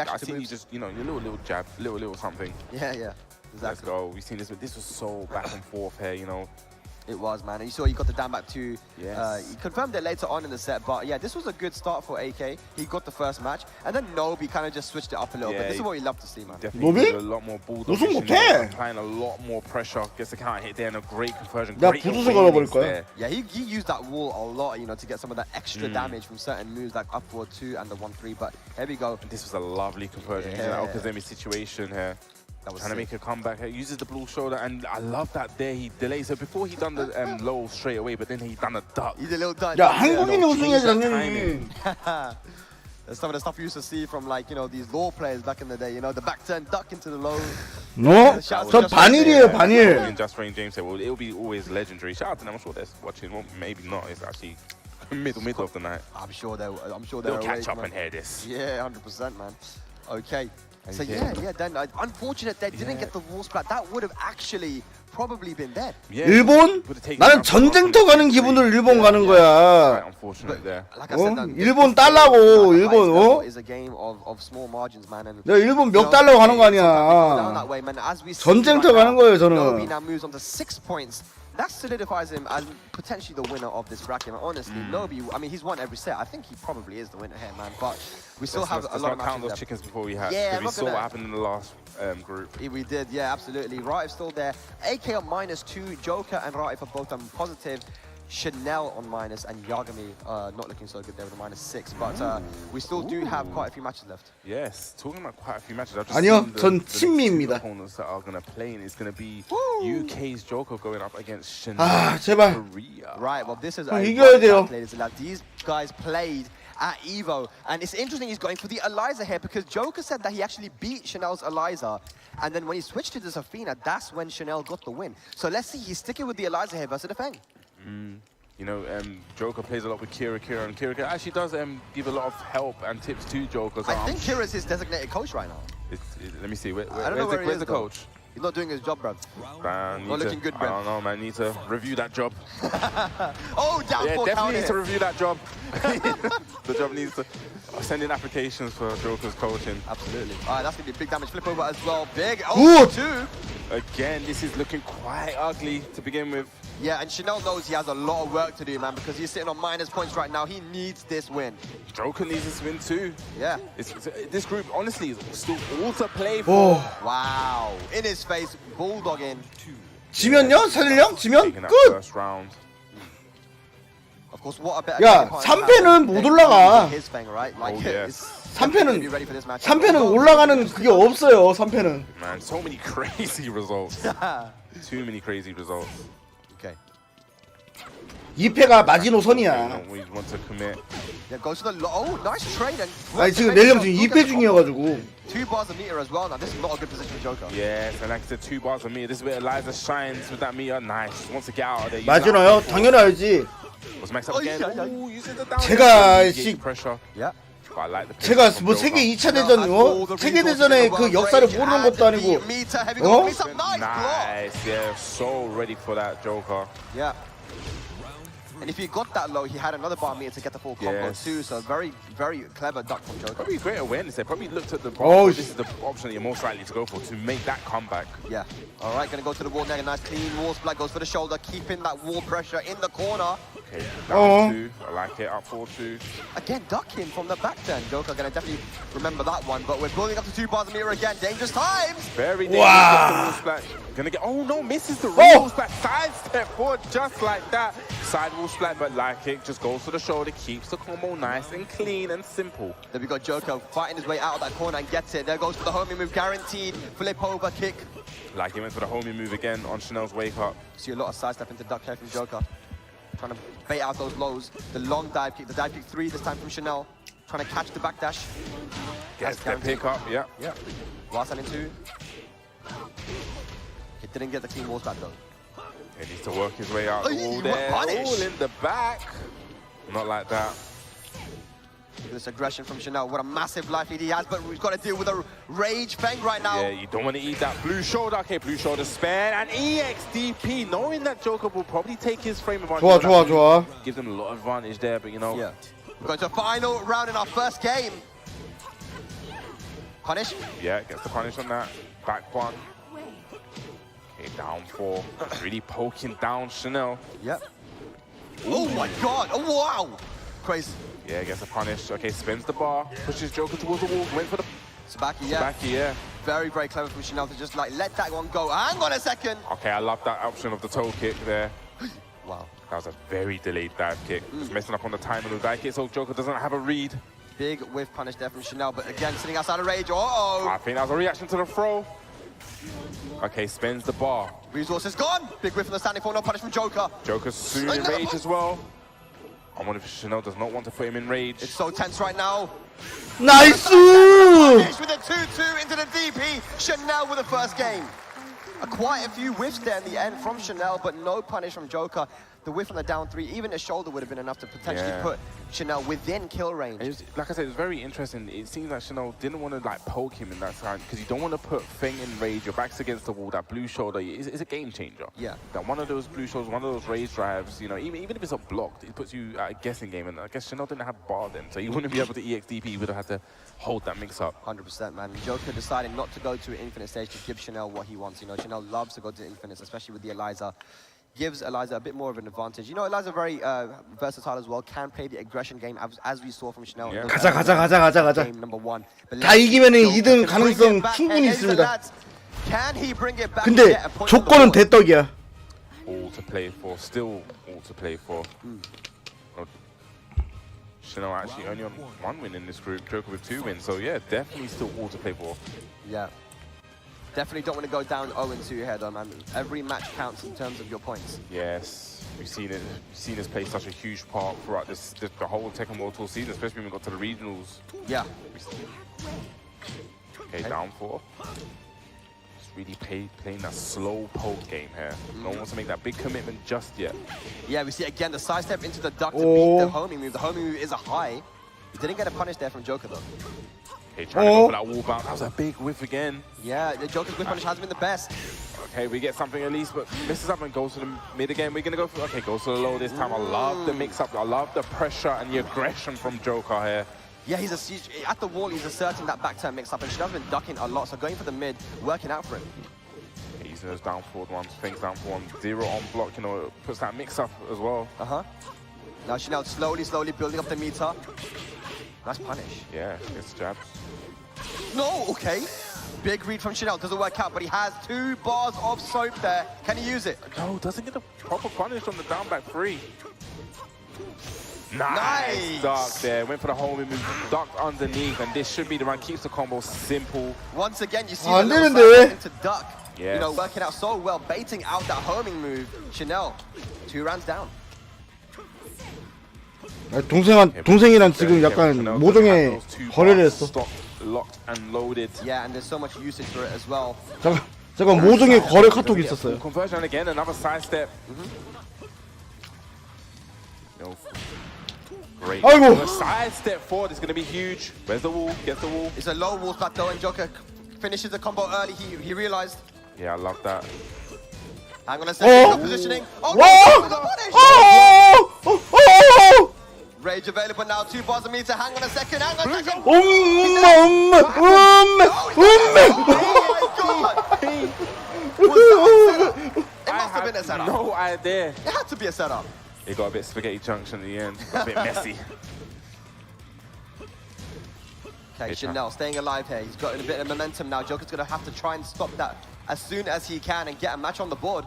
I see you just, your little jab, little something. Yeah. Exactly. Let's go. We've seen this, but this was so back and forth here, you know. It was, man. And you saw he got the down back too. Yes. He confirmed it later on in the set, but yeah, this was a good start for AK. He got the first match, and then Nobi kind of just switched it up a little bit. This is what we love to see, man. Definitely a lot more bulldog. Applying a lot more pressure. Gets the counter hit there and a great conversion. Great awareness there. Yeah, he used that wall a lot, you know, to get some of that extra damage from certain moves like up forward 2 and the 1-3. But here we go. And this was a lovely conversion. Yeah. That Okazemi situation here. Trying to make a comeback here, uses the blue shoulder, and I love that there he delays. So before he done the low straight away, but then he done a duck. He did a little duck. 야, 한국인이 우승해야지 당연히. That's some of the stuff you used to see from, like, you know, these law players back in the day, you know, the back turn duck into the low. 저 반일이에요, 반일. Just Rain James said, well, it'll be always legendary. Shout out to them, I'm sure they're watching. Well, maybe not, it's actually middle of the night. I'm sure they'll catch up and hear this. Yeah, 100%, man. Okay. So yeah, then unfortunate they didn't get the wall splat. That would have actually probably been dead. 일본? 나는 전쟁터 가는 기분으로 일본 가는 거야. Unfortunate there. Like I said, 일본 딸라고 일본 is a game of small margins, man. And 내가 일본 몇 달라고 가는 거 아니야. 전쟁터 가는 거예요, 저는. Nobi now moves on to 6 points. That solidifies him as potentially the winner of this bracket. And honestly, Nobi, I mean, he's won every set. I think he probably is the winner here, man. But we still have a lot of matches. Let's not count those chickens before we have. Yeah, we saw what happened in the last group. We did, yeah, absolutely. Raif still there. AK on -2. Joker and Raif are both on positive. Chanel on minus, and Yagami not looking so good there with a -6. But we still do have quite a few matches left. Yes, talking about quite a few matches. 아니요, 전 친미입니다. Opponents that are going to play, and it's going to be UK's Joker going up against Chanel. 제발. Korea. Right, well, this is 이겨야 돼요. These guys played at Evo, and it's interesting he's going for the Eliza here because Joker said that he actually beat Chanel's Eliza, and then when he switched to the Safina, that's when Chanel got the win. So let's see, he's sticking with the Eliza here versus the Feng. You know, Joker plays a lot with Kira, and Kira actually does give a lot of help and tips to Joker. So I think Kira's his designated coach right now. Let me see, where's the coach? He's not doing his job, bruv. Not looking good, bruv. I don't know, man. Need to review that job. Oh, down yeah, for definitely needs to review that job. The job needs to send in applications for Joker's coaching. Absolutely. All right, that's going to be a big damage flip over as well. Big. Oh, 2. Again, this is looking quite ugly to begin with. Yeah, and Chanel knows he has a lot of work to do, man, because he's sitting on minus points right now. He needs this win. Joker needs this win too. Yeah. This group, honestly, is still all to play for. Wow. In his face, bulldogging. 지면요? 사실령? 지면? 끝! First round. Of course, what a better 야, 3패는 못 올라가. His thing, right? Like, 3패는 올라가는 그게 없어요. 3패는. Man, so many crazy results. Too many crazy results. Okay. 2패가 마지노선이야. We want to commit. Yeah, goes to the nice trade and. 아니 지금 내려면 지금 2패 중이어가지고. 2 bars a meter as well. Now this is not a good position for Joker. Yes, and like I said, 2 bars a meter. This is where Eliza shines with that meter. Nice. Wants to get out of there. 마지노요? 당연히 알지. Was maxed up again. 제가 pressure. Yeah. 제가 뭐 세계 2차 대전, 세계 대전의 그 역사를 모르는 것도 아니고, Nice, yeah, so ready for that Joker. Yeah. And if he got that low, he had another bar meter to get the full combo too. So very, very clever duck from Joker. Probably great awareness there. Probably looked at the bar. This is the option that you're most likely to go for to make that comeback. Yeah. All right, gonna go to the wall now. A nice clean wall splat goes for the shoulder, keeping that wall pressure in the corner. Okay, down 2. I like it. Up 4-2. Again, ducking from the back turn. Joker gonna definitely remember that one. But we're building up to 2 bars a meter again. Dangerous times. Very dangerous. Wow. Gonna get. Oh no, misses the wall splat. Sidestep forward just like that. Sidewall splat, but light kick just goes to the shoulder, keeps the combo nice and clean and simple. Then we got Joker fighting his way out of that corner and gets it. There goes for the homing move, guaranteed flip over kick. Like he went for the homing move again on Chanel's wake up. See a lot of sidestep into duck here from Joker. Trying to bait out those lows. The long dive kick, the dive kick 3 this time from Chanel. Trying to catch the backdash. Gets the pick up, yeah. Last time in 2. He didn't get the clean walls back though. He needs to work his way out. Oh, All there, punish. all in the back. Not like that. Look at this aggression from Chanel. What a massive life lead he has, but we've got to deal with a Rage Fang right now. Yeah, you don't want to eat that blue shoulder. Okay, blue shoulder spare and EXDP, knowing that Joker will probably take his frame advantage. 좋아. Gives him a lot of advantage there, but you know. Yeah. We're going to a final round in our first game. Punish. Yeah, gets the punish on that. Back one. Okay, down 4. Really poking down Chanel. Yep. Oh my god. Oh, wow. Crazy. Yeah, gets a punish. Okay, spins the bar, pushes Joker towards the wall, went for the Sabaki, yeah. Sabaki, yeah. Very, very clever from Chanel to just like let that one go. Hang on a second. Okay, I love that option of the toe kick there. Wow. That was a very delayed dive kick. Just messing up on the time of the dive kick, so Joker doesn't have a read. Big whiff punish there from Chanel, but again, sitting outside of Rage. Uh-oh. I think that was a reaction to the throw. Okay, spins the bar. Resources gone. Big whiff from the standing 4, no punish from Joker. Joker's soon in rage as well. I wonder if Chanel does not want to put him in rage. It's so tense right now. 나이스! With a 2-2 into the DP. Chanel with the first game. Quite a few whiffs there in the end from Chanel, but no punish from Joker. The whiff on the down 3, even a shoulder would have been enough to potentially put Chanel within kill range. It was, like I said, it was very interesting. It seems like Chanel didn't want to like poke him in that side because you don't want to put Feng in rage. Your back's against the wall. That blue shoulder is a game changer. Yeah. That one of those blue shoulders, one of those rage drives, you know, even if it's not blocked, it puts you at a guessing game. And I guess Chanel didn't have bar then, so you wouldn't be able to EXDP. You would have had to hold that mix up. 100%, man. Joker decided not to go to an infinite stage to give Chanel what he wants. You know, Chanel loves to go to infinites, especially with the Eliza. Gives Eliza a bit more of an advantage. You know, Eliza very versatile as well. Can play the aggression game as we saw from Chanel. Yeah. 가자. Game number 1. 다 이기면은 2등 가능성 충분히 있습니다. Can he bring it back? 근데 조건은 대떡이야. All to play for, still all to play for. Chanel actually only on 1 win in this group, Joker with 2 wins. So yeah, definitely still all to play for. Yeah. Definitely don't want to go down 0-2 here though, man. Every match counts in terms of your points. Yes, we've seen it. We've seen this play such a huge part throughout the whole Tekken World Tour season, especially when we got to the regionals. Yeah. Okay, down 4. Just really playing that slow poke game here. No one wants to make that big commitment just yet. Yeah, we see again the sidestep into the duck to beat the homing move. The homing move is a high. He didn't get a punish there from Joker though. Okay, trying to go for that wall bounce. That was a big whiff again. Yeah, the Joker's whiff punish has been the best. Okay, we get something at least, but misses up and goes to the mid again. We're gonna go for, okay, goes to the low this time. I love the mix up. I love the pressure and the aggression from Joker here. Yeah, he's at the wall, he's asserting that back turn mix up, and Chanel's been ducking a lot, so going for the mid, working out for him. Okay, using those down forward ones, things down forward, 0 on block, you know, puts that mix up as well. Now Chanel slowly building up the meter. Nice punish. Yeah, it's jabs. No, okay. Big read from Chanel, doesn't work out, but he has 2 bars of soap there. Can he use it? No, doesn't get a proper punish on the down back 3. Nice! Duck there, went for the homing move, ducked underneath, and this should be the run. Keeps the combo simple. Once again, you see the little side into duck. Yes. You know, working out so well, baiting out that homing move. Chanel, 2 rounds down. 동생이랑 지금 약간 모종의 거래를 했어. Locked and loaded. Yeah, and there's so much usage for it as well. 잠깐 모종의 거래 카톡이 있었어요. Conversion again, another side step. Great. 아이고. Side step forward is going to be huge. Where's the wall? Gets the wall. It's a low wall spot though, and Joker finishes the combo early. He realized. Yeah, I love that. Hang on a second, good positioning. Oh, no, Rage available now, 2 bars of meter. Hang on a second, hang on a second. Oh my god! It must have been a setup. No idea. It had to be a setup. It got a bit spaghetti junction at the end. A bit messy. Okay, Chanel staying alive here. He's got a bit of momentum now. Joker's going to have to try and stop that as soon as he can and get a match on the board.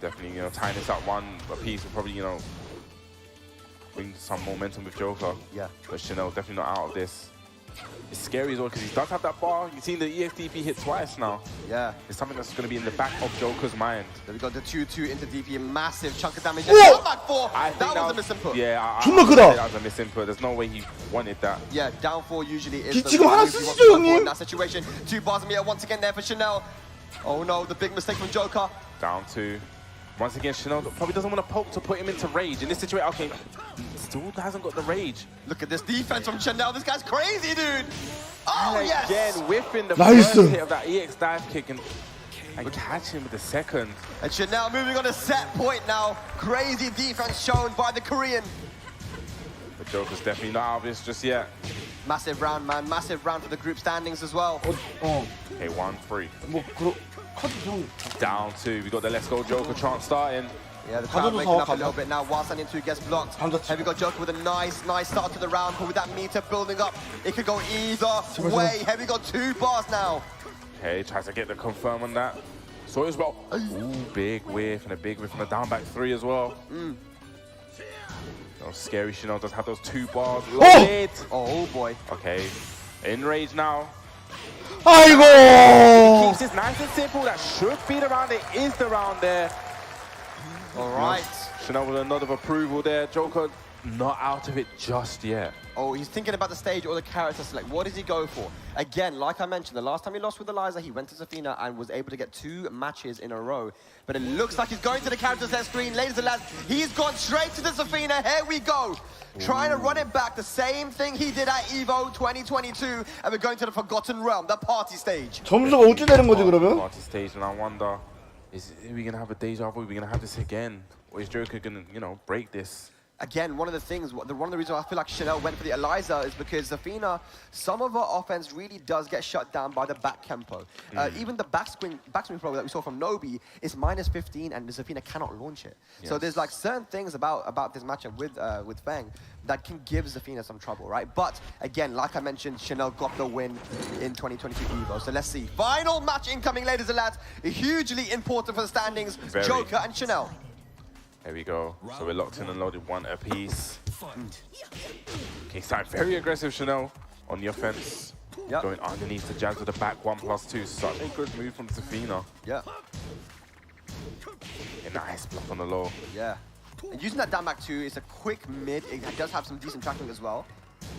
Definitely, tying this up one apiece will probably, bring some momentum with Joker. Yeah. But Chanel definitely not out of this. It's scary as well because he does have that bar. You've seen the EXDP hit twice now. Yeah. It's something that's going to be in the back of Joker's mind. There we go, the 2-2 into DP, massive chunk of damage. Down 4. That was a misinput. Yeah, that was a misinput. There's no way he wanted that. Yeah, down 4 usually is the 지금 하나 쓰시죠, 형님? in that situation. 2 bars of meter once again there for Chanel. Oh no, the big mistake from Joker. Down 2. Once again, Chanel probably doesn't want to poke to put him into rage. In this situation, okay, still hasn't got the rage. Look at this defense from Chanel. This guy's crazy, dude. Oh, and yes. Again, whiffing the Nice. first hit of that EX dive kick and catching with the second. And Chanel moving on a set point now. Crazy defense shown by the Korean. The Joker's definitely not out of this just yet. Massive round, man. Massive round for the group standings as well. Okay, 1-3. Down 2. We got the Let's Go Joker chant starting. Yeah, the crowd waking up a little bit now while standing 2 gets blocked. Here we got Joker with a nice start to the round, but with that meter building up, it could go either way. Here we got 2 bars now. Okay, tries to get the confirm on that. So as well. Ooh, big whiff and a big whiff from the down back 3 as well. Scary Chanel does have those 2 bars. Oh boy. Okay, in rage now. 아이고. Keeps this nice and simple. That should be the round. It is the round there. All right. Chanel with a nod of approval there. Joker not out of it just yet. Oh, he's thinking about the stage or the character select. What does he go for? Again, like I mentioned, the last time he lost with Eliza, he went to Zafina and was able to get 2 matches in a row. But it looks like he's going to the character select screen. Ladies and lads, he's gone straight to the Zafina. Here we go. Trying to run it back. The same thing he did at EVO 2022. And we're going to the Forgotten Realm, the party stage. 점수가 어찌 되는 거지 그러면? Party stage, and I wonder, are we going to have a deja vu? Are we going to have this again? Or is Joker going to, break this? Again, one of the things, one of the reasons I feel like Chanel went for the Eliza is because Zafina, some of her offense really does get shut down by the back tempo. Even the backswing throw that we saw from Nobi is -15 and Zafina cannot launch it. Yes. So there's like certain things about this matchup with Fang that can give Zafina some trouble, right? But again, like I mentioned, Chanel got the win in 2022 EVO. So let's see. Final match incoming, ladies and lads. Hugely important for the standings. Very. Joker and Chanel. There we go. So we're locked in and loaded 1 apiece. Okay, starting very aggressive Chanel on the offense. Yep. Going underneath the jabs with the back 1+2. Such a good move from Zafina. Yeah. A nice block on the low. Yeah. And using that down back 2 is a quick mid. It does have some decent tracking as well.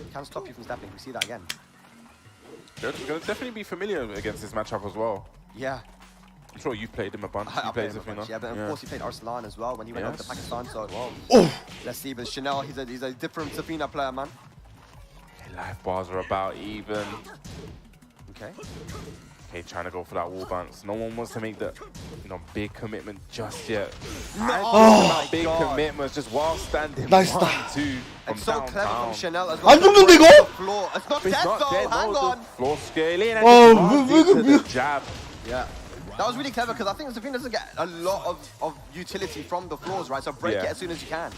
It can stop you from stepping. We see that again. They're going to definitely be familiar against this matchup as well. Yeah. I'm sure you played him a bunch. I You played played him a bunch, Zafina. yeah, but of course he played Arslan as well when he went over to Yes. Pakistan. So Oh. let's see. But Chanel, he's a different Zafina player, man. Okay, life bars are about even. Okay. Okay, trying to go for that wall bounce. No one wants to make the big commitment just yet. Oh, big commitments just while standing. Nice 1-2 from It's so downtown. clever from Chanel as well. 안 죽는데 이거? Floor. It's not It's dead not though. dead, Hang no, on. the floor scaling and Oh, just runs into the jab. Yeah. That was really clever because I think Zafina doesn't get a lot of utility from the floors, right? So break it as soon as you can.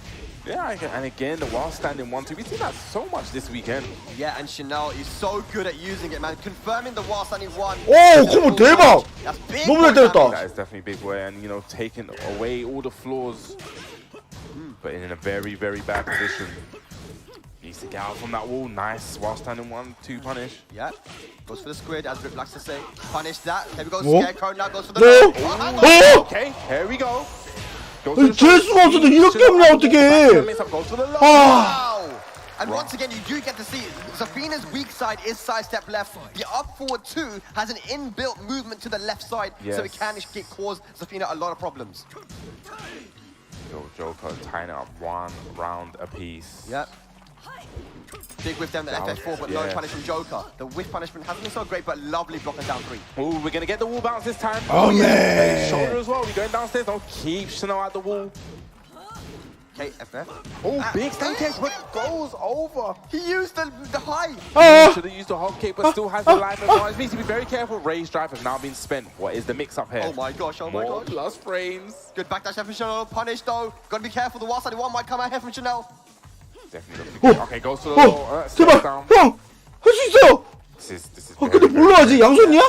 Yeah, and again, the while standing 1-2. We've seen that so much this weekend. Yeah, and Chanel is so good at using it, man. Confirming the while standing 1. 오, 컴온 대박. That's big. 너무 잘 That 때렸다. is definitely big boy, and taking away all the flaws, but in a very, very bad position. Needs to get out from that wall. Nice while standing 1-2 punish. Yeah. Goes for the squid, as Rip likes to say. Punish that. Here we go. 뭐? Scarecrow now goes for the. 뭐? hang on. 어? Okay, here we go. 재수가 없어도 이렇게 없냐 어떻게? 아. Wow! And once again, you do get to see Zafina's weak side is sidestep left. The up forward 2 has an inbuilt movement to the left side, so it can cause Zafina a lot of problems. Yo, Joker tying it up 1 round apiece. Yep. Big whiff down the FF4, but no punish from Joker. The whiff punishment hasn't been so great, but lovely blocking down 3. Ooh, we're gonna get the wall bounce this time. Oh, man. Shoulder as well. We're going downstairs. Don't keep Chanel at the wall. Okay, FF. Oh, big stand catch, but goes over. He used the high. Should have used the hop kick, but still has the life advantage. Needs to be very careful. Rage drive has now been spent. What is the mix up here? Oh my gosh, oh my More gosh. plus frames. Good backdash from Chanel. Punish though. Gotta be careful. The wild side 1 might come out here from Chanel. Definitely. Okay, goes to the low. 제발 형! 할 수 있어요! This is 근데 뭘로 하지? 양손이야?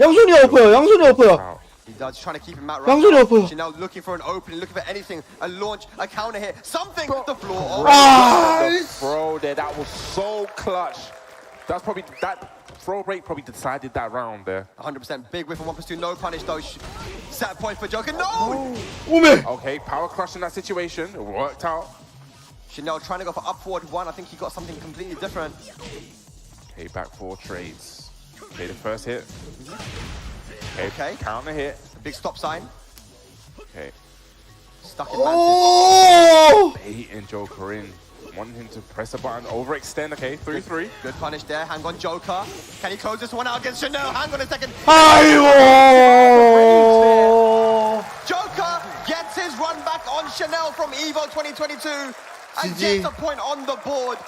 양손이야 엎어요? 양손이야 엎어요? He does, trying to keep him out right 양손이 now. 아파요. Chanel looking for an opening, looking for anything, a launch, a counter hit, something. The floor. Oh, The throw there, that was so clutch. That's probably that throw break probably decided that round there. 100% big whiff on 1+2, no punish though. Set point for Joker. No. Okay, power crush in that situation. It worked out. Chanel trying to go for up forward one. I think he got something completely different. Okay, back four trades. Okay, the first hit. Okay. Counter hit. A big stop sign. Okay. Stuck in Mantis. Baiting Joker in. Wanting him to press a button, overextend. Okay, 3-3. Good punish there. Hang on, Joker. Can he close this one out against Chanel? Hang on a second. Joker gets his run back on Chanel from EVO 2022 and gets a point on the board.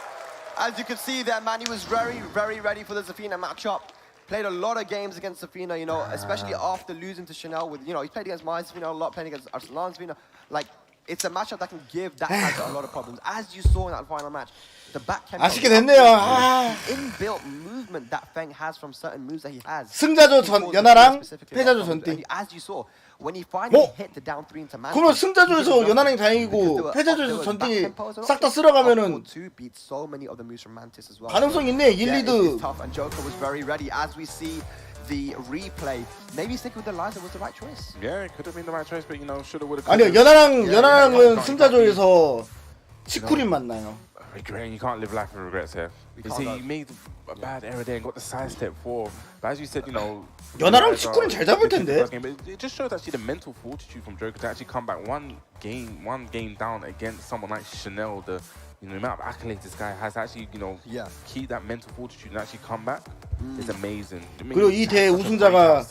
As you can see there, man, he was very, very ready for the Zafina matchup. Played a lot of games against Zafina, you know, especially after losing to Chanel with, you know, he's played against my Zafina a lot, playing against Arslan Zafina. Like, it's a matchup that can give that guy a lot of problems. As you saw in that final match, the back 아쉽게 됐네요. inbuilt movement that Feng has from certain moves that he has. 승자조 전 연하랑 패자조 전띵. As you saw, when he finally hit the down 3 into Mantis. 그러면 승자조에서 연하랑이 다행이고 패자조에서 전띵이 싹 다 쓸어가면은 beat so many of the moves from Mantis as well. 가능성 있네. 1, 2드. Tough and Joker was very ready as we see the replay. Maybe sticking with the Liza was the right choice. Yeah, it could have been the right choice, but you know, should have, would have. 아니요, 연하랑은 승자조에서 치쿠린 만나요. Regretting, you can't live life with regrets here. You see, you made a bad error there and got the side step forward. But as you said, you know, 연하랑 치쿠린 잘 잡을 텐데. It just shows actually the mental fortitude from Joker to actually come back one game down against someone like Chanel. The amount of accolades this guy has, actually, you know, keep that mental fortitude and actually come back is amazing. 그리고 이 대회 우승자가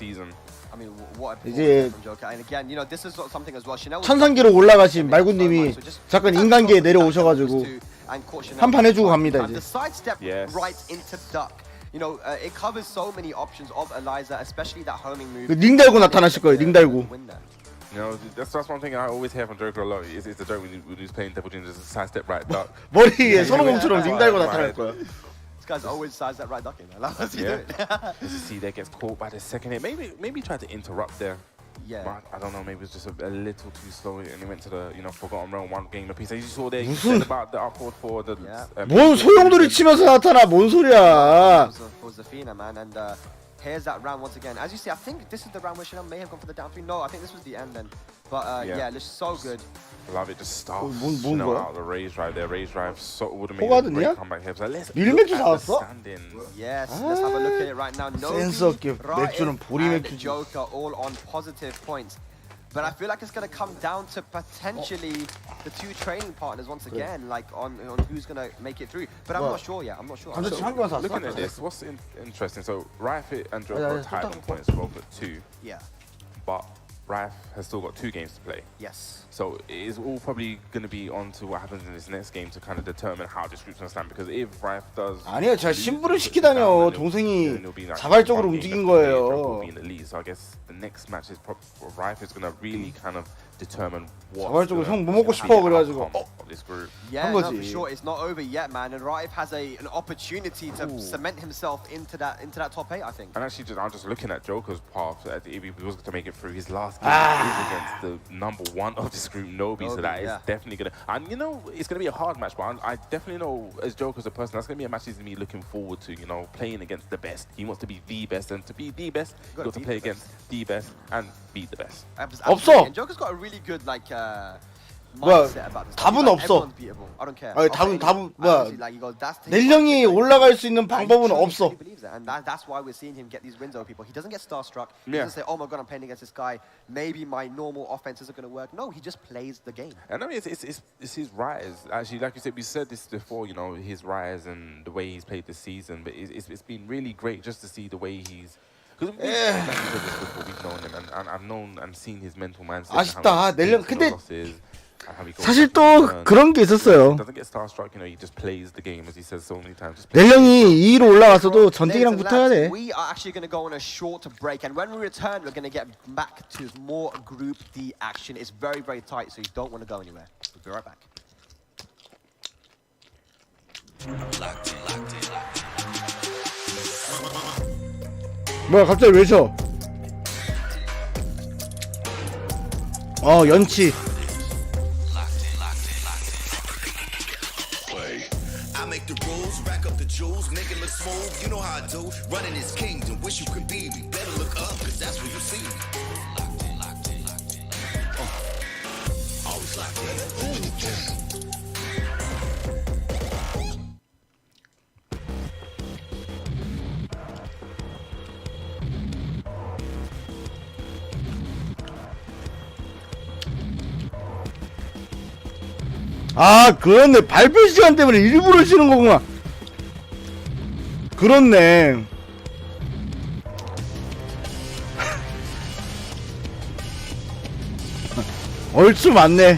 I mean, what a 이제 from Joker. And again, you know, this is something as well. Chanel 천상계로 올라가신 말구님이 잠깐 인간계에 내려오셔가지고 한 판 해주고 갑니다 이제. The sidestep right into duck. You know, it covers so many options of Eliza, especially that homing move. 링 달고 나타나실 거예요. 링 달고. You know, that's one thing I always hear from Joker a lot. Is the joke when he's playing Devil Junior, just sidestep right duck. 머리에 손오공처럼 링 달고 나타날 거야. This guy's always sidestep right ducking. I love it. As you see, there gets caught by the second hit. Maybe tried to interrupt there. Yeah. But I don't know. Maybe it was just a little too slow, and he went to the Forgotten Realm one game apiece. As you saw there, you said about the upward for the. 뭔 소용돌이 치면서 나타나? 뭔 소리야? For Zafina, man, and here's that round once again. As you see, I think this is the round where Chanel may have gone for the down 3. No, I think this was the end then. But yeah, it looks so good. Love it. Just start Chanel out the raise drive there. Raise drive would have made a great comeback here. So let's look at the standings. Yes, let's have a look at it right now. 센스 없게 맥주는 보리 맥주지. Joker all on positive points. But I feel like it's going to come down to potentially the two training partners once again, like on who's going to make it through. But I'm not sure yet. I'm not sure. So, looking at this, what's interesting? So Riot and Joker are tied on points, both at 2. Yeah. But Rife has still got 2 games to play. Yes. So it is all probably going to be on to what happens in this next game to kind of determine how this group's going to stand. Because if Rife does... 아니요, 제가 신부를 시키다뇨. 동생이 자발적으로 움직인 거예요. So I guess the next match is Rife is going to really kind of determine what. 자발적으로 형 뭐 먹고 싶어 그래가지고 this group. Yeah, no, for sure. It's not over yet, man. And Rife has an opportunity to cement himself into that top 8, I think. And actually, I'm just looking at Joker's path. If he was to make it through, his last game is against the number 1 of this group, Nobi. So that is definitely gonna. And you know, it's gonna be a hard match. But I definitely know, as Joker as a person, that's gonna be a match he's gonna be looking forward to. You know, playing against the best. He wants to be the best, and to be the best, you got to play against the best and beat the best. 없어. And Joker's got a really good like. 뭐야, 답은 없어. 아니, 답은 뭐야, 넬령이 올라갈 수 있는 방법은 없어. And that's why we're seeing him get these wins over people. He doesn't get starstruck. He doesn't say, "Oh my God, I'm playing against this guy. Maybe my normal offense isn't going to work." No, he just plays the game. And I mean, it's his rise. Actually, like you said, we said this before. You know, his rise and the way he's played this season. But it's been really great just to see the way he's. Because we've known him, and I've known and seen his mental mindset. 아쉽다. 넬령 근데 사실 또 그런 게 있었어요. 넬령이 2위로 올라갔어도 전띵이랑 붙어야 돼. We are actually going to go on a short break, and when we return, we're going to get back to more Group D action. It's very, very tight, so you don't want to go anywhere. We'll be right back. 뭐야 갑자기 왜 쳐? 연치. I make the rules, rack up the jewels, make it look smooth. You know how I do. Running this kingdom, wish you could be me. Better look up, cause that's where you see me. Always locked in. 아, 그렇네. 발표 시간 때문에 일부러 쉬는 거구나. 그렇네. 얼추 맞네.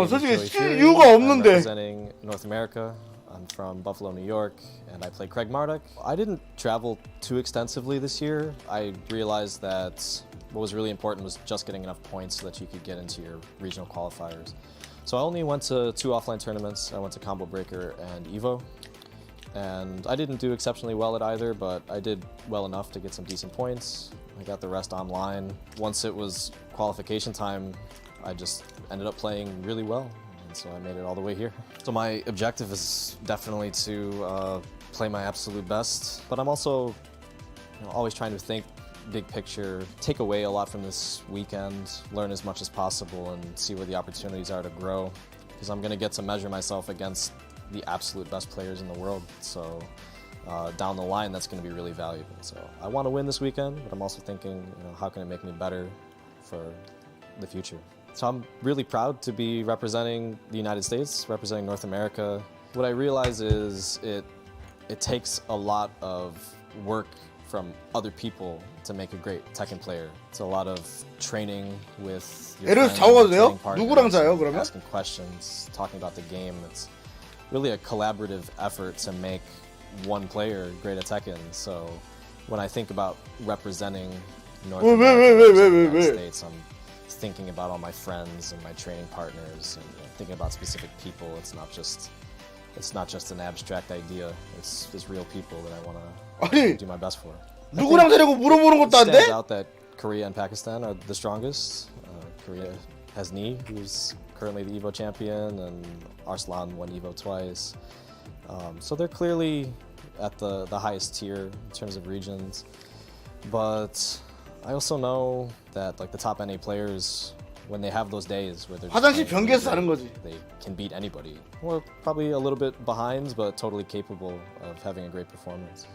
솔직히 쉴 이유가 없는데. Representing North America. I'm from Buffalo, New York, and I play Craig Marduk. I didn't travel too extensively this year. I realized that what was really important was just getting enough points so that you could get into your regional qualifiers. So I only went to 2 offline tournaments. I went to Combo Breaker and Evo. And I didn't do exceptionally well at either, but I did well enough to get some decent points. I got the rest online. Once it was qualification time, I just ended up playing really well. So I made it all the way here. So my objective is definitely to play my absolute best, but I'm also always trying to think big picture, take away a lot from this weekend, learn as much as possible, and see where the opportunities are to grow, because I'm going to get to measure myself against the absolute best players in the world. So down the line, that's going to be really valuable. So I want to win this weekend, but I'm also thinking, how can it make me better for the future? So I'm really proud to be representing the United States, representing North America. What I realize is it takes a lot of work from other people to make a great Tekken player. It's a lot of training with your friends, training partners, asking questions, talking about the game. It's really a collaborative effort to make one player great at Tekken. So when I think about representing North America and the United States, I'm thinking about all my friends and my training partners, and thinking about specific people. It's not just an abstract idea. It's real people that I want to do my best for. 누구랑 되려고 물어보는 것도 안 돼? It stands out that Korea and Pakistan are the strongest. Korea has Nee, who's currently the Evo champion, and Arslan won Evo twice. So they're clearly at the highest tier in terms of regions. But I also know that the top NA players, when they have those days where they're 화장실 변기에서 사는 거지. they can beat anybody. We're probably a little bit behind, but totally capable of having a great performance.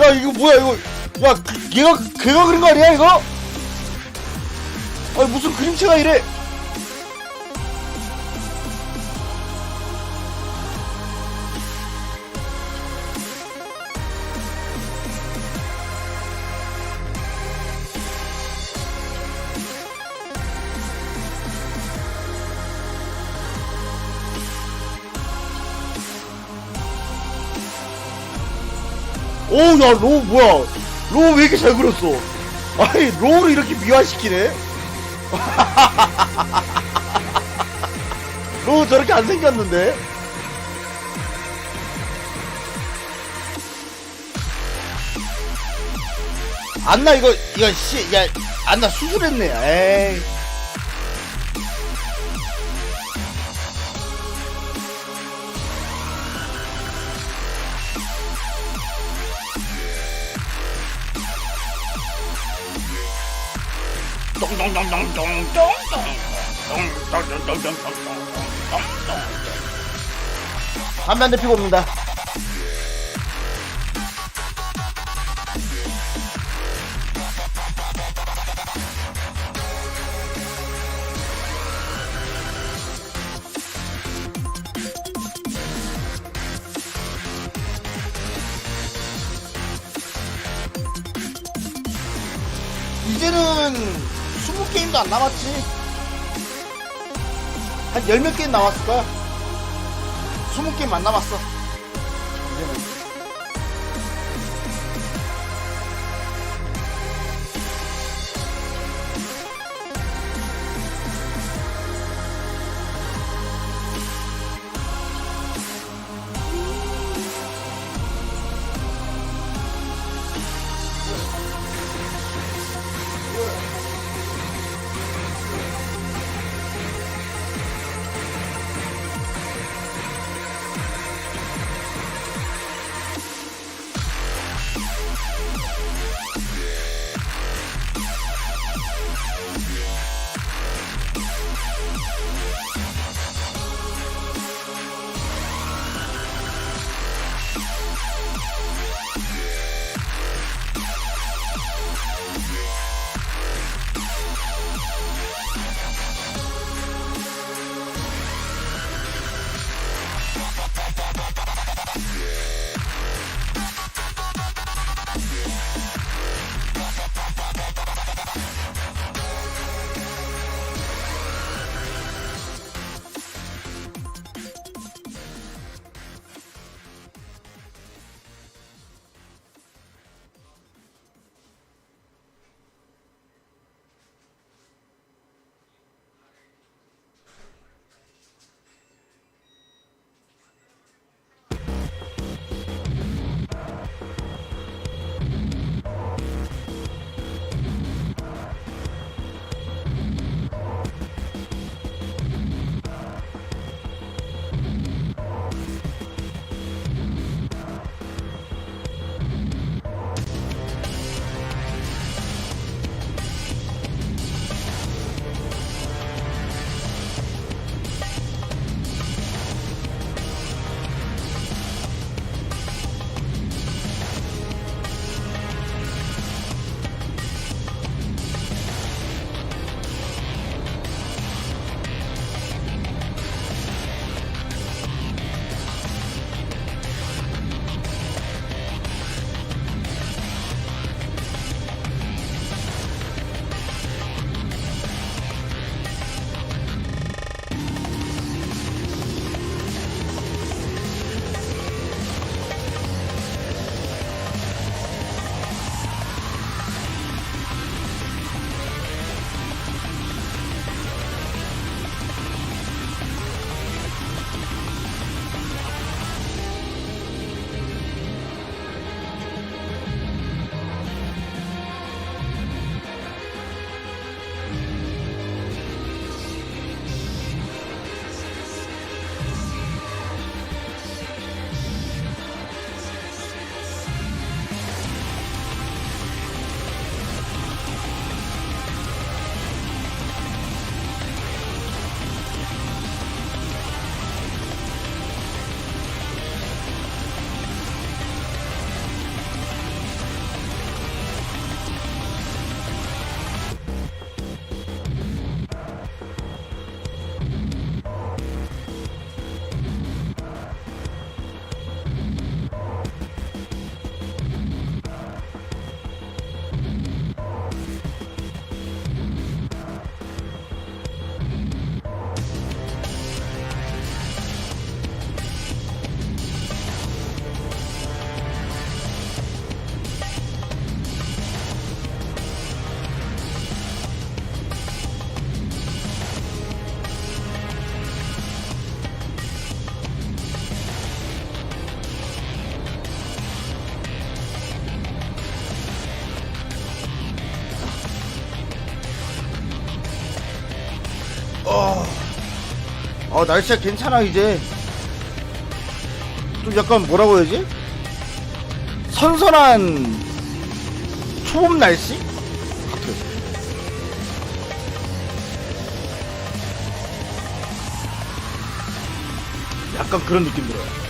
야, 이거 뭐야, 이거. 야, 걔가 그린 거 아니야, 이거? 아니, 무슨 그림체가 이래? 오, 야, 로 뭐야? 로 왜 이렇게 잘 그렸어? 아니, 로를 이렇게 미화시키네? 로 저렇게 안 생겼는데? 안나 이거 씨, 야, 안나 수술했네. 에이. 담배 한 대 피고 옵니다. 이제는 20게임도 안 남았지. 한 10몇 게임 남았을 거야. 20게임 안 남았어. 이제는. 날씨가 괜찮아 이제. 좀 약간 뭐라고 해야지? 선선한 초봄 날씨? 같아요. 약간 그런 느낌 들어요.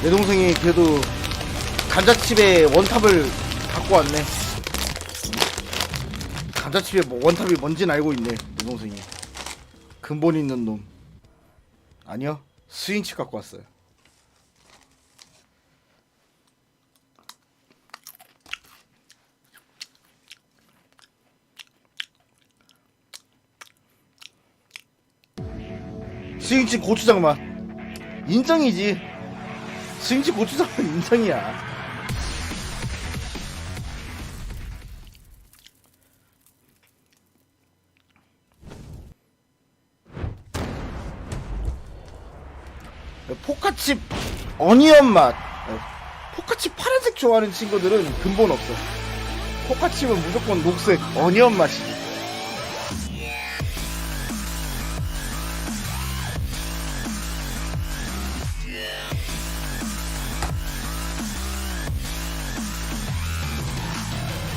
내 동생이 그래도 감자칩에 원탑을 갖고 왔네. 감자칩에 뭐 원탑이 뭔진 알고 있네. 내 동생이 근본 있는 놈. 아니요, 스윙칩 갖고 왔어요. 스윙칩 고추장 맛 인정이지. 스윙칩 고추장 맛 인정이야. 포카칩 어니언 맛. 포카칩 파란색 좋아하는 친구들은 근본 없어. 포카칩은 무조건 녹색 어니언 맛이지.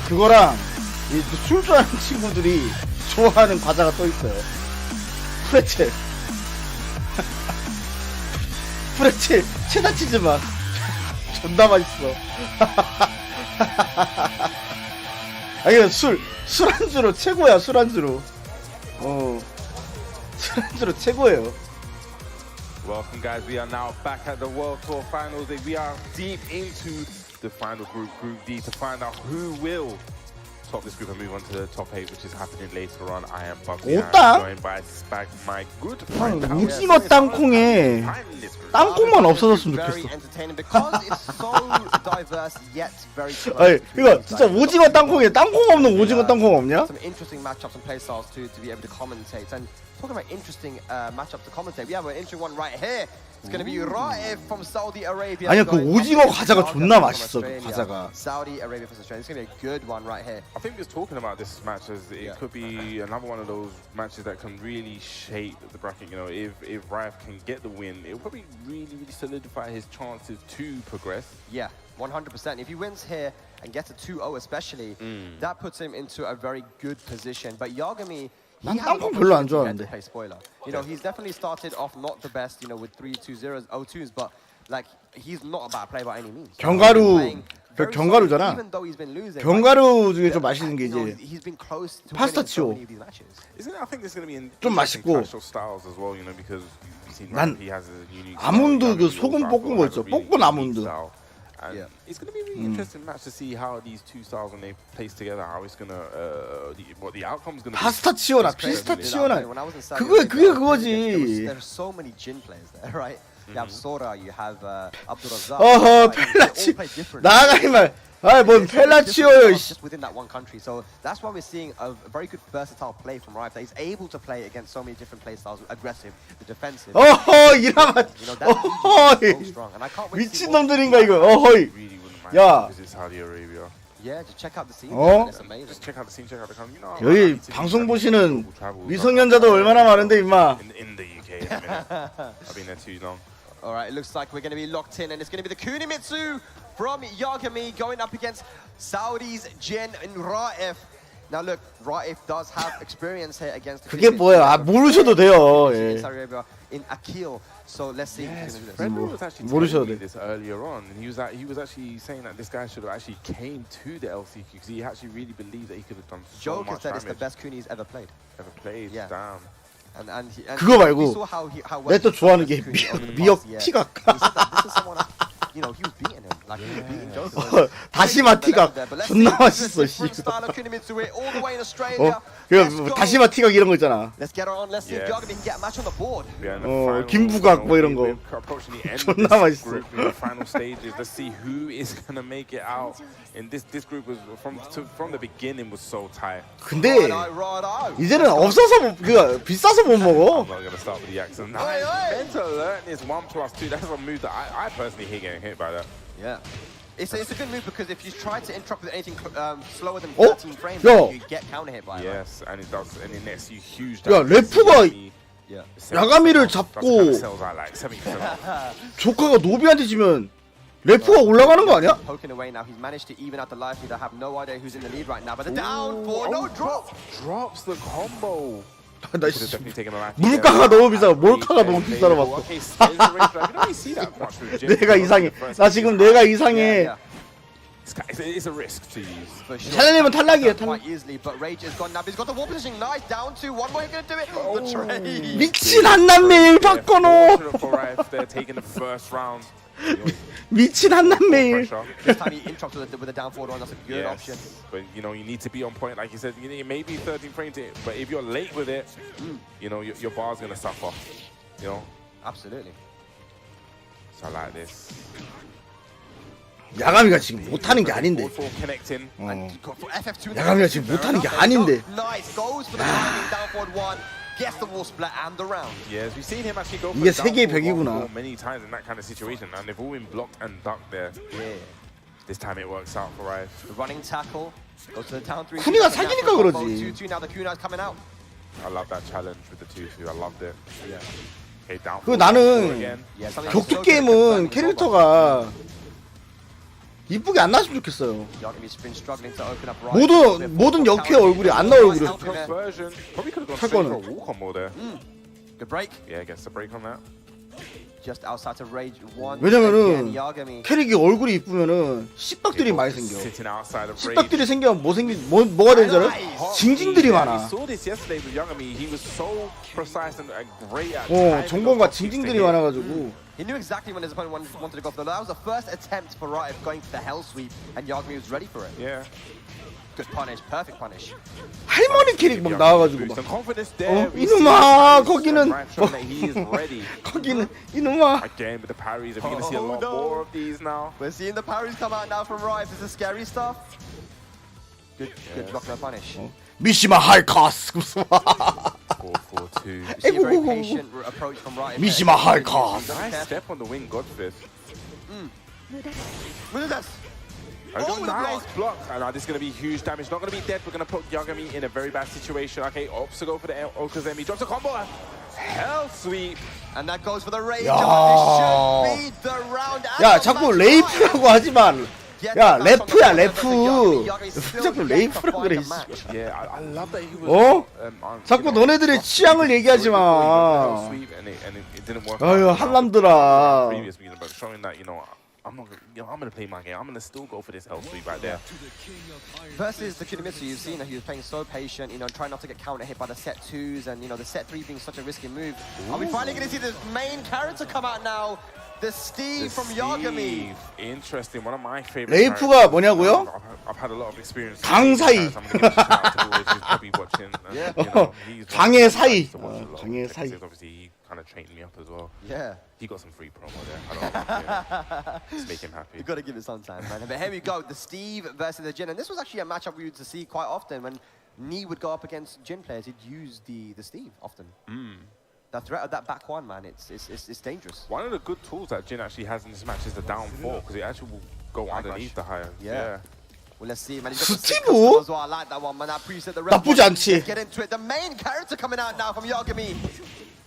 그거랑 술 좋아하는 친구들이 좋아하는 과자가 또 있어요. 프레첼. 프레첼 체다 치즈 맛. 존나 맛있어. 아니 술안주로 최고야. 술안주로. 술안주로 최고예요. Welcome guys, we are now back at the World Tour Finals. We are deep into the final group, Group D, to find out who will top this group and move on to the top 8, which is happening later on. I am Bugsy, joined by Spag, my good friend. 오징어 땅콩에 땅콩만 없어졌으면 좋겠어. 아니 이거 진짜 오징어 땅콩에 땅콩 없는 오징어 땅콩 없냐? Some interesting matchups and play styles to be able to commentate. And talking about interesting matchups to commentate, we have an interesting one right here. It's going to be Raif from Saudi Arabia. 아니야 그 오징어 과자가 존나 맛있어. 그 과자가. Saudi Arabia versus Australia. It's going to be a good one right here. I think just talking about this match as it could be another one of those matches that can really shape the bracket. You know, if Raif can get the win, it will probably really solidify his chances to progress. Yeah, 100%. If he wins here and gets a 2-0 especially, that puts him into a very good position. But Yagami, 난 땅콩 별로 안 좋아하는데. You know, he's definitely started off not the best, you know, with 3-2-0s, 0-2s, but like he's not a bad player by any means. 견과류 견과류잖아. 견과류 중에 좀 맛있는 게 이제 파스타치오. 좀 맛있고. 난 아몬드 그 소금 볶은 거 있죠. 볶은 아몬드. And it's going to be a really interesting match to see how these two styles when they place together, how it's going to, what the outcome's going to be. 파스타치오나 피스타치오나 그게 그거지. There's so many gin players there, right? You have Sora, you have Abdurrazzaq. 펠라치. 나가 이말. 아, 뭔 펠라치오요. Just within that one country, so that's why we're seeing a very good versatile play from Raif. That he's able to play against so many different play styles, aggressive, the defensive. 이라마. 미친 놈들인가 이거. 어허이. 야. Yeah, just check out the scene. It's amazing. Just check out the scene, check out the country. You know, 여기 방송 보시는 미성년자도 얼마나 많은데 임마. In the UK, I've been there too long. All right, it looks like we're going to be locked in, and it's going to be the Kunimitsu from Yagami going up against Saudi's Jin and Raif. Now look, Raif does have experience here against the 그게 뭐야? 아, 모르셔도 돼요. 예. In Akil. So let's see. Yes, Frederick was actually telling me this earlier on, and he was actually saying that this guy should have actually came to the LCQ because he actually really believed that he could have done so much damage. Joker said it's the best Kuni he's ever played. Yeah. Damn. 그거 말고 내가 또 좋아하는 게 미역 티각. you know, he was beating him. Like, he was beating Joker. 다시마 티각 존나 맛있어. 씨. 그 다시마 티각 이런 거 있잖아. Let's get her on. Let's see if Yagami can get a match on the board. 김부각 뭐 이런 거. 존나 맛있어. Final stages. Let's see who is gonna make it out. And this group was from the beginning was so tight. 근데 이제는 없어서 그 비싸서 못 먹어. I'm not gonna start with the accent. Mental alertness 1+2. That's a move that I personally hate getting hit by that. Yeah. It's a good move because if you try to interrupt with anything slower than 13 frames, you get counter hit by it. Yes, and it does, and it nets you huge. 야 레프가 야가미를 잡고 조카가 노비한테 지면 레프가 올라가는 거 아니야? Poking away now, he's managed to even out the life lead. I have no idea who's in the lead right now, but the down four, no drop. Drops the combo. 나 물가가 너무 비싸. 몰카가 너무 비싸러 봤어. 내가 이상해. 나 지금 내가 이상해. It's a risk to use. 찰리면 탈락이야. 탈락. 미친 한남매일 바꿔놓어. 미친 한남매일. This time he interrupted with a down forward one. That's a good option. But you know you need to be on point, like you said. You may be 13 frames, but if you're late with it, you know your bar's gonna suffer. You know. Absolutely. So I like this. 야가미가 지금 못하는 게 아닌데. 야가미가 지금 못하는 게 아닌데. Nice goes for the down forward one. Gets the wall split and the round. Yes, we've seen him actually go for 이게 세계의 벽이구나. many times in that kind of situation, and they've all been blocked and ducked there. Yeah. This time it works out for Rife. The running tackle goes to the down three. 쿠니가 사기니까 그러지. 2-2 now the Kunai's coming out. I love that challenge with the 2-2. I loved it. Yeah. Okay, down. 그 나는 격투 게임은 캐릭터가 이쁘게 안 나왔으면 좋겠어요. 모든 역캐 얼굴이 안 나올 얼굴이 할 거는. Good break. Yeah, gets the break on that. Just outside to rage one. 왜냐면은 캐릭이 얼굴이 이쁘면은 씨박들이 많이 생겨. 씨박들이 생기면 뭐가 되는 줄 알아? 징징들이 많아. 정보가 징징들이 많아가지고. He knew exactly when his opponent wanted to go for that. That was the first attempt for Riot going for the hell sweep, and Yagami was ready for it. Yeah. Good punish, perfect punish. 할머니 캐릭 막 나와가지고 막. 이놈아 거기는 거기는 이놈아. Again with the parries, are we gonna see a lot more of these now? We're seeing the parries come out now from Riot. This is scary stuff. Good block, no punish. 미시마 할카스. 4-4-2. See a very patient approach from Riot. 미시마 할카스. Nice step on the wing, Godfist. Nice block. Now this is going to be huge damage. Not going to be dead. We're going to put Yagami in a very bad situation. Okay, Ops to go for the Okazemi. Drops a combo. Hell sweep. And that goes for the rage. This should be the round. 야, 자꾸 레이프라고 하지만. 야, 래프야, 래프. 자꾸 레이프라고 그래. Yeah, I love that he was. 자꾸 너네들의 취향을 얘기하지 마. 아유, 한남들아. Showing that, you know, I'm not, you know, I'm gonna play my game. I'm gonna still go for this hell sweep right there. Versus the Kunimitsu, you've seen that he was playing so patient, you know, trying not to get counter hit by the set 2s, and you know, the set 3 being such a risky move. Are we finally gonna see the main character come out now? The Steve from Yagami. Interesting. One of my favorite. 레이프가 뭐냐고요? I've had a lot of experience. 강사이. 강의 사이. 강의 사이. Obviously, he kind of trained me up as well. Yeah. He got some free promo there. I don't know. Just make him happy. You gotta give it some time, man. But here we go. The Steve versus the Jin, and this was actually a matchup we used to see quite often when Knee would go up against Jin players. He'd use the Steve often. The threat of that back one, man, it's dangerous. One of the good tools that Jin actually has in this match is the down 4, because it actually will go underneath the higher. Yeah. Well, let's see, man. 스티브? I like that one, man. I appreciate the 나쁘지 않지. Get into it. The main character coming out now from Yagami.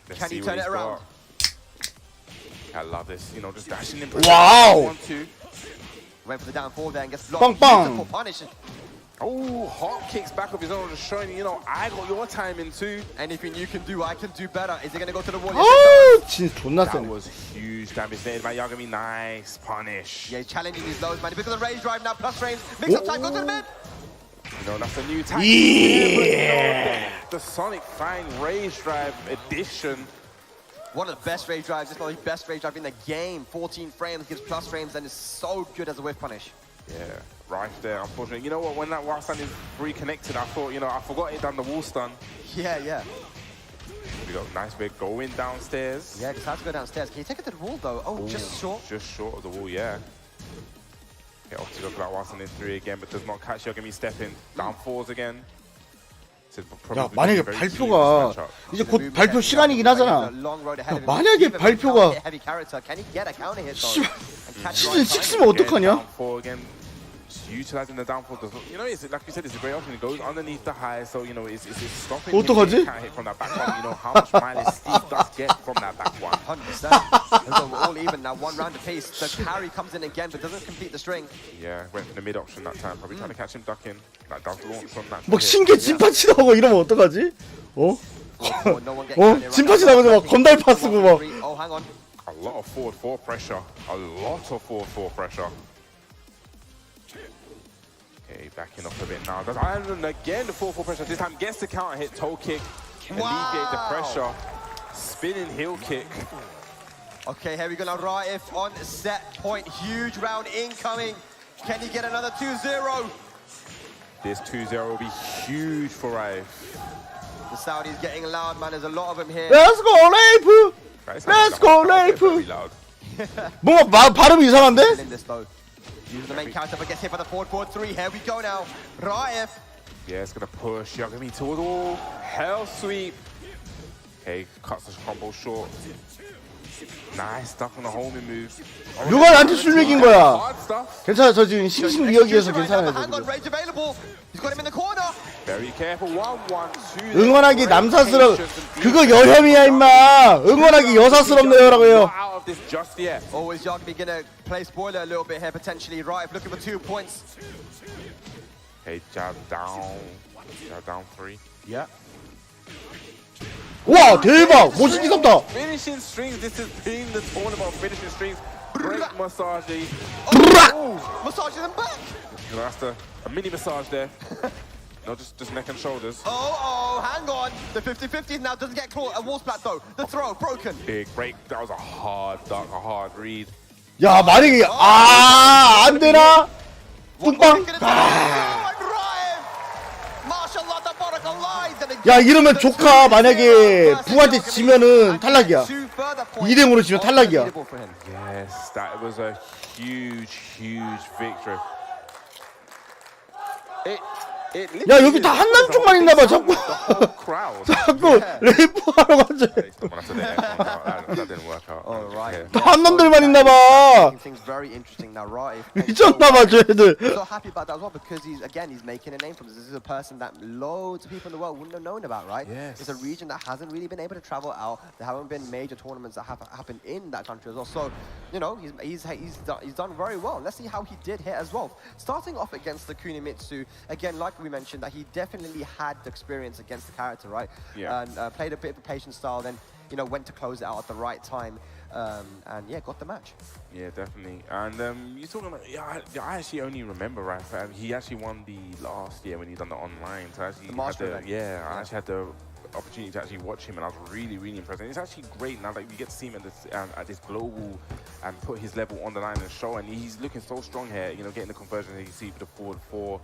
Can he turn it around? I love this. You know, just dashing in. Wow. Went for the down 4 there and gets blocked. Beautiful punish. Oh, hot kicks back of his own, just showing, you know, I got your timing too. Anything you can do, I can do better. Is he going to go to the wall? 진짜 존나 That 세네. was huge damage there by Yagami. Nice punish. Yeah, he's challenging these lows, man. Because of the rage drive now, plus range. Mix up time, go to the mid. You know, that's a new tactic. Yeah. The Sonic Fine Rage Drive edition. One of the best rage drives, if not the best rage drive in the game. 14 frames, gives plus frames, and is so good as a whiff punish. Yeah, right there, unfortunately. You know what, when that wall stun is reconnected, I thought, you know, I forgot it done the wall stun. Yeah. We got nice bit going downstairs. Yeah, just has to go downstairs. Can you take it to the wall, though? Oh, just short. Just short of the wall, yeah. Okay, off to go for that wall stun in 3 again, but does not catch Yagami stepping. Down 4s again. 야, 만약에 발표가 이제 곧 발표 시간이긴 하잖아. 야, 만약에 발표가 시즌 6면 어떡하냐? Utilizing the downfall, you know, it's like you said, it's a great option. It goes underneath the high, so you know, it's stopping. 어떡하지? Can't hit from that back one. You know how much mileage Steve does get from that back one. 100%. We're all even now. 1 round apiece. The carry comes in again, but doesn't complete the string. Yeah, went for the mid option that time. Probably trying to catch him ducking. That does launch from that. 막 신기 진파치 나오고 이러면 어떡하지? 진파치 나오고 막 건달파 쓰고 막. Oh, hang on. A lot of forward 4 pressure. A lot of forward 4 pressure. Okay, backing off a bit now. And again, the 4-4 pressure. This time gets the counter hit, toe kick, alleviate the pressure. Spinning heel kick. Okay, here we go now. Raif on set point. Huge round incoming. Can he get another 2-0? This 2-0 will be huge for Raif. The Saudi's getting loud, man. There's a lot of them here. Let's go, Raif! Let's go, Raif! 뭔가 발음이 이상한데? Uses the main counter, but gets hit by the forward 3. Here we go now. Raif. Yeah, it's gonna push Yagami towards the wall. Hell sweep. Okay, cuts the combo short. Nice stuff on the homing move. 누가 나한테 술 먹인 거야? 괜찮아, 저 지금 심신미역이어서 괜찮아요. Very careful. 1-1-2. 응원하기 남사스러워. 그거 여혐이야 임마. 응원하기 여사스럽네요라고요. Always Yagami gonna play spoiler a little bit here potentially. Raif looking for 2 points. Okay, jab down 3. Yeah. 와 대박 멋있게 섰다. Finishing strings. This has been the tournament of finishing strings. Great massage. Massaging them back. You know, that's a mini massage there. No, just neck and shoulders. Oh, hang on. The 50-50 now doesn't get caught. A wall splat though. The throw broken. Big break. That was a hard duck, a hard read. 야 만약에 안 되나? 뚱빵. 야 이러면 조카 만약에 부한테 지면은 탈락이야. 2대0으로 지면 탈락이야. Yes, that was a huge victory. 야 여기 다 한남 쪽만 있나봐 자꾸. 자꾸 레이프 하러 가자. 다 한남들만 있나봐. 미쳤나봐 저 애들. So happy about that as well because he's making a name from this. This is a person that loads of people in the world wouldn't have known about, right? Yes. It's a region that hasn't really been able to travel out. There haven't been major tournaments that have happened in that country as well. So, you know, he's done very well. Let's see how he did here as well. Starting off against the Kunimitsu, again, like we mentioned, that he definitely had the experience against the character, right? Yeah. And played a bit of a patient style, then, you know, went to close it out at the right time. And yeah, got the match. Yeah, definitely. And you're talking about, I actually only remember Rafa. He actually won the last year when he done the online. So I actually I actually had the opportunity to actually watch him, and I was really impressed. And it's actually great now that we get to see him at this global and put his level on the line and show. And he's looking so strong here. You know, getting the conversion that you see with the forward 4.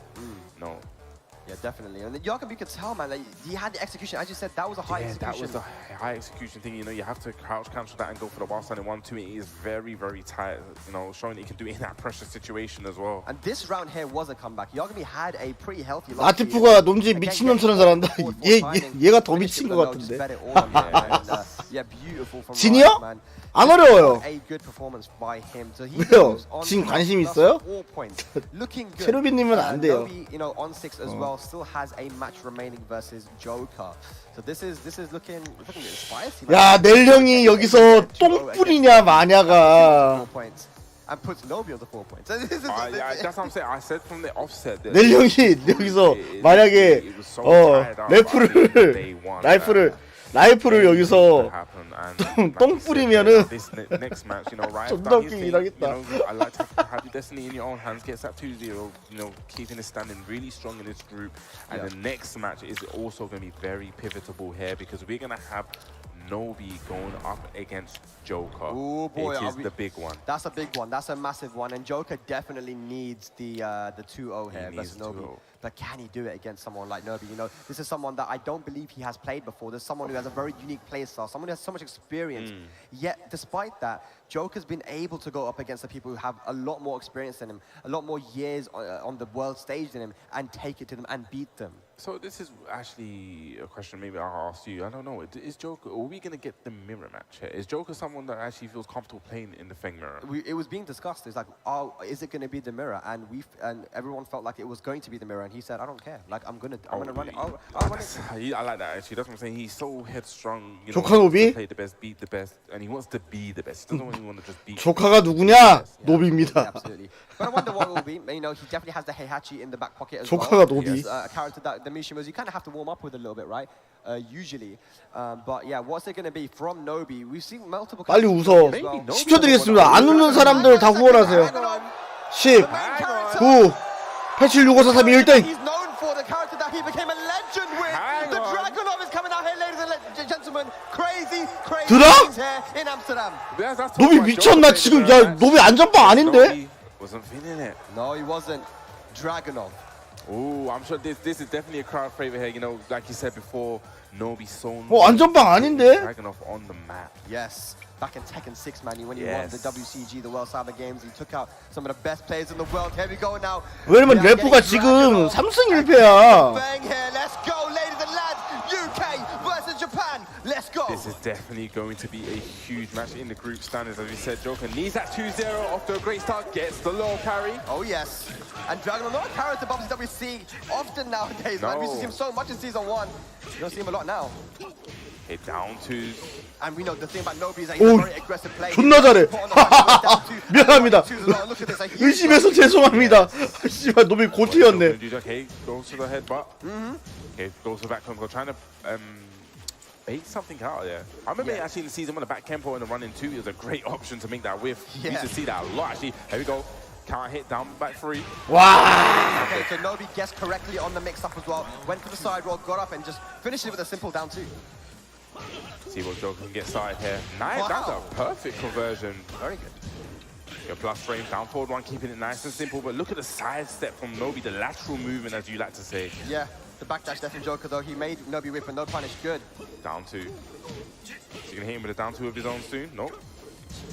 No. Yeah, definitely. And Yagami, you could tell, man, like, he had the execution. As you said, that was a high execution. That was a high execution thing. You know, you have to crouch cancel that and go for the wall stand in 1-2. It is very tight. You know, showing that he can do it in that pressure situation as well. And this round here was a comeback. Yagami had a pretty healthy. 아티프가 놈지 미친놈처럼 잘한다. 얘가 더 미친 것 같은데. Yeah, beautiful from 진이요? man. 안 어려워요. A good performance by him. So he 왜요? 진 관심 있어요? Looking good. 체루비님은 안 돼요. You know, on 6 as well, still has a match remaining versus Joker. So this is looking spicy. 야, 넬 형이 여기서 똥 뿌리냐 마냐가. And puts Nobi on the 4 points. That's what I'm saying. I said from the offset. 넬 형이 여기서 만약에 라이프를 여기서 똥 뿌리면은 존나 웃기긴 하겠다. I like to have your destiny in your own hands. Gets that 2-0. You know, keeping it standing really strong in this group. And the next match is also going to be very pivotal here because we're going to have Nobi going up against Joker. Oh boy, it is the big one. That's a big one. That's a massive one. And Joker definitely needs the 2-0 here versus Nobi. But can he do it against someone like Nobi? You know, this is someone that I don't believe he has played before. There's someone who has a very unique play style, someone who has so much experience. Yet, despite that, Joker's been able to go up against the people who have a lot more experience than him, a lot more years on the world stage than him, and take it to them and beat them. So this is actually a question maybe I'll ask you. I don't know. Is Joker, are we going to get the mirror match here? Is Joker someone that actually feels comfortable playing in the Feng mirror? It was being discussed. It's like, oh, is it going to be the mirror? And everyone felt like it was going to be the mirror. And he said, I don't care. Like, I'm gonna run it. I'll run it. I like that, actually. That's what I'm saying. He's so headstrong. You know, Nobi? Play the best, beat the best. And he wants to be the best. He doesn't really want to just beat. 조카가 누구냐? 노비입니다. Absolutely. But I wonder what it will be. You know, he definitely has the Heihachi in the back pocket as 조카가 well. 노비. A character that the Mishimas, you kind of have to warm up with a little bit, right? Usually. But yeah, what's it going to be from Nobi? We've seen multiple... 빨리 웃어. 10초 드리겠습니다. 안 웃는 사람들 다 후원하세요. 10, 9, 8, 7, 6, 5, 4, 3, 2, 1땡. He's known for the character that he became a legend with. The Dragunov is coming out here, ladies and gentlemen. Crazy things here in Amsterdam. 노비 미쳤나 지금? 야, 노비 안전빵 아닌데? Wasn't feeling it. No, he wasn't. Dragunov. Oh, I'm sure this is definitely a crowd favorite here. You know, like you said before, Nobi so. 안전빵 아닌데? Dragunov on the map. Yes. Back in Tekken 6, man, when he won the WCG, the World Cyber Games, he took out some of the best players in the world. Here we go now. 왜냐면 래프가 지금 3승 1패야. Bang here. Let's go, ladies and lads. UK versus Japan. Let's go. This is definitely going to be a huge match in the group standings. As we said, Joker needs that 2-0 after a great start, gets the low carry. Oh, yes. And Dragon, not a character bubbles that we see often nowadays, man. We see him so much in Season 1. You don't see him a lot now. Hit down twos. And we know the thing about Nobi is that he's a very aggressive player. 존나 잘해. 미안합니다. 의심해서 죄송합니다. 씨발 노비 고티였네. Okay, goes to the headbutt. Okay, goes to the back combo, trying to bait something out there. I remember actually in the season when the back tempo and the running two was a great option to make that whiff. We used to see that a lot actually. Here we go. Counter hit down back three. Wow. Okay, so Nobi guessed correctly on the mix up as well. Went for the side roll, got up and just finished it with a simple down two. See what Joker can get started here. Nice, that's a perfect conversion. Very good. Your plus frame, down forward one, keeping it nice and simple. But look at the side step from Nobi, the lateral movement, as you like to say. Yeah, the backdash there from Joker, though. He made Nobi whip and no punish. Good. Down two. Is he going to hit him with a down two of his own soon? Nope.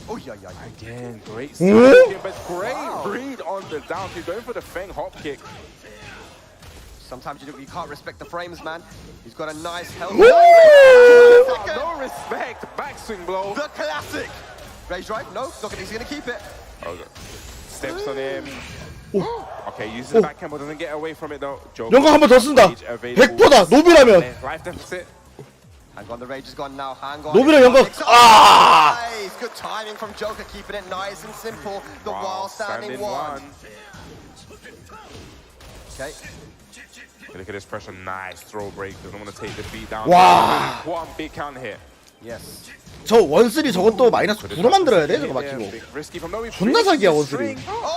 Oh, yeah. Again, great second, but great read on the down two. Going for the Feng hop kick. Sometimes you can't respect the frames, man. He's got a nice health. No respect. Backswing blow. The classic. Rage drive? No, he's going to keep it. Okay. Steps on him. Okay, uses the back but doesn't get away from it though. 영광 한 번 더 쓴다. 100%다. 노비라면. Life deficit. Hang on, the rage is gone now. Hang on. 노비랑 영광. 아! Nice. Good timing from Joker, keeping it nice and simple. The while standing one. Okay. Look at this pressure, nice throw break. Doesn't want to take the beat down. 와. One big counter hit. Yes. 저 원쓰리 저것도 마이너스 9로 만들어야 돼 저거 맞히고. 존나 사기야 원쓰리.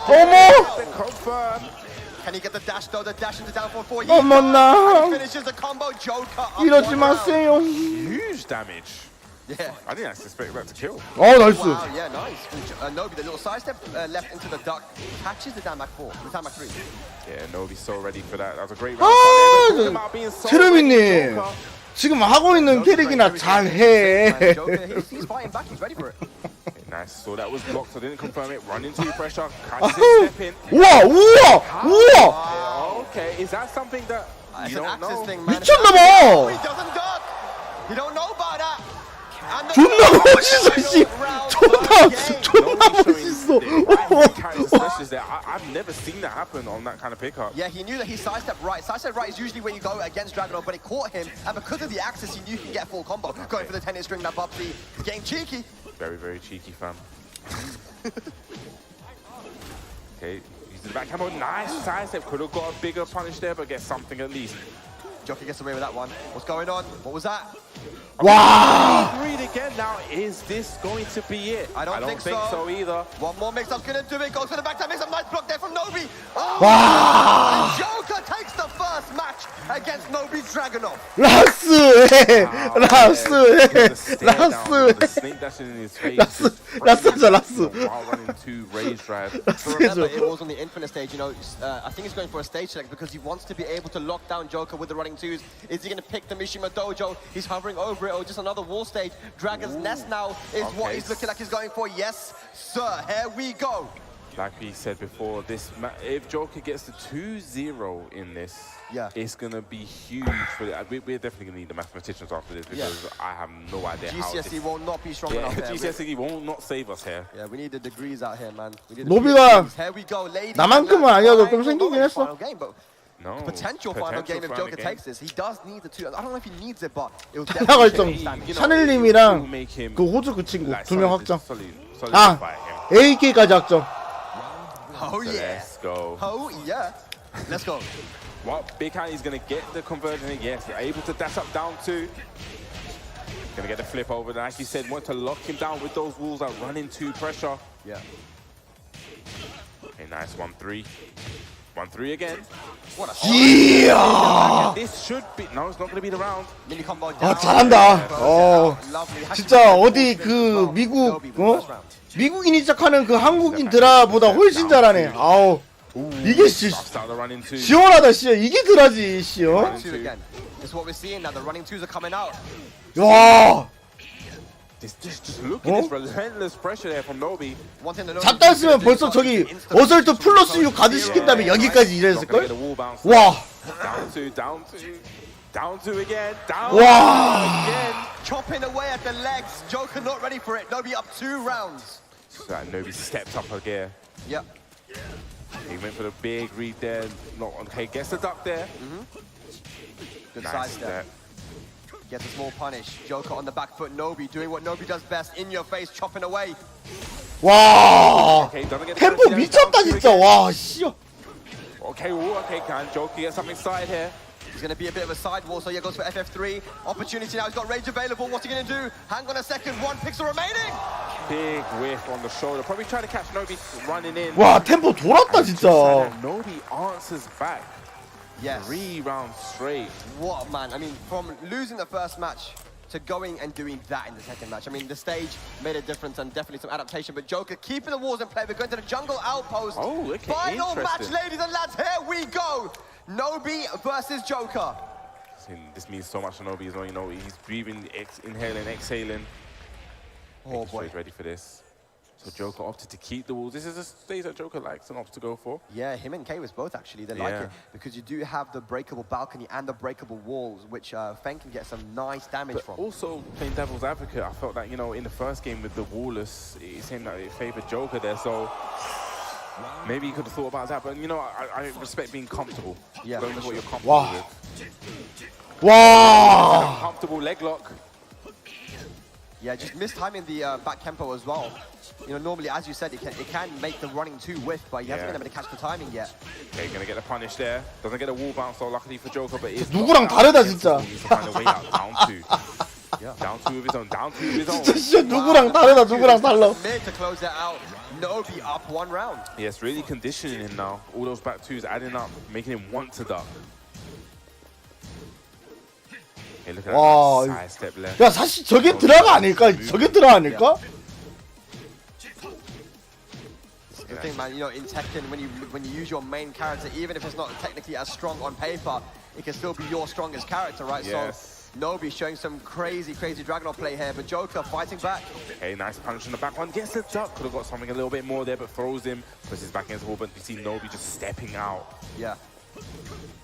어머. Can he get the dash though? The dash into down 4-4. 어머나. Finishes the combo. Joker. 이러지 마세요. Huge damage. Yeah. I didn't actually expect that to kill. 나이스. Wow, yeah, nice. Nobi, the little side step left into the duck, catches the down back 4, the down back 3. Yeah, Nobi's so ready for that. That was a great round. 트루미님 지금 하고 있는 캐릭이나 잘해. He's fighting back. He's ready for it. Nice. So that was blocked. So didn't confirm it. Run into pressure. Catches it. Step in. 우와. Okay, is that something that you don't know? 미쳤나 봐. He doesn't duck. You don't know about that. 존나 멋있어 씨. 존나 멋있어. I've never seen that happen on that kind of pickup. Yeah, he knew that he sidestepped right. Sidestep right is usually when you go against Dragunov, but it caught him, and because of the axis, he knew he could get full combo. Going for the 10-hit string, that Bubsy. He's getting cheeky. Very, very cheeky, fam. Okay, uses the back combo. Nice sidestep. Could have got a bigger punish there, but gets something at least. Joker gets away with that one. What's going on? What was that? Wow! Read again now. Is this going to be it? I don't think so either. One more mix-up's gonna do it. Goes for the back time. Makes a nice block there from Nobi. Wow! And Joker takes the first first match against Nobi's Dragunov. 라스해. 라스죠, 라스. Remember, it was on the Infinite stage, you know, I think he's going for a stage select because he wants to be able to lock down Joker with the running twos. Is he going to pick the Mishima Dojo? He's hovering over it, or just another wall stage. Dragon's Nest now is what he's looking like he's going for. Yes, sir, here we go. Like we said before, if Joker gets the 2-0 in this, it's gonna be huge. We're definitely gonna need the mathematicians after this because I have no idea how. GCSE will not be strong enough. GCSE will not save us here. Yeah, we need the degrees out here, man. 노비가 Here we go, ladies. 나만큼은 아니어도 좀 생기긴 했어. No. Potential final game if Joker takes this. He does need the two. I don't know if he needs it, but it will 하나 결정. 샤넬님이랑 그 호주 그 친구 2명 확정. 아, AK까지 확정. Oh yeah. Let's go. Oh yeah. Let's go. Well, Big Hat is going to get the conversion. Yes, able to dash up down 2. Going to get the flip over. Like you said, want to lock him down with those walls that run into pressure. Yeah. Okay, nice 1-3. 1-3 again. What a Yeah! This should be. No, it's not going to be the round. Mini combo down. 아, 잘한다. 진짜 어디 그 미국 미국인이 시작하는 그 한국인 드라보다 훨씬 잘하네. 아우. 이게 씨 시원하다 씨. 이게 드라지 씨. It's what we're seeing now. The running twos are coming out. 와. Just look at this relentless pressure there from Nobi. 잡다 했으면 벌써 저기 어설트 플러스 6 가드 시킨 다음에 여기까지 이랬을걸? 와. Down 2 again. Down again. Chopping away at the legs. Joker not ready for it. Nobi up 2 rounds. So Nobi stepped up a gear. Yep. He went for the big read there. Not okay. Gets the duck there. Good nice side step. Gets a small punish. Joker on the back foot. Nobi doing what Nobi does best. In your face, chopping away. 와. 템포 미쳤다 진짜. 와 씨. Okay, okay, can Joker get something side here? He's going to be a bit of a sidewall, so he goes for FF3. Opportunity now, he's got Rage available. What's he going to do? Hang on a second, 1 pixel remaining. Big whiff on the shoulder. Probably trying to catch Nobi running in. 와, 템포 돌았다 진짜. Nobi answers back. Yes. 3 rounds straight. What, man? I mean, from losing the first match to going and doing that in the second match. I mean, the stage made a difference and definitely some adaptation, but Joker keeping the walls in play. We're going to the jungle outpost. Oh, okay, Final match, ladies and lads, here we go. Nobi versus Joker. This means so much to Nobi as well. You know, he's breathing, inhaling, exhaling. Oh boy, he's ready for this. So Joker opted to keep the walls. This is a stage that Joker likes and opts to go for. Yeah, him and K was both actually. They like it because you do have the breakable balcony and the breakable walls, which Feng can get some nice damage from. Also, playing devil's advocate, I felt that, you know, in the first game with the wallless, it seemed that it favored Joker there. So maybe you could have thought about that, but you know, I respect being comfortable. Yeah, going with what you're comfortable with. Wow. Comfortable leg lock. Yeah, just mistiming the back tempo as well. You know, normally, as you said, it can make the running 2 whiff, but he hasn't been able to catch the timing yet. Okay, gonna get the punish there. Doesn't get a wall bounce, so luckily for Joker, but it's 누구랑 다르다 진짜. He needs to find a way out. Down 2. Down 2 of his own. Down 2 of his own. 진짜 누구랑 다르다. 누구랑 달라. Mid to close it out. Nobi up 1 round. Yes, really conditioning him now. All those back 2s adding up, making him want to duck. Okay, look at that side step left. 야, 사실 저게 드라가 아닐까? 저게 드라 아닐까? The thing, man, you know, in Tekken, when you use your main character, even if it's not technically as strong on paper, it can still be your strongest character, right? Yes. So Nobi showing some crazy Dragunov play here, but Joker fighting back. Okay, nice punch on the back one. Gets the duck. Could have got something a little bit more there, but throws him. Puts his back against the wall, but you see Nobi just stepping out. Yeah.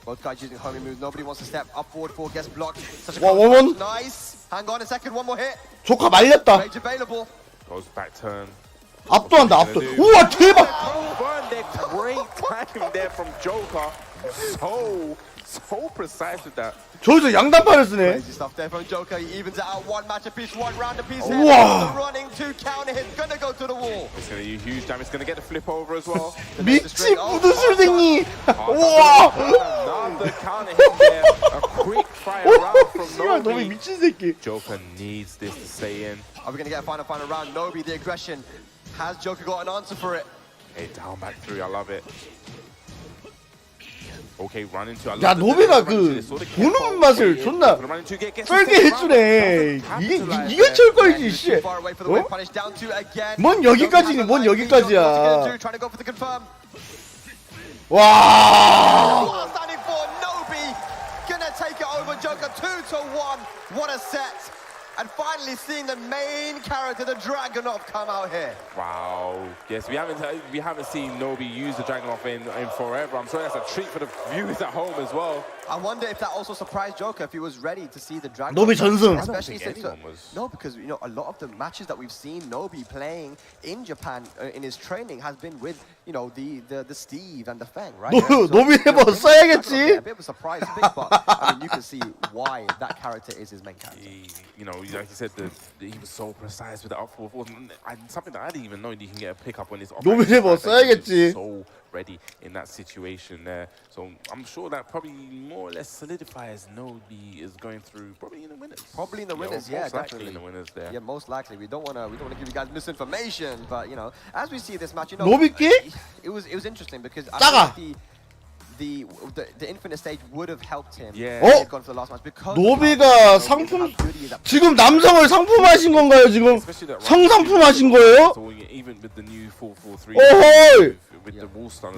Both guys using homing moves. Nobody wants to step up forward for, gets blocked. Such a one. Nice. Hang on a second, 1 more hit. 조카 말렸다. Rage available. Goes back turn. 압도한다, 압도. 우와, 대박. Great timing there from Joker. So precise with that. 저기서 양단판을 쓰네. Crazy stuff there from Joker. He evens it out 1 match apiece, 1 round apiece. Wow. Running 2 counter hit, gonna go to the wall. It's gonna do huge damage. It's gonna get the flip over as well. 미치 부두술쟁이. 우와. Another counter hit there. A quick fire round from 너무 Nobi. 미친 새끼. Joker needs this to stay in. Are we gonna get a final round? Nobi, the aggression. Has Joker got an answer for it? Hey, down back 3. I love it. Okay, run into. 야 노비가 그 보는 맛을 존나 썰게 해주네. 이게 철거이지 씨. 뭔 여기까지니 뭔 여기까지야. 와. Gonna take it over Joker 2-1. What a set. And finally seeing the main character, the Dragunov, come out here. Wow. Yes, we haven't seen Nobi use the Dragunov in forever. I'm sure that's a treat for the viewers at home as well. I wonder if that also surprised Joker if he was ready to see the Dragunov. Nobi 전승. Especially since no, because you know a lot of the matches that we've seen Nobi playing in Japan in his training has been with you know the Steve and the Feng, right? 노비 해봐 써야겠지. A bit of a surprise pick, but I mean you can see why that character is his main character. You know, like you said, he was so precise with the up forward. Something that I didn't even know you can get a pick up when it's up. 노비 해봐 써야겠지. So ready in that situation there. So I'm sure that probably more or less solidifies Nobi is going through probably in the winners. Probably in the winners, yeah, definitely in the winners there. Yeah, most likely. We don't want to give you guys misinformation, but you know, as we see this match, you know, 노비끼? it was interesting because 작아. the infinite stage would have helped him. Yeah. 어? Gone for the last match because 노비가 상품 지금 남성을 상품하신 건가요? 지금 성상품하신 거예요? So even with the new 4-4-3 어허이! with the wall stun,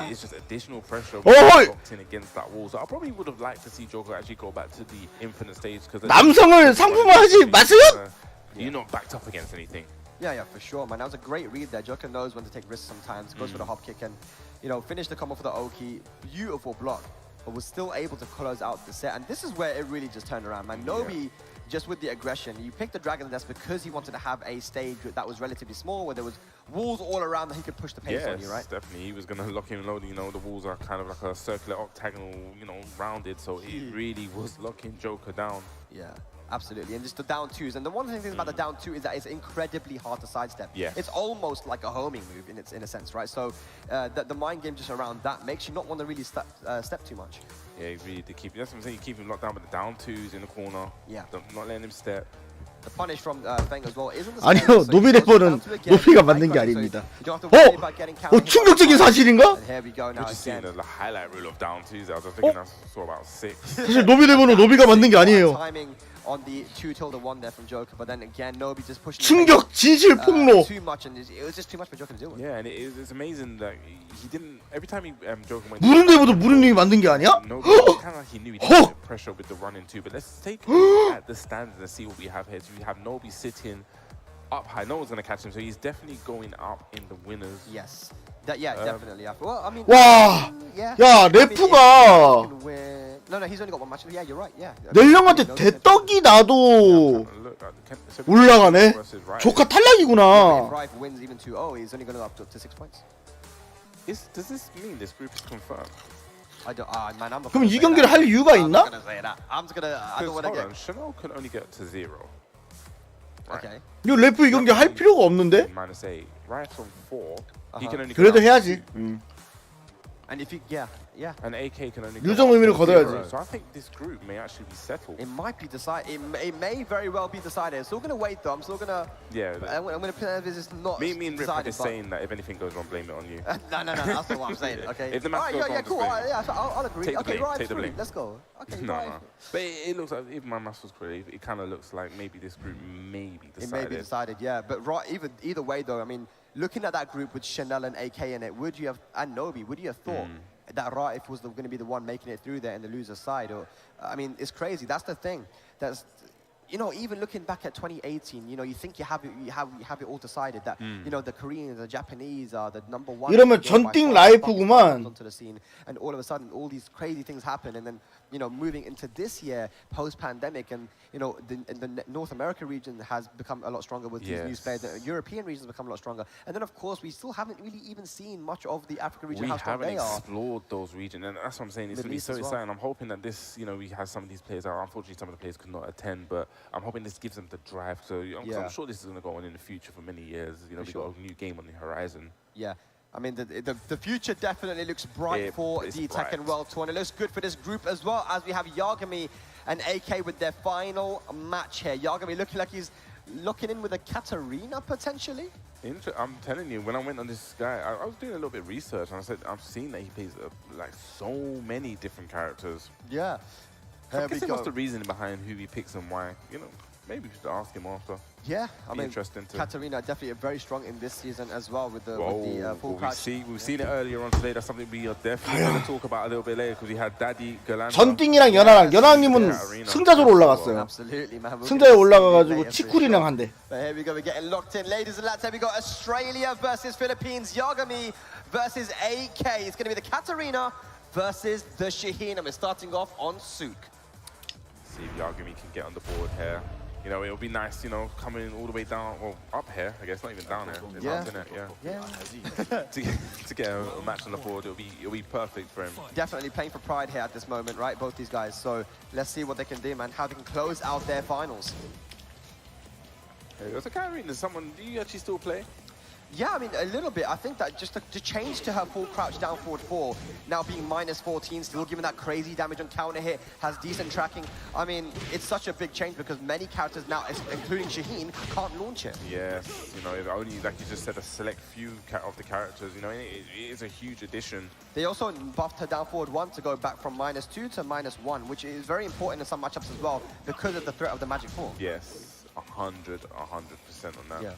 it's just additional pressure 어허이! locked in against that wall. So I probably would have liked to see Joker actually go back to the infinite stage because 남성을 상품하지 마세요? you're not backed up against anything. Yeah, for sure, man. That was a great read there. Joker knows when to take risks sometimes. Goes for the hop kick and, you know, finish the combo for the Oki. Beautiful block, but was still able to close out the set. And this is where it really just turned around, man. Nobi, just with the aggression, you picked the Dragon Nest because he wanted to have a stage that was relatively small, where there was walls all around that he could push the pace on you, right? Definitely. He was going to lock him loading. You know, the walls are kind of like a circular octagonal, you know, rounded. So it really was locking Joker down. Yeah. Absolutely, and just the down twos. And the one thing about the down two is that it's incredibly hard to sidestep. Yeah. It's almost like a homing move in a sense, right? So the mind game just around that makes you not want to really step too much. Yeah, you really did keep. That's what I'm saying. You keep him locked down with the down twos in the corner. Yeah. Not letting him step. The punish from Feng as well isn't the 아니요, 노비 래퍼는 노비가 만든 게 아닙니다. 충격적인 사실인가? We're just seeing the highlight reel of down twos. I was thinking I saw about 6. 사실 노비 래퍼는 노비가 만든 게 아니에요. On the 2-1 there from Joker, but then again, Nobi just pushing 충격 진실 폭로. too much, and it was just too much for Joker to deal with. Yeah, and it's amazing that he didn't. Every time Joker went. 무릉대보도 무릉님이 만든 게 아니야? No, kind of like he knew he didn't get pressure with the run in too. But let's take a look at the standings and see what we have here. So we have Nobi sitting up high. No one's gonna catch him, so he's definitely going up in the winners. Yes. Definitely. Well, I mean. 와, 야 래프가. No, he's only got one match. Yeah, you're right. Yeah. 넬령한테 대떡이 나도 올라가네. 조카 탈락이구나. If wins even 2-0, he's only going to go up to 6 points. Does this mean this group is confirmed? I don't. Man, I'm not. 그럼 이 경기를 할 이유가 있나? I'm not gonna say that. I'm just gonna. I don't want to get. Chanel can only get to 0. Right. Okay. 이거 래프 이 경기 할 필요가 없는데? -8. Right from 4. He can only. 그래도 해야지. And if you, yeah. And AK can only. 유정 의미를 거둬야지. So I think this group may actually be settled. It might be decided. It may very well be decided. I'm still gonna wait though. I'm still gonna. Yeah. I'm gonna pretend this is not. Me and Rip are saying that if anything goes wrong, blame it on you. No. That's not what I'm saying. Okay. If the match goes wrong, cool. I'll agree. Okay, right. Take the blame. Let's go. Okay. No. But it looks like, even my maths was correct, it kind of looks like maybe this group may be decided. It may be decided, yeah. But either way though, I mean, looking at that group with Chanel and AK in it, and Nobi, would you have thought that Raif was going to be the one making it through there in the loser's side? Or, I mean, it's crazy. That's the thing. That's, you know, even looking back at 2018, you know, you think you have it all decided that, you know, the Koreans, the Japanese are the number one. 이러면 전띵 라이프구만. Onto the scene, and all of a sudden, all these crazy things happen, and then, you know, moving into this year, post-pandemic, and you know, the North America region has become a lot stronger with these new players. The European region has become a lot stronger, and then of course we still haven't really even seen much of the Africa region. We haven't explored those regions, and that's what I'm saying. It's going to be so exciting. I'm hoping that this, you know, we have some of these players out. Unfortunately, some of the players could not attend, but I'm hoping this gives them the drive. So I'm sure this is going to go on in the future for many years. You know, we've got a new game on the horizon. Yeah. I mean, the future definitely looks bright for the Tekken World Tour, and it looks good for this group as well, as we have Yagami and AK with their final match here. Yagami looking like he's locking in with a Katarina, potentially? I'm telling you, when I went on this guy, I was doing a little bit of research, and I said I've seen that he plays like so many different characters. Yeah. So I guess what's the reason behind who he picks and why? You know, maybe we should ask him after. Yeah, I mean, interesting to. Katarina definitely very strong in this season as well with the full well, crouch. we've seen it earlier on today. That's something we are definitely going to talk about a little bit later because we had Daddy Galanda. 전띵이랑 연아님은 승자조로 올라갔어요. Absolutely, man. 승자에 올라가가지고 치쿠리랑 한대. But here we go, we're getting locked in, ladies and lads. Here we go, Australia versus Philippines. Yagami versus AK. It's going to be the Katarina versus the Shaheen, and we're starting off on Sook. See if Yagami can get on the board here. You know, it'll be nice, you know, coming all the way down, well, up here, I guess, not even down here. It's up, isn't it? Yeah. to get a match on the board, it'll be perfect for him. Definitely playing for pride here at this moment, right? Both these guys. So let's see what they can do, man. How they can close out their finals. There's a Katarina. Do you actually still play? Yeah, I mean, a little bit. I think that just to change to her full crouch down forward 4, now being -14, still giving that crazy damage on counter hit, has decent tracking. I mean, it's such a big change because many characters now, including Shaheen, can't launch it. Yes, you know, if only, like you just said, a select few of the characters, you know, it is a huge addition. They also buffed her down forward 1 to go back from -2 to -1, which is very important in some matchups as well because of the threat of the Magic 4. Yes, 100% on that. Yeah.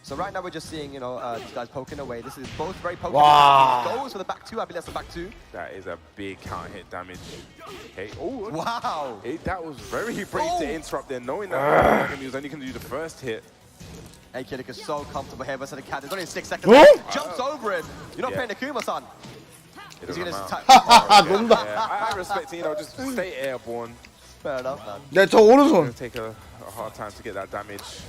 So right now we're just seeing, you know, these guys poking away. This is both very poking. Wow. Goes for the back 2. I believe that's the back 2. That is a big counter hit damage. Okay. Oh. Wow. That was very brave to interrupt there, knowing that he was only going to do the first hit. AK is so comfortable here versus the cat. There's only 6 seconds. What? Jumps over it. You're not playing Akuma-san. He's going to I respect it, you know, just stay airborne. Fair enough, man. 네, 저 오른손. It's take a hard time to get that damage.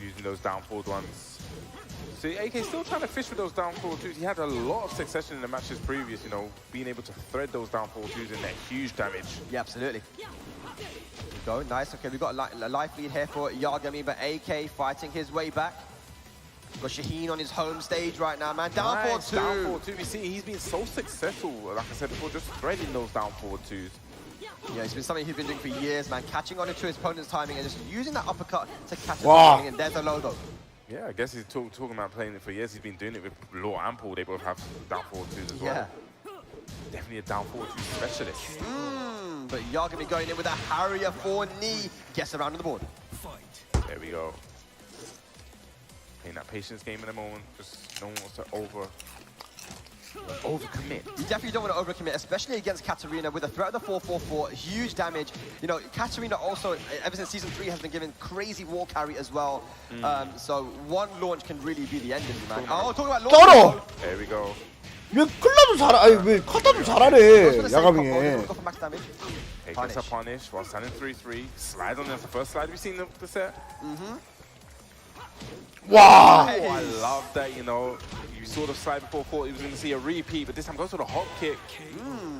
Using those down forward ones. See, AK still trying to fish with those down forward twos. He had a lot of succession in the matches previous, you know, being able to thread those down forward twos in that huge damage. Yeah, absolutely. Here we go, nice. Okay, we've got a life lead here for Yagami, but AK fighting his way back. Got Shaheen on his home stage right now, man. Down forward 2. Down forward 2. We see he's been so successful, like I said before, just threading those down forward twos. Yeah, it's been something he's been doing for years, man. Catching on into his opponent's timing and just using that uppercut to catch his timing, and there's the logo. Yeah, I guess he's talking about playing it for years. He's been doing it with Law and Paul. They both have down forward twos as well. Definitely a down forward two specialist. But Yagami going in with a Harrier 4 knee. Gets around on the board. There we go. Playing that patience game in the moment. Just no one wants to overcommit. You definitely don't want to overcommit, especially against Katarina with a threat of the 4-4-4, huge damage. You know, Katarina also, ever since Season 3, has been given crazy wall carry as well. So one launch can really be the end of you, man. Oh, talking about launch. There we go. 왜 클라도 아니 왜 카타도 잘하래 야가밍에. Hey, gets a punish while standing 3-3. Slides on that's the first slide we've seen the set. Wow! Oh, I love that, you know. You saw the slide before, thought he was going to see a repeat, but this time goes for the hop kick.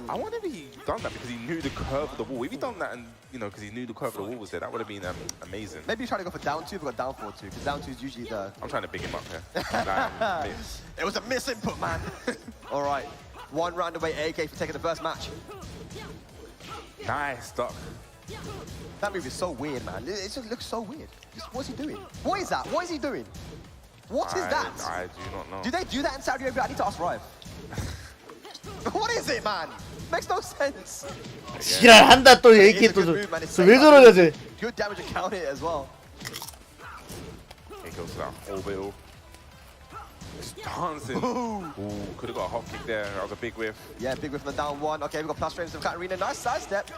I wonder if he done that because he knew the curve of the wall. If he done that and, you know, because he knew the curve of the wall was there, that would have been amazing. Maybe he's trying to go for down 2, but got down 4 2, because down 2 is usually the... I'm trying to big him up here. It was a misinput, man. All right, 1 round away, AK for taking the first match. Nice duck. That move is so weird, man. It just looks so weird. What's he doing? What is that? What is he doing? What is that? I do not know. Do they do that in Saudi Arabia? I need to ask Rive. What is it, man? Makes no sense. 지랄한다 또 AK 또왜 저러냐. Good damage to counter it as well. He goes to that orbital. Just dancing. Ooh, could have got a hop kick there. That was a big whiff. Yeah, big whiff on the down 1. Okay, we've got plus frames from Katarina. Nice sidestep.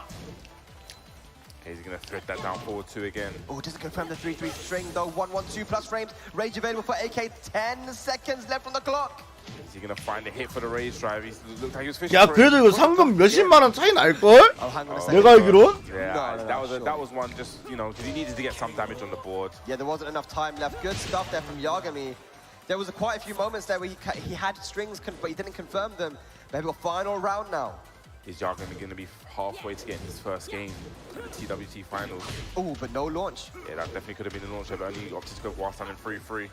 Okay, he's going to thread that down forward 2 again. Oh, doesn't confirm the 3-3 string though. 1-1-2 plus frames. Rage available for AK. 10 seconds left on the clock. Is he going to find a hit for the rage drive? He looked like he was fishing. 야 그래도 이거 상금 몇십만 원 차이 날걸? 내가 알기론? Yeah, that was one just, you know, because he needed to get some damage on the board. Yeah, there wasn't enough time left. Good stuff there from Yagami. There was quite a few moments there where he had strings, but he didn't confirm them. Maybe a final round now. Is Yagami going to be halfway to getting his first game at the TWT Finals? Oh, but no launch. Yeah, that definitely could have been the launch, but only opted to go while standing 3-3.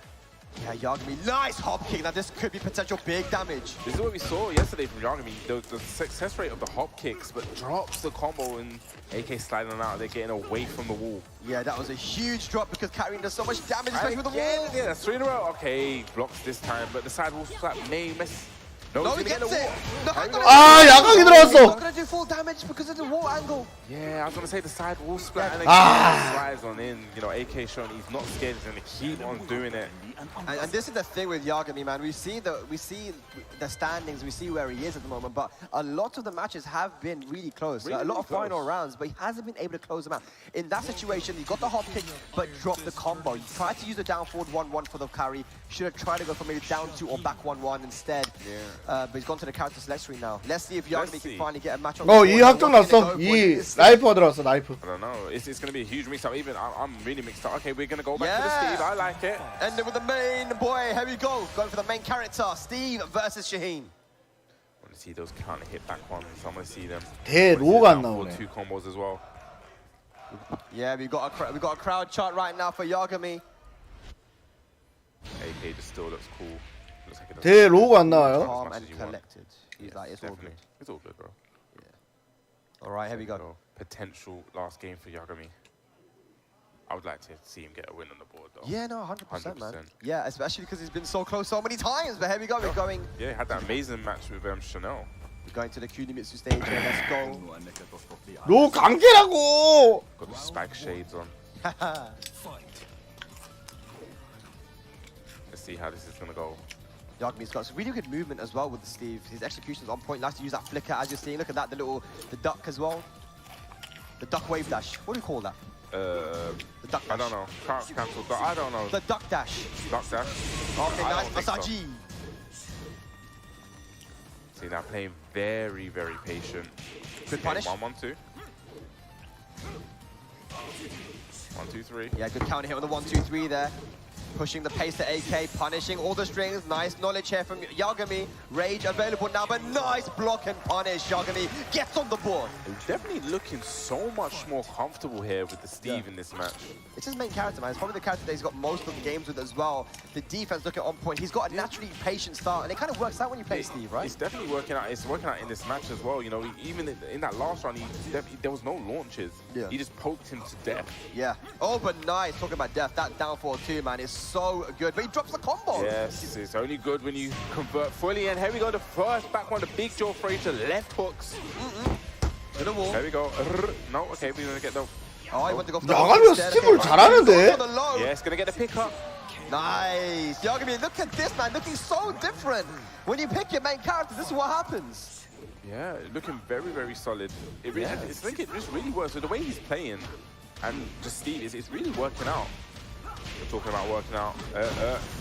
Yeah, Yagami, nice hop kick. Now this could be potential big damage. This is what we saw yesterday from Yagami. The success rate of the hop kicks, but drops the combo and AK sliding out. They're getting away from the wall. Yeah, that was a huge drop because Karin does so much damage, especially with the wall. Yeah, that's 3 in a row. Okay, blocks this time, but the side wall slap may miss. No, he gets it. No, 아, 야광이 들어왔어. not gonna do full damage because of the wall angle. Yeah, I was gonna say the side wall splat and again slides on in. You know, AK showing he's not scared. He's gonna keep on doing it. And this is the thing with Yagami, man. We see the standings, we see where he is at the moment, but a lot of the matches have been really close. Really, a lot of close. final rounds, but he hasn't been able to close them out. In that situation, he got the hop kick, but dropped the combo. He tried to use the down forward 1-1 for the carry. Should have tried to go for maybe down 2 or back 1-1 instead. Yeah. But he's gone to the character select screen now. Let's see if Yagami can finally get a match on. 이 확정 났어. 이 라이프가 들어왔어. 라이프. I don't know. It's going to be a huge mix-up. Even I'm really mixed up. Okay, we're going to go back to the Steve. I like it. And then with the main boy, here we go. Going for the main character, Steve versus Shaheen. I want to see those counter hit back ones. I want to see them. 대 로우가 안 나오네. 2 combos as well. Yeah, we got a crowd chart right now for Yagami. AK just still looks cool. Looks like it 대 로우가 안 나와요. Calm and collected. He's like, it's all good. It's all good, bro. Yeah. All right, here we go. Potential last game for Yagami. I would like to see him get a win on the board, though. Yeah, no, 100%, man. Yeah, especially because he's been so close so many times. But here we go. We're going. Yeah, he had that amazing match with Chanel. We're going to the Kunimitsu stage here. Let's go. 로우 강제라고. Got the spike shades on. Let's see how this is gonna go. Yagami's got some really good movement as well with the sleeve. His execution's on point. Likes to use that flicker as you're seeing. Look at that, the duck as well. The duck wave dash. What do you call that? The duck dash. I don't know. Can't cancel. I don't know. The duck dash. Duck dash. Okay, nice. Masaji. See, now playing very, very patient. Good punish. 1-1-2. 1-2-3. Yeah, good counter hit on the 1-2-3 there. Pushing the pace to AK, punishing all the strings. Nice knowledge here from Yagami. Rage available now, but nice block and punish. Yagami gets on the board. He's definitely looking so much more comfortable here with the Steve in this match. It's his main character, man. It's probably the character that he's got most of the games with as well. The defense looking on point. He's got a naturally patient start, and it kind of works out when you play Steve, right? It's definitely working out. It's working out in this match as well. You know, even in that last round, there was no launches. Yeah. He just poked him to death. Yeah. Oh, but nice. Talking about death, that down 4-2, man, is so good. But he drops the combo. Yes, it's only good when you convert fully. And here we go, the first back one, the big jaw Fraser left hooks. To the wall. Here we go. No, okay, we're gonna get the. Oh, he went to go for the 야가미가 스티브를 잘하는데. Yeah, it's gonna get the pickup. Nice. Yagami, look at this, man. Looking so different. When you pick your main character, this is what happens. Yeah, looking very, very solid. It really, I think it just really works. So the way he's playing and just Steve, it's really working out. We're talking about working out.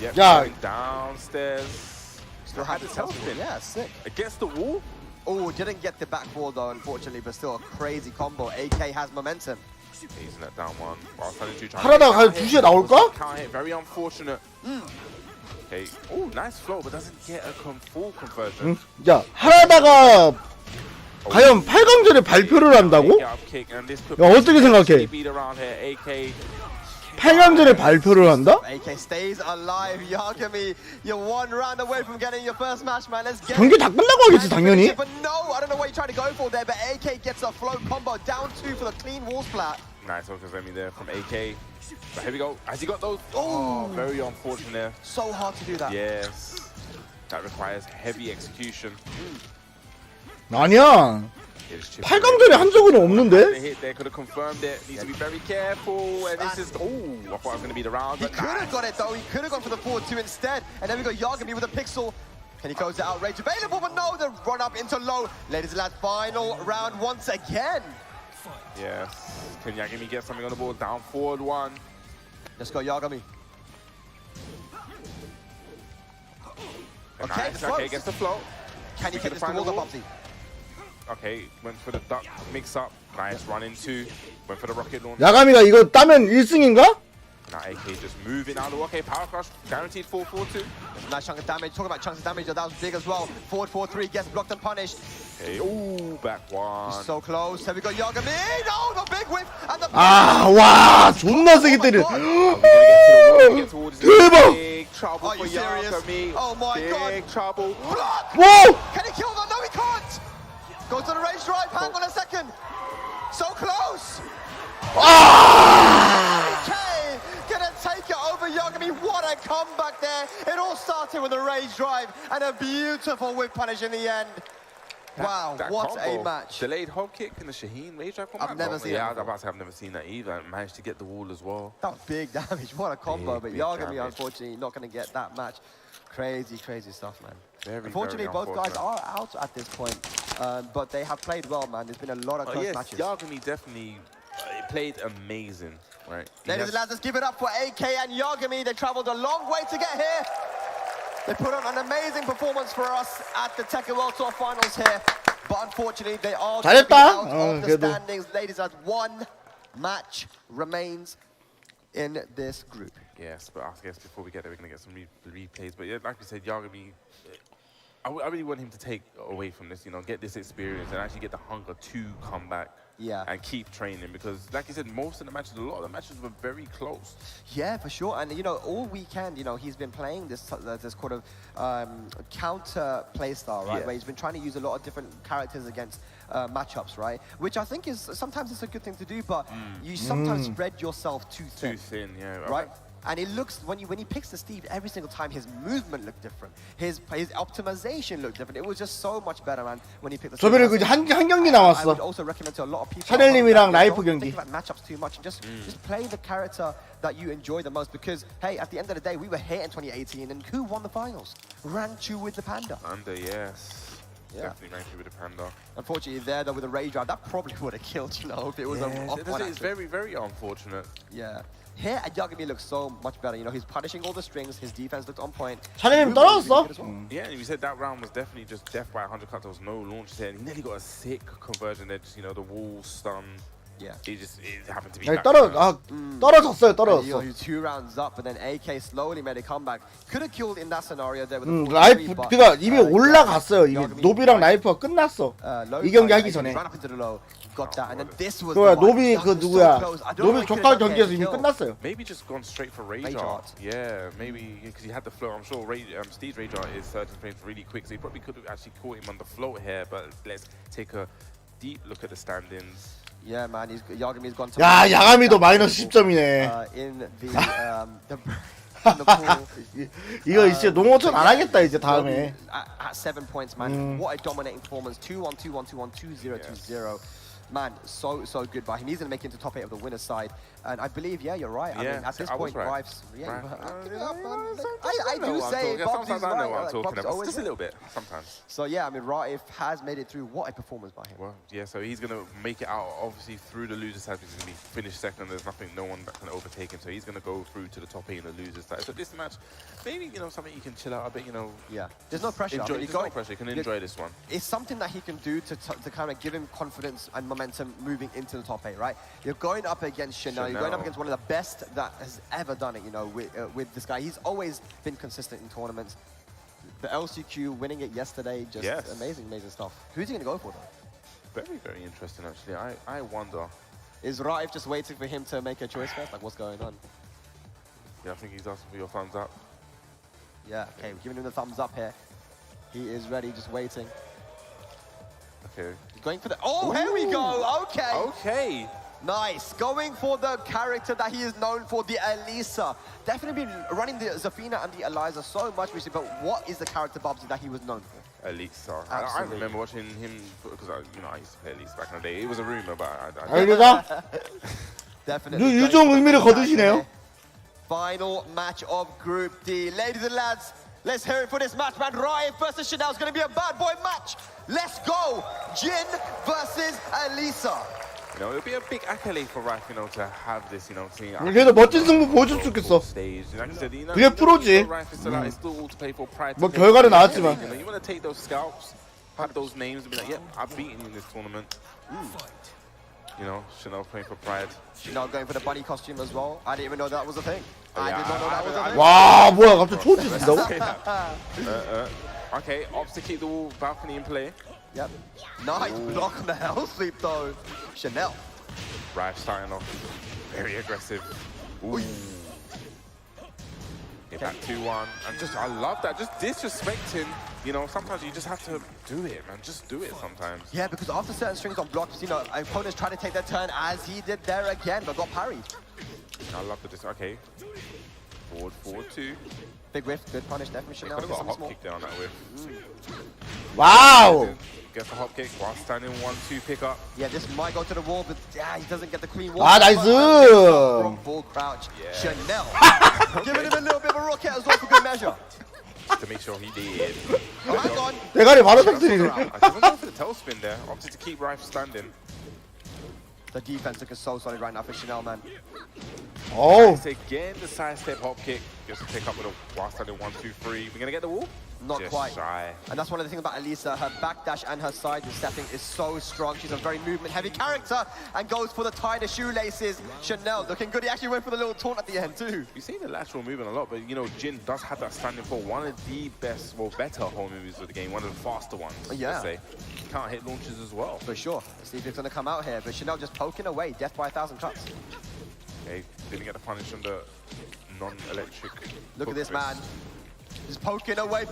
Yeah, going downstairs. Still had his health in. Yeah, sick. Against the wall. Oh, didn't get the back wall though, unfortunately, but still a crazy combo. AK has momentum. He's in that down one. While 하라다가 한 2시에 나올까? Can't hit. Very unfortunate. Okay. Oh, nice flow, but doesn't get a full conversion. 야, 하라다가 과연 8강전에 발표를 한다고? 야, 어떻게 생각해? 8강전에 발표를 한다? AK stays alive. Yagami, you're one round away from getting your first match, man. Let's get 경기 다 끝나고 하겠지, 당연히. But no, I don't know what you're trying to go for there, but AK gets a float combo down 2 for the clean wall splat. Nice focus on me there from AK. But here we go. Has he got those? Oh, very unfortunate there. So hard to do that. Yes. That requires heavy execution. 아니야. 8강전에 한 적은 없는데? The hit there could have confirmed it. Needs to be very careful. And this is. Oh, I thought it was going to be the round. He could have got it though. He could have gone for the 4-2 instead. And then we got Yagami with a pixel. Can he close the outrage available? But no, the run up into low. Ladies and lads, final round once again. Yes. Can Yagami get something on the board? Down forward 1. Let's go, Yagami. Okay, nice. Okay, gets the float. Can he take this towards the Bubsy? Okay, went for the duck mix up. Nice run into. Went for the rocket launch. 야가미가 이거 따면 1승인가? Now AK just moving out of the okay, power crush, guaranteed 4-4-2. Nice chunk of damage. Talking about chunks of damage, that was big as well. Forward 4-3 gets blocked and punished. Okay, ooh, back 1. He's so close. Here we go, Yagami. No, the big whip and the. 와, 존나 세게 때려. 대박. trouble Are for you serious? Yagami. Oh my god. Big trouble. Block! Whoa! Can he kill that? No, he can't! Goes to the range drive. Hang on a second. So close. Okay, gonna take it over Yagami. What a comeback there. It all started with a rage drive and a beautiful whip punish in the end. Wow, That what combo. a match. Delayed hop kick in the Shaheen rage drive combo. I've never seen Yeah, that I was before. about to say I've never seen that either. Managed to get the wall as well. That was big damage. What a combo. But Big Yagami, damage. unfortunately, not going to get that match. Crazy, crazy stuff, man. Very, Unfortunately, very both guys unfortunate. are out at this point. But they have played well, man. There's been a lot of close Yes, matches. Yagami definitely played amazing, right? He Ladies has- and lads, let's give it up for AK and Yagami. They traveled a long way to get here. They put on an amazing performance for us at the Tekken World Tour Finals here. But unfortunately, they are going to be 잘했다. out of the 그래도. standings. Ladies and one match remains in this group. Yes, but I guess before we get there, we're going to get some replays. But yeah, like we said, Yagami, I really want him to take away from this, you know, get this experience and actually get the hunger to come back and keep training. Because, like you said, most of the matches, a lot of the matches were very close. Yeah, for sure. And, you know, all weekend, you know, he's been playing this this kind of counter play style, right? Yeah. Where he's been trying to use a lot of different characters against matchups, right? Which I think is, sometimes it's a good thing to do, but you sometimes spread yourself too thin. Too thin, yeah. Right? And it looks, when he picks the Steve, every single time his movement looked different. His optimization looked different. It was just so much better, man, when he picked the Steve. 저번에 그 한 경기 I would 나왔어. also recommend to a lot of people. 샤넬님이랑 don't 라이프 think 경기. about matchups too much and just play the character that you enjoy the most. Because, hey, at the end of the day, we were here in 2018, and who won the finals? Ranchu with the Panda. Panda, yes. Yeah. Definitely Ranchu with the Panda. Unfortunately, there, though, with a rage drive, that probably would have killed, you know, if it was It's very, very unfortunate. Yeah. Here, Yagami looks so much better. You know, he's punishing all the strings. His defense looked on point. 샤넬님 His movement was 떨어졌어. really good as well. Yeah, and you said that round was definitely just death by 100 cuts. There was no launch there. And he nearly got a sick conversion there. Just, you know, the wall stun. Yeah. It happened to be 아니, back. 떨어졌어요, And, you know, 떨어졌어. he was 2 rounds up, but then AK slowly made a comeback. Could have killed in that scenario there with a 43, 라이프 but, 그니까 이미 올라갔어요. 이미 Yagami 노비랑 라이프가 끝났어. low 이 경기 side, 하기 전에. ran up into the low, got that, and then this was 그거야 the one. 노비 That 그 was so 누구야? close. I don't know 노비 what he 조카 could've done 경기에서 there to 이미 kill. 끝났어요. Maybe just gone straight for Rage Rage Art. Art. Yeah, maybe because he had the flow. I'm sure Steve's Rage Art is certain frames really quick, so he probably could have actually caught him on the float here. But let's take a deep look at the standings. Yeah, man, Yagami's gone to 야, 야가미도 마이너스 10점이네. in the in the pool. 이거 이제 농어촌 안 하겠다 이제 다음에. At 7 points, man. What a dominating performance. 2-1, 2-1, 2-1, 2-0, 2-0. Man, so good by him. He's going to make it into top 8 of the winner's side. And I believe, yeah, you're right. I mean, at this point, Rives, I do say Bob's Sometimes I know what I'm talking Bob's about. always Just a right. little bit, sometimes. So yeah, I mean, Raif has made it through. What a performance by him. Well, yeah, so he's going to make it out, obviously, through the loser's side. He's going to be finished second. There's no one that can overtake him. So he's going to go through to the top 8 in the loser's side. So this match, maybe, you know, something you can chill out a bit, you know. Yeah, there's no pressure. Enjoy, I mean, there's no pressure. You can enjoy this one. It's something that he can do to kind of give him confidence and momentum moving into the top 8, right? You're going up against Chanel. You're going up against one of the best that has ever done it, you know, with this guy. He's always been consistent in tournaments. The LCQ, winning it yesterday, just amazing stuff. Who's he going to go for, though? Very, very interesting, actually. I wonder. Is Raif just waiting for him to make a choice first? Like, what's going on? Yeah, I think he's asking for your thumbs up. Yeah, okay, we're giving him the thumbs up here. He is ready, just waiting. Okay. Going for the... Oh, here we go! Okay! Okay! Nice. Going for the character that he is known for, the Elisa. Definitely been running the Zafina and the Eliza so much recently, but what is the character, Bobsy, that he was known for? Elisa. I remember watching him, because I used to play Elisa back in the day. It was a rumor, but 알겠다. Definitely. 유종 의미를 거두시네요. Final match of Group D. Ladies and lads, let's hear it for this match, man. Ryan versus Chanel is going to be a bad boy match. Let's go. Jin versus Elisa. You know, it'll be a big accolade for Raf, you know, to have this, you know, team. 그래도 멋진 승부 보여줄 수 있겠어. 그게 프로지. 뭐 결과는 나왔지만. You want to take those scalps, have those names, and be like, yeah, I've beaten you in this tournament. You know, Chanel playing for pride. Chanel going for the bunny costume as well. I didn't even know that was a thing. I did not know that was a thing. 와, 뭐야, 갑자기 초지 쓴다고? Okay, opts to keep the wall balcony in play. Yep. Nice block on the hell sweep though. Chanel. Raf starting off very aggressive. Ooh. Okay, back 2-1. And just, I love that. Just disrespect him. You know, sometimes you just have to do it, man. Just do it sometimes. Yeah, because after certain strings on blocks, you know, opponents try to take their turn as he did there again, but got parried. I love the okay. Forward 2. Big whiff, good punish there from Chanel. Could have got a hop kick there on that whiff. Wow! Gets the hop kick while standing 1-2 pick up. Yeah, this might go to the wall, but yeah, he doesn't get the clean wall. 아, 나이스! Wrong full crouch. Yeah. Chanel giving him a little bit of a rocket as well for good measure. To make sure he did. Oh, hang on. 대가리 바로 터뜨리네. I didn't go for the tail spin there. Opted to keep Rife standing. The defense looking so solid right now for Chanel, man. Oh. Nice again, the side step hop kick. Just to pick up with a while standing 1-2-3. We're gonna get the wall? Not Just quite. shy. And that's one of the things about Elisa. Her backdash and her side stepping is so strong. She's a very movement-heavy character and goes for the tie the shoelaces. Chanel looking good. He actually went for the little taunt at the end too. You see the lateral movement a lot, but you know, Jin does have that standing for one of the best, well, better home moves of the game. One of the faster ones, Yeah. let's say. Can't hit launches as well. For sure. Let's see if it's going to come out here. But Chanel just poking away. Death by 1,000 cuts. Okay, didn't get the punish from the non-electric. Look at this man. Just poking away.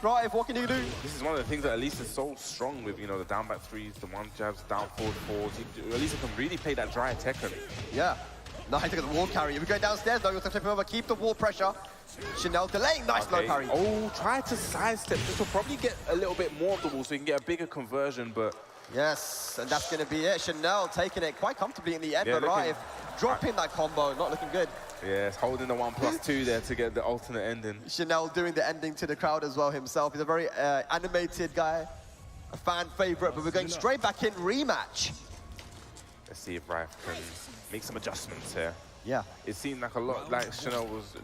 Right, what can you do? This is one of the things that Elisa is so strong with, you know, the down back threes, the one jabs, down forward fours. Elisa can really play that dry Tekken. Yeah. Nice, look at the wall carry. If we go downstairs, though, you'll have to flip him over. Keep the wall pressure. Chanel delaying. Nice low parry. Oh, try to sidestep. This will probably get a little bit more of the wall so you can get a bigger conversion, but... Yes, and that's going to be it. Chanel taking it quite comfortably in the end, Yeah, but Rife dropping that combo, not looking good. Yes, holding the 1+2 there to get the alternate ending. Chanel doing the ending to the crowd as well himself. He's a very animated guy, a fan favorite, but we're going straight back in rematch. Let's see if Rife can make some adjustments here. Yeah. It seemed like a lot, like Chanel was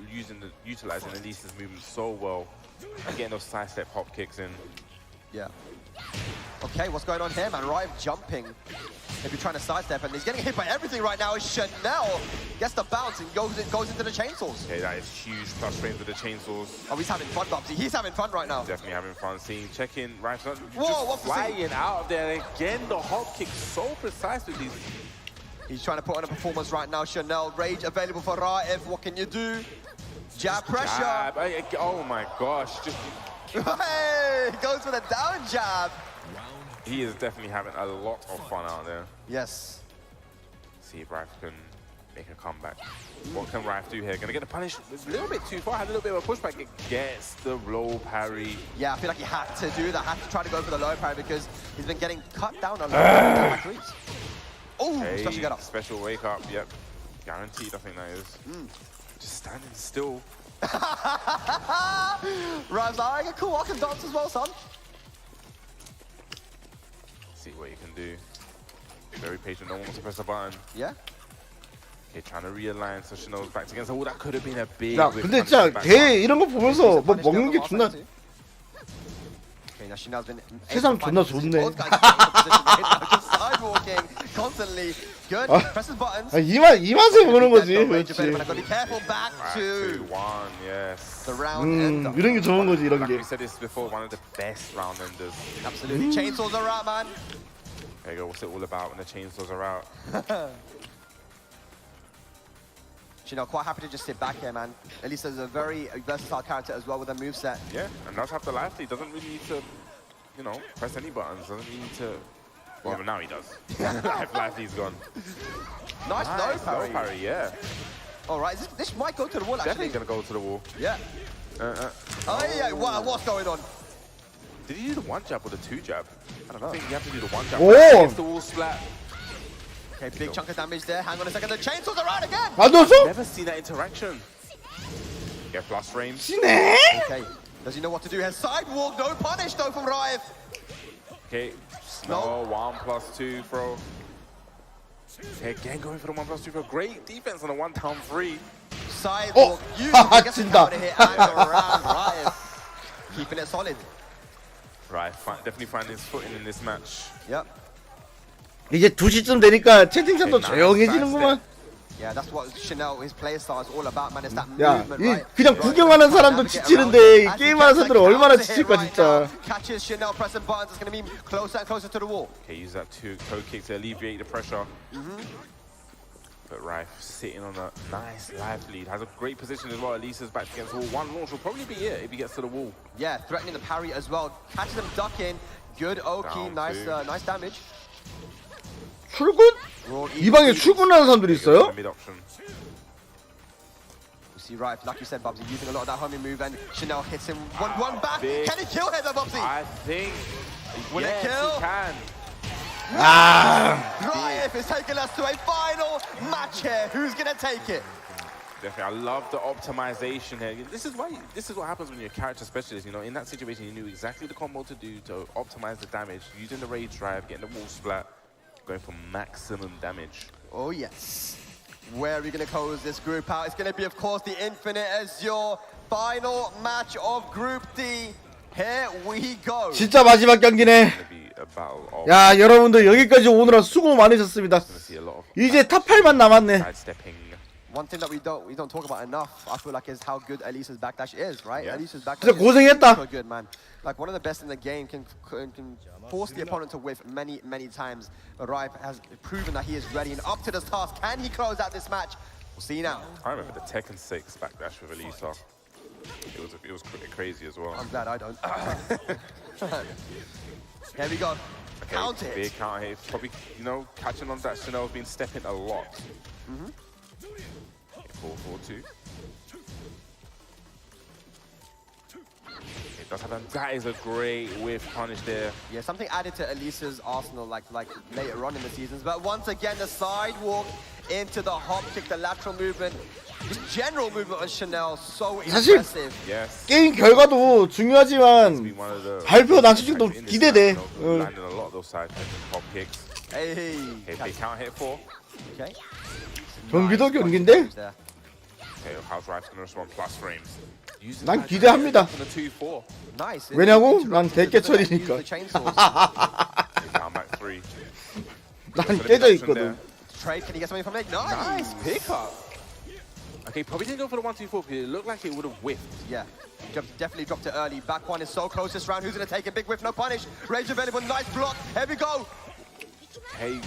utilizing Elisa's movement so well and getting those side step hop kicks in. Yeah. Okay, what's going on here, man? Rife jumping. Maybe trying to sidestep, and he's getting hit by everything right now. Chanel gets the bounce and goes into the chainsaws. Okay, that is huge plus frames with the chainsaws. Oh, he's having fun, Bubsy. He's having fun right now. Definitely having fun. Seeing, checking, Rife's not Whoa, just flying out of there. Again, the hop kick so precise with these. He's trying to put on a performance right now. Chanel, rage available for Raif. What can you do? Jab pressure. Jab. Oh my gosh. Just... Hey, he goes for the down jab. He is definitely having a lot of fun out there. Yes. See if Rife can make a comeback. What can Rife do here? Gonna get a punish a little bit too far. Had a little bit of a pushback. It gets the low parry. Yeah, I feel like he had to do that. Had to try to go for the low parry because he's been getting cut down a lot of threes. Oh, special get up. Special wake up. Yep. Guaranteed, I think that is. Just standing still. Rife's like, cool, I can dance as well, son. See what you can do. Be very patient. No one wants to press a button. Yeah. Okay, trying to realign so Chanel's back against. Oh, that could have been a big. 야, 근데 진짜 대 이런 거 보면서 뭐 먹는 게 존나 Okay, now Chanel's been 세상 존나 좋네. sidewalking constantly. Good. Presses buttons. 이 맛에 보는 거지. 그렇지. Be careful back to 2-1, yes. the round ender. 이런 게 좋은 거지, 이런 Like 게. we said this before, one of the best round enders. Absolutely. Chainsaws are out, man. There you go. What's it all about when the chainsaws are out? Chanel quite happy to just sit back here, man. Elisa's a very versatile character as well with her moveset. Yeah, and does have the life lead. Doesn't really need to, you know, press any buttons. Doesn't really need to. Well, now he does. life lead's gone. Nice low parry. Low parry, yeah. All right, this might go to the wall, actually. Definitely gonna go to the wall. Yeah. Oh, yeah, wow, what's going on? Did he do the one jab or the two jab? I don't know. I think you have to do the one jab. Oh! If the wall splat. Okay, big chunk of damage there. Hang on a second, the chainsaws are out again! 안 넣었어? Never seen that interaction. Get plus frames. Okay, does he know what to do here? Sidewalk, no punish though from Rife. Okay, no, 1+2 throw. Okay, again going for the 1+2 throw. Great defense on the 1-down-3. Sidewalk, you gets it out of here and around Rife. Keeping it solid. Right, definitely finding his footing in this match. Yep. 이제 2시쯤 되니까 채팅창도 조용해지는구만. Yeah, that's what Chanel, his play style is all about, man. It's that 야, movement, 이 right? 그냥 구경하는 사람도 지치는데 이 게임하는 사람들은 얼마나 지칠까 진짜. Catches Chanel pressing buttons. It's going to be closer and closer to the wall. Okay, use that toe kick to alleviate the pressure. But Rife sitting on a nice life lead. Has a great position as well. Elisa's back against the wall. One launch will probably be it if he gets to the wall. Yeah, threatening the parry as well. Catches him ducking. Good Oki. Nice damage. 출근? 이 방에 출근하는 사람들이 있어요? See, right, like you said, Bubsy, using a lot of that homing move, and Chanel hits him one back. Can he kill Heather, Bubsy? I think. Will it kill? He can. Rife is taking us to a final match here. Who's gonna take it? Definitely, I love the optimization here. This is what happens when you're a character specialist. You know, in that situation, you knew exactly the combo to do to optimize the damage, using the rage drive, getting the wall splat, going for maximum damage. Oh yes. Where are we going to close this group out? It's going to be, of course, the Infinite as your final match of Group D. Here we go. 진짜 마지막 경기네. 야, 여러분들 여기까지 오느라 수고 많으셨습니다. 이제 탑 8만 남았네. One thing that we don't talk about enough, I feel like, is how good Elisa's backdash is, right? Elisa's backdash 진짜 고생했다. is so good, man. Like one of the best in the game, can force the opponent to whiff many times. But Rife has proven that he is ready and up to this task. Can he close out this match? We'll see now. I remember the Tekken 6 backdash with Elisa. It was pretty crazy as well. I'm glad I don't. Here we go. Okay, Count it. Big count hit. Probably, you know, catching on that. Chanel's been stepping a lot. 4-4-2. That is a great whiff punish there. Yeah, something added to Elisa's arsenal like later on in the seasons. But once again, the sidewalk into the hop kick, the lateral movement, just general movement on Chanel, so 사실 impressive. 게임 결과도 중요하지만 발표 나중도 기대돼. Landing a lot of those side hop kicks. Hey, big count hit 4. Okay. 경기도 경기인데. Okay, how's Rife gonna respond? Plus frames. 난 기대합니다. 왜냐고? 난 대깨철이니까. 난 깨져 있거든. Trade, can he get something from it? Nice pickup. Okay, probably didn't go for the 1-2-4 because it looked like it would have whiffed. Yeah, definitely dropped it early. Back one is so close this round. Who's gonna take a big whiff? No punish. Rage available. Nice block. Here we go. Hey,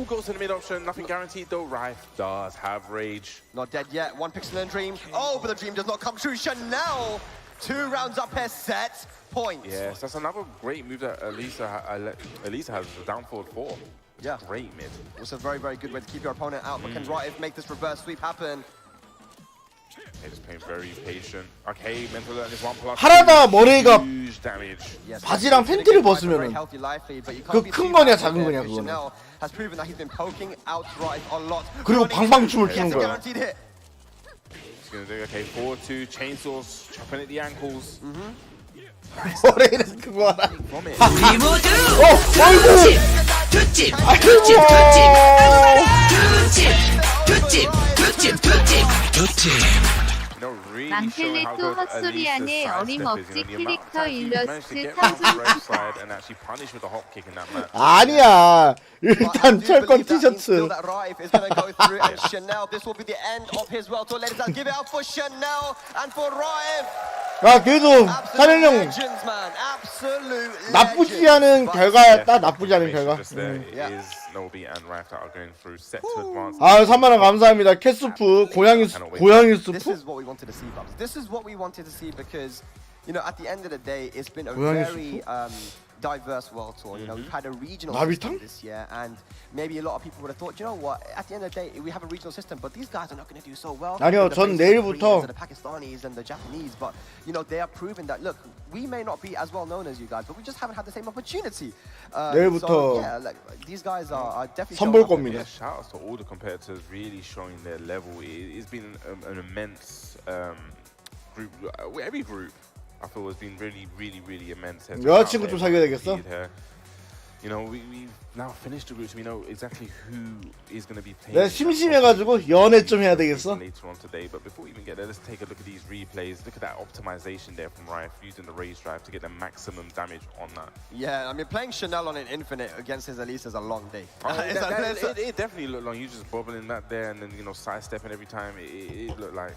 goes to the mid option. Nothing guaranteed though. Rife does have rage. Not dead yet. One pixel and dream. Oh, but the dream does not come true. Chanel, 2 rounds up here. Set point. Yes, that's another great move that Elisa has. The down forward 4. Yeah, great mid. Also very good way to keep your opponent out. But can Rife make this reverse sweep happen? They're just playing very patient. Okay, mental learn is 1+. 하라다 머레이가 huge damage. 바지랑 팬티를 벗으면은 그 큰 거냐 작은 거냐 그거는. Has proven that he's been poking out Rife a lot. 그리고 방방춤을 추는 거야. He's gonna do okay. 4-2 chainsaws chopping at the ankles. 머레이는 그거 하나. 우리 모두 망텔레토 헛소리 안에 어림없지 캐릭터 일러스트 아니야. 일단 철권 티셔츠. 아 그래도 사령형 나쁘지 않은 결과였다. 나쁘지 않은 결과. 아 3만원 감사합니다. 캣수프 고양이 수프. This is what we wanted to see because, you know, at the end of the day, it's been a very diverse world tour. You know, we've had a regional system this year, and maybe a lot of people would have thought, you know what? At the end of the day, we have a regional system, but these guys are not going to do so well. 아니요, 전 내일부터 the Pakistanis and the Japanese, but you know, they are proving that look, we may not be as well known as you guys, but we just haven't had the same opportunity. 내일부터 so, yeah, like, these guys are definitely 선볼 겁니다. Yeah, shout outs to all the competitors really showing their level. It's been an immense group. Every group I feel has been really immense. 여자친구 좀 사귀어야 되겠어? You know, we've now finished the groups. We know exactly who is going to be playing. 내가 심심해가지고 연애 좀 해야 되겠어? Later on today, but before we even get there, let's take a look at these replays. Look at that optimization there from Rife using the rage drive to get the maximum damage on that. Yeah, I mean, playing Chanel on an Infinite against his Elise is a long day. It definitely looked like you just bobbling that there and then, you know, sidestepping every time. It looked like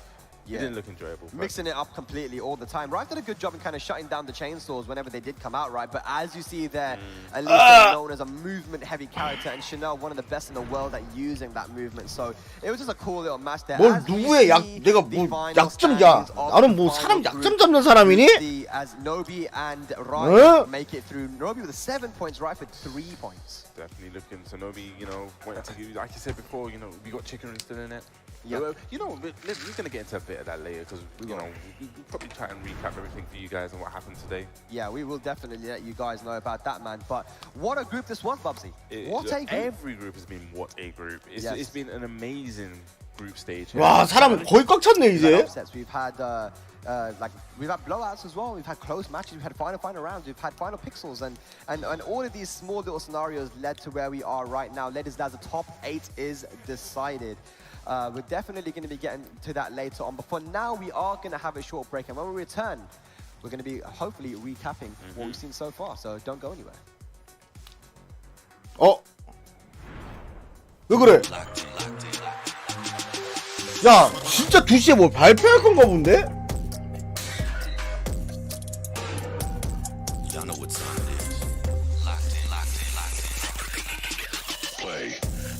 It didn't look enjoyable. Mixing it up completely all the time. Riot did a good job in kind of shutting down the chainsaws whenever they did come out, right? But as you see there, Elisa known as a movement-heavy character, and Chanel one of the best in the world at using that movement. So it was just a cool little match there. 뭘 누구의 내가 뭐 약점이야? 나는 뭐 사람 약점 잡는 사람이니? As Nobi and Riot make it through. Nobi with 7 points, Riot with 3 points. Definitely looking to Nobi, you know, like you said before, you know, we got chicken still in it. Yeah. You know, we're going to get into a bit of that later because, you know, we'll probably try and recap everything for you guys and what happened today. Yeah, we will definitely let you guys know about that, man. But what a group this was, Bubsy. What a group. Every group has been what a group. It's been an amazing group stage. 와, 사람 거의 꽉 찼네, 이제. We've had we've had blowouts as well. We've had close matches. We've had final rounds. We've had final pixels, and all of these small little scenarios led to where we are right now. Ladies and gentlemen, the top 8 is decided. We're definitely going to be getting to that later on. But for now, we are going to have a short break, and when we return, we're going to be hopefully recapping what we've seen so far. So don't go anywhere. 왜 그래? 야, 진짜 2시에 뭐 발표할 건가 본데?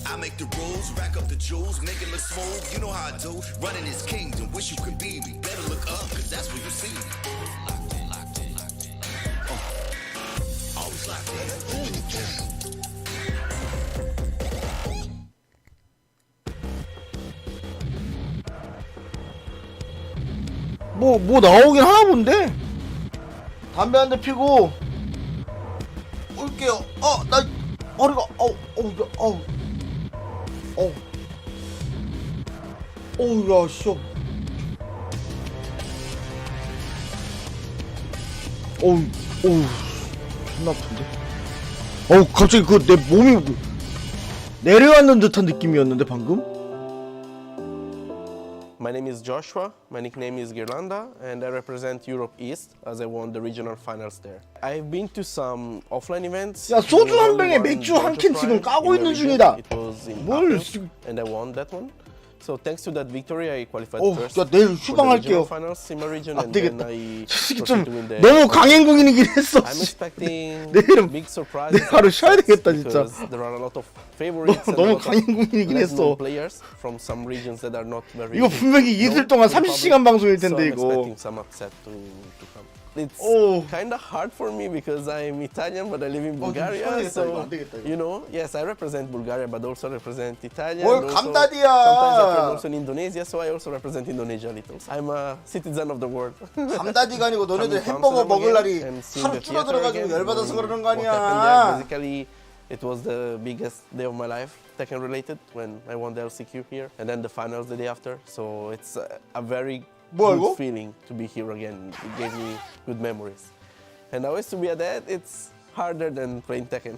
I make the rules, rack up the jewels, make it look smooth. You know how I do. Running this kingdom, wish you could be me. Better look up, cause that's where you see me. Always locked in. 뭐 나오긴 하나 본데? 담배 한 대 피고 올게요. 나 머리가 야, 씨. 존나 아픈데? 갑자기 내 몸이 내려앉는 듯한 느낌이었는데 방금? My name is Joshua, my nickname is Girlanda, and I represent Europe East as I won the regional finals there. I've been to some offline events. 야, 소주 한 병에 맥주 한 캔 지금 까고 있는 중이다. It was in 뭘 Athens, and I won that one. So thanks to that victory, I qualified first 야, 내일 for the regional 휴방할게요. finals in my region, 안 and then 되겠다. I 저 새끼 proceeded 좀 to win the 너무 강행군이긴 했어. I'm expecting 내일은 big surprises 하루 쉬어야 되겠다 진짜. because there are a lot of favorites and a 너무 lot of 강행군이긴 less known 했어. players from some regions that are not very 이거 분명히 이틀 동안 30시간 방송일 텐데 so I'm 이거. expecting some upset to come. It's kind of hard for me because I'm Italian but I live in Bulgaria. So you know, yes, I represent Bulgaria but also represent Italia. 뭘 and also 감다디야. sometimes I play also in Indonesia, so I also represent Indonesia a little. I'm a citizen of the world. 감다디가 아니고 너네들 햄버거 먹을 날이 하루 줄어들어가지고 열받아서 그러는 거 아니야. Basically, it was the biggest day of my life, Tekken related, when I won the LCQ here, and then the finals the day after. So it's a very good feeling to be here again. It gave me good memories. And always to be a dad, it's harder than playing Tekken.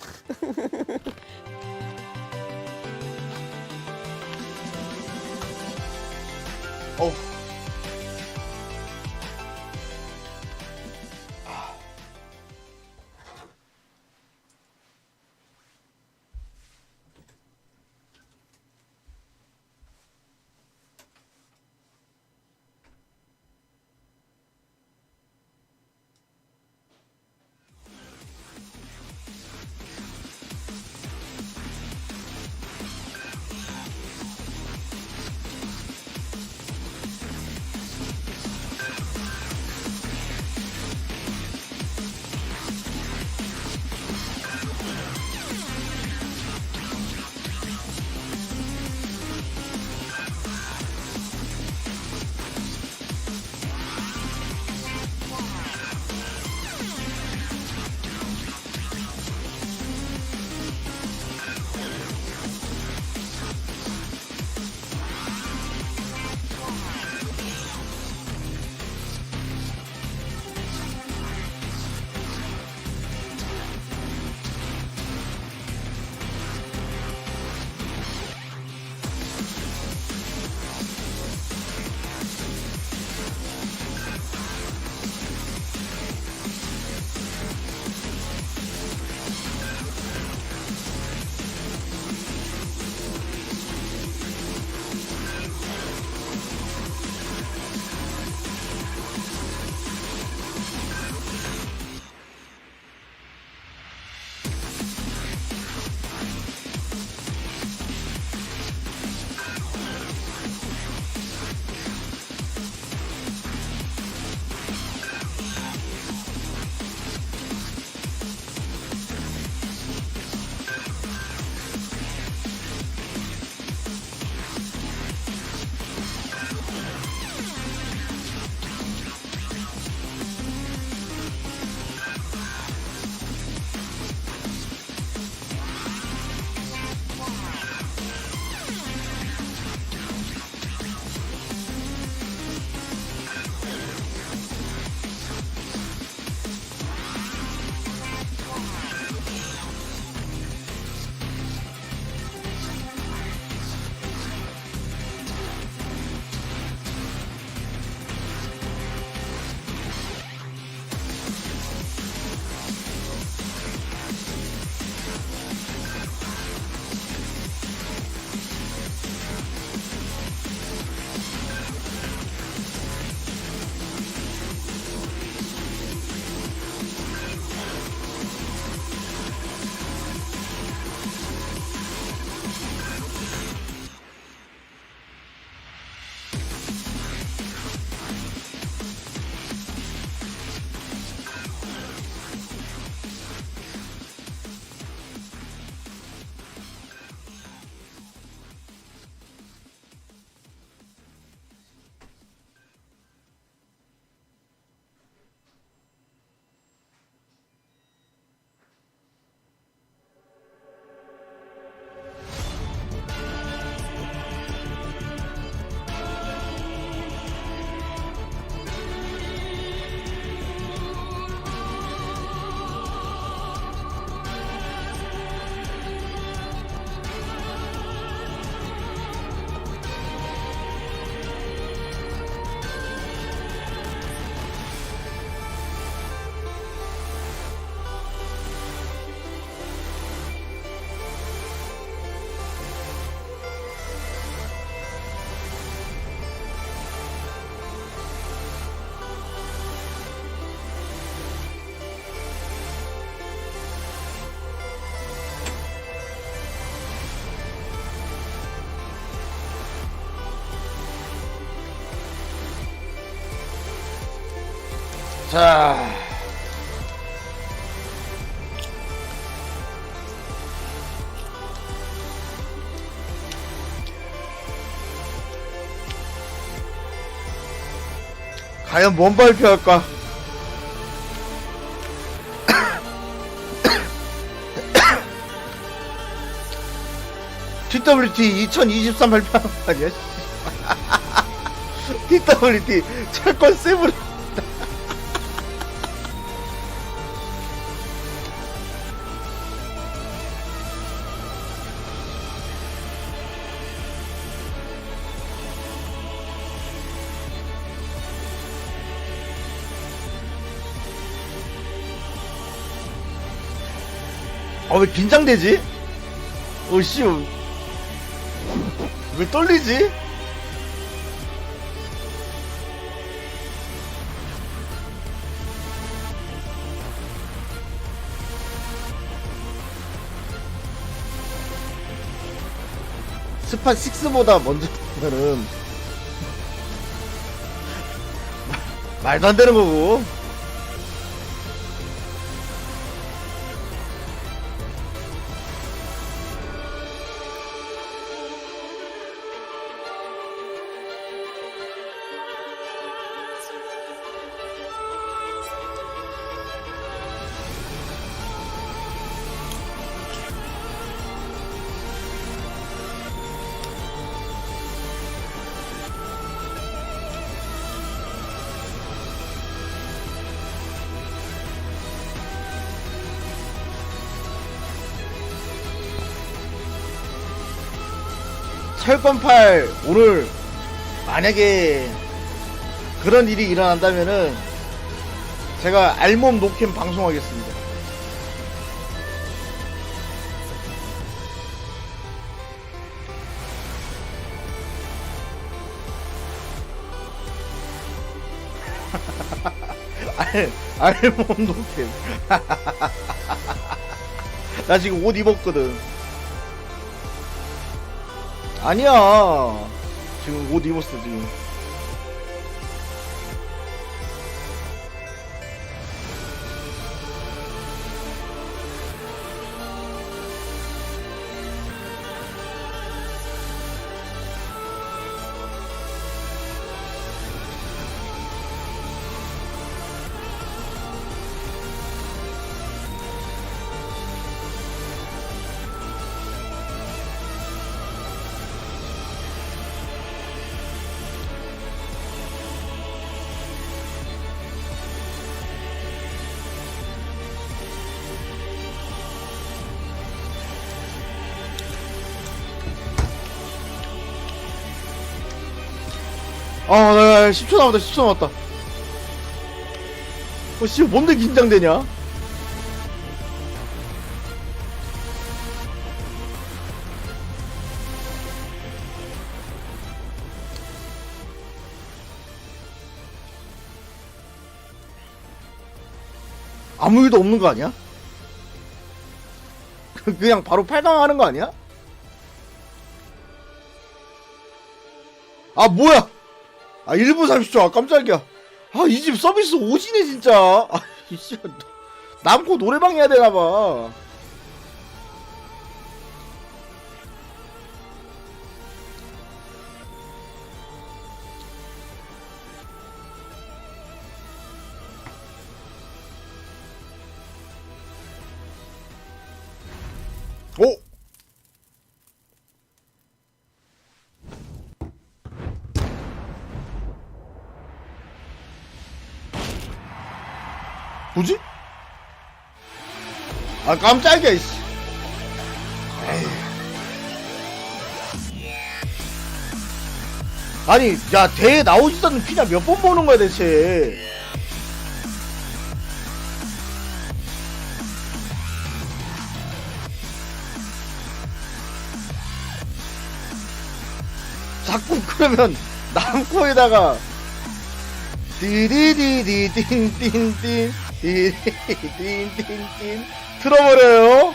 자. 과연 뭔 발표할까? TWT 2023 발표하는 거 아니야? TWT 철권 세븐. 왜 긴장되지? 씨, 왜 떨리지? 스파 6보다 먼저 하면은 말도 안 되는 거고. 철권팔 오늘 만약에 그런 일이 일어난다면은 제가 알몸 노캠 방송하겠습니다. 알몸 노캠. 나 지금 옷 입었거든. 아니야, 지금 옷 입었어 지금. 나 10초 남았다. 10초 남았다. 씨, 뭔데 긴장되냐? 아무 일도 없는 거 아니야? 그냥 바로 8강 하는 거 아니야? 아, 뭐야! 1분 30초. 깜짝이야. 이 집 서비스 오지네 진짜. 이씨, 남고 노래방 해야 되나봐. 오! 뭐지? 깜짝이야, 이씨. 아니, 야, 대회 나오지도 않는 피자 몇 번 보는 거야, 대체. 자꾸 그러면 남코에다가 디디디디딘딘딘 디디딘딘딘 틀어버려요.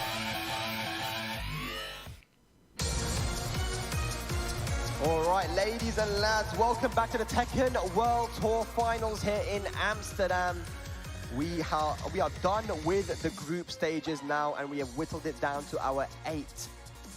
Alright, ladies and lads, welcome back to the Tekken World Tour Finals here in Amsterdam. We are done with the group stages now, and we have whittled it down to our 8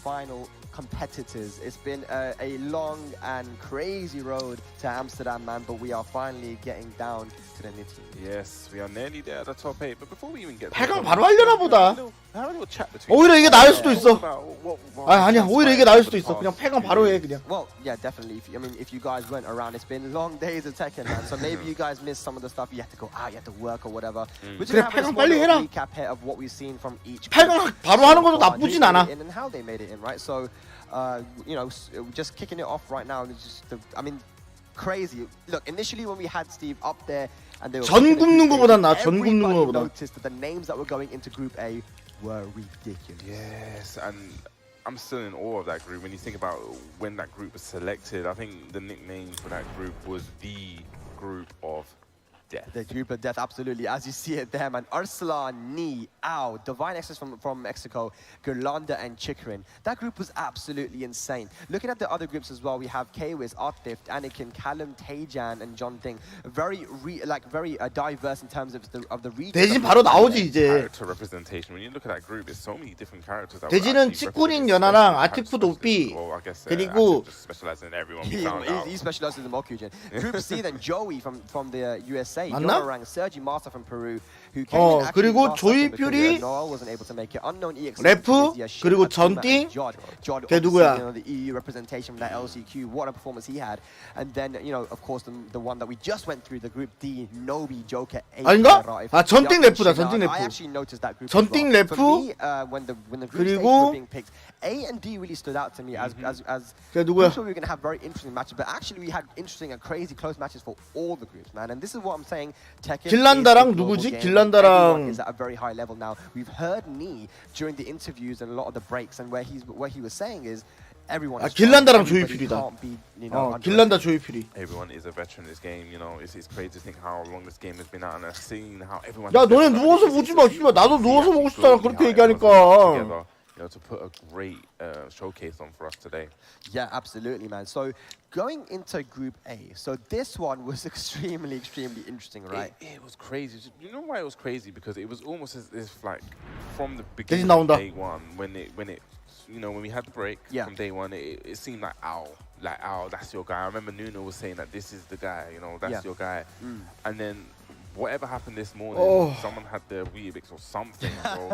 final competitors. It's been a long and crazy road to Amsterdam, man, but we are finally getting down to the nitty. Yes, we are nearly there at the top 8. But before we even get 8강 바로 하려나 보다. have a little chat between 오히려 이게 나을 수도 있어. what 아니야, 오히려 이게 나을 수도 있어. 그냥 8강 바로 해 그냥. Well, yeah, definitely. If you guys weren't around, it's been long days of Tekken, man. So maybe you guys missed some of the stuff. You have to go out, you have to work or whatever. We're just 그래, gonna have a 8강 small 빨리 해라. recap here of what we've seen from each. 8강 바로 하는 것도 나쁘진 않아. And how they made it in, right? So, you know, just kicking it off right now. It's just, I mean, crazy. Look, initially when we had Steve up there and they were 전 굽는 거보다 나. 전 굽는 everybody 거보다. noticed that the names that were going into Group A were ridiculous. Yes, and I'm still in awe of that group. When you think about when that group was selected, I think the nickname for that group was the group of death. The group of death, absolutely. As you see it there, man. Arslan, Ni, Ao, Divine Excess from Mexico, Gerlanda and Chikarin. That group was absolutely insane. Looking at the other groups as well, we have Kwiz, Artif, Anakin, Callum, Taejan and John Ding. Very diverse in terms of the region. 대진 바로 나오지 이제. Character representation. When you look at that group, there's so many different characters. That 대진은 치쿠린 연하랑 아티프 도피 그리고 specializing in everyone. He specializes in Mokujin. Group C then Joey from the USA. 맞나? Yonorang, Sergi Master from Peru, who came in actually 그리고 last 조이 second because 퓨리, Noel wasn't able to make it. Unknown EX, 래프, 그리고 전띵, 걔 누구야? You know, the EU representation from that LCQ, what a performance he had. And then, you know, of course, the one that we just went through, the Group D, Nobi, Joker, 아닌가? 아 전띵 래프다. 전띵 래프. I actually noticed that group. 전띵 as 래프. well. For me, when the group stages were being picked, A and D really stood out to me as 걔 누구야? we were going to have very interesting matches, but actually we had interesting and crazy close matches for all the groups, man. And this is what I'm saying. Tekken 길란다랑 누구지? 길란다랑 is at a very high level now. We've heard Ni during the interviews and a lot of the breaks, and where he was saying is everyone. 길란다랑 조이퓨리다. 길란다 조이퓨리. Everyone is a veteran in this game. You know, it's crazy to think how long this game has been out, and I've seen how everyone. 야 너네 누워서 보지 마. 씨발 나도 누워서 보고 싶잖아. 그렇게 얘기하니까. You know, to put a great showcase on for us today. Yeah, absolutely, man. So going into Group A, so this one was extremely interesting, right? It was crazy. You know why it was crazy? Because it was almost as if, like, from the beginning of day one, when we had the break from day one, it seemed like Ao, that's your guy. I remember Nuno was saying that this is the guy, you know, that's your guy. And then whatever happened this morning, someone had their Weebix or something, bro,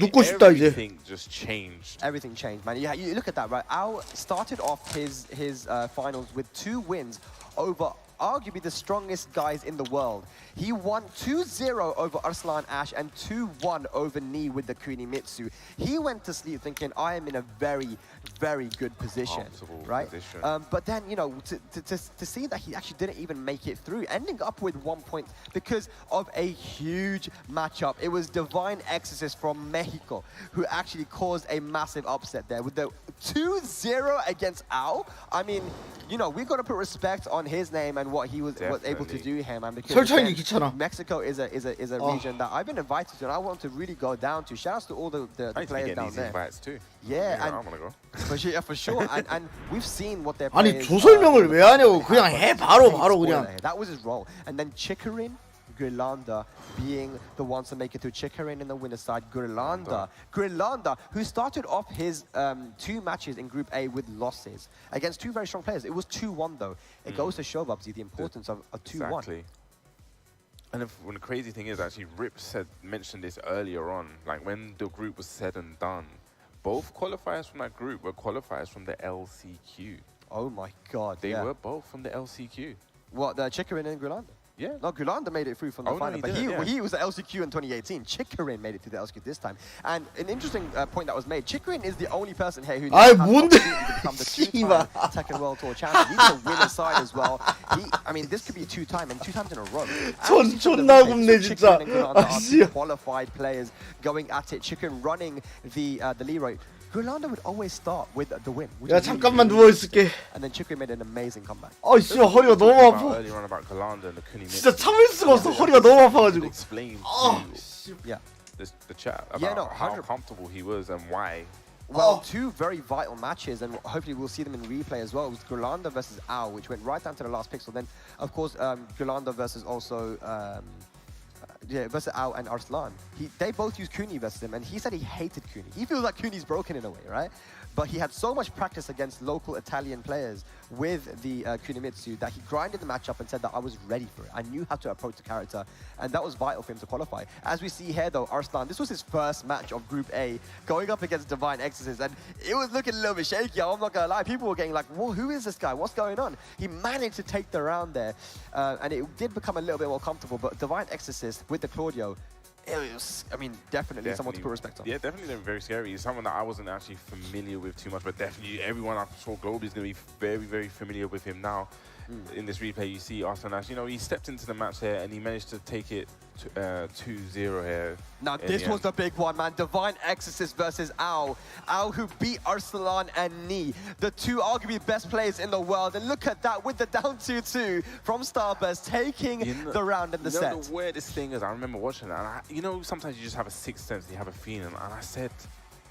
because everything just changed. Everything changed, man. Yeah, you look at that, right? Ao started off his finals with 2 wins over arguably the strongest guys in the world. He won 2-0 over Arslan Ash and 2-1 over Ni with the Kunimitsu. He went to sleep thinking, I am in a very, very good position, right? But then, you know, to see that he actually didn't even make it through, ending up with 1 point because of a huge matchup. It was Divine Exorcist from Mexico who actually caused a massive upset there with the 2-0 against Ao. I mean, you know, we've got to put respect on his name and what he was able to do here, man. Because Mexico is a region that I've been invited to, and I want to really go down to. Shout out to all the players down there. Invites too. Yeah, I want to go. For sure. And we've seen what they're. 아니 조설명을 왜 하냐고. 그냥 해 바로 그냥. That was his role. And then Chikarin, Gerlanda being the ones to make it through. Chikarin in the winner's side, Gerlanda, who started off his 2 matches in Group A with losses against 2 very strong players. It was 2-1 though. It goes to show, Bubsy, the importance of 2-1. Exactly. And when the crazy thing is, actually, Rip mentioned this earlier on. Like when the group was said and done, both qualifiers from that group were qualifiers from the LCQ. Oh my God! They were both from the LCQ. What, the Chikarin and Gerlanda? Yeah. No, Gerlanda made it through from the final, but he was the LCQ in 2018. Chikarin made it to the LCQ this time. And an interesting point that was made, Chikarin is the only person here who has become the 2-time Tekken World Tour champion. He's the winner's side as well. I mean, this could be 2-time and 2 times in a row. 존나 굽네 진짜. Qualified players going at it. Chikarin running the Leroy. Gerlanda would always start with the win. 야 잠깐만 누워 있을게. And then Chikarin made an amazing comeback. 아 진짜 허리가 너무 아파. 진짜 참을 수가 없어. 허리가 너무 아파가지고. Explain yeah. the chat about how comfortable he was and why. Well, 2 very vital matches, and hopefully we'll see them in replay as well. It was Gerlanda versus Ao, which went right down to the last pixel. Then, of course, Gerlanda versus also versus Ao and Arslan. They both used Kuni versus him, and he said he hated Kuni. He feels like Kuni's broken in a way, right? But he had so much practice against local Italian players with the Kunimitsu that he grinded the matchup and said that I was ready for it. I knew how to approach the character, and that was vital for him to qualify. As we see here, though, Arslan, this was his first match of Group A, going up against Divine Exorcist, and it was looking a little bit shaky. I'm not gonna lie. People were getting like, "Whoa, who is this guy? What's going on?" He managed to take the round there, and it did become a little bit more comfortable. But Divine Exorcist with the Claudio, it was, I mean, definitely someone to put respect on. Yeah, definitely very scary. He's someone that I wasn't actually familiar with too much, but definitely everyone I saw globally is going to be very, very familiar with him now. In this replay, you see Arslan Ash, you know, he stepped into the match here and he managed to take it 2-0 here. Now, this was the big one, man. Divine Exorcist versus Ao. Ao, who beat Arslan and Ni, the two arguably best players in the world. And look at that with the down 2-2 from Starburst, taking the round in the set. You know, the weirdest thing is, I remember watching that, and you know, sometimes you just have a sixth sense and you have a feeling, and I said,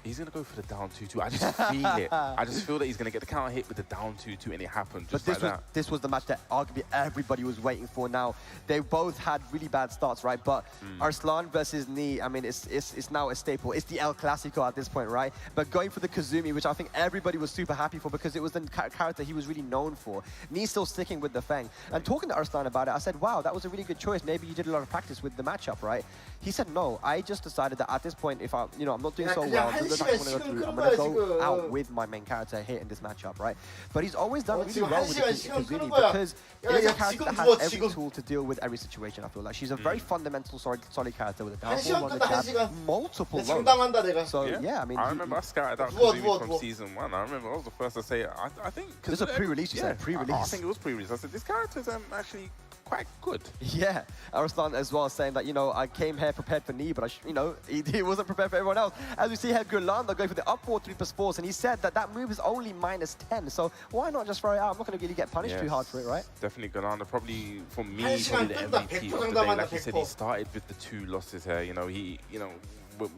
he's going to go for the down 2-2. I just feel it. I just feel that he's going to get the counter hit with the down 2-2, and it happened just this was the match that arguably everybody was waiting for. Now, they both had really bad starts, right? But Arslan versus Ni, I mean, it's now a staple. It's the El Clasico at this point, right? But going for the Kazumi, which I think everybody was super happy for because it was the character he was really known for. Ni still sticking with the Feng. And talking to Arslan about it, I said, wow, that was a really good choice. Maybe you did a lot of practice with the matchup, right? He said, no, I just decided that at this point, if I'm not doing so well, I'm going to go out with my main character here in this matchup, right? But he's always done really well with the Kazumi because it is a character that has every tool to deal with every situation, I feel like. She's a very fundamental, solid character with a downfall, run, a jab, multiple lows. So, yeah, I mean... I remember I scouted out Kazumi from Season 1. I remember I was the first to say it. I think... This is a pre-release, you said? Pre-release? I think it was pre-release. I said, this character's actually quite good. Yeah, Arslan as well saying that, you know, I came here prepared for Ni, but he wasn't prepared for everyone else. As we see here, Gulanda going for the upward 3+4s, and he said that that move is only -10, so why not just throw it out? I'm not going to really get punished too hard for it, right? Definitely Gulanda, probably, for me, probably the MVP of the day. Like you said, he started with the 2 losses here. You know,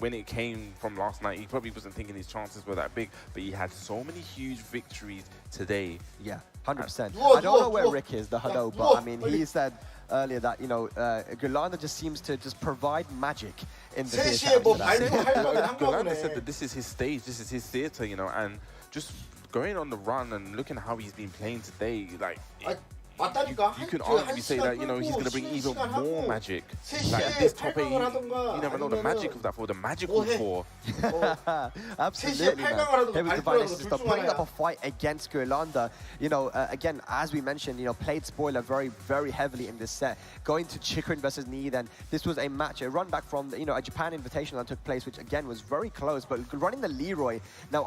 when it came from last night, he probably wasn't thinking his chances were that big, but he had so many huge victories today. Yeah, 100%. I don't know where Rick is, the Hado, but I mean, he said earlier that, you know, Gulanda just seems to just provide magic in the theater. Gulanda said that this is his stage, this is his theater, you know, and just going on the run and looking how he's been playing today, like... You can arguably say that, you know, he's going to bring even more magic. Like at this top 8, you never know the magic of that for the magical 4. Absolutely, man. Here was Divine Exorcist putting up a fight against Gulanda. You know, again, as we mentioned, you know, played spoiler very, very heavily in this set. Going to Chikrin versus Ni, then this was a match, a run back from, you know, a Japan Invitational that took place, which again was very close, but running the Leroy. Now,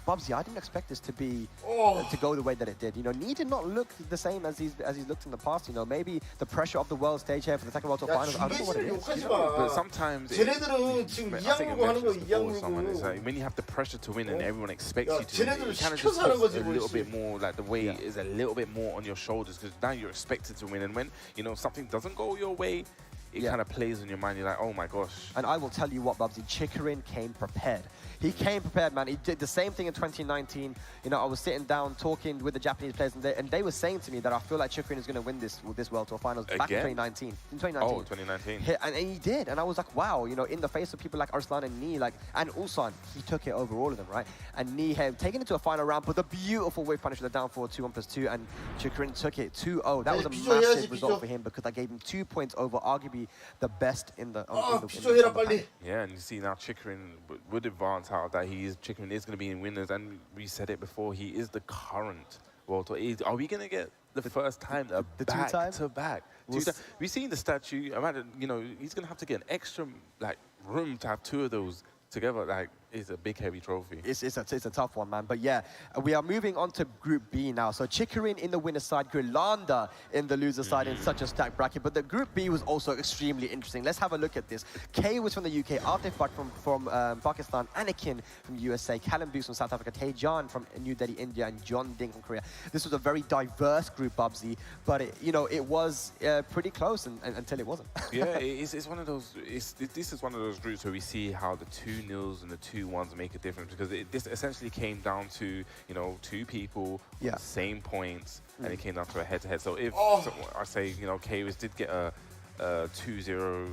Bubsy, I didn't expect this to be, to go the way that it did. You know, Ni did not look the same as he's looked in the past. You know, maybe the pressure of the world stage here for the second World Tour Finals, I don't know what it is. But sometimes, I think it mentions before someone, is like when you have the pressure to win and everyone expects you to win, it kind of just puts a little bit more, like the weight is a little bit more on your shoulders because now you're expected to win. And when, you know, something doesn't go your way, it kind of plays in your mind. You're like, oh my gosh. And I will tell you what, Bubsy, Chikrin came prepared. He came prepared, man. He did the same thing in 2019. You know, I was sitting down talking with the Japanese players, and they were saying to me that I feel like Chikrin is going to win this World Tour Finals back in 2019. In 2019. Oh, 2019. And he did. And I was like, wow, you know, in the face of people like Arslan and Ni, like, and Ulsan, he took it over all of them, right? And Ni had taken it to a final round, but the beautiful wave punish with the down 4 2-1+2, and Chikrin took it 2-0. That was a massive result for him because I gave him 2 points over arguably the best in the yeah, and you see now Chikrin would advance out of that. Chikrin is going to be in winners, and we said it before, he is the current World Tour. Are we going to get the first time the back-to-back? We've seen the statue. You know, he's going to have to get an extra like room to have 2 of those together. Like, it's a big, heavy trophy. It's a tough one, man. But yeah, we are moving on to Group B now. So Chikrin in the winner's side, Gulanda in the loser's side in such a stacked bracket. But the Group B was also extremely interesting. Let's have a look at this. Kay was from the UK, Artifact from Pakistan, Anakin from USA, Callum Boots from South Africa, Taejan from New Delhi, India, and John Ding from Korea. This was a very diverse group, Bubsy, but you know, it was pretty close until it wasn't. Yeah, it's one of those. This is one of those groups where we see how the 2-0s and the 2-1s make a difference, because this essentially came down to, you know, 2 people with the same points, and it came down to a head-to-head. So if I say, you know, Kay did get a 2-0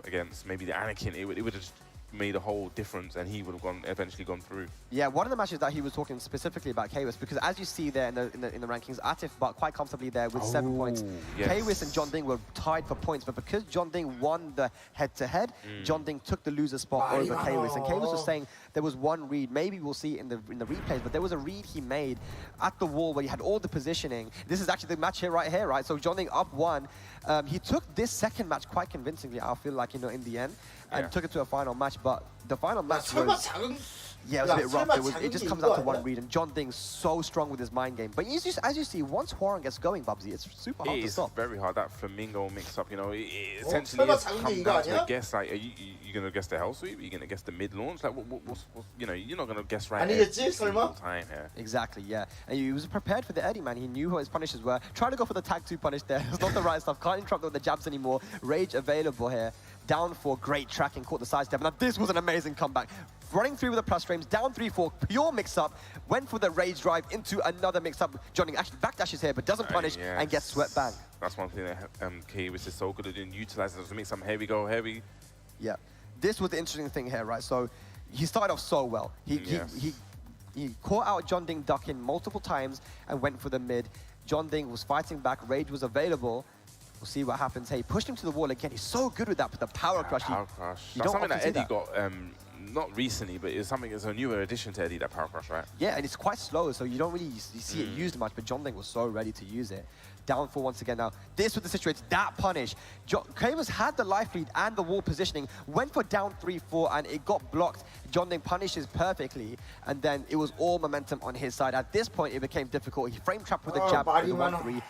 against maybe the Anakin, it would have just made a whole difference, and he would have eventually gone through. Yeah, one of the matches that he was talking specifically about Kwis, because as you see there in the rankings, Atif but quite comfortably there with 7 points. Yes. Kwis and John Ding were tied for points, but because John Ding won the head-to-head, John Ding took the loser spot over Kwis, and Kwis was saying there was one read, maybe we'll see it in the replays, but there was a read he made at the wall where he had all the positioning. This is actually the match here, right? So John Ding up 1. He took this second match quite convincingly, I feel like, in the end, and took it to a final match, but the final match was... Yeah, it was a bit rough. It just comes out to one read, and John Ding's so strong with his mind game. But as you see, once Hwoarang gets going, Bubsy, it's super hard to stop. It's very hard. That flamingo mix-up, it essentially is come down to a guess. Like, are you going to guess the hell sweep? Are you going to guess the mid-launch? Like, what's you're not going to guess right every single time here. Exactly, yeah. And he was prepared for the Eddie, man. He knew what his punishes were. Trying to go for the tag 2 punish there. It's not the right stuff. Can't interrupt with the jabs anymore. Rage available here. Down 4, great tracking, caught the sidestep. Now this was an amazing comeback. Running through with a plus frames, down 3-4, pure mix-up, went for the rage drive into another mix-up. Johnny actually backdashes here, but doesn't punish and gets swept back. That's one thing that Kwis is so good at doing, utilizing the mix-up. Here we go, heavy. Yeah, this was the interesting thing here, right? So he started off so well. He caught out John Ding ducking multiple times and went for the mid. John Ding was fighting back, rage was available. We'll see what happens. Hey, he pushed him to the wall again. He's so good with that, but the power crush. Power crush. That's something that Eddie got, not recently, but it's something that's a newer addition to Eddie, that power crush, right? Yeah, and it's quite slow, so you don't really see it used much, but John Ding was so ready to use it. Down 4 once again now. This was the situation, that punish. Kwis had the life lead and the wall positioning, went for down 3-4, and it got blocked. John Ding punishes perfectly, and then it was all momentum on his side. At this point, it became difficult. He frame trapped with a jab with the 1-3.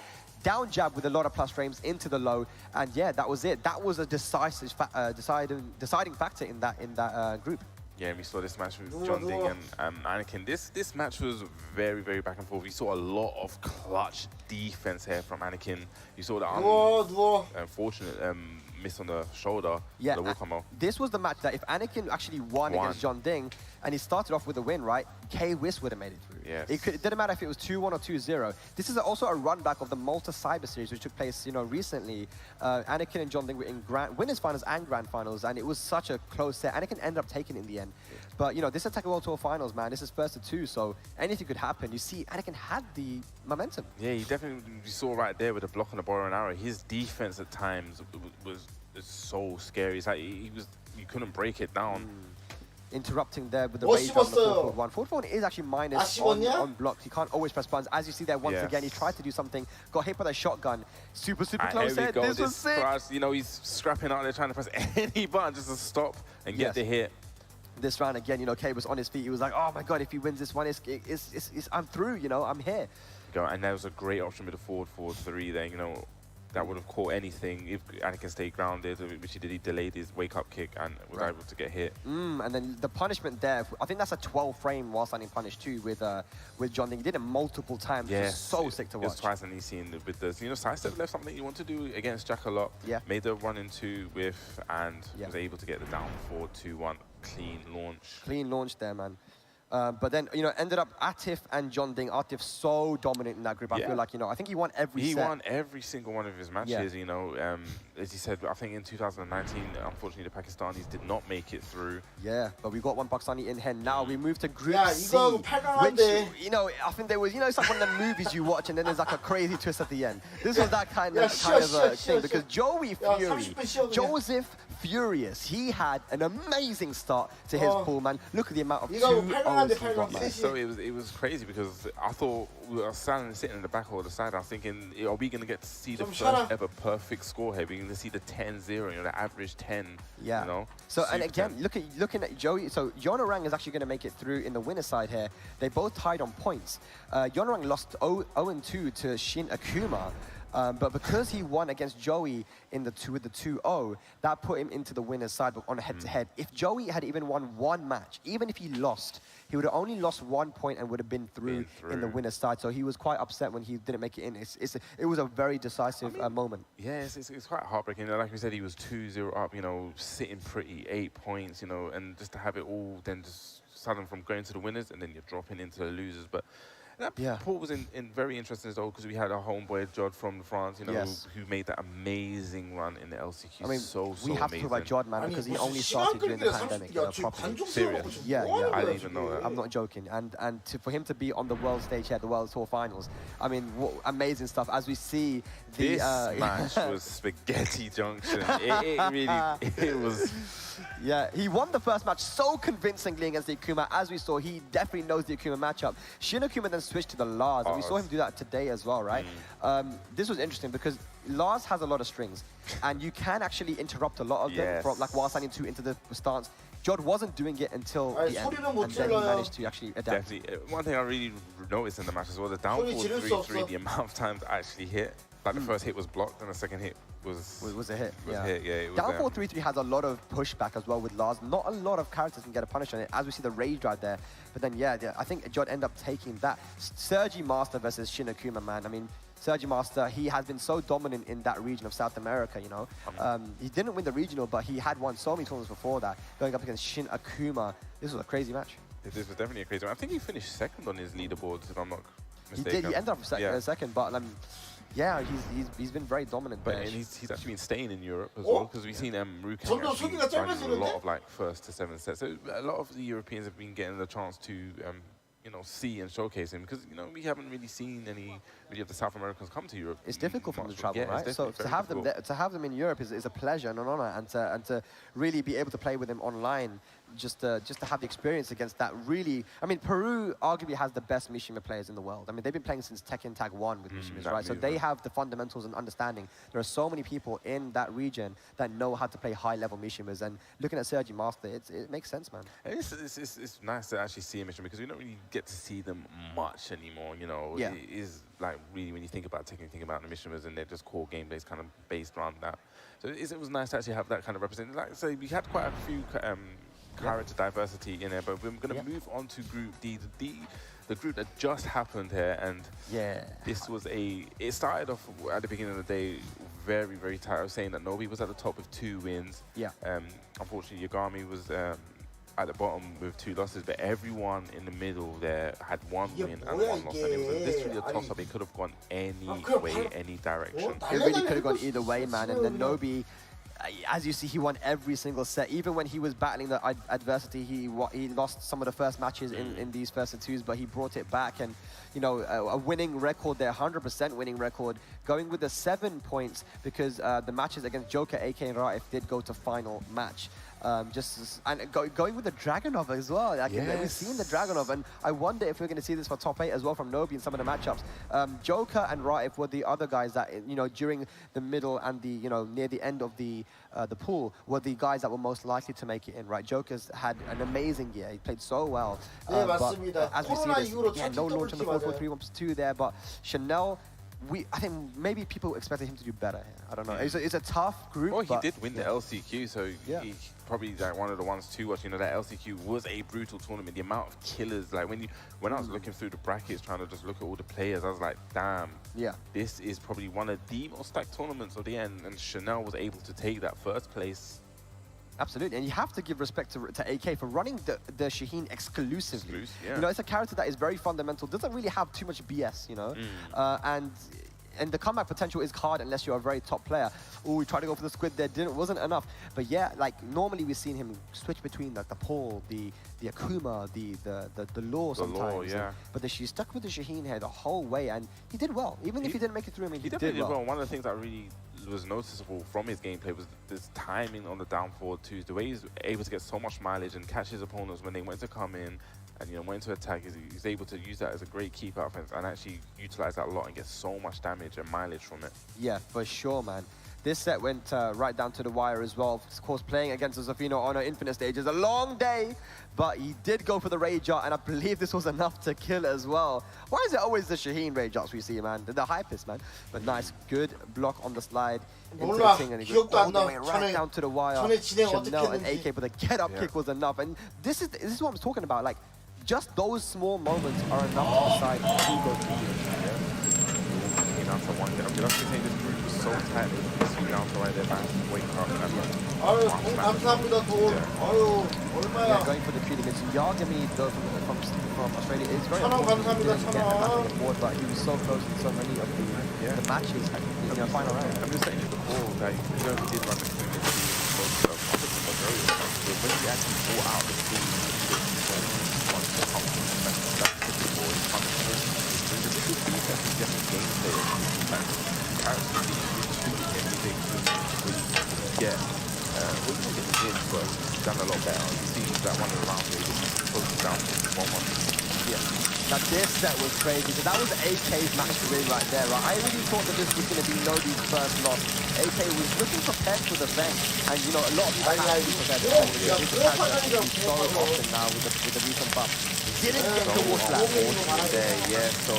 Down jab with a lot of plus frames into the low, and yeah, that was it. That was a decisive, deciding factor in that group. Yeah, we saw this match with John Ding and Anakin. This match was very, very back and forth. We saw a lot of clutch defense here from Anakin. You saw the unfortunate miss on the shoulder. Yeah, the wall combo. This was the match that if Anakin actually won against John Ding, and he started off with a win, right, Kwis would have made it through. Yes. It didn't matter if it was 2-1 or 2-0. This is also a run back of the Malta Cyber Series, which took place, recently. Anakin and John Ding were in winners finals and grand finals, and it was such a close set. Anakin ended up taking it in the end. But, this is Tekken World Tour Finals, man. This is first to 2, so anything could happen. You see, Anakin had the momentum. Yeah, he definitely, you saw right there with the block on the borrow and arrow. His defense at times was so scary. It's like you couldn't break it down. Interrupting there with the rage on the 4-1. 4-1 is actually minus on blocks. You can't always press buttons. As you see there once again, he tried to do something, got hit by the shotgun. Super close hit. This was sick. Crush, he's scrapping out there trying to press any button just to stop and get the hit. This round again, K was on his feet. He was like, oh my God, if he wins this one, I'm through, I'm here. And that was a great option with the forward 3 there, that would have caught anything if Anakin stayed grounded, which he did. He delayed his wake-up kick and was able to get hit. And then the punishment there, I think that's a 12 frame while standing punish too with John Ding. He did it multiple times. Yes, so sick to watch. It was twice, and he's seen with the sidestep left, something you want to do against Jack a lot. Yeah. Made the 1-2 whiff and was able to get the down 4-2-1 clean launch. Clean launch there, man. But then, ended up Atif and John Ding. Atif so dominant in that group. I feel like, I think he won every set. He won every single one of his matches, as he said, I think in 2019, unfortunately, the Pakistanis did not make it through. Yeah, but we got one Pakistani in here. Now we move to Group C, which, I think there was, it's like one of the movies you watch and then there's like a crazy twist at the end. This was that kind of thing because Joey Fury, Joseph Furious, he had an amazing start to his pool, man. Look at the amount of 2-0s he got, man. So it was crazy because I thought we were sitting in the back or the side. I was thinking, are we going to get to see the first ever perfect score here? We're going to see the 10-0, the average 10. Yeah. So and again, looking at Joey. So Hwoarang is actually going to make it through in the winner's side here. They both tied on points. Hwoarang lost 0-2 to Shin Akuma. But because he won against Joey with the 2-0, that put him into the winner's side on a head-to-head. If Joey had even won one match, even if he lost, he would have only lost 1 point and would have been through in the winner's side. So he was quite upset when he didn't make it in. It was a very decisive moment. Yeah, it's quite heartbreaking. Like we said, he was 2-0 up, sitting pretty, 8 points, and just to have it all then just sudden from going to the winners and then you're dropping into the losers. But Paul was in very interesting as well because we had our homeboy Jod from France, you know, who made that amazing run in the LCQ. I mean, so we have to talk about Jod, man, because he only started during the pandemic. Properly. Serious? Yeah, I didn't even know that. I'm not joking. And for him to be on the world stage here, the World Tour Finals, I mean, what amazing stuff. As we see, this match was spaghetti junction. It was. Yeah, he won the first match so convincingly against the Akuma. As we saw, he definitely knows the Akuma matchup. Shin Akuma then switched to the Lars, and we saw him do that today as well, right? This was interesting because Lars has a lot of strings, and you can actually interrupt a lot of them from, like, while standing two into the stance. Jod wasn't doing it until the end, and then he managed to actually adapt. Definitely. One thing I really noticed in the match as well, the downfall 3-3, the amount of times I actually hit. Like, the first hit was blocked, and the second hit was a hit. It was Downfall 3-3 has a lot of pushback as well with Lars. Not a lot of characters can get a punish on it, as we see the rage drive there. But then, I think Jod ended up taking that. Sergi Master versus Shin Akuma, man. I mean, Sergi Master, he has been so dominant in that region of South America, you know. He didn't win the regional, but he had won so many tournaments before that, going up against Shin Akuma. This was a crazy match. This was definitely a crazy match. I think he finished second on his leaderboards, if I'm not mistaken. He did. He ended up second, but yeah, he's been very dominant. But he's actually been staying in Europe as well, because we've seen Rukan actually running a lot of like 1st to 7th sets. So a lot of the Europeans have been getting the chance to you know, see and showcase him, because, you know, we haven't really seen any of the South Americans come to Europe. It's difficult for them to travel, right? So to have them in Europe is a pleasure and an honor, and to really be able to play with them online, just to have the experience against that. Really, I mean, Peru arguably has the best Mishima players in the world. I mean, they've been playing since Tekken Tag 1 with Mishimas, right? So they have the fundamentals and understanding. There are so many people in that region that know how to play high-level Mishimas, and looking at Sergi Master, it makes sense, man. It's nice to actually see a Mishima, because we don't really get to see them much anymore, you know. Yeah. It is like, really, when you think about Tekken, you think about the Mishimas, and they're just core gameplays kind of based around that. So it was nice to actually have that kind of representation. Like I say, we had quite a few character diversity in there, but we're going to move on to Group D, the group that just happened here, and this was it started off at the beginning of the day very, very tight. I was saying that Nobi was at the top with 2 wins. Unfortunately, Yagami was at the bottom with 2 losses, but everyone in the middle there had 1 win and 1 loss, and it was literally a toss-up. It could have gone any way, any direction. It really could have gone either way, man, and then Nobi, as you see, he won every single set. Even when he was battling the adversity, he lost some of the first matches in these first twos, but he brought it back. And, you know, a winning record there, 100% winning record, going with the 7 points, because the matches against Joker, AK, and Raif did go to final match. Going with the Dragonov as well. Like, we've seen the Dragonov, and I wonder if we're going to see this for top 8 as well from Nobi in some of the matchups. Joker and Raif were the other guys that, you know, during the middle and the, you know, near the end of the pool, were the guys that were most likely to make it in, right? Joker's had an amazing year. He played so well. But as we see this, no launch on the 4-4-3-1-2 there, but Chanel, I think maybe people expected him to do better here. I don't know. It's a tough group. Well, he did win the LCQ, so he's probably like one of the ones to watch. You know, that LCQ was a brutal tournament. The amount of killers, like when I was looking through the brackets, trying to just look at all the players, I was like, damn, this is probably one of the most stacked tournaments of the end. And Chanel was able to take that 1st place. Absolutely, and you have to give respect to AK for running the Shaheen exclusively. You know, it's a character that is very fundamental, doesn't really have too much BS, you know, and the comeback potential is hard unless you're a very top player. Oh, we tried to go for the squid there, wasn't enough. But yeah, like, normally we've seen him switch between like the Paul, the Akuma, the Law sometimes. But she stuck with the Shaheen here the whole way, and he did well. Even if he didn't make it through, I mean, he did well. One of the things that really was noticeable from his gameplay was this timing on the down forward twos, the way he's able to get so much mileage and catch his opponents when they went to come in and, you know, went to attack. He's able to use that as a great keeper offense and actually utilize that a lot and get so much damage and mileage from it. Yeah, for sure, man. This set went right down to the wire as well. Of course, playing against Zofino on an Infinite stage is a long day, but he did go for the Rage Art, and I believe this was enough to kill as well. Why is it always the Shaheen Rage Arts we see, man? The hypest, man. But nice, good block on the slide. Inflicting, and he goes all the way right down to the wire. Chanel and AK, but the get-up kick was enough. And this is what I'm talking about. Like, just those small moments are enough to decide who goes to the one thing. I'm just saying this group is so tight. This few down to right there, man. Wake up. 아유, 돈 감사합니다, 돈. 아유, 얼마야? Yeah, going for the treat against Yagami, though, from Australia is very 천원 감사합니다, important. He didn't get a match on the 천원. board, but he was so close in so many of the matches at the final round. I'm just saying this before, like, you know, we did run the team in the but when we actually brought out the team, done a lot better. You see that one of the rounds where he was closing down 1-1. Yeah. Now this set was crazy, because that was AK's match to win right there, right? I really thought that this was going to be Nobi's first loss. AK was looking prepared for the bank, and you know, a lot of people have been prepared for the bank. This has been so often now with the recent buff. Didn't get the water there, yeah, so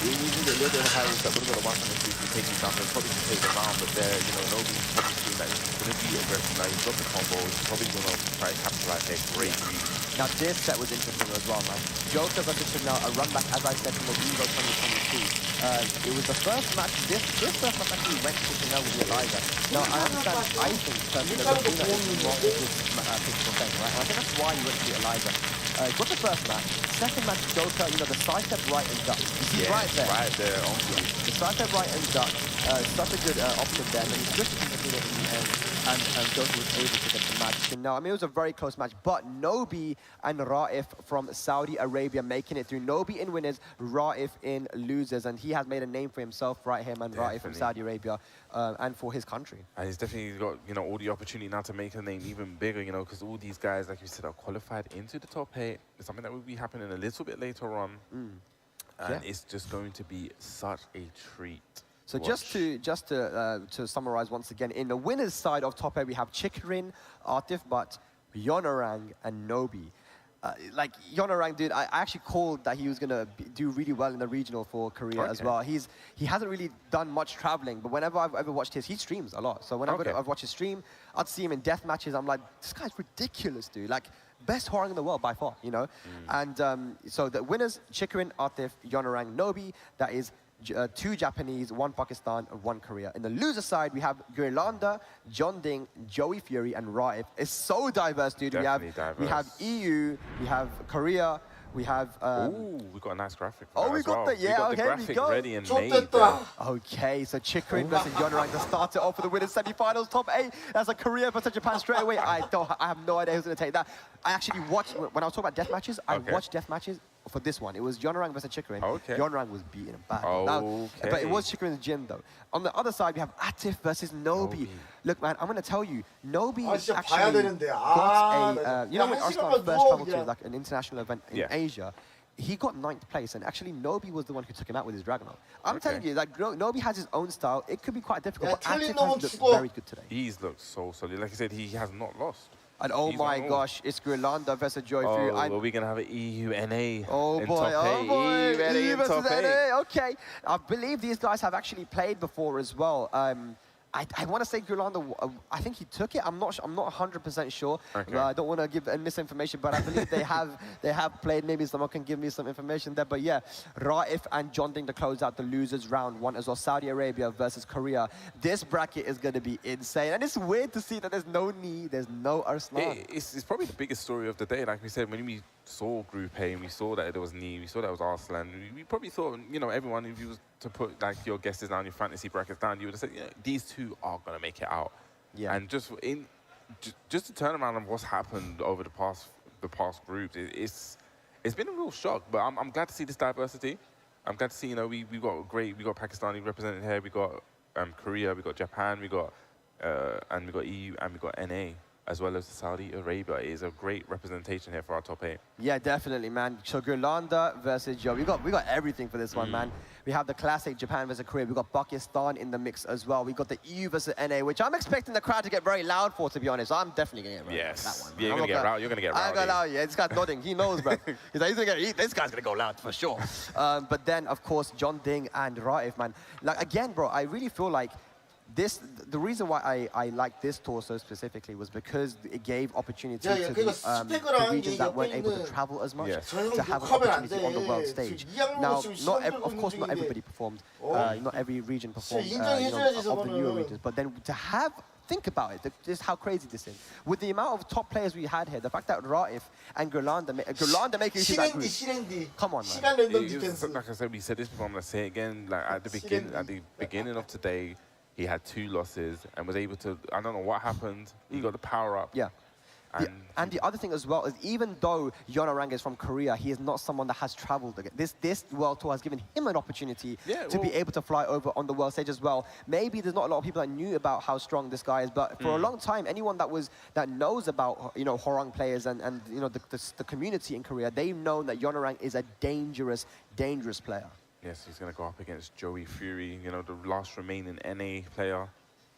we needed a little bit of Harris that would have got a 1 and 2 to take him down, probably to take the round, but there, you know, Nobi's probably seen that he's going to be aggressive now. He's got the combo, he's probably going to try to capitalize there. Great read. Now this set was interesting as well, man. Joker versus Chanel, a run back, as I said, from the Evo 2022. It was the first match, this first match actually went to Chanel with the Eliza. Now I understand, I think personally that Luna is wrong with this pick for Feng, right? And I think that's why he went to the Eliza. Got the first match. Second match, Joker, you know, the side step right and duck. You see right there. Right there, The side step right and duck. Such a good option there. And then he switched to Luna in the end. And Joker was able to get the match. And now, I mean, it was a very close match. But Nobi and Raif from Saudi Arabia making it through. Nobi in winners, Raif in losers. And he has made a name for himself right here, man. Raif from Saudi Arabia. And for his country. And he's definitely got, you know, all the opportunity now to make a name even bigger, you know, because all these guys, like you said, are qualified into the top 8. It's something that will be happening a little bit later on. And it's just going to be such a treat. So just to summarize once again, in the winners side of top 8, we have Chikrin, Atif Butt, Yonorang, and Nobi. Like Yonorang, dude, I actually called that he was gonna do really well in the regional for Korea as well. He hasn't really done much traveling, but whenever I've ever watched he streams a lot. So whenever I've watched his stream, I'd see him in death matches. I'm like, this guy's ridiculous, dude. Like, best Hwarang in the world by far, you know. And so the winners: Chikrin, Atif, Yonorang, Nobi. That is 2 Japanese, 1 Pakistan, and 1 Korea. In the loser side, we have Gurlanda, John Ding, Joey Fury, and Raif. It's so diverse, dude. We have EU, we have Korea, we have. Ooh, we got a nice graphic. Oh, we got the the graphic ready and made. Okay, so Chikrin versus Yonorang to start it off for the winners semi-finals, top 8. That's a Korea versus Japan straight away. I have no idea who's going to take that. I actually watched when I was talking about death matches. I watched death matches for this one. It was Yonorang versus Chikrin. Yonorang was beating him back. But it was Chikrin's gym though. On the other side, we have Atif versus Nobi. Look, man, I'm going to tell you, Nobi actually got a, you know when Arsenal first traveled to like an international event in Asia, he got 9th place, and actually Nobi was the one who took him out with his Dragunov. I'm telling you, like Nobi has his own style. It could be quite difficult, but Atif has looked very good today. He's looked so solid. Like I said, he has not lost. And oh my gosh, it's Gurlanda versus Joy Fury. Are we going to have an EU-NA Oh boy, EU versus NA. Okay, I believe these guys have actually played before as well. I want to say Gurlanda, I think he took it. I'm not 100% sure. I don't want to give misinformation, but I believe they have played. Maybe someone can give me some information there. But yeah, Raif and John Ding to close out the losers round 1 as well. Saudi Arabia versus Korea. This bracket is going to be insane, and it's weird to see that there's no Ni, there's no Arslan. It's probably the biggest story of the day. Like we said, when we saw Group A and we saw that there was Ni, we saw that was Arslan. We probably thought, you know, everyone, if you was to put like your guesses down, your fantasy brackets down, you would have said, yeah, these 2 are going to make it out. Yeah. And just to turn around on what's happened over the past groups, it's been a real shock. But I'm glad to see this diversity. I'm glad to see, you know, we got Pakistani represented here, we got Korea, we got Japan, and we got EU, and we got NA. As well as Saudi Arabia. It is a great representation here for our top 8. Yeah, definitely, man. So Gurlanda versus Joe. We got everything for this one, man. We have the classic Japan versus Korea. We got Pakistan in the mix as well. We got the EU versus NA, which I'm expecting the crowd to get very loud for, to be honest. I'm definitely going to get rowdy for that one. Yeah, you're going to get rowdy. You're going to get rowdy. I'm going to loud, yeah. This guy's nodding. He knows, bro. He's like, this guy's going to go loud for sure. But then, of course, John Ding and Raif, man. Like, again, bro, I really feel like the reason why I like this tour so specifically was because it gave opportunity to the regions that weren't able to travel as much to have an opportunity on the world stage. Now, of course, not everybody performed. Not every region performed of the newer regions. But then to have, think about it, just how crazy this is. With the amount of top players we had here, the fact that Raif and Gulanda making it to that group. Come on, man. Like I said, we said this before, I'm going to say it again. Like at the beginning of today, he had 2 losses and was able to, I don't know what happened, he got the power up. Yeah. And the other thing as well is even though Yeonarang is from Korea, he is not someone that has traveled. This world tour has given him an opportunity to be able to fly over on the world stage as well. Maybe there's not a lot of people that knew about how strong this guy is, but for a long time, anyone that knows about Hwarang players and the community in Korea, they've known that Yeonarang is a dangerous player. Yes, he's going to go up against Joey Fury, the last remaining NA player.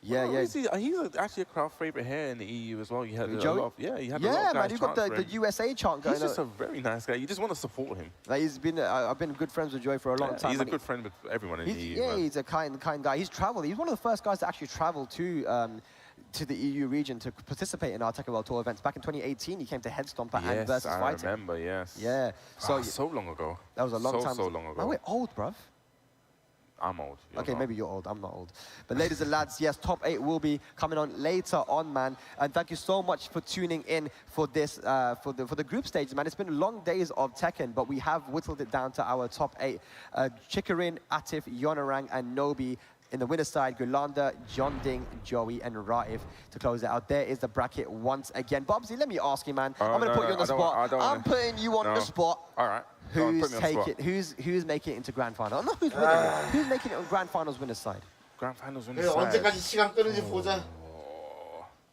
Yeah, He's actually a crowd favorite here in the EU as well. He had Joey? a lot of, he had a lot of guys man, you've got the USA chant going. He's just a very nice guy. You just want to support him. Like I've been good friends with Joey for a long time. He's a good friend with everyone in the EU. Yeah, he's a kind guy. He's traveled. He's one of the first guys to actually travel to the EU region to participate in our Tekken World Tour events. Back in 2018, he came to Headstomper and Versus Fighting. I remember, yes. Yeah. So long ago. That was a long time. So long ago. Man, we're old, bruv. I'm old. Okay, maybe you're old. I'm not old. But ladies and lads, yes, top 8 will be coming on later on, man. And thank you so much for tuning in for this, for the group stage, man. It's been long days of Tekken, but we have whittled it down to our top 8. Chikarin, Atif, Yeonarang, and Nobi. In the winner's side, Gulanda, Jonding, Joey, and Raif to close it out. There is the bracket once again. Bobsy, let me ask you, man. I'm going to put you on the spot. I'm putting you on the spot. All right. Who's making it into grand final? Not who's winning. Who's making it on grand finals winner's side? Grand finals winner's side. 언제까지 시간 끄는지 보자.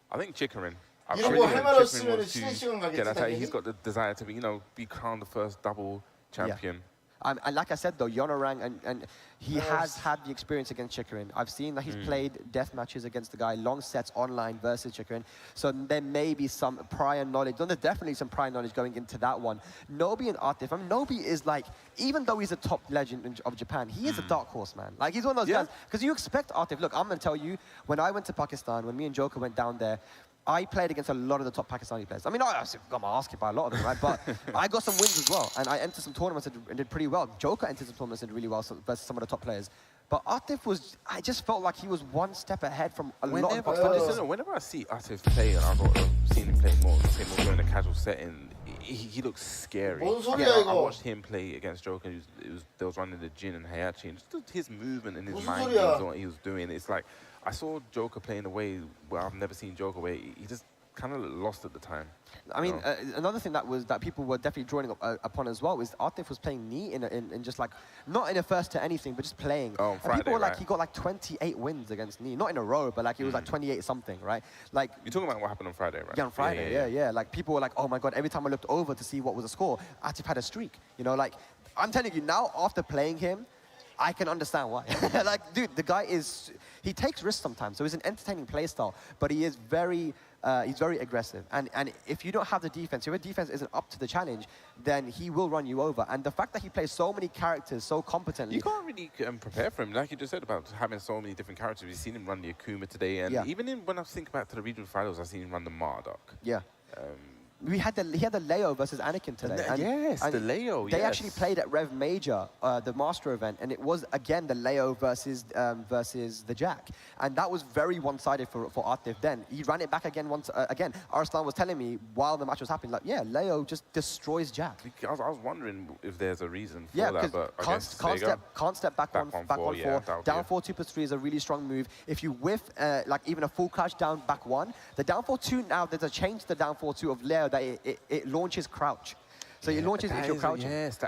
I think Chikarin. 이런 거 할 말 없으면 쉬는 시간 가겠지. He's got the desire to be crowned the first double champion. Yeah. And like I said, though, Yeonarang, and he has had the experience against Chikarin. I've seen that he's played death matches against the guy, long sets online versus Chikarin. So there may be some prior knowledge. There's definitely some prior knowledge going into that one. Nobi and Atif. I mean, Nobi is like, even though he's a top legend of Japan, he is a dark horse, man. Like, he's one of those guys. Because you expect Atif. Look, I'm going to tell you, when I went to Pakistan, when me and Joker went down there, I played against a lot of the top Pakistani players. I mean, I got my ass kicked by a lot of them, right? But I got some wins as well. And I entered some tournaments and did pretty well. Joker entered some tournaments and did really well versus some of the top players. But Atif was, I just felt like he was one step ahead from a lot of Pakistanis. Whenever I see Atif play, and I've seen him play more in a casual setting, he looks scary. I watched him play against Joker. They was running the Jin and Hayachi. And just his movement and his mind, what he was doing. It's like, I saw Joker play in a way where I've never seen Joker, where he just kind of lost at the time. I mean, another thing that people were definitely drawing upon as well is Atif was playing knee in just like, not in a first to anything, but just playing. Oh, and Friday, people were like, he got like 28 wins against knee. Not in a row, but like he was like 28 something, right? Like, you're talking about what happened on Friday, right? Yeah, on Friday, yeah. Like people were like, oh my God, every time I looked over to see what was the score, Atif had a streak. Like, I'm telling you now, after playing him, I can understand why. Like, dude, the guy he takes risks sometimes, so he's an entertaining play style, but he is he's very aggressive. And if you don't have the defense, if your defense isn't up to the challenge, then he will run you over. And the fact that he plays so many characters so competently. You can't really prepare for him, like you just said about having so many different characters. We've seen him run the Akuma today, and even when I think back to the regional finals, I've seen him run the Marduk. Yeah. He had the Leo versus Anakin today. And the Leo, They actually played at Rev Major, the Master event, and it was, again, the Leo versus the Jack. And that was very one-sided for Atif then. He ran it back again once. Again, Arslan was telling me while the match was happening, like, yeah, Leo just destroys Jack. I was wondering if there's a reason for that, but I guess can't step back on 4. Down 4 2+3 is a really strong move. If you whiff, like even a full crouch down back 1, the down 4-2 now, there's a change to the down 4-2 of Leo that it launches crouch. So it launches if you're crouching. Yes,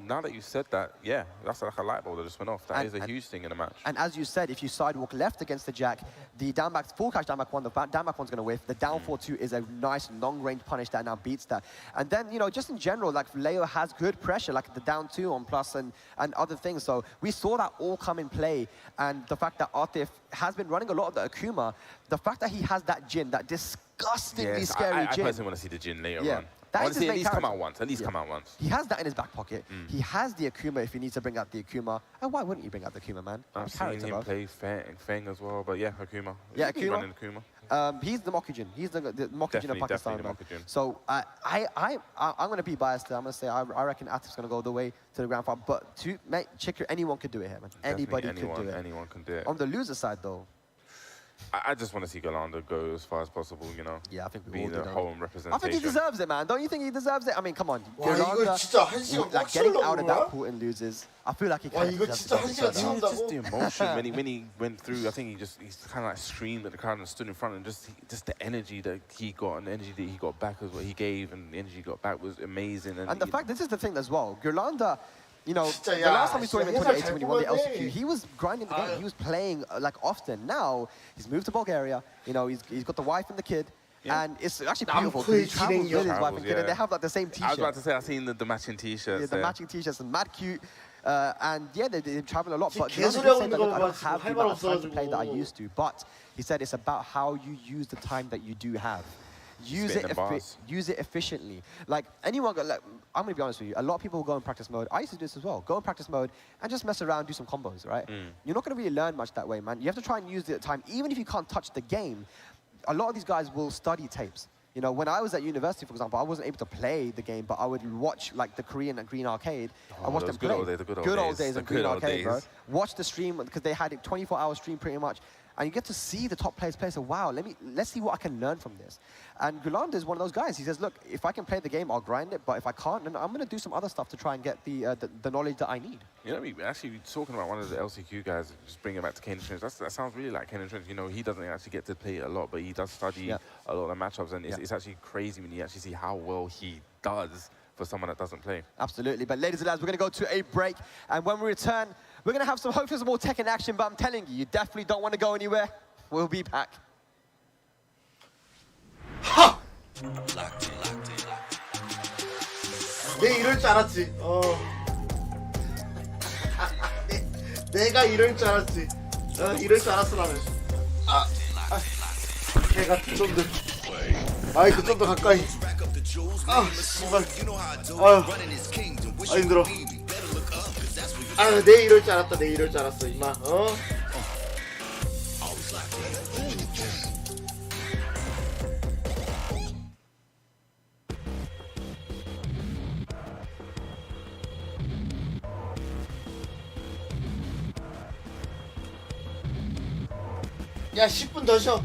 now that you said that, yeah, that's like a light bulb that just went off. That is a huge thing in a match. And as you said, if you sidewalk left against the Jack, the down back, full catch down back 1, the down back 1's going to whiff. The down 4-2 is a nice long-range punish that now beats that. And then, just in general, like Leo has good pressure, like the down 2 on plus and other things. So we saw that all come in play. And the fact that Atif has been running a lot of the Akuma, the fact that he has that Jin, that disgustingly scary Jin. I personally want to see the Jin later on. That Honestly, is at his main least come character. out once. At least come out once. He has that in his back pocket. He has the Akuma if he needs to bring out the Akuma. And why wouldn't you bring out the Akuma, man? I've seen him play Feng as well, but yeah, Akuma. Yeah, He's Akuma. running Akuma. He's the Mokujin. He's the Mokujin of Pakistan. Definitely the Man. Mokujin. So I'm going to be biased there. I'm going to say I reckon Atif's going to go all the way to the grand final. But anyone could do it here, man. Anybody could do it. Anyone can do it. On the loser side, though. I just want to see Galanda go as far as possible, you know. Yeah, I think we be all the do. home representation. I think he deserves it, man. Don't you think he deserves it? I mean, come on. 와, 이거 진짜 한 시간 like getting out of that pool and loses. I feel like he 와, kind 이거 of 진짜 한 시간 Just 채운다고? the emotion when he went through. I think he's kind of like screamed at the crowd and stood in front, and just the energy that he got and the energy that he got back as what he gave and the energy he got back was amazing. And the fact, this is the thing as well. Gurlanda, you know, the last time we saw him in 2018 when he won the LCQ, he was grinding the game. He was playing like often. Now he's moved to Bulgaria. You know, he's got the wife and the kid. Yeah. And it's actually beautiful. He travels with his wife and kid, and they have like the same T-shirt. I was about to say, I've seen the matching T-shirts. Yeah, the matching T-shirts and mad cute. And yeah, they travel a lot. But 개소리 I 하는 don't 거 have the 할 말 amount of time to play that I 없어가지고. used to. But he said it's about how you use the time that you do have. Use it efficiently. Like anyone, like, I'm gonna be honest with you. A lot of people will go in practice mode. I used to do this as well. Go in practice mode and just mess around, do some combos, right? You're not gonna really learn much that way, man. You have to try and use the time, even if you can't touch the game. A lot of these guys will study tapes. You know, when I was at university, for example, I wasn't able to play the game, but I would watch like the Korean and Green Arcade. I watched them play. Good old days of Green Arcade, bro. Watch the stream because they had a 24-hour stream pretty much. And you get to see the top players play. So wow, let's see what I can learn from this. And Gulanda is one of those guys. He says, look, if I can play the game, I'll grind it. But if I can't, then I'm going to do some other stuff to try and get the knowledge that I need. You know, actually talking about one of the LCQ guys, just bringing it back to Kane Trent. That sounds really like Kane Trent. You know, he doesn't actually get to play it a lot, but he does study a lot of matchups, and it's actually crazy when you actually see how well he does for someone that doesn't play. Absolutely. But ladies and lads, we're going to go to a break, and when we return, we're going to have hopefully some more Tekken action. But I'm telling you, you definitely don't want to go anywhere. We'll be back. 하! 내 이럴 줄 알았지. 내가 이럴 줄 알았지. 이럴 줄 알았어 나는. 개 같은 놈들. 아이 그 좀 더 가까이. 정말. 힘들어. 내 이럴 줄 알았다. 내 이럴 줄 알았어 임마. 야 10분 더 쉬어.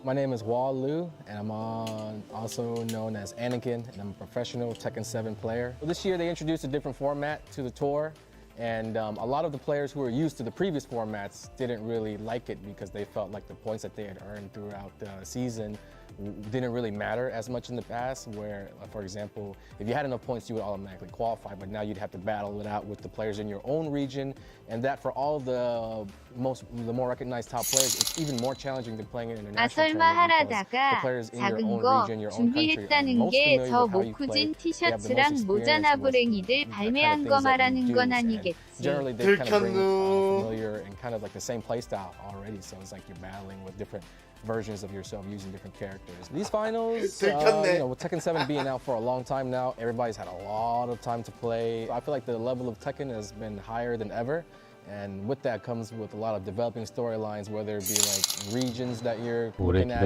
My name is Wall Liu, and I'm also known as Anakin, and I'm a professional Tekken 7 player. This year they introduced a different format to the tour, and a lot of the players who were used to the previous formats didn't really like it because they felt like the points that they had earned throughout the season didn't really matter as much in the past, where, for example, if you had enough points, you would automatically qualify, but now you'd have to battle it out with the players in your own region, and that for all the more recognized top players, it's even more challenging than playing in an international tournament because the players in your own region, your own country, are most familiar with how you play. They have the most experience with the kind of things that you do, and generally they kind of bring familiar and kind of like the same play style already, so it's like you're battling with different versions of yourself using different characters. These finals, you know, with Tekken 7 being out for a long time now, everybody's had a lot of time to play. I feel like the level of Tekken has been higher than ever. And with that comes with a lot of developing storylines, whether it be like regions that you're looking at,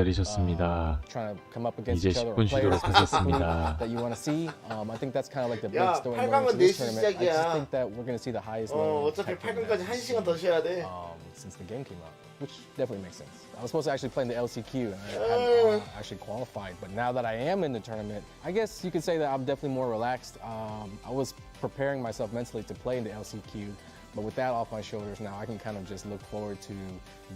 trying to come up against each other, or players specifically that you want to see. I think that's kind of like the big story going into this tournament. I just think that we're going to see the highest level of Tekken since the game came out, which definitely makes sense. I was supposed to actually play in the LCQ, and I hadn't actually qualified. But now that I am in the tournament, I guess you could say that I'm definitely more relaxed. I was preparing myself mentally to play in the LCQ. But with that off my shoulders now, I can kind of just look forward to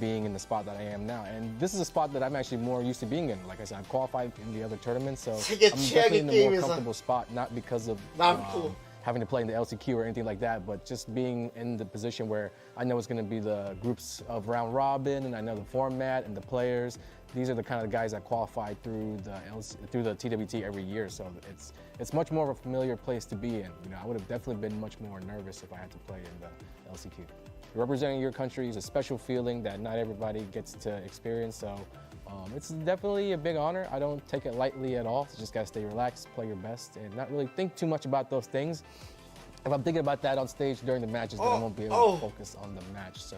being in the spot that I am now. And this is a spot that I'm actually more used to being in. Like I said, I've qualified in the other tournaments, so I'm definitely in a more comfortable spot, not because of having to play in the LCQ or anything like that, but just being in the position where I know it's going to be the groups of round robin, and I know the format and the players. These are the kind of guys that qualify through the TWT every year, so it's much more of a familiar place to be in. You know, I would have definitely been much more nervous if I had to play in the LCQ. Representing your country is a special feeling that not everybody gets to experience, so it's definitely a big honor. I don't take it lightly at all. You just gotta stay relaxed, play your best, and not really think too much about those things. If I'm thinking about that on stage during the matches, then I won't be able to focus on the match. So,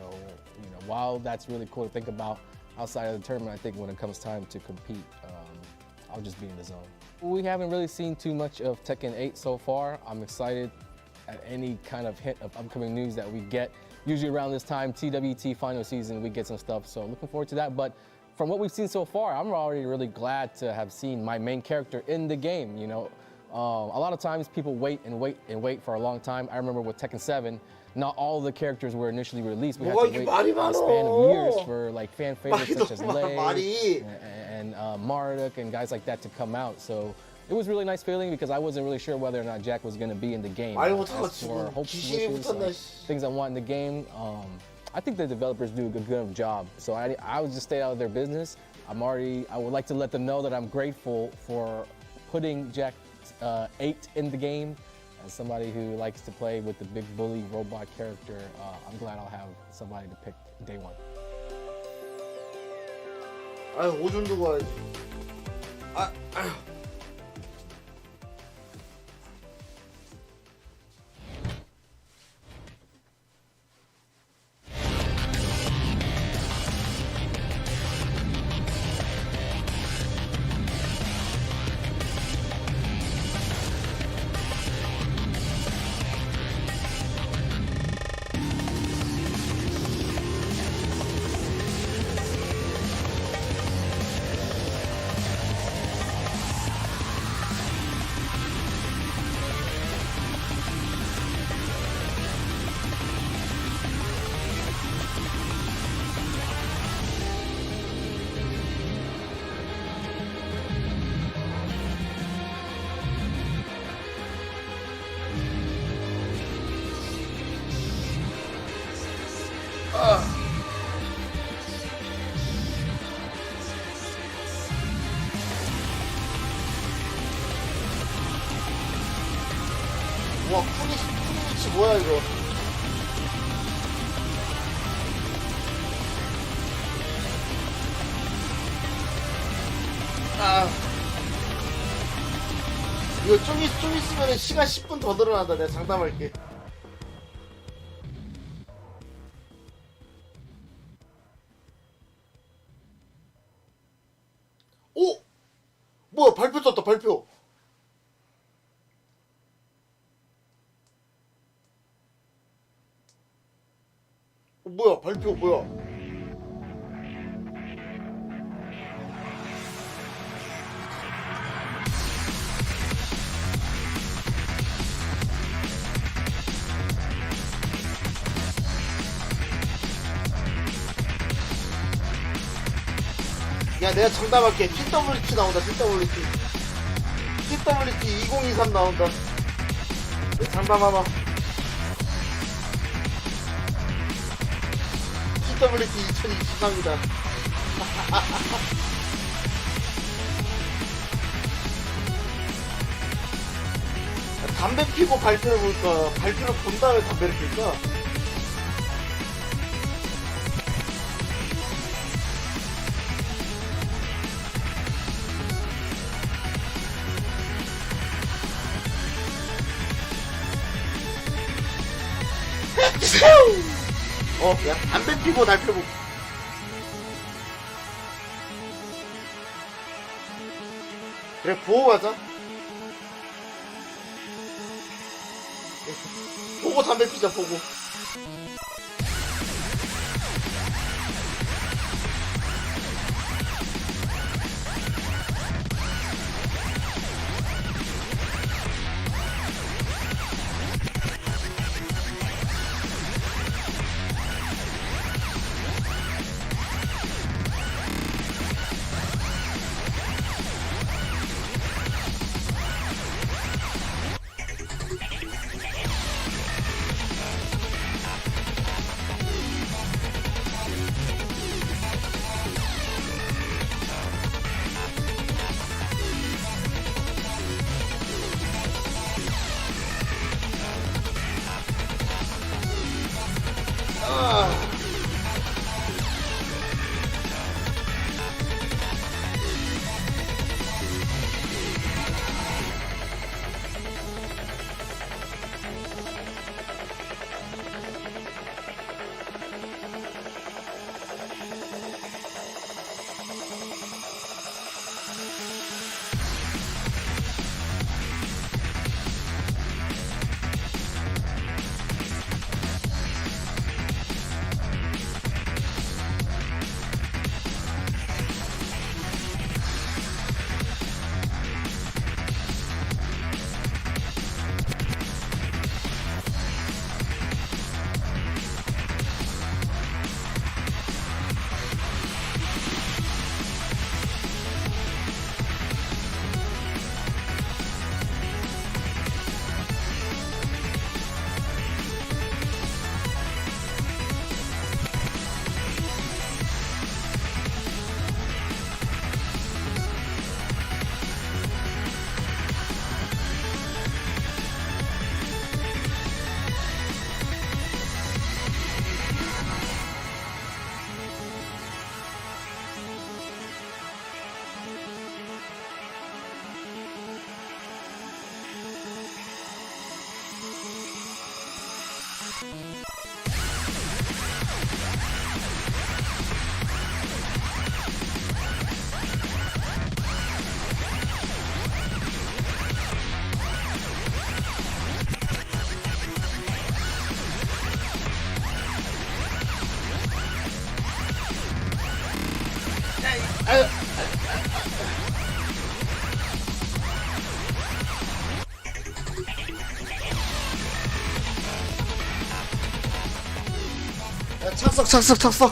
you know, while that's really cool to think about outside of the tournament, I think when it comes time to compete, I'll just be in the zone. We haven't really seen too much of Tekken 8 so far. I'm excited at any kind of hint of upcoming news that we get. Usually around this time, TWT Final season, we get some stuff, so I'm looking forward to that. But from what we've seen so far, I'm already really glad to have seen my main character in the game, you know. A lot of times people wait and wait and wait for a long time. I remember with Tekken 7, not all the characters were initially released. We had to wait a span of years for like fan favorites such as Lei and Marduk and guys like that to come out. So it was a really nice feeling because I wasn't really sure whether or not Jack was going to be in the game. As for hopes, wishes, things I want in the game, I think the developers do a good enough job. So I would just stay out of their business. I would like to let them know that I'm grateful for putting Jack 8 in the game. As somebody who likes to play with the big bully robot character, I'm glad I'll have somebody to pick day one. 아유, 오줌 두고 와야지. 아유. 와, 쿠니치 뭐야 이거? 아, 이거 좀 있으면 시간 10분 더 늘어난다. 내가 장담할게. 오! 뭐야, 발표 떴다, 발표. 뭐야, 발표 뭐야? 야, 내가 장담할게. TWT 나온다. TWT 2023 나온다. 내가 장담하마. TWT 2023이다. 담배 피고 발표를 볼까? 발표를 본 다음에 담배를 필까? 야, 담배 피고 날 피고. 그래, 보고 가자. 보고 담배 피자, 보고. 착석.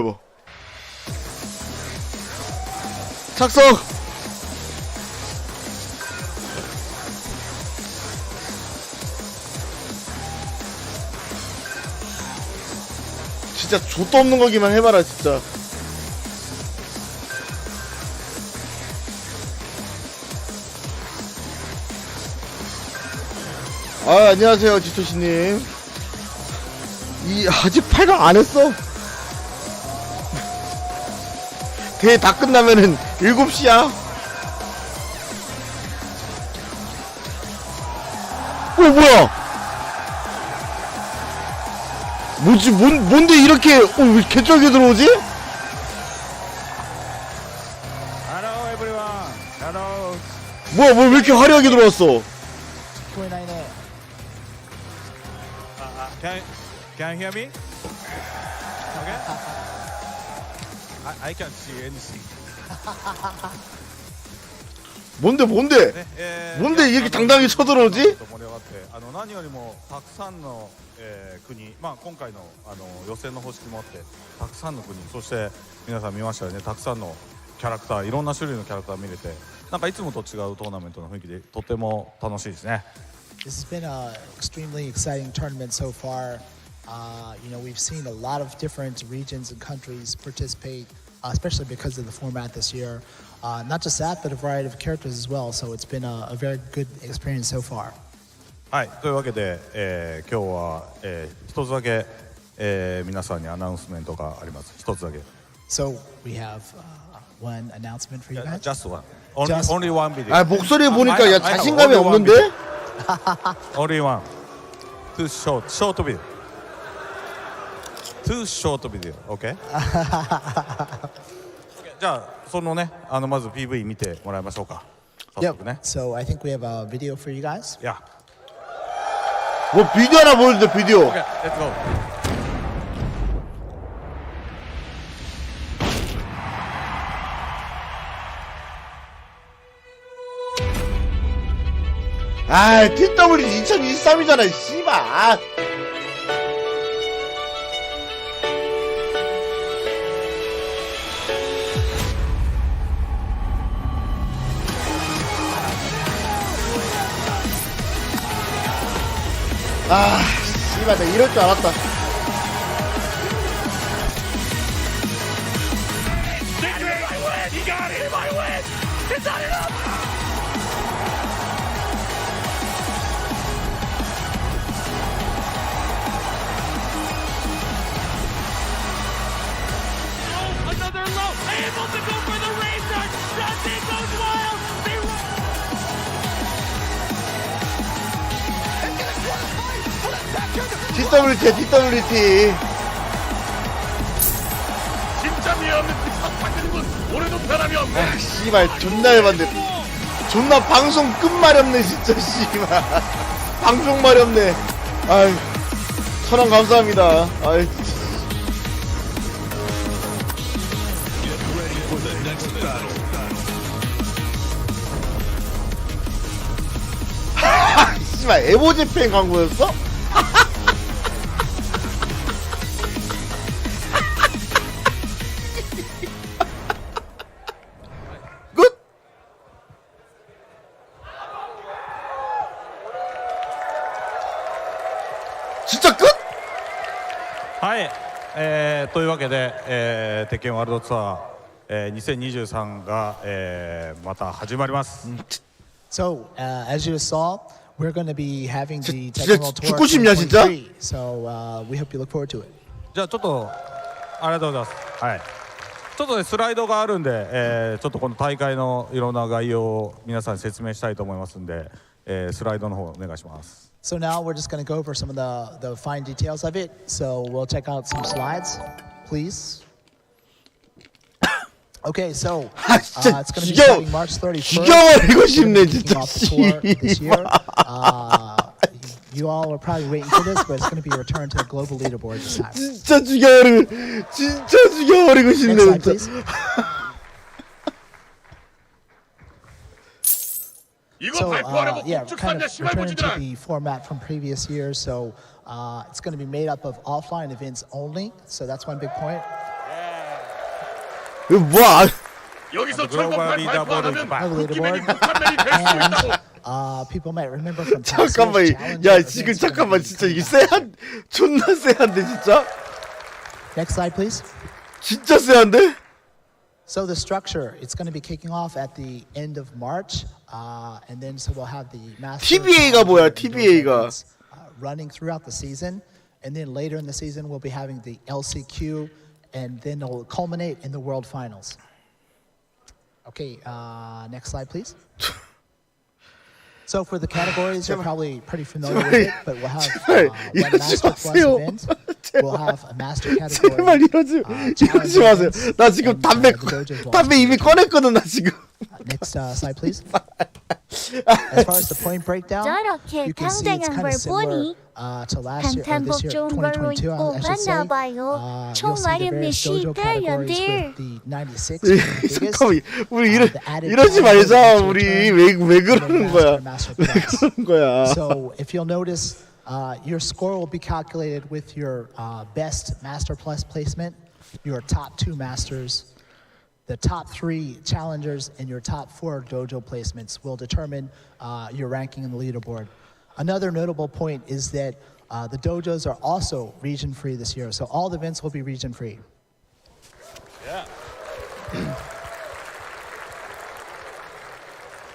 뭐. 착석. 진짜 좆도 없는 거기만 해봐라 진짜. 아 안녕하세요 지토씨님. 아직 8강 안 했어. 대회 다 끝나면은 7시야. 뭐야? 뭐지? 뭔데 이렇게 왜 개쩔게 들어오지? Hello everyone. Hello. 뭐야 왜 이렇게 화려하게 들어왔어? Can you hear me? Okay. I can't see anything. 뭔데? 뭔데 이렇게 당당하게 쳐들어오지? 何よりもたくさんの国、まあ今回の予選の方式もあってたくさんの国、そして皆さん見ましたよね。たくさんのキャラクター、いろんな種類のキャラクター見れて、なんかいつもと違うトーナメントの雰囲気でとても楽しいですね。This has been an extremely exciting tournament so far. We've seen a lot of different regions and countries participate, especially because of the format this year. Not just that, but a variety of characters as well. So it's been a very good experience so far. はい、というわけで、今日は、一つだけ、皆さんにアナウンスメントがあります。一つだけ。So we have one announcement for you guys. Just one. Only one video. 아 목소리 보니까 야 자신감이 없는데? Only one. Too short video. Too short video. Okay? じゃあそのねまず PV 見てもらいましょうか。Yep. So I think we have a video for you guys. Yeah. 뭐 비디오 하나 보여주세요 비디오. Okay, let's go. 아 TW 2023이잖아 씨발. 아 씨발 나 이럴 줄 알았다. Another low, able to go for the razor. Dante goes wild. TWT. 진짜 미안해. 비슷한 올해도 변함이 없네. 아 씨발 존나 열받네. 존나 방송 끝마렵네 진짜 씨발. 방송 마렵네. 아이 천원 감사합니다. 아이. 씨발 에보제팬 광고였어? 끝? 진짜 끝? はい、というわけで、鉄拳ワールドツアー、2023が、また始まります。So as you saw, we're going to be having the technical tour 죽고 싶냐 진짜? 2023. So we hope you look forward to it. じゃあちょっとありがとうございます。はい。ちょっとねスライドがあるんで、ちょっとこの大会のいろんな概要を皆さんに説明したいと思いますんで、スライドの方お願いします。So now we're just going to go over some of the fine details of it. So we'll check out some slides, please. Okay, so it's going to be starting March 31st. 죽여버리고 싶네 진짜. This year. You all are probably waiting for this, but it's going to be returned to the global leaderboard this time. 진짜 죽여버리고 싶네 Next slide, 진짜. please. So yeah, kind of returning to the format from previous years. So it's going to be made up of offline events only. So that's one big point. 뭐야? 여기서 글로벌 리더보드 And people might remember from 잠깐만, 야 지금 잠깐만 진짜 이게 쎄한 존나 쎄한데 진짜. Next slide, please. 진짜 쎄한데? So the structure, it's going to be kicking off at the end of March, and then so we'll have the master TBA가 뭐야? TBA가 running throughout the season, and then later in the season we'll be having the LCQ, and then it'll culminate in the World Finals. Okay, next slide, please. So for the categories, you're probably pretty familiar with it, but we'll have one Master Plus event. We'll have a Master category. 제발 이러지 마세요. 나 지금 담배 이미 꺼냈거든 나 지금. Next slide, please. As far as the point breakdown, you can see it's kind of similar to last year, or this year, 2022, I should say. You'll see the various dojo categories with the 96 being the biggest. 잠깐만, 우리 이러지 말자. 우리 왜 그러는 거야? 왜 그러는 거야? So if you'll notice, your score will be calculated with your best Master Plus placement, your top 2 masters, the top 3 challengers, and your top 4 dojo placements will determine your ranking in the leaderboard. Another notable point is that the dojos are also region-free this year, so all the events will be region-free. Yeah.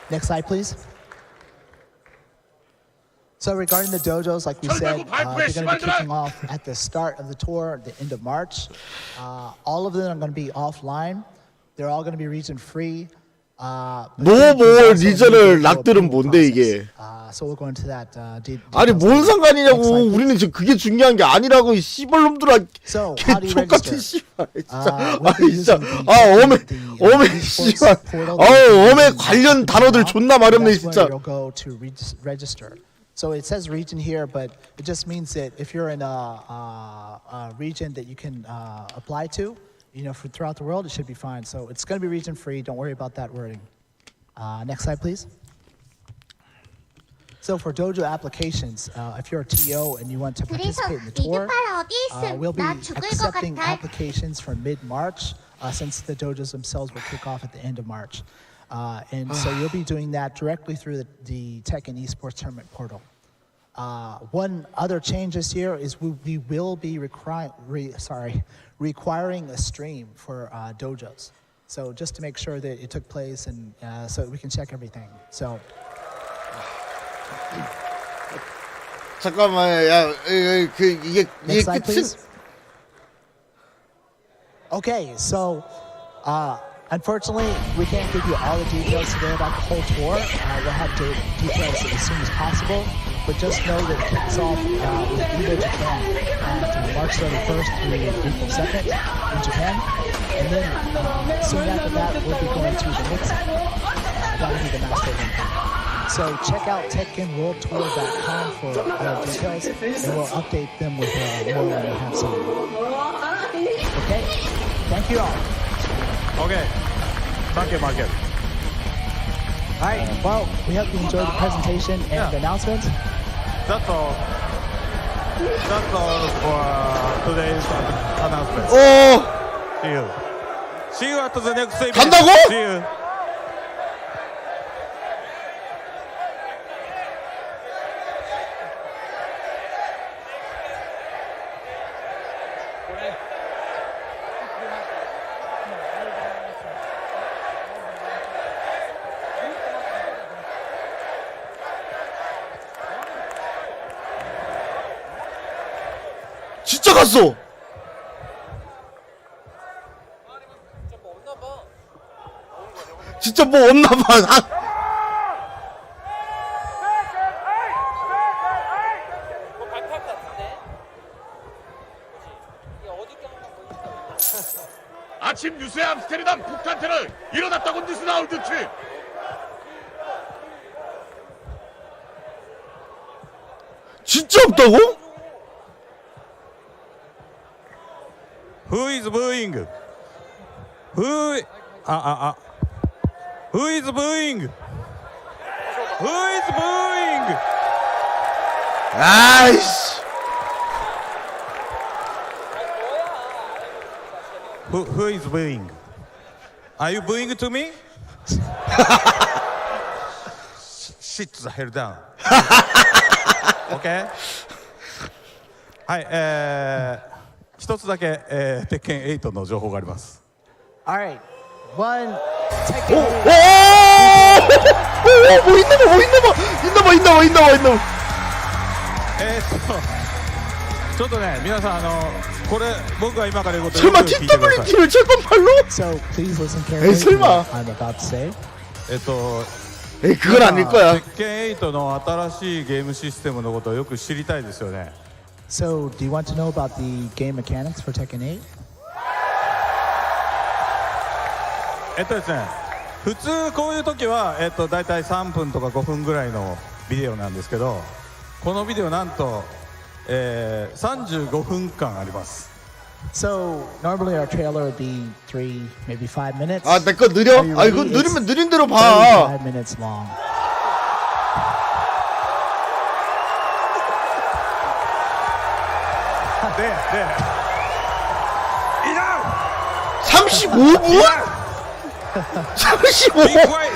Next slide, please. So regarding the dojos, like we said, they're going to be kicking off at the start of the tour, the end of March. All of them are going to be offline. They're all going to be region-free. 노멀 리저널 락들은 뭔데 이게? So we'll go into that. 아니 뭔 상관이냐고. 우리는 지금 그게 중요한 게 아니라고 이 씨발놈들아. 개족같은 씨발. 진짜. 어메 씨발. 어메 관련 단어들 존나 마렵네 진짜. So it says region here, but it just means that if you're in a region that you can apply to, you know, for throughout the world, it should be fine. So it's going to be region free. Don't worry about that wording. Next slide, please. So for dojo applications, if you're a TO and you want to participate in the tour, we'll be accepting applications from mid-March, since the dojos themselves will kick off at the end of March. And so you'll be doing that directly through the Tech and Esports Tournament portal. One other change this year is we will be requiring a stream for dojos. So just to make sure that it took place and so we can check everything. So. 잠깐만, 야, 이게 slide, please. Okay, so unfortunately, we can't give you all the details today about the whole tour. We'll have details as soon as possible, but just know that it kicks off with Evo Japan at March 31st through April 2nd in Japan, and then soon after that, we'll be going to the mixing. That will be the master event. So check out TekkenWorldTour.com for more details, and we'll update them with more when we have some. Okay, thank you all. Okay. Thank you, Market. All right. Well, we hope you enjoyed the presentation and the announcement. That's all. That's all for today's announcement. Oh. See you. See you at the next event. 간다고? See you. 진짜 갔어. 진짜 뭐 없나 봐. 아침 뉴스에 암스테르담 북한 테러 일어났다고 뉴스 나올 듯이. 진짜 없다고? Who is booing? Who is booing? Who is booing? 아이씨. Who is booing? Are you booing to me? Sit the hell down. Okay? はい、一つだけ、鉄拳8の情報があります。Alright, one, take 오! it. 오! 뭐 있나봐, 뭐 있나봐! 있나봐! ちょっとね、皆さん、これ、僕が今から言うことを 설마 よく聞いてください。 TWT를 철판팔로? So please listen 에이, carefully to 설마. what I'm about to say. 에이, 그건 아닐 거야. 鉄拳8の新しいゲームシステムのことをよく知りたいですよね。 So, do you want to know about the game mechanics for Tekken 8? ですね、普通こういう時は、だいたい3分とか5分ぐらいのビデオなんですけど、このビデオなんと、35分間あります。 So, normally our trailer would be 3, maybe 5 minutes. 아, 내 거 느려? Are you 아, 이거 ready? 느리면 It's 느린 대로 봐. 35 minutes long. 네. 35분?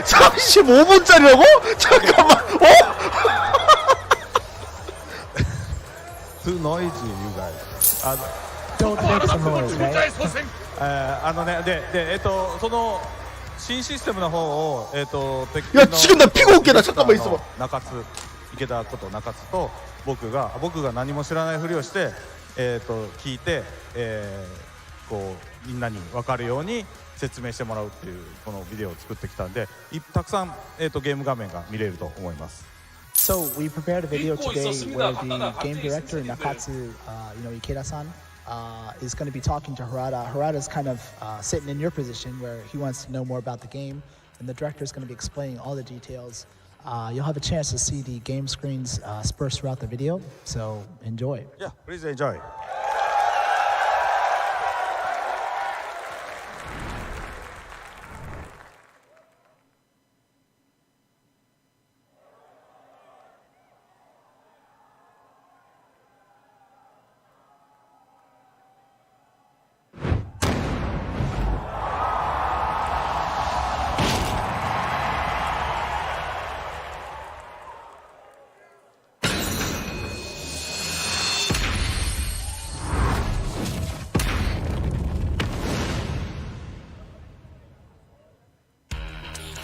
35분짜리라고? 잠깐만. Too noisy, you guys. Don't make some noise, right? その新システムの方を、야, 지금 나 피고 올게. 나 잠깐만 있어봐. 池田こと中津と僕が何も知らないふりをして、聞いて、こうみんなに分かるように説明してもらうっていうこのビデオを作ってきたんで、たくさん、ゲーム画面が見れると思います。 So, we prepared a video today where the game director, Nakatsu, Ikeda-san, is going to be talking to Harada. Harada's kind of sitting in your position where he wants to know more about the game, and the director is going to be explaining all the details. You'll have a chance to see the game screens dispersed throughout the video, so enjoy. Yeah, please enjoy.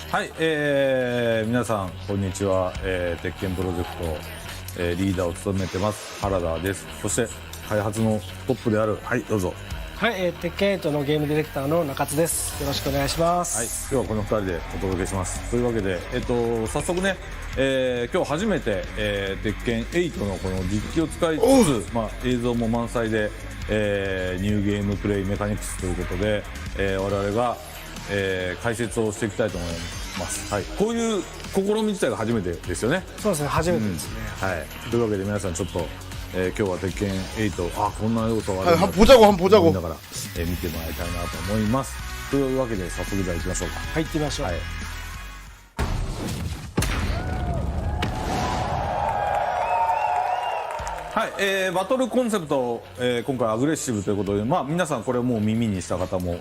はい、皆さんこんにちは、鉄拳プロジェクト、リーダーを務めてます原田です。そして開発のトップである、はいどうぞ。はい、鉄拳8のゲームディレクターの中津です。よろしくお願いします。はい、今日はこの2人でお届けします。というわけで、早速ね、今日初めて、鉄拳8のこの実機を使いつつ、映像も満載で、ニューゲームプレイメカニクスということで、我々が解説をしていきたいと思います。はい、こういう試み自体が初めてですよね。そうですね、初めてですね。はい。というわけで皆さんちょっと、今日は鉄拳8、こんな要素があるんだ。보자고 한번 보자고。だから、見てもらいたいなと思います。というわけで早速じゃあ行きましょうか。はい、行ってみましょう。はい。はい、バトルコンセプト、今回アグレッシブということで、皆さんこれをもう耳にした方も、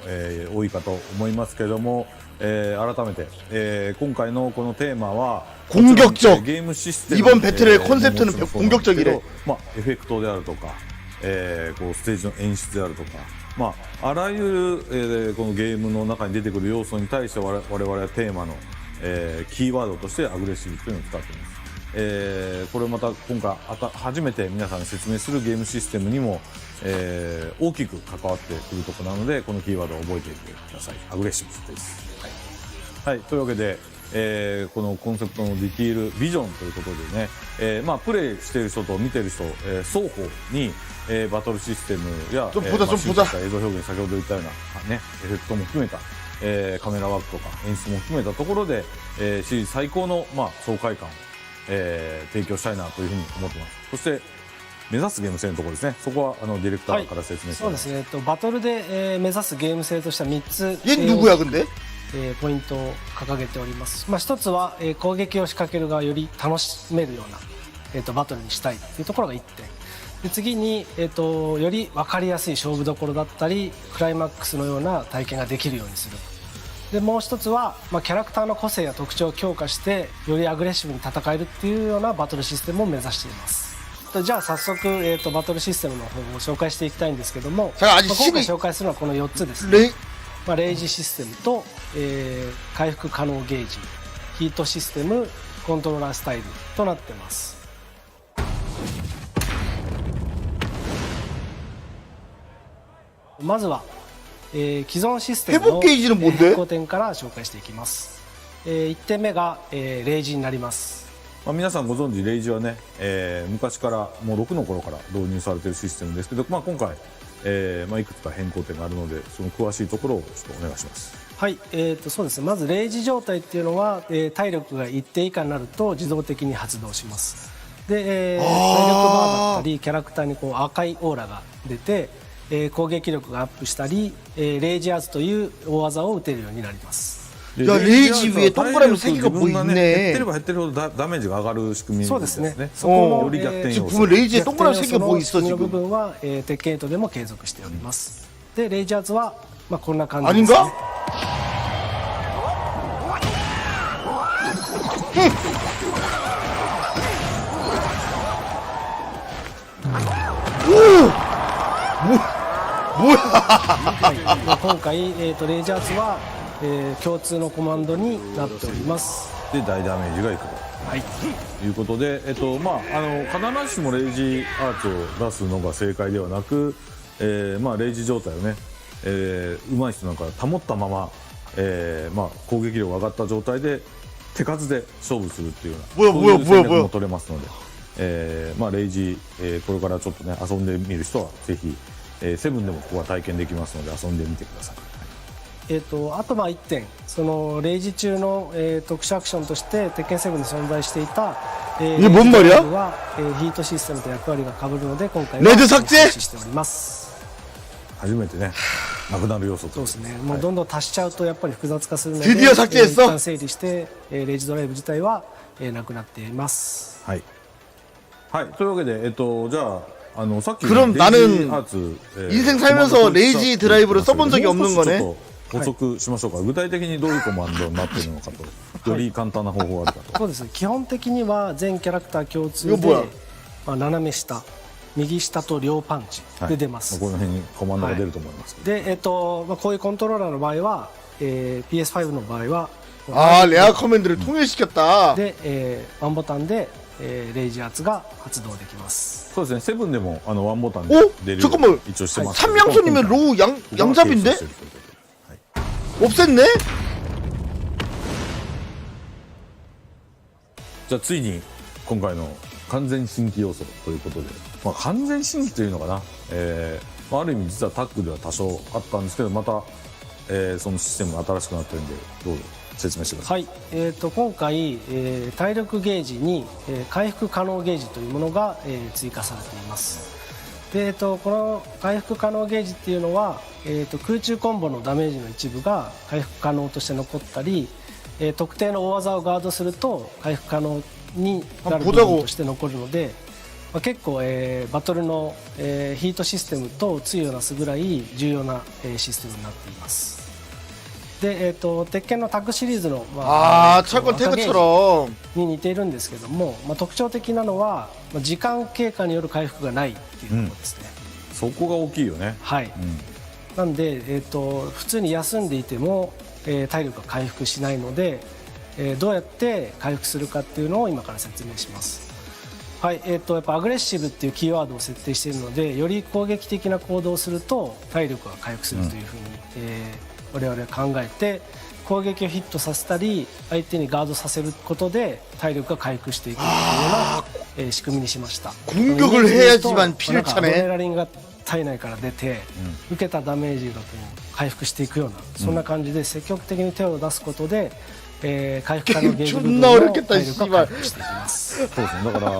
多いかと思いますけれども、改めて、今回のこのテーマは공격적ゲームシステム 이번 배틀의 콘셉트는 공격적이래. エフェクトであるとか、こうステージの演出であるとか、あらゆる、このゲームの中に出てくる要素に対して我々はテーマの、キーワードとしてアグレッシブというのを使っています。これまた今回初めて皆さんに説明するゲームシステムにも、大きく関わってくるところなので、このキーワードを覚えていてください。アグレッシブです。はい、というわけで、このコンセプトのディティールビジョンということでね、プレイしている人と見ている人、双方に、バトルシステムや、映像表現、先ほど言ったような、ね、エフェクトも含めた、カメラワークとか演出も含めたところで、シリーズ最高の、爽快感を提供したいなというふうに思ってます。そして目指すゲーム性のところですね。そこはディレクターから説明して、そうですね。バトルで、目指すゲーム性としては3つ。얘 누구야 근데? ポイントを掲げております。一つは、攻撃を仕掛ける側より楽しめるような、バトルにしたいというところが1点で、次に、より分かりやすい勝負どころだったりクライマックスのような体験ができるようにする。でもう一つは、キャラクターの個性や特徴を強化してよりアグレッシブに戦えるっていうようなバトルシステムを目指しています。じゃあ早速、バトルシステムの方を紹介していきたいんですけども、今回紹介するのはこの4つですね。レイジシステムと、回復可能ゲージ、ヒートシステム、コントローラースタイルとなっています。まずは、既存システムの変更点から紹介していきます。1点目が、レイジになります。皆さんご存知レイジはね、昔からもう6の頃から導入されているシステムですけど、今回、いくつか変更点があるのでその詳しいところをちょっとお願いします。はい、そうですね。まずレイジ状態っていうのは、体力が一定以下になると自動的に発動します。で、体力バーだったりキャラクターにこう赤いオーラが出て、攻撃力がアップしたり、レイジアーズという大技を打てるようになります。레이지 위에 동그라미 3개가 뭐 있네. 減ってれば減ってるほどダメージが上がる仕組みですね。そうですね。そこのより逆転要素。지금 레이지에 동그라미 3개가 뭐 있어 の部 지금. 分は鉄拳8でも継続しております。でレイジアーズはこんな感じです、ね。 아닌가? 뭐야? 今回レイジャーズは共通のコマンドになっております。で大ダメージがいくと、はい、いうことで、必ずしもレイジアーツを出すのが正解ではなく、レイジ状態をね、上手い人なんか保ったまま、攻撃力が上がった状態で手数で勝負するっていうようなそういう戦略も取れますので、レイジ、これからちょっとね遊んでみる人はぜひ、セブンでもここは体験できますので遊んでみてください。あと1点、そのレイジ中の、特殊アクションとして鉄拳7に存在していた、レイジドライブは、ヒートシステムと役割が被るので今回は実施しております。初めてねなくなる要素とそうですね、もうどんどん足しちゃうとやっぱり複雑化するので、一旦整理して、レイジドライブ自体は、なくなっています。はい、はい、というわけで、じゃあさっき 그럼 나는 인생 살면서 레이지 드라이브를 써본 적이 없는 거네. 補足しましょうか。具体的にどういうコマンドになっているのかと、より簡単な方法があるかと。そうですね。基本的には全キャラクター共通で、斜め下、右下と両パンチで出ます。この辺にコマンドが出ると思います。で、こういうコントローラーの場合は、PS5 の場合は、レアコメントを통일시켰다。で、ワンボタンでレイジアーツが発動できます。そうですね。セブンでもワンボタンで出るように一応してます。3양손이면 로우 양잡인데? 없앴네? じゃあついに今回の完全新規要素ということで、完全新規というのかな、ある意味実はタッグでは多少あったんですけど、また、そのシステムが新しくなってるんでどうぞ説明してください。はい、今回、体力ゲージに、回復可能ゲージというものが、追加されています。で、この回復可能ゲージっていうのは、空中コンボのダメージの一部が回復可能として残ったり、特定の大技をガードすると回復可能になる部分として残るので、結構、バトルの、ヒートシステムと対をなすぐらい重要な、システムになっています。で、鉄拳のタッグシリーズの、に似ているんですけども、特徴的なのは時間経過による回復がないっていうところですね。そこが大きいよね。はい、なんで、普通に休んでいても、体力が回復しないので、どうやって回復するかっていうのを今から説明します。はい、やっぱアグレッシブっていうキーワードを設定しているので、より攻撃的な行動をすると体力が回復するというふうに、我々は考えて、攻撃をヒットさせたり相手にガードさせることで体力が回復していくというような、仕組みにしました。공격을 해야지만 피를 차네。 アドレナリンが体内から出て、受けたダメージがこう回復していくような、そんな感じで積極的に手を出すことで、回復可能ゲージ部分の体力が回復していきます。そうですね。だから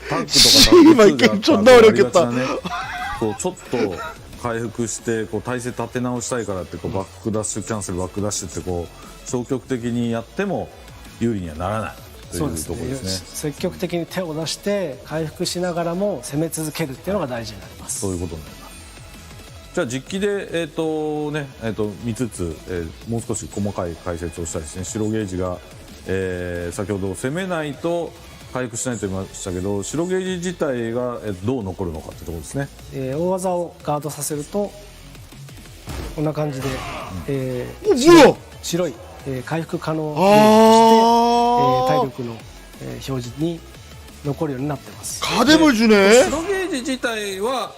タッグとかちょっと回復してこう体勢立て直したいからってこうバックダッシュキャンセルバックダッシュってこう消極的にやっても有利にはならないというところですね。積極的に手を出して回復しながらも攻め続けるっていうのが大事になります。そういうことになります。じゃあ実機で見つつ、もう少し細かい解説をしたいですね。白ゲージが、先ほど攻めないと回復しないと言いましたけど、白ゲージ自体がどう残るのかってところですね。大技をガードさせるとこんな感じで、白い、回復可能ゲージとして、体力の、表示に残るようになってます。白ゲージ自体は、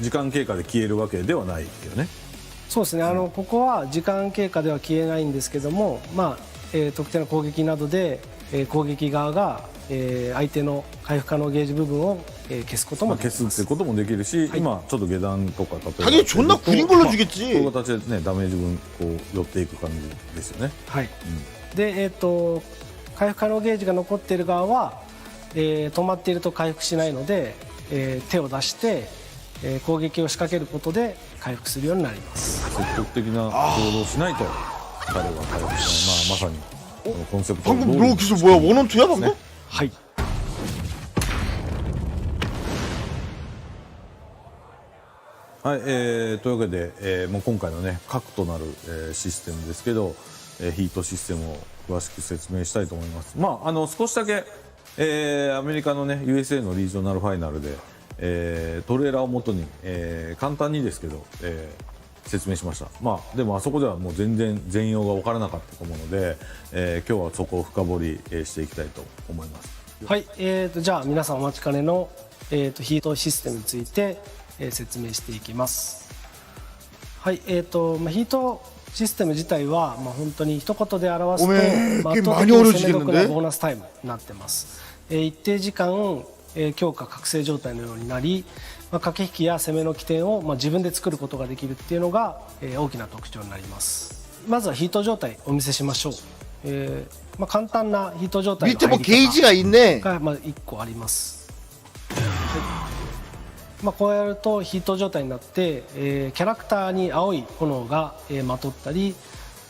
時間経過で消えるわけではないよね。そうですね。ここは時間経過では消えないんですけども、特定の攻撃などで、攻撃側が相手の回復可能ゲージ部分を消すこともできます。消すってこともできるし、今ちょっと下段とか例えば당연히 존나 구린 걸로 주겠지. こういう形でねダメージ分こう寄っていく感じですよね。はい。で回復可能ゲージが残っている側は、止まっていると回復しないので、手を出して、攻撃を仕掛けることで回復するようになります。積極的な行動をしないと彼は回復しない。まさにコンセプト。방금 너 기술 뭐야? 원원투야 방금? はい。はい、というわけで、もう今回のね核となる、システムですけど、ヒートシステムを詳しく説明したいと思います。少しだけ、アメリカのね USA のリージョナルファイナルで、トレーラーをもとに、簡単にですけど、説明しました。でもあそこではもう全然全容が分からなかったと思うので、今日はそこを深掘り、していきたいと思います。はい、じゃあ皆さんお待ちかねの、ヒートシステムについて、説明していきます。はい、ヒートシステム自体は、本当に一言で表すと、圧倒的に攻め得なボーナスタイムになってます。一定時間、強化覚醒状態のようになり、駆け引きや攻めの起点を、自分で作ることができるっていうのが、大きな特徴になります。まずはヒート状態お見せしましょう。簡単なヒート状態の入り方が1個あります。こうやるとヒート状態になって、キャラクターに青い炎が、まとったり、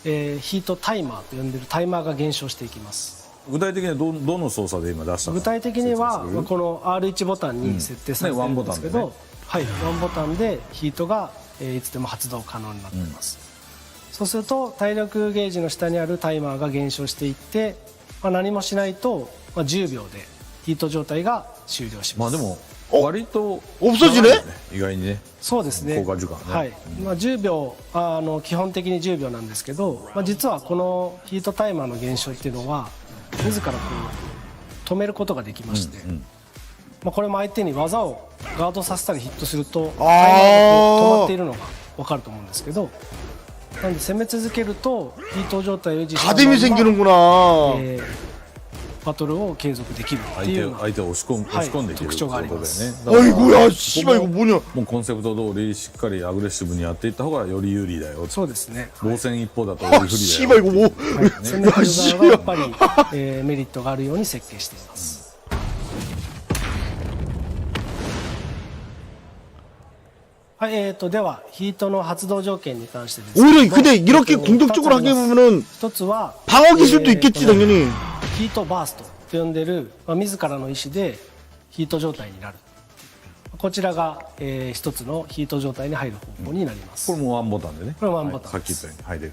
ヒートタイマーと呼んでいるタイマーが減少していきます。具体的にはどの操作で今出したの？具体的にはこの R1 ボタンに設定されているんですけど、はい、1ボタンでヒートがいつでも発動可能になっています。そうすると体力ゲージの下にあるタイマーが減少していって、何もしないと10秒でヒート状態が終了します。でも割と없어지네？意外にね。そうですね。効果時間ね。はい。10秒基本的に10秒なんですけど、実はこのヒートタイマーの減少っていうのは自らこう止めることができまして、これも相手に技をガードさせたりヒットするとタイマーが止まっているのが分かると思うんですけど、なんで攻め続けるとヒート状態を維持したままバトルを継続できるっていう相手を押し込んでいける特徴があります。아이고야 씨발 이거 뭐냐? もうコンセプト通りしっかりアグレッシブにやっていった方がより有利だよ。そうですね。防戦一方だとより不利だよ。씨발 이거 뭐? 攻める側がやっぱり、メリットがあるように設計しています。はい、ではヒートの発動条件に関してですけど、 오히려 근데 이렇게 공격적으로 하게 보면은 一つは 방어 기술도 있겠지 당연히. ヒートバーストと呼んでる、自らの意思でヒート状態になる。こちらが、一つのヒート状態に入る方法になります。これもワンボタンでね。これもワンボタンさっき言ったように入れる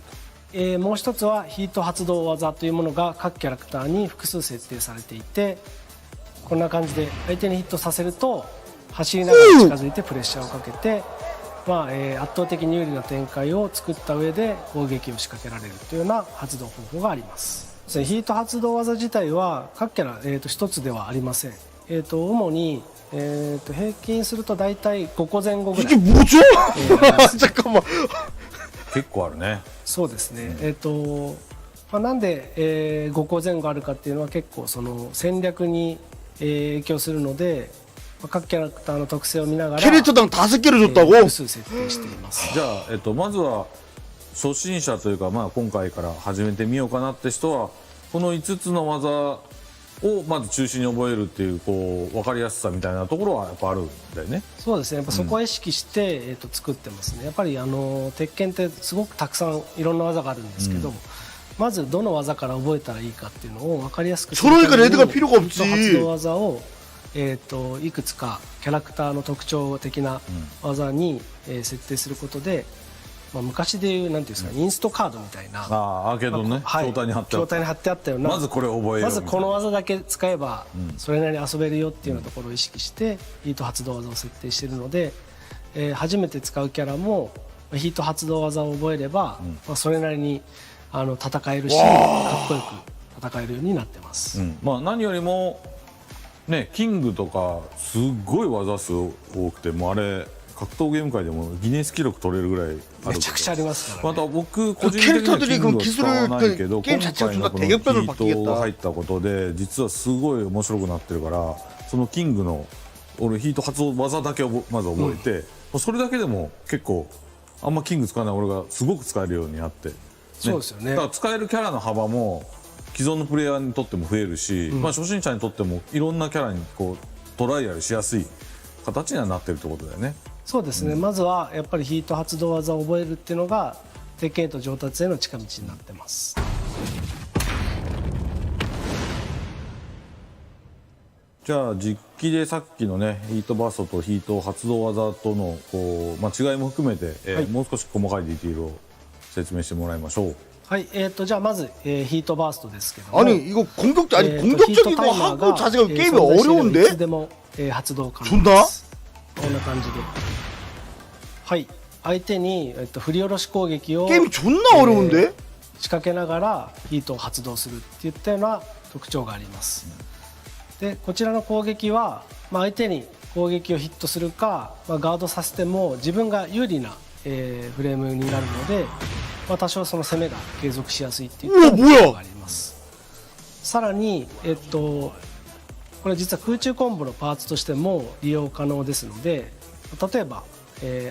と。もう一つはヒート発動技というものが各キャラクターに複数設定されていて、こんな感じで相手にヒットさせると走りながら近づいてプレッシャーをかけて、圧倒的に有利な展開を作った上で攻撃を仕掛けられるというような発動方法があります。ヒート発動技自体は各キャラ、一つではありません。主に、平均すると大体5個前後ぐらい。이게 뭐죠? 잠깐만. 結構あるね。そうですね。なんで、5個前後あるかっていうのは結構その戦略に、影響するので、各キャラクターの特性を見ながら캐릭터당 5개를 줬다고? 複数設定しています。じゃあ、まずは初心者というか、今回から始めてみようかなって人はこの5つの技をまず中心に覚えるっていうこう分かりやすさみたいなところはやっぱあるんだよね。そうですね。やっぱそこは意識して、作ってますね。やっぱり鉄拳ってすごくたくさんいろんな技があるんですけど、まずどの技から覚えたらいいかっていうのを分かりやすくするためにヒート発動技をいくつかキャラクターの特徴的な技に、設定することで、昔でいうなんていうんですか、インストカードみたいなアーケードのね、筐体に貼ってあったような、まずこれ覚えよう、まずこの技だけ使えばそれなりに遊べるよっていうようなところを意識してヒート発動技を設定しているので、初めて使うキャラもヒート発動技を覚えれば、それなりに戦えるし、かっこよく戦えるようになってます。何よりもね、キングとかすっごい技数多くて、もうあれ格闘ゲーム界でもギネス記録取れるぐらいある。めちゃくちゃありますからね。また僕個人的にはキングは使わないけど、今回のこのヒートが入ったことで実はすごい面白くなってるから、そのキングの俺ヒート発動技だけをまず覚えて、それだけでも結構あんまキング使わない俺がすごく使えるようになって、そうですよね。だから使えるキャラの幅も既存のプレイヤーにとっても増えるし、初心者にとってもいろんなキャラにこうトライアルしやすい形にはなってるってことだよね。そうですね、まずはやっぱりヒート発動技を覚えるっていうのが鉄拳へと上達への近道になってます。じゃあ実機でさっきのねヒートバーストとヒート発動技とのこう、違いも含めて、もう少し細かいディティールを説明してもらいましょう。はい、じゃあまず、ヒートバーストですけども、공격적인 거 하고 자세가 게임이 어려운데? いつでも、発動可能です。こんな感じで、はい、相手に、振り下ろし攻撃を게임이 존나 어려운데? 仕掛けながらヒートを発動するっていったような特徴があります。でこちらの攻撃は、相手に攻撃をヒットするか、ガードさせても自分が有利な、フレームになるので、多少その攻めが継続しやすいっていう特徴があります。さらに、これ実は空中コンボのパーツとしても利用可能ですので、例えば、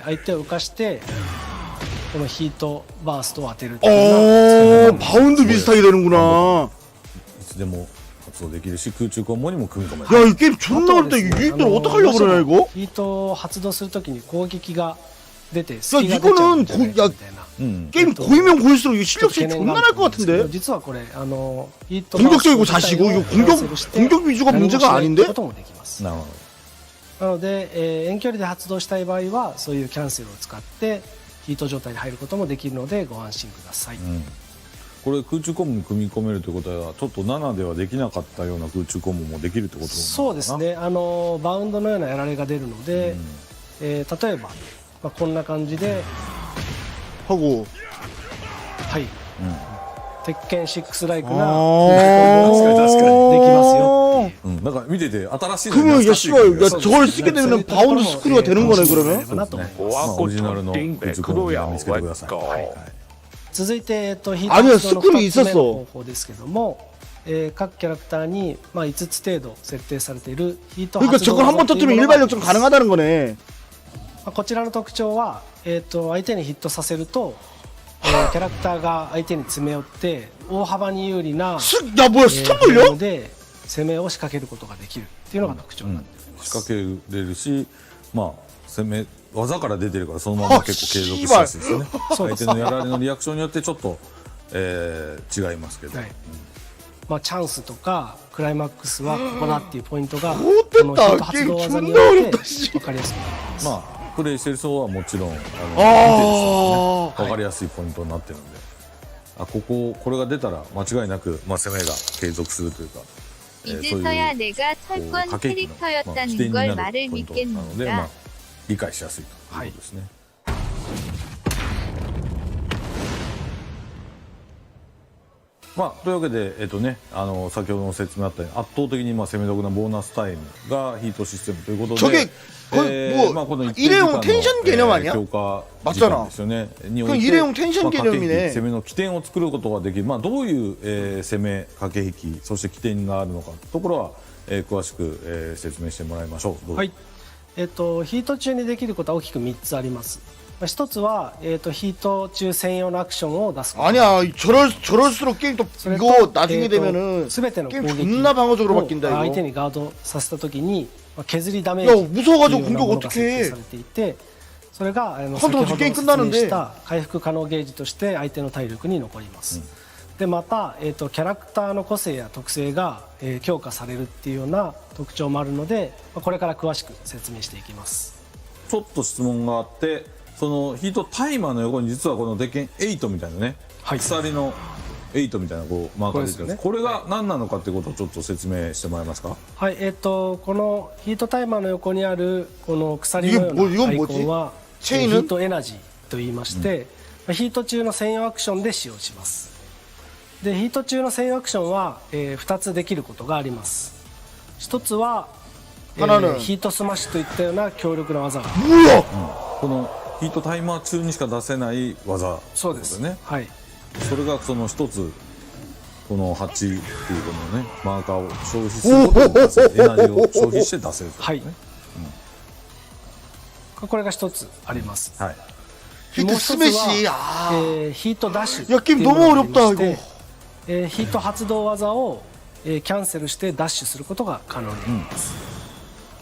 相手を浮かしてこのヒートバーストを当てるっていうのが바운드 비슷하게 되는구나. いつでも発動できるし空中コンボにも組み込める。야, 이 게임 존나 어렵다. 이걸 어떻게 하려고 그러냐 이거? ヒートを発動するときに攻撃が出て야, 이거는 게임 고이면 고일수록 실력 차이 존나 날 것 같은데? 実はこれヒート 공격적이고 자시고 이거 공격 위주가 문제가 아닌데? なるほなので、遠距離で発動したい場合はそういうキャンセルを使ってヒート状態に入ることもできるのでご安心ください。これ空中コンボに組み込めるということはちょっと7ではできなかったような空中コンボもできるってことなのかな。そうですね、バウンドのようなやられが出るので、例えば、こんな感じで하고はい、鉄拳6ライクな確かにできますよっていう。なんか見てて新しい。그러면 야 씨발 야 저걸 쓰게 되면 바운드 스크류가 되는 거네 그러면? オリジナルの空中コンボを見つけてください。続いて、ヒート発動の2つ目の方法ですけども、各キャラクターに、5つ程度設定されているヒート発動 그러니까 저걸 한번 터뜨리면 일반력전 가능하다는 거네. こちらの特徴は、相手にヒットさせると、キャラクターが相手に詰め寄って大幅に有利なゲームで攻めを仕掛けることができるっていうのが特徴になっています。仕掛けれるし、攻め技から出てるからそのまま結構継続しやすいですね。相手のやられのリアクションによってちょっと、違いますけど、チャンスとかクライマックスはここだっていうポイントがこのヒート発動技によって分かりやすくなります。プレイしてる人はもちろん見てる人はね、分かりやすいポイントになってるので、これが出たら間違いなく、攻めが継続するというか、이제서야 내가 철권 캐릭터였다는 걸 말을 믿겠는가. 理解しやすいということですね。というわけで、先ほどの説明あったように圧倒的に攻め得なボーナスタイムがヒートシステムということで、일회용 텐션 개념 아니야? 맞잖아. 그럼 일회용 텐션 개념이네. 攻めの起点を作ることができる。どういう、攻め駆け引き、そして起点があるのかというところは、詳しく、説明してもらいましょう。はい。ヒート中にできることは大きく3つあります。一つは、ヒート中専用のアクションを出すこと 아니야 저럴수록 게임 또 이거 나중에 되면은 全ての攻 게임 撃 존나 방어적으로 を 바뀐다 相 이거 手にガードさせたときに削りダメ 야 ージっていうよう 무서워가지고 な 공격 ものが設 어떻게 定 해 されていて、それが先ほど 펀더 説 게임 明 끝나는데 した回復可能ゲージとして相手の体力に残ります、でまた、キャラクターの個性や特性が、強化されるっていうような特徴もあるので、これから詳しく説明していきます。ちょっと質問があって、そのヒートタイマーの横に実はこの鉄拳8みたいなね、鎖の8みたいなこうマーカー出てるんです。これが何なのかっていうことをちょっと説明してもらえますか。はい、このヒートタイマーの横にあるこの鎖のようなアイコンはヒートエナジーと言いまして、ヒート中の専用アクションで使用します。でヒート中の専用アクションは、2つできることがあります。1つは、ヒートスマッシュといったような強力な技が、このヒートタイマー中にしか出せない技ですね。はい、それがその1つこの8っていうこのねマーカーを消費することで出せる、エナジーを消費して出せるというね。これが1つあります。はい。ヒートスメシ、ヒートダッシュっていうのがありまして、ヒート発動技を、キャンセルしてダッシュすることが可能になります。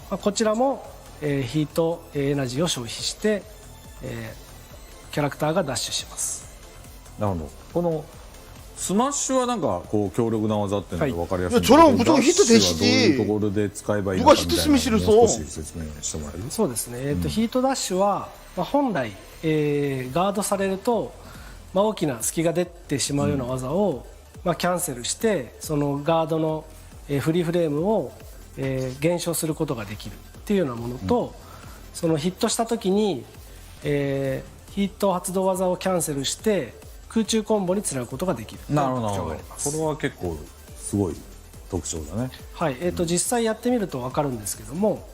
こちらも、ヒートエナジーを消費して、キャラクターがダッシュします。なるほど。このスマッシュはなんかこう強力な技っていうのが分かりやすい。저랑 무조건 히트 되시지. どういうところで使えばいいのかみたいなのを少し説明してもらえる？そうですね。ヒートダッシュは、本来、ガードされると、大きな隙が出てしまうような技を、キャンセルしてそのガードの、フリーフレームを、減少することができるっていうようなものと、そのヒットした時に、ヒート発動技をキャンセルして空中コンボにつなぐことができる。なるほど。それは結構すごい特徴だね。はい。実際やってみると分かるんですけども、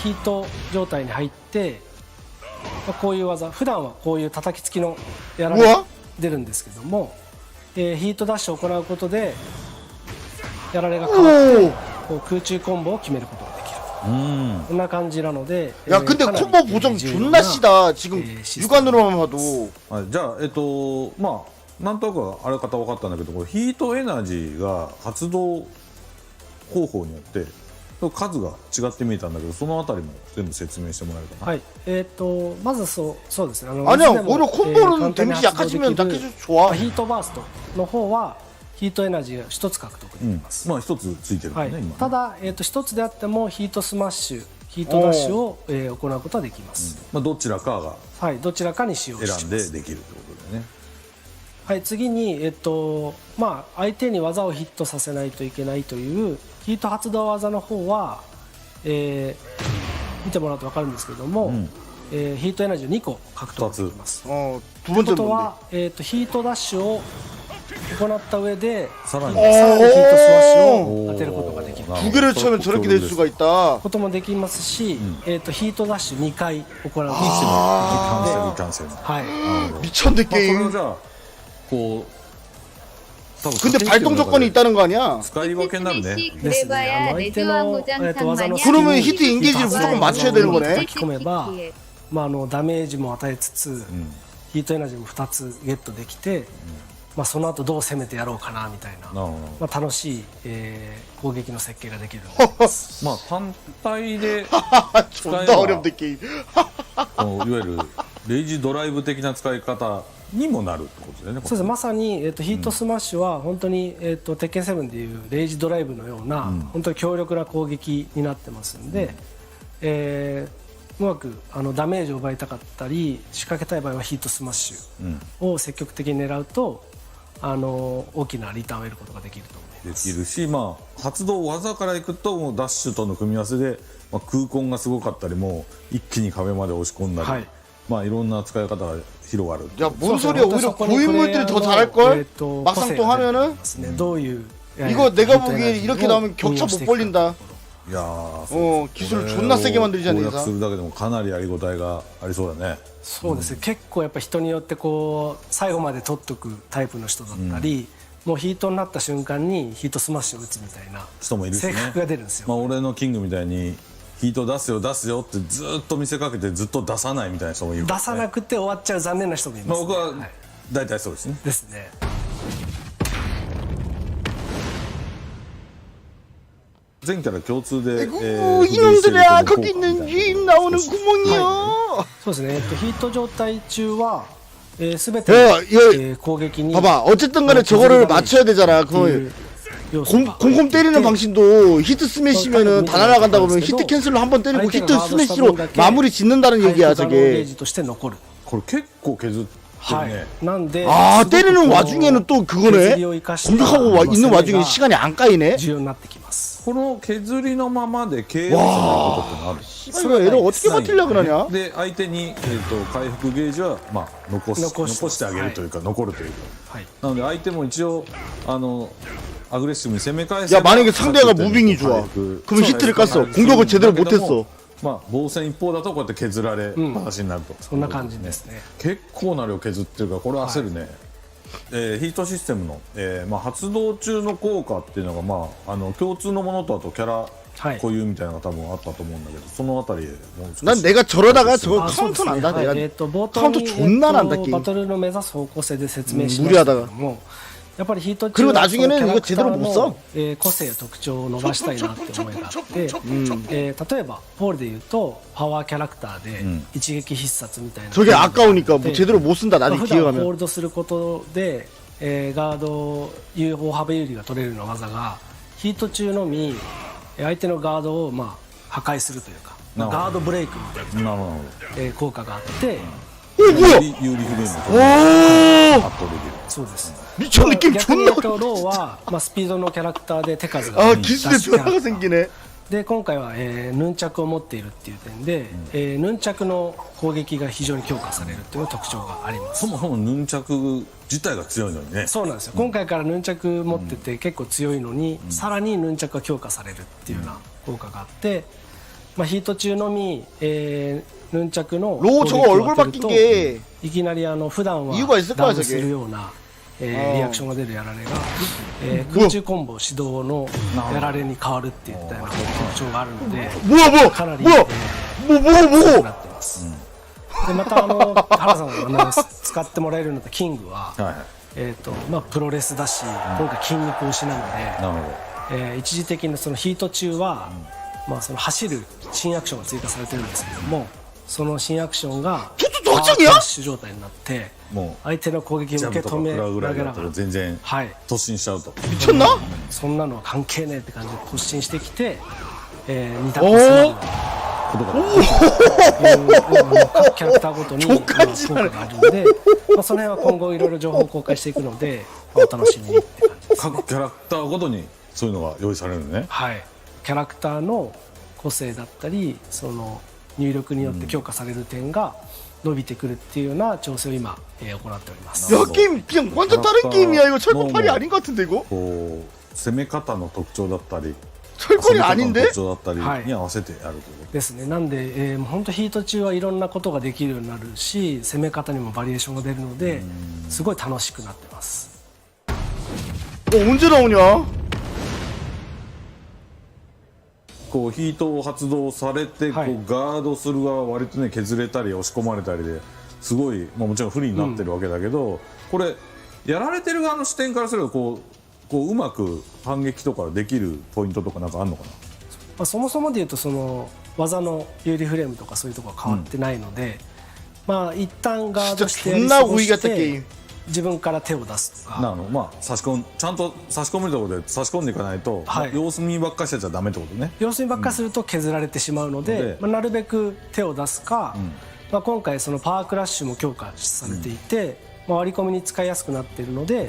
ヒート状態に入って、こういう技、普段はこういう叩きつきのやられが出るんですけども、ヒートダッシュを行うことでやられが変わってこう空中コンボを決めることができる。こんな感じなので。야 근데 콤보 보정 존나 시다. 지금 육안으로만 봐도.じゃあまあなんとなくあれ方分かったんだけど、ヒートエナジーが発動方法によって数が違って見えたんだけど、そのあたりも全部説明してもらえるかな。はい。まずそうですね。아니야 오히려 콤보는 데미지 약해지면 좋아. ヒートバーストの方はヒートエナジーが1つ獲得できます。まあ1つついてるんだね、今。ただ1つであってもヒートスマッシュ、ヒートダッシュを、行うことはできます。どちらかがはい、どちらかに使用します。選んでできるということでね。はい、次に相手に技をヒットさせないといけないというヒート発動技の方は、見てもらうと分かるんですけども、ヒートエナジーを2個獲得できます。ということは、ヒートダッシュを行った上でさらにヒートスマッシュを当てることができる。두 개를 쳐면 저렇게 될 수가 있다. こともできますし、ヒートダッシュ2回行うことができる。キャンセル。はい。 미쳤네 게임. それじゃあこう。 근데 발동 조건이 있다는 거 아니야? 그러면 히트 인게이지를 무조건 맞춰야 되는 거네. 込めば、ダメージも与えつつ、ヒートエナジーも2つゲットできて、その後どう攻めてやろうかなみたいな、楽しい、攻撃の設計ができる。まあ単体で使えばいわゆるレイジドライブ的な使い方にもなるってことだよね。そうです。まさに、ヒートスマッシュは本当に、鉄拳7でいうレイジドライブのような、本当に強力な攻撃になってますんで、うまくダメージを奪いたかったり仕掛けたい場合はヒートスマッシュを積極的に狙うと、大きなリターンを得ることができると思います。できるし、発動技からいくとダッシュとの組み合わせで、空根がすごかったりも一気に壁まで押し込んだり、いろんな使い方が広がる。야 뭔 소리야. 오히려 고인물들이 더 잘할걸? 막상 또 하면은 이거 내가 보기에 이렇게 나오면 격차 못 벌린다. 야, 기술을 존나 세게 만들잖아. 攻略するだけでもかなりやりごたえがありそうだね。そうですね。結構やっぱ人によってこう最後まで取っとくタイプの人だったり、もうヒートになった瞬間にヒートスマッシュを打つみたいな人もいるしね。性格が出るんですよ。俺のキングみたいにヒート出すよ出すよってずっと見せかけてずっと出さないみたいな人もいる、出さなくて終わっちゃう残念な人もいます、ね。僕は大体そうですね。ですね。全キャラ共通で、이놈들아 거기 있는 유임 나오는 구멍이요. そうですね。ヒート状態中はすべて 攻撃に 봐봐 어쨌든 간에 저거를 맞춰야 되잖아. 그 곰곰 때리는 방식도 히트 스매시면은 다 날아간다 그러면 히트 캔슬로 한번 때리고 히트 스매시로 마무리 짓는다는 얘기야 저게. として残る。これ結構削ってね。なんで 아 때리는 와중에는 또 그거네. 공격하고 있는 와중에 시간이 안 까이네. 重要になってきます。この削りのままで KO しないことってある。 이거 애를 어떻게 버틸려 그러냐? で相手に回復ゲージはまあ残してあげるというか残るというか。なので相手も一応アグレッシブに攻め返す。 야 만약에 상대가 무빙이 좋아. 그러면 히트를 깠어. 공격을 제대로 못했어. まあ防戦一方だとこうやって削られ話になると。そんな感じですね。結構な量削ってるからこれ焦るね。ヒートシステムの、まあ、発動中の効果っていうのが、まあ、共通のものとあとキャラ固有みたいなのが多分あったと思うんだけどそのあたりで난 내가 저러다가 저거 카운터 난다. 내가 카운터 존나 난다 게임. バトルの目指す方向性で説明しましたけども、やっぱりヒート中 그리고 나중에는 이거 제대로 못 써. 個性や特徴を伸ばしたいなって思いがあって、例えばポールで言うとパワーキャラクターで一撃必殺みたいな。 저게 아까우니까 뭐 제대로 못 쓴다. 나중에 普段 기회가 ホー 면. ルドすることでガード大幅有利が取れるような技がヒート中のみ相手のガードをまあ破壊するというかガードブレイクみたいな効果があって、有利フレームを圧倒できる。そうです。 미쳤 느낌 逆に 존나. 言うとローはまあスピードのキャラクターで手数が多い 아 기술에 변화가 생기네. で今回はヌンチャクを持っているっていう点でヌンチャクの攻撃が非常に強化されるっていう特徴があります。そもそもヌンチャク自体が強いのにね。そうなんですよ。今回からヌンチャク持ってて結構強いのに、さらにヌンチャクが強化されるっていうような効果があって、まあヒート中のみヌンチャクの 로 저거 얼굴 바뀐 게 いきなり普段は 이유가 있을 ダ 거야 ウンす 저게. るようなリアクションが出るやられが空中コンボ指導のやられに変わるっていったような特徴があるので 뭐야 かなり 뭐야 なってます。でまた原さんが使ってもらえるようになったキングはまあプロレスだし今回筋肉推しなので一時的にそのヒート中はまあその走る新アクションが追加されてるんですけどもその新アクションがパワークラッシュ状態になって相手の攻撃を受け止めながら全然突進しちゃうと。미쳤나? そんなのは関係ねえって感じで突進してきて2タップすることが各キャラクターごとに効果があるので、まあその辺は今後いろいろ情報を公開していくのでお楽しみにって感じです。各キャラクターごとにそういうのが用意されるね。はい。キャラクターの個性だったりその入力によって強化される点が伸びてくるっていうような調整を今行っております。 야 게임 그냥 완전 다른 게임이야 이거 철권팔이 아닌 것 같은데 이거? 攻め方の特徴だったり 철권이 아닌데? 特徴だったりに合わせてやるということですね。なんで本当ヒート中はいろんなことができるようになるし攻め方にもバリエーションが出るのですごい楽しくなってます。 언제 나오냐? こうヒートを発動されてこうガードする側は割とね削れたり押し込まれたりですごい、まあ、もちろん不利になってるわけだけど、これやられてる側の視点からするとこううまく反撃とかできるポイントとかなんかあるのかな。まあそもそもで言うとその技の有利フレームとかそういうところは変わってないので、まあ一旦ガードしてやり過ごして自分から手を出すとか。なのまあちゃんと差し込めるところで差し込んでいかないと、様子見ばっかりしてちゃダメってことね。様子見ばっかりすると削られてしまうので、まあなるべく手を出すか、まあ今回そのパワークラッシュも強化されていて、まあ割り込みに使いやすくなっているので、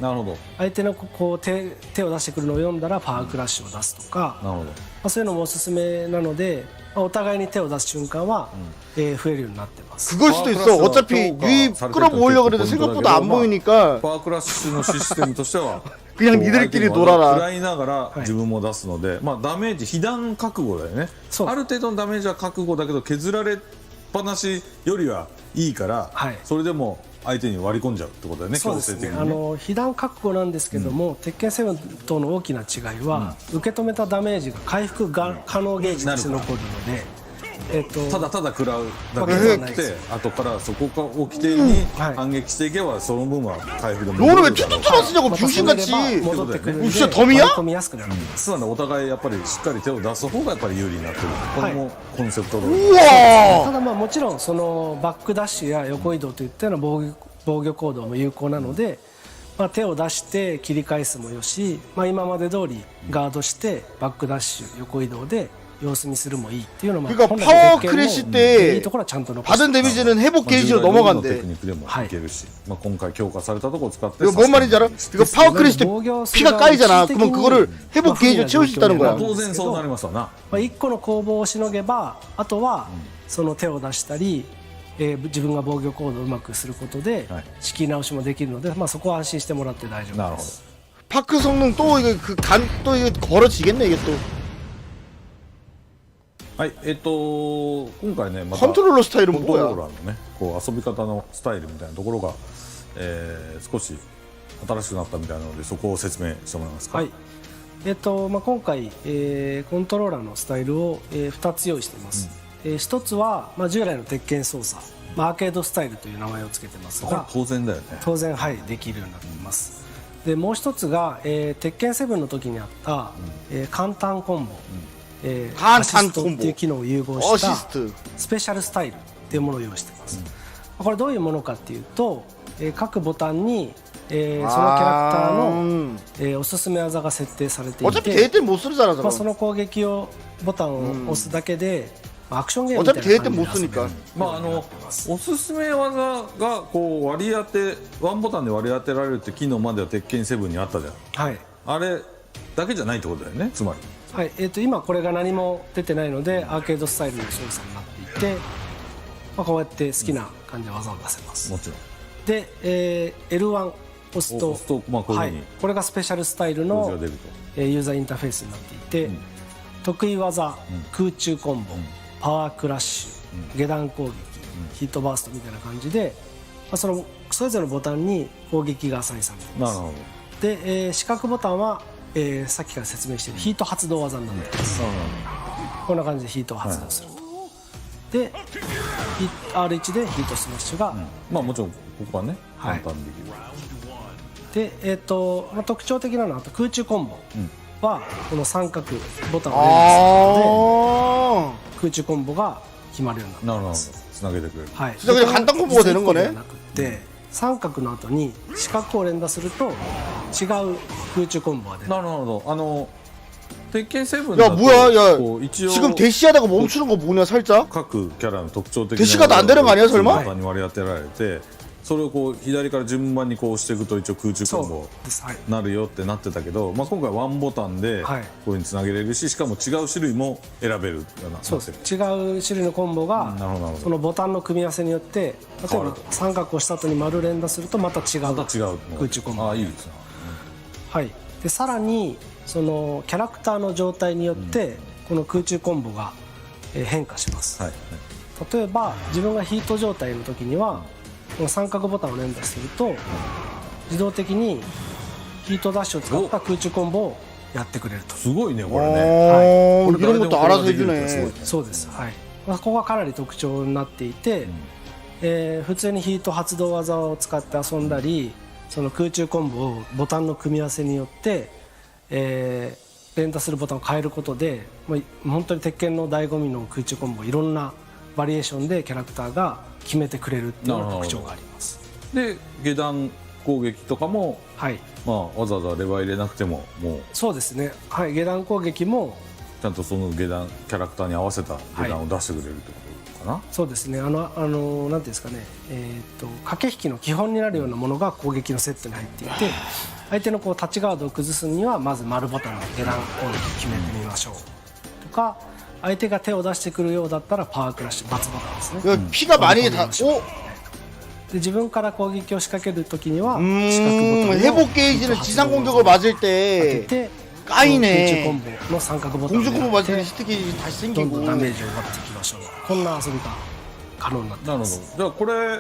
相手のこう手を出してくるのを読んだらパワークラッシュを出すとか、まあそういうのもおすすめなので、まあお互いに手を出す瞬間は増えるようになってます。 그걸 수도 있어. 어차피 유입 끌어모으려고 그래도 생각보다 안 보이니까. パワークラッシュのシステムとしては 그냥 니들끼리 놀아라. 食らいながら自分も出すので、まあダメージ被弾覚悟だよね。ある程度のダメージは覚悟だけど削られっぱなしよりはいいから、それでも相手に割り込んじゃうってことだよね。そうですね。被弾覚悟なんですけども、鉄拳7との大きな違いは、受け止めたダメージが回復可能ゲージとして残るので、ただただ食らうだけじゃなくて、後からそこが起きてに反撃していけばその分は回復でも。 너는 왜 투투투만 쓰냐고 병신같이. 진짜 덤이야? そうなんだ、お互いやっぱりしっかり手を出す方がやっぱり有利になってる。これもコンセプト通り。ただまあもちろんそのバックダッシュや横移動といったような防御行動も有効なので、まあ、手を出して切り返すもよし、まあ、今まで通りガードしてバックダッシュ横移動で様子見するもいいっていうのも。 그러니까 파워 크래시 때 받은 데미지는 회복 게이지로 넘어간대. 뭔 말인지 알아? 이거 파워 크래시 때 피가 까이잖아. 그러면 그거를 회복 게이지로 채울 수 있다는 거야. 1個の攻防をしのげばあとはその手を出したり、自分が防御行動をうまくすることで仕切り直しもできるので、まあそこは安心してもらって大丈夫です。 파크 성능 또 이거 또 이거 걸어지겠네 이게 또. はい、今回ね、またコントロールスタイルもコントローラーのね、こう遊び方のスタイルみたいなところが、少し新しくなったみたいなので、そこを説明してもらえますか。はい。まあ今回、コントローラーのスタイルを、2つ用意しています。1つは、まあ従来の鉄拳操作、まあアーケードスタイルという名前をつけてますが、これ当然だよね。当然はいできるようになっています。でもう一つが、鉄拳7の時にあった、簡単コンボ。アシストっていう機能を融合したスペシャルスタイルっていうものを用意しています。これどういうものかっていうと、各ボタンに、そのキャラクターの、おすすめ技が設定されていて、まあその攻撃をボタンを押すだけで、アクションゲームみたいな感じで遊べる。まあおすすめ技がこう割り当てワンボタンで割り当てられるって機能までは鉄拳7にあったじゃん。はい。あれだけじゃないってことだよね。つまり。はい、今これが何も出てないのでアーケードスタイルの操作になっていて、まあ、こうやって好きな感じで技を出せます。もちろんで、L1 押すと、まあはい、これがスペシャルスタイルのユーザーインターフェースになっていて、得意技、空中コンボ、パワークラッシュ、下段攻撃、ヒットバーストみたいな感じで、まあ、それぞれのボタンに攻撃がアサインされています。で、四角ボタンはさっきから説明しているヒート発動技になっています。こんな感じでヒートを発動すると。で R1 でヒートスマッシュが、まあもちろんここはね簡単にできる。で、まあ、特徴的なのは空中コンボはこの三角ボタンを連打するので空中コンボが決まるようになっています。なるほど、つなげてくれる。はい。それで簡単コンボが出るんかね。三角の後に四角を連打すると違う空中コンボが出る。なるほど。鉄拳7 야 뭐야 야 지금 대시하다가 멈추는 거 뭐냐 살짝? 各キャラの特徴的な 대시가 안 되는 거 아니야 설마? に割り当てられてそれをこう左から順番にこう押していくと一応空中コンボなるよってなってたけど、まあ今回ワンボタンでこういう風につなげれるし、しかも違う種類も選べるような。そうです。違う種類のコンボがそのボタンの組み合わせによって例えば三角をした後に丸連打するとまた違う空中コンボ。ああいいですね。はい。でさらにそのキャラクターの状態によってこの空中コンボが変化します。例えば自分がヒート状態の時にはこの三角ボタンを連打すると自動的にヒートダッシュを使った空中コンボをやってくれると。すごいねこれね。はい。いろんなことあらせるね。そうです。はい。ここがかなり特徴になっていて、普通にヒート発動技を使って遊んだり、その空中コンボをボタンの組み合わせによって、連打するボタンを変えることで、もう本当に鉄拳の醍醐味の空中コンボいろんなバリエーションでキャラクターが決めてくれるっていう特徴があります。で下段攻撃とかも、まあわざわざレバー入れなくてももうそうですね。はい、下段攻撃もちゃんとその下段キャラクターに合わせた下段を出してくれるってことかな。そうですね。なんていうんですかね。駆け引きの基本になるようなものが攻撃のセットに入っていて、相手のこうタッチガードを崩すにはまず丸ボタンで下段攻撃決めてみましょうとか。相手が手を出してくるようだったらパワークラッシュ×ボタンですね。피가 많이 다で自分から攻撃を仕掛けるときには四角ボタンを회복 게이지는 지상 공격을 맞을 때 까이네. 空中コンボの三角ボタンを空中コンボ맞을 때 히트 게이지 다시 생기고 どんどんダメージを奪っていきましょう。こんな遊びが可能になっています。なるほど。じゃあこれ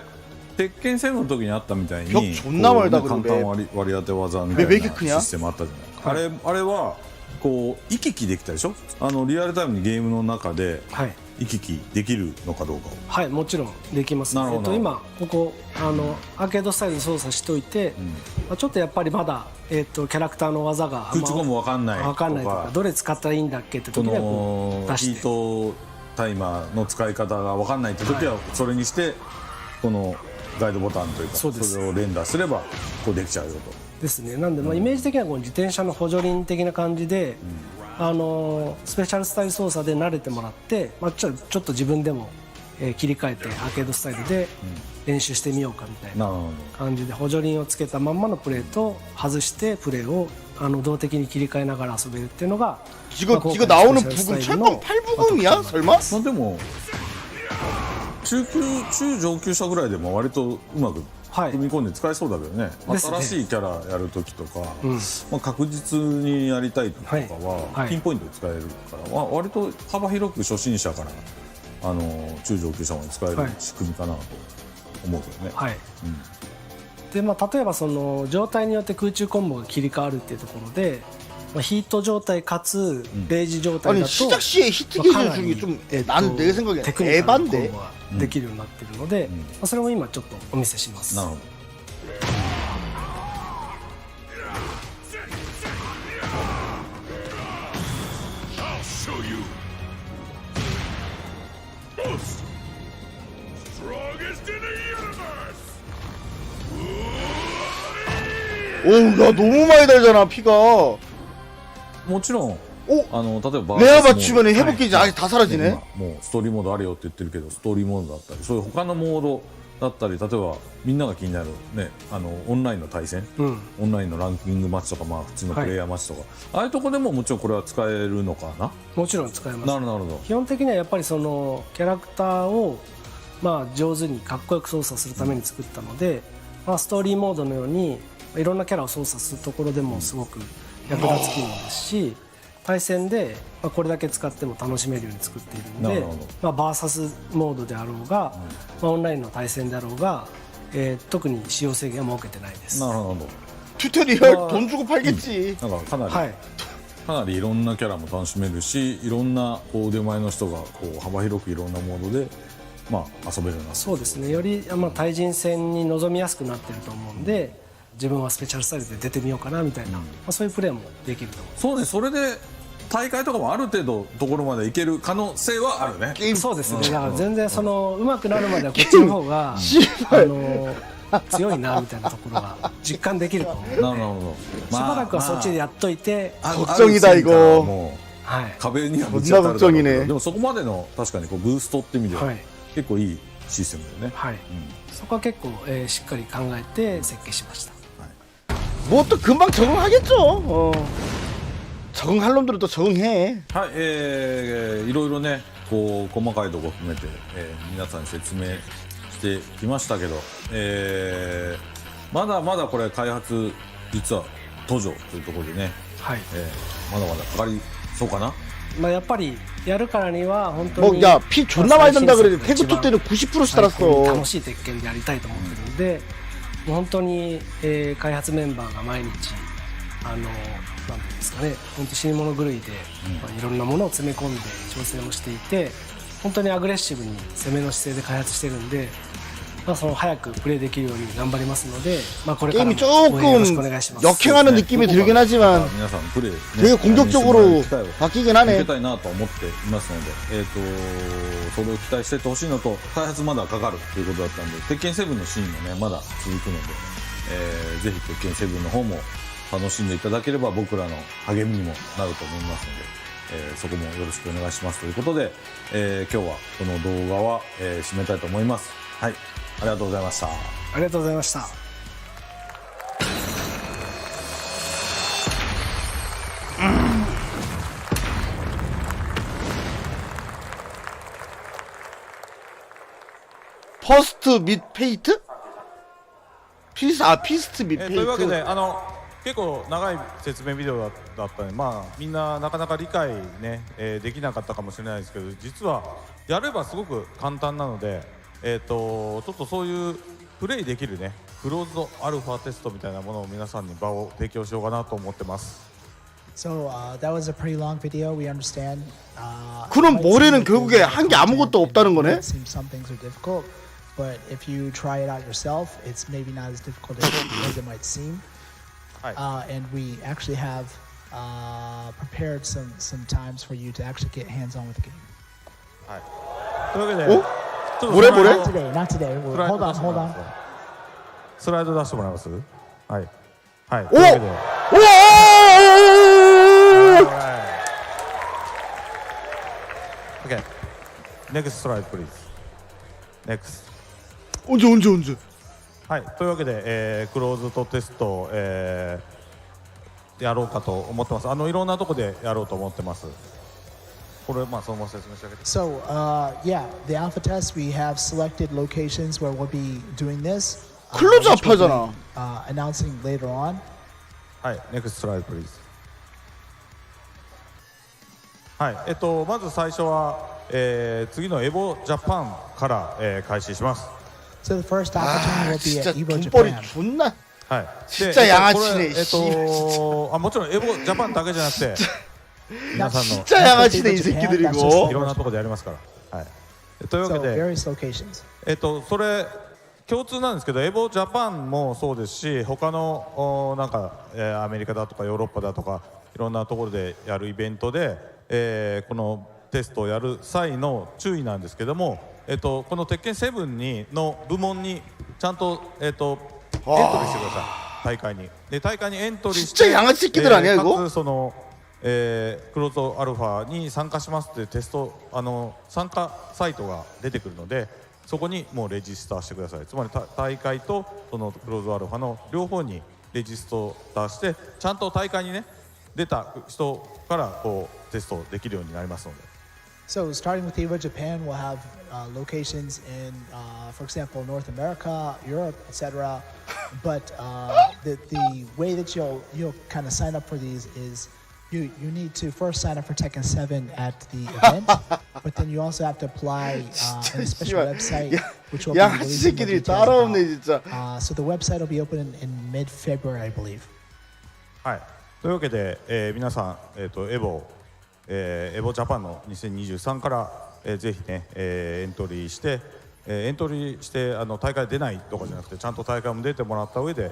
鉄拳7の時にあったみたいに簡単割り当て技みたいなシステムあったじゃない。あれはこう行き来できたでしょ。リアルタイムにゲームの中で行き来できるのかどうかを。はい、もちろんできます。今ここアーケードスタイルで操作しといて、ちょっとやっぱりまだキャラクターの技が空中コンボわかんないとか、どれ使ったらいいんだっけって時にはこう出して、ヒートタイマーの使い方がわかんないって時はそれにしてこのガイドボタンというかそれを連打すればこうできちゃうよと。ですね。なんでイメージ的にはこう自転車の補助輪的な感じで。スペシャルスタイル操作で慣れてもらって、ちょっと自分でも、切り替えてアーケードスタイルで練習してみようかみたいな感じで補助輪をつけたまんまのプレーと外してプレーを動的に切り替えながら遊べるっていうのが이거 나오는 부금 철권 8부금이야? 설마? でも中上級者ぐらいでも割とうまく組み込んで使えそうだけどね。新しいキャラやるときとか、確実にやりたいときとかはピンポイントで使えるから割と幅広く初心者から中上級者まで使える仕組みかなと思うけどね。で例えばその状態によって空中コンボが切り替わるっていうところで、ヒート状態かつレイジ状態だと시작시에 히트 기준 중에 좀 난 내 생각에 에반데できるようになっているので、それも今ちょっとお見せします。なるほど。오야 너무 많이 달잖아 피가. もちろん例えばレア맞추면 회복기지 아직 다 사라지네. もうストーリーモードあるよって言ってるけどストーリーモードだったりそういう他のモードだったり例えばみんなが気になるねオンラインの対戦、オンラインのランキングマッチとか普通のプレイヤーマッチとか、ああいうとこでももちろんこれは使えるのかな。もちろん使えます。なるほど。基本的にはやっぱりそのキャラクターを上手にかっこよく操作するために作ったので、ストーリーモードのようにいろんなキャラを操作するところでもすごく役立つ機能ですし、対戦でこれだけ使っても楽しめるように作っているので、バーサスモードであろうが、オンラインの対戦であろうが、特に使用制限は設けてないです。なるほど。튜토리얼 돈 주고 팔겠지. なんかかなりいろんなキャラも楽しめるし、いろんな腕前の人が幅広くいろんなモードで遊べるような。そうですね。より対人戦に臨みやすくなっていると思うんで。自分はスペシャルスタイルで出てみようかなみたいな、そういうプレーもできると思う。そうね、それで大会とかもある程度ところまでいける可能性はあるね。そうですね。だから全然上手くなるまではこっちの方が強いなみたいなところが実感できると思う。なるほど。しばらくはそっちでやっといて。걱정이다 이거。壁にはぶち当たるだろうけど、でもそこまでの確かにブーストって意味では結構いいシステムだよね。はい。そこは結構しっかり考えて設計しました。 뭐 또 금방 적응하겠죠. 적응할 놈들은 또 적응해. はい、いろいろね細かいところ含めて、皆さんに説明してきましたけど、まだまだこれ開発実は途上というところでね、まだまだかかりそうかな。やっぱりやるからには本当に야 피 존나 많이 든다 그래. 태그 2 때는 90%씩 달았어. 楽しい鉄拳でやりたいと思ってるんで。 本当に、開発メンバーが毎日なんていうんですかね、本当死に物狂いで、いろんなものを詰め込んで調整をしていて、本当にアグレッシブに攻めの姿勢で開発してるんで、その早くプレイできるように頑張りますので、これからも応援よろしくお願いします。 역행하는 느낌이 들긴 하지만 되게 공격적으로 바뀌긴 하네. 受けたいなと思っていますので、それを期待していってほしいのと、開発まだかかるということだったんで、鉄拳7のシーンもねまだ続くので、ぜひ鉄拳7の方も楽しんでいただければ僕らの励みにもなると思いますので、そこもよろしくお願いしますということで、今日はこの動画は、締めたいと思います。はい。 ありがとうございました。ありがとうございました。퍼스트 및 페이트? 피스트 및 페이트. というわけで結構長い説明ビデオだったので、みんななかなか理解ね、できなかったかもしれないですけど、実はやればすごく簡単なので、ちょっとそういう プレイできるねクローズドアルファテストみたいなものを皆さんに場を提供しようかなと思ってます。So that was a pretty long video. We understand. 그럼 모래는 결국에 한 게 아무것도 없다는 거네? It seems some things are difficult, but if you try it out yourself, it's maybe not as difficult as it might seem. And we actually have prepared some times for you to actually get hands-on with the game. というわけで、Not today, not today. Hold on. スライド出してもらいます。はい。はい。おというわけで。Okay. Next slide, please. Next. 언제? はい。というわけで、クローズドテスト、やろうかと思ってます。いろんなとこでやろうと思ってます。これそのまま説明してあげて。So yeah, the alpha test, we have selected locations where we'll be doing this. 클로즈업 하잖아. Announcing later on. はい。Next slide, please. はい。まず最初は、次のエボジャパンから、開始します。So the first opportunity will be at Evo 돈벌이 Japan. 존나. はい。 진짜 양아치네. もちろんエボジャパンだけじゃなくて皆さんの 진짜 양아치네 이 새끼들 이거. いろんなところでやりますから。はい。というわけ So で、 various locations. それ共通なんですけど、エボジャパンもそうですし、他のなんか、アメリカだとかヨーロッパだとかいろんなところでやるイベントで、このテストをやる際の注意なんですけども、この鉄拳7の部門にちゃんとエントリーしてください。大会に。で大会にエントリーして、かつその、クローズドアルファに参加しますってテスト参加サイトが出てくるので、そこにもうレジスターしてください。つまり大会とそのクローズドアルファの両方にレジスターして、ちゃんと大会にね出た人からこうテストできるようになりますので。So starting with Evo Japan, we'll have locations in, for example, North America, Europe, etc. But the way that you'll kind of sign up for these is you need to first sign up for Tekken 7 at the event, but then you also have to apply in a special website, which will be releasing the details about. So the website will be open in mid-February, I believe. はい。というわけで、皆さんエボジャパンの2023から、ぜひね、エントリーして大会出ないとかじゃなくて、ちゃんと大会も出てもらった上で、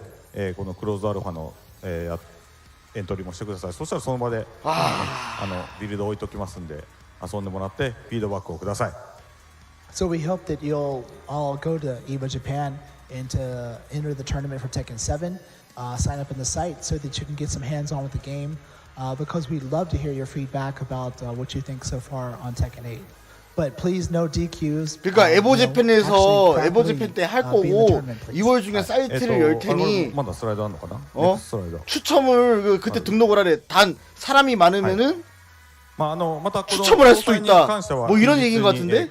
このクローズアルファの、エントリーもしてください。そしたらその場でビルド置いときますんで、遊んでもらってフィードバックをください。So we hope that you'll all go to Evo Japan and to enter the tournament for Tekken 7. Sign up in the site so that you can get some hands-on with the game. Because we'd love to hear your feedback about what you think so far on Tekken 8. But please no DQs. 그러니까 에보 재팬에서 에보 재팬 때 할 거고 2월 중에 사이트를 열 테니 추첨을 그때 등록을 하래. 단 사람이 많으면은 추첨을 할 수도 있다. 뭐 이런 얘기인 것 같은데?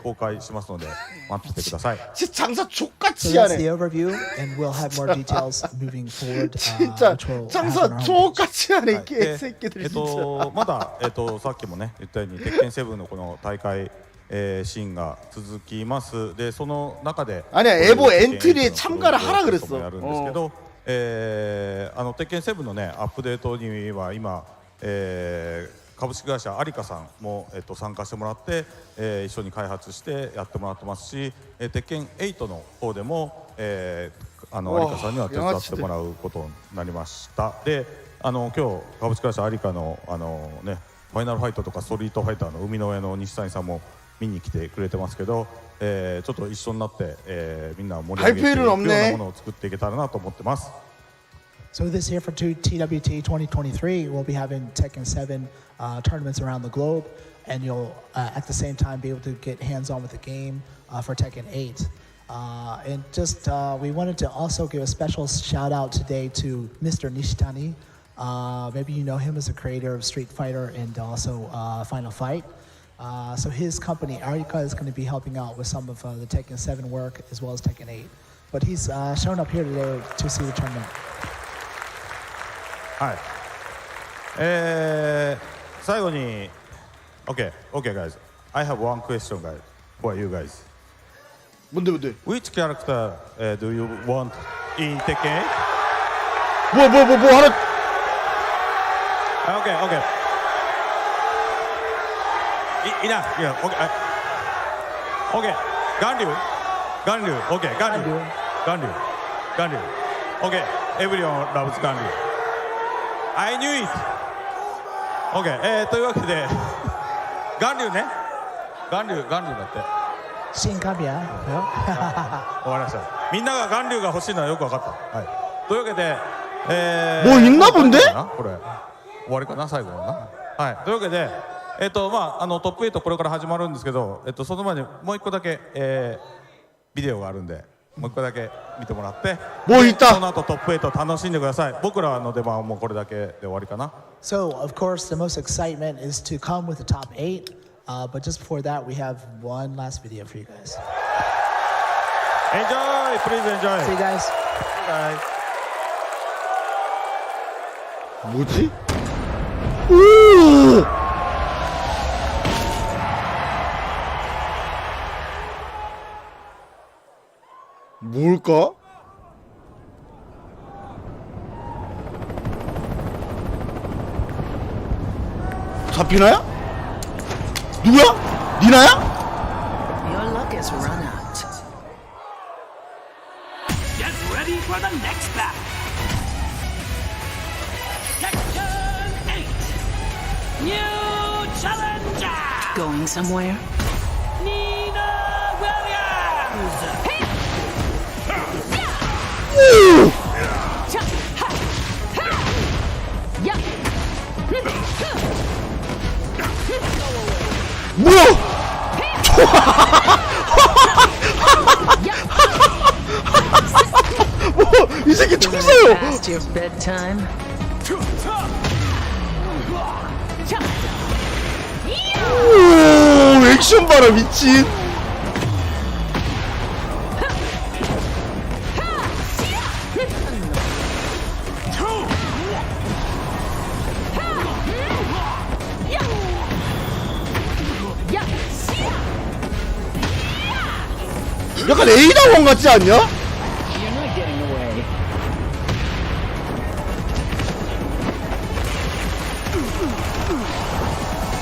진짜 장사 족같이 So 하네. that's the overview, and we'll have more details moving forward. 진짜 which will 장사 happen around 족같이 하네. 개새끼들 진짜. まださっきもね言ったように鉄拳7のこの大会シーンが続きます。でその中で 아니야 에보 엔트리에 참가를 하라 그랬어. やるんですけど、鉄拳7のねアップデートには今、株式会社アリカさんも、参加してもらって、一緒に開発してやってもらってますし、鉄拳8の方でも、アリカさんには手伝ってもらうことになりました。で今日株式会社アリカのねファイナルファイトとかストリートファイターの生みの親の西谷さんも見に来てくれてますけど、ちょっと一緒になって、みんな盛り上げていくようなものを作っていけたらなと思ってます。So this year for TWT 2023, we'll be having Tekken 7 tournaments around the globe, and you'll at the same time be able to get hands-on with the game for Tekken 8. And just we wanted to also give a special shout out today to Mr. Nishitani. Maybe you know him as a creator of Street Fighter and also Final Fight. So his company, Arika, is going to be helping out with some of the Tekken 7 work as well as Tekken 8. But he's shown up here today to see the tournament. はい。最後に Okay, guys. I have one question, guys, for you guys. 뭔데? Which character do you want in Tekken 8? 뭐 하나? Okay, okay. Enough. Yeah. Okay. Okay. Ganryu. Okay. Ganryu. Okay. Everyone loves Ganryu. I knew it. Okay. というわけで、Ganryu ね。Ganryu だって。新カビア。わかりました。みんながGanryuが欲しいのはよくわかった。はい。というわけで、もう있나 본데？これ終わりかな最後はな。はい。というわけで、まあトップ8これから始まるんですけど、その前にもう一個だけビデオがあるんで、もう一個だけ見てもらって、もういた。その後トップ8楽しんでください。僕らの出番はもうこれだけで終わりかな。So of course the most excitement is to come with the top 8, but just before that we have one last video for you guys. Enjoy, please enjoy. See you guys. Bye. 뭐지? 오! 뭘까? 잡히나야? 누구야? 니나야? Your luck has run out. Get ready for the next battle. Section 8. New challenger. Going somewhere? Nina Williams. 오! 뭐야? 뭐, 이 새끼 총 쏴요. Past your bedtime? 오, 액션 봐라 미친. 약간 에이다원 같지 않냐? You're not getting away.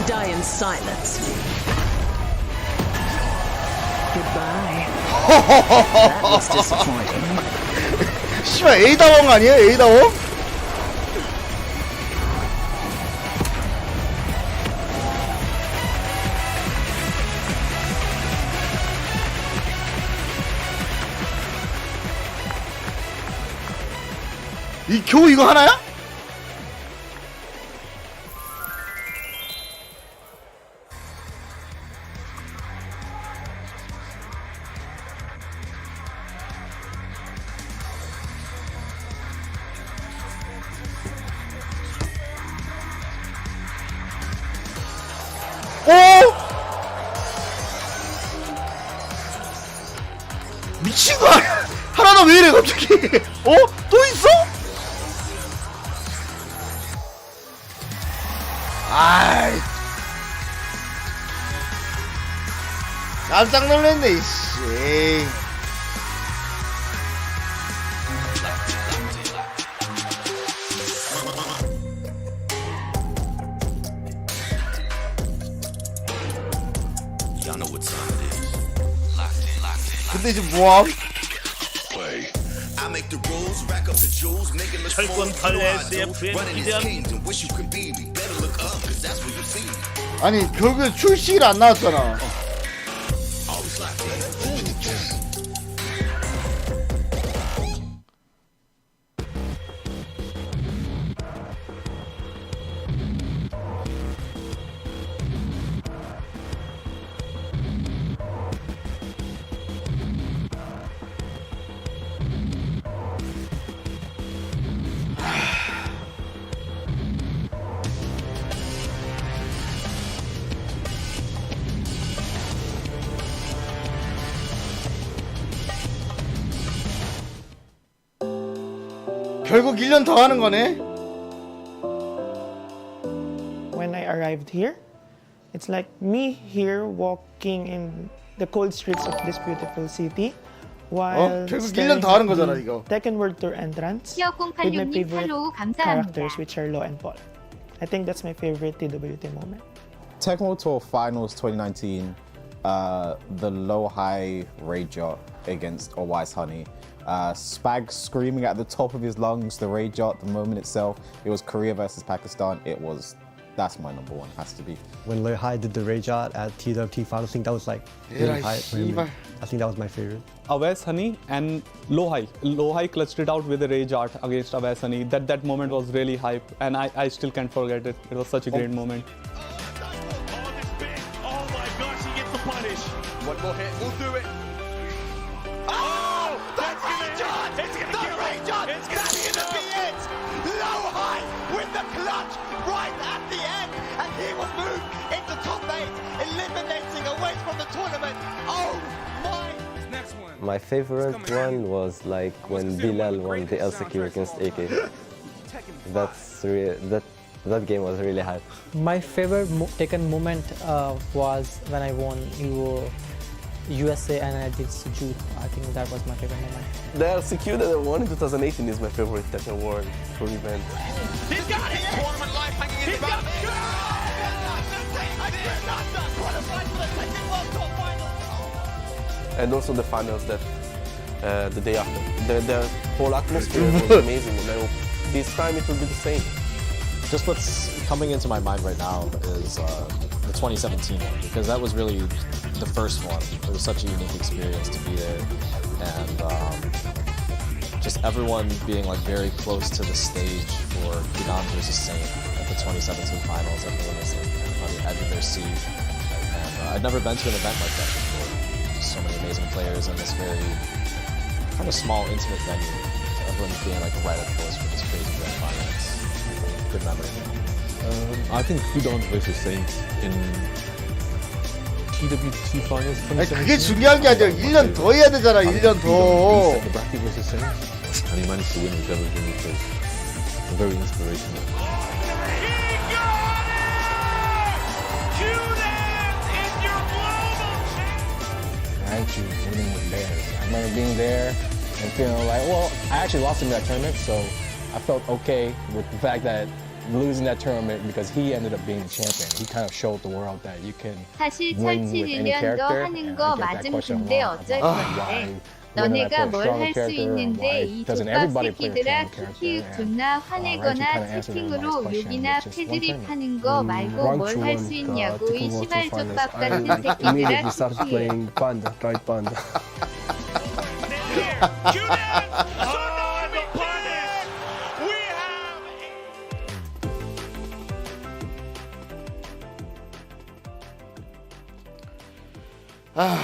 Die in silence. Goodbye. That was disappointing. 씨발 에이다원 아니에요? 에이다원? 이 겨우 이거 하나야? 오! 미친 거 아니야? 하나는 왜 이래 갑자기? 어? 또 있어? 아이 깜짝 놀랐네 이씨. 근데 이제 뭐함? 철권 8SFM 기대함. 아니 결국에 출시일 안 나왔잖아. 결국 1년 더 하는 거네. When I arrived here, it's like me here walking in the cold streets of this beautiful city while 결국 staring 1년 더 하는 at 거잖아 the 이거. Tekken World Tour entrance with my 티어086님 favorite 팔로우 감사합니다. characters which are Lo and Paul. I think that's my favorite TWT moment. Tecmo Tour Finals 2019, the low-high raid jot against Wise Honey. Spag screaming at the top of his lungs, the raid jot, the moment itself. It was Korea versus Pakistan. That's my number one, has to be. When Low High did the raid jot at TWT Final, I think that was like really high for him. I think that was my favorite. Awais Honey and Low High. Low High clutched it out with the rage art against Awais Honey. That moment was really hype, and I still can't forget it. It was such a great moment. Oh my gosh, he gets the punish. One more hit, we'll do it. Oh, that's rage art! It's gonna the kill him. rage art! It's That's gonna gonna be it! Low High with the clutch right at the end, and he will move into top 8, eliminating away from the tournament. Oh my! My favorite one was like when Bilal won the LCQ against AK. That game was really hype. My favorite Tekken moment was when I won Euro USA and I did Suju. I think that was my favorite moment. The LCQ that I won in 2018 is my favorite Tekken World Tour event. He's got it! Tournament life hanging in the balance. And also the finals that the day after. The whole atmosphere was amazing, and I hope this time it will be the same. Just what's coming into my mind right now is the 2017 one, because that was really the first one. It was such a unique experience to be there, and just everyone being like very close to the stage for Gunan versus Saint at the 2017 finals. Everyone was like on the edge of their seat, and I'd never been to an event like that before. Just so many amazing players in this very kind of small, intimate venue. Everyone being like right up close for this crazy grand final. Good memory. I think Gudan versus Saint in TWT Finals. 아니 그게 중요한 게 아니라 1년 더 해야 되잖아. 1년 더. The bracket versus Saint, and he managed to win with everything, which was very inspirational. I actually winning with Bears. I remember being there and feeling like, well, I actually lost him that tournament, so I felt okay with the fact that losing that tournament because he ended up being the champion. He kind of showed the world that you can 사실 win with any 2007년도 character. 하는 And 거 I get that 맞음 question a 근데 lot 어쩔 about 건데 why 너네가 뭘 stronger 할 수 character and 있는데 why 이 doesn't 족밥 everybody play a 새끼들아 strong character. 키키육 And, 존나 Reggie kinda 화내거나 answered a 채팅으로 nice question, 욕이나 which is one 패드립 tournament. 하는 거 말고 뭘 할 수 있냐고 이 시발 족밥 같은 새끼들아 immediately started 키키육 playing Panda, tried Panda. 아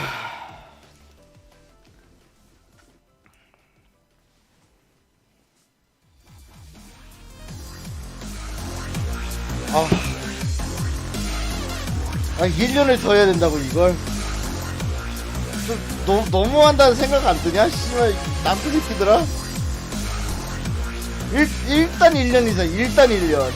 1년을 더 해야 된다고 이걸? 좀 너무한다는 생각 안 드냐? 씨발 남편 새끼들아? 일단 1년이죠. 일단 1년.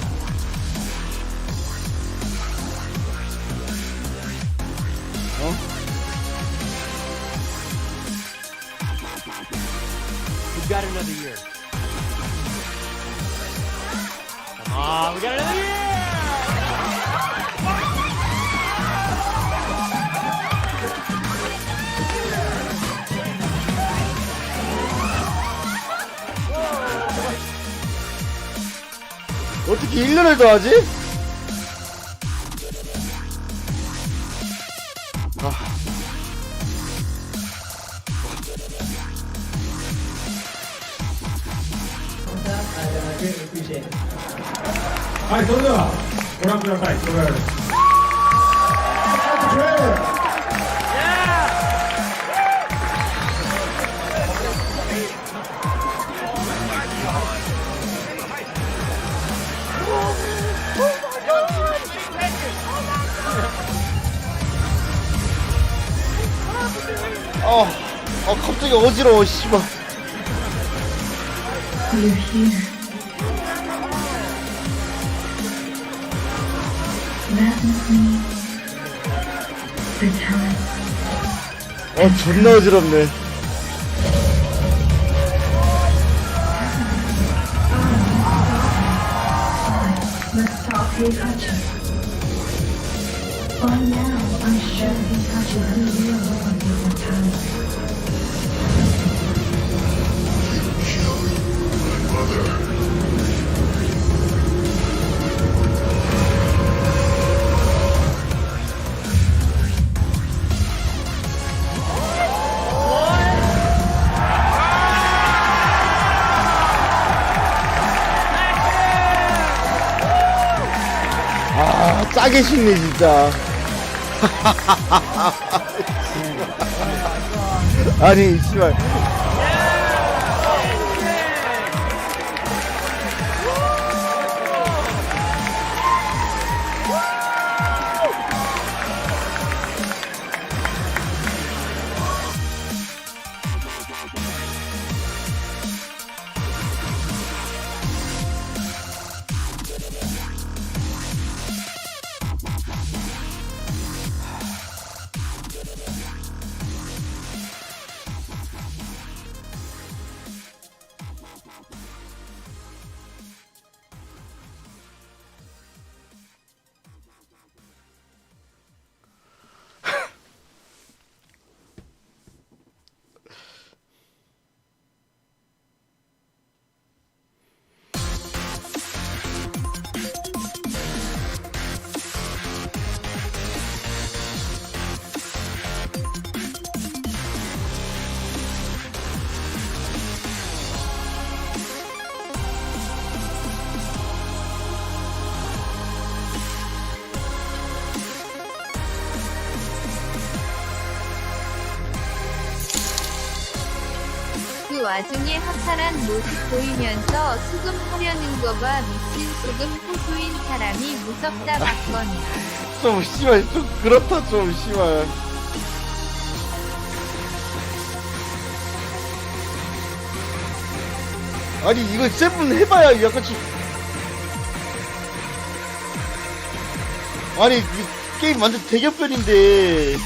We've got another year. Come on, we got another year! 어떻게 1년을 더 하지?はい、それではご覧ください。これ갑자기 어지러워, 씨발. 존나 어지럽네. Let's talk. departure. By now, I'm sure he touches the real world is a time. 아, 짜게 식네 진짜. 아니 씨발. 그 와중에 허탈한 모습 보이면서 수금하려는 거 봐. 미친 수금 호수인 사람이 무섭다 봤거니. 좀 씨발 좀 그렇다 좀 씨발. 아니 이거 세븐 해봐야 약간 좀. 아니 이 게임 완전 대격변인데.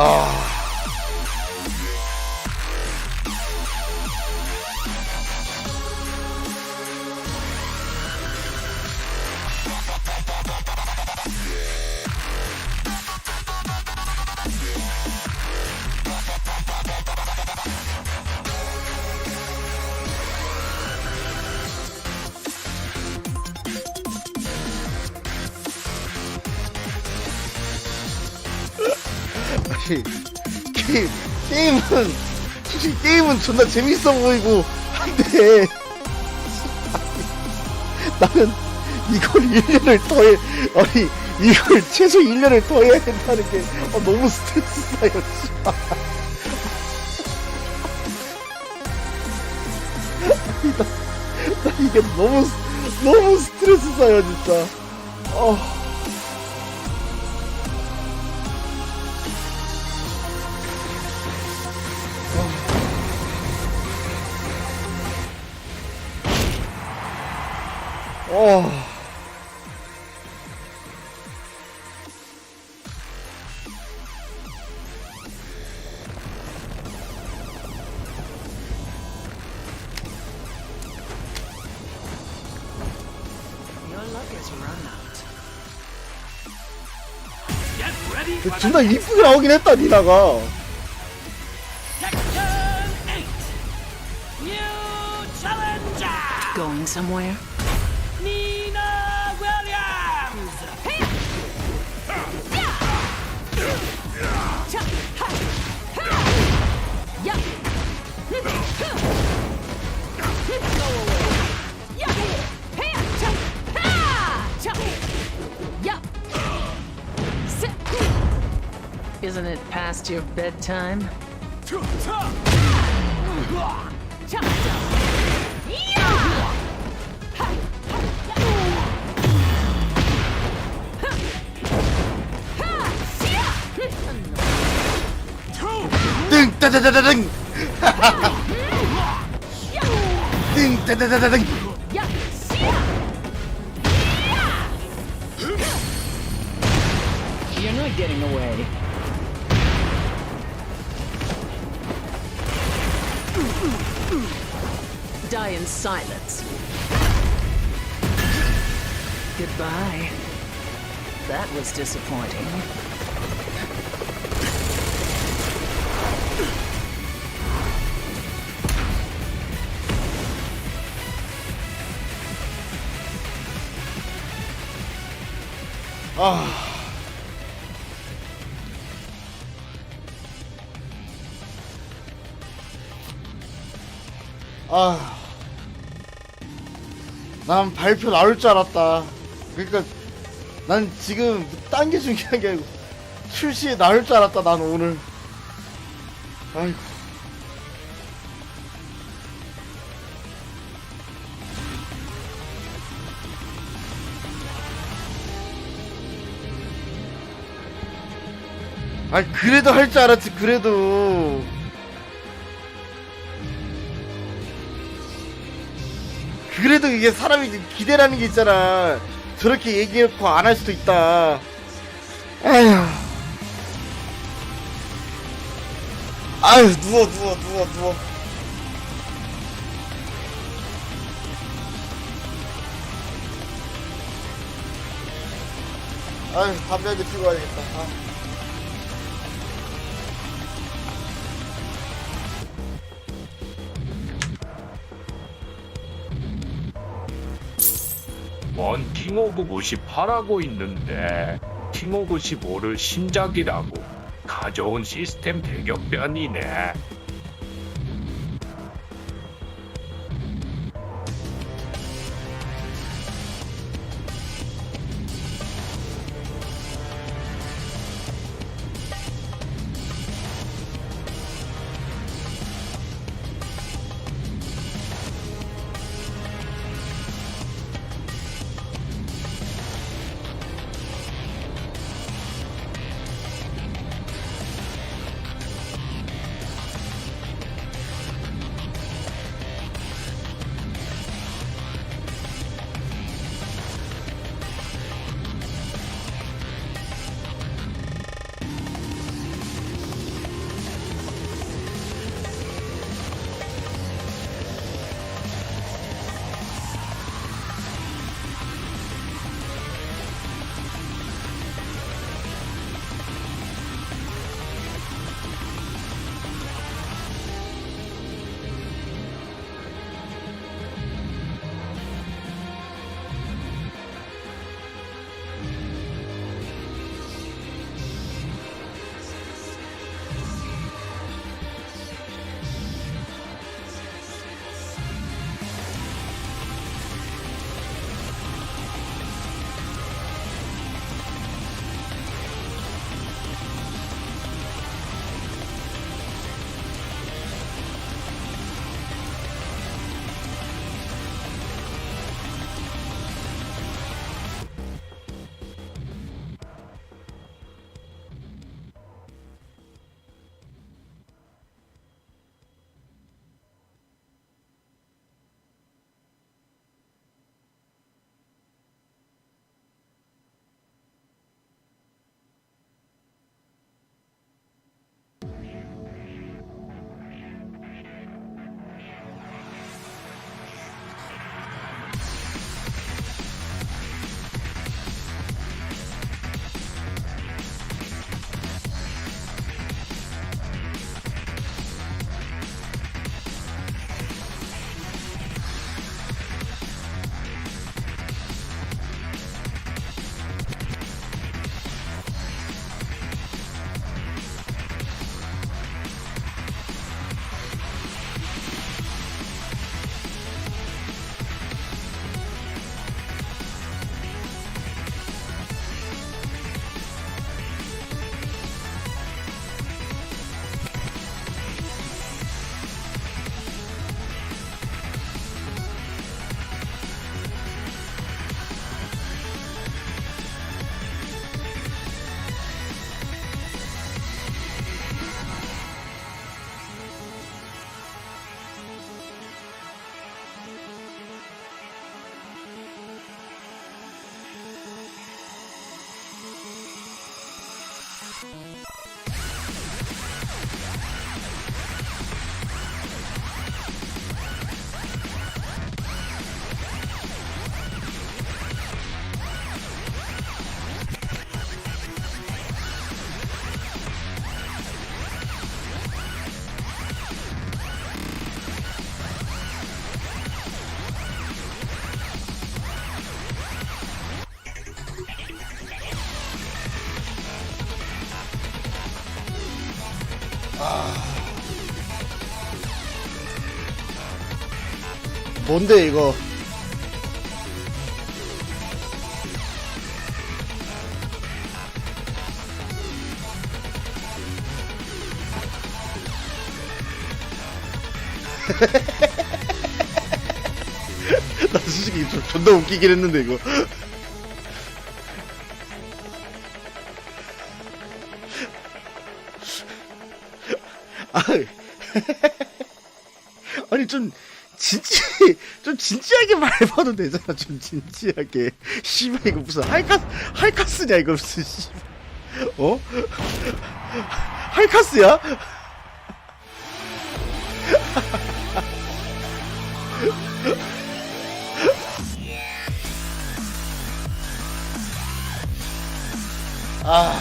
아. 게임은 솔직히 게임은 존나 재밌어 보이고 한데 나는 이걸 1년을 더해. 아니 이걸 최소 1년을 더 해야 된다는 게 너무 스트레스 쌓여 씨발. 아니 나 이게 너무 스트레스 쌓여 진짜. 존나 이쁘게 나오긴 했다 니나가. Going somewhere? Nina Williams! Isn't it past your bedtime? 등 따다다다등. 등 따다다다등. You're not getting away. Die in silence. Goodbye. That was disappointing. 난 발표 나올 줄 알았다. 그러니까 난 지금 딴 게 중요한 게 아니고 출시에 나올 줄 알았다. 난 오늘. 아이고. 아니 그래도 할 줄 알았지. 그래도 이게 사람이 기대라는 게 있잖아. 저렇게 얘기해놓고 안 할 수도 있다. 아유 누워. 아유 담배 한 대 피고 와야겠다. 뭔 킹오브 98하고 있는데 킹오브 15를 신작이라고 가져온 시스템 대격변이네. 뭔데 이거? 나 솔직히 존나 웃기긴 했는데 이거. 아니 좀 진지하게 말해봐도 되잖아. 좀 진지하게. 씨발 이거 무슨 할카스냐 이거 무슨 씨. 어? 할카스야? 아.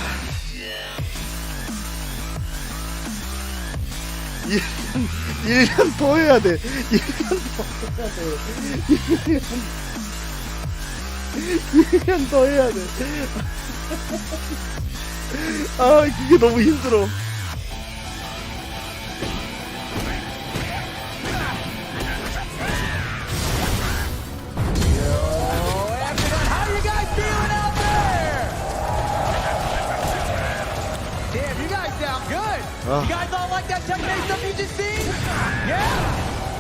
1년 더 해야 돼. 1년 더 해야 돼. 아, 이게 너무 힘들어. You guys all like that Tekken 8 stuff you just seen? Yeah?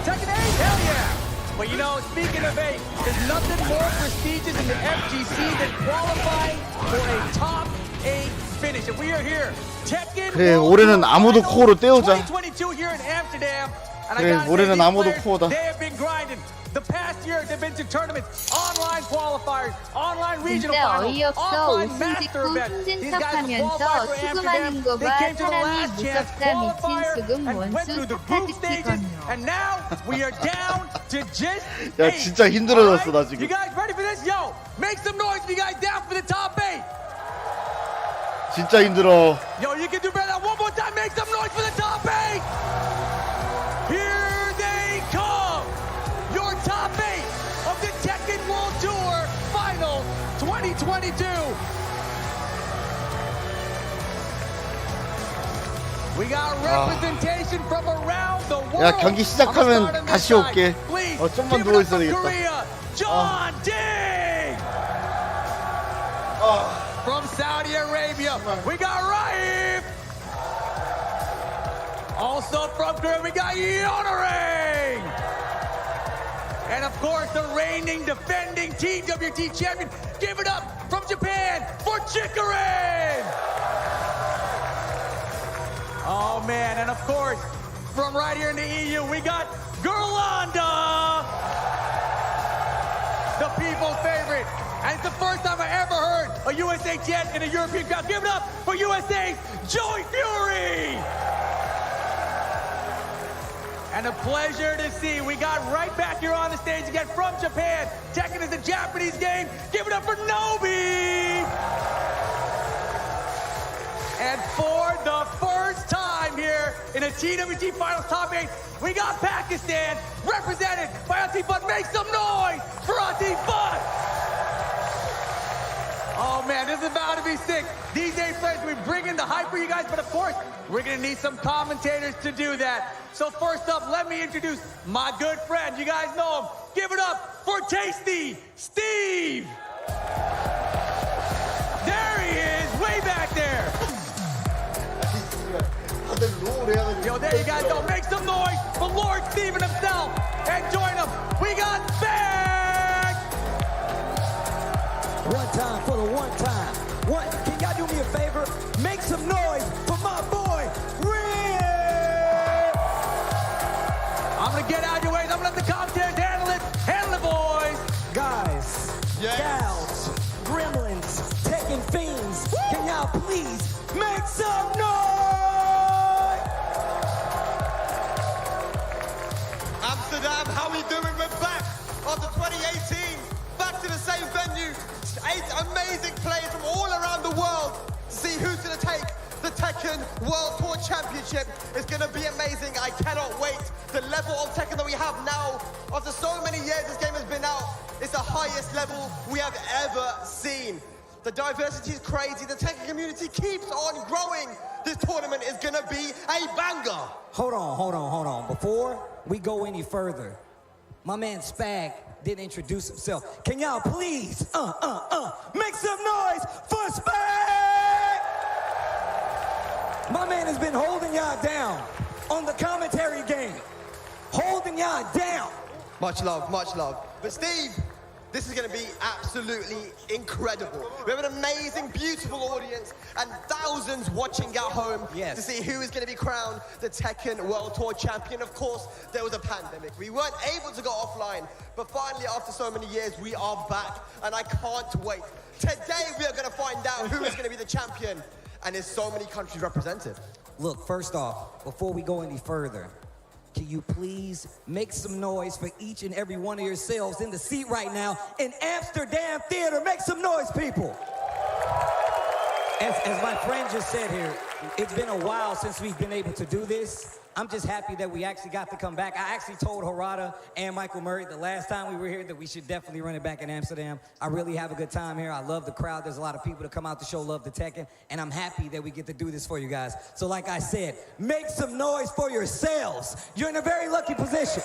Tekken 8? Hell yeah! But you know, speaking of 8, there's nothing more prestigious in the FGC than qualifying for a top 8 finish. And we are here. Tekken 그래, 올해는 아무도 코어로 때우자. 2022 here in Amsterdam. And 그래, I gotta 올해는 say, 아무도 these 코어다. players, they have been grinding. The past year, they've been to tournaments, online qualifiers, online regional 진짜 finals, 어이없어. offline 웃음 master 짓고 events. 힘든 These 척 guys have 하면서 qualified for 수금하는 Amsterdam. 거 They 봐. came to the 사람이 last chance 무섭다 미친 qualifier 수금 and went 원수 through the 스타 group 듣기 stages. 건너. And now we are down to just 야, 8. 진짜 힘들어졌어, 나 Alright? 지금. You guys ready for this? Yo, make some noise if you guys down for the top 8. 진짜 힘들어. Yo, you can do better. One more time, make some noise for the top 8. Here they come. Your top 8 of the Tekken World Tour Final 2022. We got representation from around the world. 야, 경기 시작하면 다시 올게. 좀만 누워 있어야 되겠다. Korea, John Ding. From Saudi Arabia, we got Raif. Also from Korea, we got Yonaring. And of course, the reigning, defending TWT champion. Give it up from Japan for Chikarin. Oh man, and of course, from right here in the EU, we got Gerlanda, the people's favorite. And it's the first time I ever heard a USA chant in a European crowd. Give it up for USA's Joey Fury. And a pleasure to see. We got right back here on the stage again from Japan. Tekken is a Japanese game. Give it up for Nobi. And for the first time here in a TWT Finals Top 8, we got Pakistan represented by Atifat. Make some noise for Atifat. Oh man, this is about to be sick. These 8 players, we bring in the hype for you guys, but of course, we're gonna need some commentators to do that. So first up, let me introduce my good friend. You guys know him. Give it up for Tasty Steve. There he is, way back there. Yo, there you guys go. Make some noise for Lord Steven himself. And join him. We got Bag. One time for the one time. Can y'all do me a favor? Make some noise for my boy, Red. I'm gonna get out of your way. I'm gonna let the commentators handle it. Handle it, boys. Guys, gals, gremlins, Tekken fiends, can y'all y'all please make some noise? Amsterdam, how we doing? We're back after 2018, back to the same venue. 8 amazing players from all around the world to see who's going to take the Tekken World Tour Championship. Is going to be amazing. I cannot wait. The level of Tekken that we have now, after so many years this game has been out, is the highest level we have ever seen. The diversity is crazy. The Tekken community keeps on growing. This tournament is going to be a banger. Hold on. Before we go any further, my man Spag didn't introduce himself. Can y'all please, make some noise for Spag? My man has been holding y'all down on the commentary game. Holding y'all down. Much love, much love. But Steve, this is going to be absolutely incredible. We have an amazing, beautiful audience and thousands watching at home to see who is going to be crowned the Tekken World Tour Champion. Of course, there was a pandemic. We weren't able to go offline, but finally, after so many years, we are back, and I can't wait. Today, we are going to find out who is going to be the champion, and there's so many countries represented. Look, first off, before we go any further, can you please make some noise for each and every one of yourselves in the seat right now in Amsterdam Theater? Make some noise, people. As my friend just said here, it's been a while since we've been able to do this. I'm just happy that we actually got to come back. I actually told Harada and Michael Murray the last time we were here that we should definitely run it back in Amsterdam. I really have a good time here. I love the crowd. There's a lot of people that come out to show love to Tekken, and I'm happy that we get to do this for you guys. So like I said, make some noise for yourselves. You're in a very lucky position.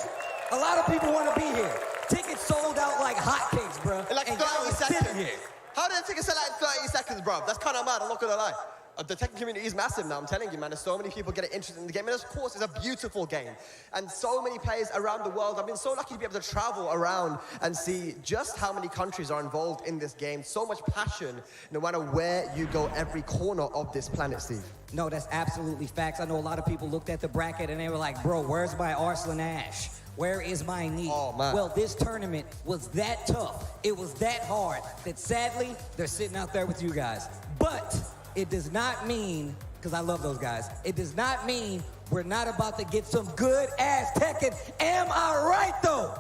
A lot of people want to be here. Tickets sold out like hotcakes, bro. In like 30 seconds. How did the tickets sell out in 30 seconds, bro? That's kind of mad, I'm not gonna lie. The Tekken community is massive now, I'm telling you, man. There's so many people getting interested in the game. And of course, it's a beautiful game. And so many players around the world. I've been so lucky to be able to travel around and see just how many countries are involved in this game. So much passion, no matter where you go, every corner of this planet, Steve. No, that's absolutely facts. I know a lot of people looked at the bracket and they were like, bro, where's my Arslan Ash? Where is my knee? Oh, man. Well, this tournament was that tough. It was that hard that sadly, they're sitting out there with you guys. But it does not mean, because I love those guys, it does not mean we're not about to get some good ass Tekken. Am I right, though?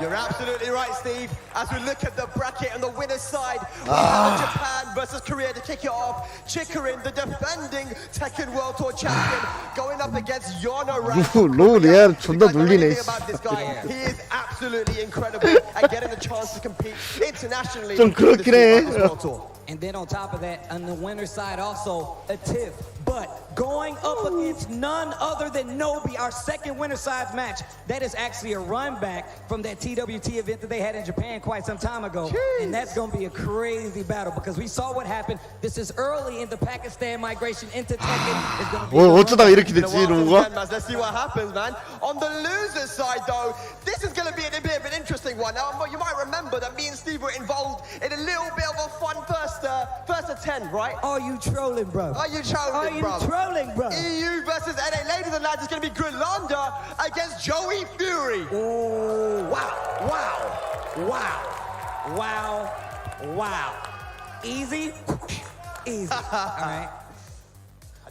You're absolutely right, Steve. As we look at the bracket on the winner's side, we have Japan versus Korea to kick it off. Chikarin, the defending Tekken World Tour champion, going up against Yona 로 레알 존나 놀리네. about this guy. He is absolutely incredible at getting the chance to compete internationally. 좀 그렇긴 해. And then on top of that, on the winner's side also, a TIFF. But going up against none other than Nobi, our second winner's side match, that is actually a run back from that TWT event that they had in Japan quite some time ago. Jeez. And that's going to be a crazy battle because we saw what happened. This is early in the Pakistan migration into Tekken. It's going to be 어쩌다가 이렇게 됐지 이런 거? Let's see what happens, man. On the loser's side, though, this is going to be a bit of an interesting one. Now, you might remember that me and Steve were involved in a little bit of a fun first of 10, right? Are you trolling, bro? Are you trolling, bro? Are you trolling, bro? EU versus NA. Ladies and lads, it's going to be Grilanda against Joey Fury. Oh, wow, wow, wow, wow, wow. Easy, easy. All right.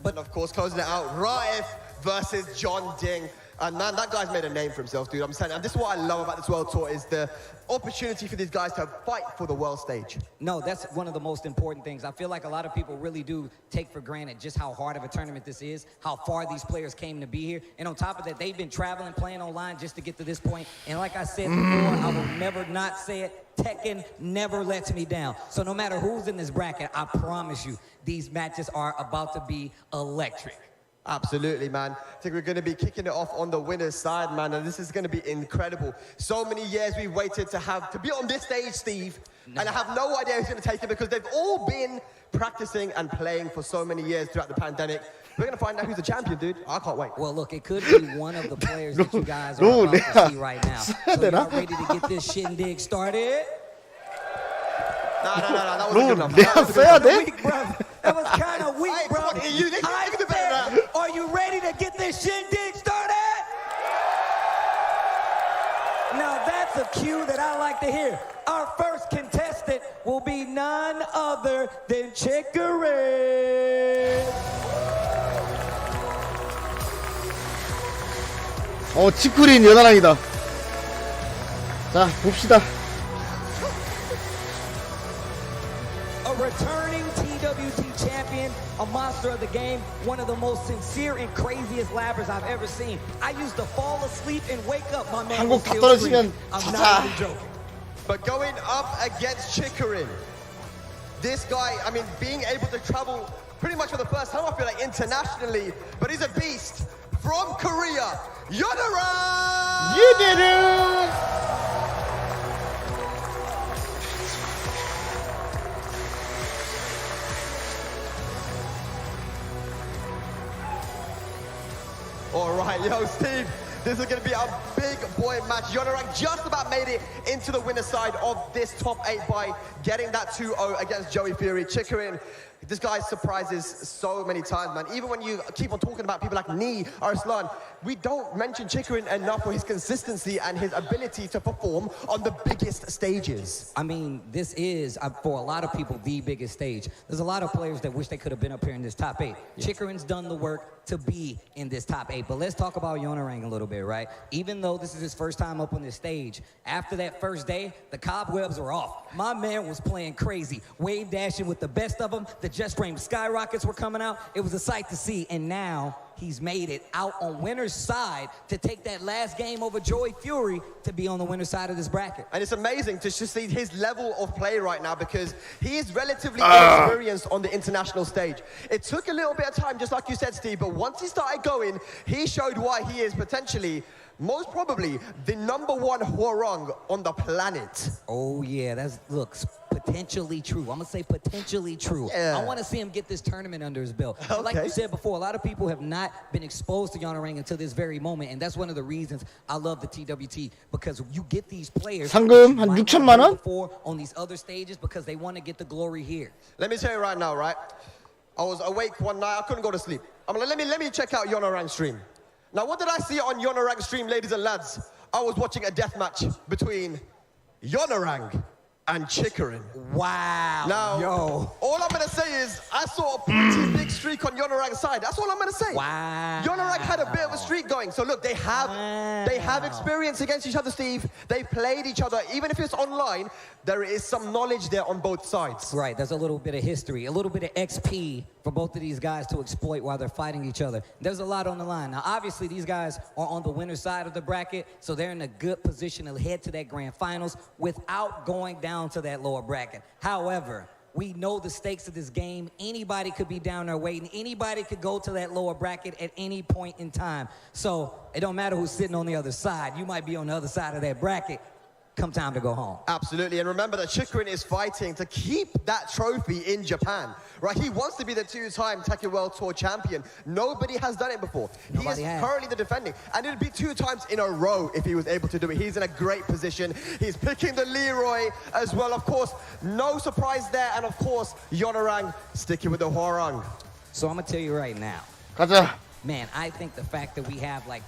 But of course, closing it out, Raif versus John Ding. And man, that guy's made a name for himself, dude. I'm saying, and this is what I love about this World Tour is the opportunity for these guys to fight for the world stage. No, that's one of the most important things. I feel like a lot of people really do take for granted just how hard of a tournament this is, how far these players came to be here. And on top of that, they've been traveling, playing online just to get to this point. And like I said before, I will never not say it, Tekken never lets me down. So no matter who's in this bracket, I promise you, these matches are about to be electric. Absolutely, man. I think we're going to be kicking it off on the winner's side, man, and this is going to be incredible. So many years we've waited to be on this stage, Steve, and I have no idea who's going to take it because they've all been practicing and playing for so many years throughout the pandemic. We're going to find out who's the champion, dude. I can't wait. Well, look, it could be one of the players that you guys are about to see right now. So y'all ready to get this shindig started? No, that wasn't good enough. That was kind of weak, bro. That was kind of weak, bro. Are you ready to get this shindig started? Now that's a the cue that I like to hear. Our first contestant will be none other than Chicory. 치쿠린 연하랑이다. 자, 봅시다. A returning TWT champion, a monster of the game, one of the most sincere and craziest labbers I've ever seen. I used to fall asleep and wake up, my man. 한국 다 떨어지면 I'm not 자자. even joking. But going up against Chicory, this guy, I mean, being able to travel pretty much for the first time, I feel like internationally, but he's a beast from Korea, Yonaran! You did it! All right, yo, Steve, this is going to be a big boy match. Yonaran just about made it into the winner's side of this top 8 by getting that 2-0 against Joey Fury. Chicory, this guy surprises so many times, man. Even when you keep on talking about people like Nee, Arslan, we don't mention Chicory enough for his consistency and his ability to perform on the biggest stages. I mean, this is, for a lot of people, the biggest stage. There's a lot of players that wish they could have been up here in this top 8. Yes. Chicory's done the work to be in this top 8. But let's talk about Yonaran a little bit, right? Even though this is his first time up on this stage, after that first day, the cobwebs were off. My man was playing crazy, wave dashing with the best of them. The Just Frame skyrockets were coming out. It was a sight to see, and now he's made it out on winner's side to take that last game over Joey Fury to be on the winner's side of this bracket. And it's amazing to just see his level of play right now because he is relatively inexperienced on the international stage. It took a little bit of time, just like you said, Steve, but once he started going, he showed why he is potentially, most probably, the #1 Hwarang on the planet. Oh yeah, that looks potentially true. I'm gonna say potentially true. Yeah. I want to see him get this tournament under his belt. Okay. Like you said before, a lot of people have not been exposed to Yonaran until this very moment, and that's one of the reasons I love the TWT, because you get these players 상금 한 6천만 원? on these other stages because they want to get the glory here. Let me tell you right now, right? I was awake one night, I couldn't go to sleep. I'm like, let me check out Yonaran's stream. Now, what did I see on Yonaran's stream, ladies and lads? I was watching a death match between Yonaran and Chicory. Wow. Now, all I'm going to say is I saw a pretty big streak on Yonaran's side. That's all I'm going to say. Wow. Yonaran had a bit of a streak going. So, look, they have experience against each other, Steve. They played each other. Even if it's online, there is some knowledge there on both sides. Right, there's a little bit of history, a little bit of XP for both of these guys to exploit while they're fighting each other. There's a lot on the line. Now, obviously, these guys are on the winner's side of the bracket, so they're in a good position to head to that grand finals without going down to that lower bracket. However, we know the stakes of this game. Anybody could be down there waiting. Anybody could go to that lower bracket at any point in time. So it don't matter who's sitting on the other side. You might be on the other side of that bracket. Come time to go home. Absolutely, and remember that Chicory is fighting to keep that trophy in Japan, right? He wants to be the 2-time Tekken World Tour champion. Nobody has done it before. He is currently the defending, and it'd be 2 times in a row if he was able to do it. He's in a great position. He's picking the Leroy as well, of course. No surprise there, and of course, Yonaran sticking with the Hwarang. So I'm gonna tell you right now. 가자. Man, I think the fact that we have like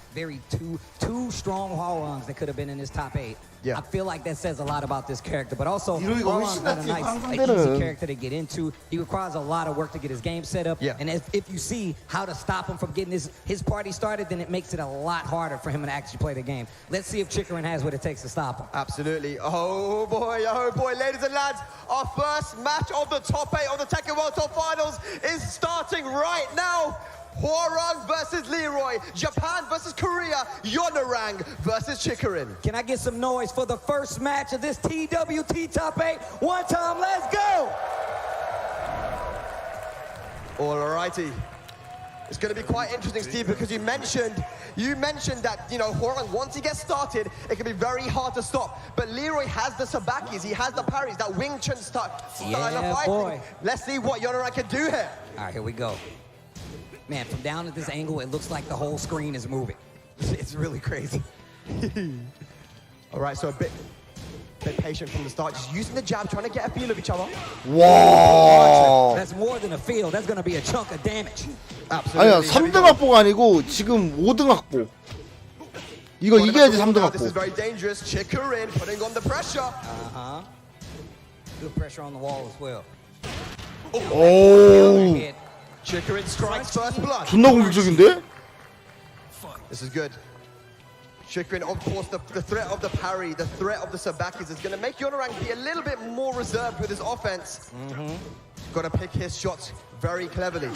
two strong Hwarangs that could have been in this top 8, I feel like that says a lot about this character. But also, Hwarang's not a nice, easy character to get into. He requires a lot of work to get his game set up. And if you see how to stop him from getting his party started, then it makes it a lot harder for him to actually play the game. Let's see if Chicory has what it takes to stop him. Absolutely. Oh boy, ladies and lads, our first match of the top 8 of the Tekken World Tour Finals is starting right now. Hwarang versus Leroy, Japan versus Korea, Yonaran versus Chicory. Can I get some noise for the first match of this TWT Top 8? One time, let's go! Alrighty. It's going to be quite interesting, Steve, because you mentioned that, Hwarang, once he gets started, it can be very hard to stop. But Leroy has the sabakis, he has the parries, that Wing Chun style of fighting. Boy. Let's see what Yonaran can do here. All right, here we go. Man, from down at this angle, it looks like the whole screen is moving. It's really crazy. All right, so a bit patient from the start, just using the jab, trying to get a feel of each other. 와. That's more than a feel. That's going to be a chunk of damage. 아니야, 3등 확보가 아니고 지금 5등 확보. 이거 이겨야지 3등 This is 갖고. very dangerous. Chikarin putting on the pressure. Good pressure on the wall as well. 오. Chikarin strikes first blood. 존나 공격적인데? This is good. Chikarin, of course, the threat of the parry, the threat of the sabakis is going to make Yonorang be a little bit more reserved with his offense. Got to pick his shots very cleverly.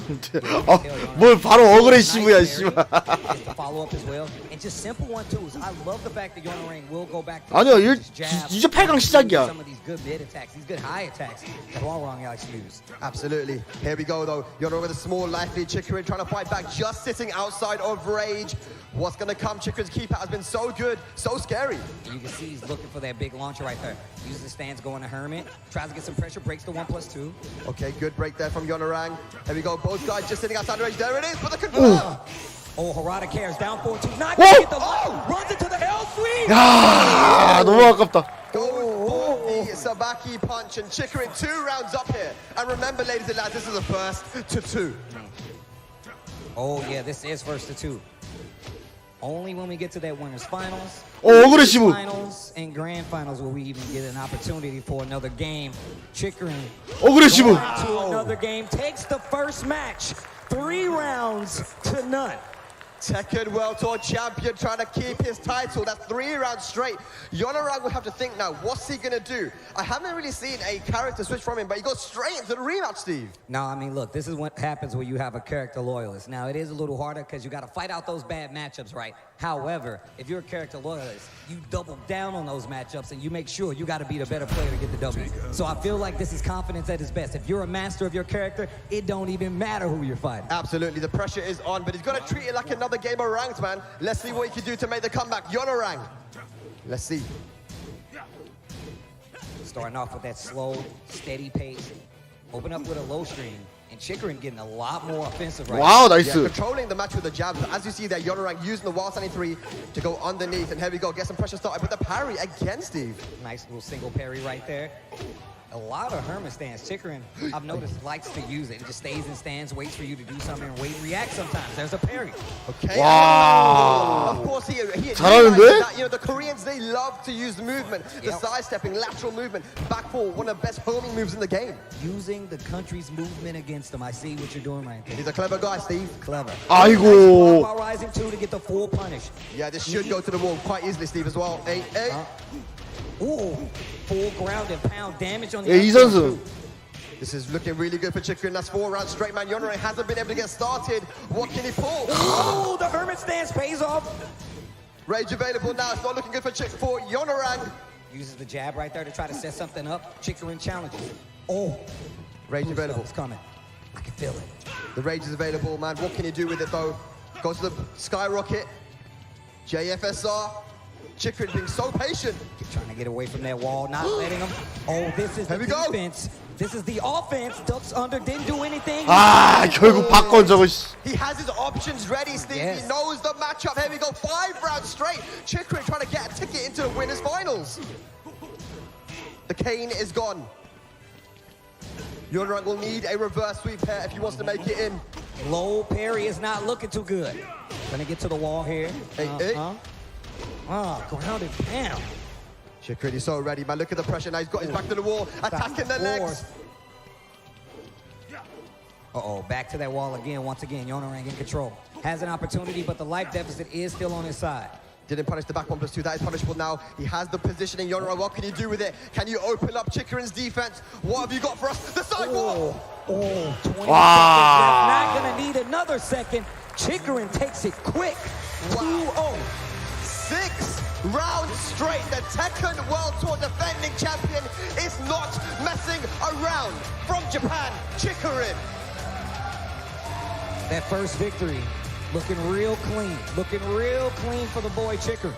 뭘 바로 어그레시브야, 씨발. Follow up as well, and just simple 1-2s. I love the fact that Yonorang will go back to 아니야, his 이제 8강 시작이야. some of these good mid attacks, these good high attacks that Hwarang actually used. Absolutely. Here we go, though. Yonorang with a small life lead. Chikarin trying to fight back, just sitting outside of Rage. What's going to come? Chikarin's keep out has been so good, so scary. And you can see he's looking for that big launcher right there. Uses the stance, going to Hermit. Tries to get some pressure, breaks the 1+2. Okay, good break there from Yonorang. Here we go. Both guys just sitting outside Rage. There it is for the control. Oh, Harada cares. Down 4-2. Not going to get the runs into the L sweep. 야, 너무 아깝다. The Sabaki punch, and Chikarin 2 rounds up here. And remember, ladies and lads, this is a first to 2. Oh, yeah, this is first to 2. Only when we get to that winners finals, 어그레시브. finals, and grand finals will we even get an opportunity for another game. Chikarin 어그레시브. going to another game, takes the first match, 3 rounds to none. Tekken World Tour champion trying to keep his title. That's 3 rounds straight. Yonorang will have to think now, what's he going to do? I haven't really seen a character switch from him, but he goes straight into the rematch, Steve. No, I mean, look, this is what happens when you have a character loyalist. Now, it is a little harder because you got to fight out those bad matchups, right? However, if you're a character loyalist, you double down on those matchups and you make sure you got to be the better player to get the W. So I feel like this is confidence at its best. If you're a master of your character, it don't even matter who you're fighting. Absolutely, the pressure is on, but he's got to treat it like another game of ranked, man. Let's see what he can do to make the comeback. Yonorang. Let's see. Starting off with that slow, steady pace. Open up with a low stream. And Chikarin getting a lot more offensive right Wow, now. nice. Yeah, controlling the match with the jabs. As you see there, Yonorang using the wild standing 3 to go underneath. And here we go, get some pressure started with the parry again, Steve. Nice little single parry right there. A lot of Hermit stands. Chikarin, I've noticed, likes to use it. It just stays in stands, waits for you to do something, and wait and react sometimes. There's a parry. Okay. Wow. Of course, he 잘하는데? that, you know, the Koreans, they love to use the movement, the sidestepping, lateral movement, back four, one of the best homing moves in the game. Using the country's movement against them. I see what you're doing right there. He's a clever guy, Steve. Clever. 아이고. While rising 2 to get the full punish. Yeah, this should go to the wall quite easily, Steve, as well. Hey. Ooh, full ground and pound damage on the 이 선수. This is looking really good for Chikarin. That's 4 rounds straight, man. Yonorang hasn't been able to get started. What can he pull? Oh, the Hermit stance pays off. Rage available now. It's not looking good for Yonorang. Uses the jab right there to try to set something up. Chikarin challenges. Oh, Rage available. It's coming. I can feel it. The Rage is available, man. What can he do with it, though? Goes to the skyrocket. JFSR. Chikarin being so patient. Trying to get away from that wall, not letting him. Oh, this is the defense. This is the offense. Ducks under, didn't do anything. 아, 결국 바꿔 저거. He has his options ready, Steve. Yes. He knows the matchup. Here we go, 5 rounds straight. Chikarin trying to get a ticket into the winners finals. The cane is gone. Yonorang will need a reverse sweep here if he wants to make it in. Low parry is not looking too good. Gonna get to the wall here. Grounded down. Chikarin is so ready, man. Look at the pressure now. He's got his back to the wall, attacking the legs. Uh-oh, back to that wall again. Once again, Yonorang in control. Has an opportunity, but the life deficit is still on his side. Didn't punish the back 1+2. That is punishable now. He has the positioning. Yonorang, what can you do with it? Can you open up Chikarin's defense? What have you got for us? The side wall! 20 seconds left. Not gonna need another second. Chikarin takes it quick. 2-0. 6 rounds straight. The Tekken World Tour defending champion is not messing around. From Japan, Chikarin. That first victory looking real clean. Looking real clean for the boy Chikarin.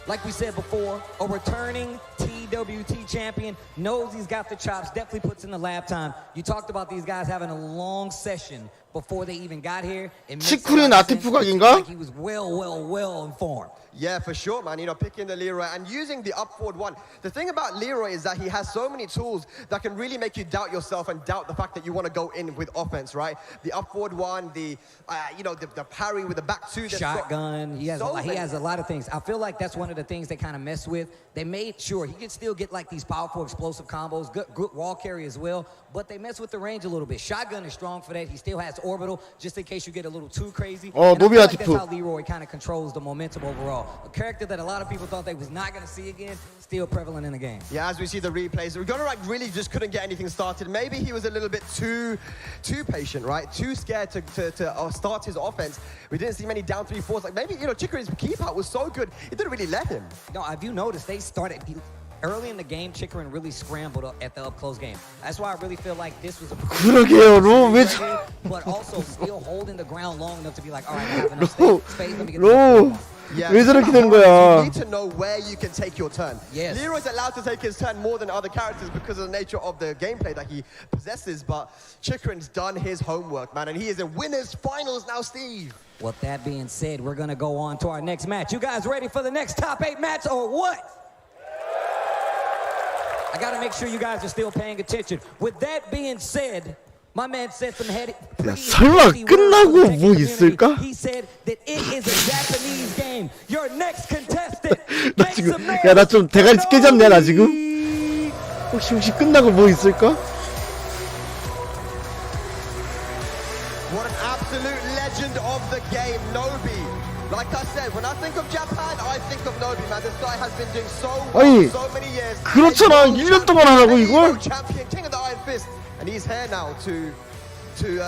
Like we said before, a returning TW TWT champion, knows he's got the chops, definitely puts in the lab time. You talked about these guys having a long session before they even got here. 치쿠린 아티프 각인가? Like he was well informed. Yeah, for sure, man. You know, picking the Leroy and using the up forward one. The thing about Leroy is that he has so many tools that can really make you doubt yourself and doubt the fact that you want to go in with offense, right? The up forward one, the parry with the back two. Shotgun. He has a lot of things. I feel like that's one of the things they kind of mess with. They made sure he could still get like these powerful explosive combos, good wall carry as well, but they mess with the range a little bit. Shotgun is strong for that. He still has orbital just in case you get a little too crazy. Oh, and I feel like that's how Leroy kind of controls the momentum overall. A character that a lot of people thought they was not going to see again, still prevalent in the game. Yeah, as we see the replays, Gunnar really just couldn't get anything started. Maybe he was a little bit too patient, right? Too scared to start his offense. We didn't see many down 3-4s. Like maybe, Chicory's keep out was so good, it didn't really let him. No, have you noticed they started early in the game? Chikrin really scrambled at the up close game. That's why I really feel like this was a 그러게요, 로 왜? but also still holding the ground long enough to be like, all right, I have enough space. Let me get 로 왜 저렇게 된 거야? You need to know where you can take your turn. Yes. Leroy's allowed to take his turn more than other characters because of the nature of the gameplay that he possesses, but Chikrin's done his homework, man, and he is in winners finals now, Steve. With that being said, we're going to go on to our next match. You guys ready for the next top 8 match or what? I got to make sure you guys are still paying attention. With that being said, my man said some heady. 야, 설마 끝나고 뭐 있을까? He said that it is a Japanese game. Your next contestant. 나 지금 나 좀 대가리 깨졌냐 나 지금? 혹시 끝나고 뭐 있을까? What an absolute legend of the game, Nobi. Like I said, when I think of Japan, I think of Nobi, man. This guy has been doing so well for so many years. 그렇잖아. 1년 동안 하라고 이걸? Champion, king of the Iron Fist, and he's here now to do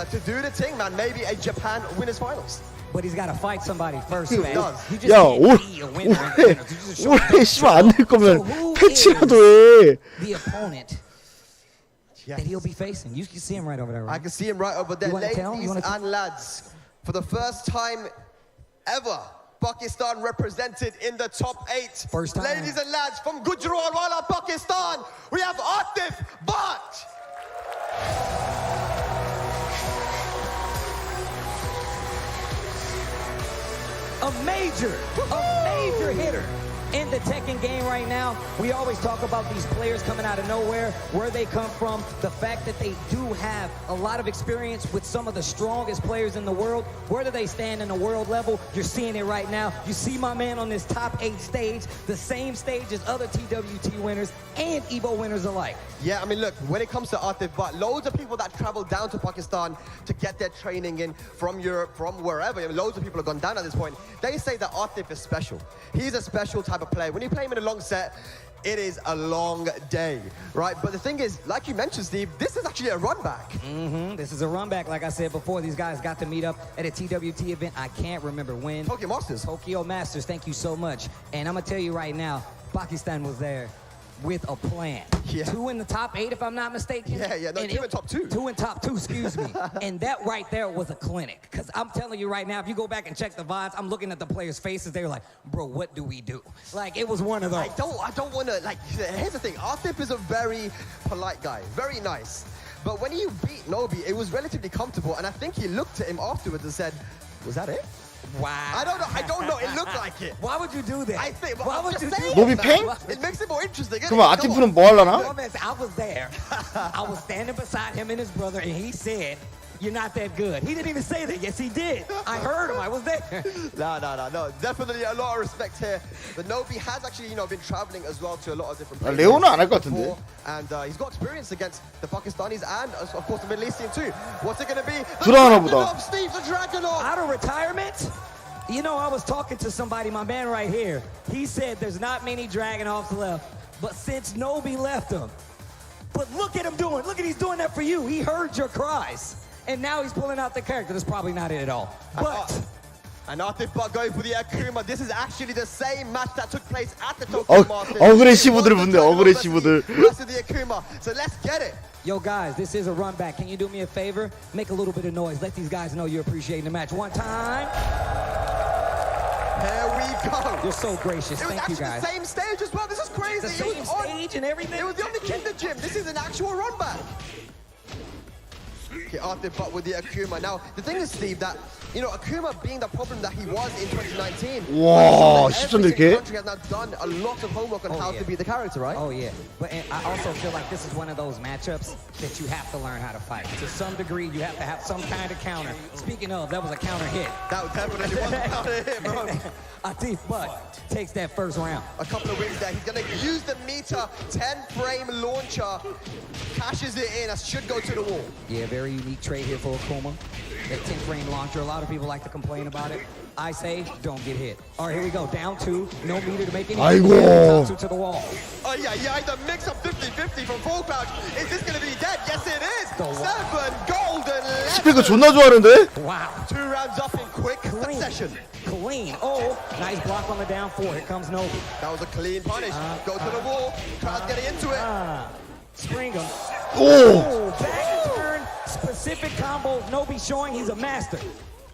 the thing, man. Maybe a Japan winners finals. But he's got to fight somebody first, man. 야, 올해 씨발 안 될 거면 패치라도 해. The opponent that he'll be facing. You can see him right over there, right? I can see him right over there. Ladies and lads, for the first time ever, Pakistan represented in the top 8. First time. Ladies and lads, from Gujranwala, Pakistan, we have Atif Bhatt. A major hitter in the Tekken game right now. We always talk about these players coming out of nowhere, where they come from, the fact that they do have a lot of experience with some of the strongest players in the world. Where do they stand in the world level? You're seeing it right now. You see my man on this top 8 stage, the same stage as other TWT winners and EVO winners alike. Yeah, I mean, look, when it comes to Atif Bhatt, loads of people that travel down to Pakistan to get their training in from Europe, from wherever, I mean, loads of people have gone down at this point. They say that Atif is special. He's a special type of player. When you play him in a long set, it is a long day, right? But the thing is, like you mentioned, Steve, this is actually a run back. This is a run back. Like I said before, these guys got to meet up at a TWT event. I can't remember when. Tokyo Masters. Tokyo Masters, thank you so much. And I'm going to tell you right now, Pakistan was there with a plan. Yeah. 2 in the top 8, if I'm not mistaken. No, 2 in top 2. 2 in top 2, excuse me. And that right there was a clinic. Because I'm telling you right now, if you go back and check the VODs, I'm looking at the players' faces. They were like, bro, what do we do? Like, it was one of those. I don't want to, like, here's the thing. Atif is a very polite guy, very nice. But when he beat Nobi, it was relatively comfortable. And I think he looked at him afterwards and said, was that it? Wow. I don't know. It looked like it. Why would you do that? I think. Why would you do that? 노비 팽? It makes it more interesting. 그럼 아티프는 뭐 하려나? I was there. I was standing beside him and his brother, and he said, "You're not that good." He didn't even say that. Yes, he did. I heard him. I was there. No. Definitely a lot of respect here. But Nobi has actually, been traveling as well to a lot of different places. 레오는 안 할 것 같은데. And he's got experience against the Pakistanis and, of course, the Middle Eastern too. What's it going to be? 들어가나 보다. Steve the Dragunov. Out of retirement? You know, I was talking to somebody, my man right here. He said there's not many Dragunovs left, but since Nobi left him. But look at him doing. Look at he's doing that for you. He heard your cries. And now he's pulling out the character. That's probably not it at all. But and Atif Bhatt going for the Akuma. This is actually the same match that took place at the Tokyo Masters. 억울해 시부들 분데 억울해 시부들. Rest of the Akuma. So let's get it. Yo, guys, this is a run back. Can you do me a favor? Make a little bit of noise. Let these guys know you're appreciating the match. One time. Here we go. You're so gracious. It was Thank you, actually guys. the same stage as well. This is crazy. The same stage and everything? It was on the Kinder Gym. This is an actual run back. Okay, Arthur, but with the Akuma. Now, the thing is, Steve, that, you know, Akuma being the problem that he was in 2019. 와, every 10점 single 이렇게? country has now done a lot of homework on how to be the character, right? Oh, yeah. But and I also feel like this is one of those matchups that you have to learn how to fight. To some degree, you have to have some kind of counter. Speaking of, that was a counter hit. That definitely was a counter hit, bro. Atif Butt takes that first round. A couple of wins there. He's going to use the meter 10-frame launcher. Cashes it in. That should go to the wall. Yeah, very unique trade here for Akuma. That 10-frame launcher, a lot of people like to complain about it. I say, don't get hit. All right, here we go. Down 2, no meter to make any. 아이고. To the wall. Oh, yeah, the mix of 50-50 from Full Crouch. Is this going to be dead? Yes, it is. 7 golden left. 스피커 존나 좋아하는데? Wow. 2 rounds up in quick succession. Clean. Oh, nice block on the down 4. Here comes Nobi. That was a clean punish. Go to the wall. Crowd's getting into it. Spring him. Oh. Back turn. Specific combos. Nobi showing he's a master.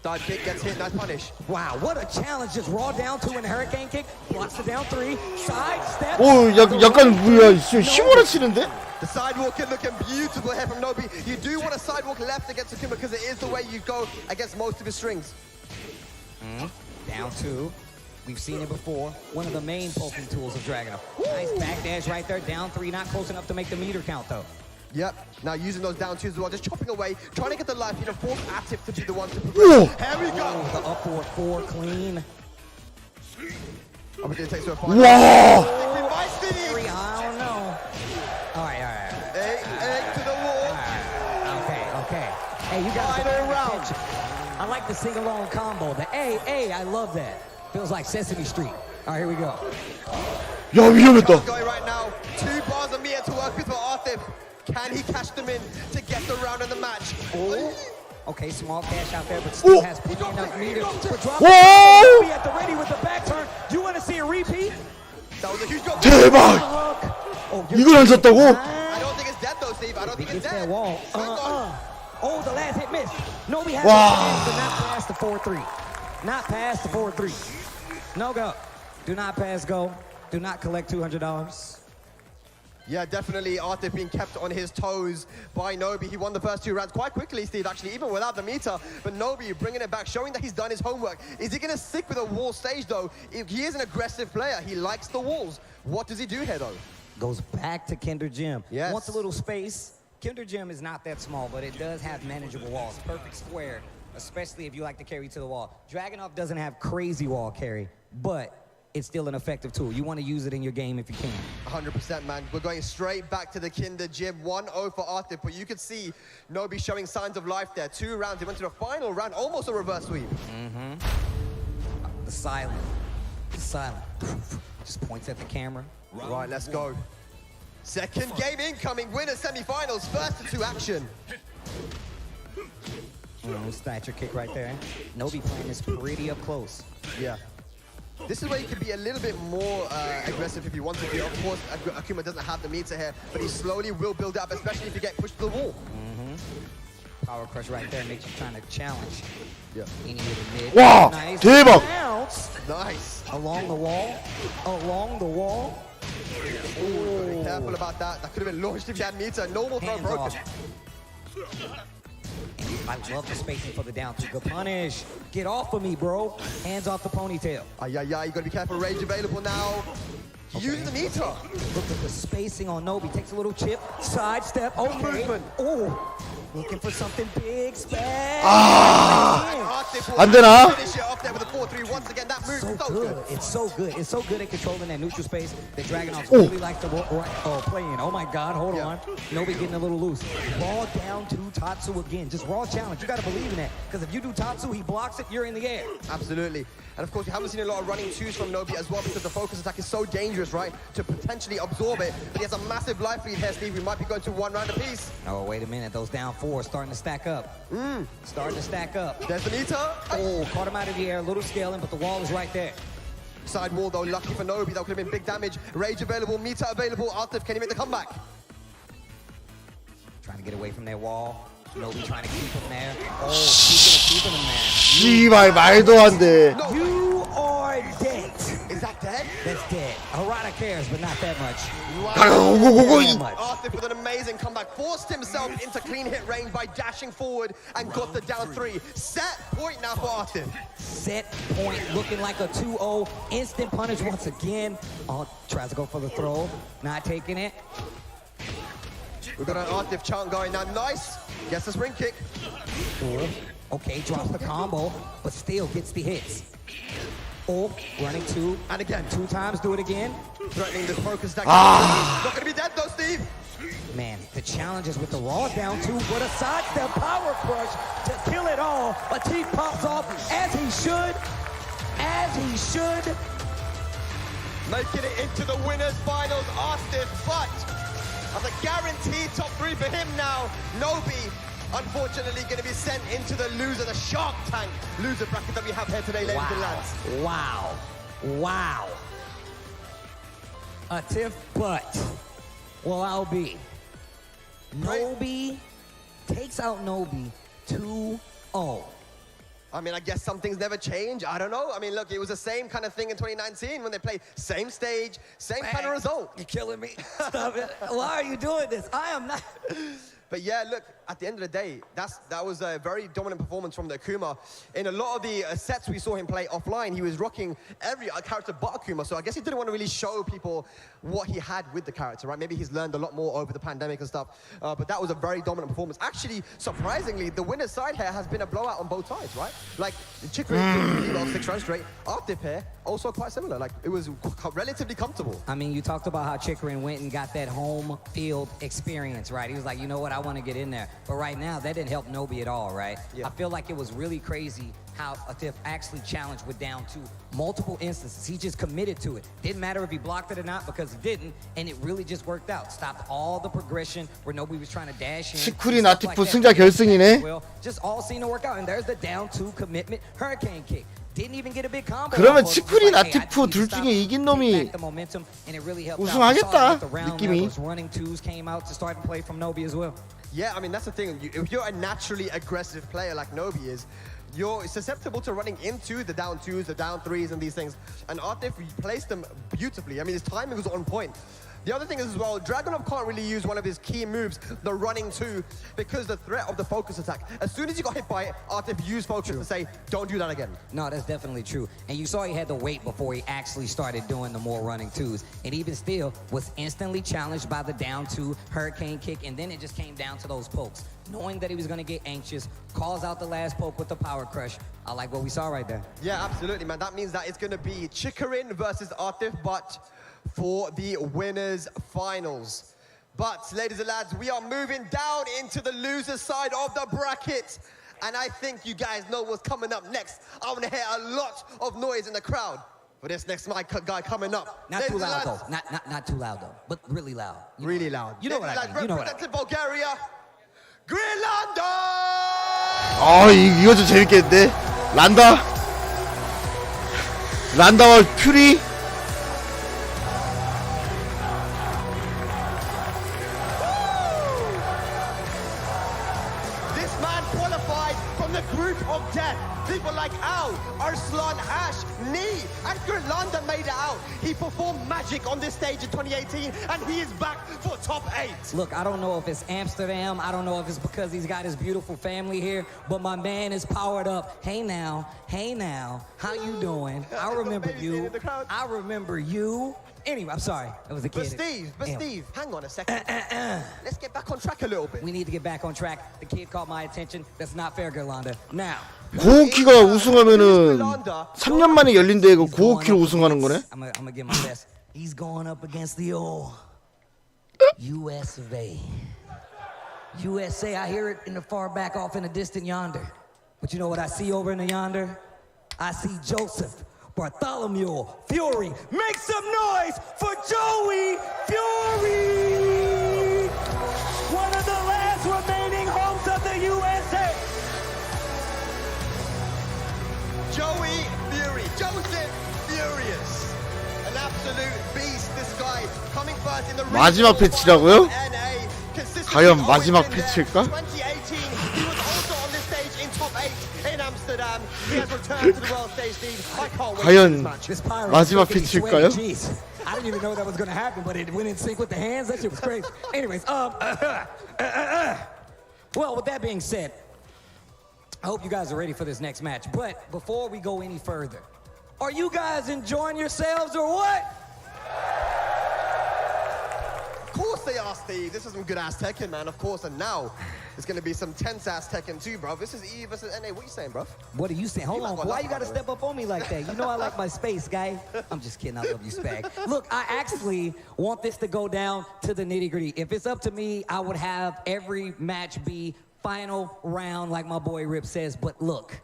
Dive kick gets hit. Nice punish. Wow, what a challenge. Just raw down 2 and hurricane kick. Blocks the down 3. Side step. 오, 약간 뭐야, 휘몰아 치는데? The sidewalk looking beautiful here from Nobi. You do want a sidewalk left against Akuma because it is the way you go against most of his strings. Down 2. We've seen it before. One of the main poking tools of Dragunov. Nice back dash right there. Down 3, not close enough to make the meter count though. Yep. Now using those down 2s as well, just chopping away, trying to get the life, force Atif to be the one to progress. Here we go. The upward 4 clean. I'm gonna take to a final. 와! I don't know. All right. Egg to the wall. Okay. Hey, you got Final round. I like the sing-along combo. The A, I love that. Feels like Sesame Street. All right, here we go. 야, 위험했다. Going right now. 2 bars of meter to work with for Atif. Can he cash them in to get the round in the match? Oh. Okay, small cash out there, but still has plenty enough meters to drop. Whoa! Be at the ready with the back turn. You want to see a repeat? That was a huge goal. 대박! 이걸 안 쳤다고? I don't think it's dead though, Steve. I don't think it's That dead. wall. Oh, the last hit missed. No, we have Wow. but not past the 4-3. Not past the 4-3. No go. Do not pass go. Do not collect $200. Yeah, definitely Atif being kept on his toes by Nobi. He won the first 2 rounds quite quickly, Steve, actually, even without the meter. But Nobi bringing it back, showing that he's done his homework. Is he going to stick with a wall stage, though? If he is an aggressive player, he likes the walls. What does he do here, though? Goes back to Kinder Gym. Yes. Wants a little space. Kinder Gym is not that small, but it does have manageable walls. Perfect square, especially if you like to carry to the wall. Dragunov doesn't have crazy wall carry, but it's still an effective tool. You want to use it in your game if you can. 100%, man. We're going straight back to the Kinder Gym. 1-0 for Atif, but you could see Nobi showing signs of life there. 2 rounds. He went to the final round, almost a reverse sweep. The silent. Just points at the camera. Right, let's go. Second game incoming. Winner semifinals. First to 2 action. Stature kick right there. Nobi playing this pretty up close. Yeah. This is where you can be a little bit more aggressive if you want to be. Of course, Akuma doesn't have the meter here, but he slowly will build up, especially if you get pushed to the wall. Power crush right there makes you trying to challenge. Yeah. Any of the mid. 와, Nice. 대박! Bounce. Nice. Along the wall. Ooh, be careful about that. That could have been launched if you had meter. Normal throw Hands broken. off. I love the spacing for the down 2. Good punish. Get off of me, bro. Hands off the ponytail. You gotta be careful. Rage available now. Use the meter. Look at the spacing on Nobi. Takes a little chip. Side step. Okay. Movement. Oh. Looking for something big. Spaz. 안 되나? Finish it off there with a 4-3 once again. That move So is so good. good. It's so good. It's so good at controlling that neutral space that Dragunovs really like to play in. Oh my God, hold on. Nobi getting a little loose. Raw down to Tatsu again. Just raw challenge. You got to believe in that. Because if you do Tatsu, he blocks it, you're in the air. Absolutely. And of course, you haven't seen a lot of running 2s from Nobi as well because the focus attack is so dangerous, right? To potentially absorb it. But he has a massive life lead here, Steve. We might be going to 1 round apiece. Oh, wait a minute. Those down 4 starting to stack up. Starting to stack up. There's the meter. Oh, caught him out of the air. A little scaling, but the wall is right there. Side wall, though. Lucky for Nobi. That could have been big damage. Rage available. Meter available. Atif, can he make the comeback? Trying to get away from that wall. Nobi trying to keep him there. Oh, keeping him there. 씨발, 말도 안 돼. You are dead? That's dead. Harada cares, but not that much. Arthur with an amazing comeback, forced himself into clean hit range by dashing forward and got the down 3. Set point now for Arthur. Set point, looking like a 2-0. Instant punish once again. Oh, tries to go for the throw, not taking it. We've got an Artif chant going now. Nice. Gets the spring kick. Oh, okay, drops the combo, but still gets the hits. Oh, running 2. And again. 2 times, do it again. Threatening this focus stack. Not going to be dead though, Steve. Man, the challenges with the raw down 2, but a sidestep power crush to kill it all. Atif pops off as he should. As he should. Making it into the winners finals, Artif, but as a guaranteed top 3 for him now, Nobi, unfortunately, going to be sent into the loser, the Shark Tank loser bracket that we have here today, ladies and lads. Wow. Wow. Atif, but, well, I'll be. Nobi takes out Nobi 2-0. I mean, I guess some things never change. I don't know. I mean, look, it was the same kind of thing in 2019 when they played same stage, same kind of result. You're killing me. Stop it. Why are you doing this? I am not. But yeah, look, at the end of the day, that was a very dominant performance from the Akuma. In a lot of the sets we saw him play offline, he was rocking every character but Akuma, so I guess he didn't want to really show people what he had with the character, right? Maybe he's learned a lot more over the pandemic and stuff, but that was a very dominant performance. Actually, surprisingly, the winner's side here has been a blowout on both sides, right? Like, Chikrin got 6 runs straight. Artif here, also quite similar. Like, it was relatively comfortable. I mean, you talked about how Chikrin went and got that home field experience, right? He was like, you know what, I want to get in there. But right now, that didn't help Nobi at all, right? Yeah. I feel like it was really crazy how Atif actually challenged with down 2 multiple instances. He just committed to it. Didn't matter if he blocked it or not because he didn't, and it really just worked out. Stopped all the progression where Nobi was trying to dash in. 치쿠린 아티프 승자 결승이네. Well, just all seemed to work out, and there's the down 2 commitment hurricane kick. Didn't even get a big combo. 그러면 치쿠린 아티프 둘 중에 이긴 놈이 우승하겠다 느낌이. Running 2s came out to start and play from Nobi as well. Yeah, I mean, that's the thing. If you're a naturally aggressive player like Nobi is, you're susceptible to running into the down 2s, the down 3s, and these things. And Artif placed them beautifully. I mean, his timing was on point. The other thing is as well, Dragunov can't really use one of his key moves, the running 2, because the threat of the focus attack. As soon as he got hit by it, Artif used focus to say, don't do that again. No, that's definitely true. And you saw he had to wait before he actually started doing the more running 2s. And even still, was instantly challenged by the down 2 hurricane kick, and then it just came down to those pokes. Knowing that he was going to get anxious, calls out the last poke with the power crush. I like what we saw right there. Yeah, absolutely, man. That means that it's going to be Chikrin versus Artif, but for the winners finals. But ladies and lads, we are moving down into the loser side of the bracket, and I think you guys know what's coming up next. I want to hear a lot of noise in the crowd for this next guy coming up. Not too loud though. Not too loud though, but really loud. Really loud. You know what I mean. You know what I mean. Representing Bulgaria, Grenlanda. 아 이거 좀 재밌겠는데. 란다와 큐리. The group of death, people like Al, Arslan, Ash, Nee, and Grenlanda made it out. He performed magic on this stage in 2018, and he is back for top 8. Look, I don't know if it's Amsterdam, I don't know if it's because he's got his beautiful family here, but my man is powered up. Hey now, how you doing? I remember you. I remember you. Anyway, I'm sorry. It was a kid. But Steve, hang on a second. Let's get back on track a little bit. We need to get back on track. The kid caught my attention. That's not fair, Grenlanda. Now. 고우키가 우승하면은 3년 만에 열린 대회고 고우키로 우승하는 거네. I'm gonna give my best. He's going up against the old US of A. USA, I hear it in the far back off in the distant yonder. But you know what I see over in the yonder? I see Joseph Bartholomew Fury. Make some noise for Joey Fury! One of the last remaining homes of the USA. Joey Fury, Joseph Furious. An absolute beast, this guy. Coming first in the 마지막 패치라고요? 과연 마지막 패치일까? 2018, he was also on this stage in top 8 in Amsterdam. 과연 마지막 피치일까요? I didn't even know that was going to happen, but it went in sync with the hands. That shit was crazy. Anyways, well, with that being said, I hope you guys are ready for this next match. But before we go any further, are you guys enjoying yourselves or what? Of course they are, Steve. This is some good-ass Tekken, man, of course. And now, it's going to be some tense-ass Tekken too, bro. This is E versus NA. What are you saying, bro? What are you saying? Hold on. Why you got to step up on me like that? You know I like my space, guy. I'm just kidding. I love you, Spag. Look, I actually want this to go down to the nitty-gritty. If it's up to me, I would have every match be final round, like my boy Rip says. But look,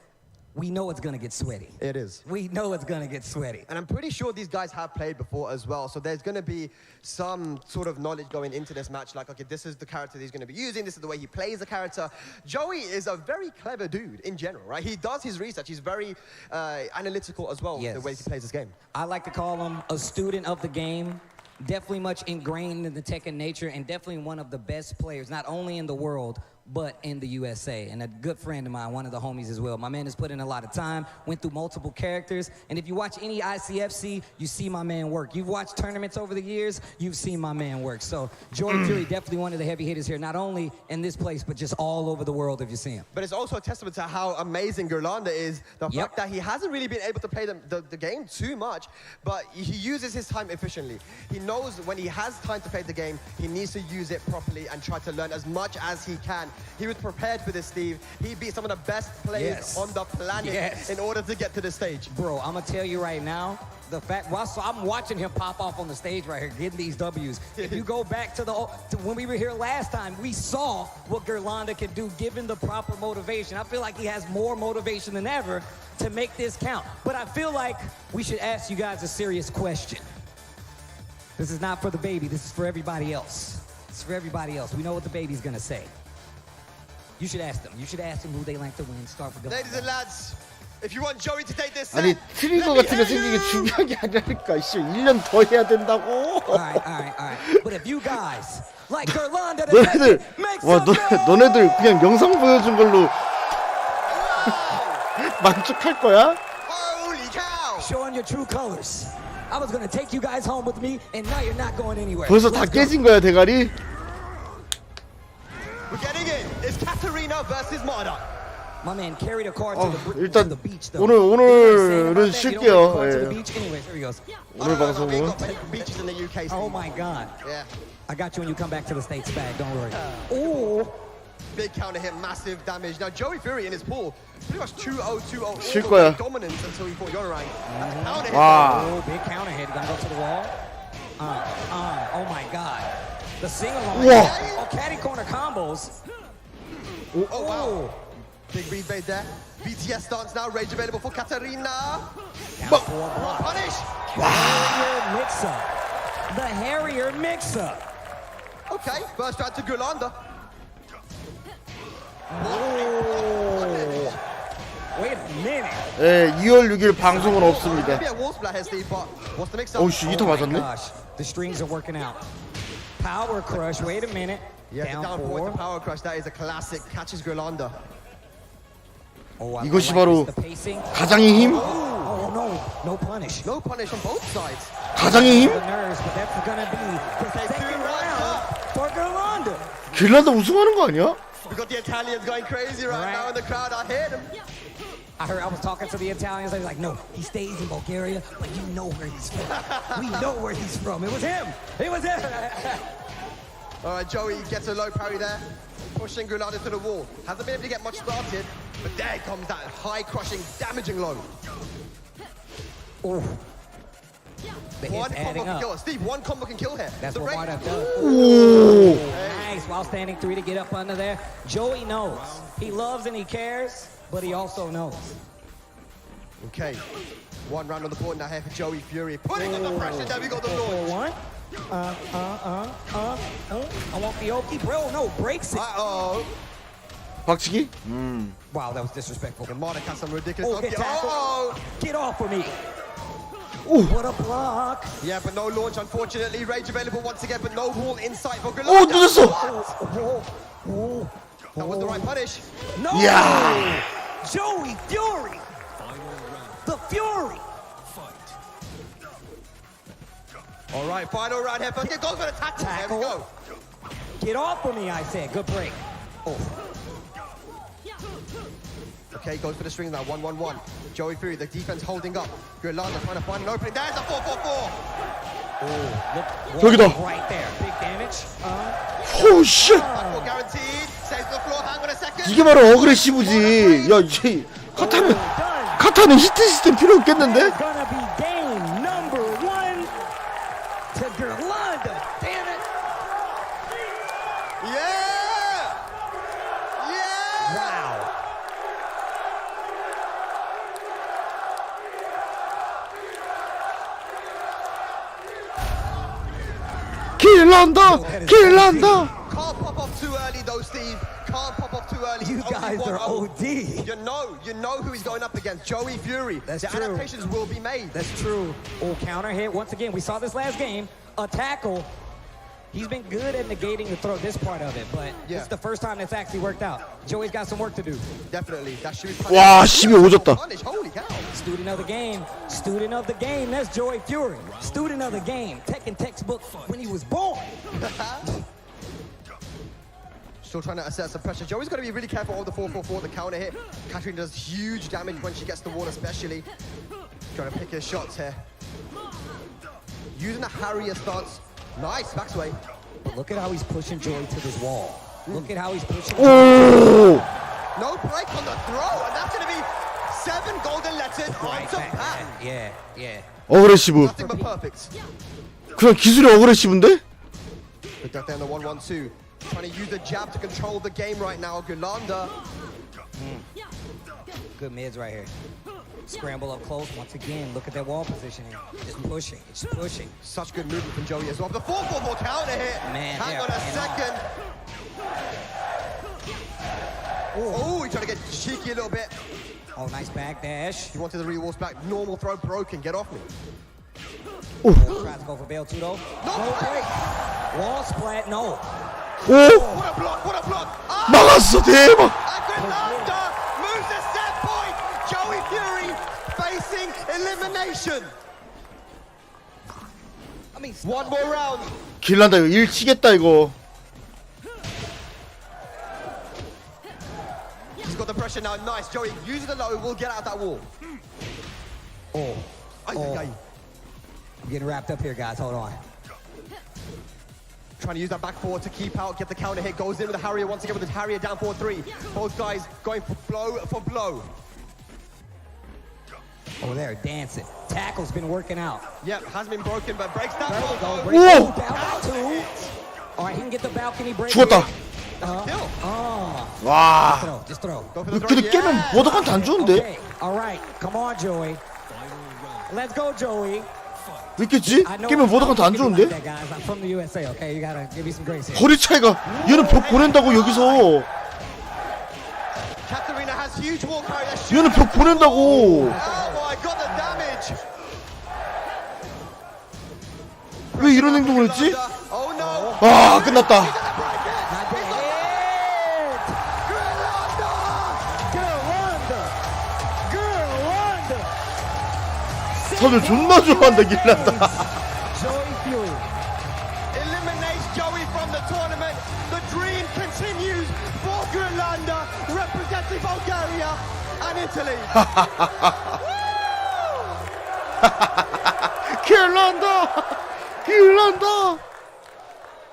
we know it's going to get sweaty. It is. We know it's going to get sweaty. And I'm pretty sure these guys have played before as well. So there's going to be some sort of knowledge going into this match. Like, okay, this is the character he's going to be using. This is the way he plays the character. Joey is a very clever dude in general, right? He does his research. He's very analytical as well, the way he plays this game. I like to call him a student of the game. Definitely much ingrained in the Tekken nature, and definitely one of the best players, not only in the world, but in the USA. And a good friend of mine, one of the homies as well. My man has put in a lot of time, went through multiple characters. And if you watch any ICFC, you see my man work. You've watched tournaments over the years, you've seen my man work. So Joey Fury, definitely one of the heavy hitters here, not only in this place, but just all over the world if you see him. But it's also a testament to how amazing Gerlanda is. The fact that he hasn't really been able to play the game too much, but he uses his time efficiently. He knows when he has time to play the game, he needs to use it properly and try to learn as much as he can. He was prepared for this, Steve. He beat some of the best players on the planet in order to get to the stage. Bro, I'm going to tell you right now, the fact, so I'm watching him pop off on the stage right here, getting these W's. If you go back to when we were here last time, we saw what Gerlanda can do given the proper motivation. I feel like he has more motivation than ever to make this count. But I feel like we should ask you guys a serious question. This is not for the baby. This is for everybody else. It's for everybody else. We know what the baby's going to say. You should ask them. You should ask them who they like to win. Start with Ladies and lads, if you want Joey to take this set, 아니 트리거 같은 거 생기는 게 중요한 게 아니라니까. 씨, 1년 더 해야 된다고. Alright. But if you guys like Gerlanda, 너네들 너네들 그냥 영상 보여준 걸로 만족할 거야? Holy cow! Showing your true colors. I was gonna take you guys home with me, and now you're not going anywhere. 벌써 다 깨진 거야 대가리? We're getting it. It's Katarina versus Marta. My man carried a car to 일단 the beach. 오늘은 쉴게요. Anyways, here he goes. 오늘 방송은 beaches in the UK. Oh my God. Yeah. I got you when you come back to the States, Bag. Don't worry. Oh. Big counter hit, massive damage. Now Joey Fury in his pool, pretty much 2-0, 2-0. 쉴 거야. Dominance until he fought Yonorang. Counter hit. Oh, big counter hit. Gonna go to the wall. Oh my God. The sing-along. Oh, caddy corner combos. Oh wow. Big read made there. BTS stance now. Rage available for Katarina. Punish. Harrier mix-up. The Harrier mix-up. Okay, first round to Gerlanda. Wait a minute. 예, 2월 6일 방송은 없습니다. 오씨, 2타 맞았네. The strings are working out. Power crush. Wait a minute. Yeah, down forward. The power crush. That is a classic. Catches Gerlanda. 이것이 바로 가장의 힘? Oh no, no punish. No punish on both sides. 가장의 힘? That's gonna be the second round for Gerlanda. 길란다 우승하는 거 아니야? We got the Italians going crazy right now in the crowd. I heard them. I was talking to the Italians. They was like, no, he stays in Bulgaria, but you know where he's from. We know where he's from. It was him. It was him. All right, Joey gets a low parry there, pushing Gerlanda to the wall. Hasn't been able to get much started, but there comes that high crushing, damaging low. Oh. One combo can kill her. Steve, one combo can kill her. That's what Marta does. Nice, while standing 3 to get up under there. Joey knows. He loves and he cares, but he also knows. Okay, one round on the board now here for Joey Fury. Putting under pressure, there we got the launch. I want the Oki. Bro, no, breaks it. Uh-oh. 박치기? Wow, that was disrespectful. And Marta has some ridiculous Get off of me. Ooh. What a block. Yeah, but no launch, unfortunately. Rage available once again, but no wall in sight for Gerlanda. 오, 늦었어. That was the right punish. No. Yeah. Joey Fury. Fury. All right, final round here. First, goes for the tackle. Here we go. Get off of me, I said. Good break. Oh. Okay, goes for the strings now. 1-1-1. Joey Fury, the defense holding up. Yolanda trying to find an opening. There's a 4-4-4. Oh, 저기다. right there. Big damage. 오 씨. Guaranteed. Saves the floor. Hang on a second. 이게 바로 어그레시브지. 야, 이제 카타는 히트 시스템 필요 없겠는데? Gonna be game number 1 to Gerlanda. Damn it. Yeah. Yeah. Wow. 길란다. 길란다. Can't pop off too early though, Steve. Can't pop off too early. You guys are OD. You know who he's going up against. Joey Fury. That's the true. adaptations will be made. That's true. Oh, counter hit. Once again, we saw this last game. A tackle. He's been good at negating the throw, this part of it, but this is the first time that's actually worked out. Joey's got some work to do. Definitely. That should be 와, 12 오졌다. Holy cow. Student of the game. Student of the game. That's Joey Fury. Student of the game. Taking textbook when he was born. Still trying to assess the pressure. Joey's got to be really careful of the 4-4-4, the counter hit. Katrina does huge damage when she gets the wall, especially. Trying to pick his shots here. Using the Harrier stance. Nice, backs away. But look at how he's pushing Joey to this wall. Look at how he's pushing. 오. No break on the throw, and that's going to be 7 golden letters onto Pat. Yeah. 어그레시브. Nothing but perfect. 그냥 기술이 어그레시브인데? Good duck there in the 1-1-2. Trying to use the jab to control the game right now. Yolanda. Good mids right here. Scramble up close once again. Look at that wall positioning. Just pushing. Just pushing. Such good movement from Joey as well. The 4-4-4 counter hit. Man, hang on a second. Oh, he's trying to get cheeky a little bit. Oh, nice back dash. He wanted the re-walls back. Normal throw broken. Get off me. Tries to go for bail too though. No break. Wall splat. No. 오. What a block. What a block. 막았어. 대박. Yolanda moves the set point. Joey Fury facing elimination. One more round. 길란다 이거 일 치겠다 이거. He's got the pressure now. Nice, Joey. Use the low. We'll get out of that wall. Oh. Ay. I'm getting wrapped up here, guys. Hold on. Trying to use that back forward to keep out, get the counter hit. Goes in with the Harrier once again with the Harrier down 4-3. Both guys going for blow for blow. Oh, they're dancing. Tackle's been working out. Yep, hasn't been broken, but breaks that There we go. wall. Break Whoa. down by 2. All right, he can get the balcony break. 죽었다. Kill. 와. Just throw. Go for the throw. 근데 깨면 모독한테 안 좋은데? Okay. All right, come on, Joey. Let's go, Joey. 왜 깼지? 깨면 모독한테 안 좋은데? That, guys. I'm from the USA, okay? You gotta give me some grace here. 거리 차이가 얘는 벽 보낸다고 여기서. Katarina has huge wall carry. 얘는 벽 보낸다고. Oh my god, the damage. 왜 이런 행동을 했지? Oh no. 아, 끝났다. 선을 존나 좋아한다 길란다. Joey Fury eliminates Joey from the tournament. The dream continues for Grelanda, representing Bulgaria and Italy. 길란다.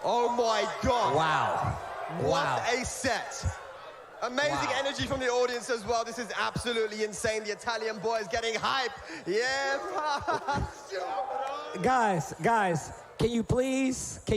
Oh my god. Wow. What a set. Amazing energy from the audience as well. This is absolutely insane. The Italian boy is getting hype. Yeah. Guys, can you please do